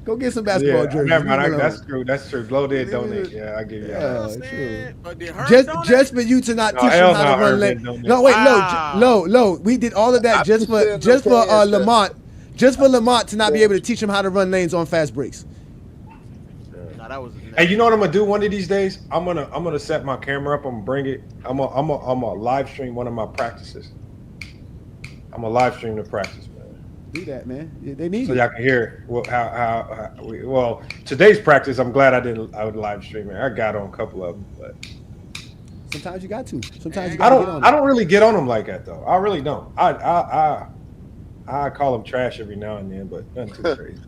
Go get some basketball jerseys. Never mind. That's true. Lo did donate. Yeah, I give you that. Just for you to not teach him how to run lanes. No, wait, Lo. We did all of that just for Lamont. Just for Lamont to not be able to teach him how to run lanes on fast breaks. Hey, you know what I'm gonna do one of these days? I'm gonna set my camera up. I'm gonna bring it. I'm gonna live stream one of my practices. I'm gonna live stream the practice, man. Do that, man. They need so it. y'all can hear how today's practice. I'm glad I would live stream it. I got on a couple of them, but sometimes you got to. Sometimes you I got to get on. I don't really get on them like that though. I really don't. I call them trash every now and then, but nothing too crazy.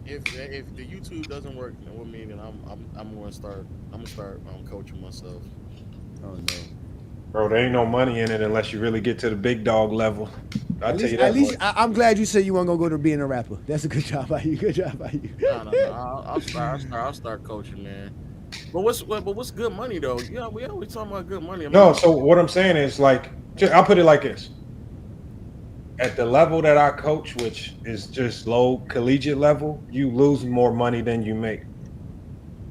If the YouTube doesn't work with me, then I'm gonna start coaching myself. Oh no, bro, there ain't no money in it unless you really get to the big dog level. I'll tell you that. At least I'm glad you said you weren't gonna go to being a rapper. That's a good job by you. Good job by you. No. I'll start coaching, man. But what's good money though? Yeah, we always talking about good money. So what I'm saying is I'll put it like this. At the level that I coach, which is just low collegiate level, you lose more money than you make.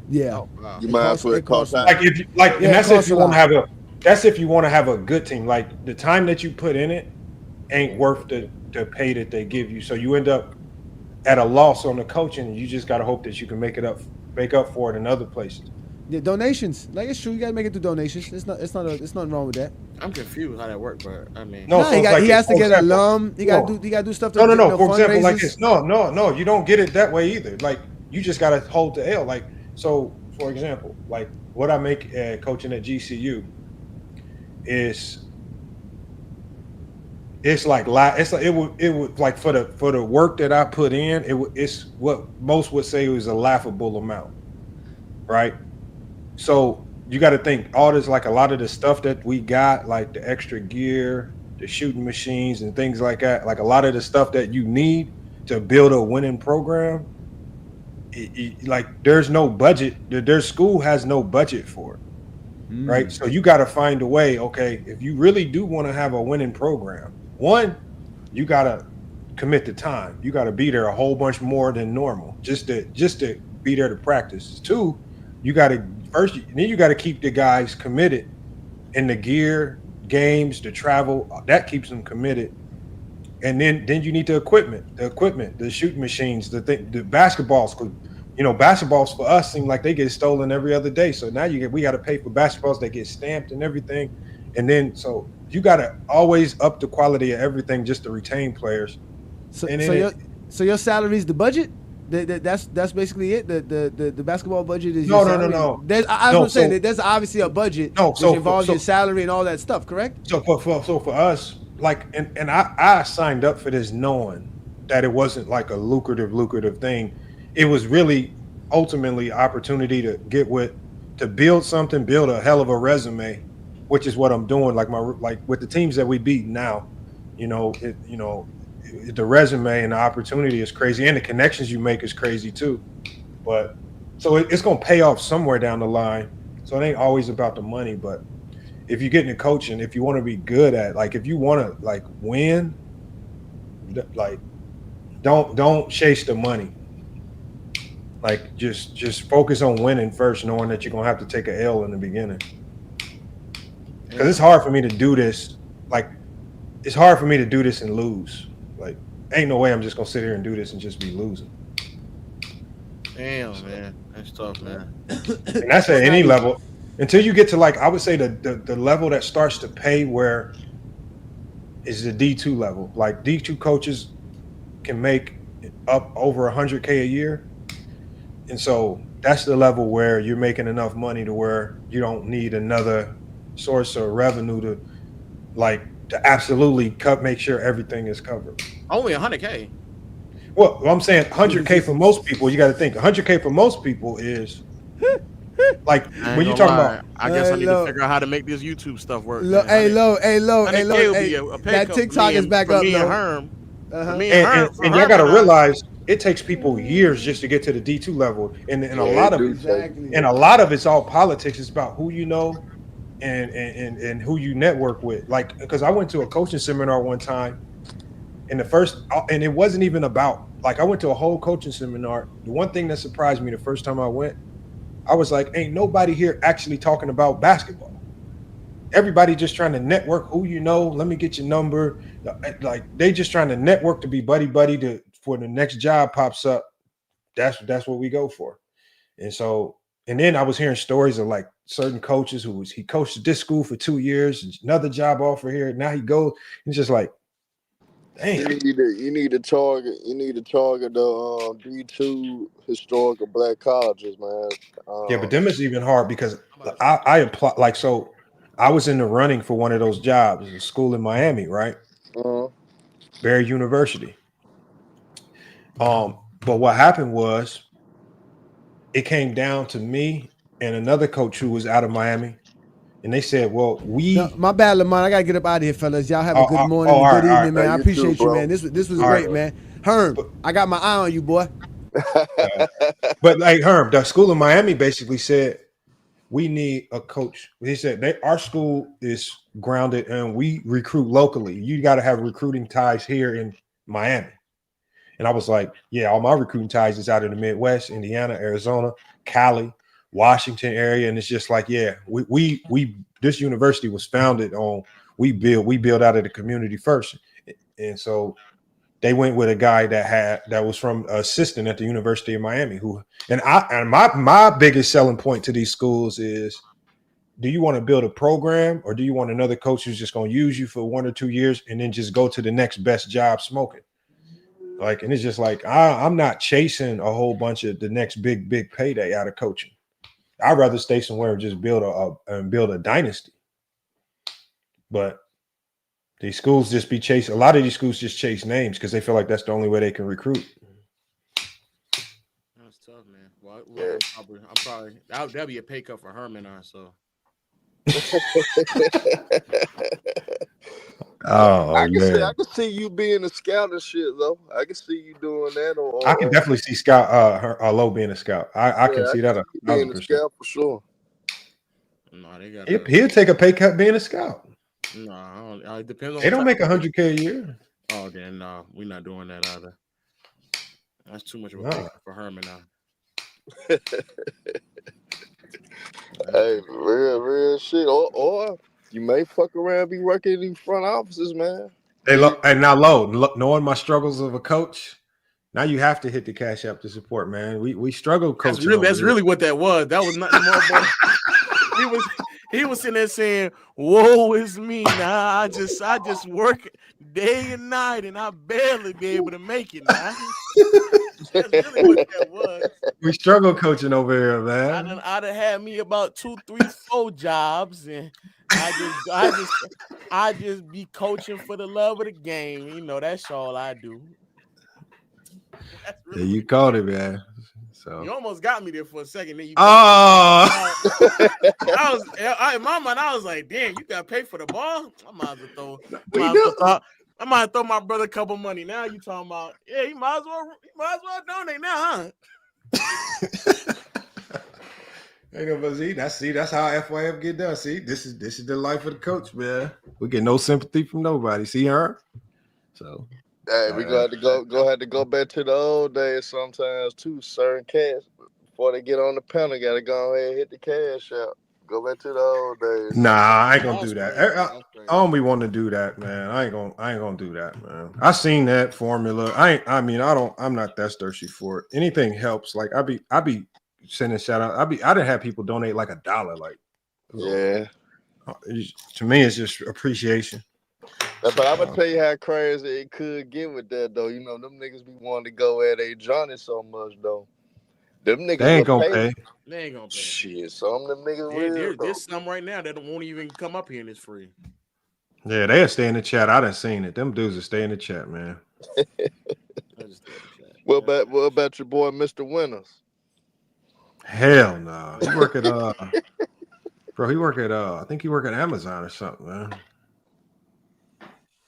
Yeah, you might as well cost that's if you want to have that's if you want to have a good team. Like the time that you put in it ain't worth the pay that they give you. So you end up at a loss on the coaching, and you just gotta hope that you can make up for it in other places. Yeah, donations. Like it's true, you gotta make it through donations. It's nothing wrong with that. I'm confused how that works, but I mean, he has to get an alum. He got to do stuff. No. For example, like this. No. You don't get it that way either. Like you just gotta hold the L. Like so, for example, like what I make coaching at GCU is it would like for the work that I put in, it's what most would say was a laughable amount, right? So you got to think all this, like a lot of the stuff that we got, like the extra gear, the shooting machines and things like that, like a lot of the stuff that you need to build a winning program, like there's no budget. Their school has no budget for it, right? So you got to find a way. Okay, if you really do want to have a winning program, one, you got to commit the time. You got to be there a whole bunch more than normal just to be there to practice. Two, you got to keep the guys committed in the gear, games, the travel. That keeps them committed. And then you need the equipment, the shooting machines, the basketballs. Because basketballs for us seem like they get stolen every other day. So now we got to pay for basketballs that get stamped and everything. And then so you got to always up the quality of everything just to retain players. So your salary's the budget. That's basically it. The basketball budget is your salary. No. I was saying that there's obviously a budget which involves your salary and all that stuff, correct? So for us, like, and I signed up for this knowing that it wasn't like a lucrative thing. It was really ultimately opportunity to build a hell of a resume, which is what I'm doing. Like with the teams that we beat now, the resume and the opportunity is crazy, and the connections you make is crazy too. But so it's gonna pay off somewhere down the line. So it ain't always about the money, but if you get into coaching, if you want to be good at, like, if you want to like win, like don't chase the money. Like just focus on winning first, knowing that you're gonna have to take an L in the beginning. Because it's hard for me to do this. Like, it's hard for me to do this and lose. Like, ain't no way I'm just gonna sit here and do this and just be losing. Damn, man, that's tough, man. And that's at any level. Until you get to like, I would say the level that starts to pay where is the D2 level. Like D2 coaches can make up over $100K a year. And so that's the level where you're making enough money to where you don't need another source of revenue to absolutely make sure everything is covered. Only 100K. Well, I'm saying 100K for most people, you got to think 100K for most people is like when you're talking about. I guess I need to figure out how to make this YouTube stuff work. Hey, Lo. That TikTok is back up, And y'all got to realize it takes people years just to get to the D2 level, and a lot of it's all politics. It's about who you know and who you network with. Like, because I went to a coaching seminar one time, and it wasn't even about like I went to a whole coaching seminar. The one thing that surprised me the first time I went, I was like, ain't nobody here actually talking about basketball. Everybody just trying to network who you know. Let me get your number. Like they just trying to network to be buddy for the next job pops up. That's what we go for. And then I was hearing stories of like certain coaches he coached at this school for 2 years, another job offer here. Now he goes. He's just like, dang. You need to target the D2 historical black colleges, man. Yeah, but them is even hard because I apply like so. I was in the running for one of those jobs, a school in Miami, right? Barry University. But what happened was, it came down to me and another coach who was out of Miami, and they said, "Well, my bad, Lamont. I gotta get up out of here, fellas. Y'all have a good morning, good evening, man. I appreciate you, man. This was great, man. Herm, I got my eye on you, boy. But like Herm, the school in Miami basically said, we need a coach. He said our school is grounded and we recruit locally. You got to have recruiting ties here in Miami. And I was like, yeah, all my recruiting ties is out in the Midwest, Indiana, Arizona, Cali, Washington area. And it's just like, yeah, we this university was founded on we build out of the community first. And so they went with a guy that was from assistant at the University of Miami my biggest selling point to these schools is, do you want to build a program or do you want another coach who's just going to use you for 1 or 2 years and then just go to the next best job smoking? Like, and it's just like, I'm not chasing a whole bunch of the next big payday out of coaching. I'd rather stay somewhere and just build a dynasty. But these schools just be chasing. A lot of these schools just chase names because they feel like that's the only way they can recruit. That's tough, man. Well, I'm probably that'll be a pay cut for Herman, so. I can see you being a scout and shit though. I can see you doing that. I can definitely see Scout Low being a scout. I can see that being a scout for sure. No, he'll take a pay cut being a scout. No, it depends on. They don't make $100K a year. Oh, then no, we're not doing that either. That's too much of a pay for Herman now. Hey, real shit. Or you may fuck around and be working in front offices, man. And now, knowing my struggles of a coach, now you have to hit the Cash App to support, man. We struggle coaching. That's really what that was. That was nothing more. But he was sitting there saying, "Woe is me! Now I just work day and night, and I barely be able to make it." Now that's really what that was. We struggle coaching over here, man. I'd have had me about 2, 3, 4 jobs, and I just be coaching for the love of the game. You know, that's all I do. Yeah, you called it, man. So you almost got me there for a second. Then you. Oh. In my mind, I was like, "Damn, you got to pay for the ball." I might as well throw my brother a couple money. Now you talking about? Yeah, you might as well donate now, huh? Ain't no that's how FYF get done. See, this is the life of the coach, man. We get no sympathy from nobody. See her? So hey, we got to go back to the old days sometimes too. Certain cats before they get on the panel, gotta go ahead and hit the cash out. Go back to the old days. Nah, I ain't gonna That's do that. crazy. I don't be wanting to do that, man. I ain't gonna do that, man. I seen that formula. I'm not that thirsty for it. Anything helps. Like I be sending shout out. I didn't have people donate like $1. Like, Yeah. To me, it's just appreciation. But I'm gonna tell you how crazy it could get with that though. You know, them niggas be wanting to go at a Johnny so much though. Them niggas They ain't gonna pay. They ain't gonna pay. Shit, some of them niggas There's some right now that won't even come up here and it's free. Yeah, they'll stay in the chat. I done seen it. Them dudes will stay in the chat, man. What about your boy Mr. Winters? Hell no. He work at bro, he work at I think he work at Amazon or something, man.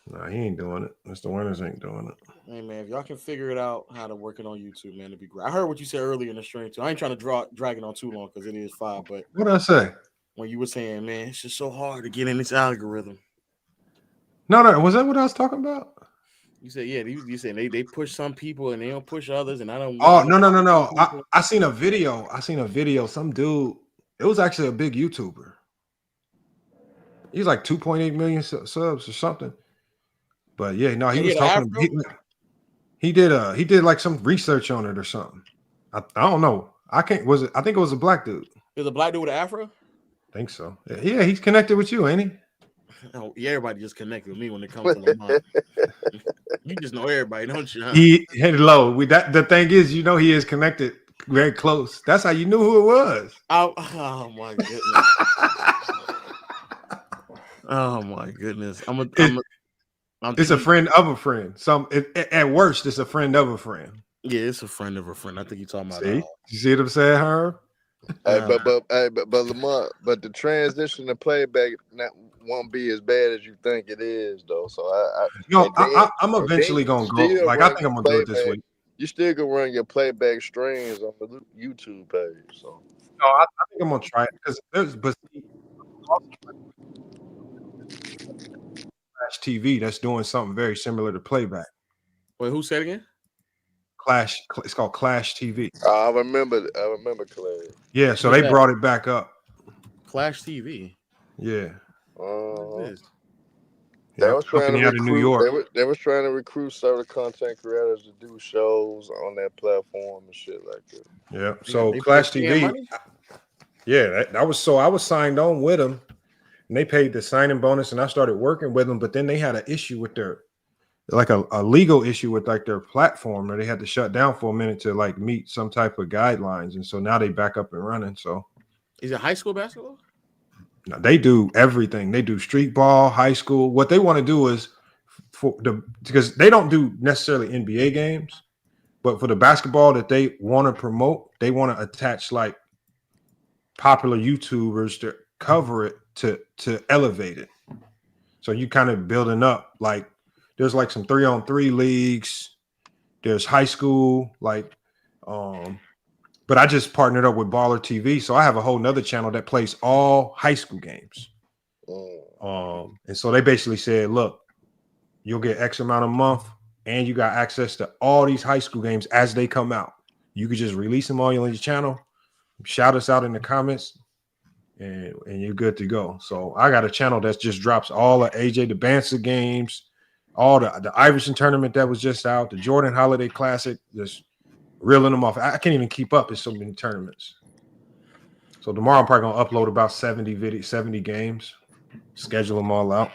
Nah, he ain't doing it. Mr. Winters ain't doing it. Hey man, if y'all can figure it out how to work it on YouTube, man, it'd be great. I heard what you said earlier in the stream too. I ain't trying to drag it on too long because it is 5, but what did I say? When you were saying, man, it's just so hard to get in this algorithm. No, was that what I was talking about? You said, yeah, you said they push some people and they don't push others, and I don't. Oh, no. I seen a video. Some dude, it was actually a big YouTuber. He's like 2.8 million subs or something. But yeah, no, he was talking. He did like some research on it or something. I don't know. I think it was a black dude. Is a black dude with an afro? I think so. Yeah, he's connected with you, ain't he? Oh, yeah, everybody just connected with me when it comes to Lamont. You just know everybody, don't you? Huh? Hello. The thing is, you know, he is connected very close. That's how you knew who it was. Oh my goodness. Oh my goodness. It's a friend of a friend. At worst, it's a friend of a friend. Yeah, it's a friend of a friend. I think you're talking about. See? You see what I'm saying, Herb? But Lamont, but the transition to playback won't be as bad as you think it is, though. So I'm eventually gonna go. Like I think I'm gonna do it this week. You still gonna run your playback streams on the YouTube page. So no, I think I'm gonna try it because Clash TV that's doing something very similar to playback. Wait, who said again? Clash. It's called Clash TV. I remember Clash. Yeah, so they brought it back up. Clash TV. Yeah. They was trying to recruit, New York. They was trying to recruit several content creators to do shows on that platform and shit like that. Yeah. So Clash TV. Yeah, I was signed on with them, and they paid the signing bonus, and I started working with them. But then they had an issue with a legal issue with like their platform, or they had to shut down for a minute to like meet some type of guidelines, and so now they back up and running. So, is it high school basketball? No, they do everything. They do street ball, high school. What they want to do is because they don't do necessarily NBA games, but for the basketball that they want to promote, they want to attach like popular YouTubers to cover it to elevate it. So you kind of building up like there's like some 3-on-3 leagues. There's high school, like but I just partnered up with Baller TV, so I have a whole nother channel that plays all high school games. And so they basically said, look, you'll get X amount a month, and you got access to all these high school games as they come out. You could just release them all on your channel, shout us out in the comments, and you're good to go. So I got a channel that just drops all the AJ DeBanza games, all the Iverson tournament that was just out, the Jordan Holiday Classic, just reeling them off. I can't even keep up. There's so many tournaments. So tomorrow I'm probably gonna upload about 70 games, schedule them all out.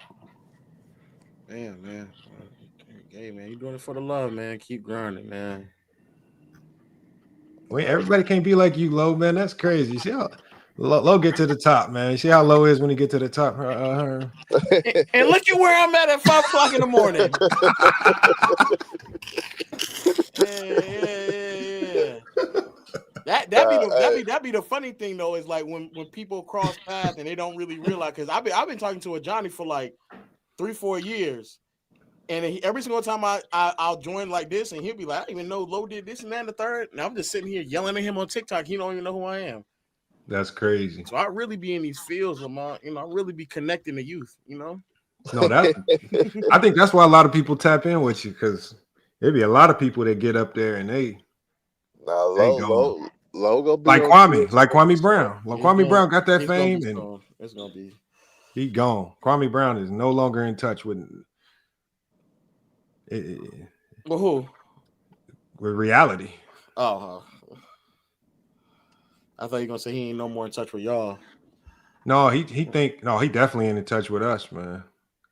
Damn, man. Hey, man, you doing it for the love, man. Keep grinding, man. Wait, everybody can't be like you, Low, man. That's crazy. You see how Low get to the top, man. You see how Low is when he get to the top. And look at where I'm at 5 o'clock in the morning. Yeah. That be the funny thing though, is like when people cross paths and they don't really realize, because I've been talking to a Johnny for like 3-4 years, and every single time I'll join like this, and he'll be like, I didn't even know Low did this and that and the third, and I'm just sitting here yelling at him on TikTok. He don't even know who I am. That's crazy. So I really be in these fields, Lamont. I really be connecting the youth. No, I think that's why a lot of people tap in with you, because there'd be a lot of people that get up there and they Low Logo be like on Kwame Brown. Well, Kwame Brown got that It's fame, gonna be and gone. It's gonna be. he gone. Kwame Brown is no longer in touch with Well, who? With reality. Oh, I thought you were gonna say he ain't no more in touch with y'all. No, he definitely ain't in touch with us, man.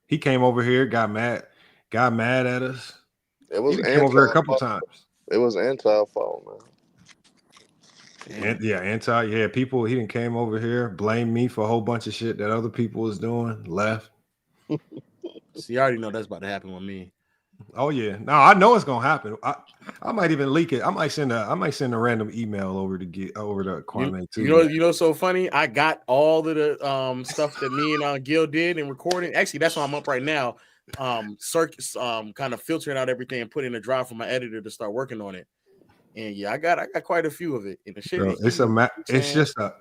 He came over here, got mad at us. It was he came over here a couple times. It was anti-fault, man. People. He didn't came over here, blamed me for a whole bunch of shit that other people was doing, left. See, I already know that's about to happen with me. Oh yeah, no, I know it's gonna happen. I might even leak it. I might send a random email over to Kwame too. You know, so funny. I got all of the stuff that me and Gil did and recording. Actually, that's why I'm up right now. Kind of filtering out everything and putting in a drive for my editor to start working on it. And yeah, I got quite a few of it. And the shit, bro,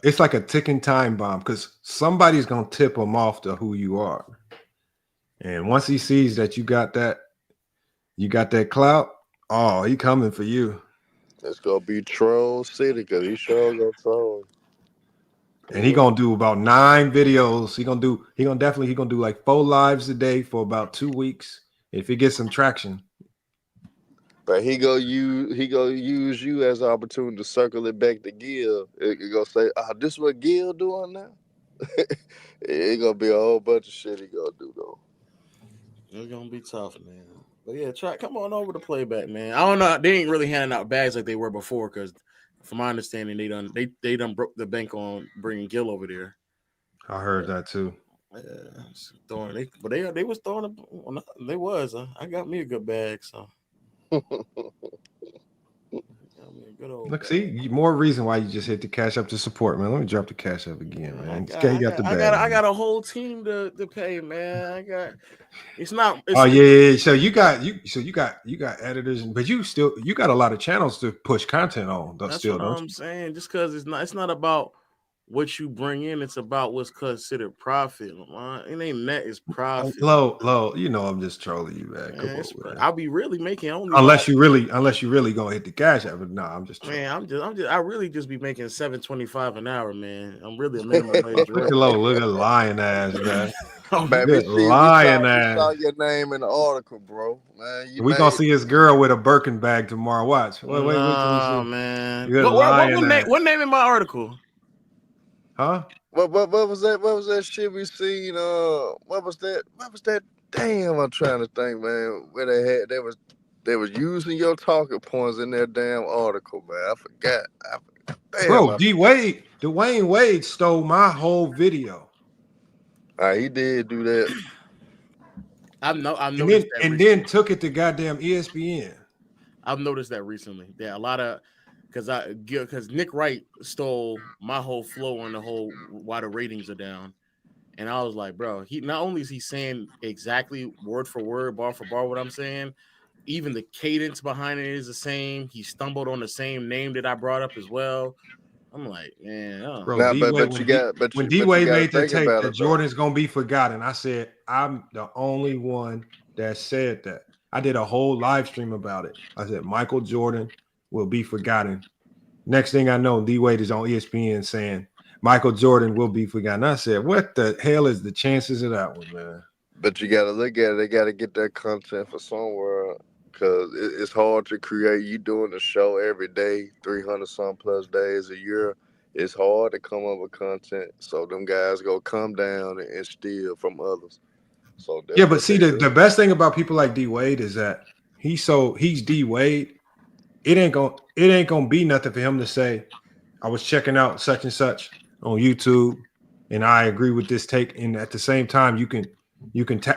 it's like a ticking time bomb because somebody's gonna tip him off to who you are. And once he sees that you got that clout, oh, he coming for you. It's gonna be Troll City because he sure gonna troll. And he gonna do about 9 videos. He gonna do like 4 lives a day for about 2 weeks. If he gets some traction. But he gonna use you as an opportunity to circle it back to Gil. It gonna say, this what Gil doing now? It gonna be a whole bunch of shit he gonna do though. It's gonna be tough, man. But yeah, come on over to playback, man. I don't know. They ain't really handing out bags like they were before, because from my understanding, they done broke the bank on bringing Gil over there. I heard that too. Yeah, they was throwing. They was. I got me a good bag, so. Look, see, more reason why you just hit the cash up to support, man. Let me drop the cash up again, man. I got a whole team to pay, man. Yeah. So you got editors, but you got a lot of channels to push content on. That's what I'm saying. Just because it's not about what you bring in, it's about what's considered profit. It ain't net, it's profit. Low. You know I'm just trolling you, man. Come on, man. I'll be really making only unless you really gonna hit the cash out. But no, I'm just trolling. Man, I really just be making $7.25 an hour, man. I'm really a minimum wage. Look at lying ass, man. Baby, lying ass. We saw your name in the article, bro. Man, we gonna see his girl with a Birkin bag tomorrow. Watch. Wait, man. What name in my article? Huh? What was that? What was that shit we seen? What was that? Damn, I'm trying to think, man. Where they was using your talking points in their damn article, man. I forgot. Damn, bro, Dwayne Wade stole my whole video. He did do that. Then took it to goddamn ESPN. I've noticed that recently. Yeah, a lot of because Nick Wright stole my whole flow on the whole why the ratings are down, and I was like, bro, he not only is he saying exactly word for word, bar for bar what I'm saying, even the cadence behind it is the same. He stumbled on the same name that I brought up as well. I'm like, man, bro. When D-Wade made the tape that Jordan's gonna be forgotten, I said I'm the only one that said that. I did a whole live stream about it. I said Michael Jordan will be forgotten. Next thing I know, D-Wade is on ESPN saying Michael Jordan will be forgotten. I said, what the hell is the chances of that one, man? But you got to look at it. They got to get that content for somewhere because it's hard to create. You doing the show every day, 300-some plus days a year. It's hard to come up with content. So them guys go come down and steal from others. So yeah, but see, the best thing about people like D-Wade is that he's D-Wade. It ain't gonna be nothing for him to say, I was checking out such and such on YouTube and I agree with this take. And at the same time, you can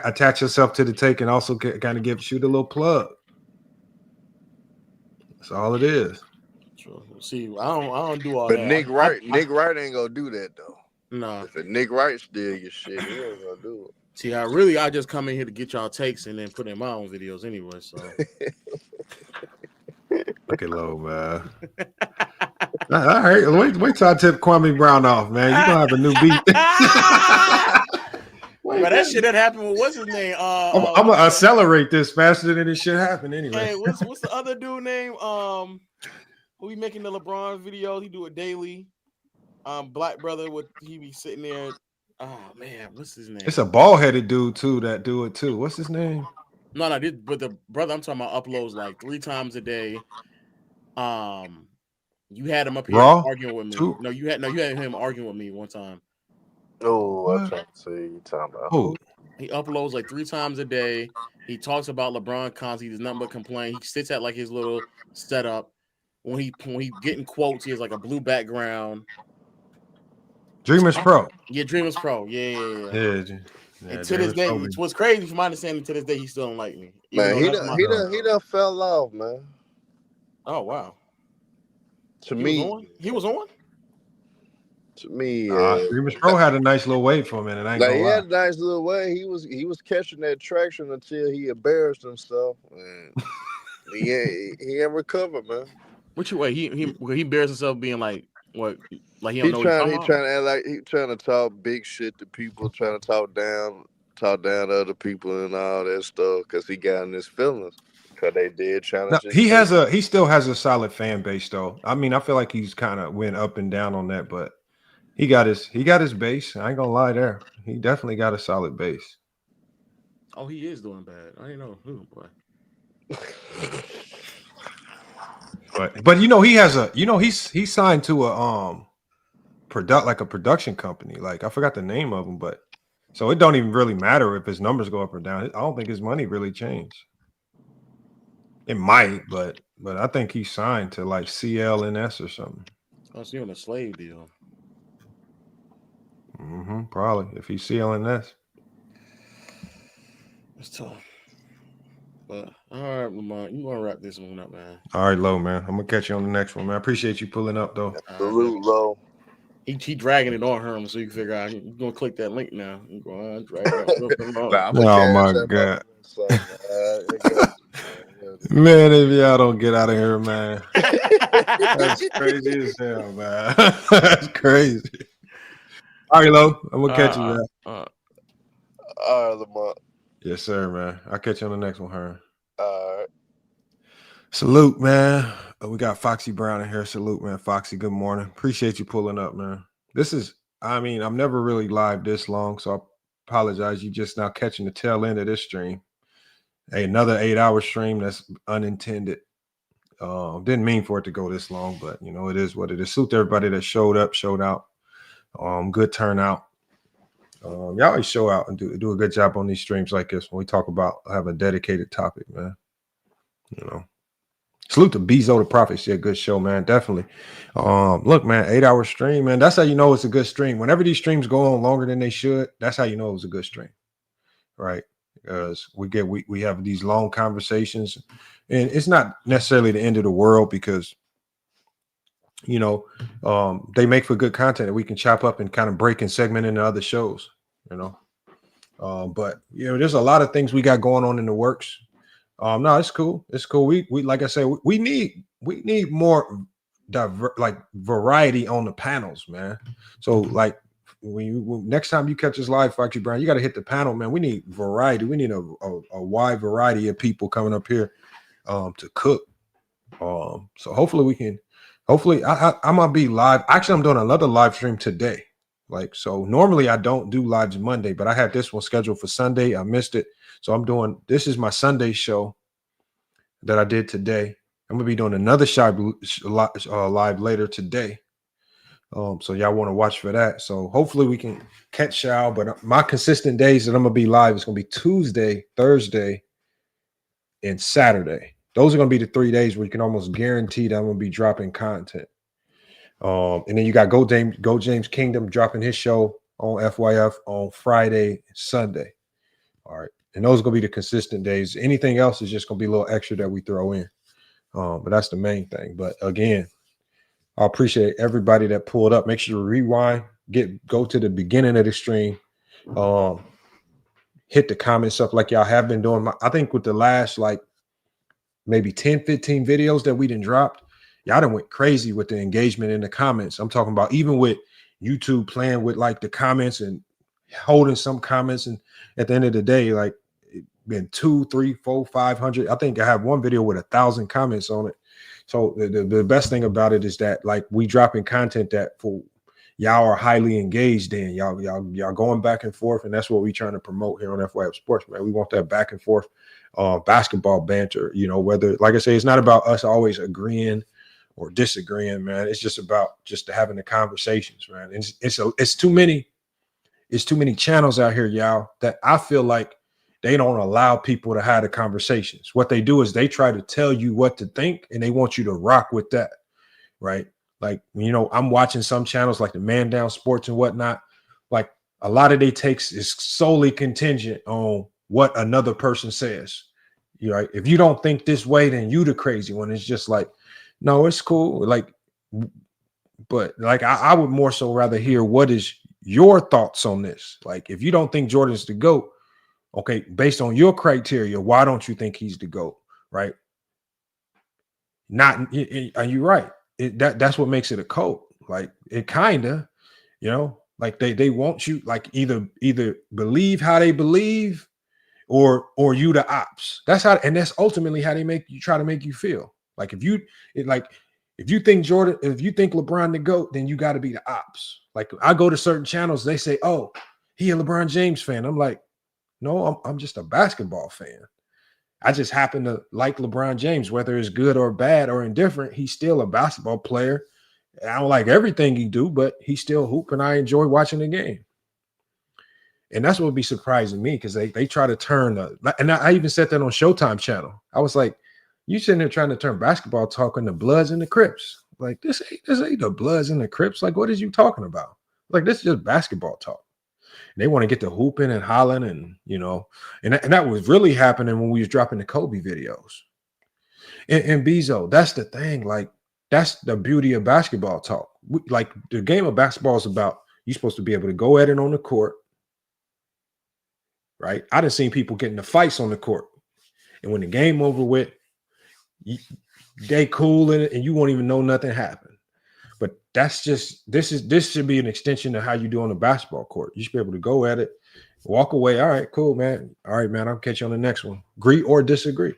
attach yourself to the take and also kind of shoot a little plug. That's all it is. See, I don't do all but that. But Nick Wright ain't gonna do that though. No. If Nick Wright steal your shit, he ain't gonna do it. See, I just come in here to get y'all takes and then put in my own videos anyway. So look at low, man. All right, wait till I tip Kwame Brown off, man. You're gonna have a new beat. But that shit that happened with what's his name? I'm gonna accelerate this faster than this shit happened anyway. Hey, what's the other dude name? who be making the LeBron videos? He do it daily. Black brother he be sitting there. Oh man, what's his name? It's a bald-headed dude too that do it too. What's his name? No, but the brother I'm talking about uploads like 3 times a day. You had him up here arguing with me. Too? No, you had him arguing with me one time. Oh, I'm trying to see you talking about. Oh. He uploads like 3 times a day. He talks about LeBron cons. He does nothing but complain. He sits at like his little setup. When he getting quotes, he has like a blue background. Dreamers Pro. Yeah, Dreamers Pro. Yeah. And to this day, what's crazy from my understanding, to this day, he still don't like me. Man, he done fell off, man. Oh wow. To me, he was on. To me, Dreamers Pro had a nice little wait for a minute. He had a nice little way. He was catching that traction until he embarrassed himself. And he ain't recovered, man. Which way he embarrassed himself being like what? Like he don't know trying to act like he trying to talk big shit to people, trying to talk down to other people and all that stuff because he got in his feelings. Because they did challenge. He still has a solid fan base though. I mean, I feel like he's kind of went up and down on that, but he got his base. I ain't gonna lie there. He definitely got a solid base. Oh, he is doing bad. I didn't know. Oh, boy. But he's signed to a production company. Like I forgot the name of them, but so it don't even really matter if his numbers go up or down. I don't think his money really changed. It might, but I think he signed to like CLNS or something. Oh, so you're on a slave deal. Probably if he's CLNS. It's tough. But all right, Lamont, you want to wrap this one up, man? All right, Low, man. I'm gonna catch you on the next one, man. I appreciate you pulling up, though. Salute, Low. He dragging it on Herm, so you can figure out. You're gonna click that link now. You're going to drag it on. Oh my god, man! If y'all don't get out of here, man, that's crazy as hell, man. That's crazy. All right, Low. I'm gonna catch you, man. All right, Lamont. Yes, sir, man. I'll catch you on the next one, Herm. All right. Salute, man. We got Foxy Brown in here. Salute, man. Foxy, good morning. Appreciate you pulling up, man. I'm never really live this long, so I apologize. You just now catching the tail end of this stream. Hey, another 8-hour stream that's unintended. Didn't mean for it to go this long, but, it is what it is. Salute to everybody that showed up, showed out. Good turnout. Y'all always show out and do a good job on these streams like this when we talk about having a dedicated topic, man. Salute to Bezo the Prophet. Yeah, good show, man. Definitely. Look, man, 8-hour stream, man. That's how you know it's a good stream. Whenever these streams go on longer than they should, that's how you know it was a good stream, right? Because we have these long conversations, and it's not necessarily the end of the world because they make for good content that we can chop up and kind of break and segment into other shows, but there's a lot of things we got going on in the works. No, it's cool. It's cool. We like I said, we need more variety on the panels, man. So like next time you catch us live, Foxy Brown, you got to hit the panel, man. We need variety. We need a wide variety of people coming up here to cook. So hopefully I'm gonna be live. Actually, I'm doing another live stream today. So normally I don't do lives Monday, but I had this one scheduled for Sunday. I missed it. So this is my Sunday show that I did today. I'm gonna be doing another live later today. So y'all want to watch for that. So hopefully we can catch y'all. But my consistent days that I'm gonna be live is gonna be Tuesday, Thursday, and Saturday. Those are gonna be the 3 days where you can almost guarantee that I'm gonna be dropping content. And then you got Go James Kingdom dropping his show on FYF on Friday and Sunday. All right. And those are going to be the consistent days. Anything else is just going to be a little extra that we throw in. But that's the main thing. But again, I appreciate everybody that pulled up. Make sure you rewind, go to the beginning of the stream, hit the comments up like y'all have been doing. I think with the last maybe 10, 15 videos that we done dropped, y'all done went crazy with the engagement in the comments. I'm talking about even with YouTube playing with the comments and holding some comments, and at the end of the day, it been 200, 300, 400, 500. I think I have one video with 1,000 comments on it. So the best thing about it is that like we dropping content that for y'all are highly engaged in. Y'all going back and forth, and that's what we trying to promote here on FYF Sports, man. We want that back and forth basketball banter. You know, whether, like I say, it's not about us always agreeing or disagreeing, man. It's just about just having the conversations, man. It's too many channels out here, y'all, that I feel like they don't allow people to have the conversations. What they do is they try to tell you what to think, and they want you to rock with that, right? Like, you know, I'm watching some channels like the Man Down Sports and whatnot. Like a lot of their takes is solely contingent on what another person says. You know, if you don't think this way, then you the crazy one. It's just like, no, it's cool. Like, but like I would more so rather hear what is your thoughts on this. Like, if you don't think Jordan's the GOAT, okay, based on your criteria, why don't you think he's the GOAT? Right? Not, are you right? That's what makes it a cult. Like it kind of, you know, like they want you like either believe how they believe or you the ops. That's how, and that's ultimately how they try to make you feel. Like if you think Jordan, if you think LeBron the GOAT, then you got to be the ops. Like I go to certain channels, they say, oh, he a LeBron James fan. I'm like, no, I'm just a basketball fan. I just happen to like LeBron James, whether it's good or bad or indifferent. He's still a basketball player. I don't like everything he do, but he still hoop, and I enjoy watching the game. And that's what would be surprising me, because they try to turn and I even said that on Showtime channel. I was like, you sitting there trying to turn basketball talk into Bloods and the Crips. Like this ain't the Bloods and the Crips. Like, what is you talking about? Like, this is just basketball talk. They want to get to hooping and hollering, and you know, and that was really happening when we was dropping the Kobe videos. And Bezo, that's the thing. Like, that's the beauty of basketball talk. Like the game of basketball is about, you're supposed to be able to go at it on the court, right? I done seen people getting the fights on the court, and when the game over with, they cool in it, and you won't even know nothing happened. But that's just, this should be an extension of how you do on the basketball court. You should be able to go at it, walk away. All right, cool, man. All right, man, I'll catch you on the next one. Agree or disagree.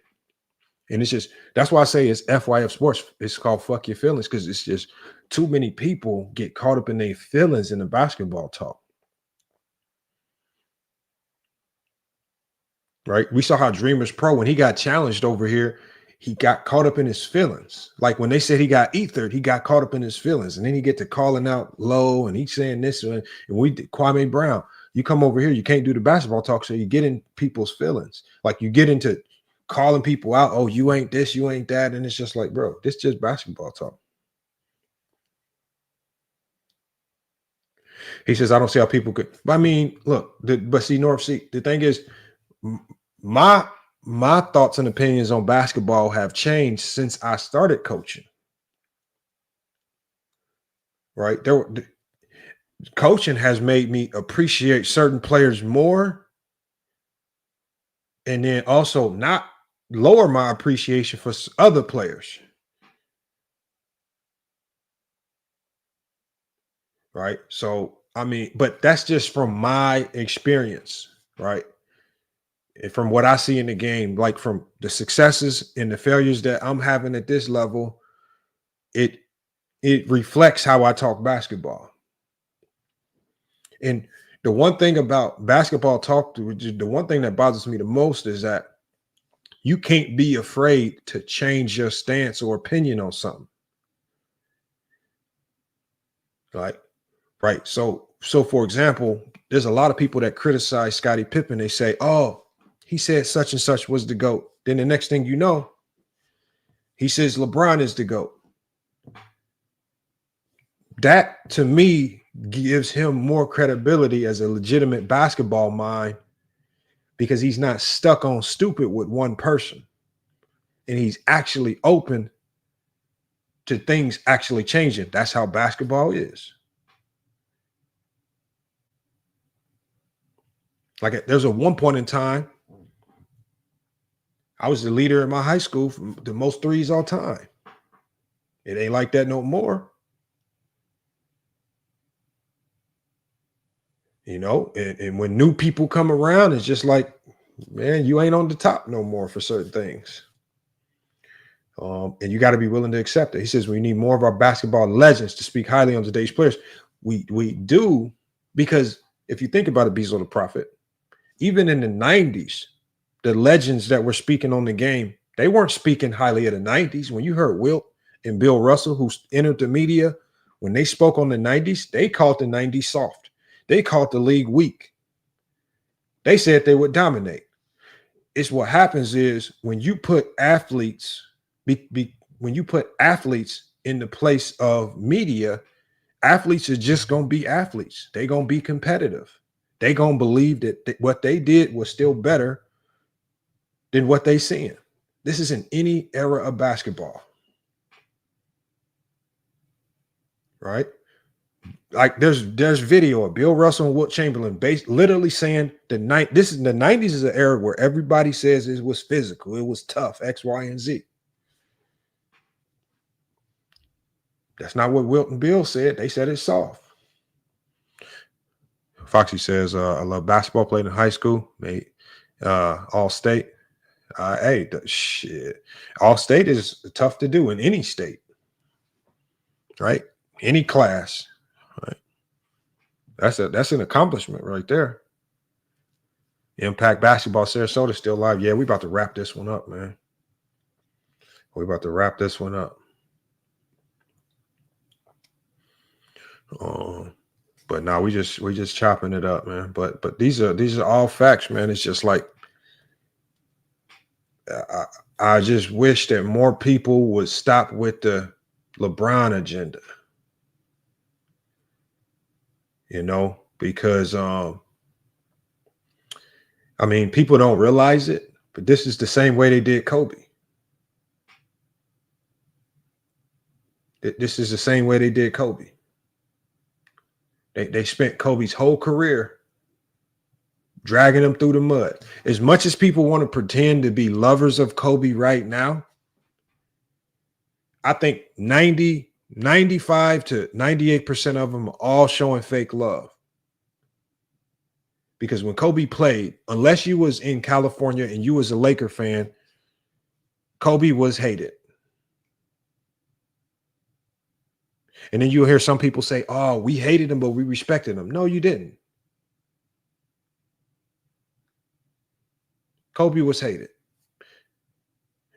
And it's just, that's why I say it's FYF Sports. It's called Fuck Your Feelings, because it's just too many people get caught up in their feelings in the basketball talk. Right? We saw how Dreamers Pro, when he got challenged over here, he got caught up in his feelings. Like when they said he got ethered, he got caught up in his feelings. And then he get to calling out low, and he's saying this. And we did Kwame Brown. You come over here, you can't do the basketball talk, so you get in people's feelings. Like you get into calling people out. Oh, you ain't this, you ain't that. And it's just like, bro, this is just basketball talk. He says, I don't see how people could. I mean, look, but see, North Sea, the thing is, my thoughts and opinions on basketball have changed since I started coaching. Right? Coaching has made me appreciate certain players more, and then also not lower my appreciation for other players. Right? So, I mean, but that's just from my experience, right? And from what I see in the game, like from the successes and the failures that I'm having at this level, it reflects how I talk basketball. And the one thing about basketball talk, the one thing that bothers me the most is that you can't be afraid to change your stance or opinion on something. Right. So for example, there's a lot of people that criticize Scottie Pippen. They say, oh, he said such and such was the GOAT. Then the next thing you know, he says LeBron is the GOAT. That, to me, gives him more credibility as a legitimate basketball mind, because he's not stuck on stupid with one person. And he's actually open to things actually changing. That's how basketball is. Like there's a one point in time, I was the leader in my high school for the most threes all time. It ain't like that no more. You know, and when new people come around, it's just like, man, you ain't on the top no more for certain things. And you got to be willing to accept it. He says we need more of our basketball legends to speak highly on today's players. We do, because if you think about it, Beasley the Prophet, even in the 90s, the legends that were speaking on the game, they weren't speaking highly of the 90s. When you heard Wilt and Bill Russell, who entered the media, when they spoke on the 90s, they called the 90s soft. They called the league weak. They said they would dominate. It's what happens is when you put athletes, when you put athletes in the place of media, athletes are just going to be athletes. They're going to be competitive. They're going to believe that what they did was still better than what they seeing. This is in any era of basketball. Right? Like there's video of Bill Russell and Wilt Chamberlain literally saying the 90s is an era where everybody says it was physical, it was tough, X, Y, and Z. That's not what Wilt and Bill said. They said it's soft. Foxy says, I love basketball, played in high school, made all state. Shit. All state is tough to do in any state. Right? Any class. Right? That's an accomplishment right there. Impact Basketball, Sarasota still live. Yeah, we about to wrap this one up, man. We're about to wrap this one up. But now we just chopping it up, man. But these are all facts, man. It's just like I just wish that more people would stop with the LeBron agenda. You know, because I mean, people don't realize it, but this is the same way they did Kobe. This is the same way they did Kobe. They spent Kobe's whole career dragging him through the mud. As much as people want to pretend to be lovers of Kobe right now, I think 95 to 98% of them are all showing fake love. Because when Kobe played, unless you was in California and you was a Laker fan, Kobe was hated. And then you'll hear some people say, oh, we hated him, but we respected him. No, you didn't. Kobe was hated.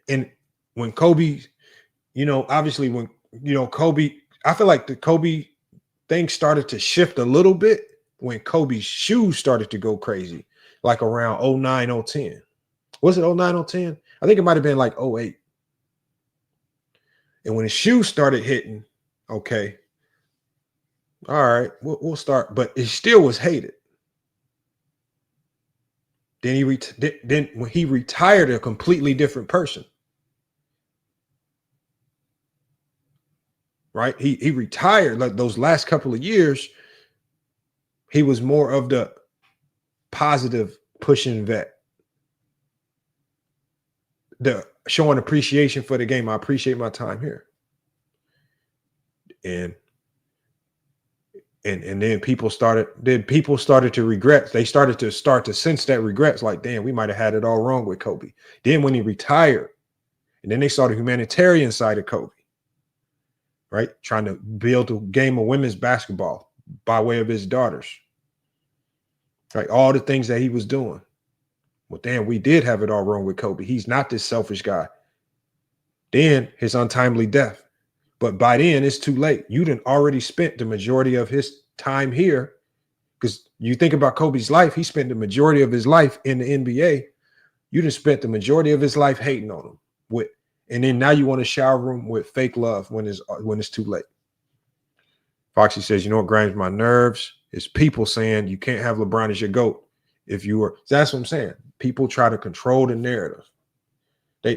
And when Kobe, you know, obviously when, you know, Kobe, I feel like the Kobe thing started to shift a little bit when Kobe's shoes started to go crazy, like around 09, 010. Was it 09, 010? I think it might have been like 08. And when his shoes started hitting, okay, all right, we'll start. But it still was hated. Then when he retired, a completely different person. Right? He retired like those last couple of years. He was more of the positive pushing vet. The showing appreciation for the game. I appreciate my time here. And then people started to regret. They started to sense that regrets, like, damn, we might have had it all wrong with Kobe. Then when he retired, and then they saw the humanitarian side of Kobe, right? Trying to build a game of women's basketball by way of his daughters. Right? All the things that he was doing. Well, damn, we did have it all wrong with Kobe. He's not this selfish guy. Then his untimely death. But by then, it's too late. You done already spent the majority of his time here. Because you think about Kobe's life, he spent the majority of his life in the NBA. You done spent the majority of his life hating on him. And then now you want to shower him with fake love when it's too late. Foxy says, you know what grinds my nerves? It's people saying you can't have LeBron as your GOAT. If you were, that's what I'm saying. People try to control the narrative. They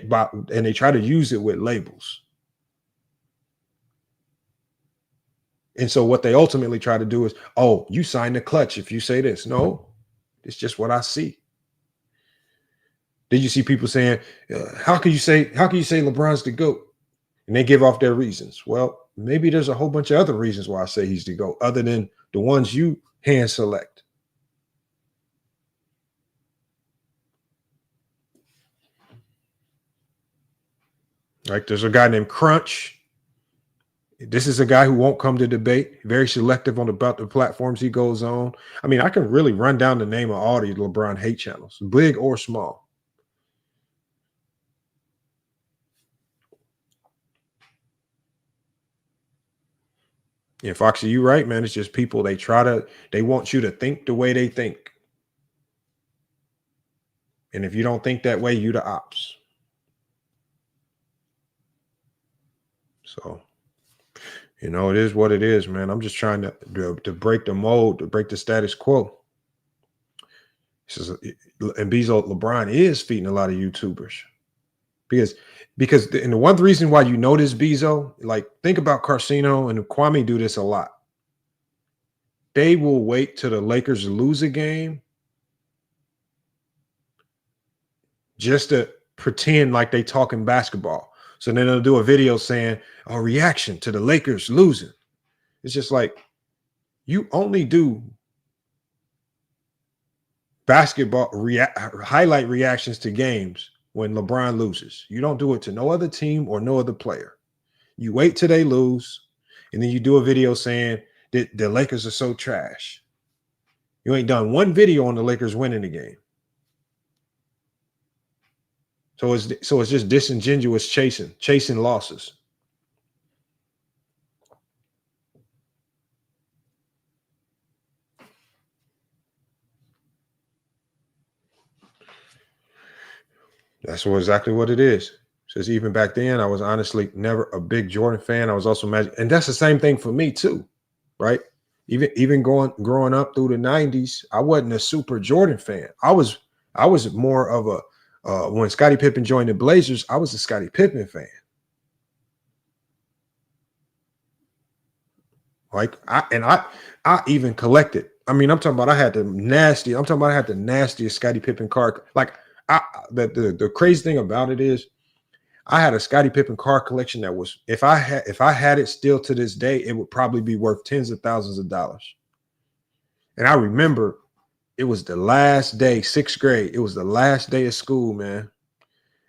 try to use it with labels. And so what they ultimately try to do is, oh, you signed the clutch if you say this. No, it's just what I see. Did you see people saying, how can you say LeBron's the GOAT? And they give off their reasons. Well, maybe there's a whole bunch of other reasons why I say he's the GOAT, other than the ones you hand select. Like there's a guy named Crunch. This is a guy who won't come to debate. Very selective about the platforms he goes on. I mean, I can really run down the name of all these LeBron hate channels, big or small. Yeah, Foxy, you right, man. It's just people, they want you to think the way they think. And if you don't think that way, you the ops. So, you know, it is what it is, man. I'm just trying to break the mold, to break the status quo. And Bezo, LeBron is feeding a lot of YouTubers. Because and the one reason why you know this, Bezo, like think about Carcino and Kwame do this a lot. They will wait till the Lakers lose a game just to pretend like they talking basketball. So then they'll do a video saying a reaction to the Lakers losing. It's just like you only do basketball highlight reactions to games when LeBron loses. You don't do it to no other team or no other player. You wait till they lose, and then you do a video saying that the Lakers are so trash. You ain't done one video on the Lakers winning the game. So it's just disingenuous chasing losses. That's exactly what it is. Says even back then, I was honestly never a big Jordan fan. I was also Magic, and that's the same thing for me too, right? Even growing up through the 90s, I wasn't a super Jordan fan. I was more of a when Scottie Pippen joined the Blazers, I was a Scottie Pippen fan. Like I even collected. I mean, I'm talking about I had the nastiest Scottie Pippen card. Like the crazy thing about it is I had a Scottie Pippen card collection that was, if I had it still to this day, it would probably be worth tens of thousands of dollars. And I remember it was the last day, 6th grade. It was the last day of school, man.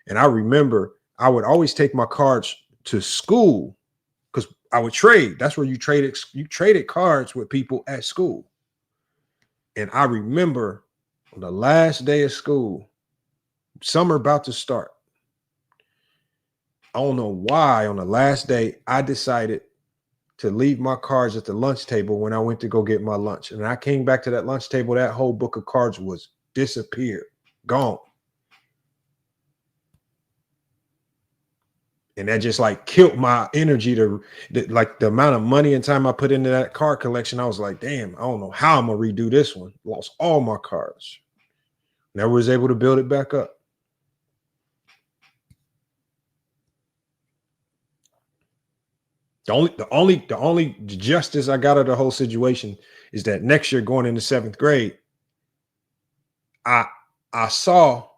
And I remember I would always take my cards to school because I would trade. That's where you traded cards with people at school. And I remember on the last day of school, summer about to start. I don't know why on the last day I decided to leave my cards at the lunch table when I went to go get my lunch. And I came back to that lunch table, that whole book of cards was disappeared, gone. And that just like killed my energy like the amount of money and time I put into that card collection. I was like, damn, I don't know how I'm going to redo this one. Lost all my cards. Never was able to build it back up. The only justice I got of the whole situation is that next year going into 7th grade, I saw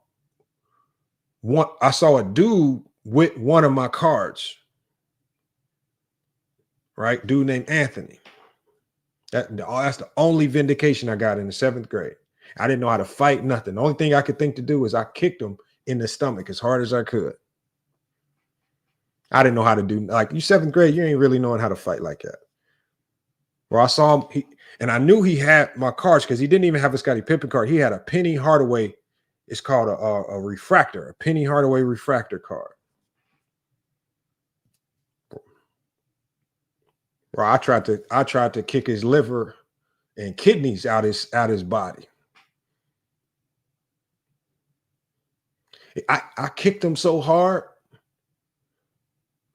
a dude with one of my cards, right? Dude named Anthony. That's the only vindication I got in the 7th grade. I didn't know how to fight, nothing. The only thing I could think to do is I kicked him in the stomach as hard as I could. I didn't know how to do, like, you 7th grade, you ain't really knowing how to fight like that. Where I saw him, and I knew he had my cards because he didn't even have a Scottie Pippen card. He had a Penny Hardaway. It's called a refractor, a Penny Hardaway refractor card. Where I tried to kick his liver and kidneys out his body. I kicked him so hard.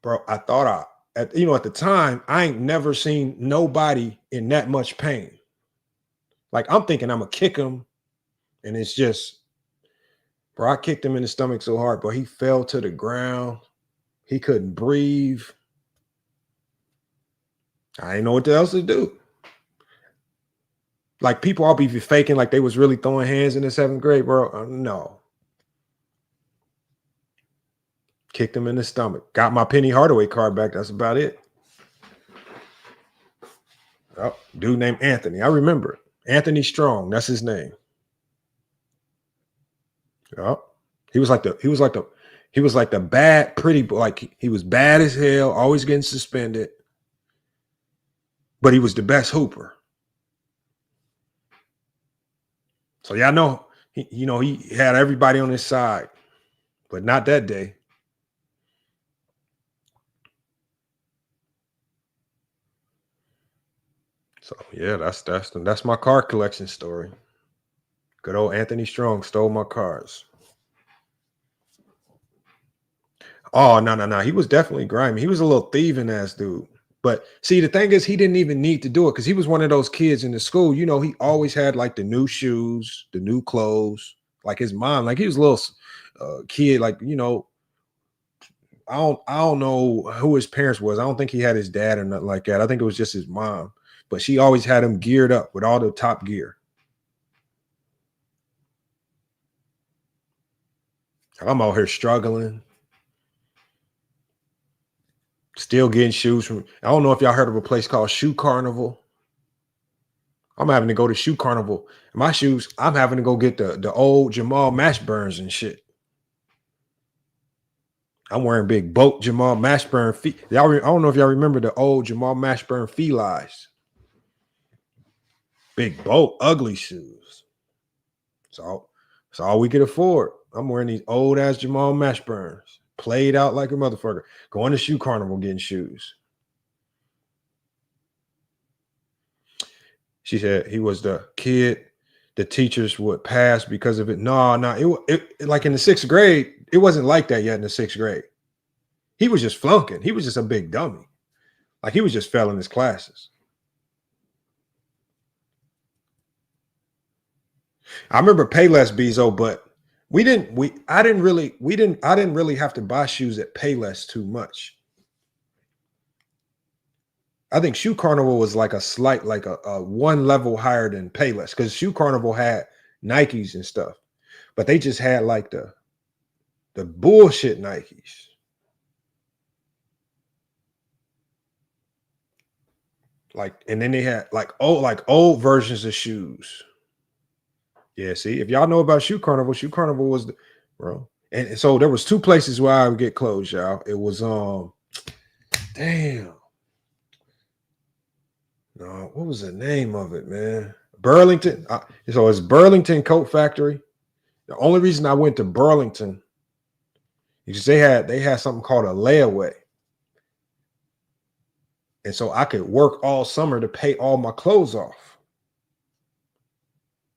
Bro, I thought at the time, I ain't never seen nobody in that much pain. Like, I'm thinking I'm going to kick him, and it's just, bro, I kicked him in the stomach so hard, but he fell to the ground. He couldn't breathe. I didn't know what else to do. Like, people all be faking like they was really throwing hands in the 7th grade, bro. No. Kicked him in the stomach. Got my Penny Hardaway card back. That's about it. Oh, dude named Anthony. I remember it. Anthony Strong. That's his name. Oh, he was like the He was like the bad, pretty boy. Like he was bad as hell, always getting suspended. But he was the best hooper. So y'all know, he had everybody on his side, but not that day. So yeah, that's my card collection story. Good old Anthony Strong stole my cards. Oh, no. He was definitely grimy. He was a little thieving ass dude. But see, the thing is, he didn't even need to do it because he was one of those kids in the school. He always had like the new shoes, the new clothes, like his mom. Like he was a little kid, like, I don't know who his parents was. I don't think he had his dad or nothing like that. I think it was just his mom. But she always had him geared up with all the top gear. I'm out here struggling. Still getting shoes from, I don't know if y'all heard of a place called Shoe Carnival. I'm having to go to Shoe Carnival. My shoes, I'm having to go get the old Jamal Mashburns and shit. I'm wearing big boat Jamal Mashburn feet. I don't know if y'all remember the old Jamal Mashburn felines. Big boat, ugly shoes. So it's all we could afford. I'm wearing these old ass Jamal Mashburns. Played out like a motherfucker. Going to Shoe Carnival getting shoes. She said he was the kid the teachers would pass because of it. No, it like in the 6th grade, it wasn't like that yet in the 6th grade. He was just flunking. He was just a big dummy. Like he was just failing his classes. I remember Payless Bezo, but I didn't really have to buy shoes at Payless too much. I think Shoe Carnival was like a slight, like a one level higher than Payless because Shoe Carnival had Nikes and stuff, but they just had like the bullshit Nikes. Like, and then they had like old versions of shoes. Yeah, see, if y'all know about Shoe Carnival was bro. And so there was 2 places where I would get clothes, y'all. It was damn. No, what was the name of it, man? Burlington. So it's Burlington Coat Factory. The only reason I went to Burlington is they had something called a layaway. And so I could work all summer to pay all my clothes off.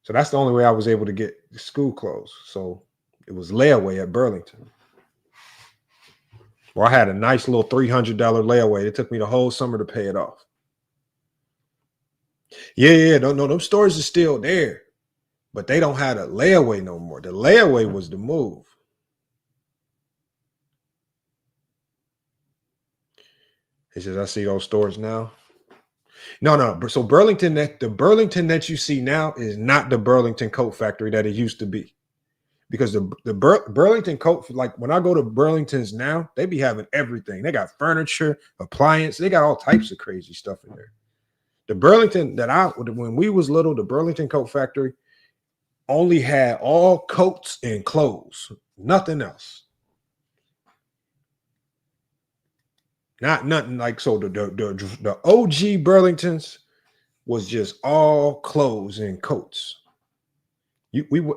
So that's the only way I was able to get the school clothes. So it was layaway at Burlington. Well, I had a nice little $300 layaway. It took me the whole summer to pay it off. Yeah. No, them stores are still there, but they don't have a layaway no more. The layaway was the move. He says, I see those stores now. No. So the Burlington that you see now is not the Burlington Coat Factory that it used to be. Because the Burlington Coat, like when I go to Burlington's now, they be having everything. They got furniture, appliance. They got all types of crazy stuff in there. The Burlington when we was little, the Burlington Coat Factory only had all coats and clothes, nothing else. Nothing like so. The OG Burlingtons was just all clothes and coats.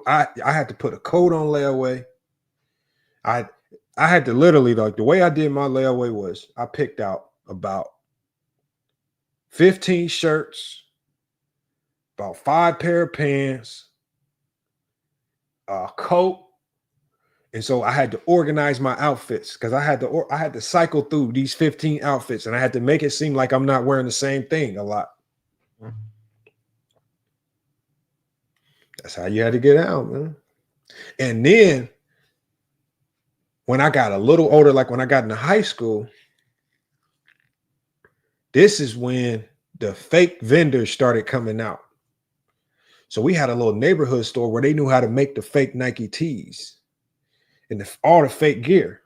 I had to put a coat on layaway. I had to literally, like, the way I did my layaway was I picked out about 15 shirts, about 5 pair of pants, a coat. And so I had to organize my outfits because I had to cycle through these 15 outfits and I had to make it seem like I'm not wearing the same thing a lot. That's how you had to get out, man. And then when I got a little older, like when I got into high school, this is when the fake vendors started coming out. So we had a little neighborhood store where they knew how to make the fake Nike tees and all the fake gear.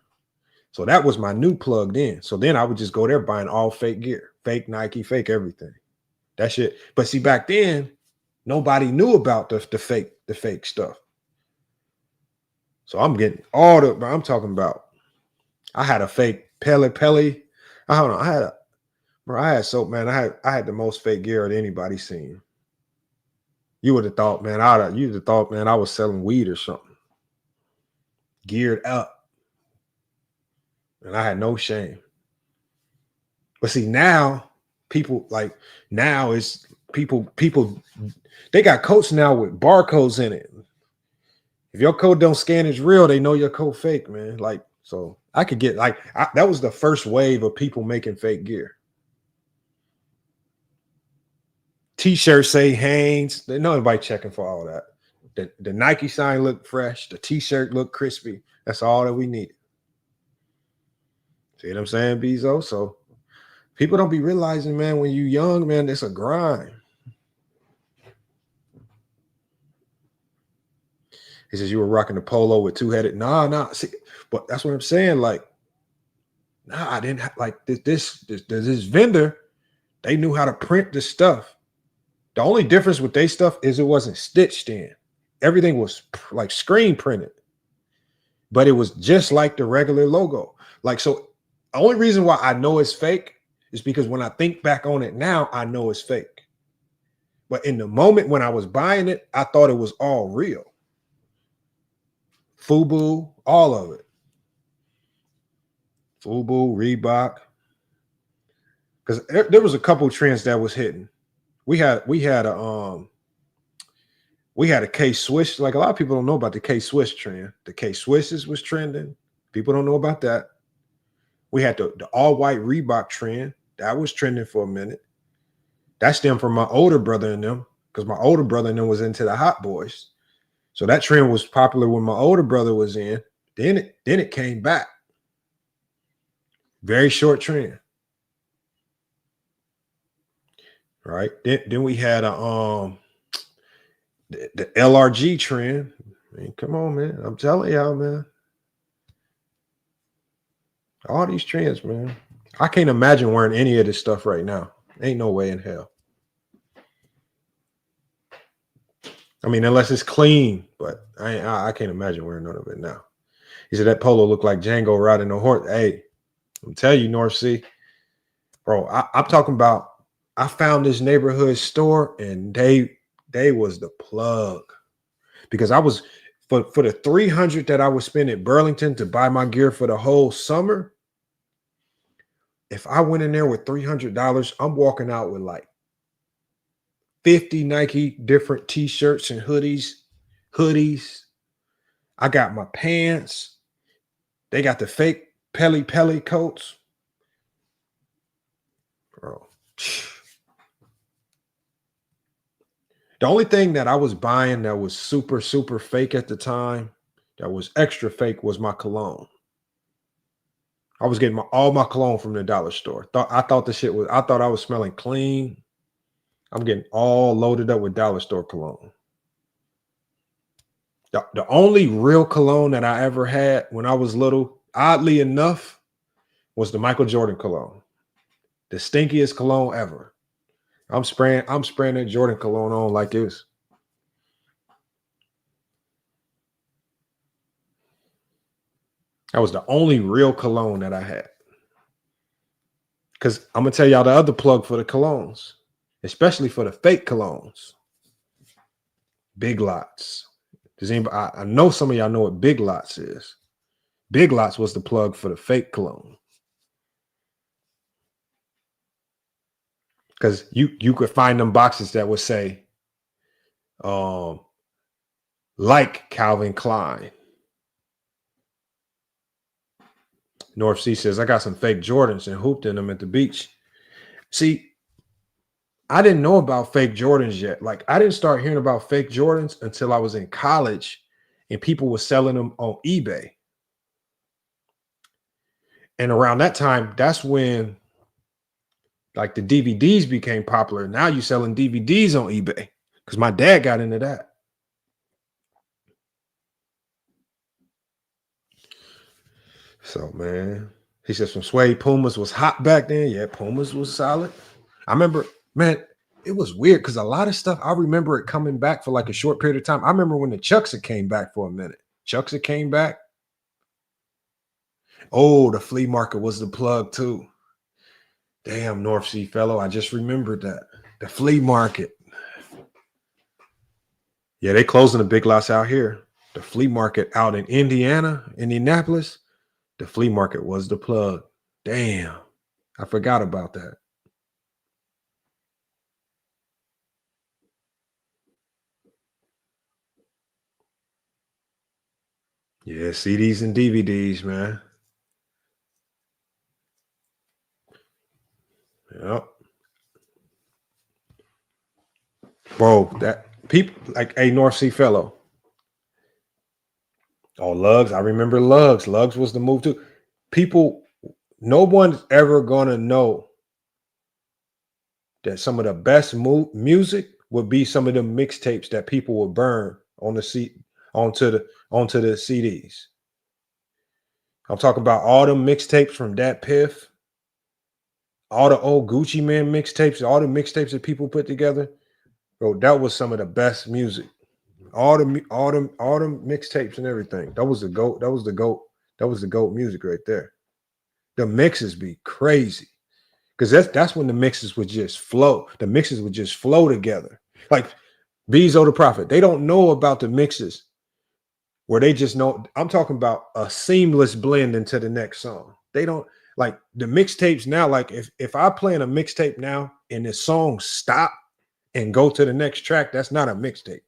So that was my new plugged in. So then I would just go there buying all fake gear, fake Nike, fake everything. That shit. But see, back then, nobody knew about the fake stuff. So I'm getting I'm talking about I had a fake Pele. I don't know. I had the most fake gear that anybody seen. You would have thought, man, I was selling weed or something. Geared up. And I had no shame. But see, now people they got coats now with barcodes in it. If your code don't scan as real, they know your code fake, man. Like, so I could get that was the first wave of people making fake gear. T-shirts say Hanes. There's nobody checking for all that. The Nike sign looked fresh. The T-shirt looked crispy. That's all that we needed. See what I'm saying, Bezo? So people don't be realizing, man, when you young, man, it's a grind. He says you were rocking the polo with two-headed. Nah. See, but that's what I'm saying. Like, I didn't like this vendor. They knew how to print the stuff. The only difference with their stuff is it wasn't stitched in. Everything was like screen printed, but it was just like the regular logo. Like, so the only reason why I know it's fake is because when I think back on it now, I know it's fake. But in the moment when I was buying it, I thought it was all real. FUBU, all of it. FUBU, Reebok. Because there was a couple trends that was hitting. We had a K-Swiss. Like, a lot of people don't know about the K-Swiss trend. The K-Swisses was trending. People don't know about that. We had the all-white Reebok trend. That was trending for a minute. That stemmed from my older brother and them, because my older brother and them was into the Hot Boys. So that trend was popular when my older brother was in. Then it came back. Very short trend. Right. Then we had the LRG trend. I mean, come on, man. I'm telling y'all, man. All these trends, man. I can't imagine wearing any of this stuff right now. Ain't no way in hell. I mean, unless it's clean, but I can't imagine wearing none of it now. He said that polo looked like Django riding a horse. Hey, I'm telling you, North Sea. Bro, I'm talking about, I found this neighborhood store and they was the plug, because I was for the $300 that I would spend at Burlington to buy my gear for the whole summer. If I went in there with $300, I'm walking out with like 50 Nike different t-shirts and hoodies. I got my pants. They got the fake Pele coats. Bro. The only thing that I was buying that was super, super fake at the time, that was extra fake, was my cologne. I was getting all my cologne from the dollar store. I thought I was smelling clean. I'm getting all loaded up with dollar store cologne. The only real cologne that I ever had when I was little, oddly enough, was the Michael Jordan cologne. The stinkiest cologne ever. I'm spraying that Jordan cologne on like this. That was the only real cologne that I had. Because I'm going to tell y'all the other plug for the colognes, especially for the fake colognes. Big Lots. Does anybody? I know some of y'all know what Big Lots is. Big Lots was the plug for the fake cologne. Because you could find them boxes that would say, like Calvin Klein. North Sea says, I got some fake Jordans and hooped in them at the beach. See, I didn't know about fake Jordans yet. Like, I didn't start hearing about fake Jordans until I was in college and people were selling them on eBay. And around that time, that's when like the DVDs became popular. Now you're selling DVDs on eBay because my dad got into that. So, man, he says some suede Pumas was hot back then. Yeah, Pumas was solid. I remember, man, it was weird because a lot of stuff, I remember it coming back for like a short period of time. I remember when the Chucks came back for a minute. Chucks came back. Oh, the flea market was the plug too. Damn, North Sea fellow. I just remembered that. The flea market. Yeah, they closing the big lots out here. The flea market out in Indianapolis. The flea market was the plug. Damn. I forgot about that. Yeah, CDs and DVDs, man. Yep. Bro, that people like a North Sea fellow. Oh, Lugs. I remember Lugs. Lugs was the move too. People, no one's ever gonna know that some of the best music would be some of the mixtapes that people would burn on the onto the CDs. I'm talking about all the mixtapes from Dat Piff, all the old Gucci Man mixtapes, all the mixtapes that people put together. Bro, that was some of the best music. All the mixtapes and everything. That was the GOAT. That was the GOAT music right there. The mixes be crazy. Because that's when the mixes would just flow. The mixes would just flow together. Like Bezo the Prophet. They don't know about the mixes where they just know. I'm talking about a seamless blend into the next song. They don't like the mixtapes now. Like if I play in a mixtape now and the song stop and go to the next track, that's not a mixtape.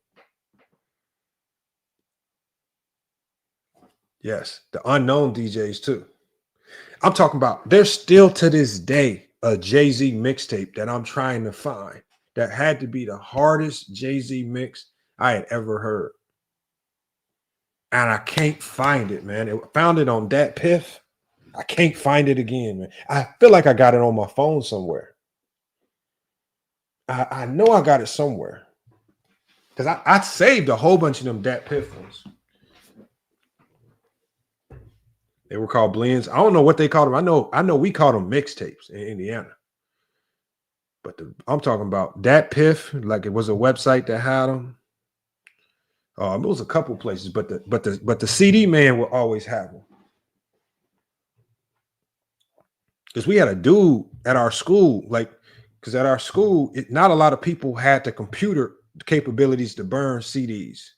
Yes, the unknown DJs too. I'm talking about there's still to this day a Jay-Z mixtape that I'm trying to find that had to be the hardest Jay-Z mix I had ever heard. And I can't find it, man. I found it on Dat Piff. I can't find it again, man. I feel like I got it on my phone somewhere. I know I got it somewhere. Because I saved a whole bunch of them Dat Piff ones. They were called blends. I don't know what they called them. I know we called them mixtapes in Indiana. But I'm talking about Dat Piff, like it was a website that had them. It was a couple places, but the CD man will always have them. Because we had a dude at our school, because at our school, not a lot of people had the computer capabilities to burn CDs.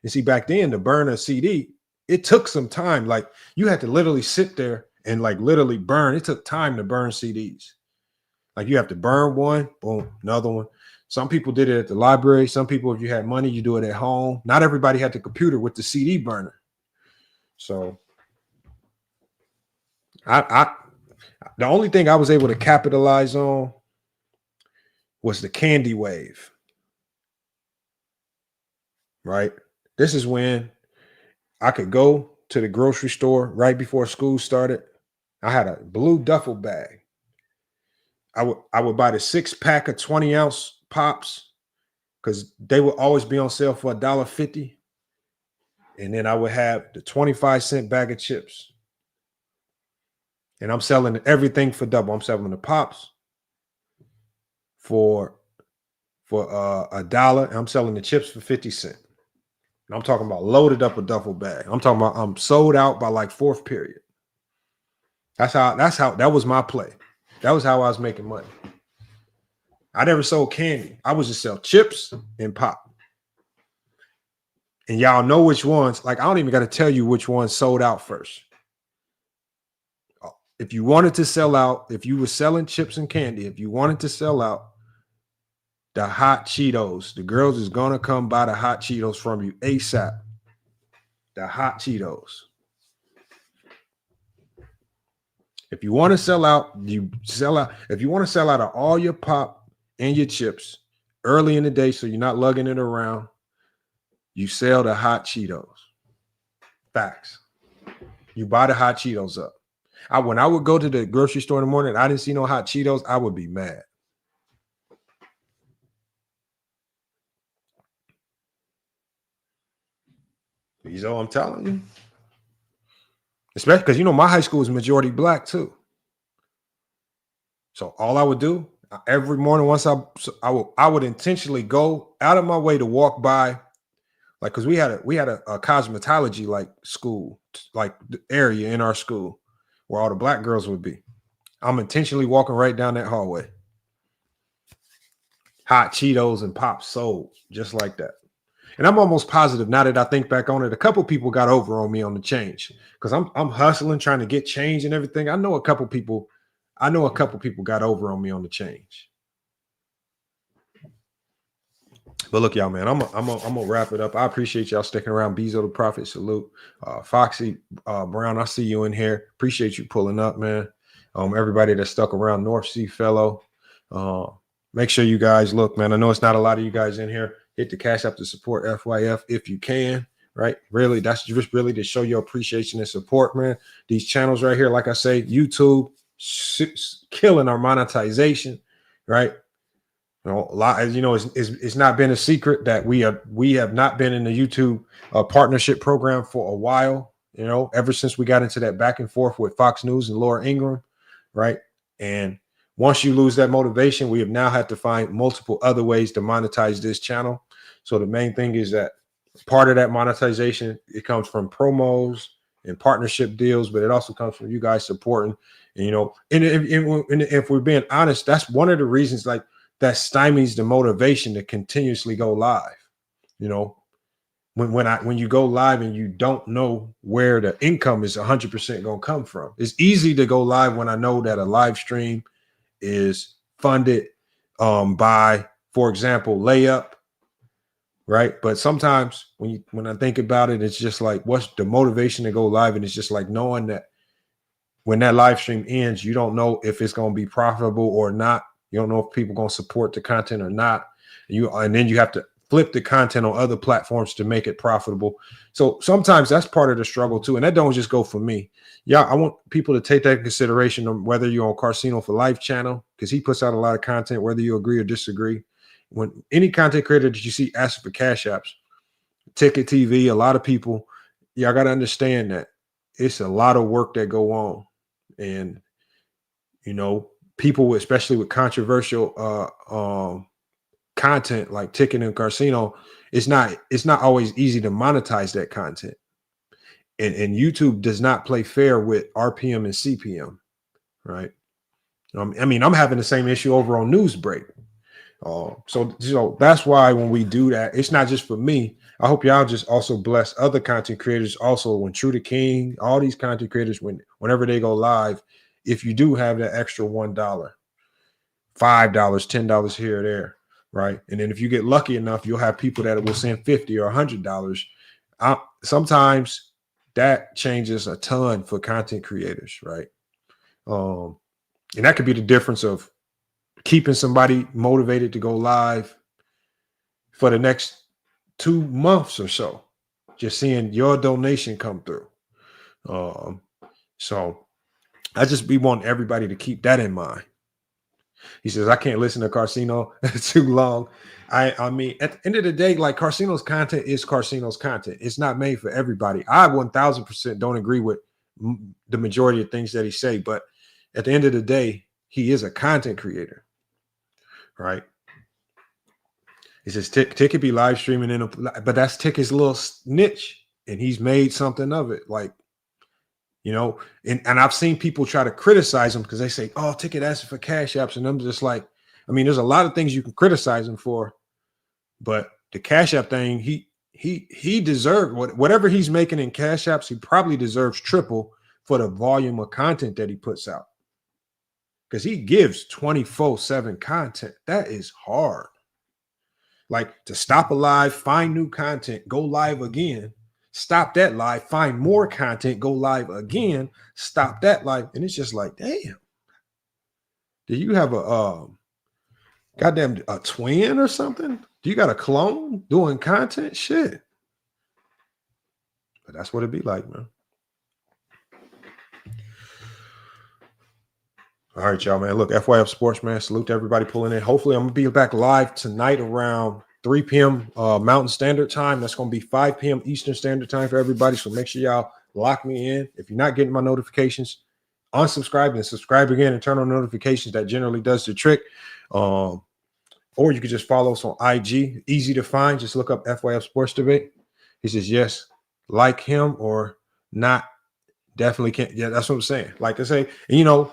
And see, back then, to burn a CD, it took some time. Like you had to literally sit there and like literally burn. It took time to burn CDs. Like you have to burn one, boom, another one. Some people did it at the library. Some people, if you had money, you do it at home. Not everybody had the computer with the CD burner. So the only thing I was able to capitalize on was the candy wave. Right? This is when I could go to the grocery store right before school started. I had a blue duffel bag. I would buy the 6-pack of 20-ounce pops because they would always be on sale for $1.50. And then I would have the 25-cent bag of chips. And I'm selling everything for double. I'm selling the pops for $1. And I'm selling the chips for 50 cents. And I'm talking about loaded up a duffel bag. I'm talking about I'm sold out by like fourth period. That was my play. That was how I was making money. I never sold candy. I would just sell chips and pop. And y'all know which ones. Like I don't even got to tell you which ones sold out first. If you wanted to sell out, if you were selling chips and candy, if you wanted to sell out, the hot Cheetos, the girls is gonna come buy the hot Cheetos from you ASAP. The hot Cheetos. If you want to sell out, you sell out. If you want to sell out of all your pop and your chips early in the day, so you're not lugging it around, you sell the hot Cheetos. Facts. You buy the hot Cheetos up. When I would go to the grocery store in the morning and I didn't see no hot Cheetos, I would be mad. So I'm telling you. Especially because, my high school is majority black too. So all I would do every morning, once I would intentionally go out of my way to walk by Like, because we had a cosmetology like school, like the area in our school where all the black girls would be. I'm intentionally walking right down that hallway. Hot Cheetos and pop sold just like that. And I'm almost positive now that I think back on it, a couple people got over on me on the change because I'm hustling, trying to get change and everything. I know a couple people got over on me on the change. But look, y'all, man, I'm gonna wrap it up. I appreciate y'all sticking around. Bezo the Prophet, salute. Foxy Brown, I see you in here. Appreciate you pulling up, man. Everybody that stuck around, North Sea Fellow. Make sure you guys look, man. I know it's not a lot of you guys in here. Hit the cash app to support FYF if you can, right? Really, that's just really to show your appreciation and support, man. These channels right here, like I say, YouTube killing our monetization, right? You know, a lot, as you know, it's not been a secret that we have not been in the YouTube partnership program for a while. You know, ever since we got into that back and forth with Fox News and Laura Ingraham, right? And once you lose that motivation, we have now had to find multiple other ways to monetize this channel. So the main thing is that part of that monetization, it comes from promos and partnership deals, but it also comes from you guys supporting. And, you know, and if we're being honest, that's one of the reasons like that stymies the motivation to continuously go live. You know, when you go live and you don't know where the income is 100% going to come from. It's easy to go live when I know that a live stream is funded by, for example, Layup, right? But sometimes when I think about it, it's just like, what's the motivation to go live? And it's just like knowing that when that live stream ends, you don't know if it's going to be profitable or not. You don't know if people are going to support the content or not. And then you have to flip the content on other platforms to make it profitable. So sometimes that's part of the struggle too. And that don't just go for me. Yeah, I want people to take that into consideration of whether you're on Carsino for Life channel, because he puts out a lot of content, whether you agree or disagree. When any content creator that you see asking for cash apps, Ticket TV, a lot of people, y'all got to understand that it's a lot of work that go on. And, you know, people, especially with controversial content like Ticket and Carsino, it's not always easy to monetize that content. And YouTube does not play fair with RPM and CPM, right? I mean, I'm having the same issue over on Newsbreak. So that's why when we do that, it's not just for me. I hope y'all just also bless other content creators. Also, when True to King, all these content creators, whenever they go live, if you do have that extra $1, $5, $10 here or there, right? And then if you get lucky enough, you'll have people that will send $50 or $100. Sometimes that changes a ton for content creators, right? And that could be the difference of keeping somebody motivated to go live for the next 2 months or so, just seeing your donation come through. So I just want everybody to keep that in mind. He says, I can't listen to Carsino too long. I mean, at the end of the day, like Carsino's content is Carsino's content. It's not made for everybody. I 1000% don't agree with the majority of things that he say, but at the end of the day, he is a content creator, right? He says Tick could be live streaming but that's Tick's little niche, and he's made something of it. Like, you know, and I've seen people try to criticize him because they say, oh, Ticket asking for cash apps. And I'm just like, I mean, there's a lot of things you can criticize him for, but the cash app thing, he deserved whatever he's making in cash apps. He probably deserves triple for the volume of content that he puts out, because he gives 24/7 content. That is hard. Like, to stop a live, find new content, go live again, stop that live, find more content, go live again, stop that live. And it's just like, damn, do you have a goddamn a twin or something? Do you got a clone doing content? Shit. But that's what it'd be like, man. All right, y'all, man. Look, FYF Sports, man. Salute to everybody pulling in. Hopefully, I'm going to be back live tonight around 3 p.m. Mountain Standard Time. That's going to be 5 p.m. Eastern Standard Time for everybody. So make sure y'all lock me in. If you're not getting my notifications, unsubscribe and subscribe again and turn on notifications. That generally does the trick. Or you can just follow us on IG. Easy to find. Just look up FYF Sports Debate. He says, yes, like him or not, definitely can't. Yeah, that's what I'm saying. Like I say, you know,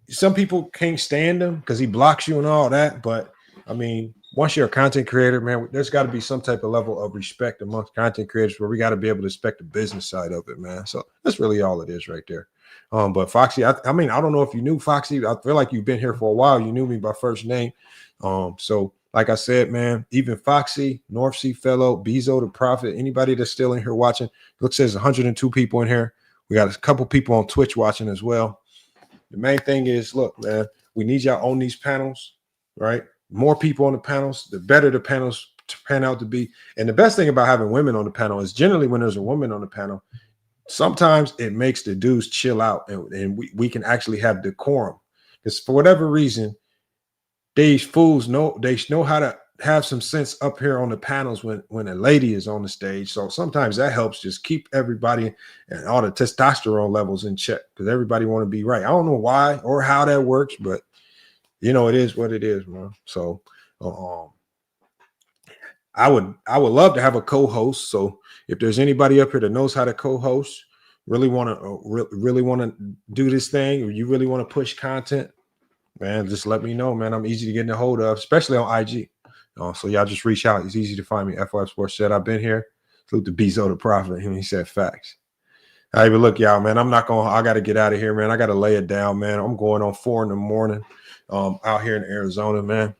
some people can't stand him because he blocks you and all that. But I mean, once you're a content creator, man, there's got to be some type of level of respect amongst content creators where we got to be able to respect the business side of it, man. So that's really all it is right there. But Foxy, I mean, I don't know if you knew Foxy. I feel like you've been here for a while. You knew me by first name. So like I said, man, even Foxy, North Sea Fellow, Bezo the Prophet, anybody that's still in here watching, looks there's 102 people in here. We got a couple people on Twitch watching as well. The main thing is, look, man, we need y'all on these panels, right? More people on the panels, the better the panels pan out to be. And the best thing about having women on the panel is generally when there's a woman on the panel, sometimes it makes the dudes chill out and we can actually have decorum. Because for whatever reason, these fools know how to have some sense up here on the panels when a lady is on the stage. So sometimes that helps just keep everybody and all the testosterone levels in check because everybody want to be right. I don't know why or how that works, but you know, it is what it is, man. So I would love to have a co-host. So if there's anybody up here that knows how to co-host, really want to do this thing, or you really want to push content, man, just let me know, man. I'm easy to get in a hold of, especially on IG. So y'all just reach out. It's easy to find me. FYF Sports said I've been here. Salute to Bezo the Prophet. He said facts. All right, but look, y'all, man, I got to get out of here, man. I got to lay it down, man. I'm going on 4 a.m. Out here in Arizona, man.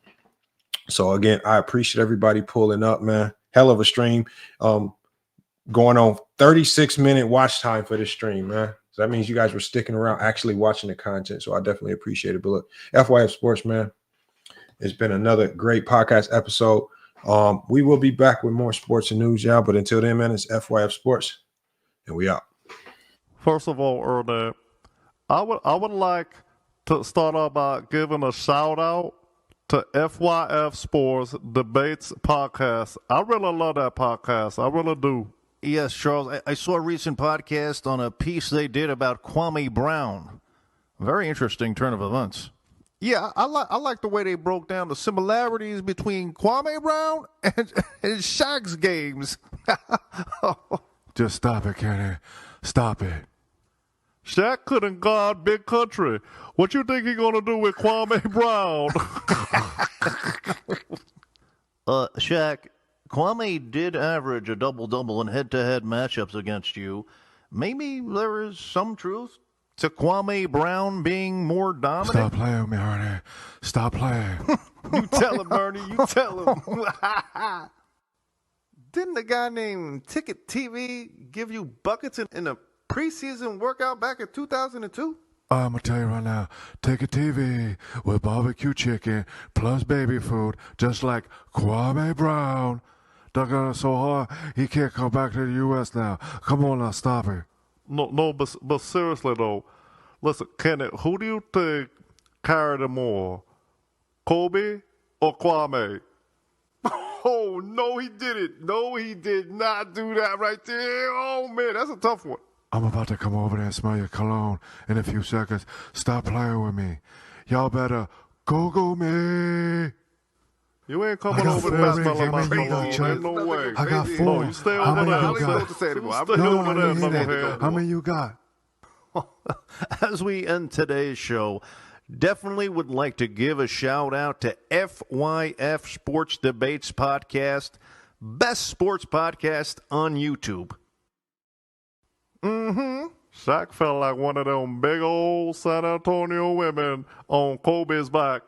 So again, I appreciate everybody pulling up, man. Hell of a stream. Going on 36-minute watch time for this stream, man. So that means you guys were sticking around actually watching the content. So I definitely appreciate it. But look, FYF Sports, man, it's been another great podcast episode. We will be back with more sports and news, y'all. But until then, man, it's FYF Sports, and we out. First of all, Ernest, I would like to start off by giving a shout out to FYF Sports Debates Podcast. I really love that podcast. I really do. Yes, Charles. I saw a recent podcast on a piece they did about Kwame Brown. Very interesting turn of events. Yeah, I like the way they broke down the similarities between Kwame Brown and Shaq's games. Just stop it, Kenny. Stop it. Shaq couldn't guard big country. What you think he gonna do with Kwame Brown? Shaq, Kwame did average a double-double in head-to-head matchups against you. Maybe there is some truth to Kwame Brown being more dominant. Stop playing with me, Ernie. Stop playing. You tell him, Ernie. You tell him. Didn't a guy named Ticket TV give you buckets in a preseason workout back in 2002? I'm going to tell you right now, take a TV with barbecue chicken plus baby food, just like Kwame Brown. Dug it so hard, he can't come back to the U.S. now. Come on now, stop it. No, but seriously, though, listen, Kenneth, who do you think carried it more, Kobe or Kwame? Oh, no, he didn't. No, he did not do that right there. Oh, man, that's a tough one. I'm about to come over there and smell your cologne in a few seconds. Stop playing with me. Y'all better go me. You ain't coming over there smelling my cologne. No way. I got 4. No, you stay over there. How many you got? As we end today's show, definitely would like to give a shout out to FYF Sports Debates Podcast, best sports podcast on YouTube. Shaq felt like one of them big old San Antonio women on Kobe's back.